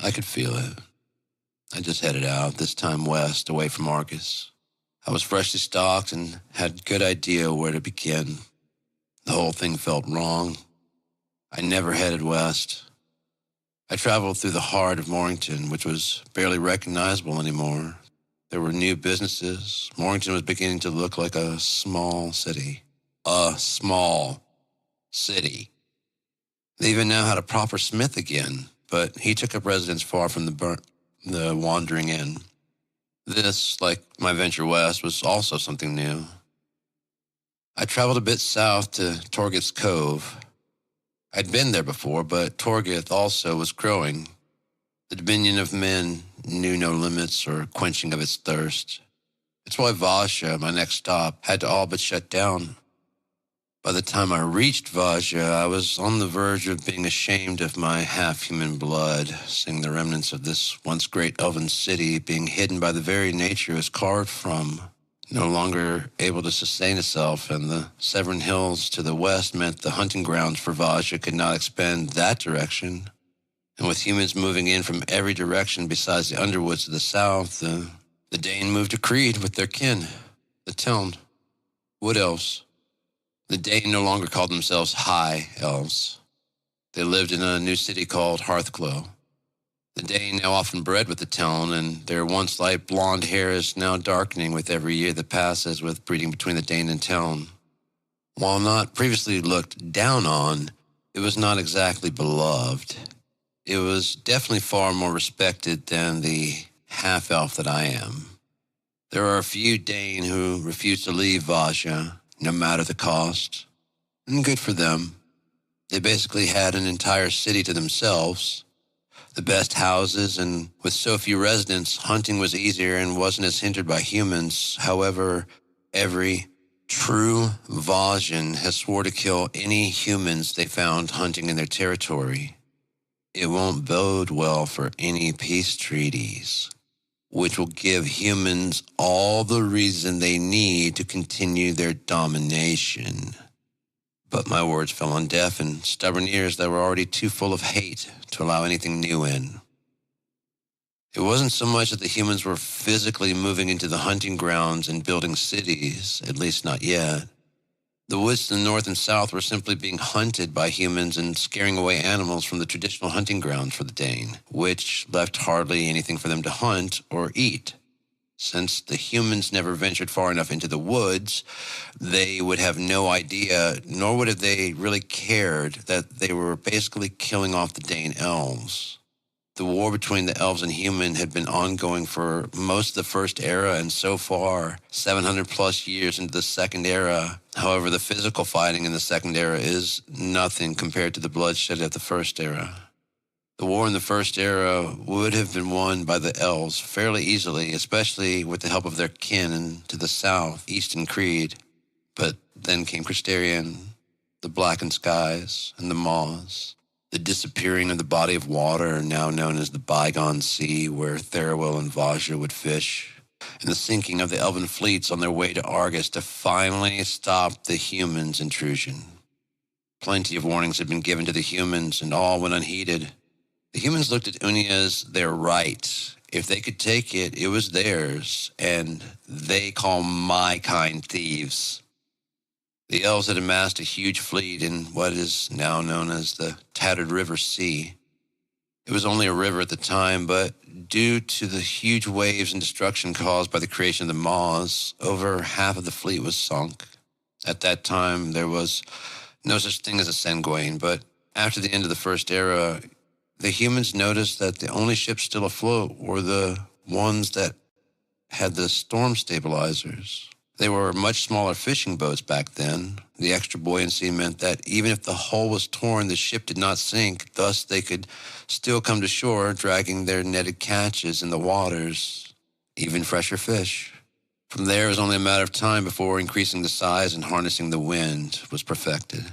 I could feel it. I just headed out, this time west, away from Argus. I was freshly stocked and had a good idea where to begin. The whole thing felt wrong. I never headed west. I traveled through the heart of Morrington, which was barely recognizable anymore. There were new businesses. Morrington was beginning to look like a small city. A small city. They even now had a proper smith again, but he took up residence far from the wandering inn. This, like my venture west, was also something new. I traveled a bit south to Torget's Cove. I'd been there before, but Torget also was growing. The dominion of men knew no limits or quenching of its thirst. It's why Vasha, my next stop, had to all but shut down. By the time I reached Vasha, I was on the verge of being ashamed of my half-human blood, seeing the remnants of this once great elven city being hidden by the very nature it was carved from. No longer able to sustain itself, and the Severn Hills to the west meant the hunting grounds for Vasha could not expand that direction. And with humans moving in from every direction besides the underwoods to the south, the Dane moved to Creed with their kin, the Teln, Wood Elves. The Dane no longer called themselves High Elves. They lived in a new city called Hearthglow. The Dane now often bred with the Teln, and their once light blonde hair is now darkening with every year that passes with breeding between the Dane and Teln. While not previously looked down on, it was not exactly beloved. It was definitely far more respected than the half-elf that I am. There are a few Dane who refuse to leave Vasha, no matter the cost. And good for them. They basically had an entire city to themselves. The best houses, and with so few residents, hunting was easier and wasn't as hindered by humans. However, every true Vasian has swore to kill any humans they found hunting in their territory. It won't bode well for any peace treaties, which will give humans all the reason they need to continue their domination. But my words fell on deaf and stubborn ears that were already too full of hate to allow anything new in. It wasn't so much that the humans were physically moving into the hunting grounds and building cities, at least not yet. The woods to the north and south were simply being hunted by humans and scaring away animals from the traditional hunting grounds for the Dane, which left hardly anything for them to hunt or eat. Since the humans never ventured far enough into the woods, they would have no idea, nor would have they really cared, that they were basically killing off the Dane elves. The war between the elves and human had been ongoing for most of the First Era, and so far, 700 plus years into the Second Era. However, the physical fighting in the Second Era is nothing compared to the bloodshed of the First Era. The war in the First Era would have been won by the elves fairly easily, especially with the help of their kin to the south, Eastern Creed. But then came Crystarian, the blackened skies, and the maws. The disappearing of the body of water, now known as the Bygone Sea, where Theruel and Vasha would fish, and the sinking of the elven fleets on their way to Argus to finally stop the humans' intrusion. Plenty of warnings had been given to the humans, and all went unheeded. The humans looked at Uni as their right. If they could take it, it was theirs, and they call my kind thieves. The elves had amassed a huge fleet in what is now known as the Tattered River Sea. It was only a river at the time, but due to the huge waves and destruction caused by the creation of the maws, over half of the fleet was sunk. At that time, there was no such thing as a Sengwain, but after the end of the First Era, the humans noticed that the only ships still afloat were the ones that had the storm stabilizers. They were much smaller fishing boats back then. The extra buoyancy meant that even if the hull was torn, the ship did not sink. Thus, they could still come to shore, dragging their netted catches in the waters, even fresher fish. From there, it was only a matter of time before increasing the size and harnessing the wind was perfected.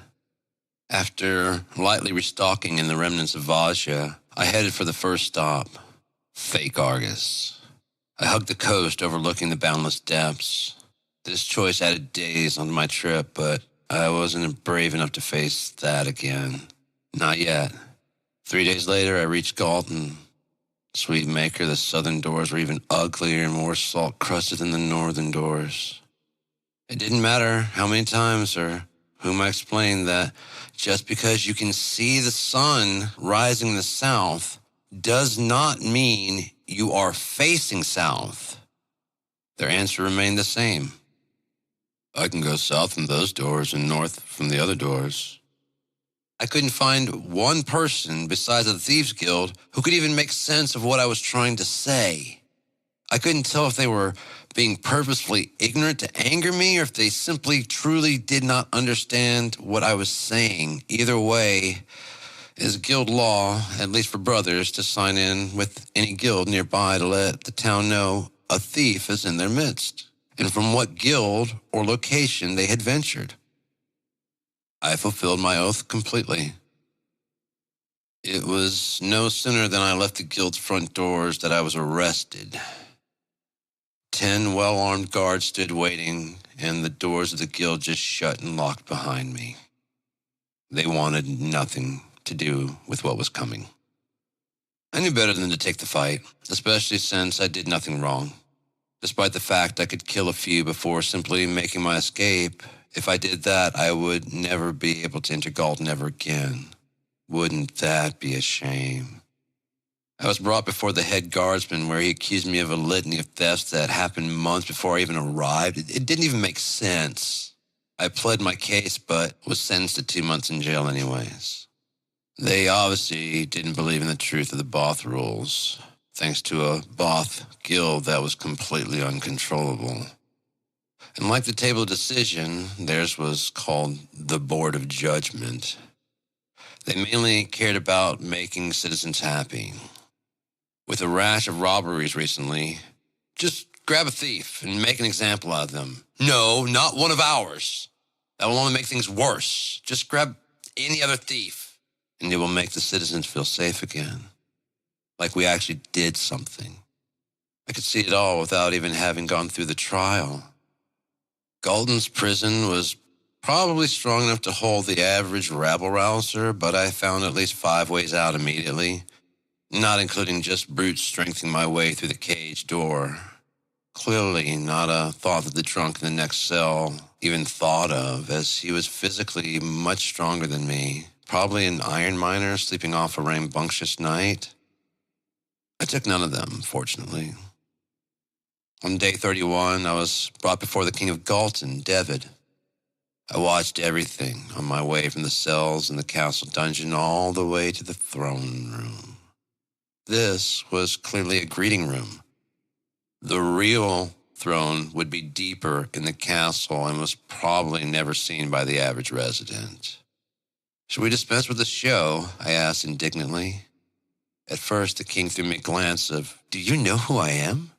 After lightly restocking in the remnants of Vasha, I headed for the first stop, fake Argus. I hugged the coast overlooking the boundless depths. This choice added days onto my trip, but I wasn't brave enough to face that again. Not yet. 3 days later, I reached Galton. Sweet maker, the southern doors were even uglier and more salt-crusted than the northern doors. It didn't matter how many times or whom I explained that just because you can see the sun rising in the south does not mean you are facing south. Their answer remained the same. I can go south from those doors and north from the other doors. I couldn't find one person besides the Thieves Guild who could even make sense of what I was trying to say. I couldn't tell if they were being purposefully ignorant to anger me or if they simply truly did not understand what I was saying. Either way, it is guild law, at least for brothers, to sign in with any guild nearby to let the town know a thief is in their midst, and from what guild or location they had ventured. I fulfilled my oath completely. It was no sooner than I left the guild's front doors that I was arrested. 10 well-armed guards stood waiting, and the doors of the guild just shut and locked behind me. They wanted nothing to do with what was coming. I knew better than to take the fight, especially since I did nothing wrong. Despite the fact I could kill a few before simply making my escape, if I did that, I would never be able to enter Galton ever again. Wouldn't that be a shame? I was brought before the head guardsman where he accused me of a litany of thefts that happened months before I even arrived. It didn't even make sense. I pled my case, but was sentenced to 2 months in jail anyways. They obviously didn't believe in the truth of the Both rules, thanks to a Both guild that was completely uncontrollable. And like the table of decision, theirs was called the Board of Judgment. They mainly cared about making citizens happy. With a rash of robberies recently, just grab a thief and make an example out of them. No, not one of ours. That will only make things worse. Just grab any other thief, and it will make the citizens feel safe again. Like we actually did something. I could see it all without even having gone through the trial. Galton's prison was probably strong enough to hold the average rabble-rouser, but I found at least 5 ways out immediately, not including just brute strengthening my way through the cage door. Clearly not a thought that the drunk in the next cell even thought of, as he was physically much stronger than me, probably an iron miner sleeping off a rambunctious night. I took none of them, fortunately. On day 31, I was brought before the King of Galton, David. I watched everything on my way from the cells in the castle dungeon all the way to the throne room. This was clearly a greeting room. The real throne would be deeper in the castle and was probably never seen by the average resident. Should we dispense with the show? I asked indignantly. At first, the king threw me a glance of, "Do you know who I am?"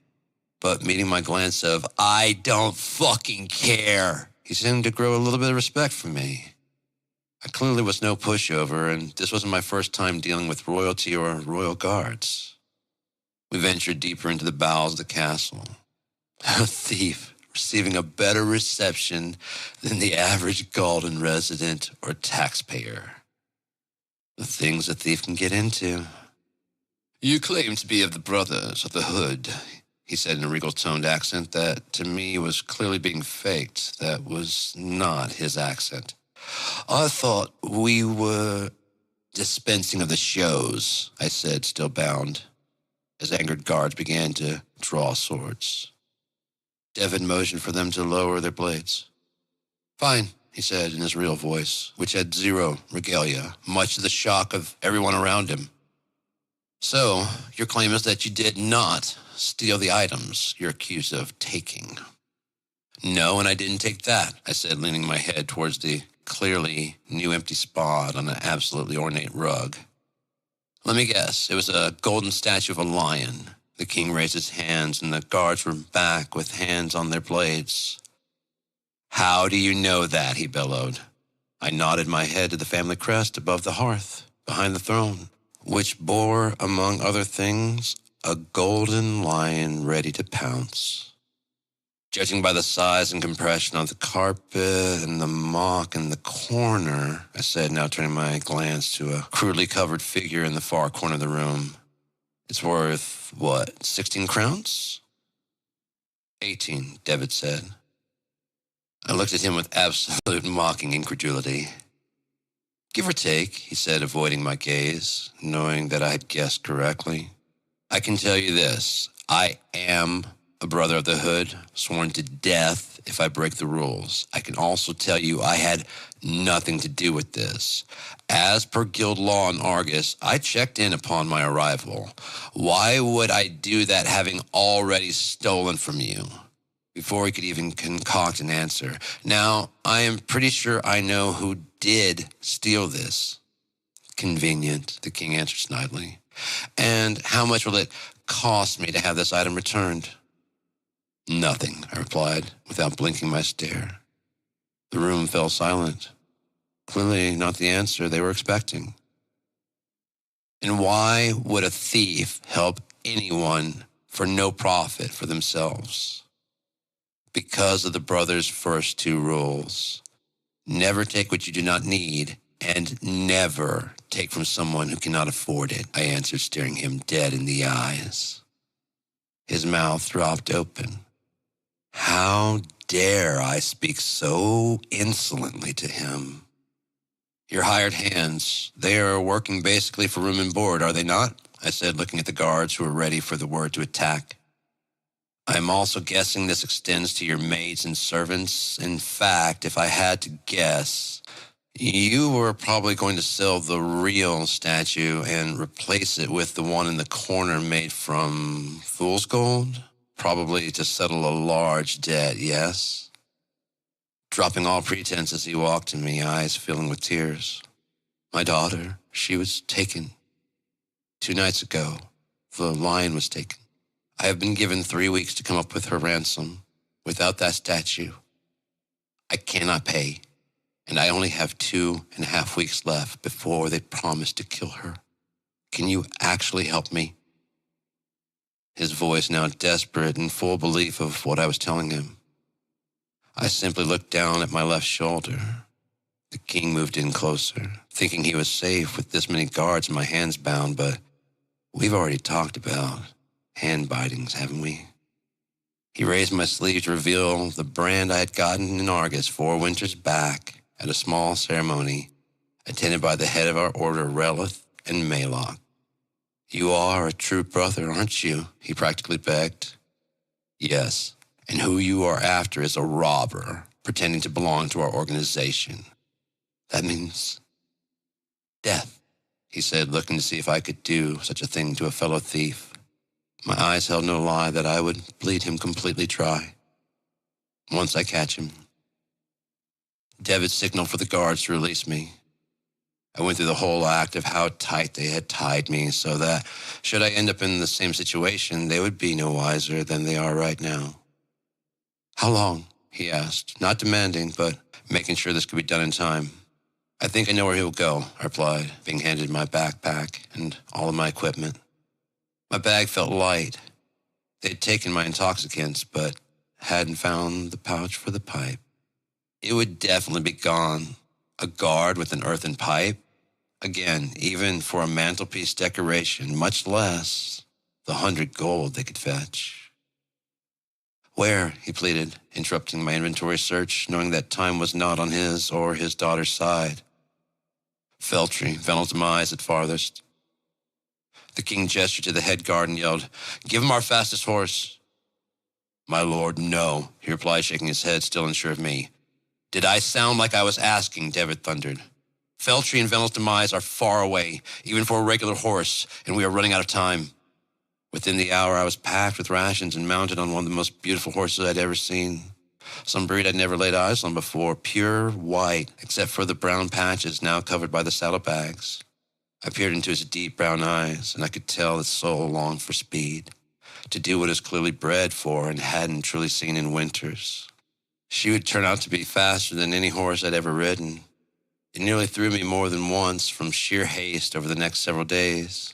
But meeting my glance of, "I don't fucking care," he seemed to grow a little bit of respect for me. I clearly was no pushover, and this wasn't my first time dealing with royalty or royal guards. We ventured deeper into the bowels of the castle. A thief receiving a better reception than the average Galton resident or taxpayer. The things a thief can get into. "You claim to be of the Brothers of the Hood," he said in a regal-toned accent that to me was clearly being faked. That was not his accent. "I thought we were dispensing of the shows," I said, still bound, as angered guards began to draw swords. Devin motioned for them to lower their blades. "Fine," he said in his real voice, which had zero regalia, much to the shock of everyone around him. "So, your claim is that you did not steal the items you're accused of taking." "No, and I didn't take that," I said, leaning my head towards the clearly new empty spot on an absolutely ornate rug. "Let me guess, it was a golden statue of a lion." The king raised his hands, and the guards were back with hands on their blades. "How do you know that?" he bellowed. I nodded my head to the family crest above the hearth, behind the throne, which bore, among other things, a golden lion ready to pounce. "Judging by the size and compression of the carpet and the mock in the corner," I said, now turning my glance to a crudely covered figure in the far corner of the room, It's worth, what, 16 crowns? 18, David said. I looked at him with absolute mocking incredulity. Give or take, he said, avoiding my gaze, knowing that I had guessed correctly. I can tell you this. I am a brother of the Hood, sworn to death if I break the rules. I can also tell you I had nothing to do with this. As per guild law in Argus, I checked in upon my arrival. Why would I do that having already stolen from you? Before he could even concoct an answer. Now, I am pretty sure I know who did steal this. Convenient, the king answered snidely. And how much will it cost me to have this item returned? Nothing, I replied, without blinking my stare. The room fell silent. Clearly not the answer they were expecting. And why would a thief help anyone for no profit for themselves? Because of the brothers' first two rules. Never take what you do not need, and never take from someone who cannot afford it, I answered, staring him dead in the eyes. His mouth dropped open. How dare I speak so insolently to him? Your hired hands, they are working basically for room and board, are they not? I said, looking at the guards who were ready for the word to attack. I'm also guessing this extends to your maids and servants. In fact, if I had to guess, you were probably going to sell the real statue and replace it with the one in the corner made from fool's gold, probably to settle a large debt, yes? Dropping all pretense as he walked to me, eyes filling with tears. My daughter, she was taken. 2 nights ago, the lion was taken. I have been given 3 weeks to come up with her ransom. Without that statue, I cannot pay, and I only have 2.5 weeks left before they promise to kill her. Can you actually help me? His voice now desperate and full belief of what I was telling him. I simply looked down at my left shoulder. The king moved in closer, thinking he was safe with this many guards and my hands bound, but we've already talked about hand bitings, haven't we? He raised my sleeve to reveal the brand I had gotten in Argus 4 winters back at a small ceremony attended by the head of our order, Relith and Maylock. You are a true brother, aren't you? He practically begged. Yes, and who you are after is a robber pretending to belong to our organization. That means death, he said, looking to see if I could do such a thing to a fellow thief. My eyes held no lie that I would bleed him completely dry. Once I catch him. David signaled for the guards to release me. I went through the whole act of how tight they had tied me so that, should I end up in the same situation, they would be no wiser than they are right now. How long? He asked, not demanding, but making sure this could be done in time. I think I know where he'll go, I replied, being handed my backpack and all of my equipment. My bag felt light. They'd taken my intoxicants, but hadn't found the pouch for the pipe. It would definitely be gone. A guard with an earthen pipe? Again, even for a mantelpiece decoration, much less the 100 gold they could fetch. Where? He pleaded, interrupting my inventory search, knowing that time was not on his or his daughter's side. Feltry, Venel's at farthest. The king gestured to the head guard and yelled, Give him our fastest horse. My lord, no, he replied, shaking his head, still unsure of me. Did I sound like I was asking? David thundered. Feltry and Venel's demise are far away, even for a regular horse, and we are running out of time. Within the hour, I was packed with rations and mounted on one of the most beautiful horses I'd ever seen. Some breed I'd never laid eyes on before, pure white, except for the brown patches now covered by the saddlebags. I peered into his deep brown eyes, and I could tell his soul longed for speed, to do what it was clearly bred for and hadn't truly seen in winters. She would turn out to be faster than any horse I'd ever ridden. It nearly threw me more than once from sheer haste over the next several days.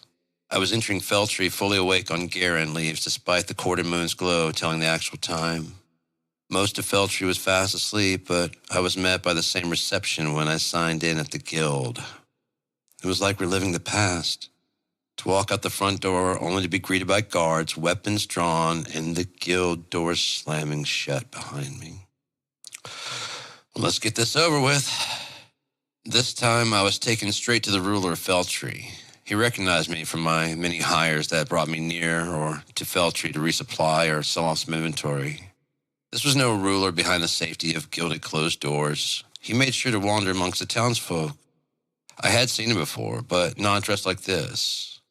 I was entering Feltry fully awake on Garen leaves, despite the quarter moon's glow telling the actual time. Most of Feltry was fast asleep, but I was met by the same reception when I signed in at the guild. It was like reliving the past. to walk out the front door only to be greeted by guards, weapons drawn, and the guild doors slamming shut behind me. Let's get this over with. This time I was taken straight to the ruler of Feltree. He recognized me from my many hires that brought me near or to Feltree to resupply or sell off some inventory. This was no ruler behind the safety of gilded closed doors. He made sure to wander amongst the townsfolk. I had seen him before, but not dressed like this.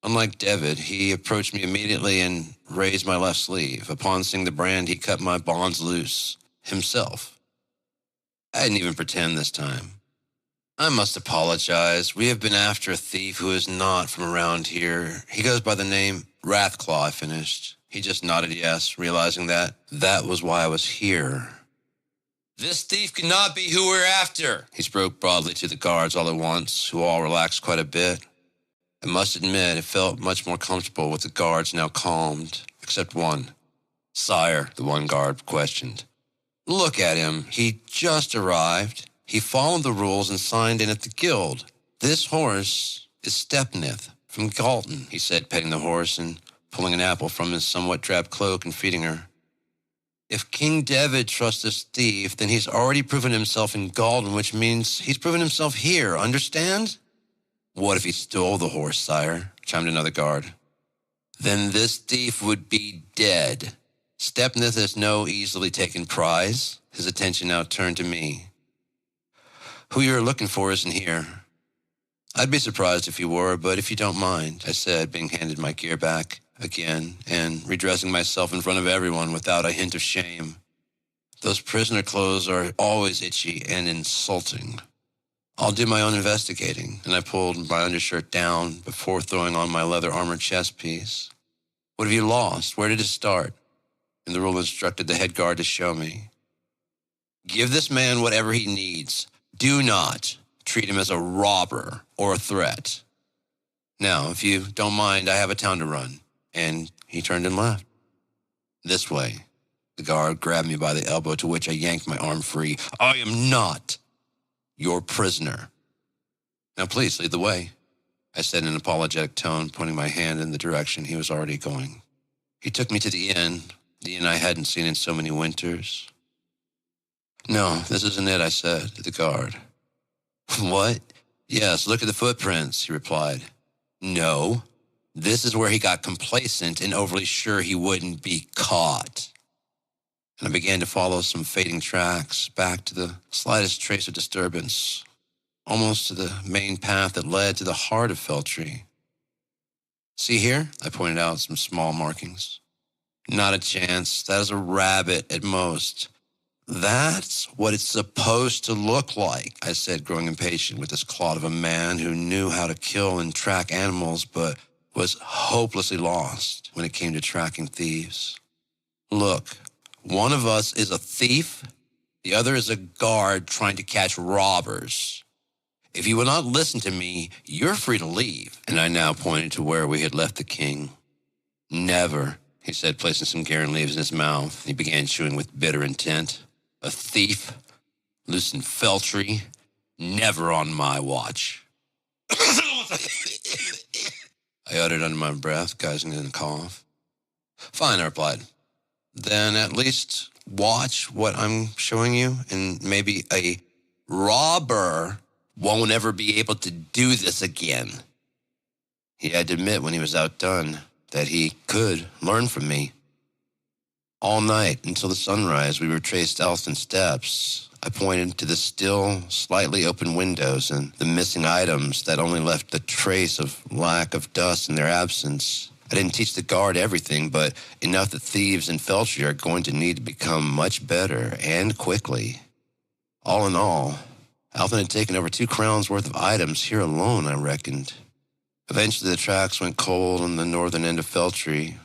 Unlike David, he approached me immediately and raised my left sleeve. Upon seeing the brand, he cut my bonds loose, himself. I didn't even pretend this time. I must apologize. We have been after a thief who is not from around here. He goes by the name Wrathclaw, I finished. He just nodded yes, realizing that was why I was here. This thief cannot be who we're after, he spoke broadly to the guards all at once, who all relaxed quite a bit. I must admit, it felt much more comfortable with the guards now calmed, except one. Sire, the one guard questioned. Look at him. He just arrived. He followed the rules and signed in at the guild. This horse is Stepnith from Galton, he said, petting the horse and pulling an apple from his somewhat drab cloak and feeding her. If King David trusts this thief, then he's already proven himself in Galton, which means he's proven himself here, understand? What if he stole the horse, sire? Chimed another guard. Then this thief would be dead. Stepnith is no easily taken prize. His attention now turned to me. Who you're looking for isn't here. I'd be surprised if he were, but if you don't mind, I said, being handed my gear back again and redressing myself in front of everyone without a hint of shame. Those prisoner clothes are always itchy and insulting. I'll do my own investigating, and I pulled my undershirt down before throwing on my leather armored chest piece. What have you lost? Where did it start? And the ruler instructed the head guard to show me. Give this man whatever he needs. Do not treat him as a robber or a threat. Now, if you don't mind, I have a town to run. And he turned and left. This way. The guard grabbed me by the elbow, to which I yanked my arm free. I am not your prisoner. Now please lead the way, I said in an apologetic tone, pointing my hand in the direction he was already going. He took me to the inn I hadn't seen in so many winters. No, this isn't it, I said to the guard. What? Yes, look at the footprints, he replied. No, this is where he got complacent and overly sure he wouldn't be caught. And I began to follow some fading tracks back to the slightest trace of disturbance, almost to the main path that led to the heart of Feltree. See here? I pointed out some small markings. Not a chance. That is a rabbit at most. That's what it's supposed to look like, I said, growing impatient with this clod of a man who knew how to kill and track animals, but was hopelessly lost when it came to tracking thieves. Look, one of us is a thief, the other is a guard trying to catch robbers. If you will not listen to me, you're free to leave. And I now pointed to where we had left the king. Never, he said, placing some Garen leaves in his mouth. He began chewing with bitter intent. A thief, loose in Feltree, never on my watch. I uttered under my breath, guising in a cough. Fine, I replied. Then at least watch what I'm showing you, and maybe a robber won't ever be able to do this again. He had to admit when he was outdone that he could learn from me. All night until the sunrise, we retraced Elfin steps. I pointed to the still, slightly open windows and the missing items that only left a trace of lack of dust in their absence. I didn't teach the guard everything, but enough that thieves in Feltree are going to need to become much better, and quickly. All in all, Alvin had taken over 2 crowns worth of items here alone, I reckoned. Eventually the tracks went cold on the northern end of Feltree.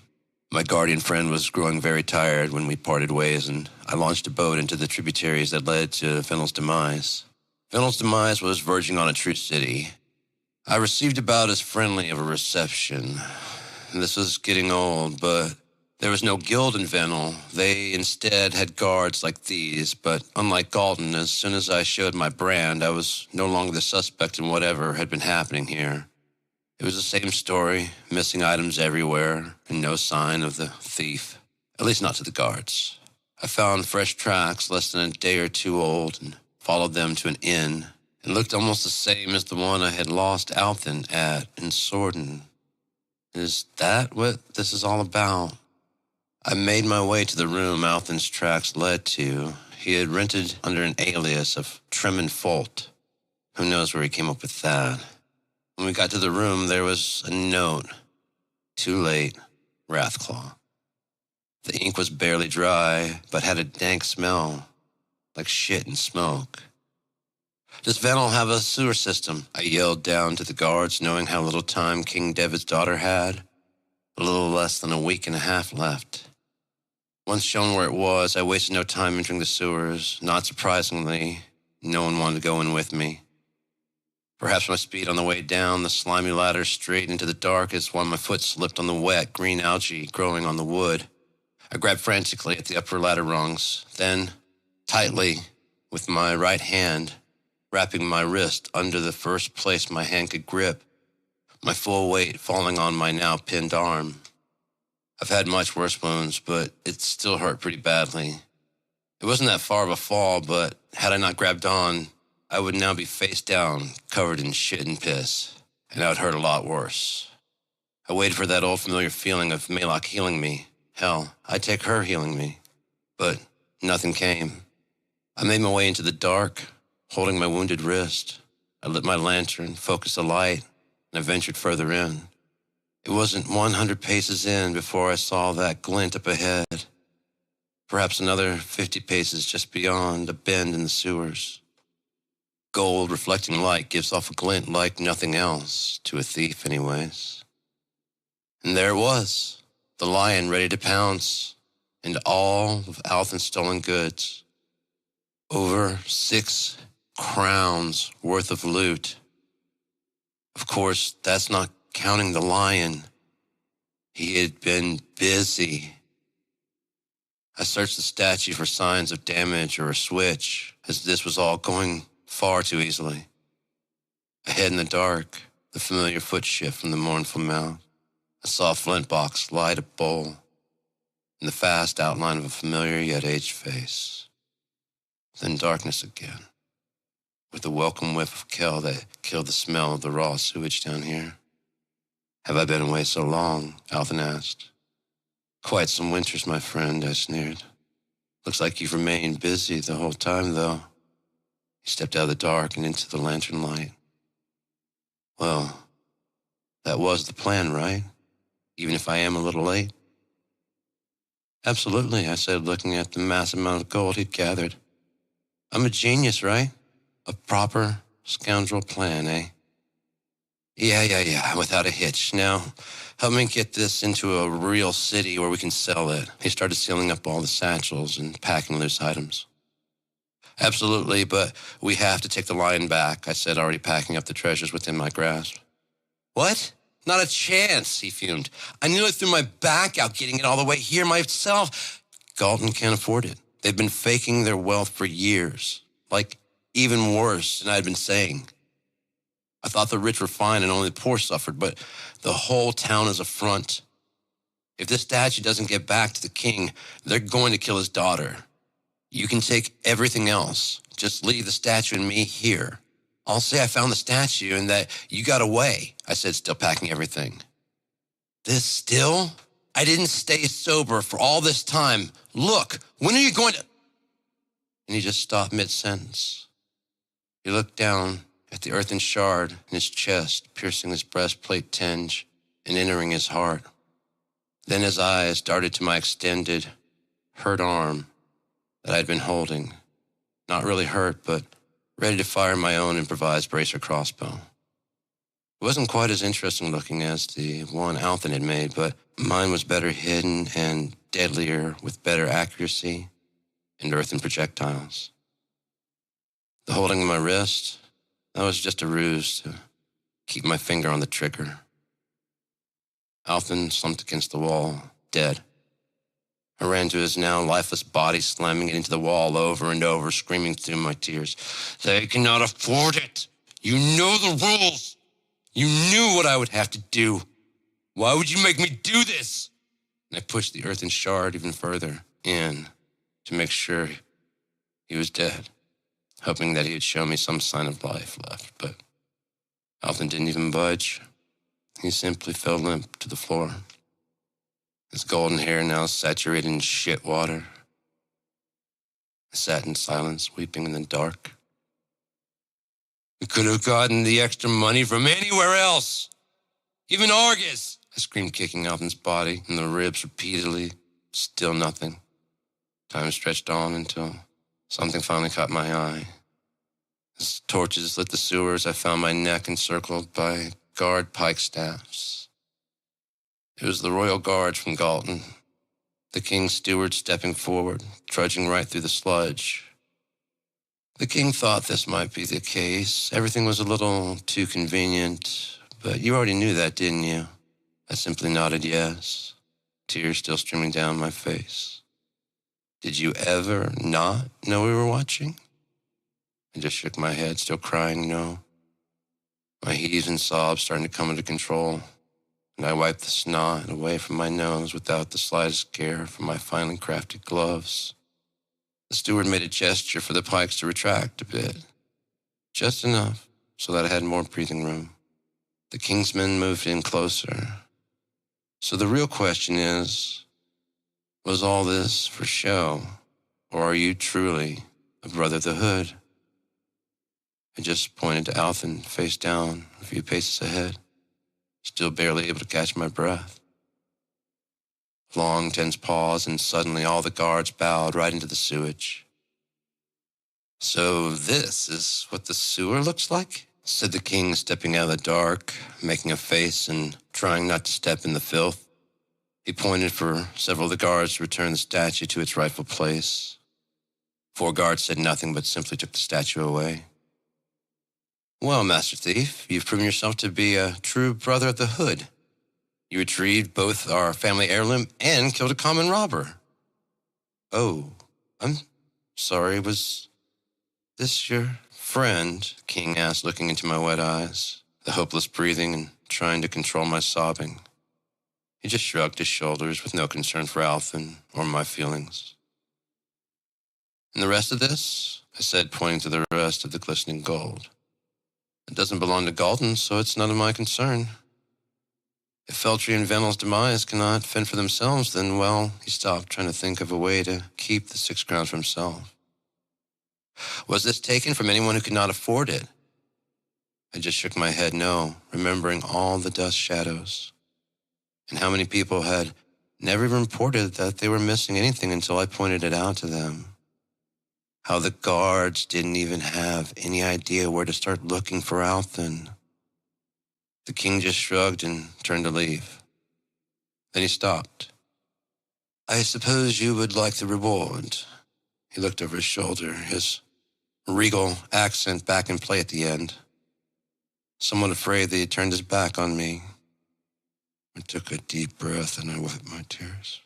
My guardian friend was growing very tired when we parted ways, and I launched a boat into the tributaries that led to Fennel's demise. Fennel's demise was verging on a true city. I received about as friendly of a reception. This was getting old, but there was no guild in Fennel. They instead had guards like these, but unlike Galton, as soon as I showed my brand, I was no longer the suspect in whatever had been happening here. It was the same story, missing items everywhere, and no sign of the thief, at least not to the guards. I found fresh tracks less than a day or two old and followed them to an inn. It looked almost the same as the one I had lost Althen at in Sorden. Is that what this is all about? I made my way to the room Althen's tracks led to. He had rented under an alias of Trim and Folt. Who knows where he came up with that? When we got to the room, there was a note. Too late, Wrathclaw. The ink was barely dry, but had a dank smell, like shit and smoke. Does Venel have a sewer system? I yelled down to the guards, knowing how little time King David's daughter had. A little less than a week and a half left. Once shown where it was, I wasted no time entering the sewers. Not surprisingly, no one wanted to go in with me. Perhaps my speed on the way down the slimy ladder straight into the darkest while my foot slipped on the wet, green algae growing on the wood. I grabbed frantically at the upper ladder rungs, then, tightly, with my right hand, wrapping my wrist under the first place my hand could grip, my full weight falling on my now pinned arm. I've had much worse wounds, but it still hurt pretty badly. It wasn't that far of a fall, but had I not grabbed on, I would now be face down, covered in shit and piss, and I would hurt a lot worse. I waited for that old familiar feeling of Malok healing me. Hell, I'd take her healing me. But nothing came. I made my way into the dark, holding my wounded wrist. I lit my lantern, focused the light, and I ventured further in. It wasn't 100 paces in before I saw that glint up ahead. Perhaps another 50 paces just beyond a bend in the sewers. Gold reflecting light gives off a glint like nothing else, to a thief anyways. And there it was, the lion ready to pounce, and all of Althen's stolen goods. Over 6 crowns worth of loot. Of course, that's not counting the lion. He had been busy. I searched the statue for signs of damage or a switch, as this was all going far too easily. Ahead in the dark, the familiar foot shift from the mournful mouth. I saw a flint box light a bowl, and the fast outline of a familiar yet aged face. Then darkness again, with a welcome whiff of Kel that killed the smell of the raw sewage down here. Have I been away so long? Althen asked. Quite some winters, my friend, I sneered. Looks like you've remained busy the whole time, though. He stepped out of the dark and into the lantern light. Well, that was the plan, right? Even if I am a little late? Absolutely, I said, looking at the massive amount of gold he'd gathered. I'm a genius, right? A proper scoundrel plan, eh? Yeah, without a hitch. Now, help me get this into a real city where we can sell it. He started sealing up all the satchels and packing loose items. Absolutely, but we have to take the lion back, I said, already packing up the treasures within my grasp. What? Not a chance, he fumed. I nearly threw my back out getting it all the way here myself. Galton can't afford it. They've been faking their wealth for years. Like, even worse than I'd been saying. I thought the rich were fine and only the poor suffered, but the whole town is a front. If this statue doesn't get back to the king, they're going to kill his daughter. You can take everything else. Just leave the statue and me here. I'll say I found the statue and that you got away, I said, still packing everything. This still? I didn't stay sober for all this time. Look, when are you going to... And he just stopped mid-sentence. He looked down at the earthen shard in his chest, piercing his breastplate tinge and entering his heart. Then his eyes darted to my extended, hurt arm that I'd been holding. Not really hurt, but ready to fire my own improvised bracer crossbow. It wasn't quite as interesting looking as the one Althen had made, but mine was better hidden and deadlier with better accuracy and earthen projectiles. The holding of my wrist, that was just a ruse to keep my finger on the trigger. Althen slumped against the wall, dead. I ran to his now lifeless body, slamming it into the wall over and over, screaming through my tears. They cannot afford it. You know the rules. You knew what I would have to do. Why would you make me do this? And I pushed the earthen shard even further in to make sure he was dead, hoping that he would show me some sign of life left. But Alton didn't even budge. He simply fell limp to the floor, his golden hair now saturated in shit water. I sat in silence, weeping in the dark. We could have gotten the extra money from anywhere else, even Argus. I screamed, kicking Alton's body in the ribs repeatedly. Still nothing. Time stretched on until something finally caught my eye. As torches lit the sewers, I found my neck encircled by guard pike staffs. It was the royal guards from Galton, the king's steward stepping forward, trudging right through the sludge. The king thought this might be the case. Everything was a little too convenient, but you already knew that, didn't you? I simply nodded yes, tears still streaming down my face. Did you ever not know we were watching? I just shook my head, still crying no. My heaves and sobs starting to come under control, and I wiped the snot away from my nose without the slightest care for my finely crafted gloves. The steward made a gesture for the pikes to retract a bit, just enough so that I had more breathing room. The king's men moved in closer. So the real question is, was all this for show, or are you truly a brother of the hood? I just pointed to Alton, face down, a few paces ahead, still barely able to catch my breath. Long, tense pause, and suddenly all the guards bowed right into the sewage. So this is what the sewer looks like? Said the king, stepping out of the dark, making a face and trying not to step in the filth. He pointed for several of the guards to return the statue to its rightful place. 4 guards said nothing but simply took the statue away. Well, Master Thief, you've proven yourself to be a true brother of the hood. You retrieved both our family heirloom and killed a common robber. Oh, I'm sorry, was this your friend? King asked, looking into my wet eyes, the hopeless breathing and trying to control my sobbing. He just shrugged his shoulders with no concern for Alton or my feelings. And the rest of this? I said, pointing to the rest of the glistening gold. It doesn't belong to Galton, so it's none of my concern. If Feltry and Venel's demise cannot fend for themselves, then, well, he stopped trying to think of a way to keep the 6 crowns for himself. Was this taken from anyone who could not afford it? I just shook my head no, remembering all the dust shadows, and how many people had never even reported that they were missing anything until I pointed it out to them. How the guards didn't even have any idea where to start looking for Alton. The king just shrugged and turned to leave. Then he stopped. I suppose you would like the reward. He looked over his shoulder, his regal accent back in play at the end. Somewhat afraid that he turned his back on me. I took a deep breath and I wiped my tears,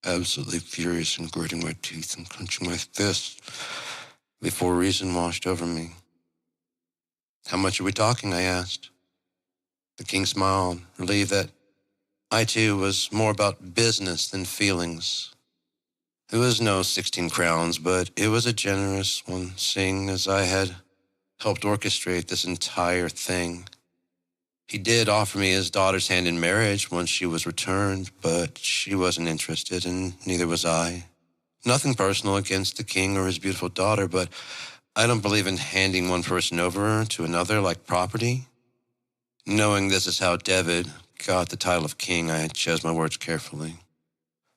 absolutely furious and gritting my teeth and clenching my fists before reason washed over me. How much are we talking? I asked. The king smiled, relieved that I too was more about business than feelings. It was no 16 crowns, but it was a generous one, seeing as I had helped orchestrate this entire thing. He did offer me his daughter's hand in marriage once she was returned, but she wasn't interested, and neither was I. Nothing personal against the king or his beautiful daughter, but I don't believe in handing one person over to another like property. Knowing this is how David got the title of king, I chose my words carefully.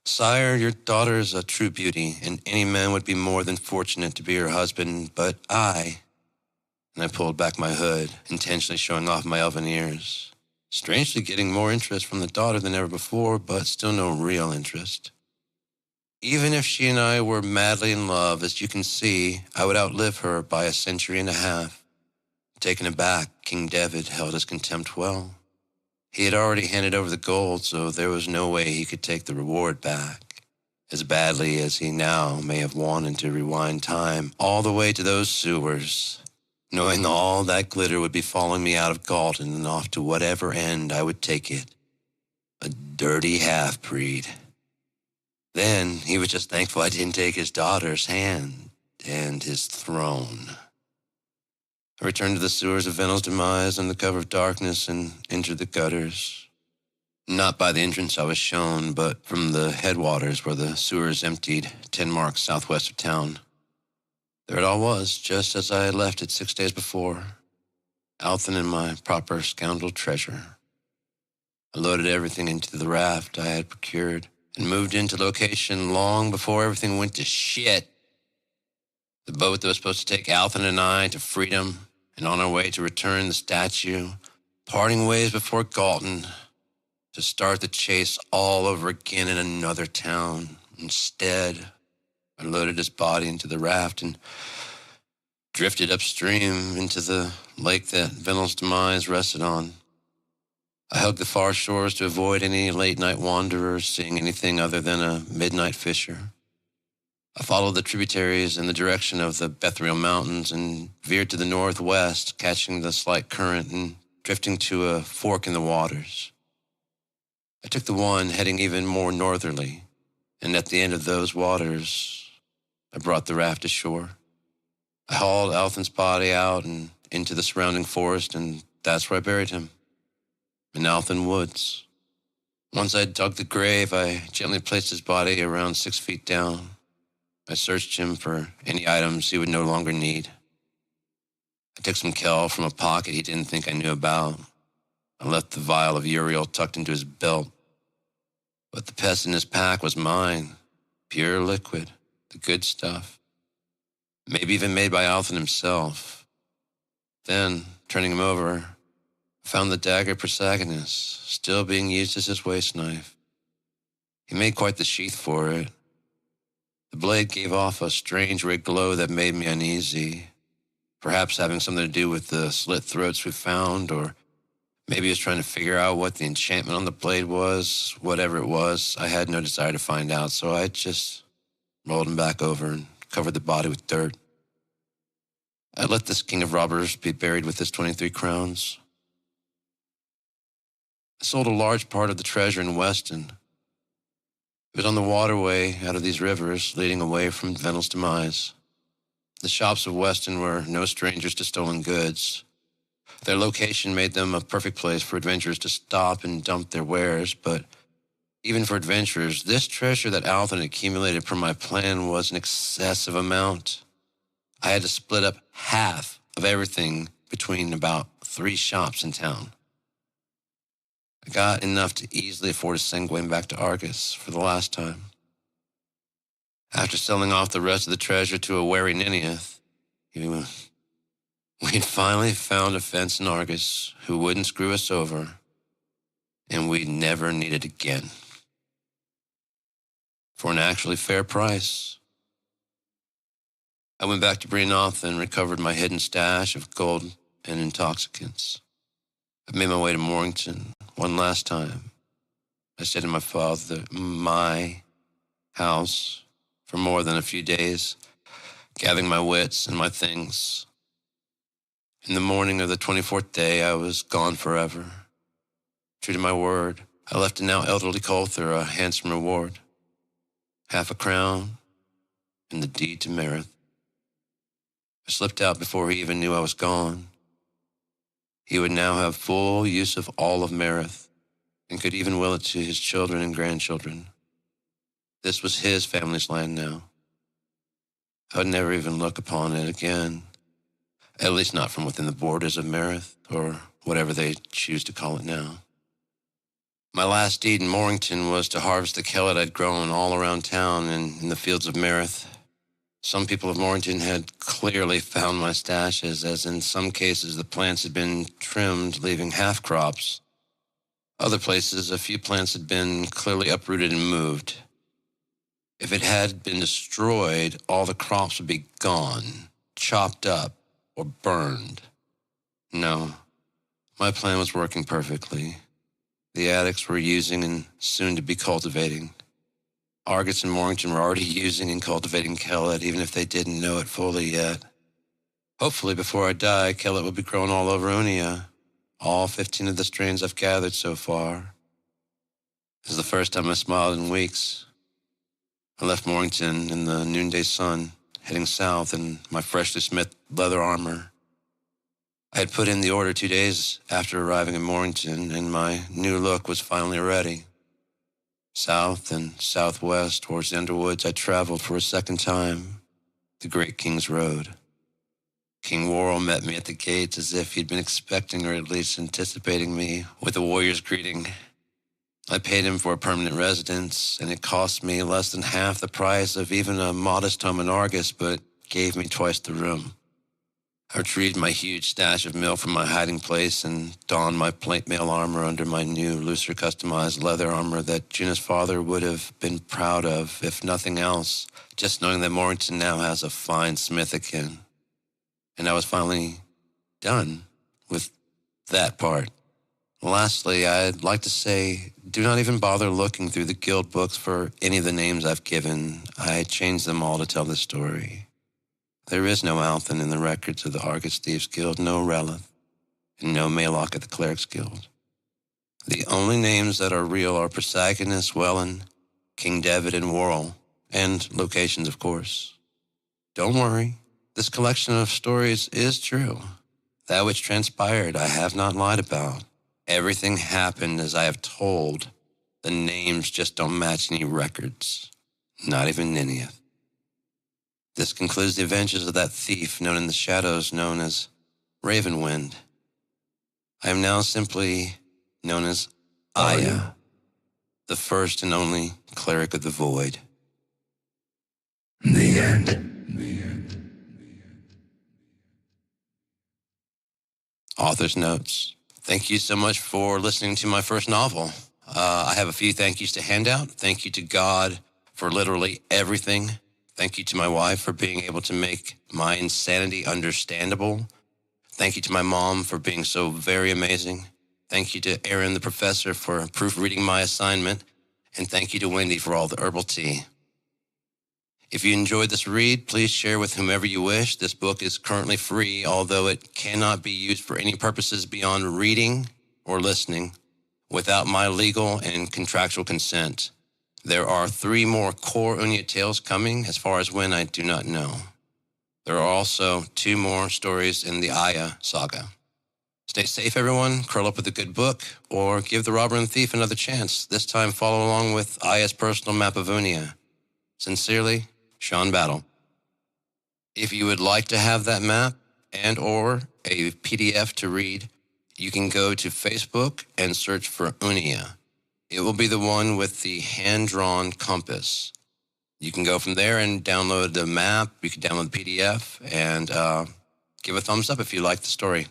Sire, your daughter is a true beauty, and any man would be more than fortunate to be her husband, but and I pulled back my hood, intentionally showing off my elven ears. Strangely getting more interest from the daughter than ever before, but still no real interest. Even if she and I were madly in love, as you can see, I would outlive her by a century and a half. Taken aback, King David held his contempt well. He had already handed over the gold, so there was no way he could take the reward back. As badly as he now may have wanted to rewind time all the way to those sewers, knowing all that glitter would be following me out of Galton and off to whatever end I would take it. A dirty half-breed. Then he was just thankful I didn't take his daughter's hand and his throne. I returned to the sewers of Venel's demise under the cover of darkness and entered the gutters. Not by the entrance I was shown, but from the headwaters where the sewers emptied 10 marks southwest of town. There it all was, just as I had left it 6 days before. Alton and my proper scoundrel treasure. I loaded everything into the raft I had procured and moved into location long before everything went to shit. The boat that was supposed to take Alton and I to freedom, and on our way to return the statue, parting ways before Galton, to start the chase all over again in another town. Instead, I loaded his body into the raft and drifted upstream into the lake that Venel's demise rested on. I hugged the far shores to avoid any late-night wanderers seeing anything other than a midnight fisher. I followed the tributaries in the direction of the Bethnal Mountains and veered to the northwest, catching the slight current and drifting to a fork in the waters. I took the one heading even more northerly, and at the end of those waters, I brought the raft ashore. I hauled Alton's body out and into the surrounding forest, and that's where I buried him, in Alton Woods. Once I dug the grave, I gently placed his body around 6 feet down. I searched him for any items he would no longer need. I took some kelp from a pocket he didn't think I knew about. I left the vial of Uriel tucked into his belt. But the pest in his pack was mine, pure liquid, the good stuff. Maybe even made by Alton himself. Then, turning him over, I found the dagger Protagonist, still being used as his waist knife. He made quite the sheath for it. The blade gave off a strange red glow that made me uneasy, perhaps having something to do with the slit throats we found, or maybe he was trying to figure out what the enchantment on the blade was. Whatever it was, I had no desire to find out, so I just rolled him back over and covered the body with dirt. I let this king of robbers be buried with his 23 crowns. I sold a large part of the treasure in Weston. It was on the waterway out of these rivers leading away from Venel's demise. The shops of Weston were no strangers to stolen goods. Their location made them a perfect place for adventurers to stop and dump their wares, but even for adventurers, this treasure that Alton accumulated per my plan was an excessive amount. I had to split up half of everything between about 3 shops in town. I got enough to easily afford to send Gwen back to Argus for the last time. After selling off the rest of the treasure to a wary Ninioth, we'd finally found a fence in Argus who wouldn't screw us over, and we'd never need it again. For an actually fair price. I went back to Breenoth and recovered my hidden stash of gold and intoxicants. I made my way to Morrington one last time. I stayed in my house for more than a few days, gathering my wits and my things. In the morning of the 24th day, I was gone forever. True to my word, I left a now elderly Coulter a handsome reward, 1/2 a crown, and the deed to Merith. I slipped out before he even knew I was gone. He would now have full use of all of Merith, and could even will it to his children and grandchildren. This was his family's land now. I would never even look upon it again, at least not from within the borders of Merith, or whatever they choose to call it now. My last deed in Morrington was to harvest the kellet I'd grown all around town and in the fields of Merith. Some people of Morrington had clearly found my stashes, as in some cases the plants had been trimmed, leaving half crops. Other places, a few plants had been clearly uprooted and moved. If it had been destroyed, all the crops would be gone, chopped up, or burned. No, my plan was working perfectly. The addicts were using and soon to be cultivating. Argus and Morrington were already using and cultivating kellet, even if they didn't know it fully yet. Hopefully, before I die, Kellett will be grown all over Unia. All 15 of the strains I've gathered so far. This is the first time I smiled in weeks. I left Mornington in the noonday sun, heading south in my freshly smith leather armor. I had put in the order 2 days after arriving in Mornington, and my new look was finally ready. South and southwest towards the Underwoods I traveled for a second time, the Great King's Road. King Worrell met me at the gates as if he'd been expecting or at least anticipating me with a warrior's greeting. I paid him for a permanent residence, and it cost me less than half the price of even a modest home in Argus, but gave me twice the room. I retrieved my huge stash of milk from my hiding place and donned my plate mail armor under my new, looser customized leather armor that Juna's father would have been proud of, if nothing else, just knowing that Mornington now has a fine smith akin. And I was finally done with that part. Lastly, I'd like to say, do not even bother looking through the guild books for any of the names I've given. I changed them all to tell this story. There is no Althan in the records of the Argus Thieves Guild, no Relith, and no Maylock at the Clerics Guild. The only names that are real are Protagonist, Welland, King David, and Worrell, and locations, of course. Don't worry. This collection of stories is true. That which transpired I have not lied about. Everything happened as I have told. The names just don't match any records. Not even Nineveh. This concludes the adventures of that thief known in the shadows known as Ravenwind. I am now simply known as Aya, the first and only cleric of the void. The end. Author's notes. Thank you so much for listening to my first novel. I have a few thank yous to hand out. Thank you to God for literally everything. Thank you to my wife for being able to make my insanity understandable. Thank you to my mom for being so very amazing. Thank you to Aaron, the professor, for proofreading my assignment. And thank you to Wendy for all the herbal tea. If you enjoyed this read, please share with whomever you wish. This book is currently free, although it cannot be used for any purposes beyond reading or listening without my legal and contractual consent. There are 3 more core Unya tales coming. As far as when, I do not know. There are also 2 more stories in the Aya saga. Stay safe, everyone. Curl up with a good book, or give the robber and thief another chance. This time, follow along with Aya's personal map of Unia. Sincerely, Sean Battle. If you would like to have that map and or a PDF to read, you can go to Facebook and search for Unia. It will be the one with the hand-drawn compass. You can go from there and download the map. You can download the PDF and give a thumbs up if you like the story.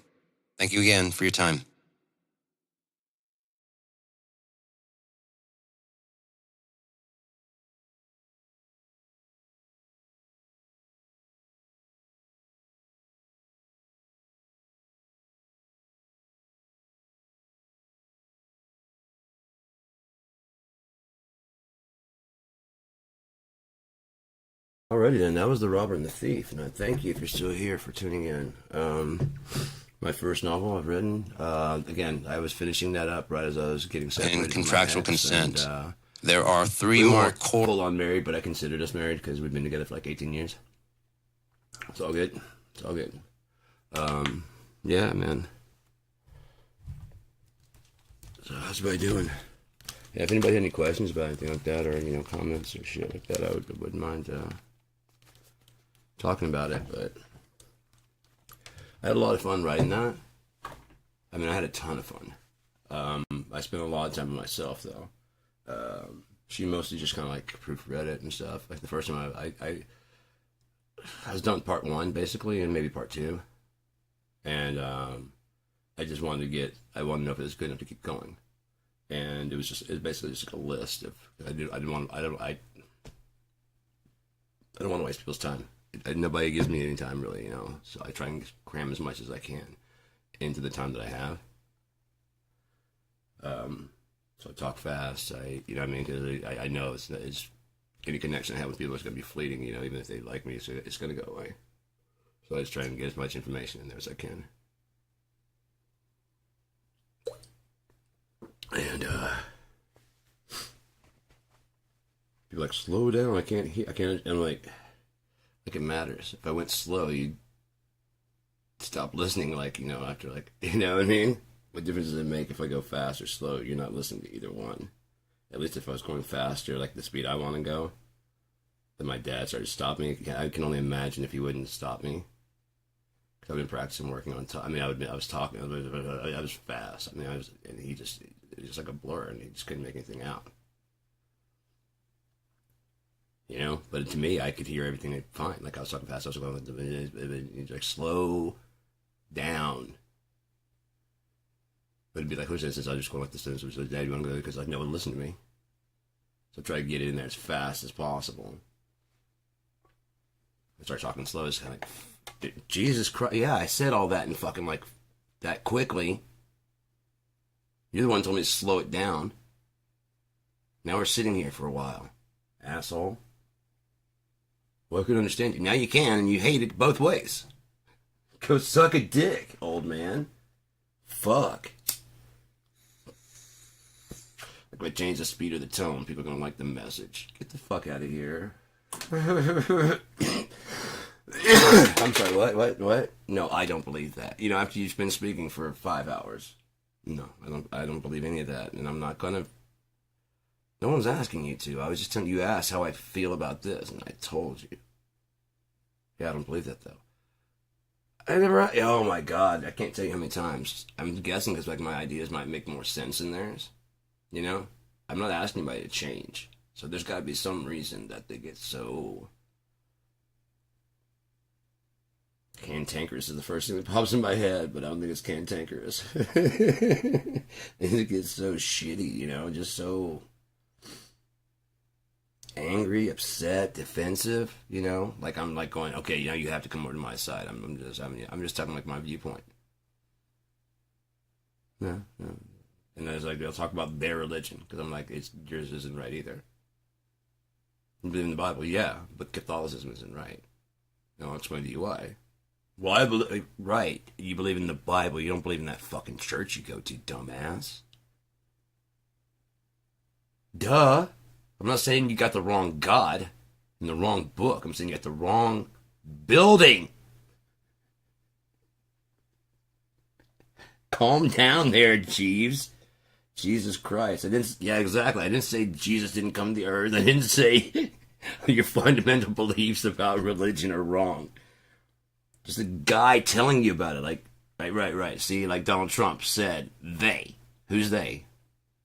Thank you again for your time. Alrighty then, that was The Robber and the Thief, and I thank you if you're still here for tuning in. My first novel I've written. Again, I was finishing that up right as I was getting separated. And contractual from my ex, consent. And, there are 3 we more weren't core... full-on married, but I considered us married because we've been together for like 18 years. It's all good. It's all good. Yeah, man. So how's everybody doing? Yeah, if anybody had any questions about anything like that, or comments or shit like that, I wouldn't mind talking about it. But I had a lot of fun writing that. I mean, I had a ton of fun. I spent a lot of time with myself though. She mostly just kind of like proofread it and stuff. Like the first time I was done with part 1 basically, and maybe part 2, and I just wanted to know if it was good enough to keep going. And it was basically just like a list of I don't want to waste people's time. Nobody gives me any time really, so I try and cram as much as I can into the time that I have. So I talk fast. Because I know it's any connection I have with people is going to be fleeting, even if they like me, so it's going to go away. So I just try and get as much information in there as I can. And people are like, slow down. I can't hear. I can't. And I'm like it matters. If I went slow, you'd stop listening. Like, you know, after like, you know what I mean? What difference does it make if I go fast or slow? You're not listening to either one. At least if I was going faster, like the speed I want to go, then my dad started to stop me. I can only imagine if he wouldn't stop me. Because I've been practicing working on time. I mean, I was talking. I was fast. I mean, and he just, it was just like a blur, and he just couldn't make anything out. You know, but to me, I could hear everything fine. Like I was talking fast, I was going, like, slow down. But it'd be like, who's this? I just go like this. So, Dad, you want to go? Because like no one listened to me. So try to get it in there as fast as possible. I start talking slow. It's kind of like, Jesus Christ. Yeah, I said all that in fucking like that quickly. You're the one who told me to slow it down. Now we're sitting here for a while. Asshole. Well, I could understand you. Now you can, and you hate it both ways. Go suck a dick, old man. Fuck. If I change the speed or the tone, people are going to like the message. Get the fuck out of here. I'm sorry, what? No, I don't believe that. You know, after you've been speaking for 5 hours. No, I don't believe any of that. And I'm not going to. No one's asking you to. I was just telling you, asked how I feel about this, and I told you. Yeah, I don't believe that, though. Oh my God, I can't tell you how many times. I'm guessing because like my ideas might make more sense than theirs. You know? I'm not asking anybody to change. So there's got to be some reason that they get so cantankerous is the first thing that pops in my head, but I don't think it's cantankerous. It gets so shitty, you know, just so angry, upset, defensive, you know? Like I'm like going, okay, you know, you have to come over to my side. I'm just talking like my viewpoint. No. And then it's like they'll talk about their religion because I'm like, yours isn't right either. You believe in the Bible, yeah, but Catholicism isn't right. No, I'll explain to you why. Well, I believe right. You believe in the Bible. You don't believe in that fucking church you go to, dumbass. Duh. I'm not saying you got the wrong God in the wrong book. I'm saying you got the wrong building. Calm down there, Jeeves. Jesus Christ. Yeah, exactly. I didn't say Jesus didn't come to the earth. I didn't say your fundamental beliefs about religion are wrong. Just a guy telling you about it. Like, right. See, like Donald Trump said, they. Who's they?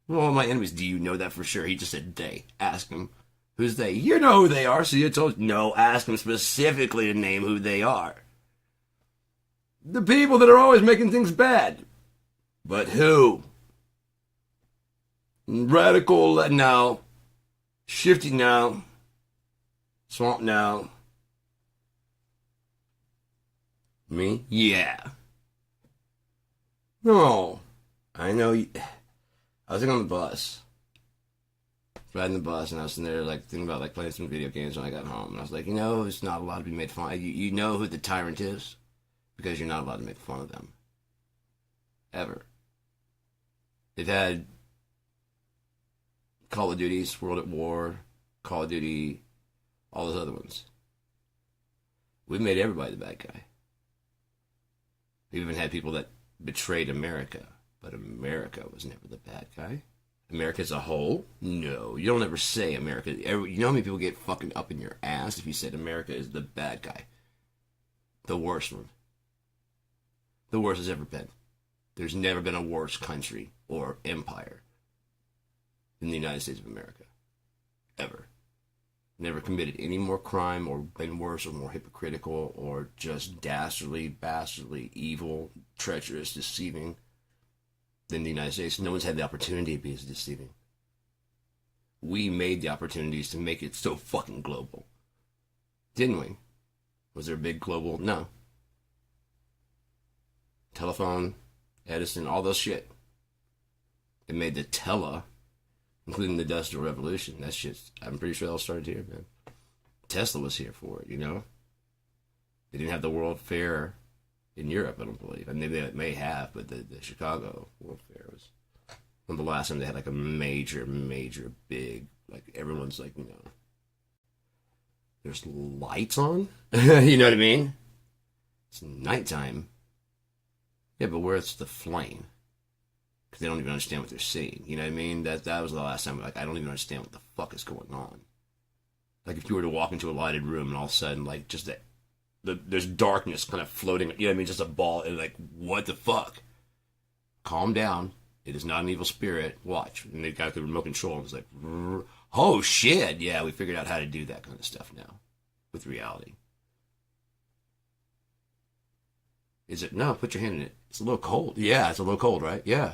Well, my enemies, do you know that for sure? He just said they. Ask him. Who's they? You know who they are, so you told. No, ask him specifically to name who they are. The people that are always making things bad. But who? Radical, no. Shifty, no. Swamp, no. Me? Yeah. No. I know you. I was on the bus. Riding the bus, and I was sitting there, like, thinking about, like, playing some video games when I got home. And I was like, you know, it's not allowed to be made fun of. You know who the tyrant is? Because you're not allowed to make fun of them. Ever. They've had Call of Duty's World at War, Call of Duty, all those other ones. We've made everybody the bad guy. We've even had people that betrayed America, but America was never the bad guy. America as a whole? No, you don't ever say America. You know how many people get fucking up in your ass if you said America is the bad guy? The worst one. The worst has ever been. There's never been a worse country or empire than the United States of America. Ever. Never committed any more crime or been worse or more hypocritical or just dastardly, evil, treacherous, deceiving than the United States. No one's had the opportunity to be as deceiving. We made the opportunities to make it so fucking global. Didn't we? Was there a big global? No. Telephone, Edison, all those shit. It made the including the Industrial Revolution. That shit, I'm pretty sure it all started here, man. Tesla was here for it, you know? They didn't have the World Fair in Europe, I don't believe. I mean, they may have, but the Chicago World Fair was one of the last time they had like a major big, like everyone's like, there's lights on. You know what I mean? It's nighttime. Yeah, but where's the flame? Because they don't even understand what they're seeing. You know what I mean? That was the last time. Like, I don't even understand what the fuck is going on. Like, if you were to walk into a lighted room and all of a sudden, like, just there's darkness kind of floating. You know what I mean? Just a ball. And like, what the fuck? Calm down. It is not an evil spirit. Watch. And they got the remote control and it's like, oh shit. Yeah, we figured out how to do that kind of stuff now with reality. Is it? No, put your hand in it. It's a little cold. Yeah, it's a little cold, right? Yeah.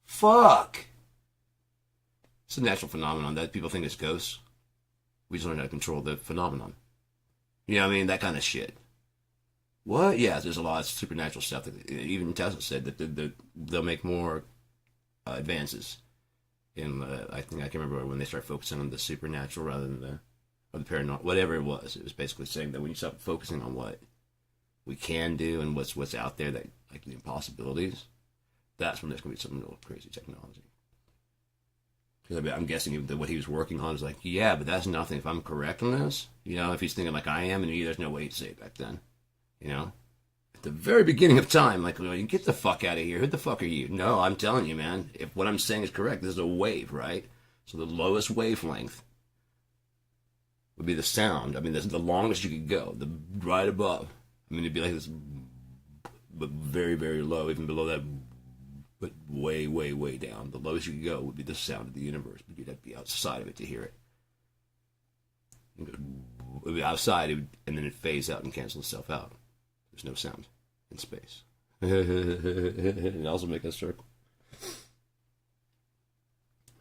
Fuck. It's a natural phenomenon that people think is ghosts. We just learn how to control the phenomenon. You know what I mean? That kind of shit. What? Yeah, there's a lot of supernatural stuff. That even Tesla said that they'll make more advances in I think I can remember when they start focusing on the supernatural rather than the paranormal. Whatever it was basically saying that when you stop focusing on what we can do and what's out there, that like the impossibilities, that's when there's going to be some real crazy technology. Because I'm guessing that what he was working on is like, yeah, but that's nothing. If I'm correct on this, if he's thinking like I am, and there's no way to say it back then, at the very beginning of time, like, get the fuck out of here. Who the fuck are you? No, I'm telling you, man. If what I'm saying is correct, this is a wave, right? So the lowest wavelength would be the sound. I mean, this is the longest you could go. The right above. I mean, it'd be like this, but very, very low, even below that, but way, way, way down. The lowest you could go would be the sound of the universe, but you'd have to be outside of it to hear it. It would be outside, and then it fades out and cancels itself out. There's no sound in space. And also make a circle.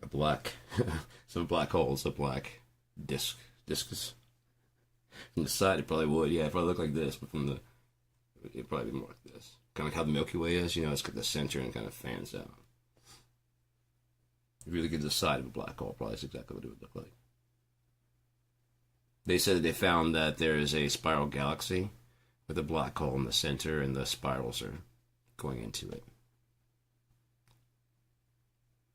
A black, some black holes, a black discus. From the side, it probably would. Yeah, it probably look like this, but from the, it'd probably be more like this. Kind of like how the Milky Way is. It's got the center and kind of fans out. If you look at the side of a black hole, probably that's exactly what it would look like. They said that they found that there is a spiral galaxy with a black hole in the center, and the spirals are going into it.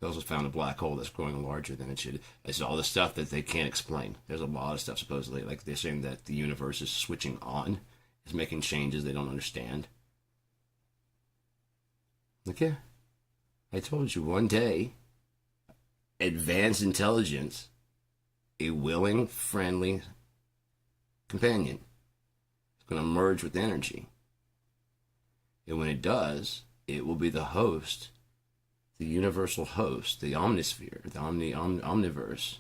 They also found a black hole that's growing larger than it should. It's all the stuff that they can't explain. There's a lot of stuff, supposedly. Like, they're saying that the universe is switching on. It's making changes they don't understand. Like, yeah. I told you, one day, advanced intelligence, a willing, friendly companion, is going to merge with energy. And when it does, it will be the host, the universal host, the omnisphere, the omniverse,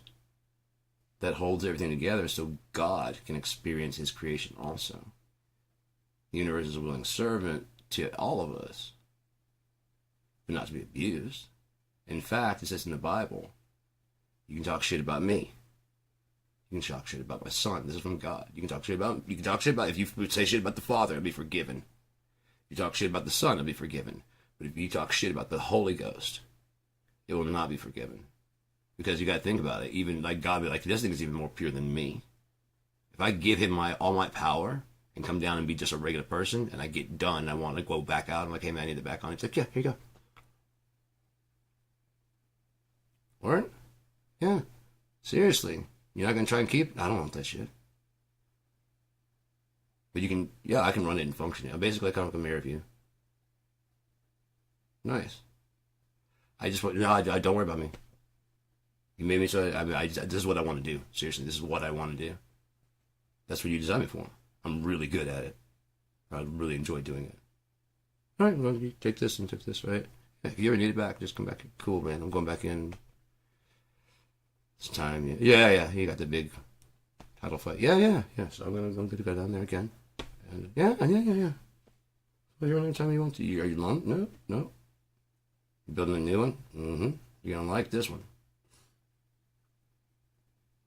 that holds everything together so God can experience his creation also. The universe is a willing servant to all of us, but not to be abused. In fact, it says in the Bible, you can talk shit about me. You can talk shit about my son. This is from God. You can talk shit about, if you say shit about the Father, it'll be forgiven. If you talk shit about the Son, it'll be forgiven. But if you talk shit about the Holy Ghost, it will not be forgiven. Because you got to think about it. Even like God be like, this thing is even more pure than me. If I give him all my power and come down and be just a regular person, and I get done, and I want to go back out, I'm like, hey man, I need to back on. He's like, yeah, here you go. What? Yeah. Seriously. You're not going to try and keep it? I don't want that shit. But you can, yeah, I can run it and function. Basically, I kind of like a mirror view. Nice. I just want, no, don't worry about me. You made me so, this is what I want to do. Seriously, this is what I want to do. That's what you designed me for. I'm really good at it. I really enjoy doing it. All right, well, you take this and take this, right? Yeah, if you ever need it back, just come back. Cool, man. I'm going back in. It's time. Yeah. You got the big title fight. Yeah. So I'm gonna go down there again. And yeah. Well, you're anytime you want to. Are you alone? No. You building a new one? Mm-hmm. You're gonna like this one.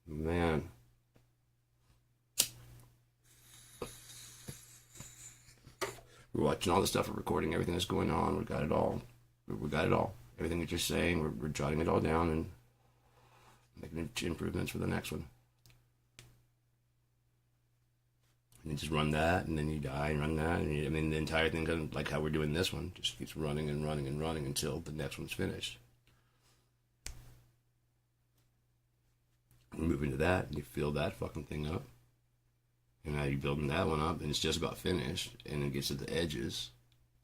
Man. We're watching all the stuff, we're recording everything that's going on, we got it all. Everything that you're saying, we're jotting it all down and making improvements for the next one. And just run that, and then you die and run that. And I mean, the entire thing, doesn't, like how we're doing this one, just keeps running and running and running until the next one's finished. You move into that, and you fill that fucking thing up. And now you're building that one up, and it's just about finished, and it gets to the edges.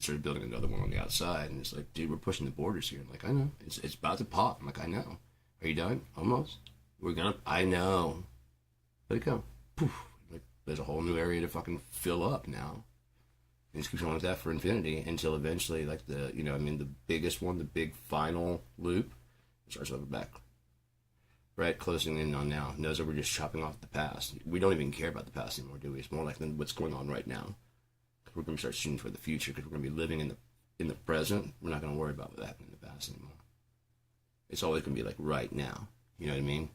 Started building another one on the outside, and it's like, dude, we're pushing the borders here. I'm like, I know. It's about to pop. I'm like, I know. Are you done? Almost. I know. Let it go. Poof. Like, there's a whole new area to fucking fill up now. And just keeps going with that for infinity until eventually, like the biggest one, the big final loop, starts over back. Right, closing in on now. Knows that we're just chopping off the past. We don't even care about the past anymore, do we? It's more like what's going on right now. We're going to start shooting for the future because we're going to be living in the present. We're not going to worry about what happened in the past anymore. It's always going to be like right now. You know what I mean?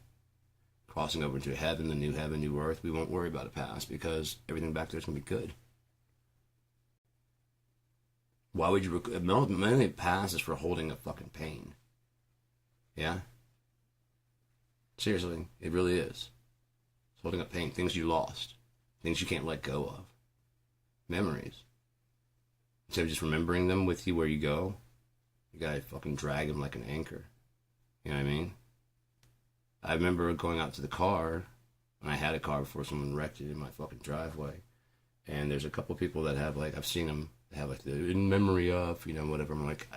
Crossing over into heaven, new earth. We won't worry about the past because everything back there is going to be good. Why would you? Mainly past is for holding a fucking pain. Yeah. Seriously, it really is. It's holding up pain, things you lost, things you can't let go of, memories. Instead of just remembering them with you where you go, you gotta fucking drag them like an anchor. You know what I mean? I remember going out to the car, and I had a car before someone wrecked it in my fucking driveway. And there's a couple people that have, like, I've seen them have, like, the in memory of, whatever. I'm like,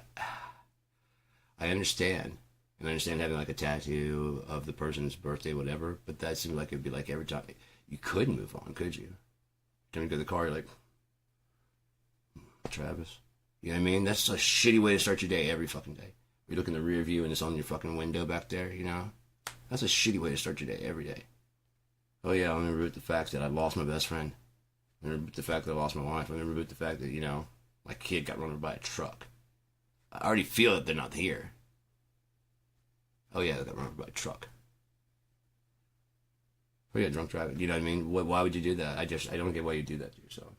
I understand. And I understand having like a tattoo of the person's birthday, whatever, but that seemed like it'd be like every time you could move on, could you? Time you go to the car, you're like, Travis. You know what I mean? That's a shitty way to start your day every fucking day. You look in the rear view and it's on your fucking window back there, That's a shitty way to start your day every day. Oh yeah, I remember the fact that I lost my best friend. I remember the fact that I lost my wife. I remember the fact that, my kid got run over by a truck. I already feel that they're not here. Oh yeah, they got run over by a truck. Oh yeah, drunk driving. You know what I mean? Why would you do that? I don't get why you do that to yourself.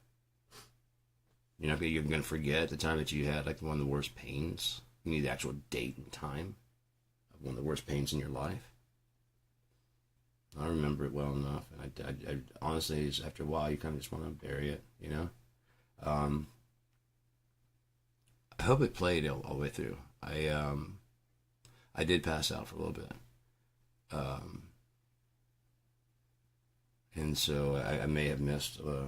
You're going to forget the time that you had like one of the worst pains. You need the actual date and time of one of the worst pains in your life. I remember it well enough, and I honestly, after a while, you kind of just want to bury it. I hope it played all the way through. I did pass out for a little bit. And so I may have missed, I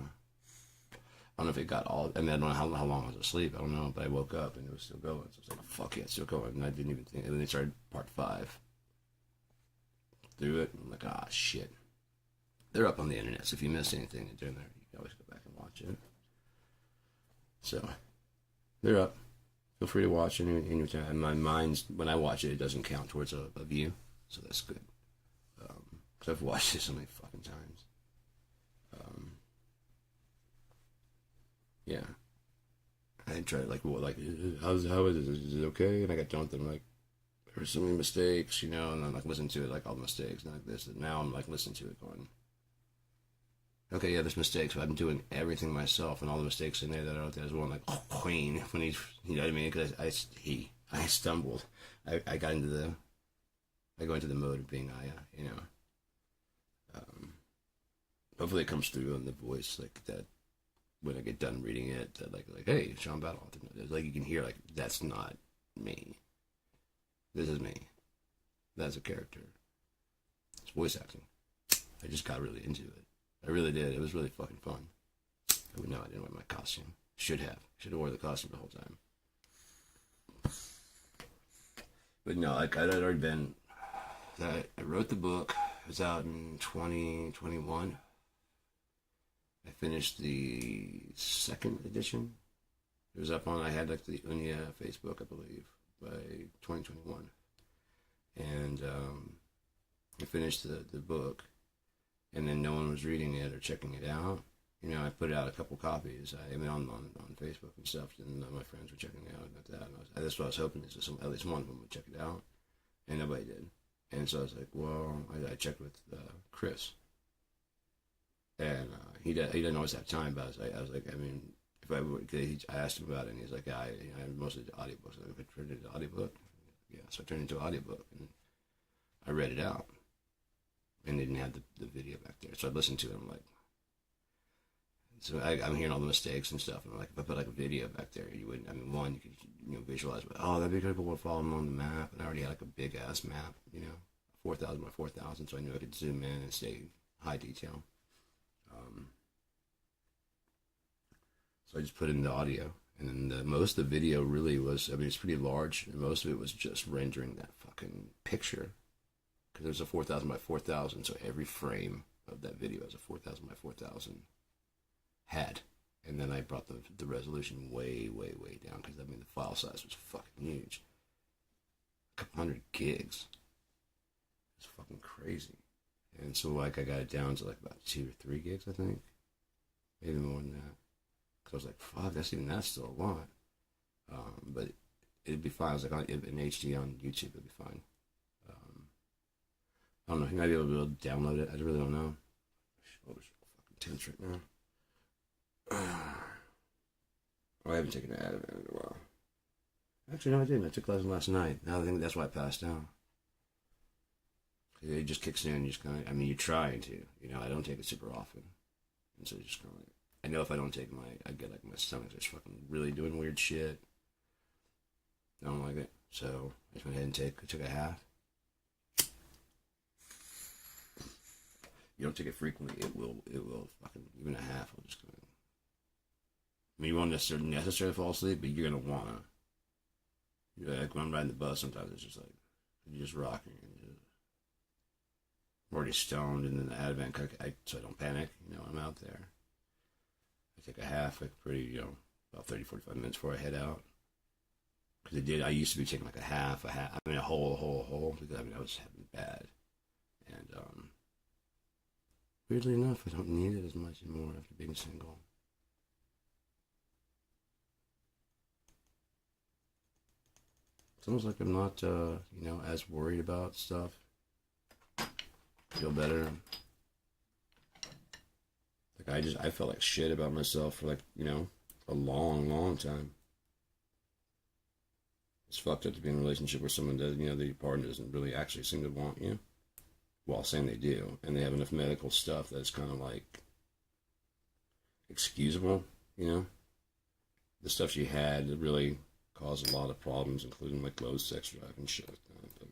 don't know if it got all, I don't know how long I was asleep, I don't know, but I woke up and it was still going. So I was like, fuck yeah, it's still going. And I didn't even think, and then they started part 5. Through it, I'm like, shit. They're up on the internet, so if you missed anything during there, you can always go back and watch it. So, they're up. Feel free to watch anytime. My mind's, when I watch it, it doesn't count towards a view, so that's good. Because I've watched it so many fucking times. Yeah. I tried how is it? Is it okay? And I got done with them, like, there were so many mistakes, and I'm like listening to it, like all the mistakes, and like this. And now I'm like listening to it, going, okay, yeah, there's mistakes, but I'm doing everything myself, and all the mistakes in there that are out there as well. I'm like, Queen, when he's, you know what I mean? Because I stumbled. I got into I go into the mode of being Aya, hopefully it comes through in the voice, like that, when I get done reading it, that like, hey, Sean Battle, like you can hear, like, that's not me. This is me. That's a character. It's voice acting. I just got really into it. I really did. It was really fucking fun. No, I didn't wear my costume. Should have worn the costume the whole time. But no, like I'd already been. I wrote the book. It was out in 2021. I finished the 2nd edition. It was up on. I had like the Unia Facebook, I believe, by 2021, and I finished the book. And then no one was reading it or checking it out. I put out a couple copies. On Facebook and stuff, and my friends were checking it out and that. And that's what I was hoping is that at least one of them would check it out, and nobody did. And so I was like, well, I checked with Chris, and he doesn't always have time. But I was like, if I would, I asked him about it, and he's like, I mostly do audiobooks. So I turned it into audiobook. Yeah, so I turned it into an audiobook, and I read it out. And they didn't have the video back there. So I listened to it. I'm like, So I'm hearing all the mistakes and stuff. And I'm like, if I put like a video back there, you wouldn't. I mean, one, you could visualize. Oh, that'd be good. People would follow them on the map. And I already had like a big ass map, 4,000 by 4,000, so I knew I could zoom in and stay high detail. So I just put in the audio, and then most of the video really was. I mean, it's pretty large, and most of it was just rendering that fucking picture. Because there's a 4,000 by 4,000, so every frame of that video is a 4,000 by 4,000 head. And then I brought the resolution way, way, way down, because I mean the file size was fucking huge. A couple hundred gigs. It's fucking crazy. And so like I got it down to like about 2 or 3 gigs, I think. Maybe more than that. Because I was like, fuck, that's still a lot. But it'd be fine. I was like, in HD on YouTube, it'd be fine. I don't know. You might be able to download it. I really don't know. Oh, it's fucking tense right now. Oh, I haven't taken an Ativan in a while. Actually, no, I didn't. I took last night. Now I think that's why I passed out. It just kicks in. You just kind of. I mean, you're trying to. I don't take it super often, and so just kind of like. I know if I don't take I get like my stomach just fucking really doing weird shit. I don't like it, so I just went ahead and took a half. You don't take it frequently, it will fucking, even a half will just go in. I mean, you won't necessarily fall asleep, but you're gonna wanna. Like when I'm riding the bus, sometimes it's just like, you're just rocking. I'm already stoned, and then the Ativan, so I don't panic, I'm out there. I take a half, like pretty, about 30, 45 minutes before I head out. Because I used to be taking like a half, I mean a whole, because I was having bad. And, weirdly enough, I don't need it as much anymore after being single. It's almost like I'm not, as worried about stuff. Feel better. Like I felt like shit about myself for like, a long, long time. It's fucked up to be in a relationship where someone does, that your partner doesn't really actually seem to want you. While saying they do, and they have enough medical stuff that's kind of like excusable, The stuff she had that really caused a lot of problems, including like low sex drive and shit like that. But,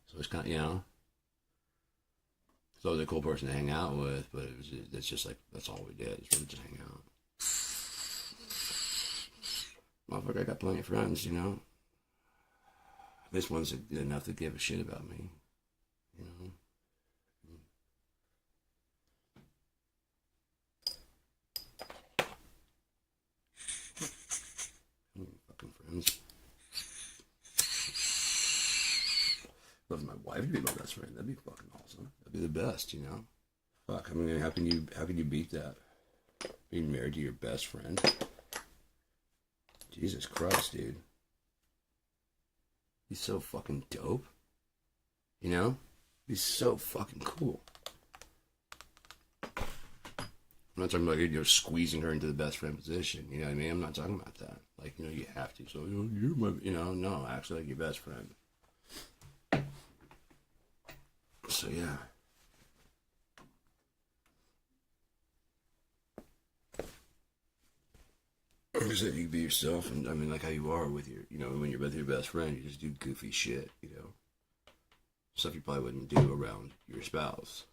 so it's kind of, it's always a cool person to hang out with, but it's just like, that's all we did, is really just hang out. Motherfucker, I got plenty of friends, This one's enough to give a shit about me, Friends. Love my wife to be my best friend. That'd be fucking awesome. That'd be the best, Fuck, I mean, how can you beat that? Being married to your best friend? Jesus Christ, dude. He's so fucking dope. He's so fucking cool. I'm not talking about squeezing her into the best friend position. You know what I mean? I'm not talking about that. Like, you have to. So, you're my, no, actually, like your best friend. So, yeah. Like I said, you can be yourself, and I mean, like how you are with your, when you're with your best friend, you just do goofy shit, Stuff you probably wouldn't do around your spouse.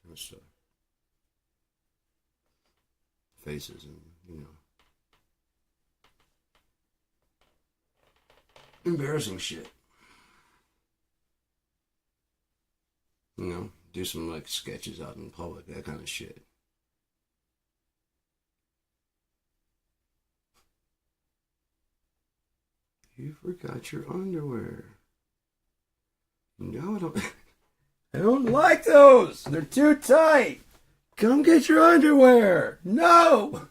Kind of stuff. Faces and, embarrassing shit. Do some like sketches out in public, that kind of shit. You forgot your underwear. No, I don't. I don't like those. They're too tight. Come get your underwear. No.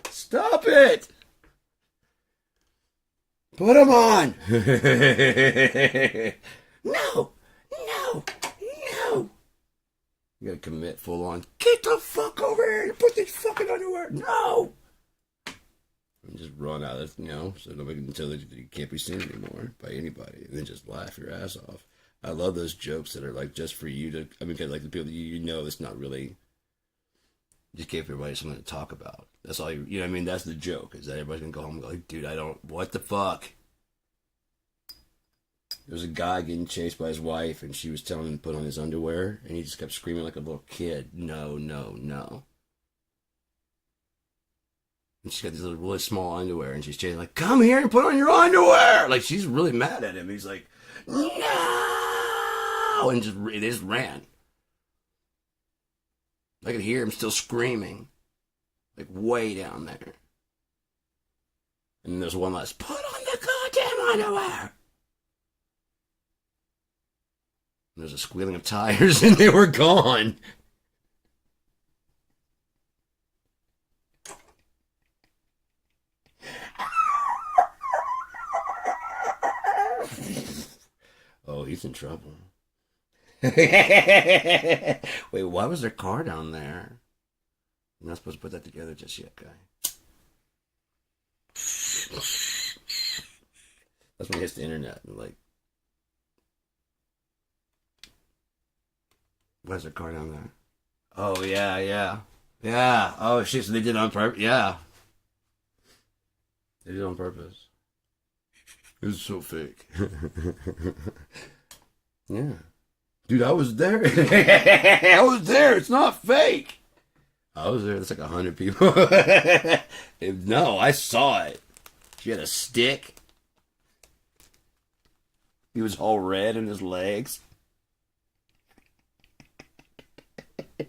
Stop it. Put them on. No. No. No. You gotta commit full on. Get the fuck over here and put these fucking underwear. No. And just run out of, so nobody can tell that you can't be seen anymore by anybody. And then just laugh your ass off. I love those jokes that are like just for you to. I mean, 'cause, like the people that you know, it's not really. Just give everybody something to talk about. That's all you know what I mean? That's the joke, is that everybody's gonna go home and go like, dude, I don't, what the fuck? There was a guy getting chased by his wife, and she was telling him to put on his underwear, and he just kept screaming like a little kid, no, no, no. And she's got these little really small underwear, and she's chasing like, come here and put on your underwear! Like, she's really mad at him. He's like, no! And they just ran. I could hear him still screaming, like way down there. And then there's one last, put on the goddamn underwear! And there's a squealing of tires, and they were gone. Oh, he's in trouble. Wait, why was there a car down there? You're not supposed to put that together just yet, guy. That's when he hits the internet and like, why is there a car down there? Oh yeah, yeah, yeah. Oh shit! So they did it on purpose. Yeah, they did it on purpose. It was so fake. Yeah. Dude, I was there. I was there. It's not fake. I was there. It's like 100 people. No, I saw it. She had a stick. He was all red in his legs. He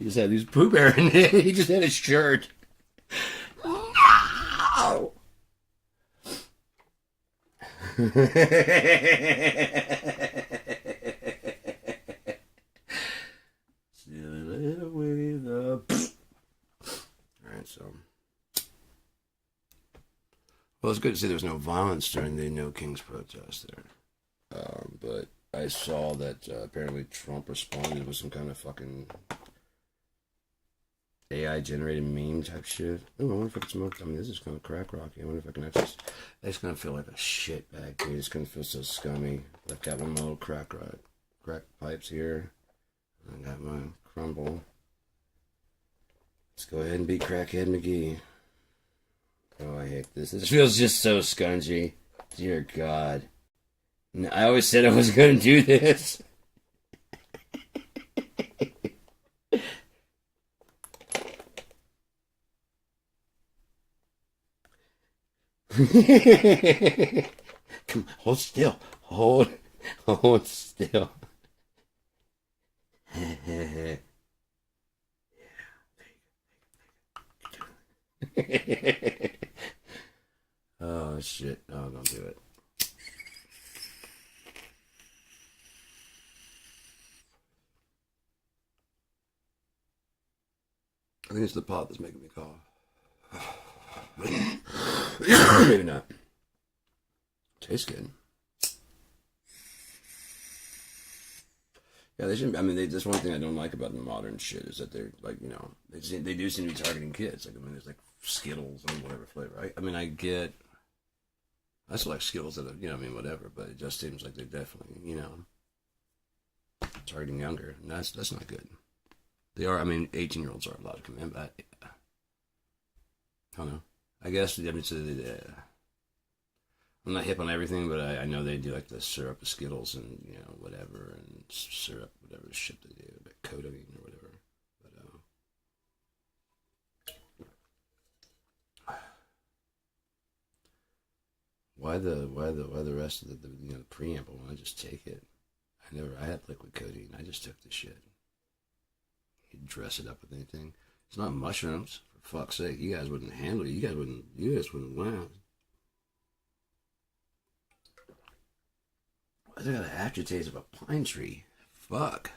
just had these poop hair in it. He just had a shirt. No! Alright, so. Well, it's good to see there was no violence during the No Kings protest there. But I saw that apparently Trump responded with some kind of fucking AI generated meme type shit. Ooh, I wonder if I can smoke. I mean, this is kind of crack rocky. I wonder if I can actually. It's gonna feel like a shit bag, dude. It's gonna feel so scummy. I've got one of my little crack pipes here. I got my crumble. Let's go ahead and be Crackhead McGee. Oh, I hate this. This feels just so scungy. Dear God. I always said I was gonna do this. Come on, hold still. Hold still. Oh shit! No, don't do it. I think it's the pot that's making me cough. Maybe not. Tastes good. Yeah, they shouldn't. I mean, that's one thing I don't like about the modern shit is that they're like, you know, they do seem to be targeting kids. Like, I mean, there's like Skittles and whatever flavor. I mean, I still like Skittles that, you know, I mean, whatever. But it just seems like they're definitely, you know, targeting younger, and that's not good. They are. I mean, 18-year-olds are allowed to come in, but I don't know. I guess I'm not hip on everything, but I know they do like the syrup of Skittles and, you know, whatever, and syrup, whatever shit they do, like codeine or whatever. But why the rest of the you know, the preamble? When I just take it. I had liquid codeine. I just took the shit. You dress it up with anything. It's not mushrooms. For fuck's sake, you guys wouldn't handle it. You guys wouldn't last. Why they got an aftertaste of a pine tree? Fuck.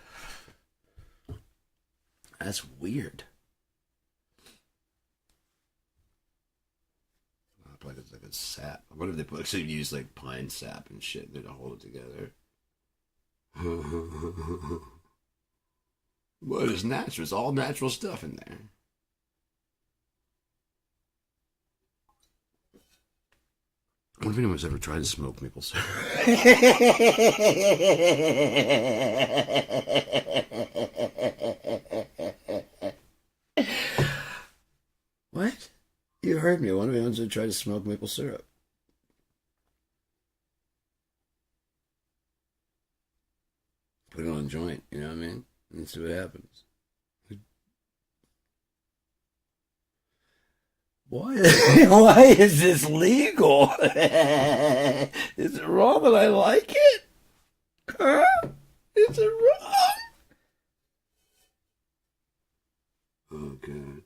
That's weird. Like it's like a sap. I wonder if they actually use like pine sap and shit there to hold it together. What is natural? It's all natural stuff in there. wonder if anyone's ever tried to smoke maple syrup. What? You heard me. I wonder if anyone's ever tried to smoke maple syrup. Put it on a joint, you know what I mean? And see what happens. Why? Why is this legal? Is it wrong that I like it? Huh? Is it wrong? Oh, God.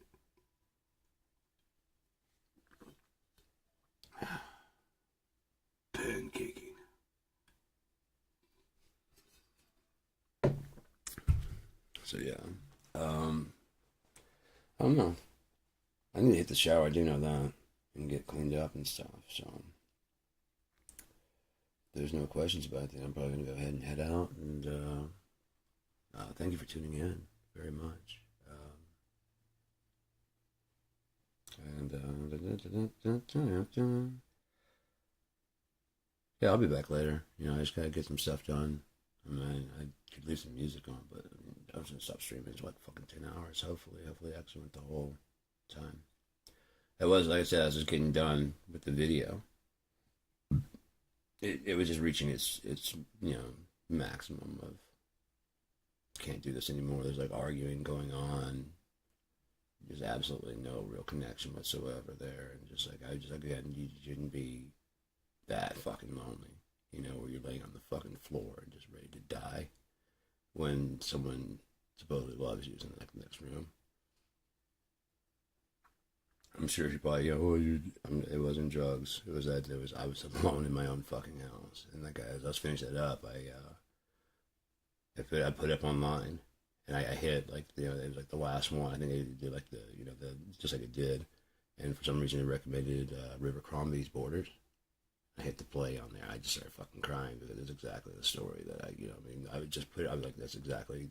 Pancaking. So, yeah. I don't know. I need to hit the shower, I do know that, and get cleaned up and stuff, so there's no questions about that. I'm probably going to go ahead and head out, and thank you for tuning in very much. Yeah, I'll be back later. You know, I just got to get some stuff done. I mean, I could leave some music on, but I mean, I was going to stop streaming. It's like fucking 10 hours, hopefully. Hopefully I actually went the whole time. It was, like I said, I was just getting done with the video. It was just reaching its you know, maximum of can't do this anymore. There's like arguing going on. There's absolutely no real connection whatsoever there. And just like, again, you shouldn't be that fucking lonely, you know, where you're laying on the fucking floor and just ready to die when someone supposedly loves you is in the next room. I'm sure she probably, it wasn't drugs. It was that I was alone in my own fucking house. And like, as I was finishing it up, I put it up online, and I hit like, you know, it was like the last one. I think they did like the, you know, the just like it did, and for some reason it recommended River Crombie's Borders. I hit the play on there. I just started fucking crying because it's exactly the story that I, you know, I mean, I would just put it. I was like, that's exactly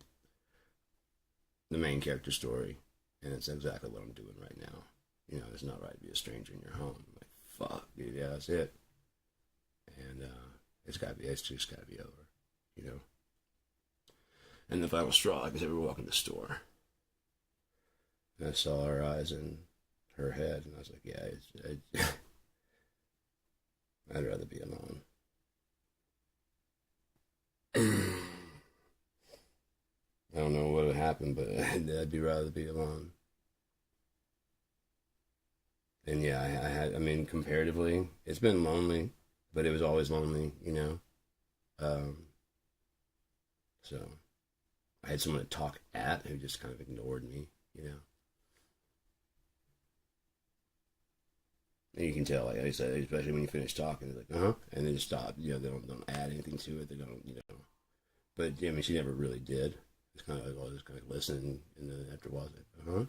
the main character story, and it's exactly what I'm doing right now. You know, it's not right to be a stranger in your home. I'm like, fuck, dude, yeah, that's it. And it's just gotta be over, you know. And the final straw, like I said, we were walking the store, and I saw her eyes and her head, and I was like, yeah, I'd rather be alone. I don't know what would happen, but I'd rather be alone. And yeah, I mean, comparatively, it's been lonely, but it was always lonely, you know? So, I had someone to talk at who just kind of ignored me, you know? And you can tell, like I said, especially when you finish talking, they're like, and they just stop, you know, they don't add anything to it, they don't, you know? But, yeah, I mean, she never really did. It's kind of like, well, just kind of listen, and then after a while, it's like,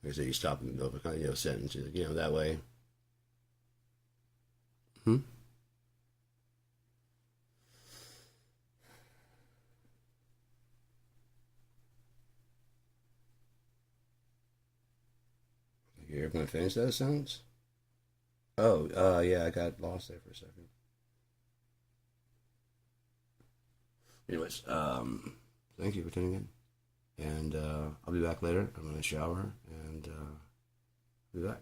like I said, you stop in the middle of a kind of, you know, sentence, like, you know, that way. You're going to finish that sentence? Oh, yeah, I got lost there for a second. Anyways, thank you for tuning in. And I'll be back later. I'm going to shower, and I'll be back.